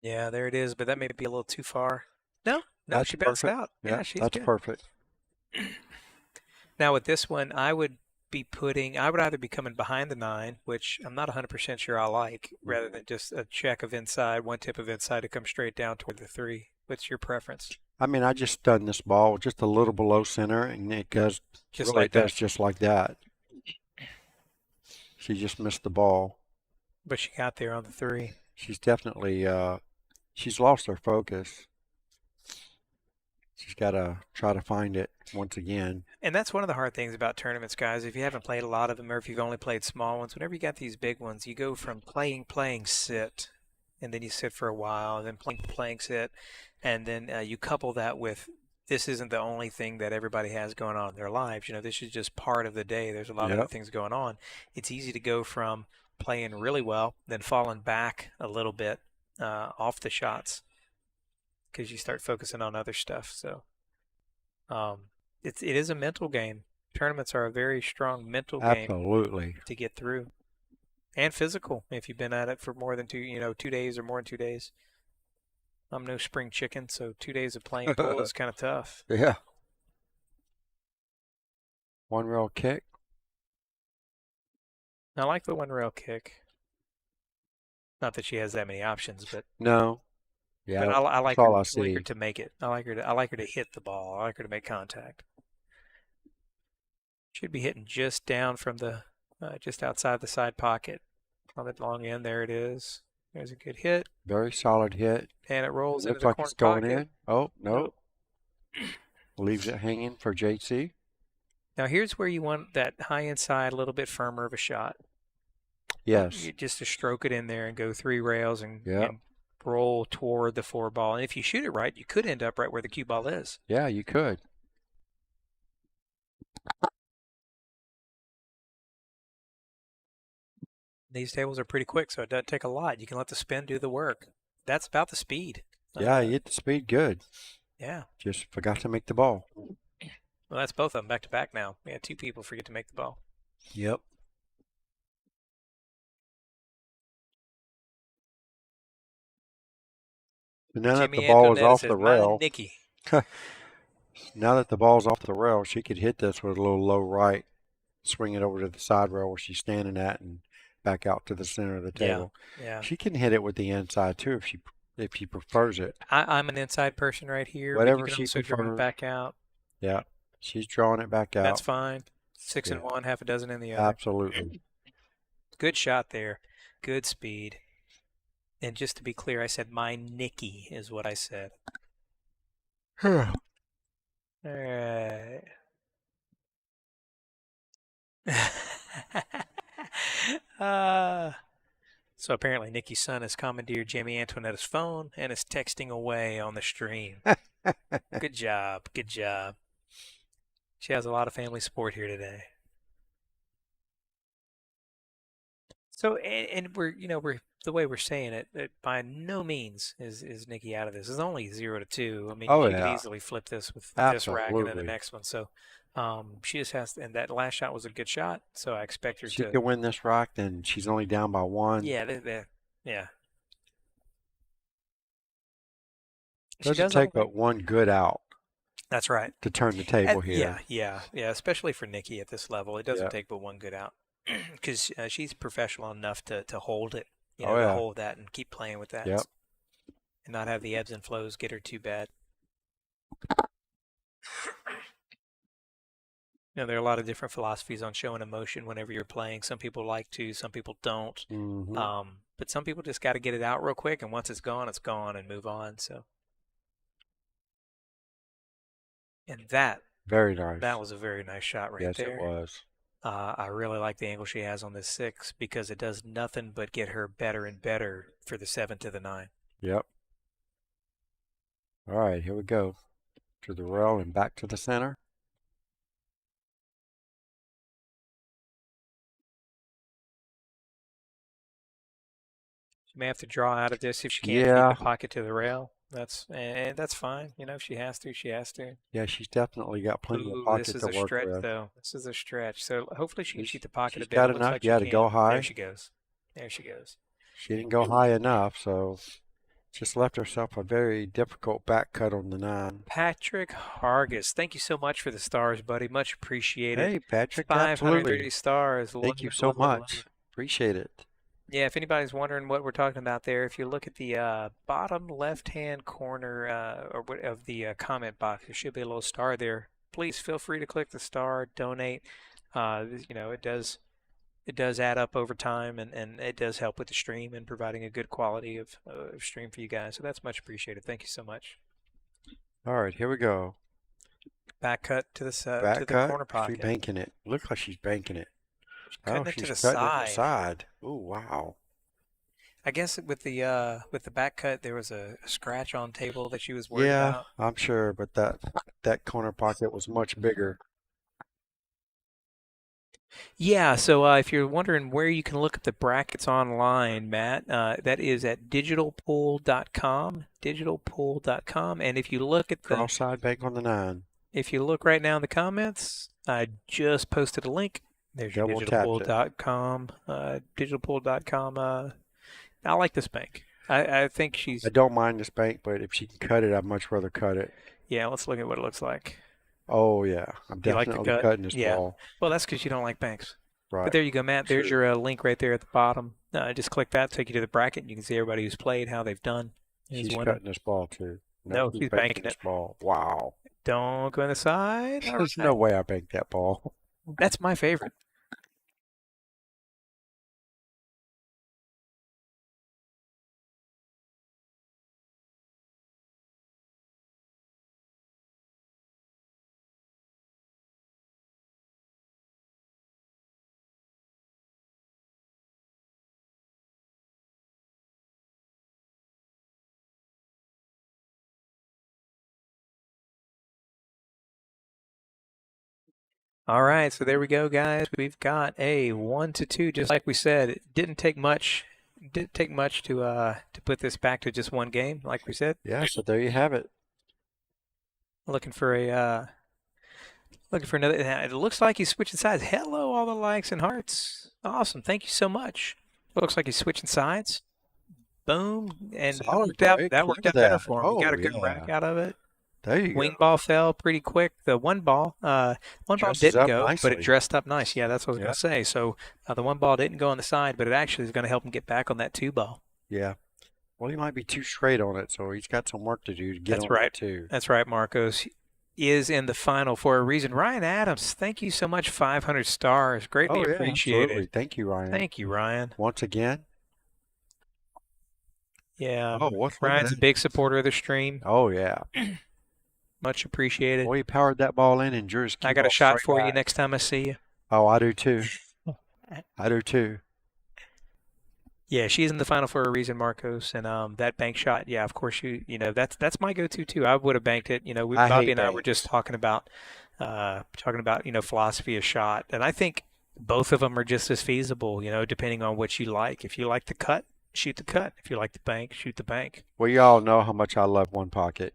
Yeah, there it is, but that may be a little too far. No, no, That's she bounced perfect. out. Yeah, Yeah, she's that's good. perfect. Now with this one, I would either be coming behind the 9, which I'm not 100% sure I like, rather than just a check of inside, one tip of inside to come straight down toward the 3. What's your preference? I mean, I just stunned this ball just a little below center, and it goes Just really like that. does just like that. She just missed the ball. But she got there on the 3. She's definitely she's lost her focus. She's got to try to find it once again. And that's one of the hard things about tournaments, guys. If you haven't played a lot of them, or if you've only played small ones, whenever you got these big ones, you go from playing, sit, and then you sit for a while, and then playing, sit, and then you couple that with this isn't the only thing that everybody has going on in their lives. You know, this is just part of the day. There's a lot of other things going on. It's easy to go from playing really well, then falling back a little bit off the shots because you start focusing on other stuff. So it is a mental game. Tournaments are a very strong mental game to get through, and physical if you've been at it for more than 2 days or more than 2 days. I'm no spring chicken, so 2 days of playing pool is kind of tough. Yeah. One rail kick. I like the one rail kick. Not that she has that many options, but no. Yeah, but I like that's all her, I see. like her to make it. I like her to hit the ball. I like her to make contact. Should be hitting just down from the just outside the side pocket on the long end. There it is. There's a good hit. Very solid hit. And it rolls into Looks the like corner it's going pocket. in. Oh, no. Leaves it hanging for JC. Now here's where you want that high inside, a little bit firmer of a shot. Yes. Just to stroke it in there and go 3 rails and roll toward the 4 ball. And if you shoot it right, you could end up right where the cue ball is. Yeah, you could. These tables are pretty quick, so it doesn't take a lot. You can let the spin do the work. That's about the speed. Yeah, you hit the speed good. Yeah. Just forgot to make the ball. Well, that's both of them back to back now. We had 2 people forget to make the ball. Yep. So now that the ball is off the rail, Nikki. now that the ball's off the rail, she could hit this with a little low right, swing it over to the side rail where she's standing at, and back out to the center of the table. Yeah. She can hit it with the inside too if she prefers it. I'm an inside person right here. Whatever but you can she also draw prefers. it back out. Yeah, she's drawing it back out. That's fine. 6 in one, half a dozen in the other. Absolutely. Good shot there. Good speed. And just to be clear, I said my Nikki is what I said. All right. So apparently Nikki's son has commandeered Jamie Antoinette's phone and is texting away on the stream. Good job. Good job. She has a lot of family support here today. So, and we're the way we're saying it, by no means is Nikki out of this. It's only 0-2. I mean, she could easily flip this with this rack and then the next one. So, she just has, and that last shot was a good shot. So I expect her to. She could win this rack, then she's only down by 1. Yeah, yeah. Doesn't take but one good out. That's right. To turn the table here. Yeah. Especially for Nikki at this level, it doesn't take but one good out. Because she's professional enough to hold it, to hold that and keep playing with that, and not have the ebbs and flows get her too bad. There are a lot of different philosophies on showing emotion whenever you're playing. Some people like to, some people don't. Mm-hmm. But some people just got to get it out real quick, and once it's gone, and move on. So, and that very nice. That was a very nice shot right there. Yes, it was. I really like the angle she has on this 6 because it does nothing but get her better and better for the 7 to the 9. Yep. All right, here we go. To the rail and back to the center. She may have to draw out of this if she can't keep the pocket to the rail. That's fine. If she has to, she has to. Yeah, she's definitely got plenty of pocket to work with. This is a stretch, though. This is a stretch. So hopefully she can shoot the pocket a bit. She's got enough, to go high. There she goes. There she goes. She didn't go high enough, so Just left herself a very difficult back cut on the 9. Patrick Hargis, thank you so much for the stars, buddy. Much appreciated. Hey, Patrick, 530 absolutely. stars. Thank you so much. Appreciate it. Yeah, if anybody's wondering what we're talking about there, if you look at the bottom left-hand corner of the comment box, there should be a little star there. Please feel free to click the star, donate. You know, it does add up over time, and it does help with the stream and providing a good quality of stream for you guys. So that's much appreciated. Thank you so much. All right, here we go. Back cut to the Back to the cut. corner pocket. She's banking it. Looks like she's banking it. Cutting Oh, it to she's the cutting it to the side. side. Oh, wow. I guess with the back cut, there was a scratch on table that she was worried Yeah, about. I'm sure, but that corner pocket was much bigger. Yeah, so if you're wondering where you can look at the brackets online, Matt, that is at digitalpool.com, digitalpool.com, and if you look at Cross side bank on the 9. if you look right now in the comments, I just posted a link. There's your Double tapped it. digitalpool.com, digitalpool.com. I like this bank. I think she's. I don't mind this bank, but if she can cut it, I'd much rather cut it. Yeah, let's look at what it looks like. Oh, yeah. I'm You like the definitely cut? cutting this Yeah. ball. Well, that's because you don't like banks. Right. But there you go, Matt. There's True. your link right there at the bottom. Just click that, take you to the bracket, and you can see everybody who's played, how they've done. She's cutting this ball, too. No, she's banking this it. ball. Wow. Don't go on the side. All There's right. no way I banked that ball. That's my favorite. All right, so there we go, guys. We've got a 1-2, just like we said. It didn't take much. Didn't take much to put this back to just one game, like we said. Yeah, so there you have it. Looking for another. It looks like he's switching sides. Hello, all the likes and hearts. Awesome, thank you so much. Looks like he's switching sides. Boom, and Solid, that worked out better for him. Oh, He got a good yeah. rack out of it. There you Wing go. ball fell pretty quick. The one ball Dresses didn't up go, but nicely. it dressed up nice. Yeah, that's what I was Yeah. going to say. So the one ball didn't go on the side, but it actually is going to help him get back on that 2 ball. Yeah. Well, he might be too straight on it, so he's got some work to do to get That's on right. it, too. That's right, Marcos is in the final for a reason. Ryan Adams, thank you so much. 500 stars. Greatly Oh, yeah, appreciated. absolutely. Thank you, Ryan. Thank you, Ryan. Once again. Yeah, Oh, what's Ryan's a big supporter of the stream. Oh, yeah. Much appreciated. Boy, he powered that ball in and drew his cue I got a ball shot straight for you back. next time I see you. Oh, I do, too. I do, too. Yeah, she's in the final for a reason, Marcos, and that bank shot. Yeah, of course you know that's my go-to too. I would have banked it. You know, I Bobby hate and I were just talking about philosophy of shot, and I think both of them are just as feasible. You know, depending on what you like. If you like the cut, shoot the cut. If you like the bank, shoot the bank. Well, you all know how much I love one pocket.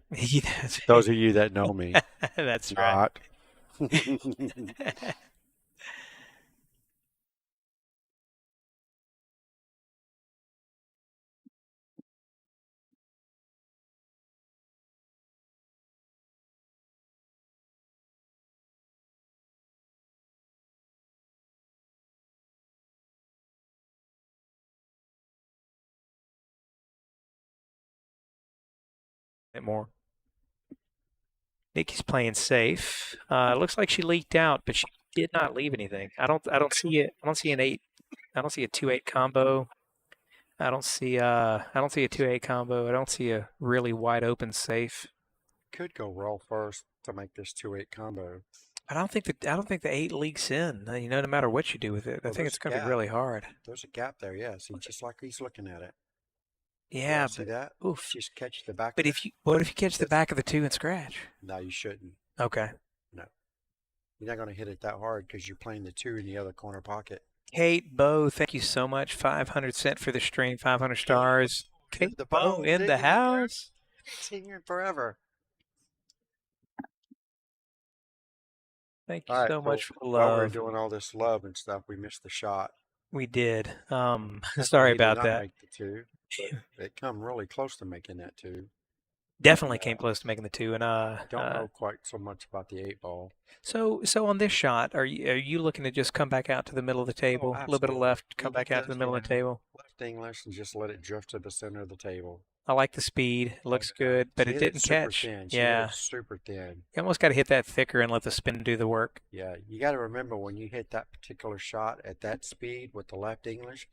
Those of you that know me. That's right. Not. More. Nikki's playing safe. Looks like she leaked out, but she did not leave anything. I don't see it. I don't see an 8. I don't see a 2-8 combo. I don't see a 2-8 combo. I don't see a really wide open safe. Could go roll first to make this 2-8 combo. I don't think the 8 leaks in. You know, no matter what you do with it, I Well, think there's it's a going to be gap. really hard. There's a gap there, yeah. See, just like he's looking at it. Yeah, see but that? oof. Just catch the back. But what if you catch the back of the 2 and scratch? No, you shouldn't. Okay. No. You're not going to hit it that hard because you're playing the 2 in the other corner pocket. Kate Bow, thank you so much. 500 cent for the stream. 500 stars. Kate Bow in the house. Singing forever. Thank you All right, so much for the while we're love. doing all this love and stuff, we missed the shot. We did. Sorry He did about not that. make the 2. It come really close to making that 2. Definitely came close to making the 2. And Don't know quite so much about the 8 ball. so on this shot, are you looking to just come back out to the middle of the table, a little bit of left, come back out to the middle of the table? Left English and just let it drift to the center of the table. I like the speed. It looks good, but it didn't catch. Thin. Yeah, super thin. you almost got to hit that thicker and let the spin do the work. Yeah, you got to remember when you hit that particular shot at that speed with the left English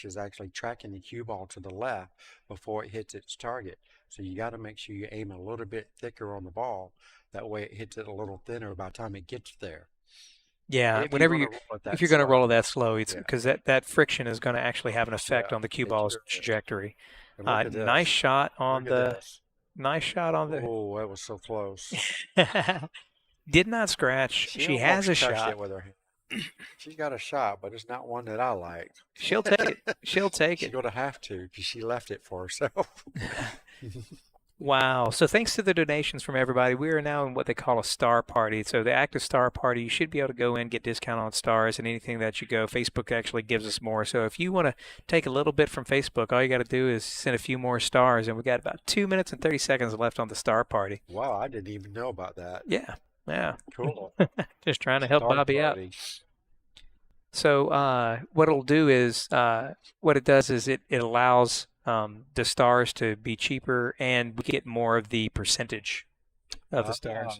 is actually tracking the cue ball to the left before it hits its target. So you got to make sure you aim a little bit thicker on the ball. That way it hits it a little thinner by the time it gets there. Yeah, whenever if you're going to roll it that slow, it's because that friction is going to actually have an effect on the cue ball's trajectory. Nice shot on the. Nice shot on the. Oh, that was so close. Did not scratch. She has a shot. It with her hand. She's got a shot, but it's not one that I like. She'll take it. She'll take it. She's going to have to because she left it for herself. Wow. So thanks to the donations from everybody, we are now in what they call a star party. So the active star party, you should be able to go in, get discount on stars and anything that you go. Facebook actually gives us more. So if you want to take a little bit from Facebook, all you got to do is send a few more stars. And we got about 2 minutes and 30 seconds left on the star party. Wow, I didn't even know about that. Yeah. Yeah. Cool. Just trying to help Bobby out. So what it'll do is, what it does is it allows the stars to be cheaper, and we get more of the percentage of the stars.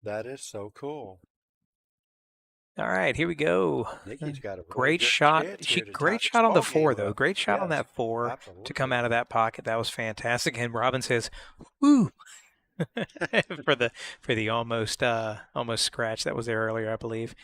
That is so cool. All right, here we go. Nikki's got a great shot. Great shot on the 4, though. Great shot on that 4 to come out of that pocket. That was fantastic. And Robin says, "Woo!" for the almost scratch that was there earlier, I believe.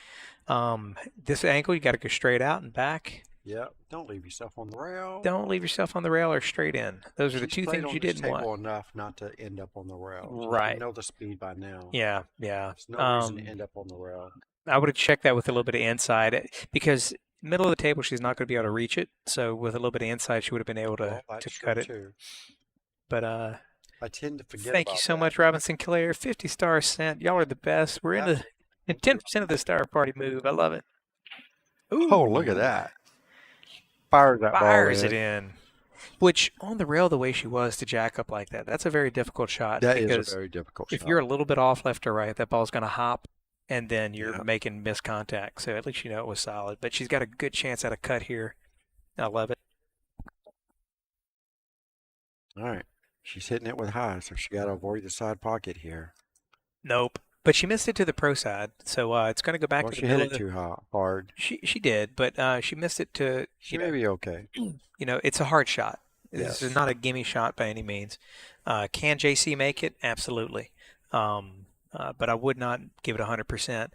This angle, you got to go straight out and back. Yep. Don't leave yourself on the rail. Don't leave yourself on the rail or straight in. Those are the two things you didn't want. Enough not to end up on the rail. Right. You know the speed by now. Yeah. There's no reason to end up on the rail. I would have checked that with a little bit of inside because middle of the table she's not going to be able to reach it. So with a little bit of inside, she would have been able to cut it. Too. But I tend to forget. Thank you so much, Robinson Claire. 50 stars sent. Y'all are the best. We're in 10% of the star party move. I love it. Ooh. Oh, look at that. Fires it in. Which, on the rail, the way she was to jack up like that, that's a very difficult shot. That is a very difficult shot. If you're a little bit off left or right, that ball's going to hop, and then you're making missed contact. So at least you know it was solid. But she's got a good chance at a cut here. I love it. All right. She's hitting it with high, so she got to avoid the side pocket here. Nope. But she missed it to the pro side, so it's going to go back to the middle. She hit it too hard. She did, but she missed it to. She may be okay. You know, it's a hard shot. This is not a gimme shot by any means. Can JC make it? Absolutely. But I would not give it 100%.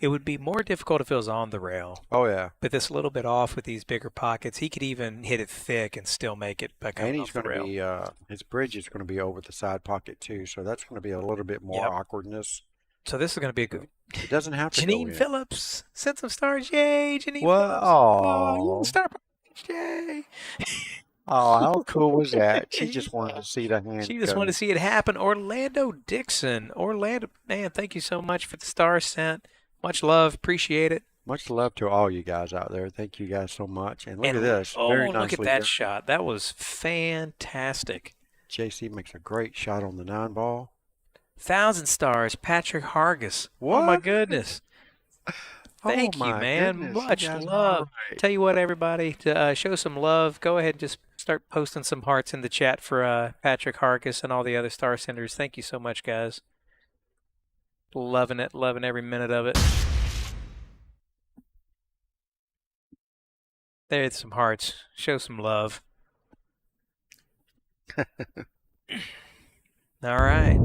It would be more difficult if it was on the rail. Oh, yeah. But this a little bit off with these bigger pockets, he could even hit it thick and still make it by coming off the rail. And he's going to be, his bridge is going to be over the side pocket too, so that's going to be a little bit more awkwardness. So this is going to be a good. It doesn't have to Janine Phillips sent some stars. Yay, Janine Phillips. Oh, star. Yay. Oh, how cool was that? She just wanted to see the hand. She just wanted to see it happen. Orlando Dixon. Orlando, man, thank you so much for the stars sent. Much love. Appreciate it. Much love to all you guys out there. Thank you guys so much. And look at this. Very look at that shot. That was fantastic. JC makes a great shot on the 9 ball. 1,000 stars, Patrick Hargis. What? Oh, my goodness. Thank you, man. Goodness. Much love. Right. Tell you what, everybody, to show some love, go ahead and just start posting some hearts in the chat for Patrick Hargis and all the other star senders. Thank you so much, guys. Loving it. Loving every minute of it. There's some hearts. Show some love. All right.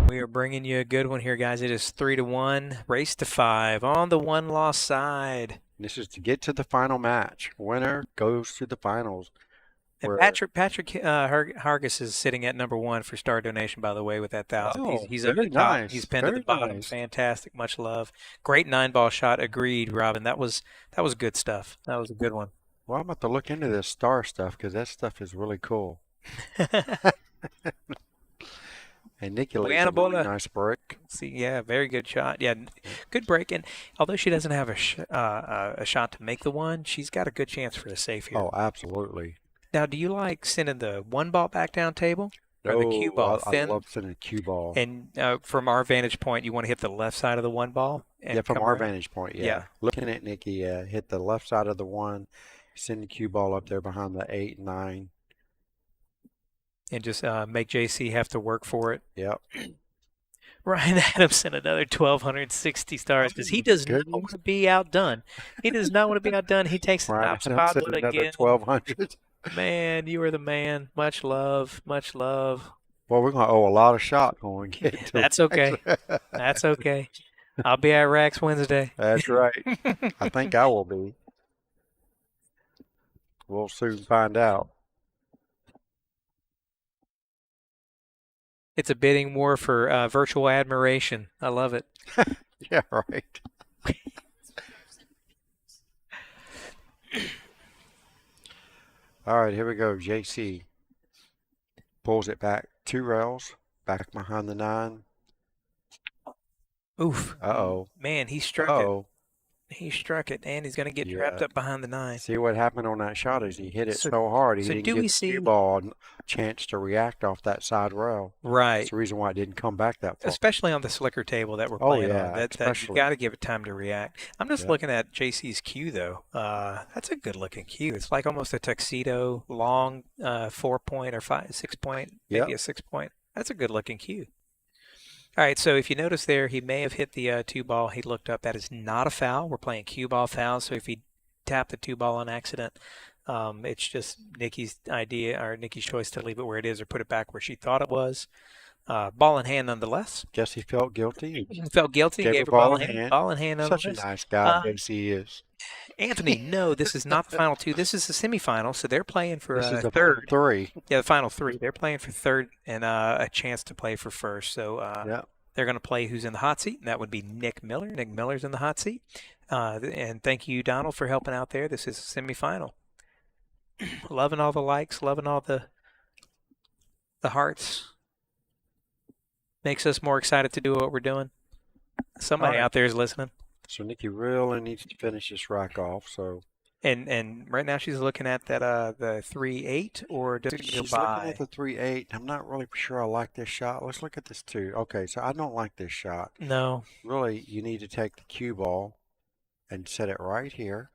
We are bringing you a good one here, guys. It is 3-1, race to 5 on the 1-loss side. This is to get to the final match. Winner goes to the finals. And Patrick Hargis is sitting at number 1 for star donation, by the way, with that 1,000. Oh, he's at the top. Nice. He's pinned at the bottom. Nice. Fantastic. Much love. Great 9-ball shot. Agreed, Robin. That was good stuff. That was a good one. Well, I'm about to look into this star stuff because that stuff is really cool. And Nikki lays Buena a really bola. nice break. See, yeah, very good shot. Yeah, good break. And although she doesn't have a shot to make the one, she's got a good chance for the safe here. Oh, absolutely. Now, do you like sending the one ball back down table or the cue ball I thin? love sending a cue ball. And from our vantage point, you want to hit the left side of the one ball? And Yeah, from come our around? vantage point, yeah. Yeah. Looking at Nikki, hit the left side of the one, send the cue ball up there behind the 8 and 9. And just make JC have to work for it. Yep. Ryan Adamson, another 1,260 stars because he does not want to be outdone. He does not want to be outdone. He takes the top spot with another again. 1,200. Man, you are the man. Much love. Much love. Well, we're going to owe a lot of shots when we get to That's okay. That's okay. I'll be at Rax Wednesday. That's right. I think I will be. We'll soon find out. It's a bidding war for virtual admiration. I love it. Yeah, right. All right, here we go. JC pulls it back 2 rails, back behind the 9. Oof. Uh-oh. Man, he struck Uh-oh. it. He struck it, and he's going to get trapped up behind the 9. See what happened on that shot is he hit it so hard he didn't get the cue ball a chance to react off that side rail. Right. That's the reason why it didn't come back that far. Especially on the slicker table that we're playing on. That you got to give it time to react. I'm just looking at JC's cue, though. That's a good-looking cue. It's like almost a tuxedo, long 4-point or 6-point, maybe a 6-point. That's a good-looking cue. All right, so if you notice there, he may have hit the 2 ball. He looked up. That is not a foul. We're playing cue ball fouls, so if he tapped the 2 ball on accident, it's just Nikki's idea or Nikki's choice to leave it where it is or put it back where she thought it was. Ball in hand nonetheless. Jesse felt guilty. He felt guilty. Gave her ball in hand. Ball in hand nonetheless. Such a nice guy, JC is. Anthony, no, this is not the final 2. This is the semifinal, so they're playing for this is the third. Final 3. Yeah, the final 3. They're playing for third and a chance to play for first. So they're going to play who's in the hot seat, and that would be Nick Miller. Nick Miller's in the hot seat. And thank you, Donald, for helping out there. This is a semifinal. Loving all the likes, loving all the hearts. Makes us more excited to do what we're doing. Somebody out there is listening. So Nikki really needs to finish this rack off. So and right now she's looking at that the 3-8, or does it go she's by? looking at the 3-8. I'm not really sure I like this shot. Let's look at this too. Okay, so I don't like this shot. No. Really, you need to take the cue ball and set it right here.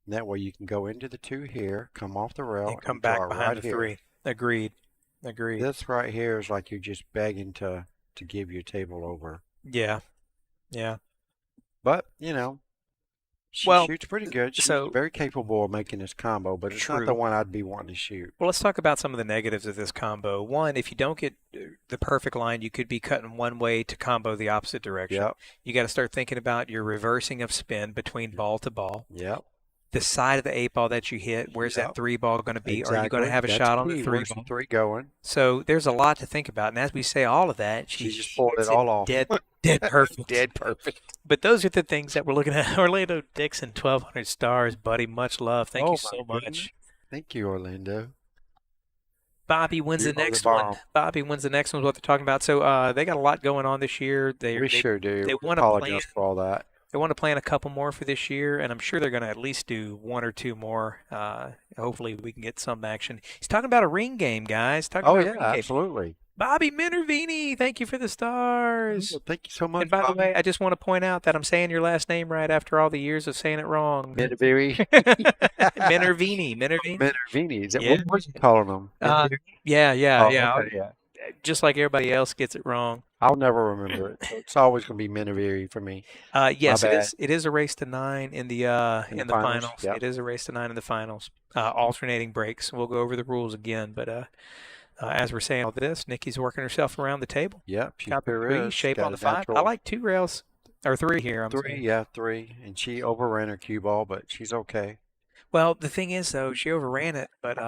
And that way you can go into the 2 here, come off the rail, and come back behind the 3. Agreed. This right here is like you're just begging to give your table over. Yeah. But, you know, she shoots pretty good. She's very capable of making this combo, but it's not the one I'd be wanting to shoot. Well, let's talk about some of the negatives of this combo. One, if you don't get the perfect line, you could be cutting one way to combo the opposite direction. Yep. You got to start thinking about your reversing of spin between ball to ball. Yep. The side of the 8 ball that you hit, where's that 3 ball going to be? Exactly. Are you going to have a shot on the 3 Where's ball? the 3 going? So there's a lot to think about. And as we say all of that, she just pulled it all off. Dead perfect. Dead perfect. But those are the things that we're looking at. Orlando Dixon, 1,200 stars, buddy. Much love. Thank you so much. Thank you, Orlando. Bobby wins the next one. Bobby wins the next one is what they're talking about. So they got a lot going on this year. We sure do. They want to apologize for all that. They want to plan a couple more for this year, and I'm sure they're going to at least do 1 or 2 more. Hopefully we can get some action. He's talking about a ring game, guys. Absolutely. Bobby Minervini, thank you for the stars. Well, thank you so much, And by the way, I just want to point out that I'm saying your last name right after all the years of saying it wrong. Minervini. Minervini. Is that what was you calling them? Yeah. Okay, Just like everybody else gets it wrong. I'll never remember it. So it's always going to be Minervini for me. Yes, it is a race to 9 in the finals. Yep. It is a race to 9 in the finals. Alternating breaks. We'll go over the rules again, but as we're saying all this, Nikki's working herself around the table. Yep, she got the 3 shape on the 5. I like 2 rails or 3 here. 3, and she overran her cue ball, but she's okay. Well, the thing is though, she overran it, but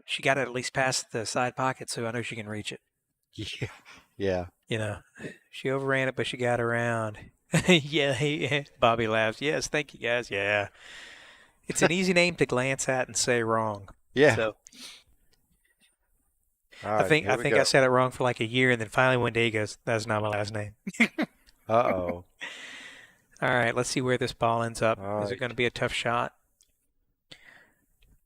she got it at least past the side pocket, so I know she can reach it. Yeah. You know, she overran it, but she got around. Yeah. Bobby laughs. Yes, thank you guys. Yeah. It's an easy name to glance at and say wrong. Yeah. So. All I right, think here I we think go. I said it wrong for like a year, and then finally one day he goes, "That's not my last name." Uh-oh. All right, let's see where this ball ends up. All Is it right. going to be a tough shot?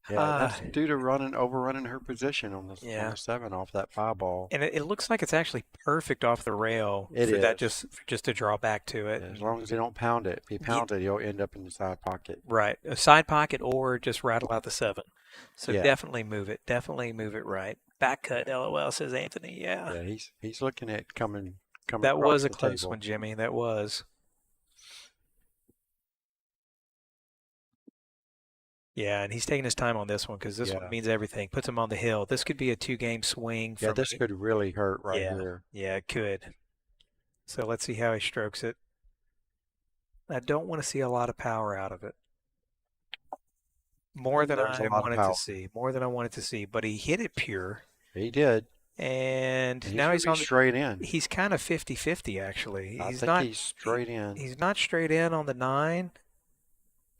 Yeah, that's due to overrunning her position on Yeah. the 7 off that 5 ball. And it looks like it's actually perfect off the rail It for that is. just to draw back to it. As long as they don't pound it. If he pounds it, he'll end up in the side pocket. Right. A side pocket or just rattle out the 7. So Yeah. definitely move it. Definitely move it right. Back cut, LOL, says Anthony. Yeah. Yeah, he's looking at coming That across was a the close table. one, Jimmy. That was. Yeah, and he's taking his time on this one because this one means everything. Puts him on the hill. This could be a 2-game swing. Yeah, this could really hurt right here. Yeah, it could. So let's see how he strokes it. I don't want to see a lot of power out of it. More than I wanted to see. More than I wanted to see. But he hit it pure. He did. And now he's on straight in. He's kind of 50-50 actually. He's straight in. He's not straight in on the 9.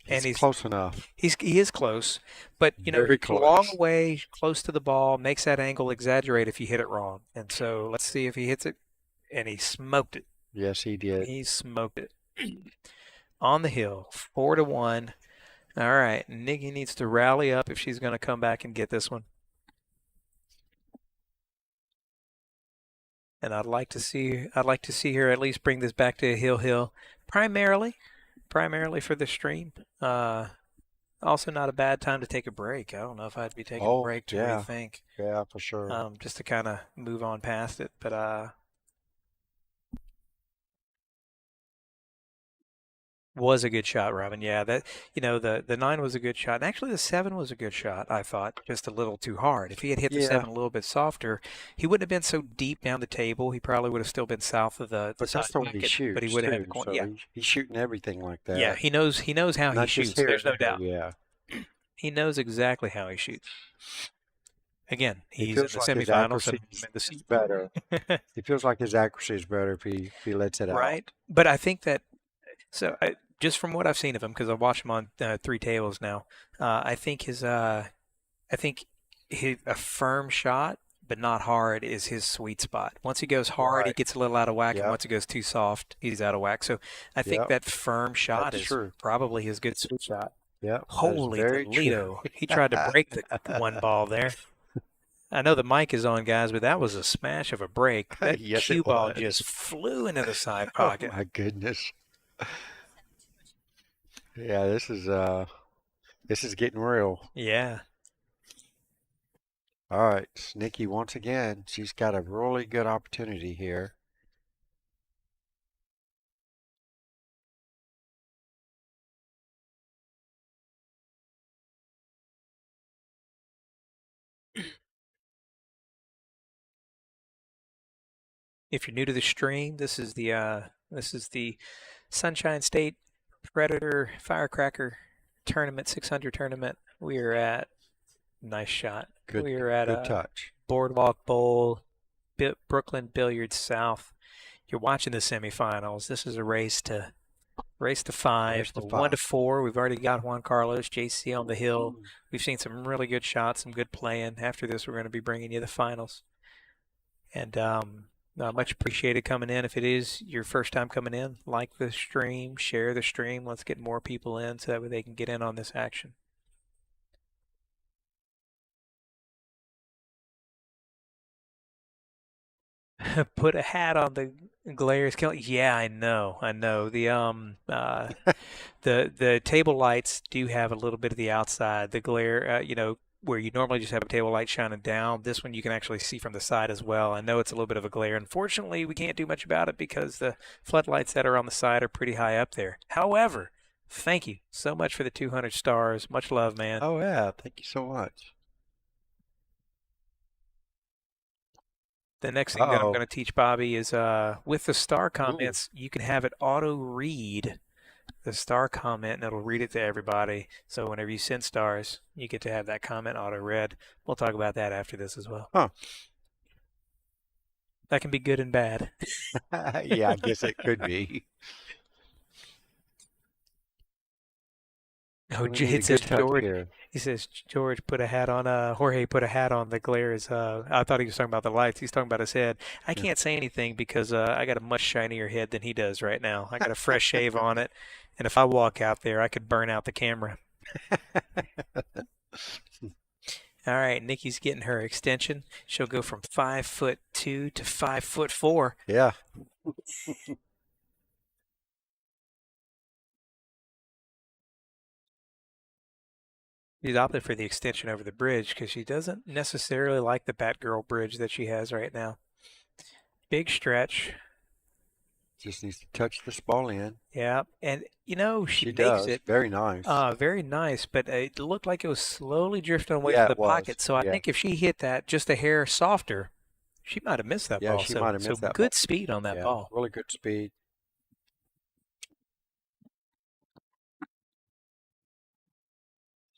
He's close enough. He is close, but you know, long way, close to the ball, makes that angle exaggerate if you hit it wrong. And so let's see if he hits it, and he smoked it. Yes, he did. He smoked it on the hill, 4-1. All right, Nikki needs to rally up if she's going to come back and get this one. And I'd like to see her at least bring this back to a hill, primarily for the stream. Also not a bad time to take a break. I don't know if I'd be taking a break. What do you think? Yeah, for sure. Just to kind of move on past it. But was a good shot, Robin. Yeah, that the 9 was a good shot. And actually the 7 was a good shot, I thought. Just a little too hard. If he had hit the 7 a little bit softer, he wouldn't have been so deep down the table. He probably would have still been south of the But that's the way he shoots, but he would have had the so he's shooting everything like that. Yeah, he knows how he shoots. There's no doubt. Yeah. He knows exactly how he shoots. Again, he's in the semifinals and in the seat. Better. He feels like his accuracy is better if he lets it out. Right. But I think that just from what I've seen of him, because I've watched him on 3 tables now, I think a firm shot but not hard is his sweet spot. Once he goes hard, he gets a little out of whack, and once it goes too soft, he's out of whack. So I think that firm shot is probably his good sweet shot. Yeah. Holy Toledo! He tried to break the 1 ball there. I know the mic is on, guys, but that was a smash of a break. That cue ball just flew into the side pocket. Oh my goodness. Yeah, this is getting real. Yeah. All right, Nikki, once again, she's got a really good opportunity here. If you're new to the stream, this is the Sunshine State Predator FireCracker tournament, 600 tournament. We are at nice shot. We are at good touch. Boardwalk Bowl, Brooklyn Billiards South. You're watching the semifinals. This is a race to 5, 1 to 4. We've already got Juan Carlos, JC on the hill. We've seen some really good shots, some good playing. After this, we're going to be bringing you the finals. And much appreciated coming in. If it is your first time coming in, like the stream, share the stream. Let's get more people in so that way they can get in on this action. Put a hat on the glares. Yeah, I know. The table lights do have a little bit of the outside. The glare, where you normally just have a table light shining down. This one you can actually see from the side as well. I know it's a little bit of a glare. Unfortunately, we can't do much about it because the floodlights that are on the side are pretty high up there. However, thank you so much for the 200 stars. Much love, man. Oh, yeah. Thank you so much. The next thing that I'm going to teach Bobby is with the star comments, you can have it auto-read the star comment, and it'll read it to everybody. So whenever you send stars, you get to have that comment auto-read. We'll talk about that after this as well. Huh. That can be good and bad. Yeah, I guess it could be. Oh, it says Jordan. He says George put a hat on. Jorge put a hat on. The glare is. I thought he was talking about the lights. He's talking about his head. I can't say anything because I got a much shinier head than he does right now. I got a fresh shave on it, and if I walk out there, I could burn out the camera. All right, Nikki's getting her extension. She'll go from 5'2" to 5'4". Yeah. She's opted for the extension over the bridge because she doesn't necessarily like the Batgirl bridge that she has right now. Big stretch. Just needs to touch this ball in. Yeah, and you know she makes does. it Very nice. very nice, but it looked like it was slowly drifting away Yeah, from it the was. pocket. So I Yeah. think if she hit that just a hair softer, she might have missed that Yeah, ball. she So, might have missed so that good ball. speed on that Yeah, ball. really good speed.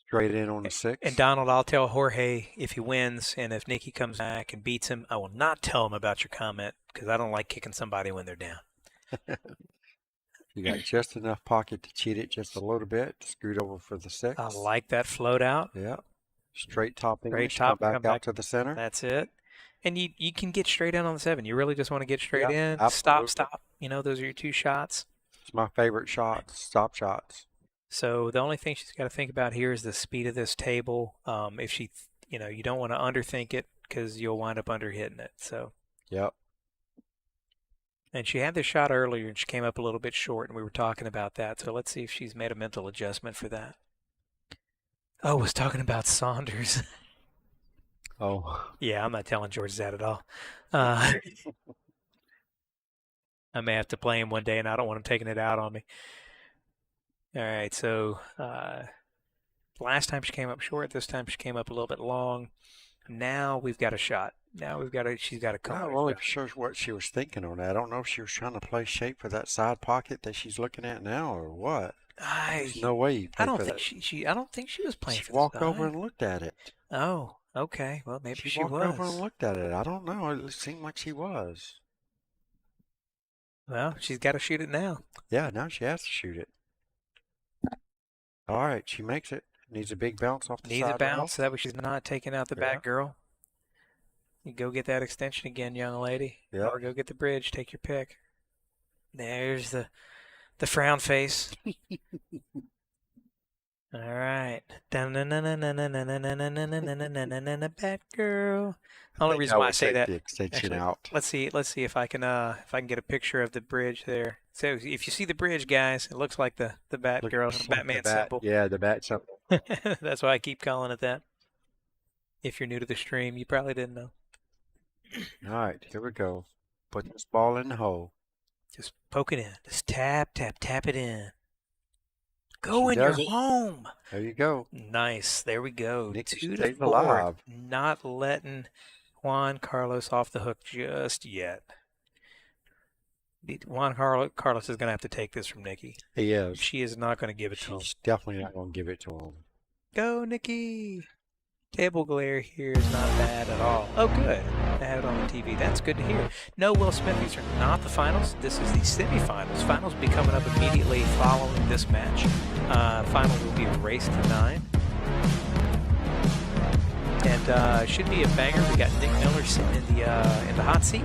Straight in on the 6. And Donald, I'll tell Jorge if he wins, and if Nikki comes back and beats him, I will not tell him about your comment because I don't like kicking somebody when they're down. You got just enough pocket to cheat it just a little bit. Scoot over for the 6. I like that float out. Yeah. Straight top English. top, Come come back out back. to the center. That's it. And you can get straight in on the 7. You really just want to get straight in. Absolutely. Stop. You know, those are your 2 shots. It's my favorite shots. Stop shots. So the only thing she's got to think about here is the speed of this table. If she, you know, you don't want to underthink it because you'll wind up underhitting it. So. Yep. And she had this shot earlier and she came up a little bit short, and we were talking about that. So let's see if she's made a mental adjustment for that. Oh, was talking about Saunders. Oh. Yeah, I'm not telling George that at all. I may have to play him one day, and I don't want him taking it out on me. All right, so last time she came up short. This time she came up a little bit long. Now we've got a shot. She's got a come. Not really sure what she was thinking on that. I don't know if she was trying to play shape for that side pocket that she's looking at now or what. There's no way you I don't for think that. I don't think she was playing She for walked the over side. and looked at it. Oh, okay. Well, maybe she walked was. over and looked at it. I don't know. It seemed like she was. Well, she's got to shoot it now. Yeah, now she has to shoot it. All right, she makes it. Needs a big bounce off the side. Needs a bounce. That way she's not taking out the back girl. You go get that extension again, young lady. Yeah. Or go get the bridge. Take your pick. There's the frown face. All right. Batgirl. Only reason why I say that. The extension Actually, out. Let's see if I can get a picture of the bridge there. So if you see the bridge, guys, it looks like the Batgirl, the Batman symbol. Yeah, the bat symbol. That's why I keep calling it that. If you're new to the stream, you probably didn't know. All right, here we go. Put this ball in the hole. Just poke it in. Just tap it in. Go in your home. There you go. Nice. There we go. Nikki 2 to stays 4. alive. Not letting Juan Carlos off the hook just yet. Juan Carlos is going to have to take this from Nikki. He is. She is not going to give it to him. She's definitely not going to give it to him. Go, Nikki. Table glare here is not bad at all. Oh, good. I have it on the TV. That's good to hear. No, Will Smith, these are not the finals. This is the semifinals. Finals will be coming up immediately following this match. Final will be a race to 9. And should be a banger. We got Nick Miller sitting in the hot seat.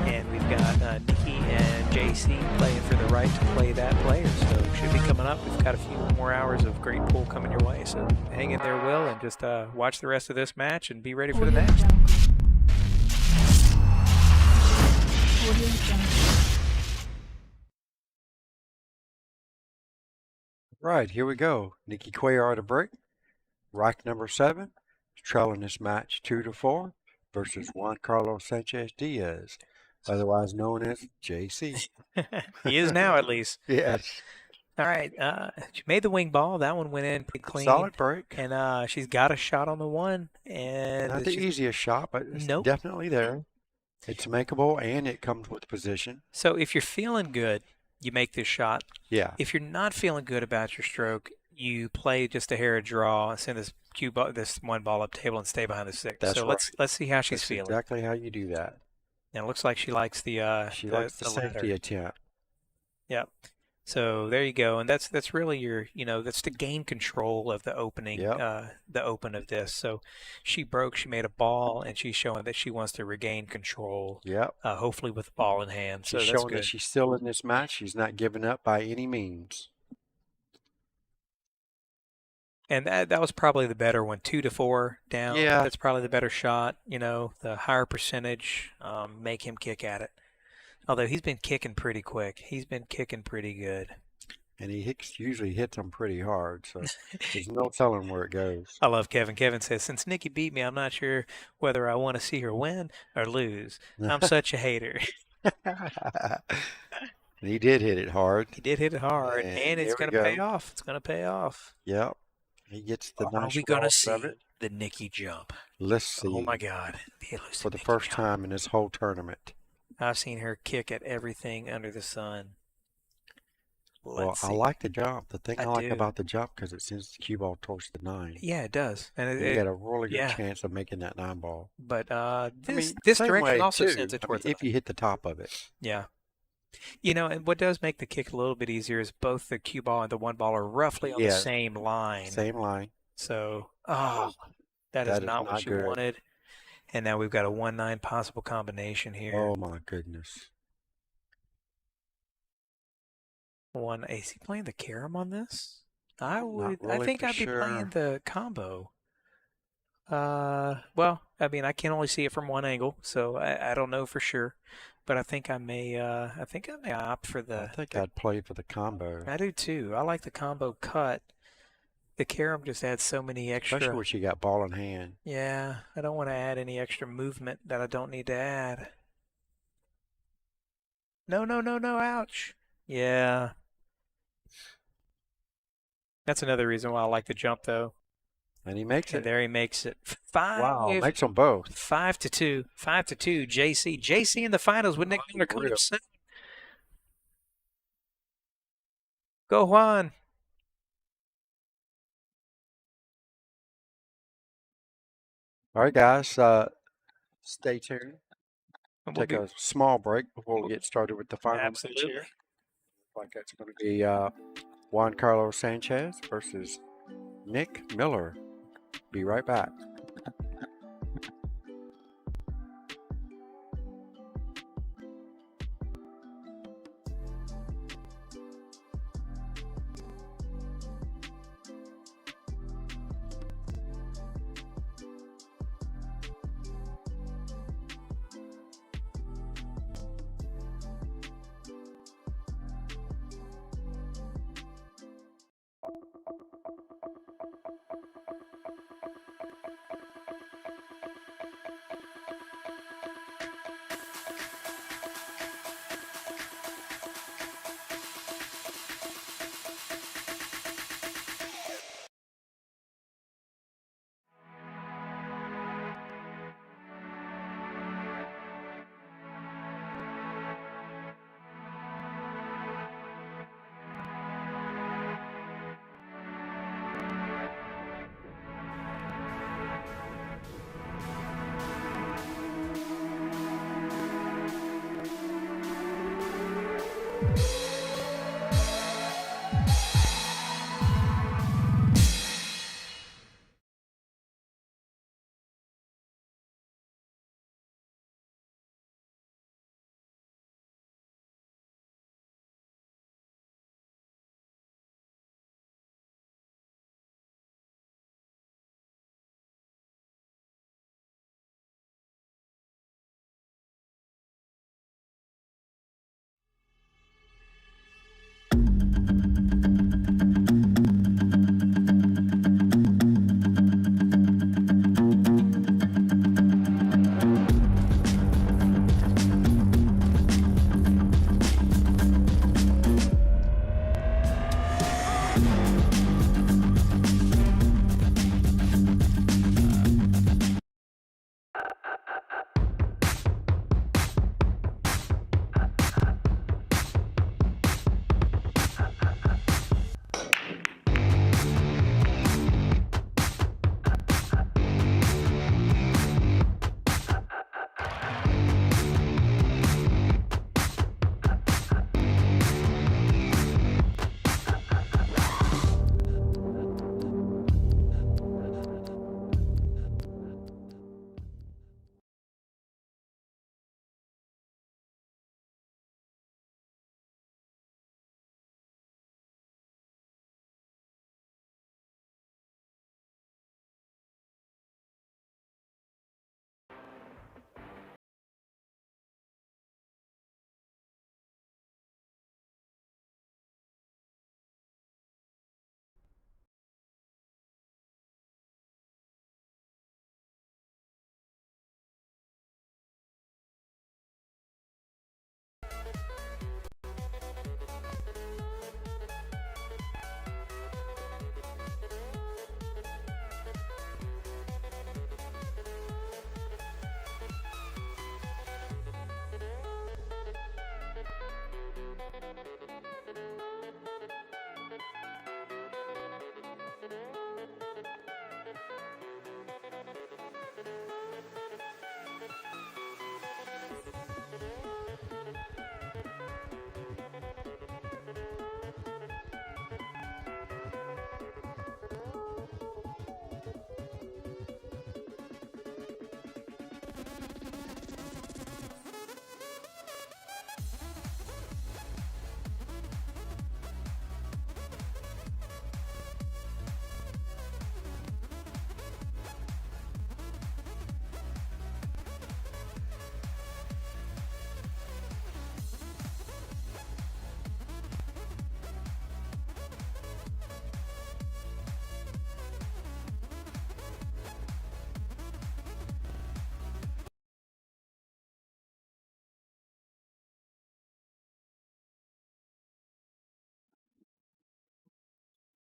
And we've got Nikki and JC playing for the right to play that player. So should be coming up. We've got a few more hours of great pool coming your way. So hang in there, Will, and just watch the rest of this match and be ready for the Audio next. Jungle. Audio Jungle. Right, here we go. Nikki Cuellar to break. Rack number 7. Trailing this match 2 to 4 versus Juan Carlos Sanchez Diaz, otherwise known as JC. He is now, at least. Yes. All right. She made the wing ball. That one went in pretty clean. Solid break. And she's got a shot on the 1. And Not the easiest shot, but it's definitely there. It's makeable, and it comes with position. So if you're feeling good, you make this shot. Yeah. If you're not feeling good about your stroke, you play just a hair of draw and send this one ball up table and stay behind the 6. That's so right. let's see how she's feeling. Exactly how you do that. And it looks like she likes the She likes the safety attempt. Yep. So there you go, and that's really your, that's to gain control of the opening, Yep. the open of this. So she broke, she made a ball, and she's showing that she wants to regain control, Yep. hopefully with the ball in hand. She's So that's showing that good. she's still in this match. She's not giving up by any means. And that was probably the better one, 2-4 down. Yeah. That's probably the better shot. The higher percentage, make him kick at it. Although he's been kicking pretty quick. He's been kicking pretty good. And he usually hits them pretty hard, so there's no telling where it goes. I love Kevin. Kevin says, since Nikki beat me, I'm not sure whether I want to see her win or lose. I'm such a hater. And he did hit it hard. He did hit it hard, and it's there we going to pay go. off. It's going to pay off. Yep. He gets the Are nice we going to cross see of it. the Nikki jump? Let's see. Oh, my God. The elusive For the Nikki first jump. time in this whole tournament. I've seen her kick at everything under the sun. Well, I like the jump. The thing I like do. about the jump, because it sends the cue ball towards the 9. Yeah, it does. And You got a really good yeah. chance of making that 9 ball. But this direction way also too. sends it towards if you hit the top of it. Yeah. And what does make the kick a little bit easier is both the cue ball and the 1 ball are roughly on the same line. Same line. So, that is not what you good. wanted. And now we've got a 1-9 possible combination here. Oh my goodness. Is he playing the carom on this? I really think for I'd be playing sure. the combo. Well, I mean, I can only see it from one angle, so I don't know for sure. But I think I may opt for the. I think I'd play for the combo. I do too. I like the combo cut. The carom just adds so many extra. Especially when she got ball in hand. Yeah, I don't want to add any extra movement that I don't need to add. No, ouch. Yeah. That's another reason why I like the jump, though. And he makes And it. there he makes it. 5. Wow, makes them both. 5-2. 5-2. JC. JC in the finals with Nick Miller coming up soon. Go Juan. All right, guys. Stay tuned. We'll Take a small break before we get started with the final match here. Like that's going to be Juan Carlos Sanchez versus Nick Miller. Be right back.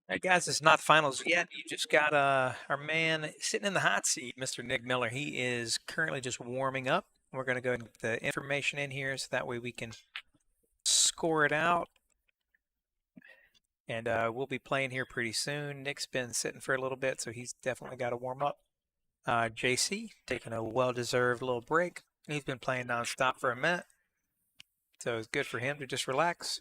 All right, guys, it's not finals yet. You just got our man sitting in the hot seat, Mr. Nick Miller. He is currently just warming up. We're going to go and get the information in here so that way we can score it out. And we'll be playing here pretty soon. Nick's been sitting for a little bit, so he's definitely got to warm up. JC taking a well-deserved little break. He's been playing nonstop for a minute, so it's good for him to just relax.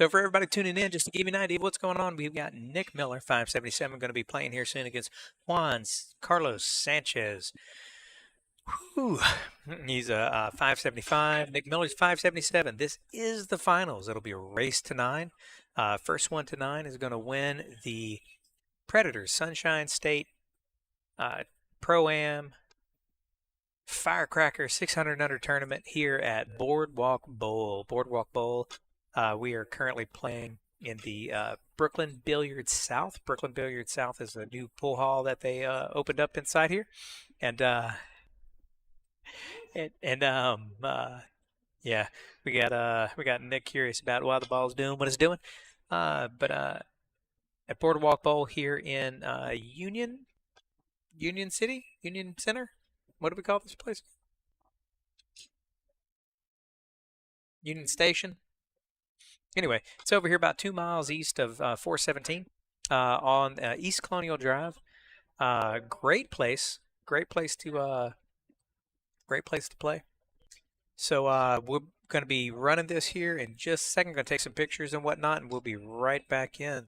So for everybody tuning in, just to give you an idea of what's going on, we've got Nick Miller, 577, going to be playing here soon against Juan Carlos Sanchez. Whew. He's a 575. Nick Miller's 577. This is the finals. It'll be a race to 9. First one to 9 is going to win the Predators Sunshine State Pro-Am FireCracker 600 under tournament here at Boardwalk Bowl. Boardwalk Bowl. We are currently playing in the Brooklyn Billiards South. Brooklyn Billiards South is a new pool hall that they opened up inside here, and yeah, we got Nick curious about why the ball's doing what it's doing. But at Boardwalk Bowl here in Union City, Union Center. What do we call this place? Union Station. Anyway, it's over here about 2 miles east of 417 on East Colonial Drive. Great place to play. So we're going to be running this here in just a second. Going to take some pictures and whatnot, and we'll be right back in.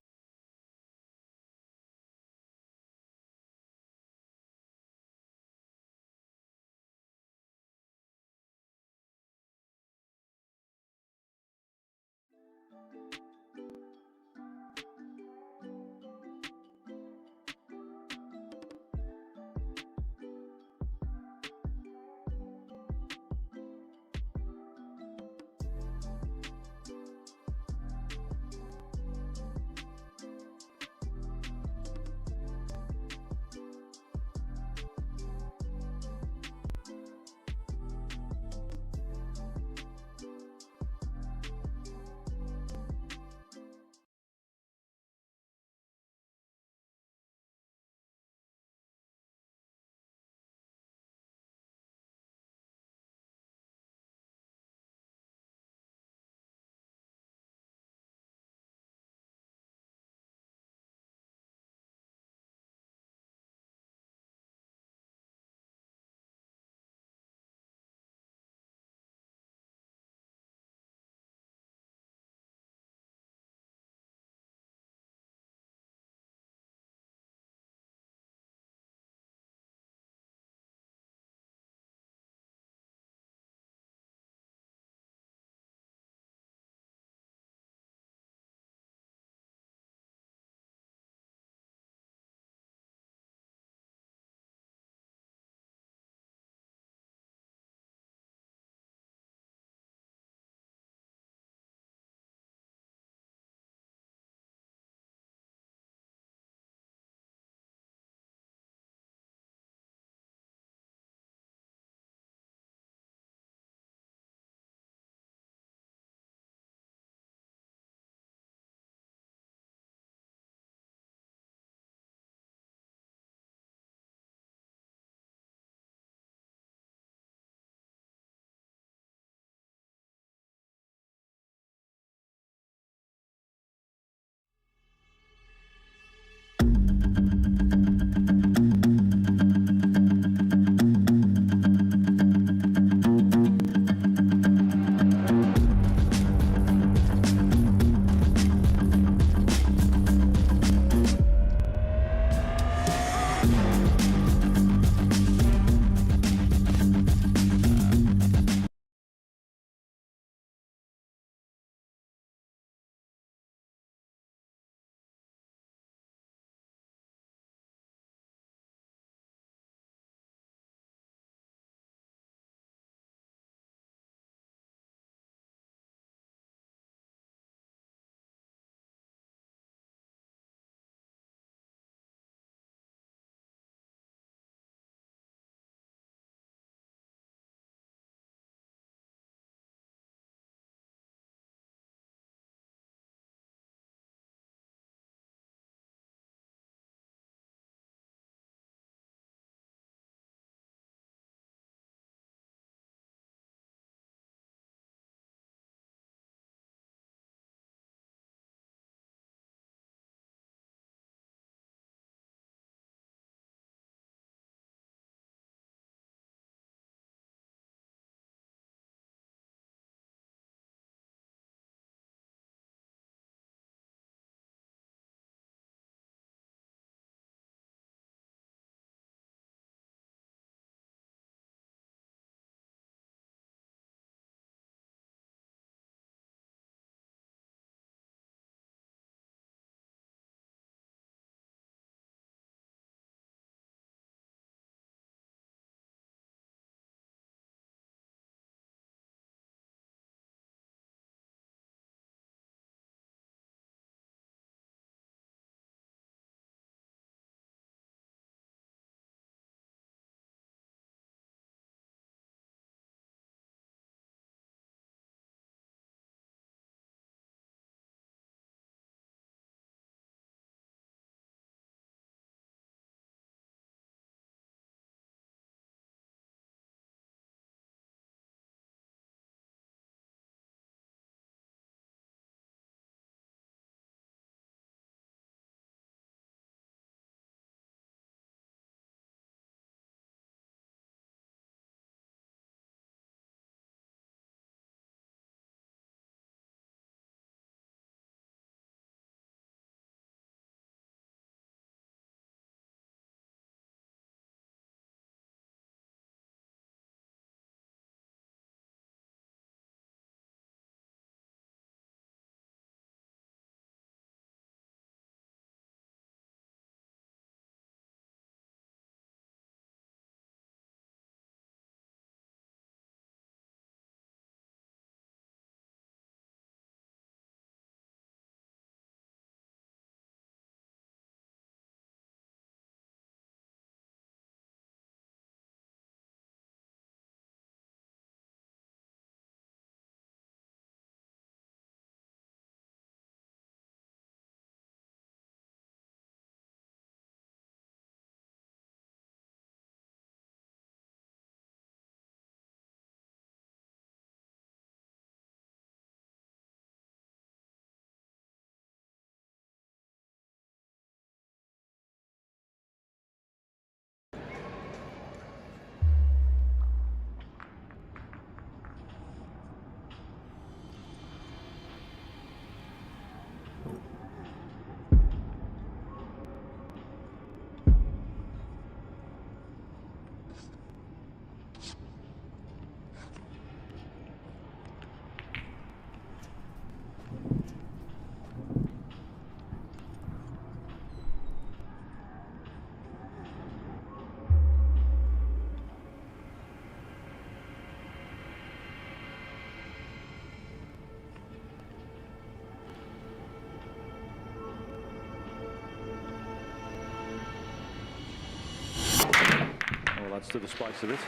Well, that's to the spice of it.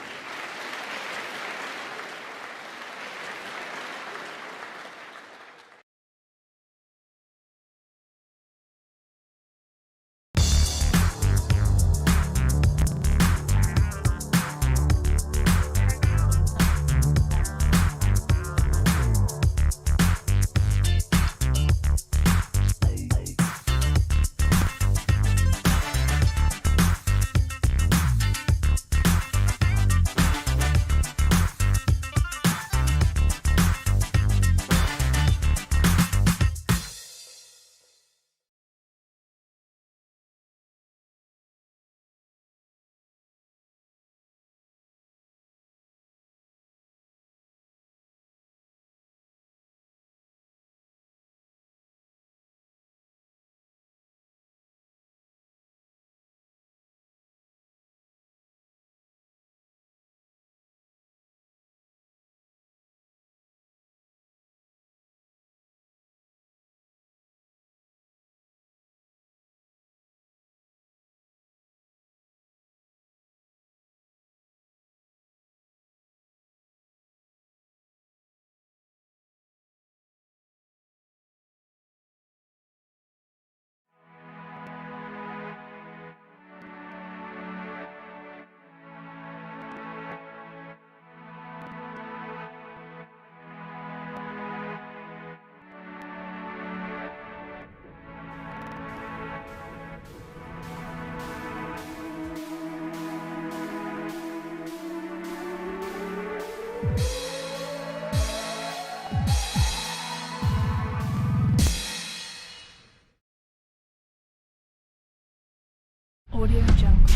Audio Jungle.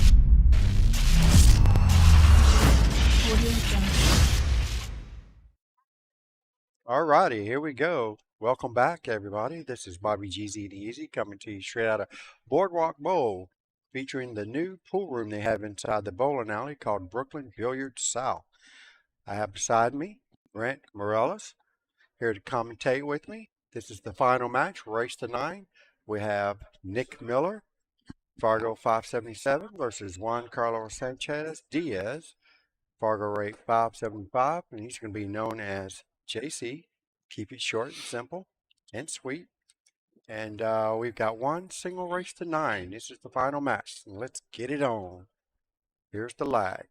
Audio Jungle. Alrighty, here we go. Welcome back, everybody. This is Bobby GZ the Easy coming to you straight out of Boardwalk Bowl, featuring the new pool room they have inside the bowling alley called Brooklyn Billiards South. I have beside me Brent Morellis here to commentate with me. This is the final match, race to 9. We have Nick Miller, Fargo 577 versus Juan Carlos Sanchez Diaz, Fargo rate 575, and he's going to be known as JC. Keep it short and simple and sweet. And we've got one single race to 9. This is the final match. Let's get it on. Here's the lag.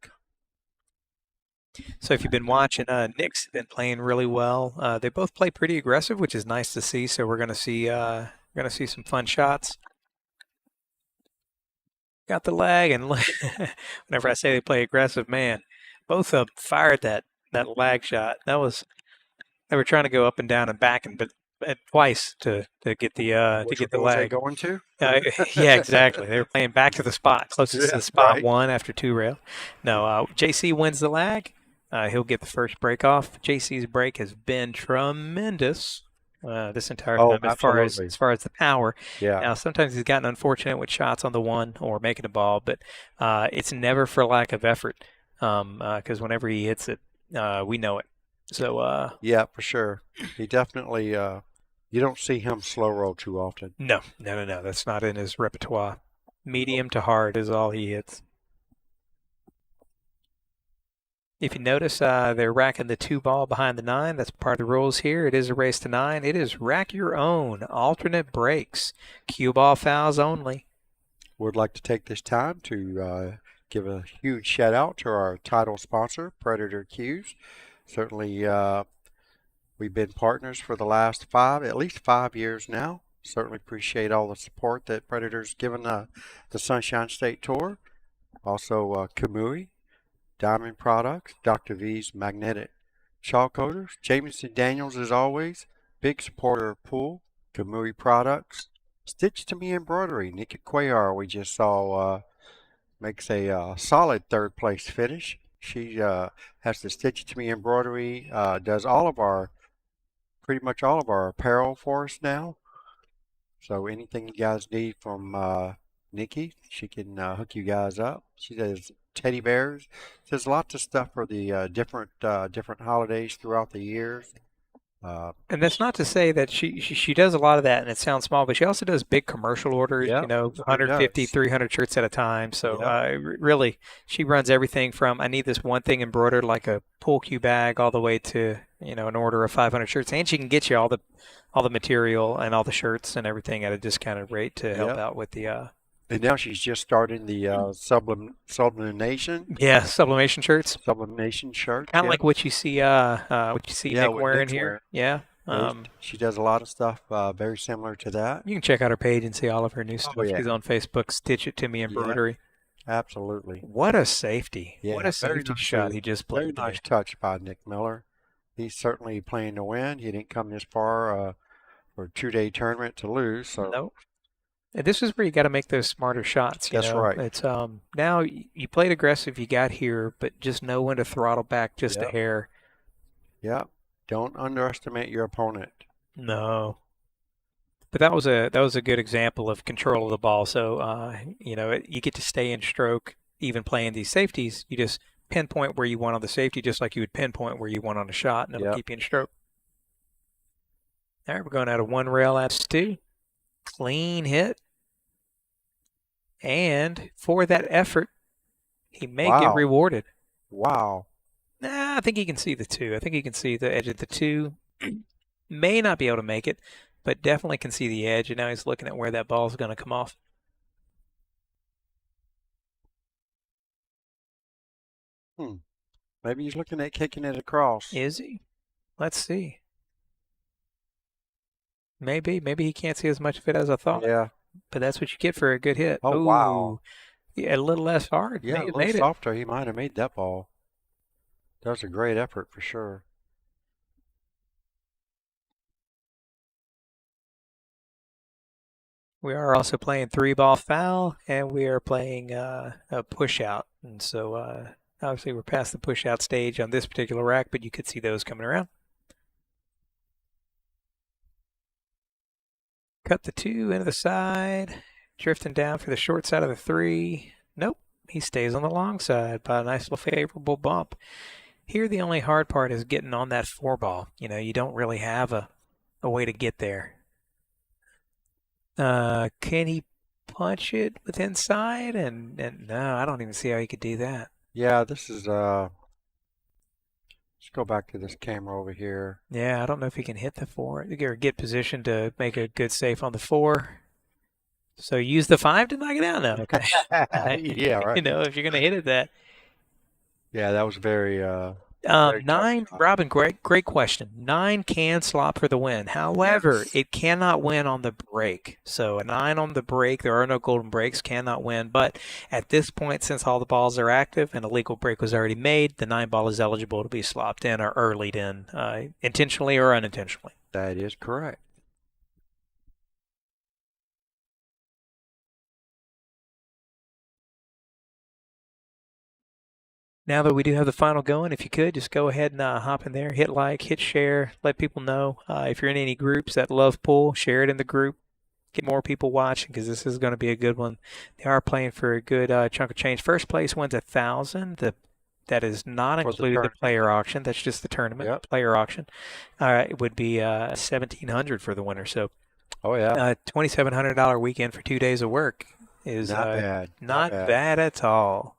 So if you've been watching, Nick's been playing really well. They both play pretty aggressive, which is nice to see. So we're gonna see some fun shots. Got the lag, and whenever I say they play aggressive, man, both of them fired that lag shot. They were trying to go up and down and back, but twice to get the Which lag. they going to? Yeah, exactly. They were playing back to the spot, closest to the spot right. 1 after 2 rail. No, JC wins the lag. He'll get the first break off. JC's break has been tremendous this entire time as far as the power. Yeah. Now, sometimes he's gotten unfortunate with shots on the 1 or making a ball, but it's never for lack of effort because whenever he hits it, we know it. So yeah, for sure. He definitely you don't see him slow roll too often. No. That's not in his repertoire. Medium to hard is all he hits. If you notice, they're racking the 2 ball behind the 9. That's part of the rules here. It is a race to 9. It is rack your own alternate breaks. Cue ball fouls only. Would like to take this time to give a huge shout out to our title sponsor, Predator Cues. Certainly, we've been partners for the last at least 5 years now. Certainly appreciate all the support that Predator's given the Sunshine State Tour. Also, Kamui, Diamond Products, Dr. V's Magnetic Chalk Coaters, Jamison Daniels as always, big supporter of Pool, Kamui Products, Stitch to Me Embroidery, Nikki Cuellar we just saw makes a solid 3rd place finish. She has the Stitch to Me Embroidery, does pretty much all of our apparel for us now. So anything you guys need from Nikki, she can hook you guys up. She does teddy bears. There's lots of stuff for the different holidays throughout the years. And that's not to say that she does a lot of that and it sounds small, but she also does big commercial orders, Yep, you know, sure 150, does. 300 shirts at a time. So Yep. really, she runs everything from I need this one thing embroidered like a pool cue bag all the way to, you know, an order of 500 shirts. And she can get you all the material and all the shirts and everything at a discounted rate to help Yep. out with the And now she's just starting the sublimation sublimation shirts. shirt. Kind of Yep. like what you see Yeah, Nick what wearing Nick's here. wearing. Yeah. Yeah, she does a lot of stuff very similar to that. You can check out her page and see all of her new stuff. Oh, yeah. She's on Facebook, Stitch It To Me Yeah, Embroidery. absolutely. What a safety. What Yeah, a safety shot he just very played nice there. touch by Nick Miller. He's certainly playing to win. He didn't come this far for a 2-day tournament to lose. So Nope. And this is where you got to make those smarter shots. You That's know? right. It's now you played aggressive, you got here, but just know when to throttle back just a Yep. hair. yeah, don't underestimate your opponent. No. But that was a good example of control of the ball. So you know, you get to stay in stroke even playing these safeties. You just pinpoint where you want on the safety, just like you would pinpoint where you want on a shot, and it'll Yep. keep you in stroke. All right, we're going out of one rail at 2. Clean hit. And for that effort, he may get Wow. rewarded. Wow. Nah, I think he can see the 2. I think he can see the edge of the 2. May not be able to make it, but definitely can see the edge. And now he's looking at where that ball is going to come off. Maybe he's looking at kicking it across. Is he? Let's see. Maybe he can't see as much of it as I thought. Yeah. But that's what you get for a good hit. Oh, Ooh. wow. Yeah, a little less hard. Yeah, a May have little made it. softer. He might have made that ball. That was a great effort for sure. We are also playing 3-ball foul, and we are playing a push out. And so obviously we're past the push out stage on this particular rack, but you could see those coming around. Cut the 2 into the side, drifting down for the short side of the 3. Nope, he stays on the long side by a nice little favorable bump. Here the only hard part is getting on that 4-ball. You know, you don't really have a way to get there. Can he punch it with inside? And no, I don't even see how he could do that. Yeah, this is let's go back to this camera over here. Yeah, I don't know if he can hit the 4 or get positioned to make a good save on the 4. So use the 5 to knock it out now. Okay. Yeah, right. You know, if you're gonna hit it that. Yeah, that was very tough 9, shot. Robin, great question. 9 can slot for the win. However, Yes. it cannot win on the break. So a 9 on the break, there are no golden breaks, cannot win. But at this point, since all the balls are active and a legal break was already made, the 9 ball is eligible to be slopped in or earlied in, intentionally or unintentionally. That is correct. Now that we do have the final going, if you could, just go ahead and hop in there, hit like, hit share, let people know. If you're in any groups that love pool, share it in the group. Get more people watching because this is going to be a good one. They are playing for a good chunk of change. First place wins $1,000. That is not For the included the tournament. player auction. That's just the tournament Yep. player auction. It would be $1,700 for the winner. So Oh yeah. $2,700 weekend for 2 days of work is Not bad. not bad at all.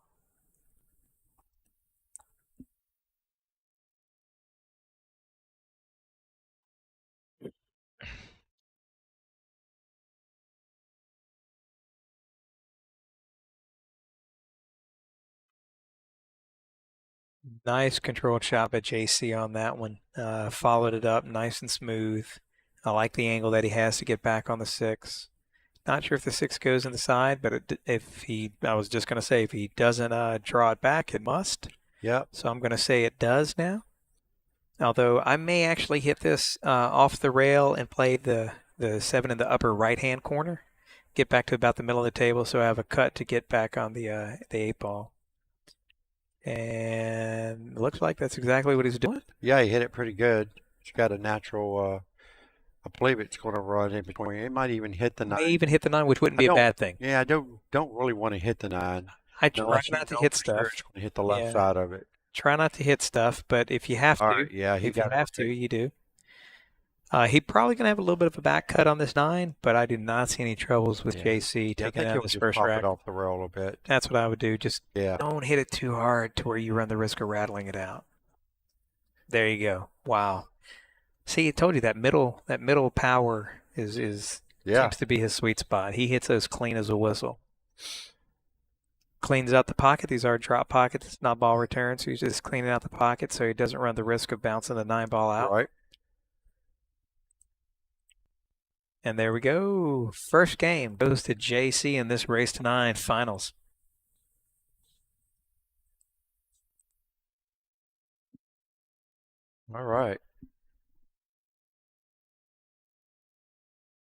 Nice controlled shot by JC on that one. Followed it up nice and smooth. I like the angle that he has to get back on the 6. Not sure if the 6 goes in the side, but I was just going to say, if he doesn't draw it back, it must. Yep. So I'm going to say it does now. Although I may actually hit this off the rail and play the 7 in the upper right-hand corner. Get back to about the middle of the table so I have a cut to get back on the 8 ball. And it looks like that's exactly what he's doing. Yeah, he hit it pretty good. It's got a natural I believe it's going to run in between. It might even hit the 9. May even hit the 9, which wouldn't be a bad thing. Yeah, I don't really want to hit the 9. I try Unless you not to know hit for sure stuff. it's going to hit the left Yeah. side of it. Try not to hit stuff, but if you have All to, right, yeah, he if you got have it. to, you do. He's probably going to have a little bit of a back cut on this 9, but I do not see any troubles with Yeah. JC Yeah, I taking think out he'll this just first pop rack. it off the rail a little bit. That's what I would do. Just Yeah. don't hit it too hard to where you run the risk of rattling it out. There you go. Wow. See, I told you that middle power is Yeah. seems to be his sweet spot. He hits those clean as a whistle. Cleans out the pocket. These are drop pockets. It's not ball return, so he's just cleaning out the pocket so he doesn't run the risk of bouncing the 9 ball out. Right. And there we go. First game goes to JC in this race to 9 finals. All right.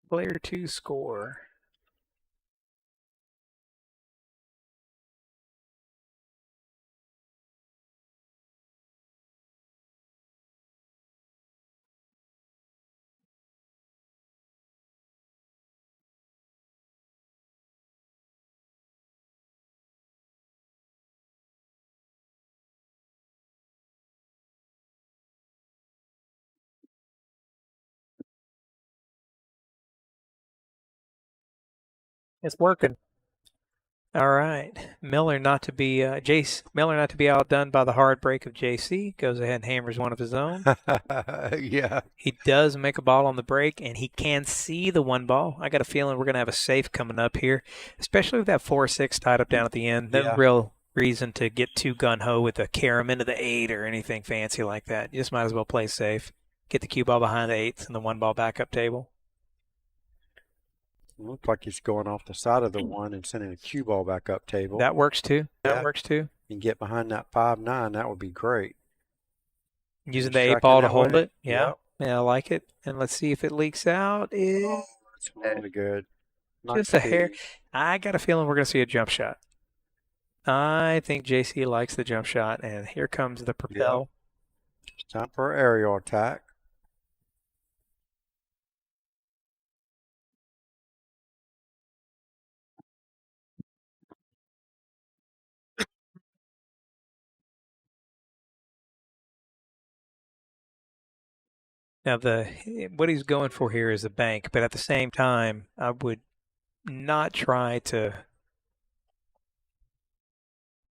Player 2 score. It's working. All right. Miller not to be outdone by the hard break of JC. Goes ahead and hammers one of his own. Yeah. He does make a ball on the break, and he can see the 1 ball. I got a feeling we're going to have a safe coming up here, especially with that 4-6 tied up down at the end. No real reason to get too gun-ho with a carom into the 8 or anything fancy like that. You just might as well play safe. Get the cue ball behind the 8s and the 1 ball backup table. Looks like he's going off the side of the 1 and sending a cue ball back up table. That works too. That Yeah. works too. And get behind that 5-9, that would be great. Using the 8 Striking ball to that hold way. it. Yeah. Yeah, I like it. And let's see if it leaks out. It's really good. Just a hair. I got a feeling we're going to see a jump shot. I think JC likes the jump shot, and here comes the propel. It's time for an aerial attack. Now, what he's going for here is the bank, but at the same time, I would not try to.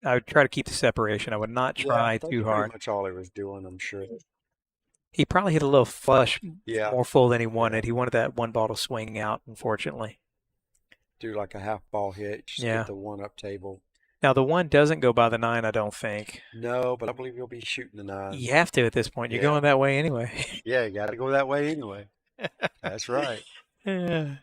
I would try to keep the separation. I would not try that's too hard. pretty much all he was doing, I'm sure. He probably hit a little flush, Yeah. more full than he wanted. He wanted that 1 ball to swing out, unfortunately. Do like a half ball hit, just Yeah. get the 1 up table. Now, the 1 doesn't go by the 9, I don't think. No, but I believe you'll be shooting the 9. You have to at this point. You're Yeah. going that way anyway. Yeah, you got to go that way anyway. That's right. Yeah.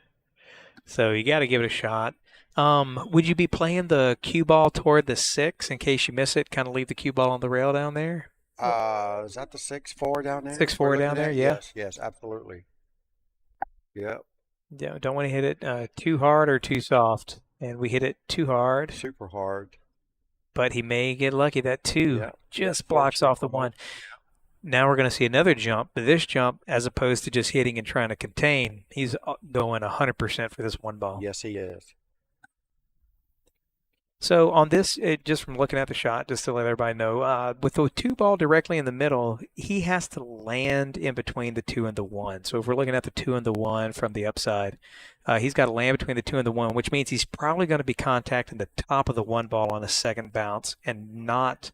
So you got to give it a shot. Would you be playing the cue ball toward the 6 in case you miss it? Kind of leave the cue ball on the rail down there? Is that the 6-4 down there? 6-4 we're down looking there, at? yeah. Yes, absolutely. Yep, Yeah, don't want to hit it too hard or too soft. And we hit it too hard, super hard. but he may get lucky. That 2 Yeah. just blocks off the 1. Now we're going to see another jump, but this jump, as opposed to just hitting and trying to contain, he's going 100% for this 1 ball. Yes, he is. So on this, just from looking at the shot, just to let everybody know, with the 2 ball directly in the middle, he has to land in between the 2 and the 1. So if we're looking at the 2 and the 1 from the upside, he's got to land between the 2 and the 1, which means he's probably going to be contacting the top of the 1 ball on a second bounce and not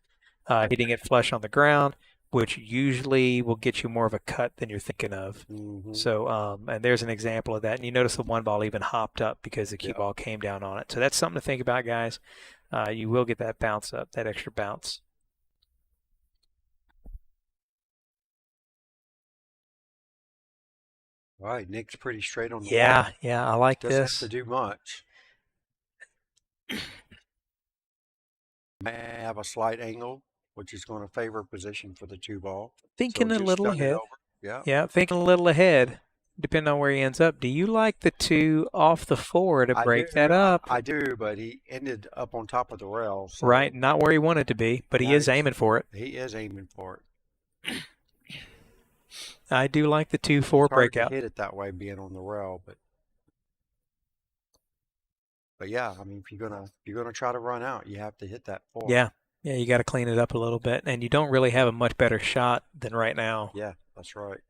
hitting it flush on the ground, which usually will get you more of a cut than you're thinking of. Mhm. So, and there's an example of that. And you notice the 1 ball even hopped up because the cue ball came down on it. So that's something to think about, guys. You will get that bounce up, that extra bounce. All right, Nick's pretty straight on the Yeah, ball. yeah, I like Doesn't this. have to do much. May have a slight angle, which is going to favor position for the 2 ball. Thinking So a just little stun it ahead. over. Yeah. Yeah, thinking a little ahead, depending on where he ends up. Do you like the 2 off the 4 to I break do, that up? I do, but he ended up on top of the rail. So Right, not where he wanted to be, but he Now is he's- aiming for it. He is aiming for it. I do like the 2-4 It's hard breakout. to hit it that way being on the rail, but yeah, I mean, if you're gonna try to run out, you have to hit that 4. Yeah, you got to clean it up a little bit, and you don't really have a much better shot than right now. Yeah, that's right.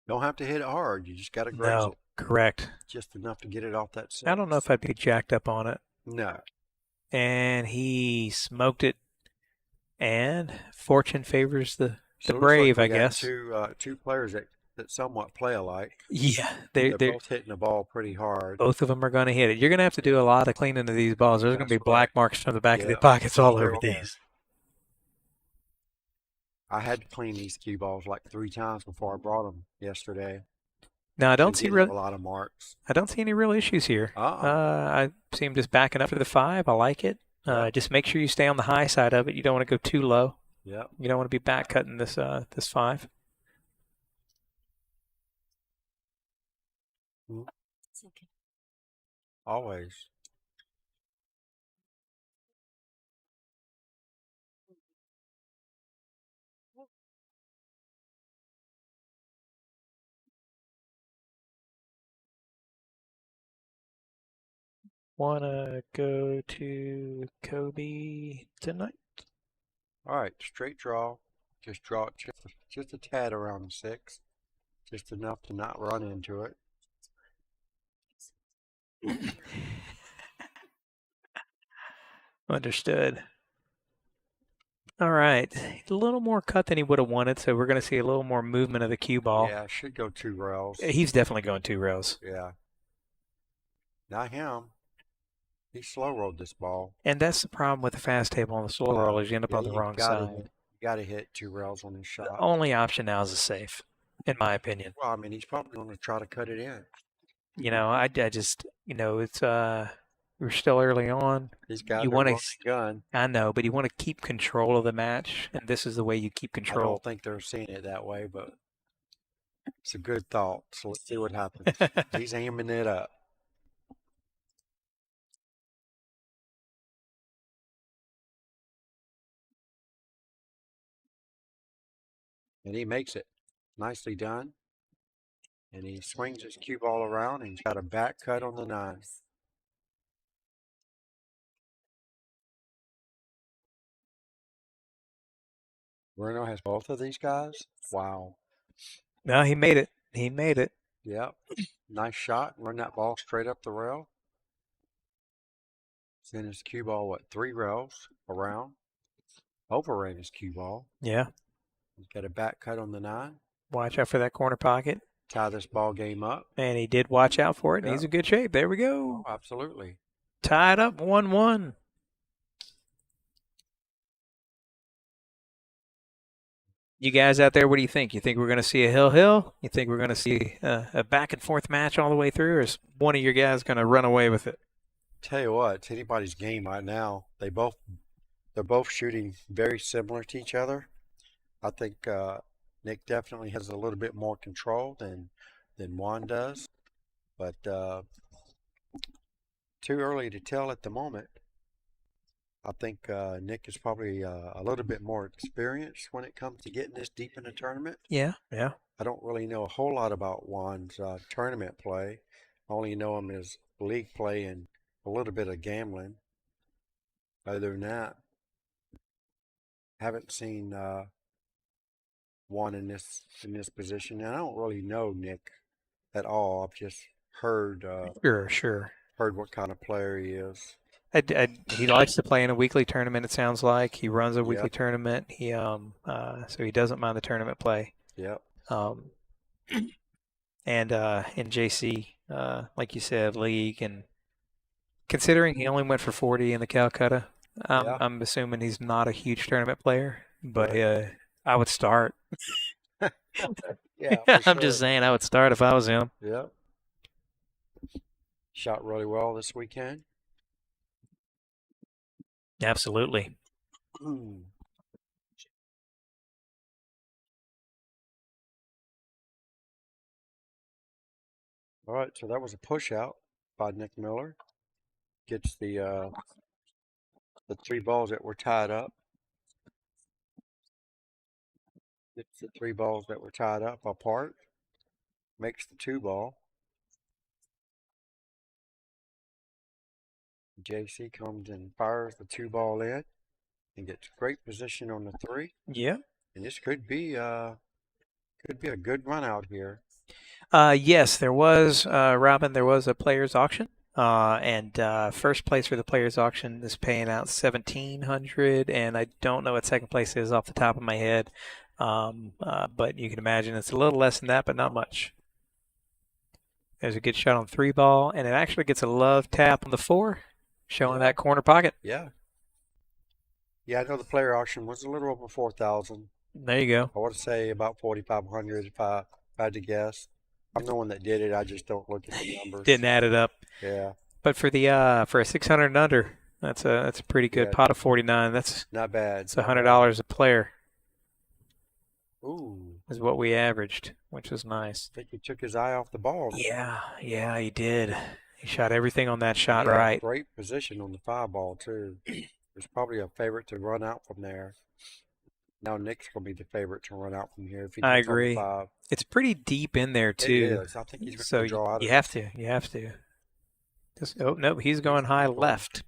Don't have to hit it hard. You just got to graze No, it correct. just enough to get it off that six. I don't know if I'd be jacked up on it. No. And he smoked it. And fortune favors the So it looks brave, like I we got guess. two players that somewhat play alike. Yeah, They're they're both hitting the ball pretty hard. both of them are going to hit it. You're going to have to do a lot of cleaning of these balls. There's going to be That's black right. marks from the back of the Yeah, pockets all there over are. these. I had to clean these cue balls like 3 times before I brought them yesterday. Now I They don't see did have real. a lot of marks. I don't see any real issues here. I see him just backing up to the 5. I like it. Yep. Just make sure you stay on the high side of it. You don't want to go too low. Yep. You don't want to be back cutting this 5. Always. Wanna go to Kobe tonight? All right, straight draw. Just draw it just a tad around the 6. Just enough to not run into it. Understood. All right. A little more cut than he would have wanted, so we're going to see a little more movement of the cue ball. Yeah, should go 2 rails. He's definitely going 2 rails. Yeah. Not him. He slow rolled this ball. And that's the problem with the fast table on the slow roll is you end up on the wrong side. You got to hit 2 rails on his shot. The only option now is a safe, in my opinion. Well, I mean, he's probably going to try to cut it in. You know, I just, it's we're still early on. He's got you a want gun. I know, but you want to keep control of the match, and this is the way you keep control. I don't think they're seeing it that way, but it's a good thought. So let's see what happens. He's aiming it up. And he makes it. Nicely done. And he swings his cue ball around and he's got a back cut on the 9. Bruno has both of these guys. Wow. No, he made it. He made it. Yep. Nice shot. Run that ball straight up the rail. Send his cue ball, 3 rails around. Overran his cue ball. Yeah. He's got a back cut on the 9. Watch out for that corner pocket. Tie this ball game up. And he did watch out for it. Yep. He's in good shape. There we go. Oh, absolutely. Tied up 1-1. You guys out there, what do you think? You think we're going to see a hill? You think we're going to see a back and forth match all the way through, or is one of your guys going to run away with it? Tell you what, it's anybody's game right now. They're both shooting very similar to each other. I think Nick definitely has a little bit more control than Juan does, but too early to tell at the moment. I think Nick is probably a little bit more experienced when it comes to getting this deep in the tournament. Yeah. I don't really know a whole lot about Juan's tournament play. I only know him as league play and a little bit of gambling. Other than that, haven't seen Juan in this position, and I don't really know Nick at all. I've just heard Sure. heard what kind of player he is. He likes to play in a weekly tournament. It sounds like he runs a weekly Yep. tournament. He so he doesn't mind the tournament play. Yep. And in JC, like you said, league, and considering he only went for 40 in the Calcutta, Yeah. I'm assuming he's not a huge tournament player. But I would start. Yeah, I'm just saying I would start if I was him. Yep. Shot really well this weekend. Absolutely. All right, so that was a push out by Nick Miller. Gets the 3 balls that were tied up. Gets the 3 balls that were tied up apart. Makes the 2 ball. JC comes and fires the 2 ball in and gets great position on the 3. Yeah. And this could be a good run out here. Yes, there was, Robin, there was a player's auction. And first place for the players auction is paying out 1,700, and I don't know what second place is off the top of my head. But you can imagine it's a little less than that, but not much. There's a good shot on 3-ball, and it actually gets a love tap on the 4, showing that corner pocket. Yeah. Yeah, I know the player auction was a little over 4,000. There you go. I want to say about 4,500 if I had to guess. I'm the one that did it. I just don't look at the numbers. Didn't add it up. Yeah. But for the for a 600 and under, that's a pretty good pot of 49. That's not bad. It's $100 a player. Ooh. Is what we averaged, which was nice. I think he took his eye off the ball. Yeah, he did. He shot everything on that shot right. Great position on the 5-ball too. There's probably a favorite to run out from there. Now Nick's gonna be the favorite to run out from here if he I gets on the agree. 5. It's pretty deep in there too. It is. I think he's so gonna draw out. You have to. You have to. Oh no, he's going high left.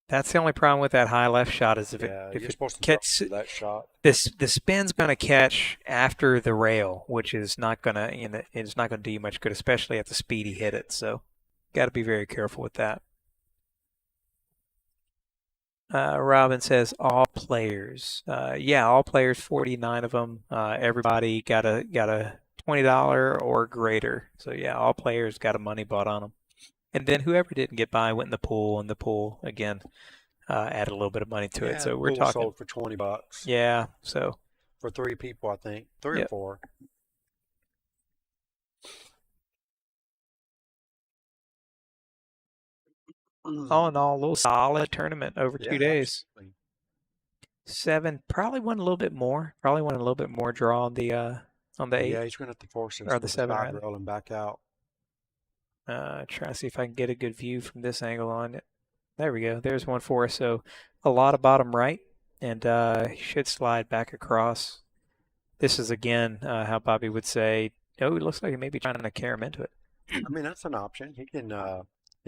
That's the only problem with that high left shot is if you're it supposed to catches that shot. the spin's going to catch after the rail, which is not going to it's not going to do you much good, especially at the speed he hit it. So, got to be very careful with that. Robin says all players. Yeah, all players, 49 of them. Everybody got a $20 or greater. So yeah, all players got a money bought on them. And then whoever didn't get by went in the pool, and the pool again added a little bit of money to it. So we're talking sold for $20. Yeah, so for 3 people, I think 3 or 4. All in all, a little solid tournament over 2 days. Absolutely. 7 probably won a little bit more. Probably won a little bit more draw on the 8. Yeah, he's going to have to force him or the 7 rail and back out. Try to see if I can get a good view from this angle on it. There we go. There's one for us. So a lot of bottom right, and he should slide back across. This is again how Bobby would say, "Oh, it looks like he may be trying to carry him into it." I mean, that's an option. He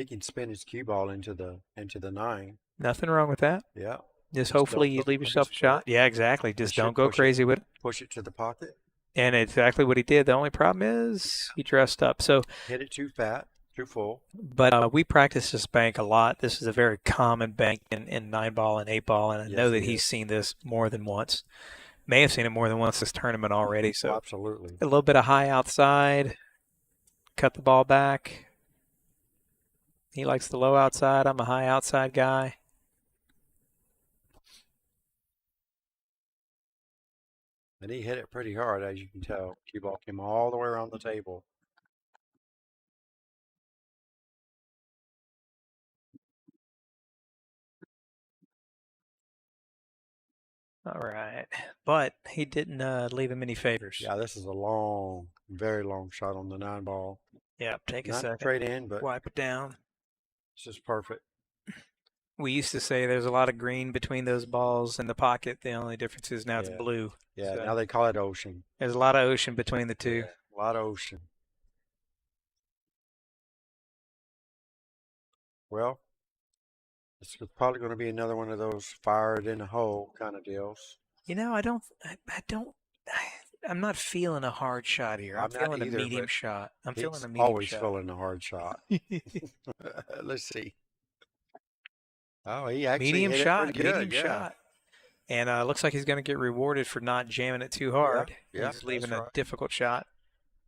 can spin his cue ball into the 9. Nothing wrong with that. Yeah. Just hopefully you leave yourself a shot. Yeah, exactly. Just don't go crazy with it. Push it to the pocket. And exactly what he did. The only problem is he dressed up. So hit it too fat, too full. But we practice this bank a lot. This is a very common bank in 9-ball and 8-ball, and I know that he's seen this more than once. May have seen it more than once this tournament already. So absolutely. A little bit of high outside. Cut the ball back. He likes the low outside. I'm a high outside guy. And he hit it pretty hard, as you can tell. Cue ball came all the way around the table. All right. But he didn't leave him any favors. Yeah, this is a long, very long shot on the 9-ball. Yeah, take a Not second. straight in, but wipe it down. This is perfect. We used to say there's a lot of green between those balls and the pocket. The only difference is now it's blue. Yeah, so now they call it ocean. There's a lot of ocean between the two. Yeah, a lot of ocean. Well, this is probably going to be another one of those fired in a hole kind of deals. You know, I'm not feeling a hard shot here. I'm feeling a medium shot. I'm feeling a medium shot. Always feeling a hard shot. Let's see. Oh, he actually medium hit shot, it pretty good. medium shot. And looks like he's going to get rewarded for not jamming it too hard. Yeah, he's leaving a difficult shot.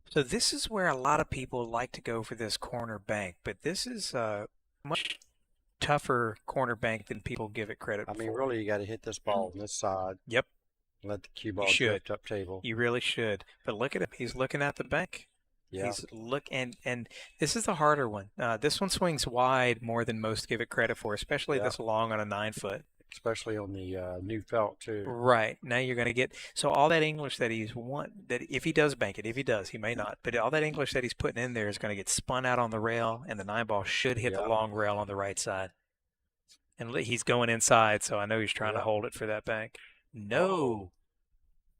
So this is where a lot of people like to go for this corner bank, but this is a much tougher corner bank than people give it credit for. I mean, really, you got to hit this ball on this side. Yep. Let the cue ball drift up table. You really should. But look at him. He's looking at the bank. Yeah. He's and this is the harder one. This one swings wide more than most give it credit for, especially this long on a 9-foot. Especially on the new felt too. Right. Now you're going to get all that English that that if he does bank it, if he does, he may not, but all that English that he's putting in there is going to get spun out on the rail, and the 9-ball should hit the long rail on the right side. And he's going inside, so I know he's trying to hold it for that bank. No.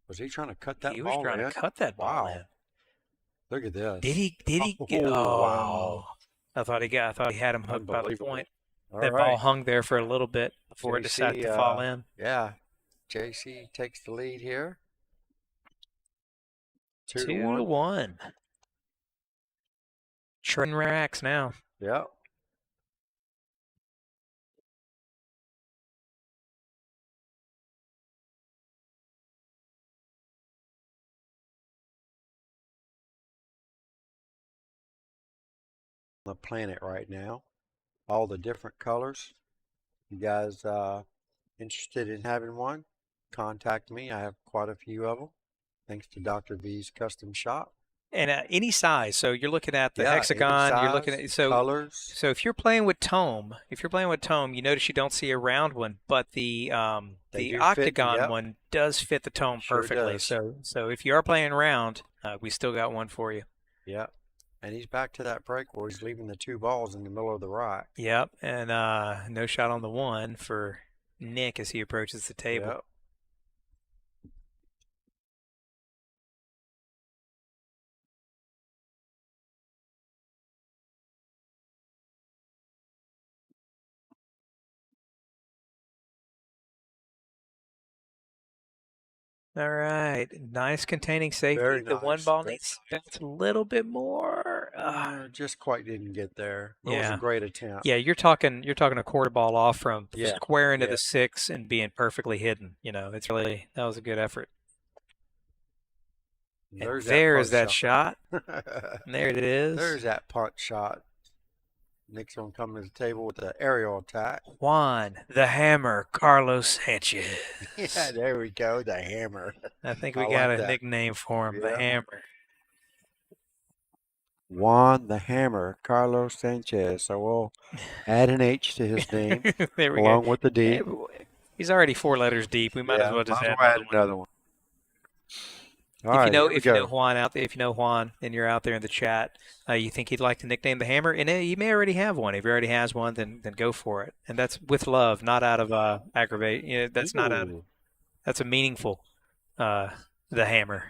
Was he trying to cut that ball in? He was trying to cut that ball in. Look at this. Did he get? Oh, wow. I thought he had him hooked by the point. That ball hung there for a little bit before it decided to fall in. Yeah. JC takes the lead here. 2 2 to to 1. 1. Trading racks now. Yep. The planet right now. All the different colors. You guys interested in having one? Contact me. I have quite a few of them. Thanks to Dr. V's custom shop. And any size. So you're looking at the Yeah, any hexagon. You're looking size, at colors. So if you're playing with tome, you notice you don't see a round one, but the They do fit, octagon yep. one does fit the tome Sure perfectly. does. So if you are playing round, we still got one for you. Yep. And he's back to that break where he's leaving the 2 balls in the middle of the rack. Yep. And no shot on the 1 for Nick as he approaches the table. Yep. All right. Nice containing safety. Very The 1 nice. ball needs to bounce a little bit more. Just quite didn't get there. It was Yeah. a great attempt. Yeah, you're talking a quarter ball off from Yeah, square into yeah. the 6 and being perfectly hidden. It's really, that was a good effort. And there's that shot. And there it is. There's that punch shot. Nick's going to come to the table with the aerial attack. Juan, the Hammer, Carlos Sanchez. Yeah, there we go, the hammer. I think we I got like a that. nickname for him, the Yeah. Hammer. Juan the Hammer, Carlos Sanchez. So we'll add an H to his name There we along go. with the D. He's already 4 letters deep. We might as well just add another one. All If right, you know, here we if you know go. Juan out there, if you know Juan and you're out there in the chat, you think he'd like to nickname the Hammer, and he may already have one. If he already has one, then go for it. And that's with love, not out of aggravate. That's not out. Ooh. That's a meaningful. The Hammer,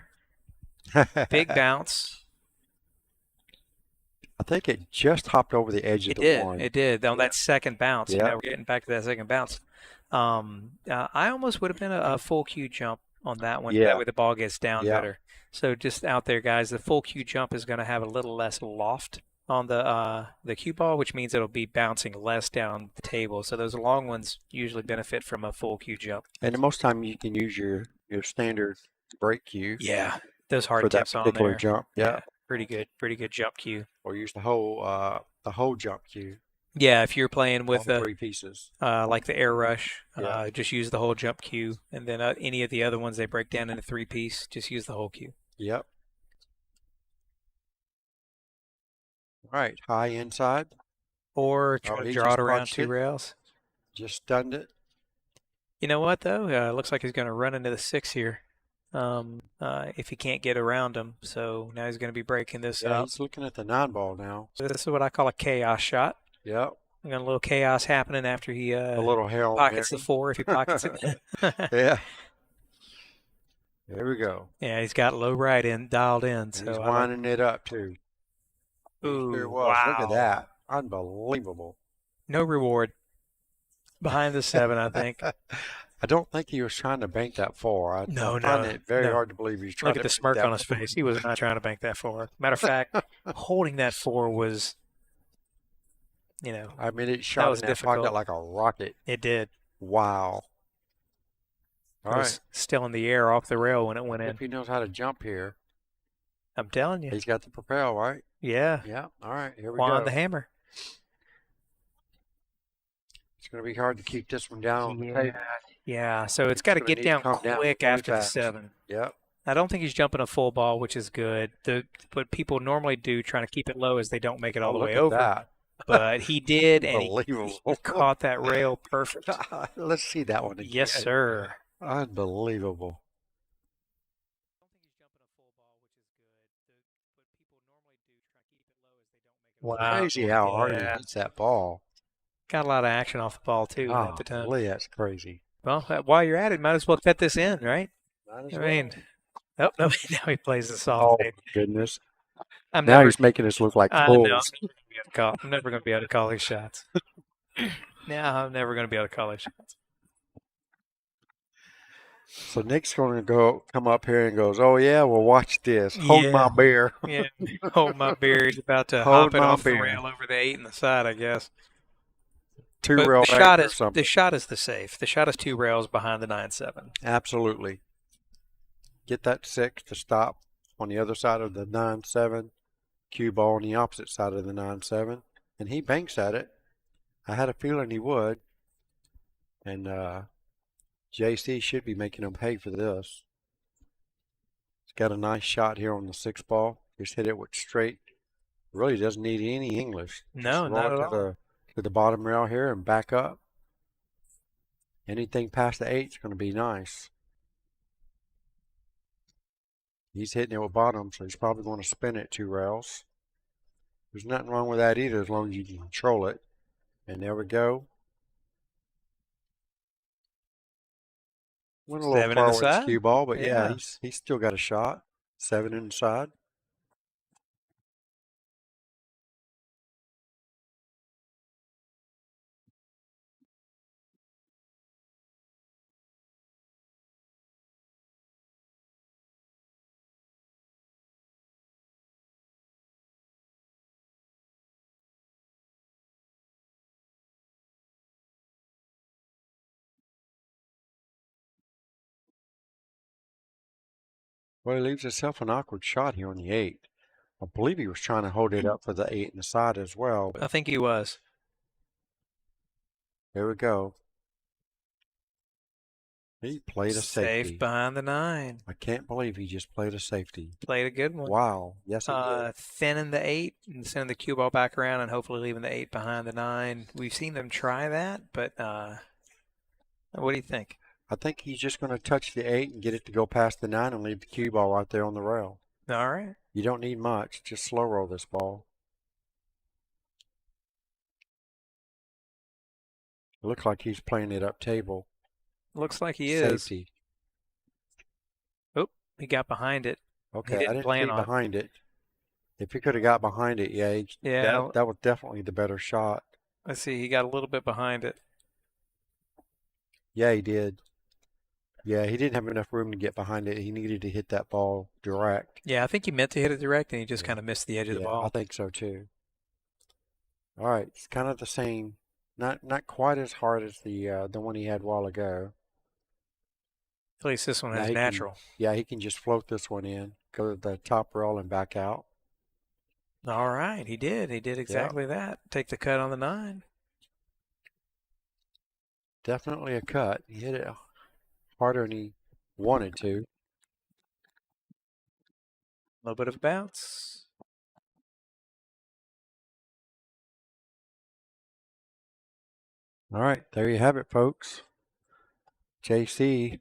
big bounce. I think it just hopped over the edge of It the did. one. It did on that second bounce. Yeah. We're getting back to that second bounce. I almost would have been a full cue jump on that one. Yeah. That way the ball gets down Yeah. better. So just out there, guys, the full cue jump is going to have a little less loft on the cue ball, which means it'll be bouncing less down the table. So those long ones usually benefit from a full cue jump. And the most time you can use your standard break cue Yeah, those hard for that tips on particular there. jump. Yeah. Pretty good jump cue. Or use the whole jump cue. Yeah, if you're playing with all 3 pieces. like the air rush, Yeah. just use the whole jump cue, and then any of the other ones they break down into 3-piece, just use the whole cue. Yep. All right, high inside. Or try to he draw just it around punched 2 it. rails. Just stunned it. You know what though? Looks like he's going to run into the 6 here. If he can't get around him, so now he's going to be breaking this Yeah, up. he's looking at the 9 ball now. So this is what I call a chaos shot. Yep. We got a little chaos happening after he A little hell. pockets the 4 if he pockets it. Yeah. There we go. Yeah, he's got low right in dialed in. And So he's I like- winding it up too. Ooh, Sure was. wow. Look at that. Unbelievable. No reward behind the 7, I think. I don't think he was trying to bank that far. I No, find no, it very no. hard to believe he's trying Look at to the bank smirk that on his far. face. He was not trying to bank that 4. Matter of fact, holding that 4 was, I mean, it shot was in that difficult. pocket like a rocket. it did. Wow. All It right. was still in the air off the rail when it went If in. he knows how to jump here, I'm telling you. he's got the propel, right? Yeah. Yeah. All right. Here we Juan go. the Hammer. It's going to be hard to keep this one down on the table. Yeah, so it's got to gonna get need to down come down quick really after the fast. 7. Yep. I don't think he's jumping a full ball, which is good. What people normally do, trying to keep it low, is they don't make it all the Look way at over. that. But he did, and he Unbelievable. caught that rail perfect. Let's see that one again. Yes, sir. Unbelievable. Wow. Crazy how hard he Yeah. hits that ball. Got a lot of action off the ball, too, Oh, at the time. that's crazy. Well, while you're at it, might as well fit this in, right? Might as I well. mean, oh, no, now he plays the Oh, soft. my goodness. I'm Now never, he's making us look like I know, fools. I'm never going to be able to call these shots. No, I'm never going to be able to call these shots. So Nick's going to come up here and goes, "Oh yeah, well watch this. Hold my Yeah. beer. Yeah. Hold my beer. He's about to Hold hop it my off the beer." rail over the 8 and the side, I guess. Two But rail the eight shot or is the something. shot is the safe. The shot is 2 rails behind the 9-7. Absolutely. Get that 6 to stop on the other side of the 9-7. Cue ball on the opposite side of the 9-7, and he banks at it. I had a feeling he would, and JC should be making him pay for this. He's got a nice shot here on the 6 ball. Just hit it with straight. Really doesn't need any English. Just No, roll not it at to all. the bottom rail here and back up. Anything past the 8 is going to be nice. He's hitting it with bottom, so he's probably going to spin it 2 rails. There's nothing wrong with that either as long as you can control it. And there we go. Went a little 7 in far the with his side. cue ball, but yeah, Yeah. he's still got a shot. 7 inside. Well, he leaves himself an awkward shot here on the 8. I believe he was trying to hold it up for the 8 in the side as well, I but think he was. there we go. He played a Safe safety. behind the 9. I can't believe he just played a safety. Played a good one. Wow. Yes, he did. Thinning the 8 and sending the cue ball back around and hopefully leaving the 8 behind the 9. We've seen them try that, but what do you think? I think he's just going to touch the 8 and get it to go past the 9 and leave the cue ball right there on the rail. All right. You don't need much. Just slow roll this ball. It looks like he's playing it up table. Looks like he is. Safety. Oh, he got behind it. Okay, I didn't didn't plan see on it. behind it. If he could have got behind it, yeah, Yeah. that was definitely the better shot. Let's see. He got a little bit behind it. Yeah, he did. Yeah, he didn't have enough room to get behind it. He needed to hit that ball direct. Yeah, I think he meant to hit it direct, and he just Yeah. kind of missed the edge of the Yeah, ball. I think so too. All right, it's kind of the same. Not quite as hard as the one he had a while ago. At least this one Now has he natural. he can just float this one in, go to the top rail and back out. All right, he did. He did exactly that. Take the cut on the 9. Definitely a cut. He hit it harder than he wanted to. A little bit of a bounce. All right, there you have it, folks. JC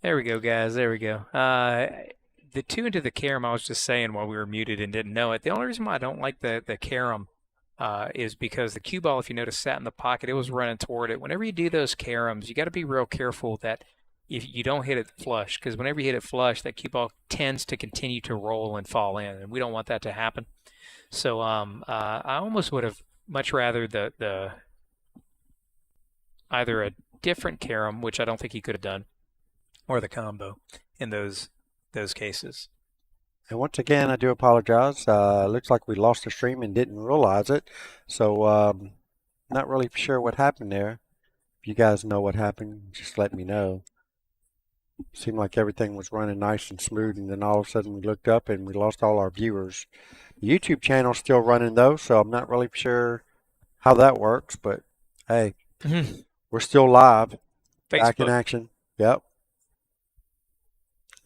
There we go, guys. There we go. The two into the carom, I was just saying while we were muted and didn't know it. The only reason why I don't like the carom is because the cue ball, if you notice, sat in the pocket. It was running toward it. Whenever you do those caroms, you got to be real careful that if you don't hit it flush, because whenever you hit it flush, that cue ball tends to continue to roll and fall in, and we don't want that to happen. So I almost would have much rather the either a different carom, which I don't think he could have done, or the combo in those cases. And once again, I do apologize. Looks like we lost the stream and didn't realize it. So not really sure what happened there. If you guys know what happened, just let me know. Seemed like everything was running nice and smooth, and then all of a sudden we looked up and we lost all our viewers. The YouTube channel's still running though, so I'm not really sure how that works, but hey, we're still live, back in action. Yep.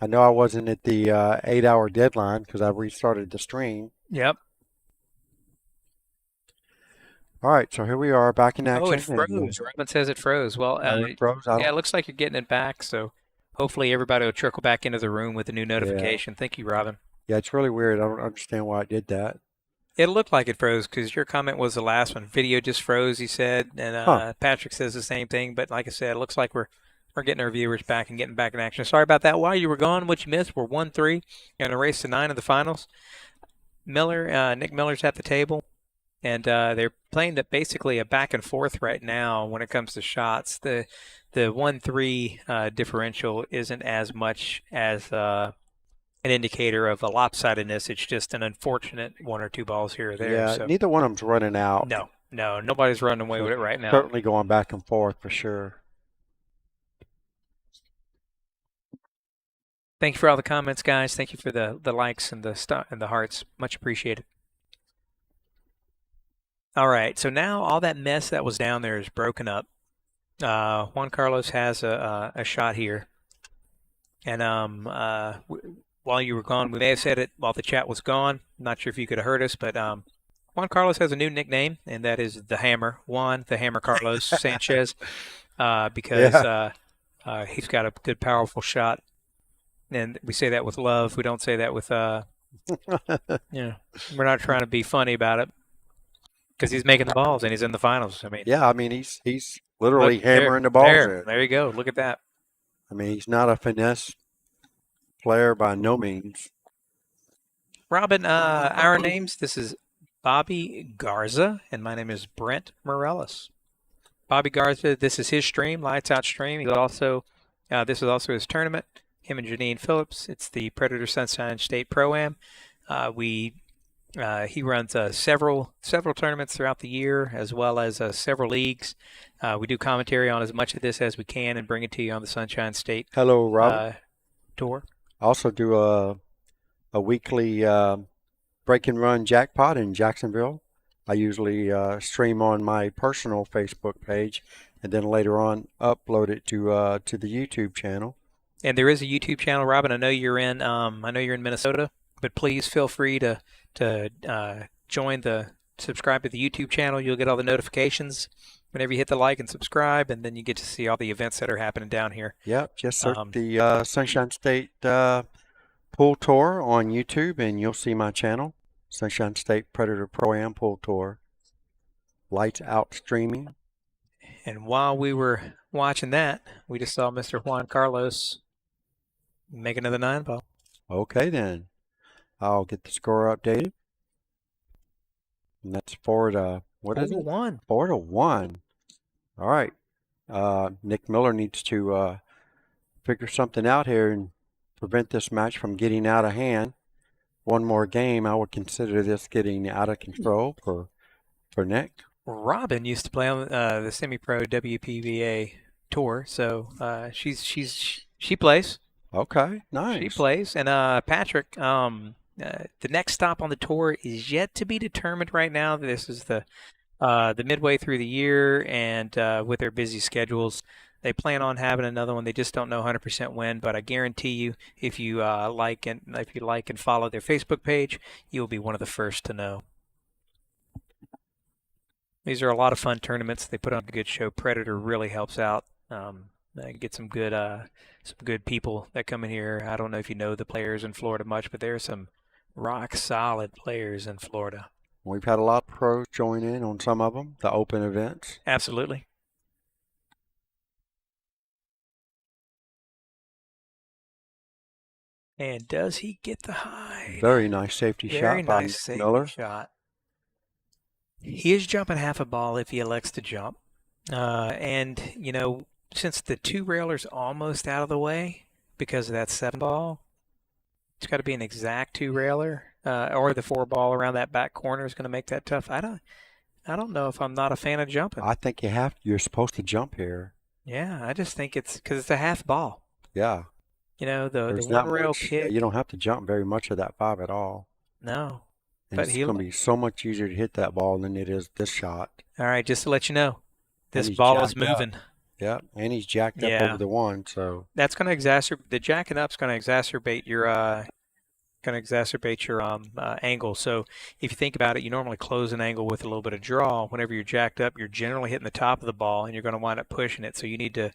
I know I wasn't at the 8-hour deadline because I restarted the stream. Yep. All right, so here we are, back in action. Oh, it froze. Robin says it froze. Well, it froze. Yeah, it looks like you're getting it back, so hopefully everybody will trickle back into the room with a new notification. Yeah. Thank you, Robin. Yeah, it's really weird. I don't understand why it did that. It looked like it froze because your comment was the last one. Video just froze, he said, and Patrick says the same thing. But like I said, it looks like we're getting our viewers back and getting back in action. Sorry about that. While you were gone, what you missed, we're 1-3 in a race to 9 in the finals. Nick Miller's at the table, and they're playing basically a back and forth right now when it comes to shots. The 1-3 differential isn't as much as an indicator of a lopsidedness. It's just an unfortunate one or two balls here or there. Yeah, so neither one of them's running out. No, nobody's running away with it right now. Certainly going back and forth for sure. Thank you for all the comments, guys. Thank you for the likes and the hearts. Much appreciated. All right, so now all that mess that was down there is broken up. Juan Carlos has a shot here, and while you were gone, we may have said it while the chat was gone. I'm not sure if you could have heard us, but Juan Carlos has a new nickname, and that is the Hammer. Juan the Hammer Carlos Sanchez, because he's got a good, powerful shot. And we say that with love. We don't say that with, we're not trying to be funny about it, because he's making the balls and he's in the finals. I mean, yeah, I mean he's literally hammering the balls in. There you go. Look at that. I mean, he's not a finesse player by no means. Robin, our names. This is Bobby Garza, and my name is Brent Morellis. Bobby Garza. This is his stream, Lights Out stream. He also, this is also his tournament. Him and Janine Phillips. It's the Predator Sunshine State Pro-Am. He runs several tournaments throughout the year, as well as several leagues. We do commentary on as much of this as we can and bring it to you on the Sunshine State Hello, Rob. Tour. I also do a weekly break and run jackpot in Jacksonville. I usually stream on my personal Facebook page, and then later on upload it to the YouTube channel. And there is a YouTube channel, Robin. I know you're in Minnesota, but please feel free to subscribe to the YouTube channel. You'll get all the notifications whenever you hit the like and subscribe, and then you get to see all the events that are happening down here. Yep, just search the Sunshine State Pool Tour on YouTube, and you'll see my channel, Sunshine State Predator Pro-Am Pool Tour. Lights Out streaming. And while we were watching that, we just saw Mr. Juan Carlos make another 9 ball. Okay, then. I'll get the score updated. And that's 4-1. 4-1. All right. Nick Miller needs to figure something out here and prevent this match from getting out of hand. One more game, I would consider this getting out of control for Nick. Robin used to play on the semi-pro WPVA tour, so she plays. Okay, nice. She plays, and Patrick, the next stop on the tour is yet to be determined right now. This is the midway through the year, and with their busy schedules, they plan on having another one. They just don't know 100% when, but I guarantee you, if you like and follow their Facebook page, you'll be one of the first to know. These are a lot of fun tournaments. They put on a good show. Predator really helps out. Get some good people that come in here. I don't know if you know the players in Florida much, but there are some rock solid players in Florida. We've had a lot of pros join in on some of them, the open events. Absolutely. And does he get the hide? Very nice safety Very shot by nice safety Miller. shot. He is jumping half a ball if he elects to jump. And, you know, since the 2-railer's almost out of the way because of that 7-ball, it's got to be an exact 2-railer, or the 4-ball around that back corner is going to make that tough. I don't know if I'm not a fan of jumping. I think you're supposed to jump here. Yeah, I just think it's because it's a half ball. Yeah. You know, the There's not 1-rail much, kick. you don't have to jump very much of that 5 at all. No. And But it's going to be so much easier to hit that ball than it is this shot. All right, just to let you know, this he's ball is jacked up. moving. Yeah, and he's jacked up over the 1, so That's going to exacerbate the jacking up's going to exacerbate your angle. So if you think about it, you normally close an angle with a little bit of draw. Whenever you're jacked up, you're generally hitting the top of the ball, and you're going to wind up pushing it. So you need to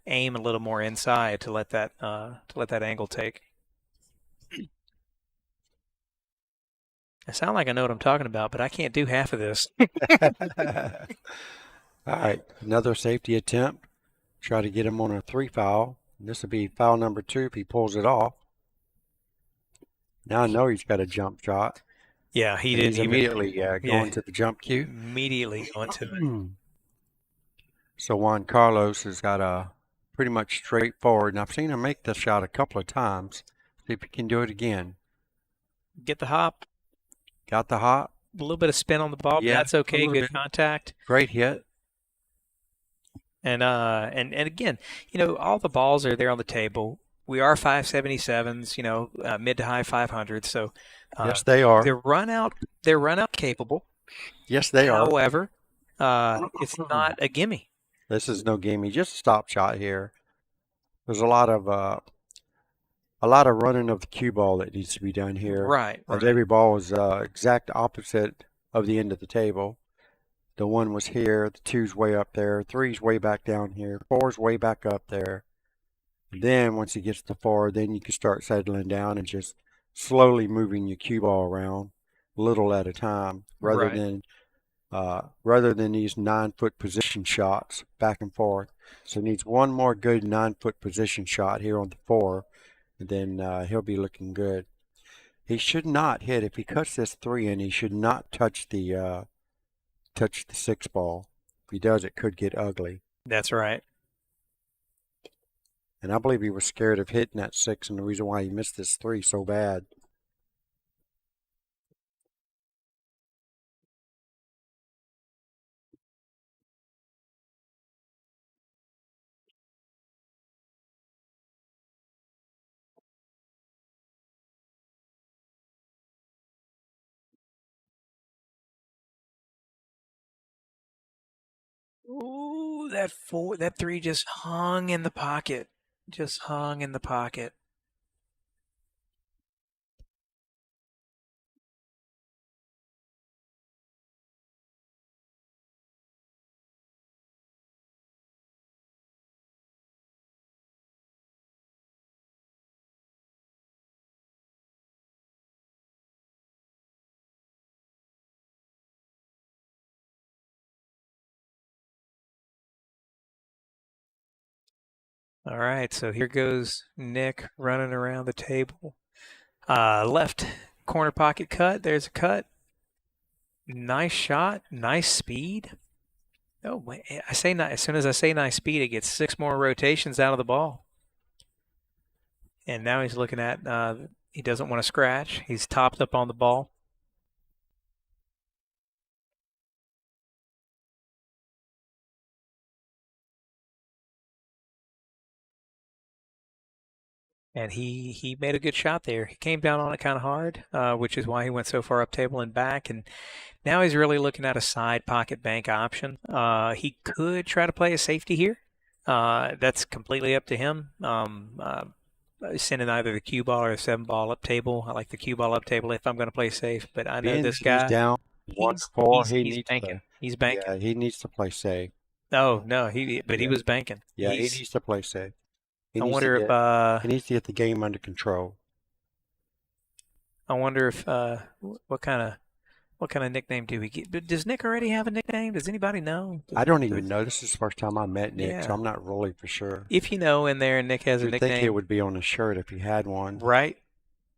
aim a little more inside to let that angle take. I sound like I know what I'm talking about, but I can't do half of this. All right, another safety attempt. Try to get him on a 3 foul. This will be foul number 2 if he pulls it off. Now I know he's got a jump shot. Yeah, he didn't he's immediately going to the jump cue. Immediately going to it. So Juan Carlos has got a pretty much straightforward, and I've seen him make this shot a couple of times. See if he can do it again. Get the hop. Got the hop. A little bit of spin on the ball, but that's okay. Good contact. Great hit. And again, you know, all the balls are there on the table. We are 577s, you know, mid to high 500s. So yes, they are. They're run out capable. Yes, they are. However, it's not a gimme. This is no gimme. Just a stop shot here. There's a lot of running of the cue ball that needs to be done here. Right. Every ball is exact opposite of the end of the table. The 1 was here, the 2's way up there, 3's way back down here, 4's way back up there. Then once he gets to 4, then you can start settling down and just slowly moving your cue ball around, little at a time, rather than these 9-foot position shots back and forth. So he needs one more good 9-foot position shot here on the 4, and then he'll be looking good. He should not hit, if he cuts this 3 in, he should not touch the 6 ball. If he does, it could get ugly. That's right. And I believe he was scared of hitting that 6, and the reason why he missed this 3 so bad. Ooh, that 3 just hung in the pocket. Just hung in the pocket. All right, so here goes Nick running around the table. Left corner pocket cut. There's a cut. Nice shot. Nice speed. Oh, wait, I say as soon as I say nice speed, it gets 6 more rotations out of the ball. And now he's looking at, he doesn't want to scratch. He's topped up on the ball. And he made a good shot there. He came down on it kind of hard, which is why he went so far up table and back. And now he's really looking at a side pocket bank option. He could try to play a safety here. That's completely up to him. Sending either the cue ball or the 7-ball up table. I like the cue ball up table if I'm going to play safe. But I know this guy. He's down 1-4. He's banking. He's banking. Yeah, he needs to play safe. Oh no, he Yeah. was banking. Yeah, he He's, needs to play safe. He I needs to wonder if he needs to get the game under control. what kind of nickname do we get? Does Nick already have a nickname? Does anybody know? I don't even know. This is the first time I met Nick, so Yeah. I'm not really for sure. If you know in there, Nick has a You'd think it nickname, would be on his shirt if he had one. right?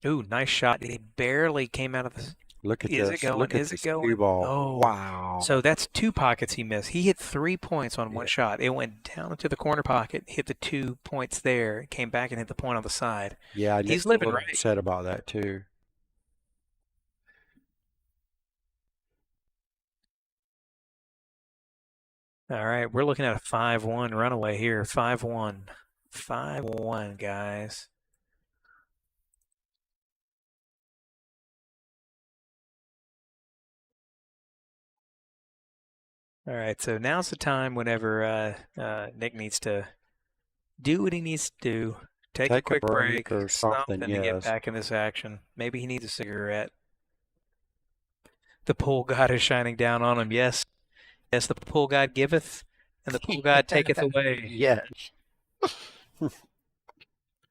Ooh, nice shot. He barely came out of the. Look at Is this. it going? Look at Is it this going? cue ball. Oh, Wow. so that's 2 pockets he missed. He hit 3 points on one Yeah. shot. It went down into the corner pocket, hit the 2 points there, came back and hit the point on the side. Yeah, He's Nick's a living little right. upset about that too. All right, we're looking at a 5-1 runaway here. 5-1. 5-1, guys. All right, so now's the time whenever Nick needs to do what he needs to do. Take a quick break or something, to get yes. back in this action. Maybe he needs a cigarette. The pool god is shining down on him. Yes. Yes, the pool god giveth, and the pool god taketh away. Yes.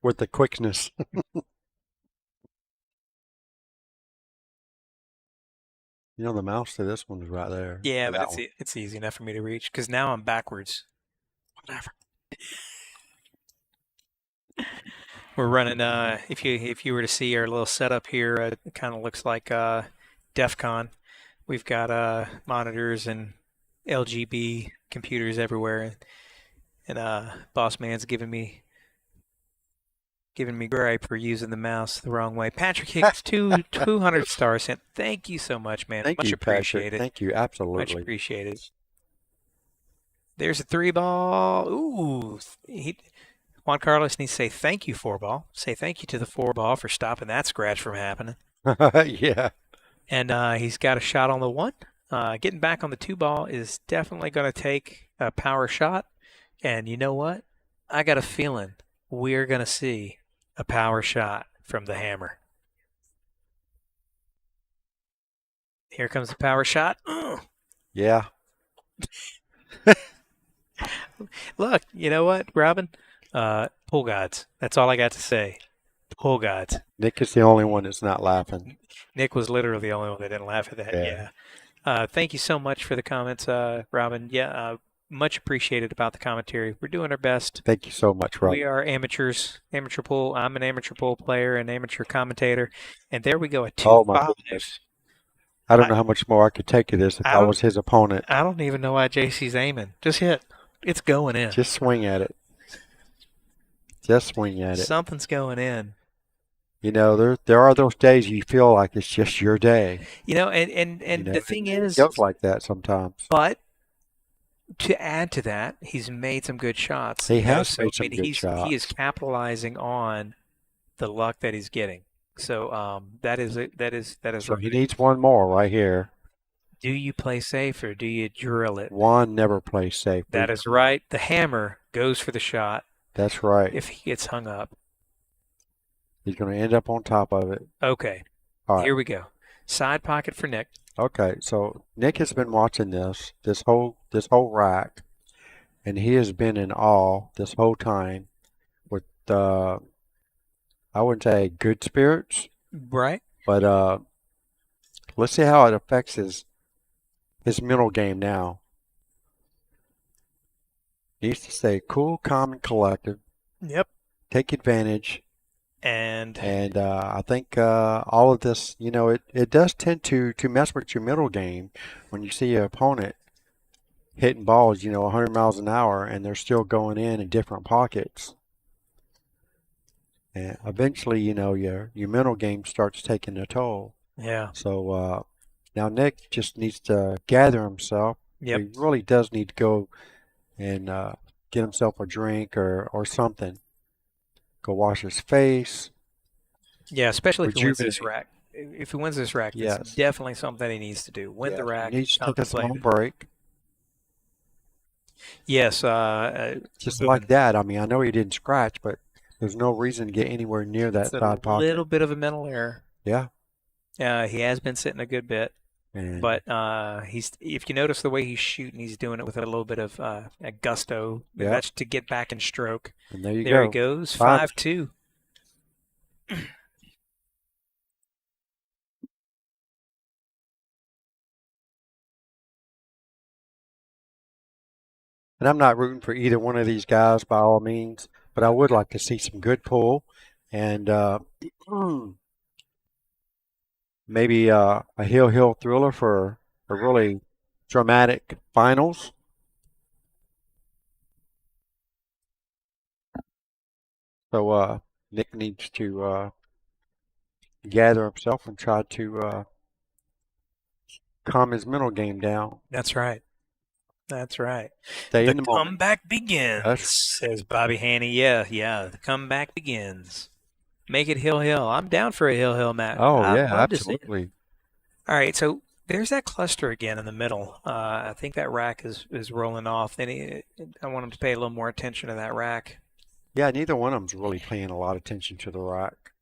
With the quickness. You know, the mouse to this one is right there. Yeah, To but that one. it's easy enough for me to reach because now I'm backwards. Whatever. We're running. If you were to see our little setup here, it kind of looks like DEF CON. We've got monitors and LGB computers everywhere, and Boss Man's giving me gripe for using the mouse the wrong way. Patrick Hicks, 200 stars sent. Thank you so much, man. Thank Much you, Patrick. appreciated. Thank you, Much absolutely. appreciated. There's a 3-ball. Ooh, Juan Carlos needs to say thank you, 4-ball. Say thank you to the 4-ball for stopping that scratch from happening. Yeah. And he's got a shot on the 1. Getting back on the 2-ball is definitely going to take a power shot. And you know what? I got a feeling we're going to see a power shot from the hammer. Here comes the power shot. Yeah. Look, you know what, Robin? Pool gods. That's all I got to say. Pool gods. Nick is the only one that's not laughing. Nick was literally the only one that didn't laugh at that. Yeah. Thank you so much for the comments, Robin. Yeah, much appreciated about the commentary. We're doing our best. Thank you so much, Rob. We are amateurs, amateur pool. I'm an amateur pool player and amateur commentator. And there we go, a 2-5. Oh, my goodness. I don't know how much more I could take of this if I was his opponent. I don't even know why JC's aiming. Just hit. It's going in. Just swing at it. Just swing at it. Something's going in. You know, there are those days you feel like it's just your day. You know, and You know, the thing is, it feels like that sometimes. but to add to that, he's made some good shots. He you know, has so, made some I mean, good He is shots. capitalizing on the luck that he's getting. So that is So right. he needs one more right here. Do you play safe or do you drill it? One never plays safe. That is right. The hammer goes for the shot That's right. if he gets hung up. He's going to end up on top of it. Okay. All right. Here we go. Side pocket for Nick. Okay, so Nick has been watching this whole rack, and he has been in awe this whole time with I wouldn't say good spirits, Right. but let's see how it affects his mental game now. He needs to stay cool, calm, and collected. Yep. Take advantage. And I think all of this, you know, it does tend to mess with your middle game when you see your opponent hitting balls, you know, 100 miles an hour, and they're still going in different pockets. And eventually, you know, your mental game starts taking a toll. yeah. So now Nick just needs to gather himself. Yep. He really does need to go and get himself a drink or something. Go wash his face. Yeah, especially if he wins this Rejuvenate. rack. If he wins this rack, Yes. that's definitely something he needs to do. Win the Yes, rack. he needs to take a small contemplate it. break. Yes. Just like that. I mean, I know he didn't scratch, but there's no reason to get anywhere near that It's a side pocket. little bit of a mental error. Yeah. He has been sitting a good bit. And But if you notice the way he's shooting, he's doing it with a little bit of a gusto. Yep. That's to get back in stroke. and there you There go. he goes, 5. 5-2. And I'm not rooting for either one of these guys by all means, but I would like to see some good pull and maybe a hill thriller for a really dramatic finals. So Nick needs to gather himself and try to calm his mental game down. That's right. That's right. Stay The in the moment. comeback begins, Yes. says Bobby Haney. Yeah. The comeback begins. Make it hill. I'm down for a hill match. Oh I'd yeah, love to see it. absolutely. All right, so there's that cluster again in the middle. I think that rack is rolling off. I want him to pay a little more attention to that rack. Yeah, neither one of them's really paying a lot of attention to the rack.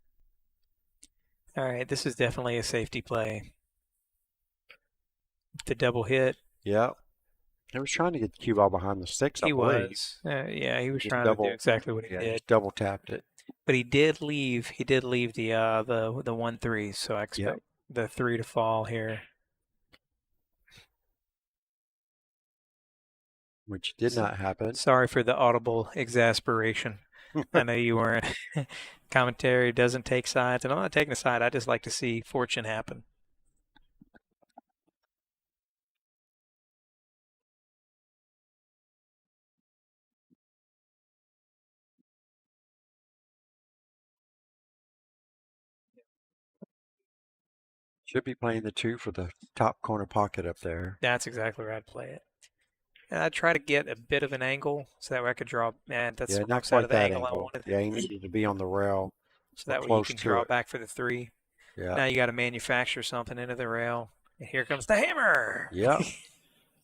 All right, this is definitely a safety play. The double hit. Yeah. He was trying to get the cue ball behind the 6, I He believe. was. Yeah, he was Just trying double- to do exactly what he Yeah, did. just double tapped it. But he did leave. He did leave the 1-3. So I expect the 3 to fall here. Which did not happen. Sorry for the audible exasperation. I know you weren't. Commentary doesn't take sides, and I'm not taking a side. I just like to see fortune happen. Should be playing the 2 for the top corner pocket up there. That's exactly where I'd play it. And I'd try to get a bit of an angle so that way I could draw. Man, that's Yeah, the wrong not side quite of the that angle I angle. wanted. Yeah, he needed to be on the rail. So that way you close can to draw it. back for the 3. Yeah. Now you got to manufacture something into the rail. And here comes the hammer. Yeah.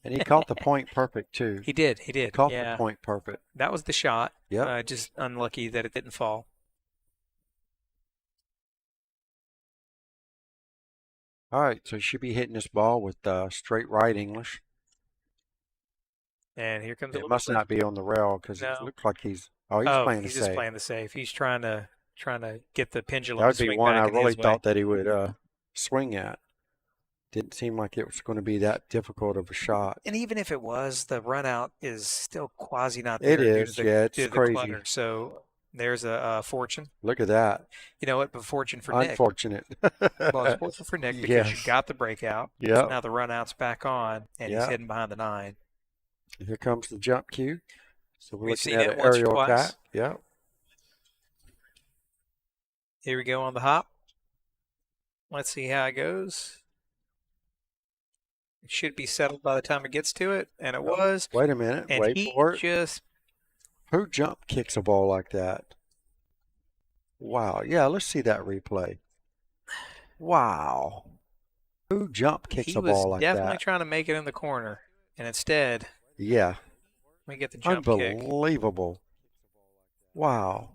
And he caught the point perfect too. He did. He caught Yeah. the point perfect. That was the shot. Yeah. Just unlucky that it didn't fall. All right, so he should be hitting this ball with straight right English. And here comes a It little must bit- not be on the rail because No. it looks like he's playing the he's just safe. playing the safe. He's trying to get the pendulum That would to be swing one back I in really his way. thought that he would swing at. Didn't seem like it was going to be that difficult of a shot. And even if it was, the run out is still quasi not It there due is, to the, yeah, it's due to the crazy. clutter. So there's a fortune. Look at that. You know what? But fortune for Nick. Unfortunate. Well, it's fortune for Nick because you Yes. got the breakout. Yep. So now the run out's back on, and he's Yep. hidden behind the 9. Here comes the jump cue. So we're We've looking seen at it an once or aerial twice. attack. Yep. Here we go on the hop. Let's see how it goes. It should be settled by the time it gets to it, and it was. Wait a minute. And Wait he for it. just Who jump kicks a ball like that? Wow. Yeah, let's see that replay. Wow. Who jump kicks he a was ball like definitely that? trying to make it in the corner, and instead Yeah. we get the jump kick. Unbelievable. Wow.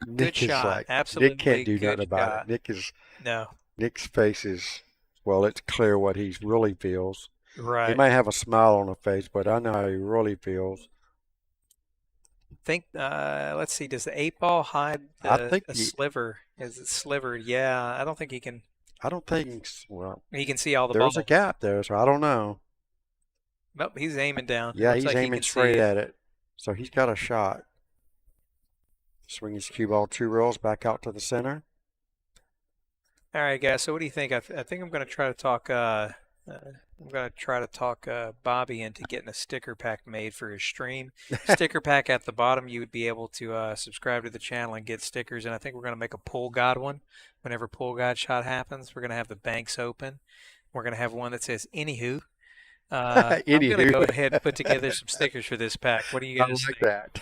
Nick is shot. like, Absolutely Nick can't do good nothing about shot. it. No, Nick's face is, well, it's clear what he really feels. He right. may have a smile on his face, but I know how he really feels. Let's see. Does the 8 ball hide I think a he- sliver? Is it slivered? Yeah, I don't think he can. I don't think, well, He can see all the there's balls. a gap there, so I don't know. Nope, he's aiming down. Yeah, Looks he's like he aiming can see straight it. at it. So he's got a shot. Swing his cue ball 2 rolls back out to the center. All right, guys. So what do you think? I think I'm going to try to talk. Bobby into getting a sticker pack made for his stream. Sticker pack at the bottom. You would be able to subscribe to the channel and get stickers. And I think we're going to make a Pull God one. Whenever Pull God shot happens, we're going to have the banks open. We're going to have one that says "Anywho." I'm going to Anywho. go ahead and put together some stickers for this pack. What do you I guys like think?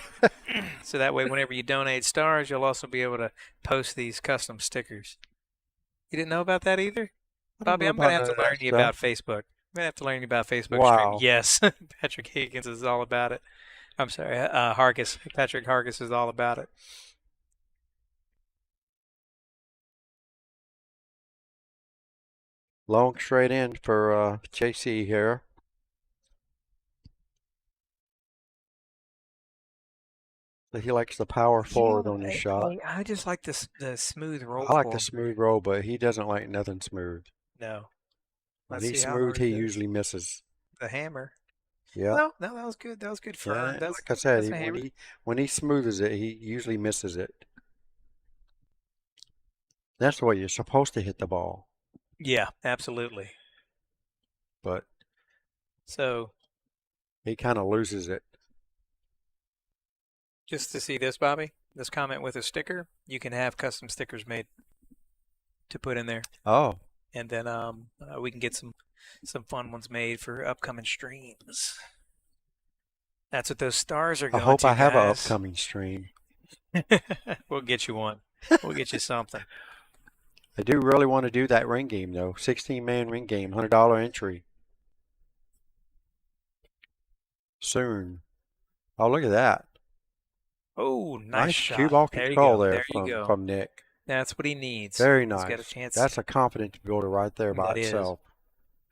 that. So that way, whenever you donate stars, you'll also be able to post these custom stickers. You didn't know about that either? I don't Bobby, know I'm going to about have to none of learn that you stuff. about Facebook. I'm going to have to learn you about Facebook Wow. stream. Yes, Patrick Higgins is all about it. I'm sorry, Hargis. Patrick Hargis is all about it. Long straight in for JC here. So he likes the power forward on his shot. I just like the smooth roll. I like the form. smooth roll, but he doesn't like nothing smooth. No. When Let's he's see how smooth, hard he it is. usually misses. The hammer. Yeah. No, that was good. That was good. Firm. Yeah, That's like I said, that's a hammer. when he smoothes it, he usually misses it. That's the way you're supposed to hit the ball. Yeah, absolutely. But So he kind of loses it. just to see this, Bobby, this comment with a sticker, you can have custom stickers made to put in there, Oh, and then we can get some fun ones made for upcoming streams. That's what those stars are I going hope to, I have an guys. upcoming stream. We'll get you one. We'll get you something. I do really want to do that ring game though. 16-man ring game, $100 entry. Soon. Oh, look at that. Oh, nice shot. cue ball There you control go. there There you go. from Nick. That's what he needs. Very He's nice. got a chance. That's a confidence builder right there by That is. itself.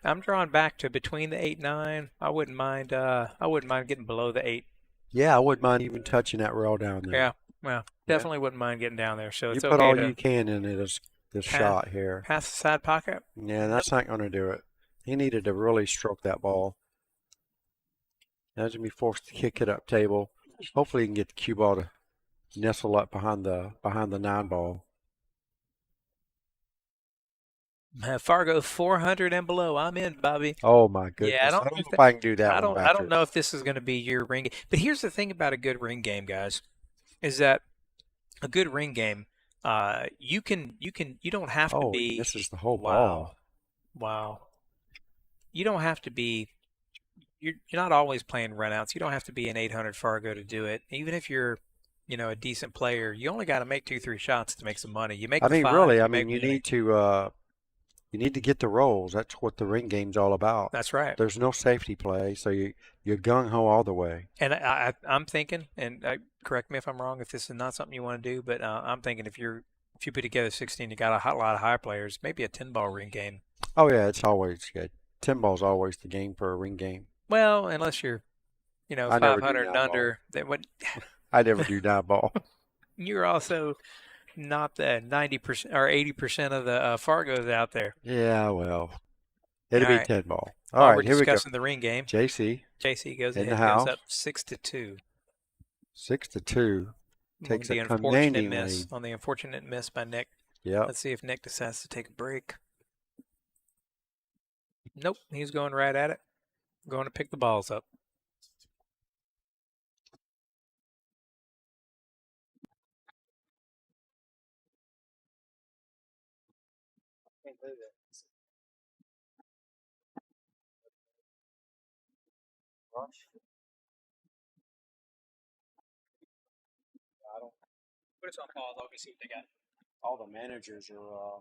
I'm drawing back to between the 8-9. I wouldn't mind getting below the 8. Yeah, I wouldn't mind even touching that rail down there. Yeah. Well, definitely wouldn't mind getting down there. So You it's put okay all to you can into this shot here. pass the side pocket. Yeah, that's not going to do it. He needed to really stroke that ball. Now he's going to be forced to kick it up table. Hopefully he can get the cue ball to nestle up behind the 9 ball. Fargo 400 and below. I'm in, Bobby. Oh my goodness. Yeah, I don't know if I can do that one I don't know if this is going to be your ring game. But here's the thing about a good ring game, guys, is that a good ring game, you don't have to be. This is the whole ball. Wow. You don't have to be. You're not always playing runouts. You don't have to be an 800 Fargo to do it. Even if you're, a decent player, you only got to make 2-3 shots to make some money. You make. I mean, five, really, you I mean, you need to get the rolls. That's what the ring game's all about. That's right. There's no safety play, so you're gung-ho all the way. And I'm thinking, and correct me if I'm wrong, if this is not something you want to do, but I'm thinking if you put together 16, you got a lot of high players, maybe a 10-ball ring game. Oh yeah, it's always good. 10 ball's always the game for a ring game. Well, unless you're, 500 and under, then what? I never do 9 ball. You're also not the 90% or 80% of the Fargos out there. Yeah, well, it'll All be right. 10 ball. While All right, we're here we go. discussing the ring game. JC goes in ahead, the house. goes up 6-2. 6-2. Takes the a unfortunate commanding miss lead. on the unfortunate miss by Nick. Yep. Let's see if Nick decides to take a break. Nope, he's going right at it. Going to pick the balls up. Put us on pause. I'll go see what they got. All the managers are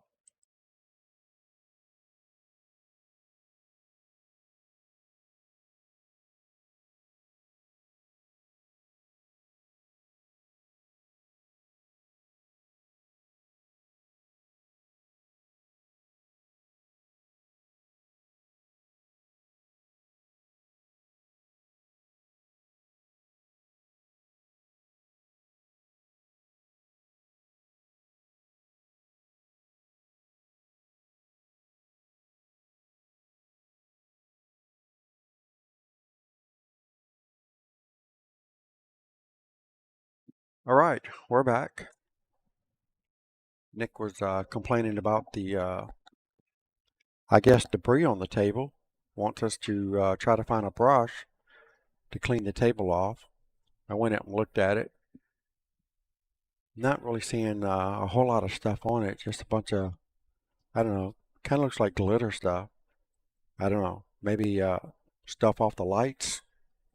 All right, we're back. Nick was complaining about the, I guess, debris on the table. Wants us to try to find a brush to clean the table off. I went out and looked at it. Not really seeing a whole lot of stuff on it. Just a bunch of, I don't know, kind of looks like glitter stuff. I don't know. Maybe stuff off the lights.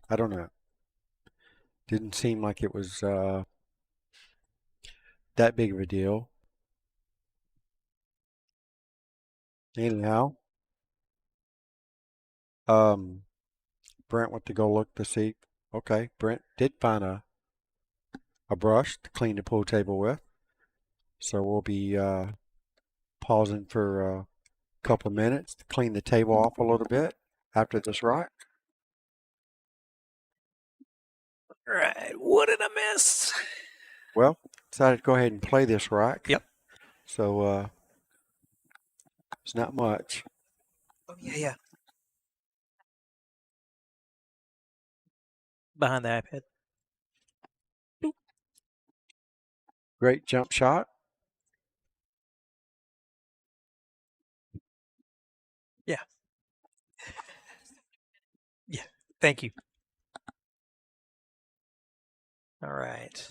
I don't know. Didn't seem like it was that big of a deal. Anyhow, Brent went to go look to see. Okay, Brent did find a brush to clean the pool table with. So we'll be pausing for a couple of minutes to clean the table off a little bit after this rack. All right, what did I miss? Well, decided to go ahead and play this rack. Yep. So it's not much. Oh, yeah. Behind the iPad. Great jump shot. Yeah. Yeah, thank you. All right.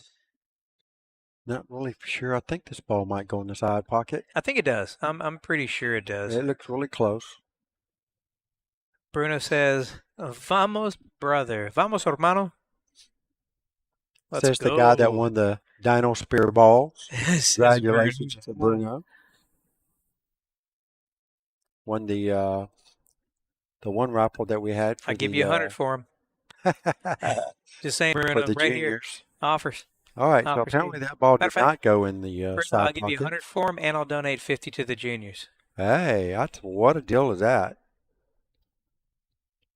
Not really sure. I think this ball might go in the side pocket. I think it does. I'm pretty sure it does. It looks really close. Bruno says, "Vamos, brother. Vamos, hermano." Let's Says go. the guy that won the Dino Spear balls. Says Congratulations to Bruno. Bruno. Won the one raffle that we had for I give you 100 for him. Just saying, Bruno, for the right juniors. here. Offers. All right, so Offers apparently here. that ball Matter of did fact, not go in the Bruno, side I'll give you pocket. 100 for him, and I'll donate 50 to the juniors. Hey, what a deal is that?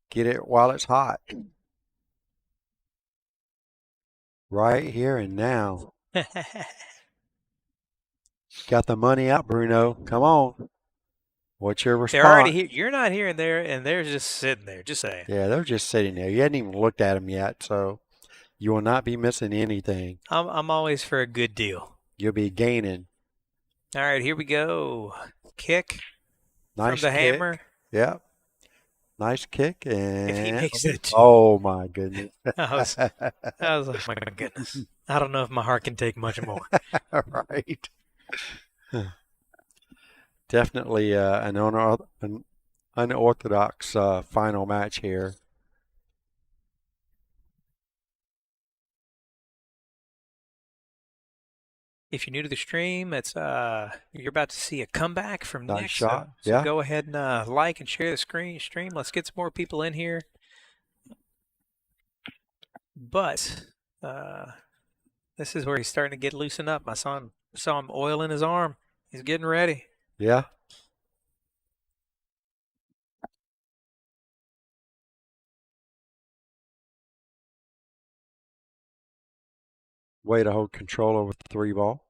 Get it while it's hot. Right here and now. Got the money out, Bruno. Come on. What's your response? They're already here. You're not here, and they're just sitting there. Just saying. Yeah, they're just sitting there. You hadn't even looked at them yet, so you will not be missing anything. I'm always for a good deal. You'll be gaining. All right, here we go. Kick Nice from the kick. hammer. Yep. Nice kick, and If he makes it. oh my goodness! I was like, my goodness. I don't know if my heart can take much more. Right. Definitely an unorthodox final match here. If you're new to the stream, it's you're about to see a comeback from Nice Nick. shot. So Yeah. go ahead and like and share the stream. Let's get some more people in here. But this is where he's starting to get loosened up. I saw him oiling his arm. He's getting ready. Yeah. Way to hold control over the 3-ball.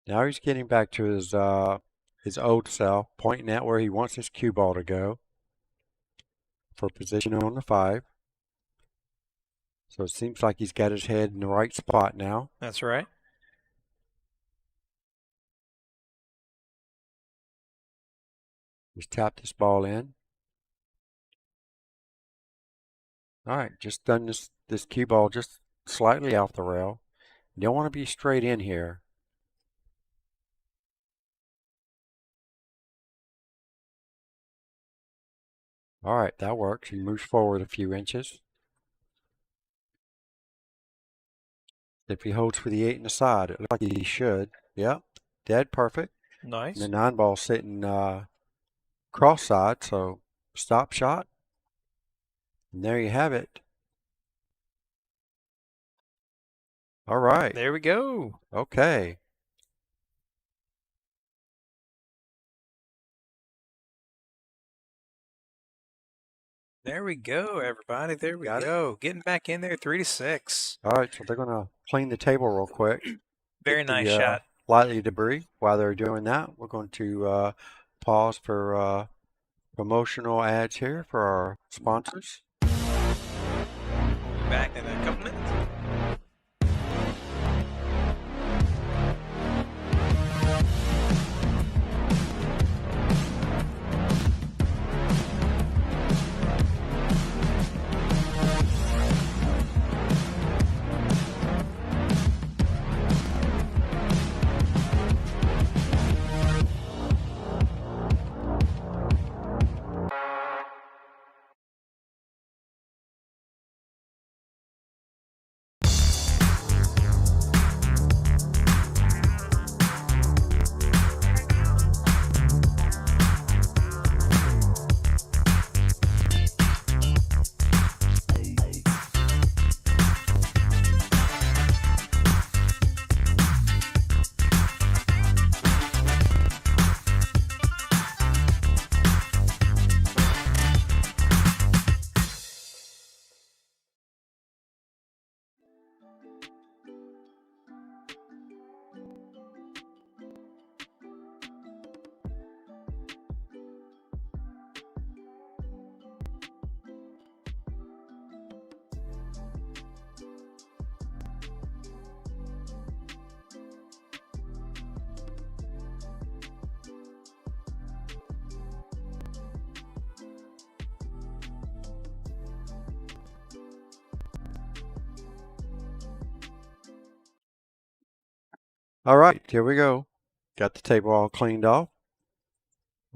Now he's getting back to his old self, pointing at where he wants his cue ball to go for position on the 5. So it seems like he's got his head in the right spot now. That's right. He's tapped this ball in. All right, just done this cue ball just slightly off the rail. You don't want to be straight in here. All right, that works. He moves forward a few inches. If he holds for the 8 in the side, it looks like he should. Yep, dead perfect. Nice. And the 9-ball sitting cross-side, so stop shot. And there you have it. All right. There we go. Okay. There we go, everybody. There we Got it. go. Getting back in there, 3-6. All right, so they're going to clean the table real quick. Very Get the, nice shot. Lightly debris. While they're doing that, we're going to pause for promotional ads here for our sponsors. Back in a couple minutes. All right, here we go. Got the table all cleaned off.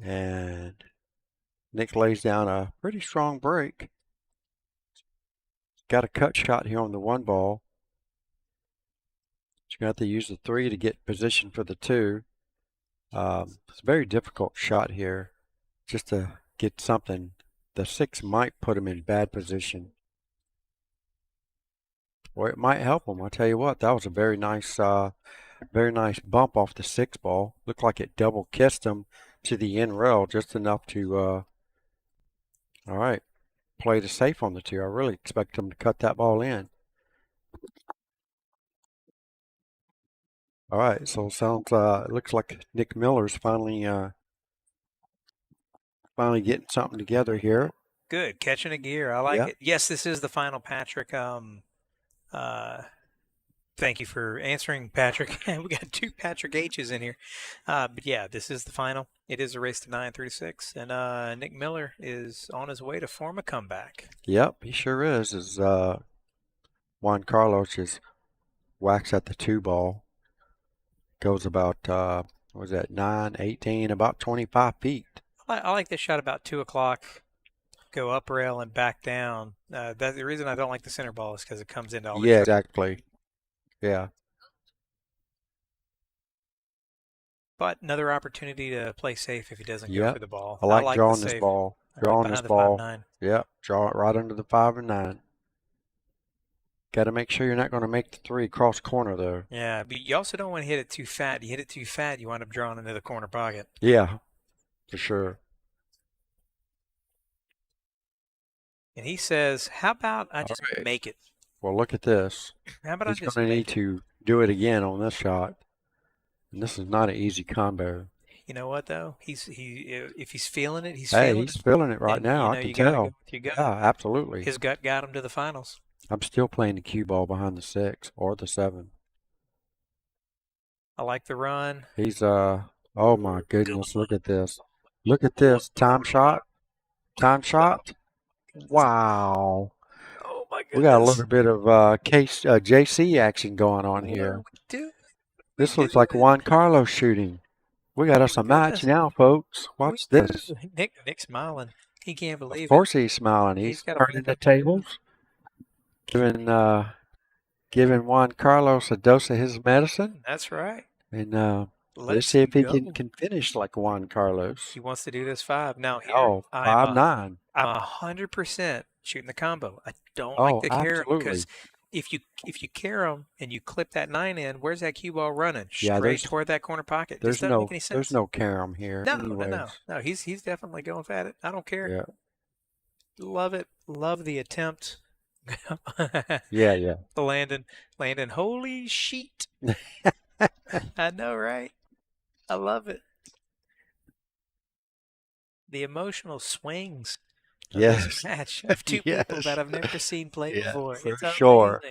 And Nick lays down a pretty strong break. Got a cut shot here on the 1 ball. You're going to have to use the 3 to get position for the 2. It's a very difficult shot here just to get something. The 6 might put him in bad position. Or it might help him. I'll tell you what, that was a very nice bump off the 6 ball. Looked like it double kissed him to the end rail just enough to, all right, play the safe on the 2. I really expect him to cut that ball in. All right, so it looks like Nick Miller's finally getting something together here. Good, catching a gear. I like Yep. it. Yes, this is the final, Patrick. Thank you for answering, Patrick. We got 2 Patrick H's in here. But yeah, this is the final. It is a race to 9 through 6, and Nick Miller is on his way to form a comeback. Yep, he sure is. As Juan Carlos just whacks at the 2 ball. Goes about, what was that, 9, 18, about 25 feet. I like this shot about 2 o'clock. Go up rail and back down. That's the reason I don't like the center ball is because it comes into all the Yeah, exactly. Yeah. But another opportunity to play safe if he doesn't go Yep. for the ball. I like the drawing this safe. ball. Right Drawing this behind the ball. 5-9. Yep, draw it right under the 5 and 9. Got to make sure you're not going to make the 3 cross corner, though. Yeah, but you also don't want to hit it too fat. You hit it too fat, you wind up drawing into the corner pocket. Yeah, for sure. And he says, how about I just right. make it? Well, look at this. How about He's I just going to need make it? to do it again on this shot. And this is not an easy combo. You know what, though? If he's feeling it, he's Hey, feeling he's it. feeling it right And, now. you I know, can you gotta tell. go with your gut. Yeah, absolutely. His gut got him to the finals. I'm still playing the cue ball behind the 6 or the 7. I like the run. He's oh my goodness, look at this. Look at this. Time shot. Time shot. Wow. Oh my goodness. We got a little bit of JC action going on here. This looks like Juan Carlos shooting. We got us a match now, folks. Watch this. Nick's smiling. He can't believe it. Of course he's smiling. He's got a turning the win. tables. Giving Juan Carlos a dose of his medicine. That's right. And let's see if he can finish like Juan Carlos. He wants to do this 5. Now here, Oh, 5-9. I'm 100% shooting the combo. I don't like the carry because if you carry him and you clip that 9 in, where's that cue ball running? Straight toward that corner pocket. There's doesn't make any sense. There's no carom here. No. He's definitely going at it. I don't care. Yeah. Love it. Love the attempt. Yeah. Landon, holy sheet. I know, right? I love it. The emotional swings of this match of 2 people that I've never seen play before. For it's sure.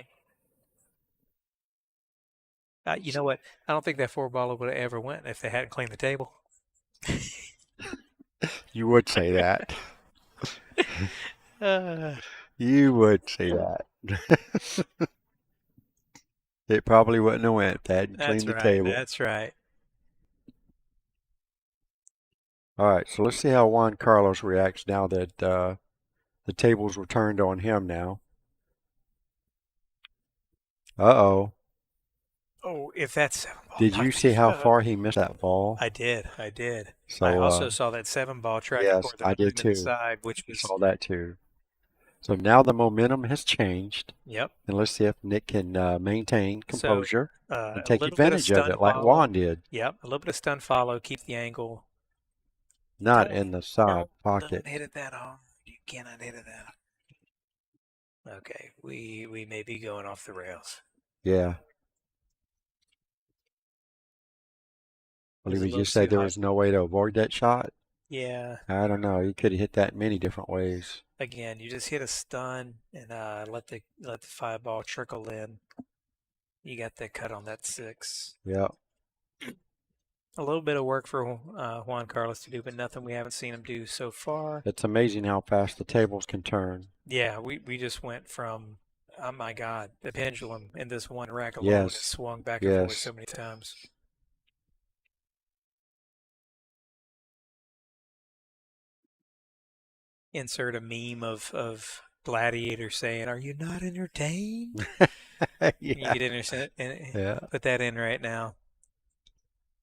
You know what? I don't think that 4-baller would have ever went if they hadn't cleaned the table. You would say that. You would say that. It probably wouldn't have went if they hadn't cleaned the table. That's right. All right, so let's see how Juan Carlos reacts now that the tables were turned on him now. Uh-oh. Oh, if that's... Did you see how far he missed that ball? I did. So, I also saw that 7-ball track. Yes, I did too. Side, which was... saw that too. So now the momentum has changed. Yep. And let's see if Nick can maintain composure and take advantage advantage of it like Juan did. Yep, a little bit of stun follow, keep the angle. Not in the side pocket. Don't hit it that hard. You cannot hit it that hard. Okay, we may be going off the rails. Yeah. Well, did you say there was no way to avoid that shot? Yeah. I don't know. You could have hit that in many different ways. Again, you just hit a stun and let the 5-ball trickle in. You got that cut on that 6. Yep. A little bit of work for Juan Carlos to do, but nothing we haven't seen him do so far. It's amazing how fast the tables can turn. Yeah, we just went from Oh my God, the pendulum in this one rack alone Yes. has swung back and forth Yes. so many times. Insert a meme of Gladiator saying, "Are you not entertained?" You Yeah. could insert and Yeah. put that in right now.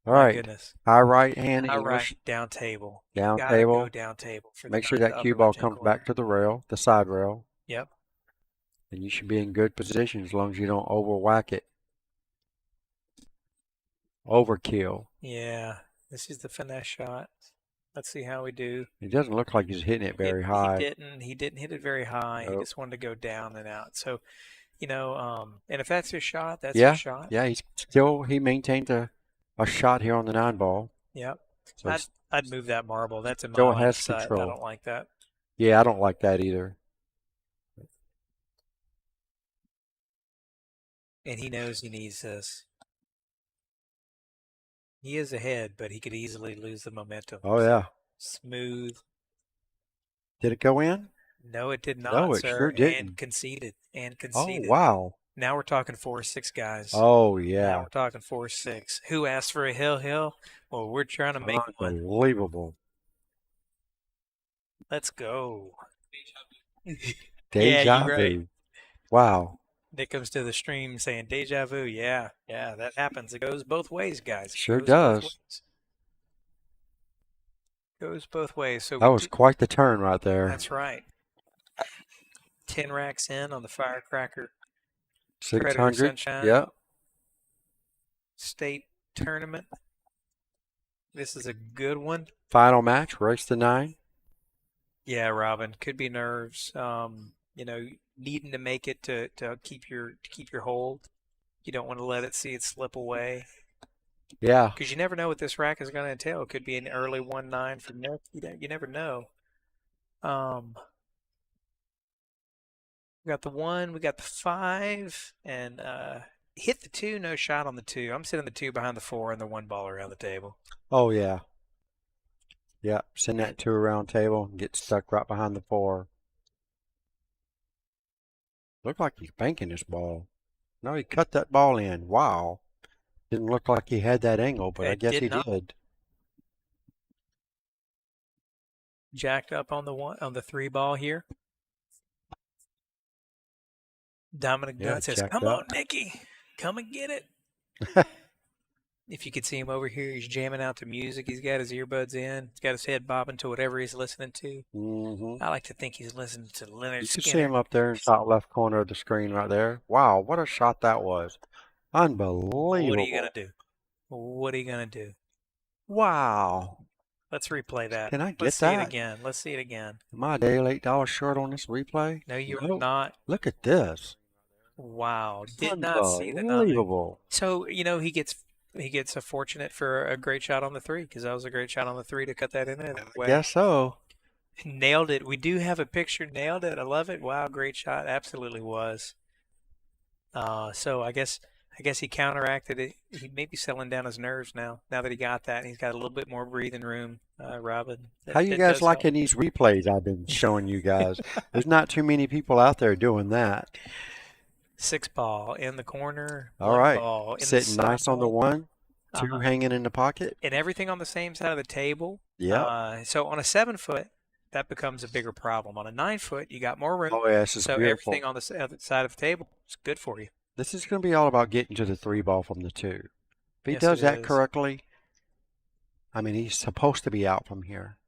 All My right. goodness. High right hand All English. right, down table. Down Gotta table. go down table for Make the sure nine, that the cue upper ball left-hand comes corner. back to the rail, the side rail, Yep. and you should be in good position as long as you don't overwhack it. Overkill. Yeah. This is the finesse shot. Let's see how we do. It doesn't look like he's hitting it very high. He didn't hit it very high. He Nope. just wanted to go down and out. So, and if that's his shot, that's Yeah. his shot. Yeah, he maintained a shot here on the 9 ball. Yep. So I'd move that marble. That's in my still line of has sight. I control. don't like that. Yeah, I don't like that either. And he knows he needs this. He is ahead, but he could easily lose the momentum. Oh, yeah. Smooth. Did it go in? No, it did not, No, it sir. sure didn't. And conceded. Oh, wow. Now we're talking 4-6, guys. Oh, Now yeah. we're talking 4-6. Who asked for a hill? Well, we're trying to make one. Unbelievable. Let's go. Deja you're vu. right. Wow. Nick comes to the stream saying deja vu. Yeah, that happens. It goes both ways, guys. Sure Goes both does. ways. Goes both ways. So That was quite the turn right there. That's right. 10 racks in on the FireCracker 600. Sunshine Yep. State Tournament. This is a good one. Final match, race to 9. Yeah, Robin. Could be nerves. Needing to make it to keep your hold. You don't want to let it see it slip away. Yeah. Because you never know what this rack is going to entail. It could be an early 1-9 for Nick. You never know. We got the 1, we got the 5, and hit the 2, no shot on the 2. I'm sitting the 2 behind the 4 and the 1 ball around the table. Oh, yeah. Yeah, send that 2 around table and get stuck right behind the 4. Looked like he's banking this ball. No, he cut that ball in. Wow. Didn't look like he had that angle, but I guess he did. Jacked up on the 3 ball here. Dominic Dunn says, "Come on, Nicky, come and get it." If you could see him over here, he's jamming out to music. He's got his earbuds in. He's got his head bobbing to whatever he's listening to. Mm-hmm. I like to think he's listening to Leonard Skinner. You can see him up there in the top left corner of the screen right there. Wow, what a shot that was. Unbelievable. What are you going to do? What are you going to do? Wow. Let's replay that. Can I get Let's that? see it again. Let's see it again. Am I $8 short on this replay? No, you're not. Look at this. Wow. Did not see the 9. Unbelievable. So, he gets a fortunate for a great shot on the 3 because that was a great shot on the 3 to cut that in there. I guess so. Nailed it. We do have a picture. Nailed it. I love it. Wow, great shot. Absolutely was. So I guess he counteracted it. He may be settling down his nerves now that he got that. And he's got a little bit more breathing room, Robin. How you guys liking these replays I've been showing you guys? There's not too many people out there doing that. 6 ball in the corner. All right. Ball in sitting nice on the 1, 2 hanging in the pocket. And everything on the same side of the table. Yeah. So on a 7-foot, that becomes a bigger problem. On a 9-foot, you got more room. Oh, yeah, this is so beautiful. Everything on the other side of the table is good for you. This is going to be all about getting to the 3 ball from the 2. If he Yes, does that is. correctly, I mean, he's supposed to be out from here.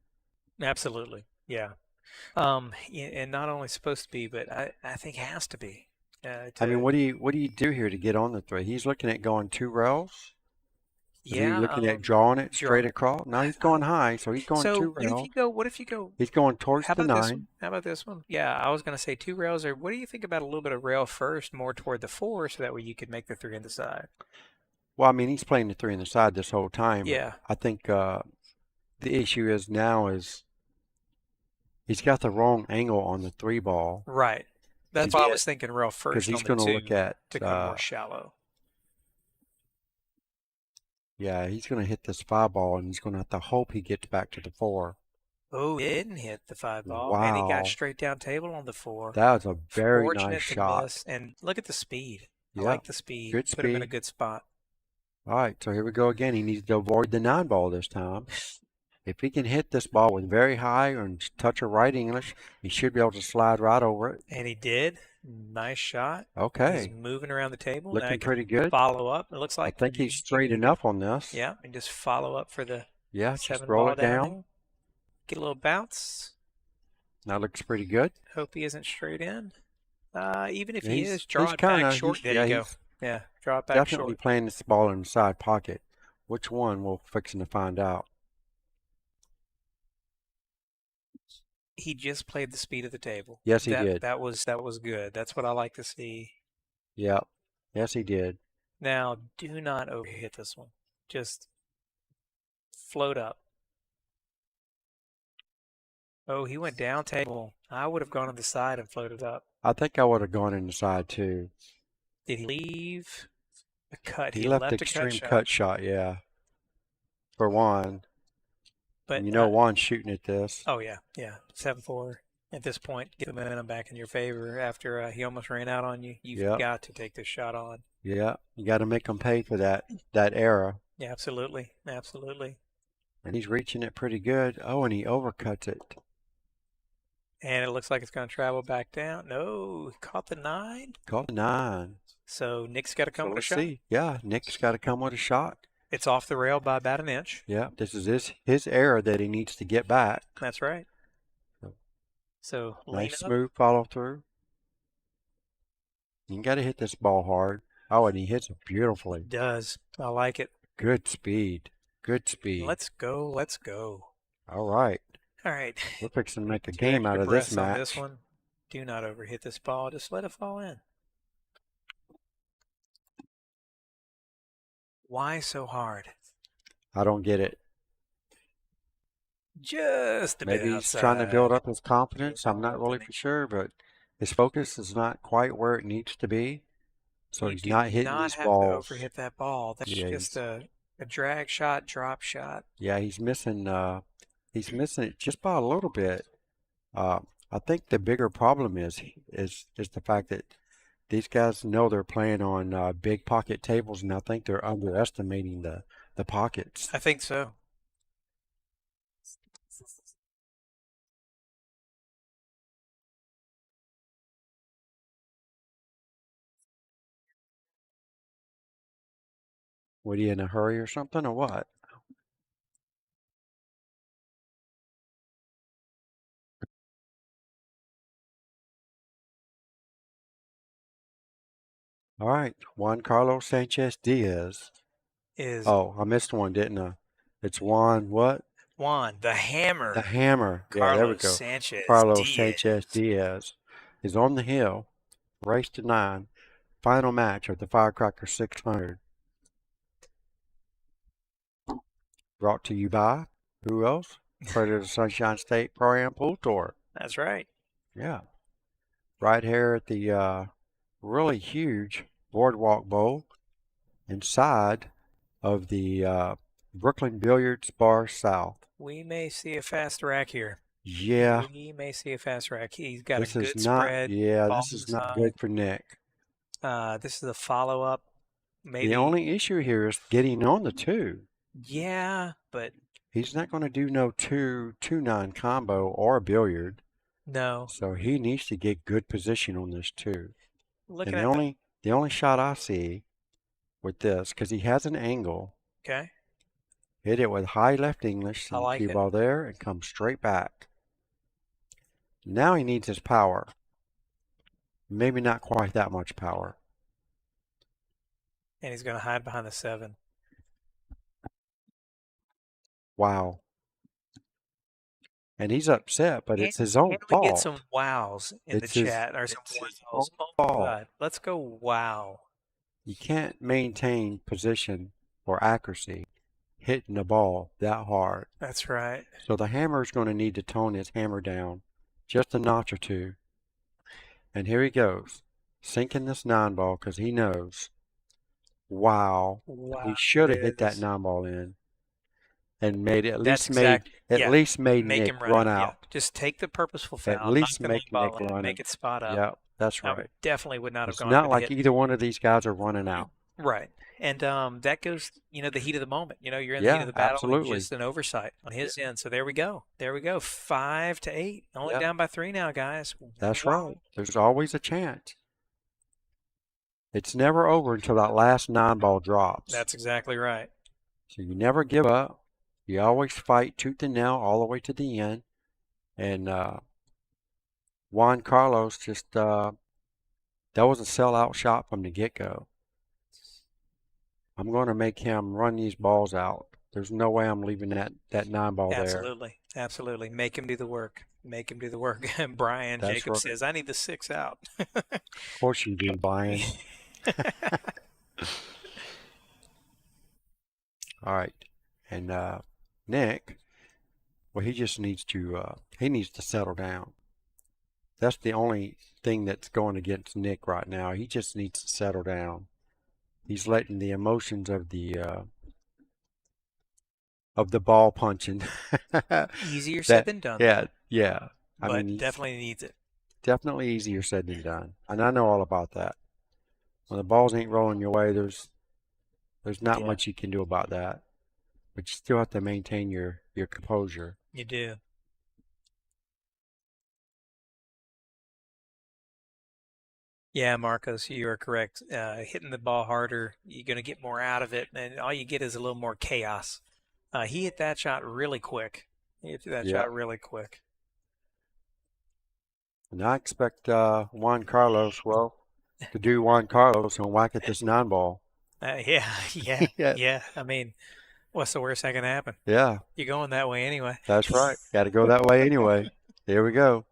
Absolutely. Yeah. And not only supposed to be, but I think has to be. I mean, what do you do here to get on the 3? He's looking at going 2 rails. Yeah. He's looking at drawing it straight across. Now he's going high, so he's going 2 rails. What if you go? He's going towards the 9. This one? How about this one? Yeah, I was going to say 2 rails. Or what do you think about a little bit of rail first, more toward the 4, so that way you could make the 3 in the side? Well, I mean, he's playing the 3 in the side this whole time. Yeah. I think the issue is he's got the wrong angle on the 3 ball. Right. That's why I was thinking rail first. Because he's going to look at to go more shallow. Yeah, he's going to hit this 5 ball, and he's going to have to hope he gets back to the 4. Oh, he didn't hit the 5 ball, and he Wow. got straight down table on the 4. That was a very nice Fortunate to shot. miss, and look at the speed. I Yeah. like the speed. Good Put him in a speed. good spot. All right, so here we go again. He needs to avoid the 9 ball this time. If he can hit this ball with very high and touch a right English, he should be able to slide right over it. And he did. Nice shot. He's Okay, moving around the table. Now he looking can pretty good. follow up. It looks I like think he's straight enough on this. yeah, and just follow up for the Yeah, just 7 roll ball it down down. there. Get a little bounce. That looks pretty good. Hope he isn't straight in. Even if Yeah, he is, draw it back short. There you go. he's Yeah, draw it back definitely short. playing this ball in the side pocket. Which one we're fixing to find out. He just played the speed of the table. Yes, he did. That was good. That's what I like to see. Yep. Yes, he did. Now, do not overhit this one. Just float up. Oh, he went down table. I would have gone on the side and floated up. I think I would have gone in the side too. Did he leave a cut? He left the extreme cut shot, yeah. For Juan. But And you know Juan's shooting at this. Oh yeah, yeah. 7-4. At this point, get the momentum back in your favor after he almost ran out on you. You've got to take this shot on. Yeah, you got to make him pay for that error. Yeah, absolutely, absolutely. And he's reaching it pretty good. Oh, and he overcuts it. And it looks like it's going to travel back down. No, he caught the 9. Caught the 9. So Nick's got to come with a shot. See. Yeah, Nick's got to come with a shot. It's off the rail by about an inch. Yeah, this is his error that he needs to get back. That's right. So nice smooth follow through. You got to hit this ball hard. Oh, and he hits it beautifully. He does. I like it. Good speed. Good speed. Let's go. Let's go. All right. All right. We're fixing to make a game out of this match. On this one. Do not overhit this ball. Just let it fall in. Why so hard? I don't get it. Just a bit Maybe he's trying to build up his confidence. I'm not really for sure, but his focus is not quite where it needs to be. So he's not hitting these balls. You do not have to overhit that ball. That's just a drag shot, drop shot. Yeah, he's missing it just by a little bit. I think the bigger problem is the fact that these guys know they're playing on big pocket tables, and I think they're underestimating the pockets. I think so. Were you in a hurry or something, or what? All right, Juan Carlos Sanchez Diaz. Oh, I missed one, didn't I? It's Juan what? Juan, the hammer. The hammer. Carlos yeah, there we go. Sanchez Carlos Diaz. Sanchez Diaz is on the hill. Race to 9. Final match of the FireCracker 600. Brought to you by who else? Predator Sunshine State Pro-Am Pool Tour. That's right. Yeah. Right here at the really huge Boardwalk Bowl inside of the Brooklyn Billiards Bar South. We may see a fast rack here. Yeah. We may see a fast rack. He's got this a good is not, spread. Yeah, this is not good for Nick. This is a follow-up. Maybe. The only issue here is getting on the 2. Yeah, but he's not going to do no 2-9 combo or a billiard. No. So he needs to get good position on this 2. Looking and at the only shot I see with this, because he has an angle. Okay. Hit it with high left English, I like cue ball there, and come straight back. Now he needs his power. Maybe not quite that much power. And he's going to hide behind the 7. Wow. And he's upset, but it's his own fault. We get some wows in the chat. Or some wows. Oh my God. Let's go wow. You can't maintain position or accuracy hitting the ball that hard. That's right. So the hammer is going to need to tone his hammer down just a notch or 2. And here he goes, sinking this 9 ball because he knows. Wow. He should have hit that 9 ball in. and made at That's least made yeah. least made Make Nick him run Yeah. out. Just take the purposeful At foul, least knock the make lead ball Nick in, run make it. it spot up. Yeah, that's I right. definitely would not have It's gone not for the like hit. either one of these guys are running out. Right. And that goes, the heat of the moment. You're in the heat Yeah, of the battle, and absolutely. just an oversight on his end. So there we go. 5-8. Only Yep. down by 3 now, guys. That's right. There's always a chance. It's never over until that last 9-ball drops. That's exactly right. So you never give up. You always fight tooth and nail all the way to the end. And Juan Carlos just that was a sellout shot from the get-go. I'm going to make him run these balls out. There's no way I'm leaving that 9-ball there. Absolutely. Make him do the work. Make him do the work. Brian That's Jacob right. says, I need the 6 out. Of course you do, Brian. All right. And Nick, well, he just needs to settle down. That's the only thing that's going against Nick right now. He just needs to settle down. He's letting the emotions of the ball punching. Easier said than done. Yeah. But I mean, definitely needs it. Definitely easier said than done. And I know all about that. When the balls ain't rolling your way, there's not much you can do about that. But you still have to maintain your composure. You do. Yeah, Marcos, you are correct. Hitting the ball harder, you're going to get more out of it, and all you get is a little more chaos. He hit that shot really quick. Shot really quick. And I expect Juan Carlos, to do Juan Carlos and whack at this 9-ball. Yeah. I mean, what's the worst that can happen? Yeah. You're going that way anyway. That's right. Got to go that way anyway. Here we go.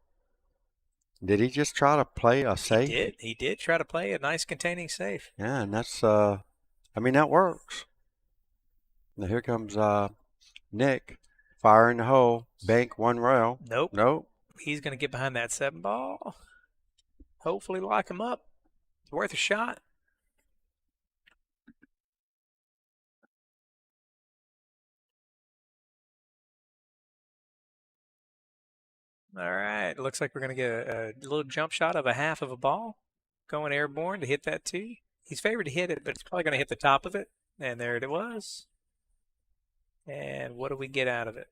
Did he just try to play a safe? He did try to play a nice containing safe. Yeah, and that's that works. Now here comes Nick, fire in the hole, bank 1 rail. Nope. He's going to get behind that 7-ball. Hopefully lock him up. It's worth a shot. All right. Looks like we're going to get a little jump shot of a half of a ball going airborne to hit that 2. He's favored to hit it, but it's probably going to hit the top of it. And there it was. And what do we get out of it?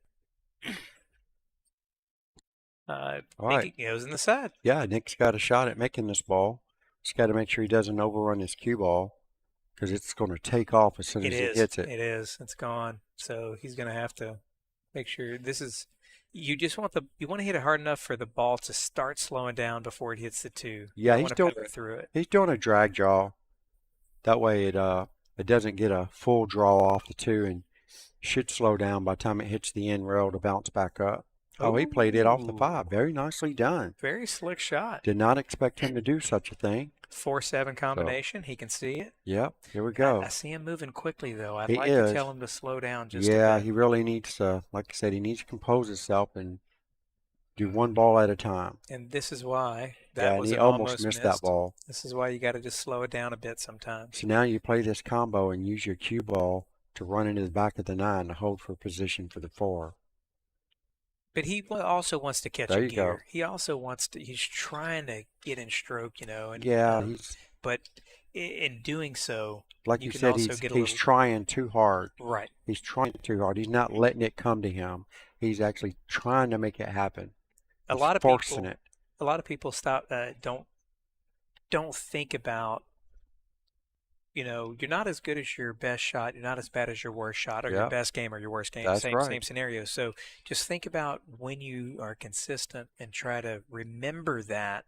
I think it goes in the side. Yeah, Nick's got a shot at making this ball. Just got to make sure he doesn't overrun his cue ball because it's going to take off as soon as he hits it. It is. It's gone. So he's going to have to make sure this is. You just want you want to hit it hard enough for the ball to start slowing down before it hits the 2. Yeah, he's doing through it. He's doing a drag draw. That way it doesn't get a full draw off the 2 and should slow down by the time it hits the end rail to bounce back up. Oh, he played it off the 5. Very nicely done. Very slick shot. Did not expect him to do such a thing. 4-7 combination. He can see it. Yep, here we go. I see him moving quickly, though. I'd He like is. to tell him to slow down just a bit. He really needs to, like I said, he needs to compose himself and do 1 ball at a time. And this is why and he almost missed that ball. This is why you got to just slow it down a bit sometimes. So now you play this combo and use your cue ball to run into the back of the 9 to hold for position for the 4. But he also wants to catch there a you gear. Go. He also wants to. He's trying to get in stroke, And, but in doing so, like you said, he's trying too hard. Right. He's trying too hard. He's not letting it come to him. He's actually trying to make it happen. A lot of people stop. Don't think about. You're not as good as your best shot. You're not as bad as your worst shot, or your best game or your worst game. That's right. Same scenario. So just think about when you are consistent and try to remember that.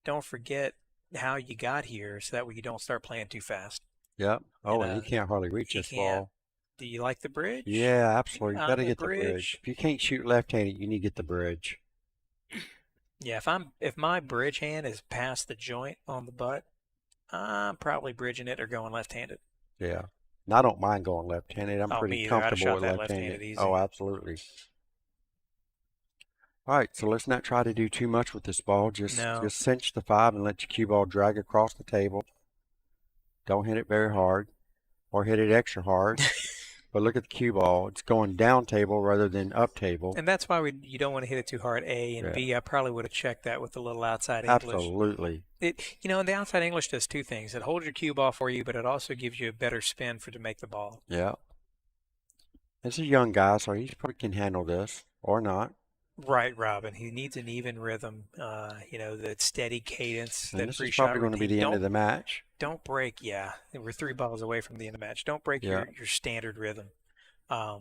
Don't forget how you got here, so that way you don't start playing too fast. Yep. Oh, and he can't hardly reach this ball. Do you like the bridge? Yeah, absolutely. You got to get the bridge. If you can't shoot left-handed, you need to get the bridge. Yeah, if my bridge hand is past the joint on the butt, I'm probably bridging it or going left-handed. Yeah. And I don't mind going left-handed. I'm pretty comfortable with left-handed. Oh, absolutely. All right, so let's not try to do too much with this ball. Just cinch the 5 and let your cue ball drag across the table. Don't hit it very hard or hit it extra hard. But look at the cue ball. It's going down table rather than up table. And that's why you don't want to hit it too hard, A. And Yeah. B, I probably would have checked that with a little outside English. Absolutely. And the outside English does two things. It holds your cue ball for you, but it also gives you a better spin to make the ball. Yeah. This is a young guy, so he probably can handle this or not. Right, Robin. He needs an even rhythm, that steady cadence. And that this is three-shot probably going to be routine. the end of the match. Don't break, yeah. We're 3 balls away from the end of the match. Don't break your standard rhythm. The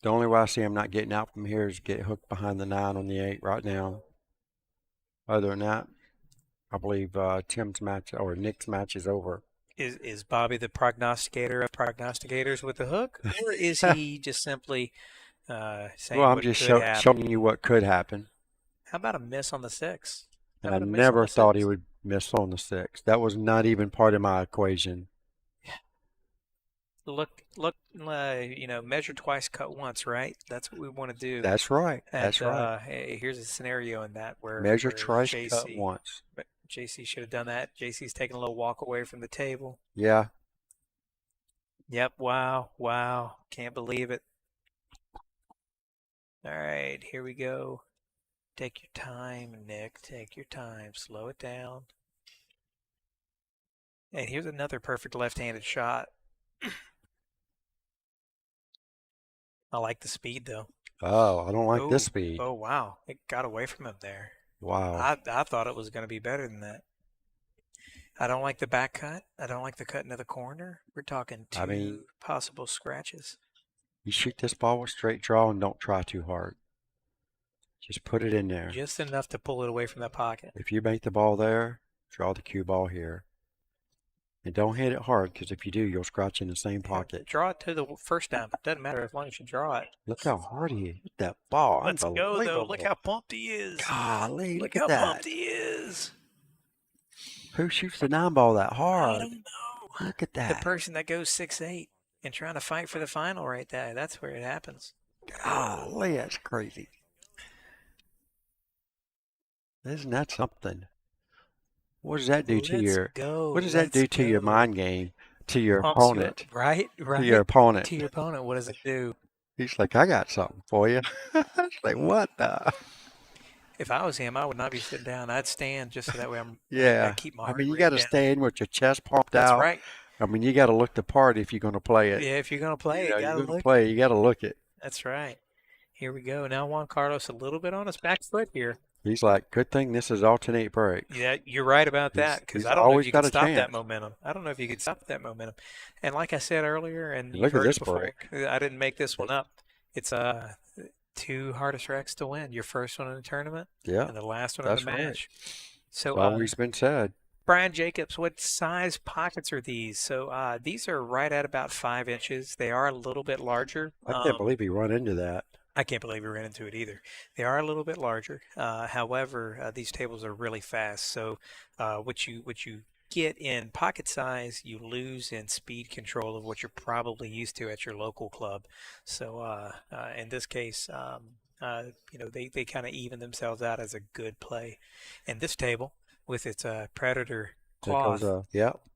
only way I see him not getting out from here is get hooked behind the 9 on the 8 right now. Other than that, I believe Tim's match or Nick's match is over. Is Bobby the prognosticator of prognosticators with the hook, or is he just simply saying Well, I'm what just could happen? showing you what could happen. How about a miss on the 6? How I about a miss on never the thought 6? he would miss on the 6. That was not even part of my equation. Look, measure twice, cut once, right? That's what we want to do. That's right. That's And, right. here's a scenario in that where Measure where twice, cut once. JC should have done that. JC's taking a little walk away from the table. Yeah. Yep. Wow. Can't believe it. All right, here we go. Take your time, Nick. Take your time. Slow it down. And here's another perfect left-handed shot. I like the speed, though. Oh, I don't like this speed. Oh, wow. It got away from him there. Wow. I thought it was going to be better than that. I don't like the back cut. I don't like the cut into the corner. We're talking two possible scratches. You shoot this ball with straight draw and don't try too hard. Just put it in there. Just enough to pull it away from the pocket. If you make the ball there, draw the cue ball here. And don't hit it hard, because if you do, you'll scratch in the same pocket. Draw it to the first down. It doesn't matter as long as you draw it. Look how hard he hit that ball. Let's go, though. Look how pumped he is. Golly, Look at how that. pumped he is. Who shoots the 9 ball that hard? I don't know. Look at that. The person that goes 6'8" and trying to fight for the final right there. That's where it happens. Golly, that's crazy. Isn't that something? What does that do to your? What does that do to your mind game, to your opponent? Right. To your opponent. To your opponent, what does it do? He's like, I got something for you. It's like, what the? If I was him, I would not be sitting down. I'd stand just so that way Yeah. I keep my heart I mean, you rate got to down. stand with your chest pumped out. That's right. I mean, you got to look the part if you're going to play it. Yeah, if you're going to play it, you got to look. You got to look it. That's right. Here we go. Now Juan Carlos a little bit on his back foot here. He's like, good thing this is alternate breaks. Yeah, you're right about that, because he's I don't know if always you got can a stop that chance. momentum. I don't know if you can stop that momentum. And like I said earlier, and Look you've at heard this it before, break. I didn't make this one up. It's 2 hardest wrecks to win. Your first one in the tournament, Yeah. and the last one That's in the right. match. So, Always been said. Brian Jacobs, what size pockets are these? So these are right at about 5 inches. They are a little bit larger. I can't believe he run into that. I can't believe we ran into it either. They are a little bit larger. However, these tables are really fast. So what you get in pocket size, you lose in speed control of what you're probably used to at your local club. So in this case, they kind of even themselves out as a good play. And this table, with its Predator cloth,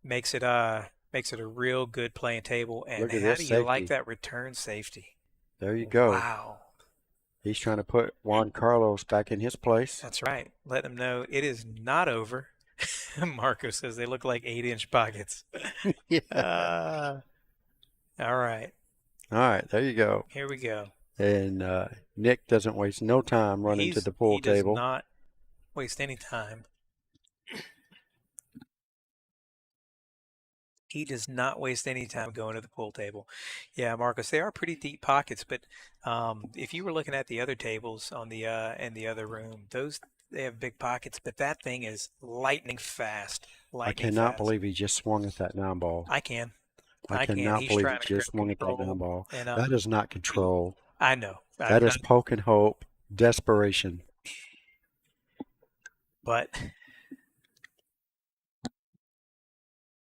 makes it a real good playing table. And Look at how this do you safety. like that return safety? There you go. Wow. He's trying to put Juan Carlos back in his place. That's right. Let them know it is not over. Marco says they look like 8-inch pockets. Yeah. All right. All right, there you go. Here we go. And Nick doesn't waste no time running to the pool table. He does not waste any time. He does not waste any time going to the pool table. Yeah, Marcus, they are pretty deep pockets, but if you were looking at the other tables on the in the other room, they have big pockets, but that thing is lightning fast. I cannot believe he just swung at that 9 ball. I can. I cannot believe he just swung at that 9 ball. And, that is not control. I know. That is poke and hope, desperation. But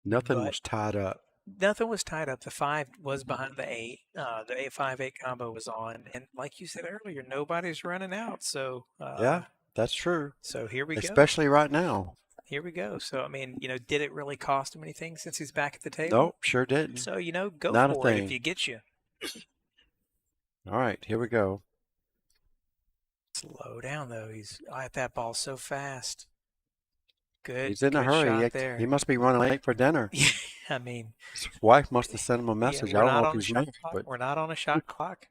nothing was tied up. Nothing was tied up. The 5 was behind the 8. The 8-5-8 combo was on, and like you said earlier, nobody's running out. So yeah, that's true. So here we go. Especially right now. here we go. So, I mean, did it really cost him anything since he's back at the table? Nope, sure didn't. So, go Not a for it if thing. you get you. All right, here we go. Slow down, though. He's at that ball so fast. Good. He's in a good hurry. shot there. He must be running late for dinner. I mean, His wife must have sent him a message. we're I don't not know on if a he's shot married, clock. but We're not on a shot clock.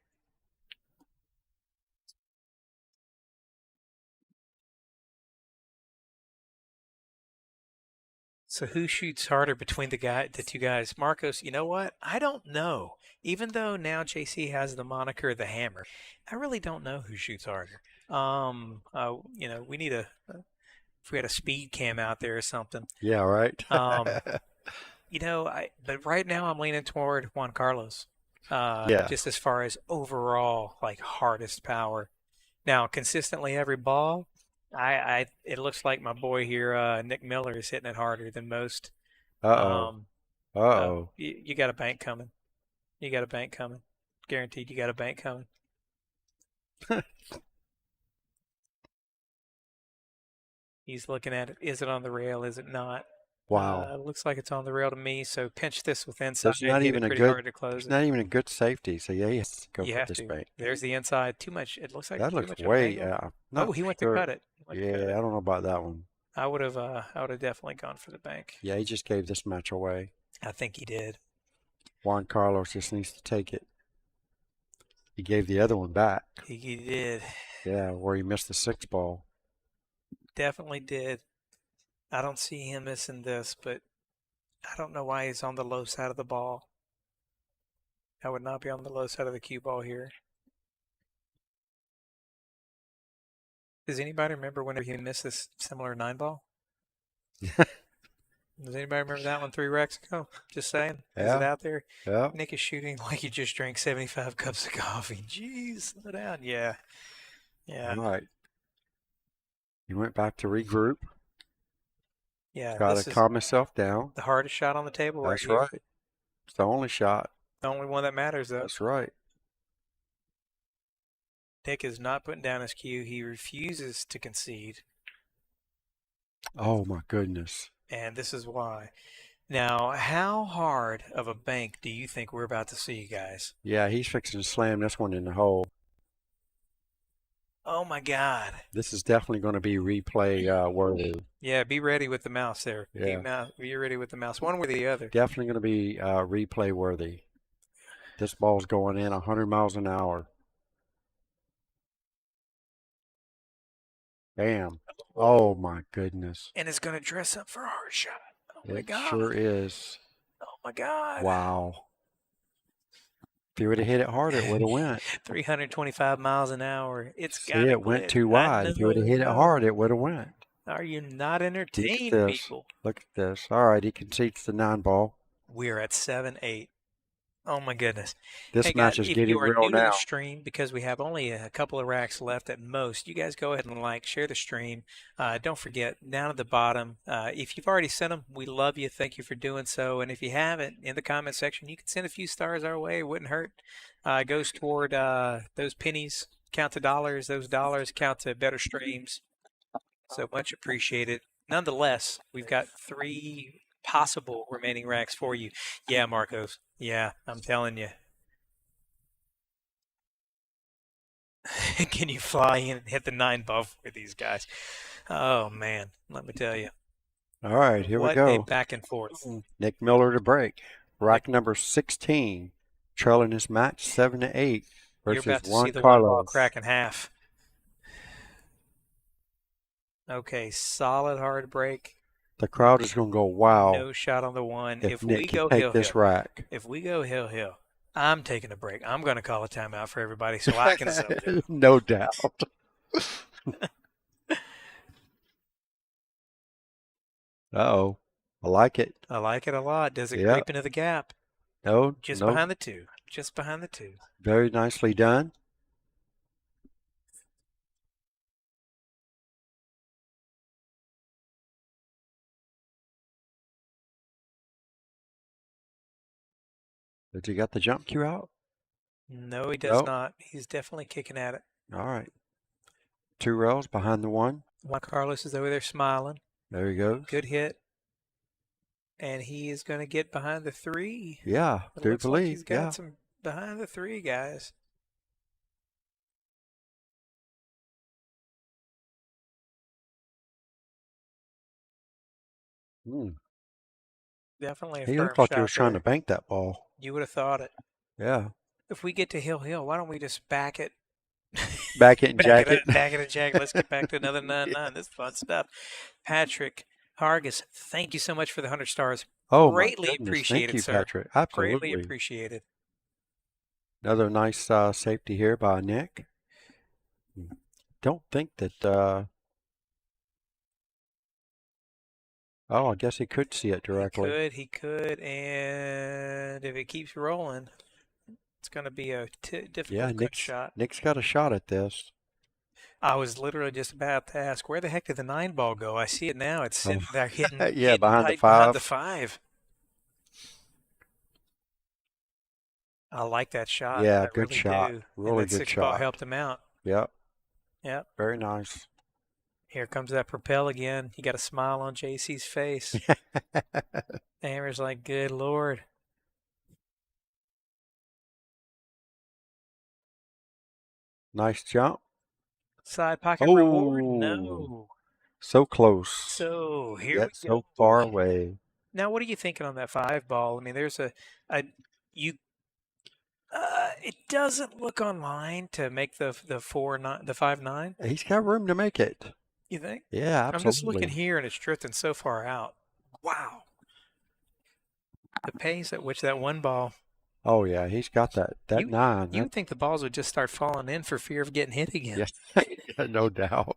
So who shoots harder between the two guys? Marcos, you know what? I don't know. Even though now JC has the moniker the Hammer, I really don't know who shoots harder. We need if we had a speed cam out there or something. yeah, right. But right now I'm leaning toward Juan Carlos. Yeah. Just as far as overall like hardest power. Now consistently every ball, it looks like my boy here, Nick Miller, is hitting it harder than most. Uh-oh. Uh-oh. You got a bank coming. You got a bank coming. Guaranteed you got a bank coming. He's looking at it. Is it on the rail? Is it not? Wow. Looks like it's on the rail to me. So pinch this with inside. There's not Hit even it a pretty good. hard to close There's it. not even a good safety. So yeah, you have to go You for have this to. bank. There's the inside. Too much. It looks like That too looks much of an way. angle. Not Oh, he went sure. to cut it. Yeah, I don't know about that one. I would have definitely gone for the bank. Yeah, he just gave this match away. I think he did. Juan Carlos just needs to take it. He gave the other one back. He did. Yeah, where he missed the 6 ball. Definitely did. I don't see him missing this, but I don't know why he's on the low side of the ball. I would not be on the low side of the cue ball here. Does anybody remember whenever he missed this similar 9 ball? Does anybody remember that one 3 racks ago? Just saying. Is it out there? Yeah. Nick is shooting like he just drank 75 cups of coffee. Jeez, slow down. Yeah. All right. He went back to regroup. Yeah. Got This to is calm himself down. the hardest shot on the table That's right here. right. It's the only shot. The only one that matters, though. That's right. Nick is not putting down his cue. He refuses to concede. Oh, my goodness. And this is why. Now, how hard of a bank do you think we're about to see, guys? Yeah, he's fixing to slam this one in the hole. Oh, my God. This is definitely going to be replay worthy. Yeah, be ready with the mouse there. Yeah. Be ready with the mouse, one way or the other. Definitely going to be replay worthy. This ball's going in 100 miles an hour. Bam. Oh, my goodness. And it's going to dress up for a hard shot. Oh, my It God. sure is. Oh, my God. Wow. If he would have hit it harder, it would have went. 325 miles an hour. It's See, got to it went too wide. If he would have hit it hard, it would have went. Are you not Look entertained, at this. people? Look at this. All right, he concedes the 9 ball. We're at 7-8. Oh, my goodness. This Hey, match guys, is if getting you are real new to now. the stream, because we have only a couple of racks left at most, you guys go ahead and share the stream. Don't forget, down at the bottom, if you've already sent them, we love you. Thank you for doing so. And if you haven't, in the comment section, you can send a few stars our way. It wouldn't hurt. It goes toward those pennies, count to dollars. Those dollars count to better streams. So much appreciated. Nonetheless, we've got 3 possible remaining racks for you. Yeah, Marcos. Yeah, I'm telling you. Can you fly in and hit the 9 ball for these guys? Oh, man. Let me tell you. All right, here we What go. a back and forth. Nick Miller to break. Rack number 16, trailing this match 7-8 You're versus about to Juan see the 1 ball Carlos. crack in half. Okay, solid hard break. The crowd is going to go, wow, No shot on the 1. if we Nick go can take hill, this hill. rack. If we go hill, I'm taking a break. I'm going to call a timeout for everybody so I can sub it. No doubt. Uh-oh. I like it. I like it a lot. Does it Yeah. creep into the gap? No, Just no. behind the 2. Just behind the 2. Very nicely done. Did you got the jump cue out? No, he does Nope. not. He's definitely kicking at it. All right. 2 rails behind the 1. Juan Carlos is over there smiling. There he goes. Good hit. And he is going to get behind the 3. Yeah, It do looks like believe. he's got Yeah. some behind the 3, guys. Definitely a He firm looked like he shot was trying to there. bank that ball. You would have thought it. Yeah. If we get to Hill Hill, why don't we just back it? Back it and jack it. Back it and jack it. Let's get back to another 9-9. This is fun stuff. Patrick Hargis, thank you so much for the 100 stars. Oh, Greatly my goodness. appreciated, Thank you, sir. Patrick. Absolutely. Greatly appreciated. Another nice safety here by Nick. Don't think that. Oh, I guess he could see it directly. He could. And if it keeps rolling, it's going to be a difficult cut shot. Nick's got a shot at this. I was literally just about to ask, where the heck did the 9 ball go? I see it now. It's sitting there hitting, yeah, behind the 5. Behind the 5. I like that shot. Yeah, I good really shot. do. Really and that good 6 ball shot. helped him out. Yep. Yep. Very nice. Here comes that propel again. He got a smile on JC's face. Hammer's like, good Lord. Nice jump. Side pocket reward? No. So close. So here Yet we go. so far away. Now, what are you thinking on that 5 ball? I mean, there's it doesn't look online to make the 5-9. He's got room to make it. You think? Yeah, absolutely. I'm just looking here, and it's drifting so far out. Wow. The pace at which that 1 ball. Oh, yeah, he's got that 9. You would think the balls would just start falling in for fear of getting hit again. Yes, no doubt.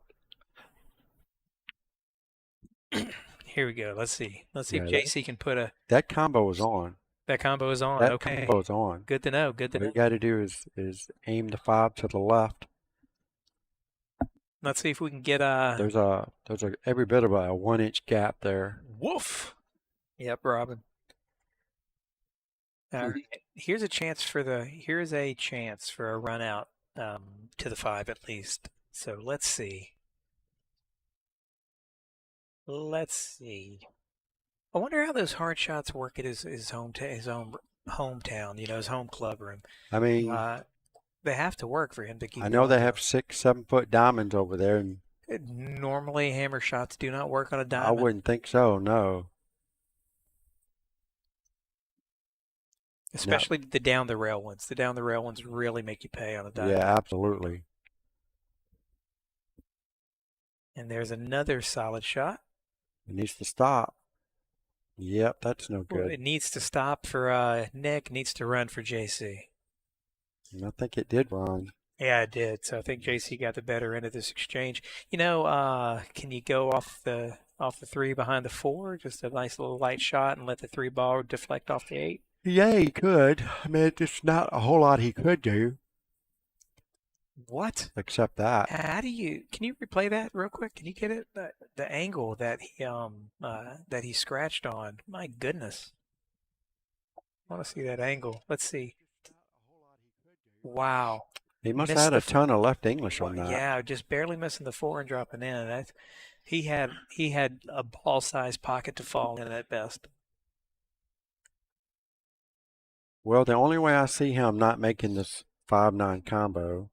Here we go. Let's see. Let's see Yeah, if JC can put a. That combo is on. That combo is on. That Okay. combo is on. Good to know. Good to What know. you got to do is aim the 5 to the left. Let's see if we can get There's every bit of a 1-inch gap there. Woof. Yep, Robin. All right. Here's a chance for a run out to the 5 at least. So let's see. I wonder how those hard shots work at his hometown, his home club room. I mean, they have to work for him to keep. I know going, they have 6-7 foot diamonds over there, and normally hammer shots do not work on a diamond. I wouldn't think so. No. Especially the down the rail ones. The down the rail ones really make you pay on a diamond. Yeah, absolutely. And there's another solid shot. It needs to stop. Yep, that's no Well, good. it needs to stop for Nick. Needs to run for JC. And I think it did run. Yeah, it did. So I think JC got the better end of this exchange. Can you go off the 3 behind the 4? Just a nice little light shot and let the 3 ball deflect off the 8. Yeah, he could. I mean, it's not a whole lot he could do. What? Except that. Can you replay that real quick? Can you get it? The angle that he scratched on. My goodness. I want to see that angle. Let's see. Wow. He must have had a ton of left English on that. Yeah, just barely missing the 4 and dropping in. He had a ball-sized pocket to fall in at best. Well, the only way I see him not making this 5-9 combo,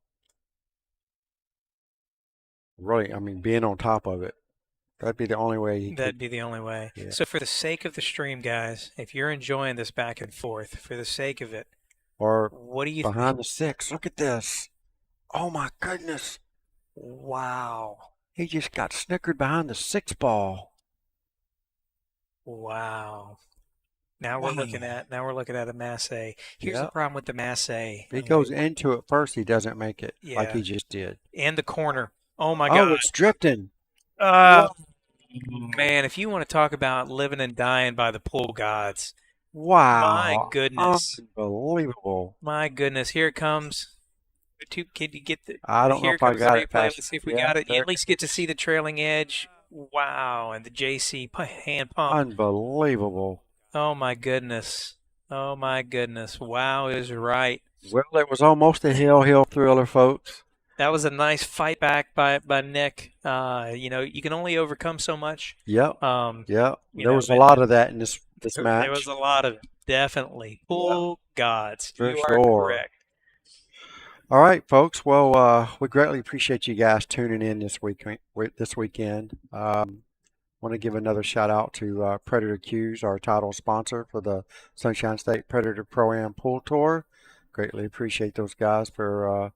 really, I mean, being on top of it, that'd be the only way. That'd be the only way. Yeah. So for the sake of the stream, guys, if you're enjoying this back and forth, for the sake of it, or what do you behind the 6? Look at this. Oh my goodness. Wow. He just got snickered behind the 6 ball. Wow. Now we're looking at a Masse. Here's the problem with the Masse. He goes into it first, he doesn't make it like he just did. And the corner. Oh my God. Oh, it's drifting. Man, if you want to talk about living and dying by the pool gods. Wow. My goodness. Unbelievable. My goodness. Here it comes. Can you get the I don't know if I got it fast. Let's see if we got it. You at least get to see the trailing edge. Wow. And the JC hand pump. Unbelievable. Oh my goodness. Oh my goodness. Wow is right. Well, it was almost a hill thriller, folks. That was a nice fight back by Nick. You know, you can only overcome so much. Yep. Um, Yep. you There know, was a but lot of that in this there match. was a lot of definitely full gods. For You are sure. correct. All right, folks. Well, we greatly appreciate you guys tuning in this weekend. Want to give another shout out to Predator Q's, our title sponsor for the Sunshine State Predator Pro-Am Pool Tour. Greatly appreciate those guys for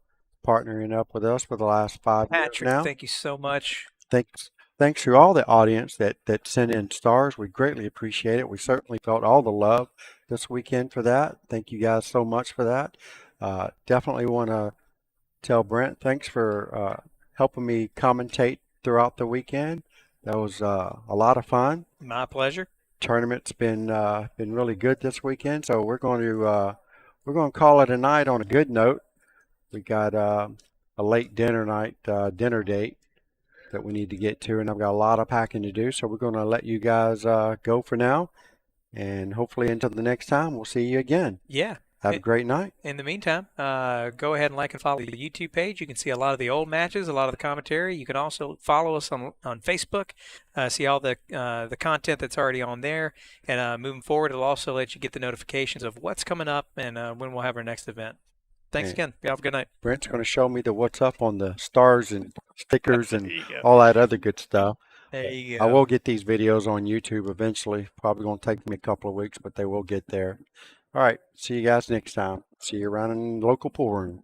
partnering up with us for the last 5 years Patrick, now. thank you so much. Thanks to all the audience that sent in stars. We greatly appreciate it. We certainly felt all the love this weekend for that. Thank you guys so much for that. Definitely want to tell Brent, thanks for helping me commentate throughout the weekend. That was a lot of fun. My pleasure. Tournament's been really good this weekend, so we're going to call it a night on a good note. We got a late dinner date that we need to get to, and I've got a lot of packing to do, so we're going to let you guys go for now, and hopefully until the next time, we'll see you again. Yeah. Have a great night. In the meantime, go ahead and like and follow the YouTube page. You can see a lot of the old matches, a lot of the commentary. You can also follow us on Facebook, see all the content that's already on there. And moving forward, it'll also let you get the notifications of what's coming up and when we'll have our next event. Thanks again. You have a good night. Brent's going to show me the what's up on the stars and stickers and you go. all that other good stuff. There you go. I will get these videos on YouTube eventually. Probably going to take me a couple of weeks, but they will get there. All right. See you guys next time. See you around in the local pool room.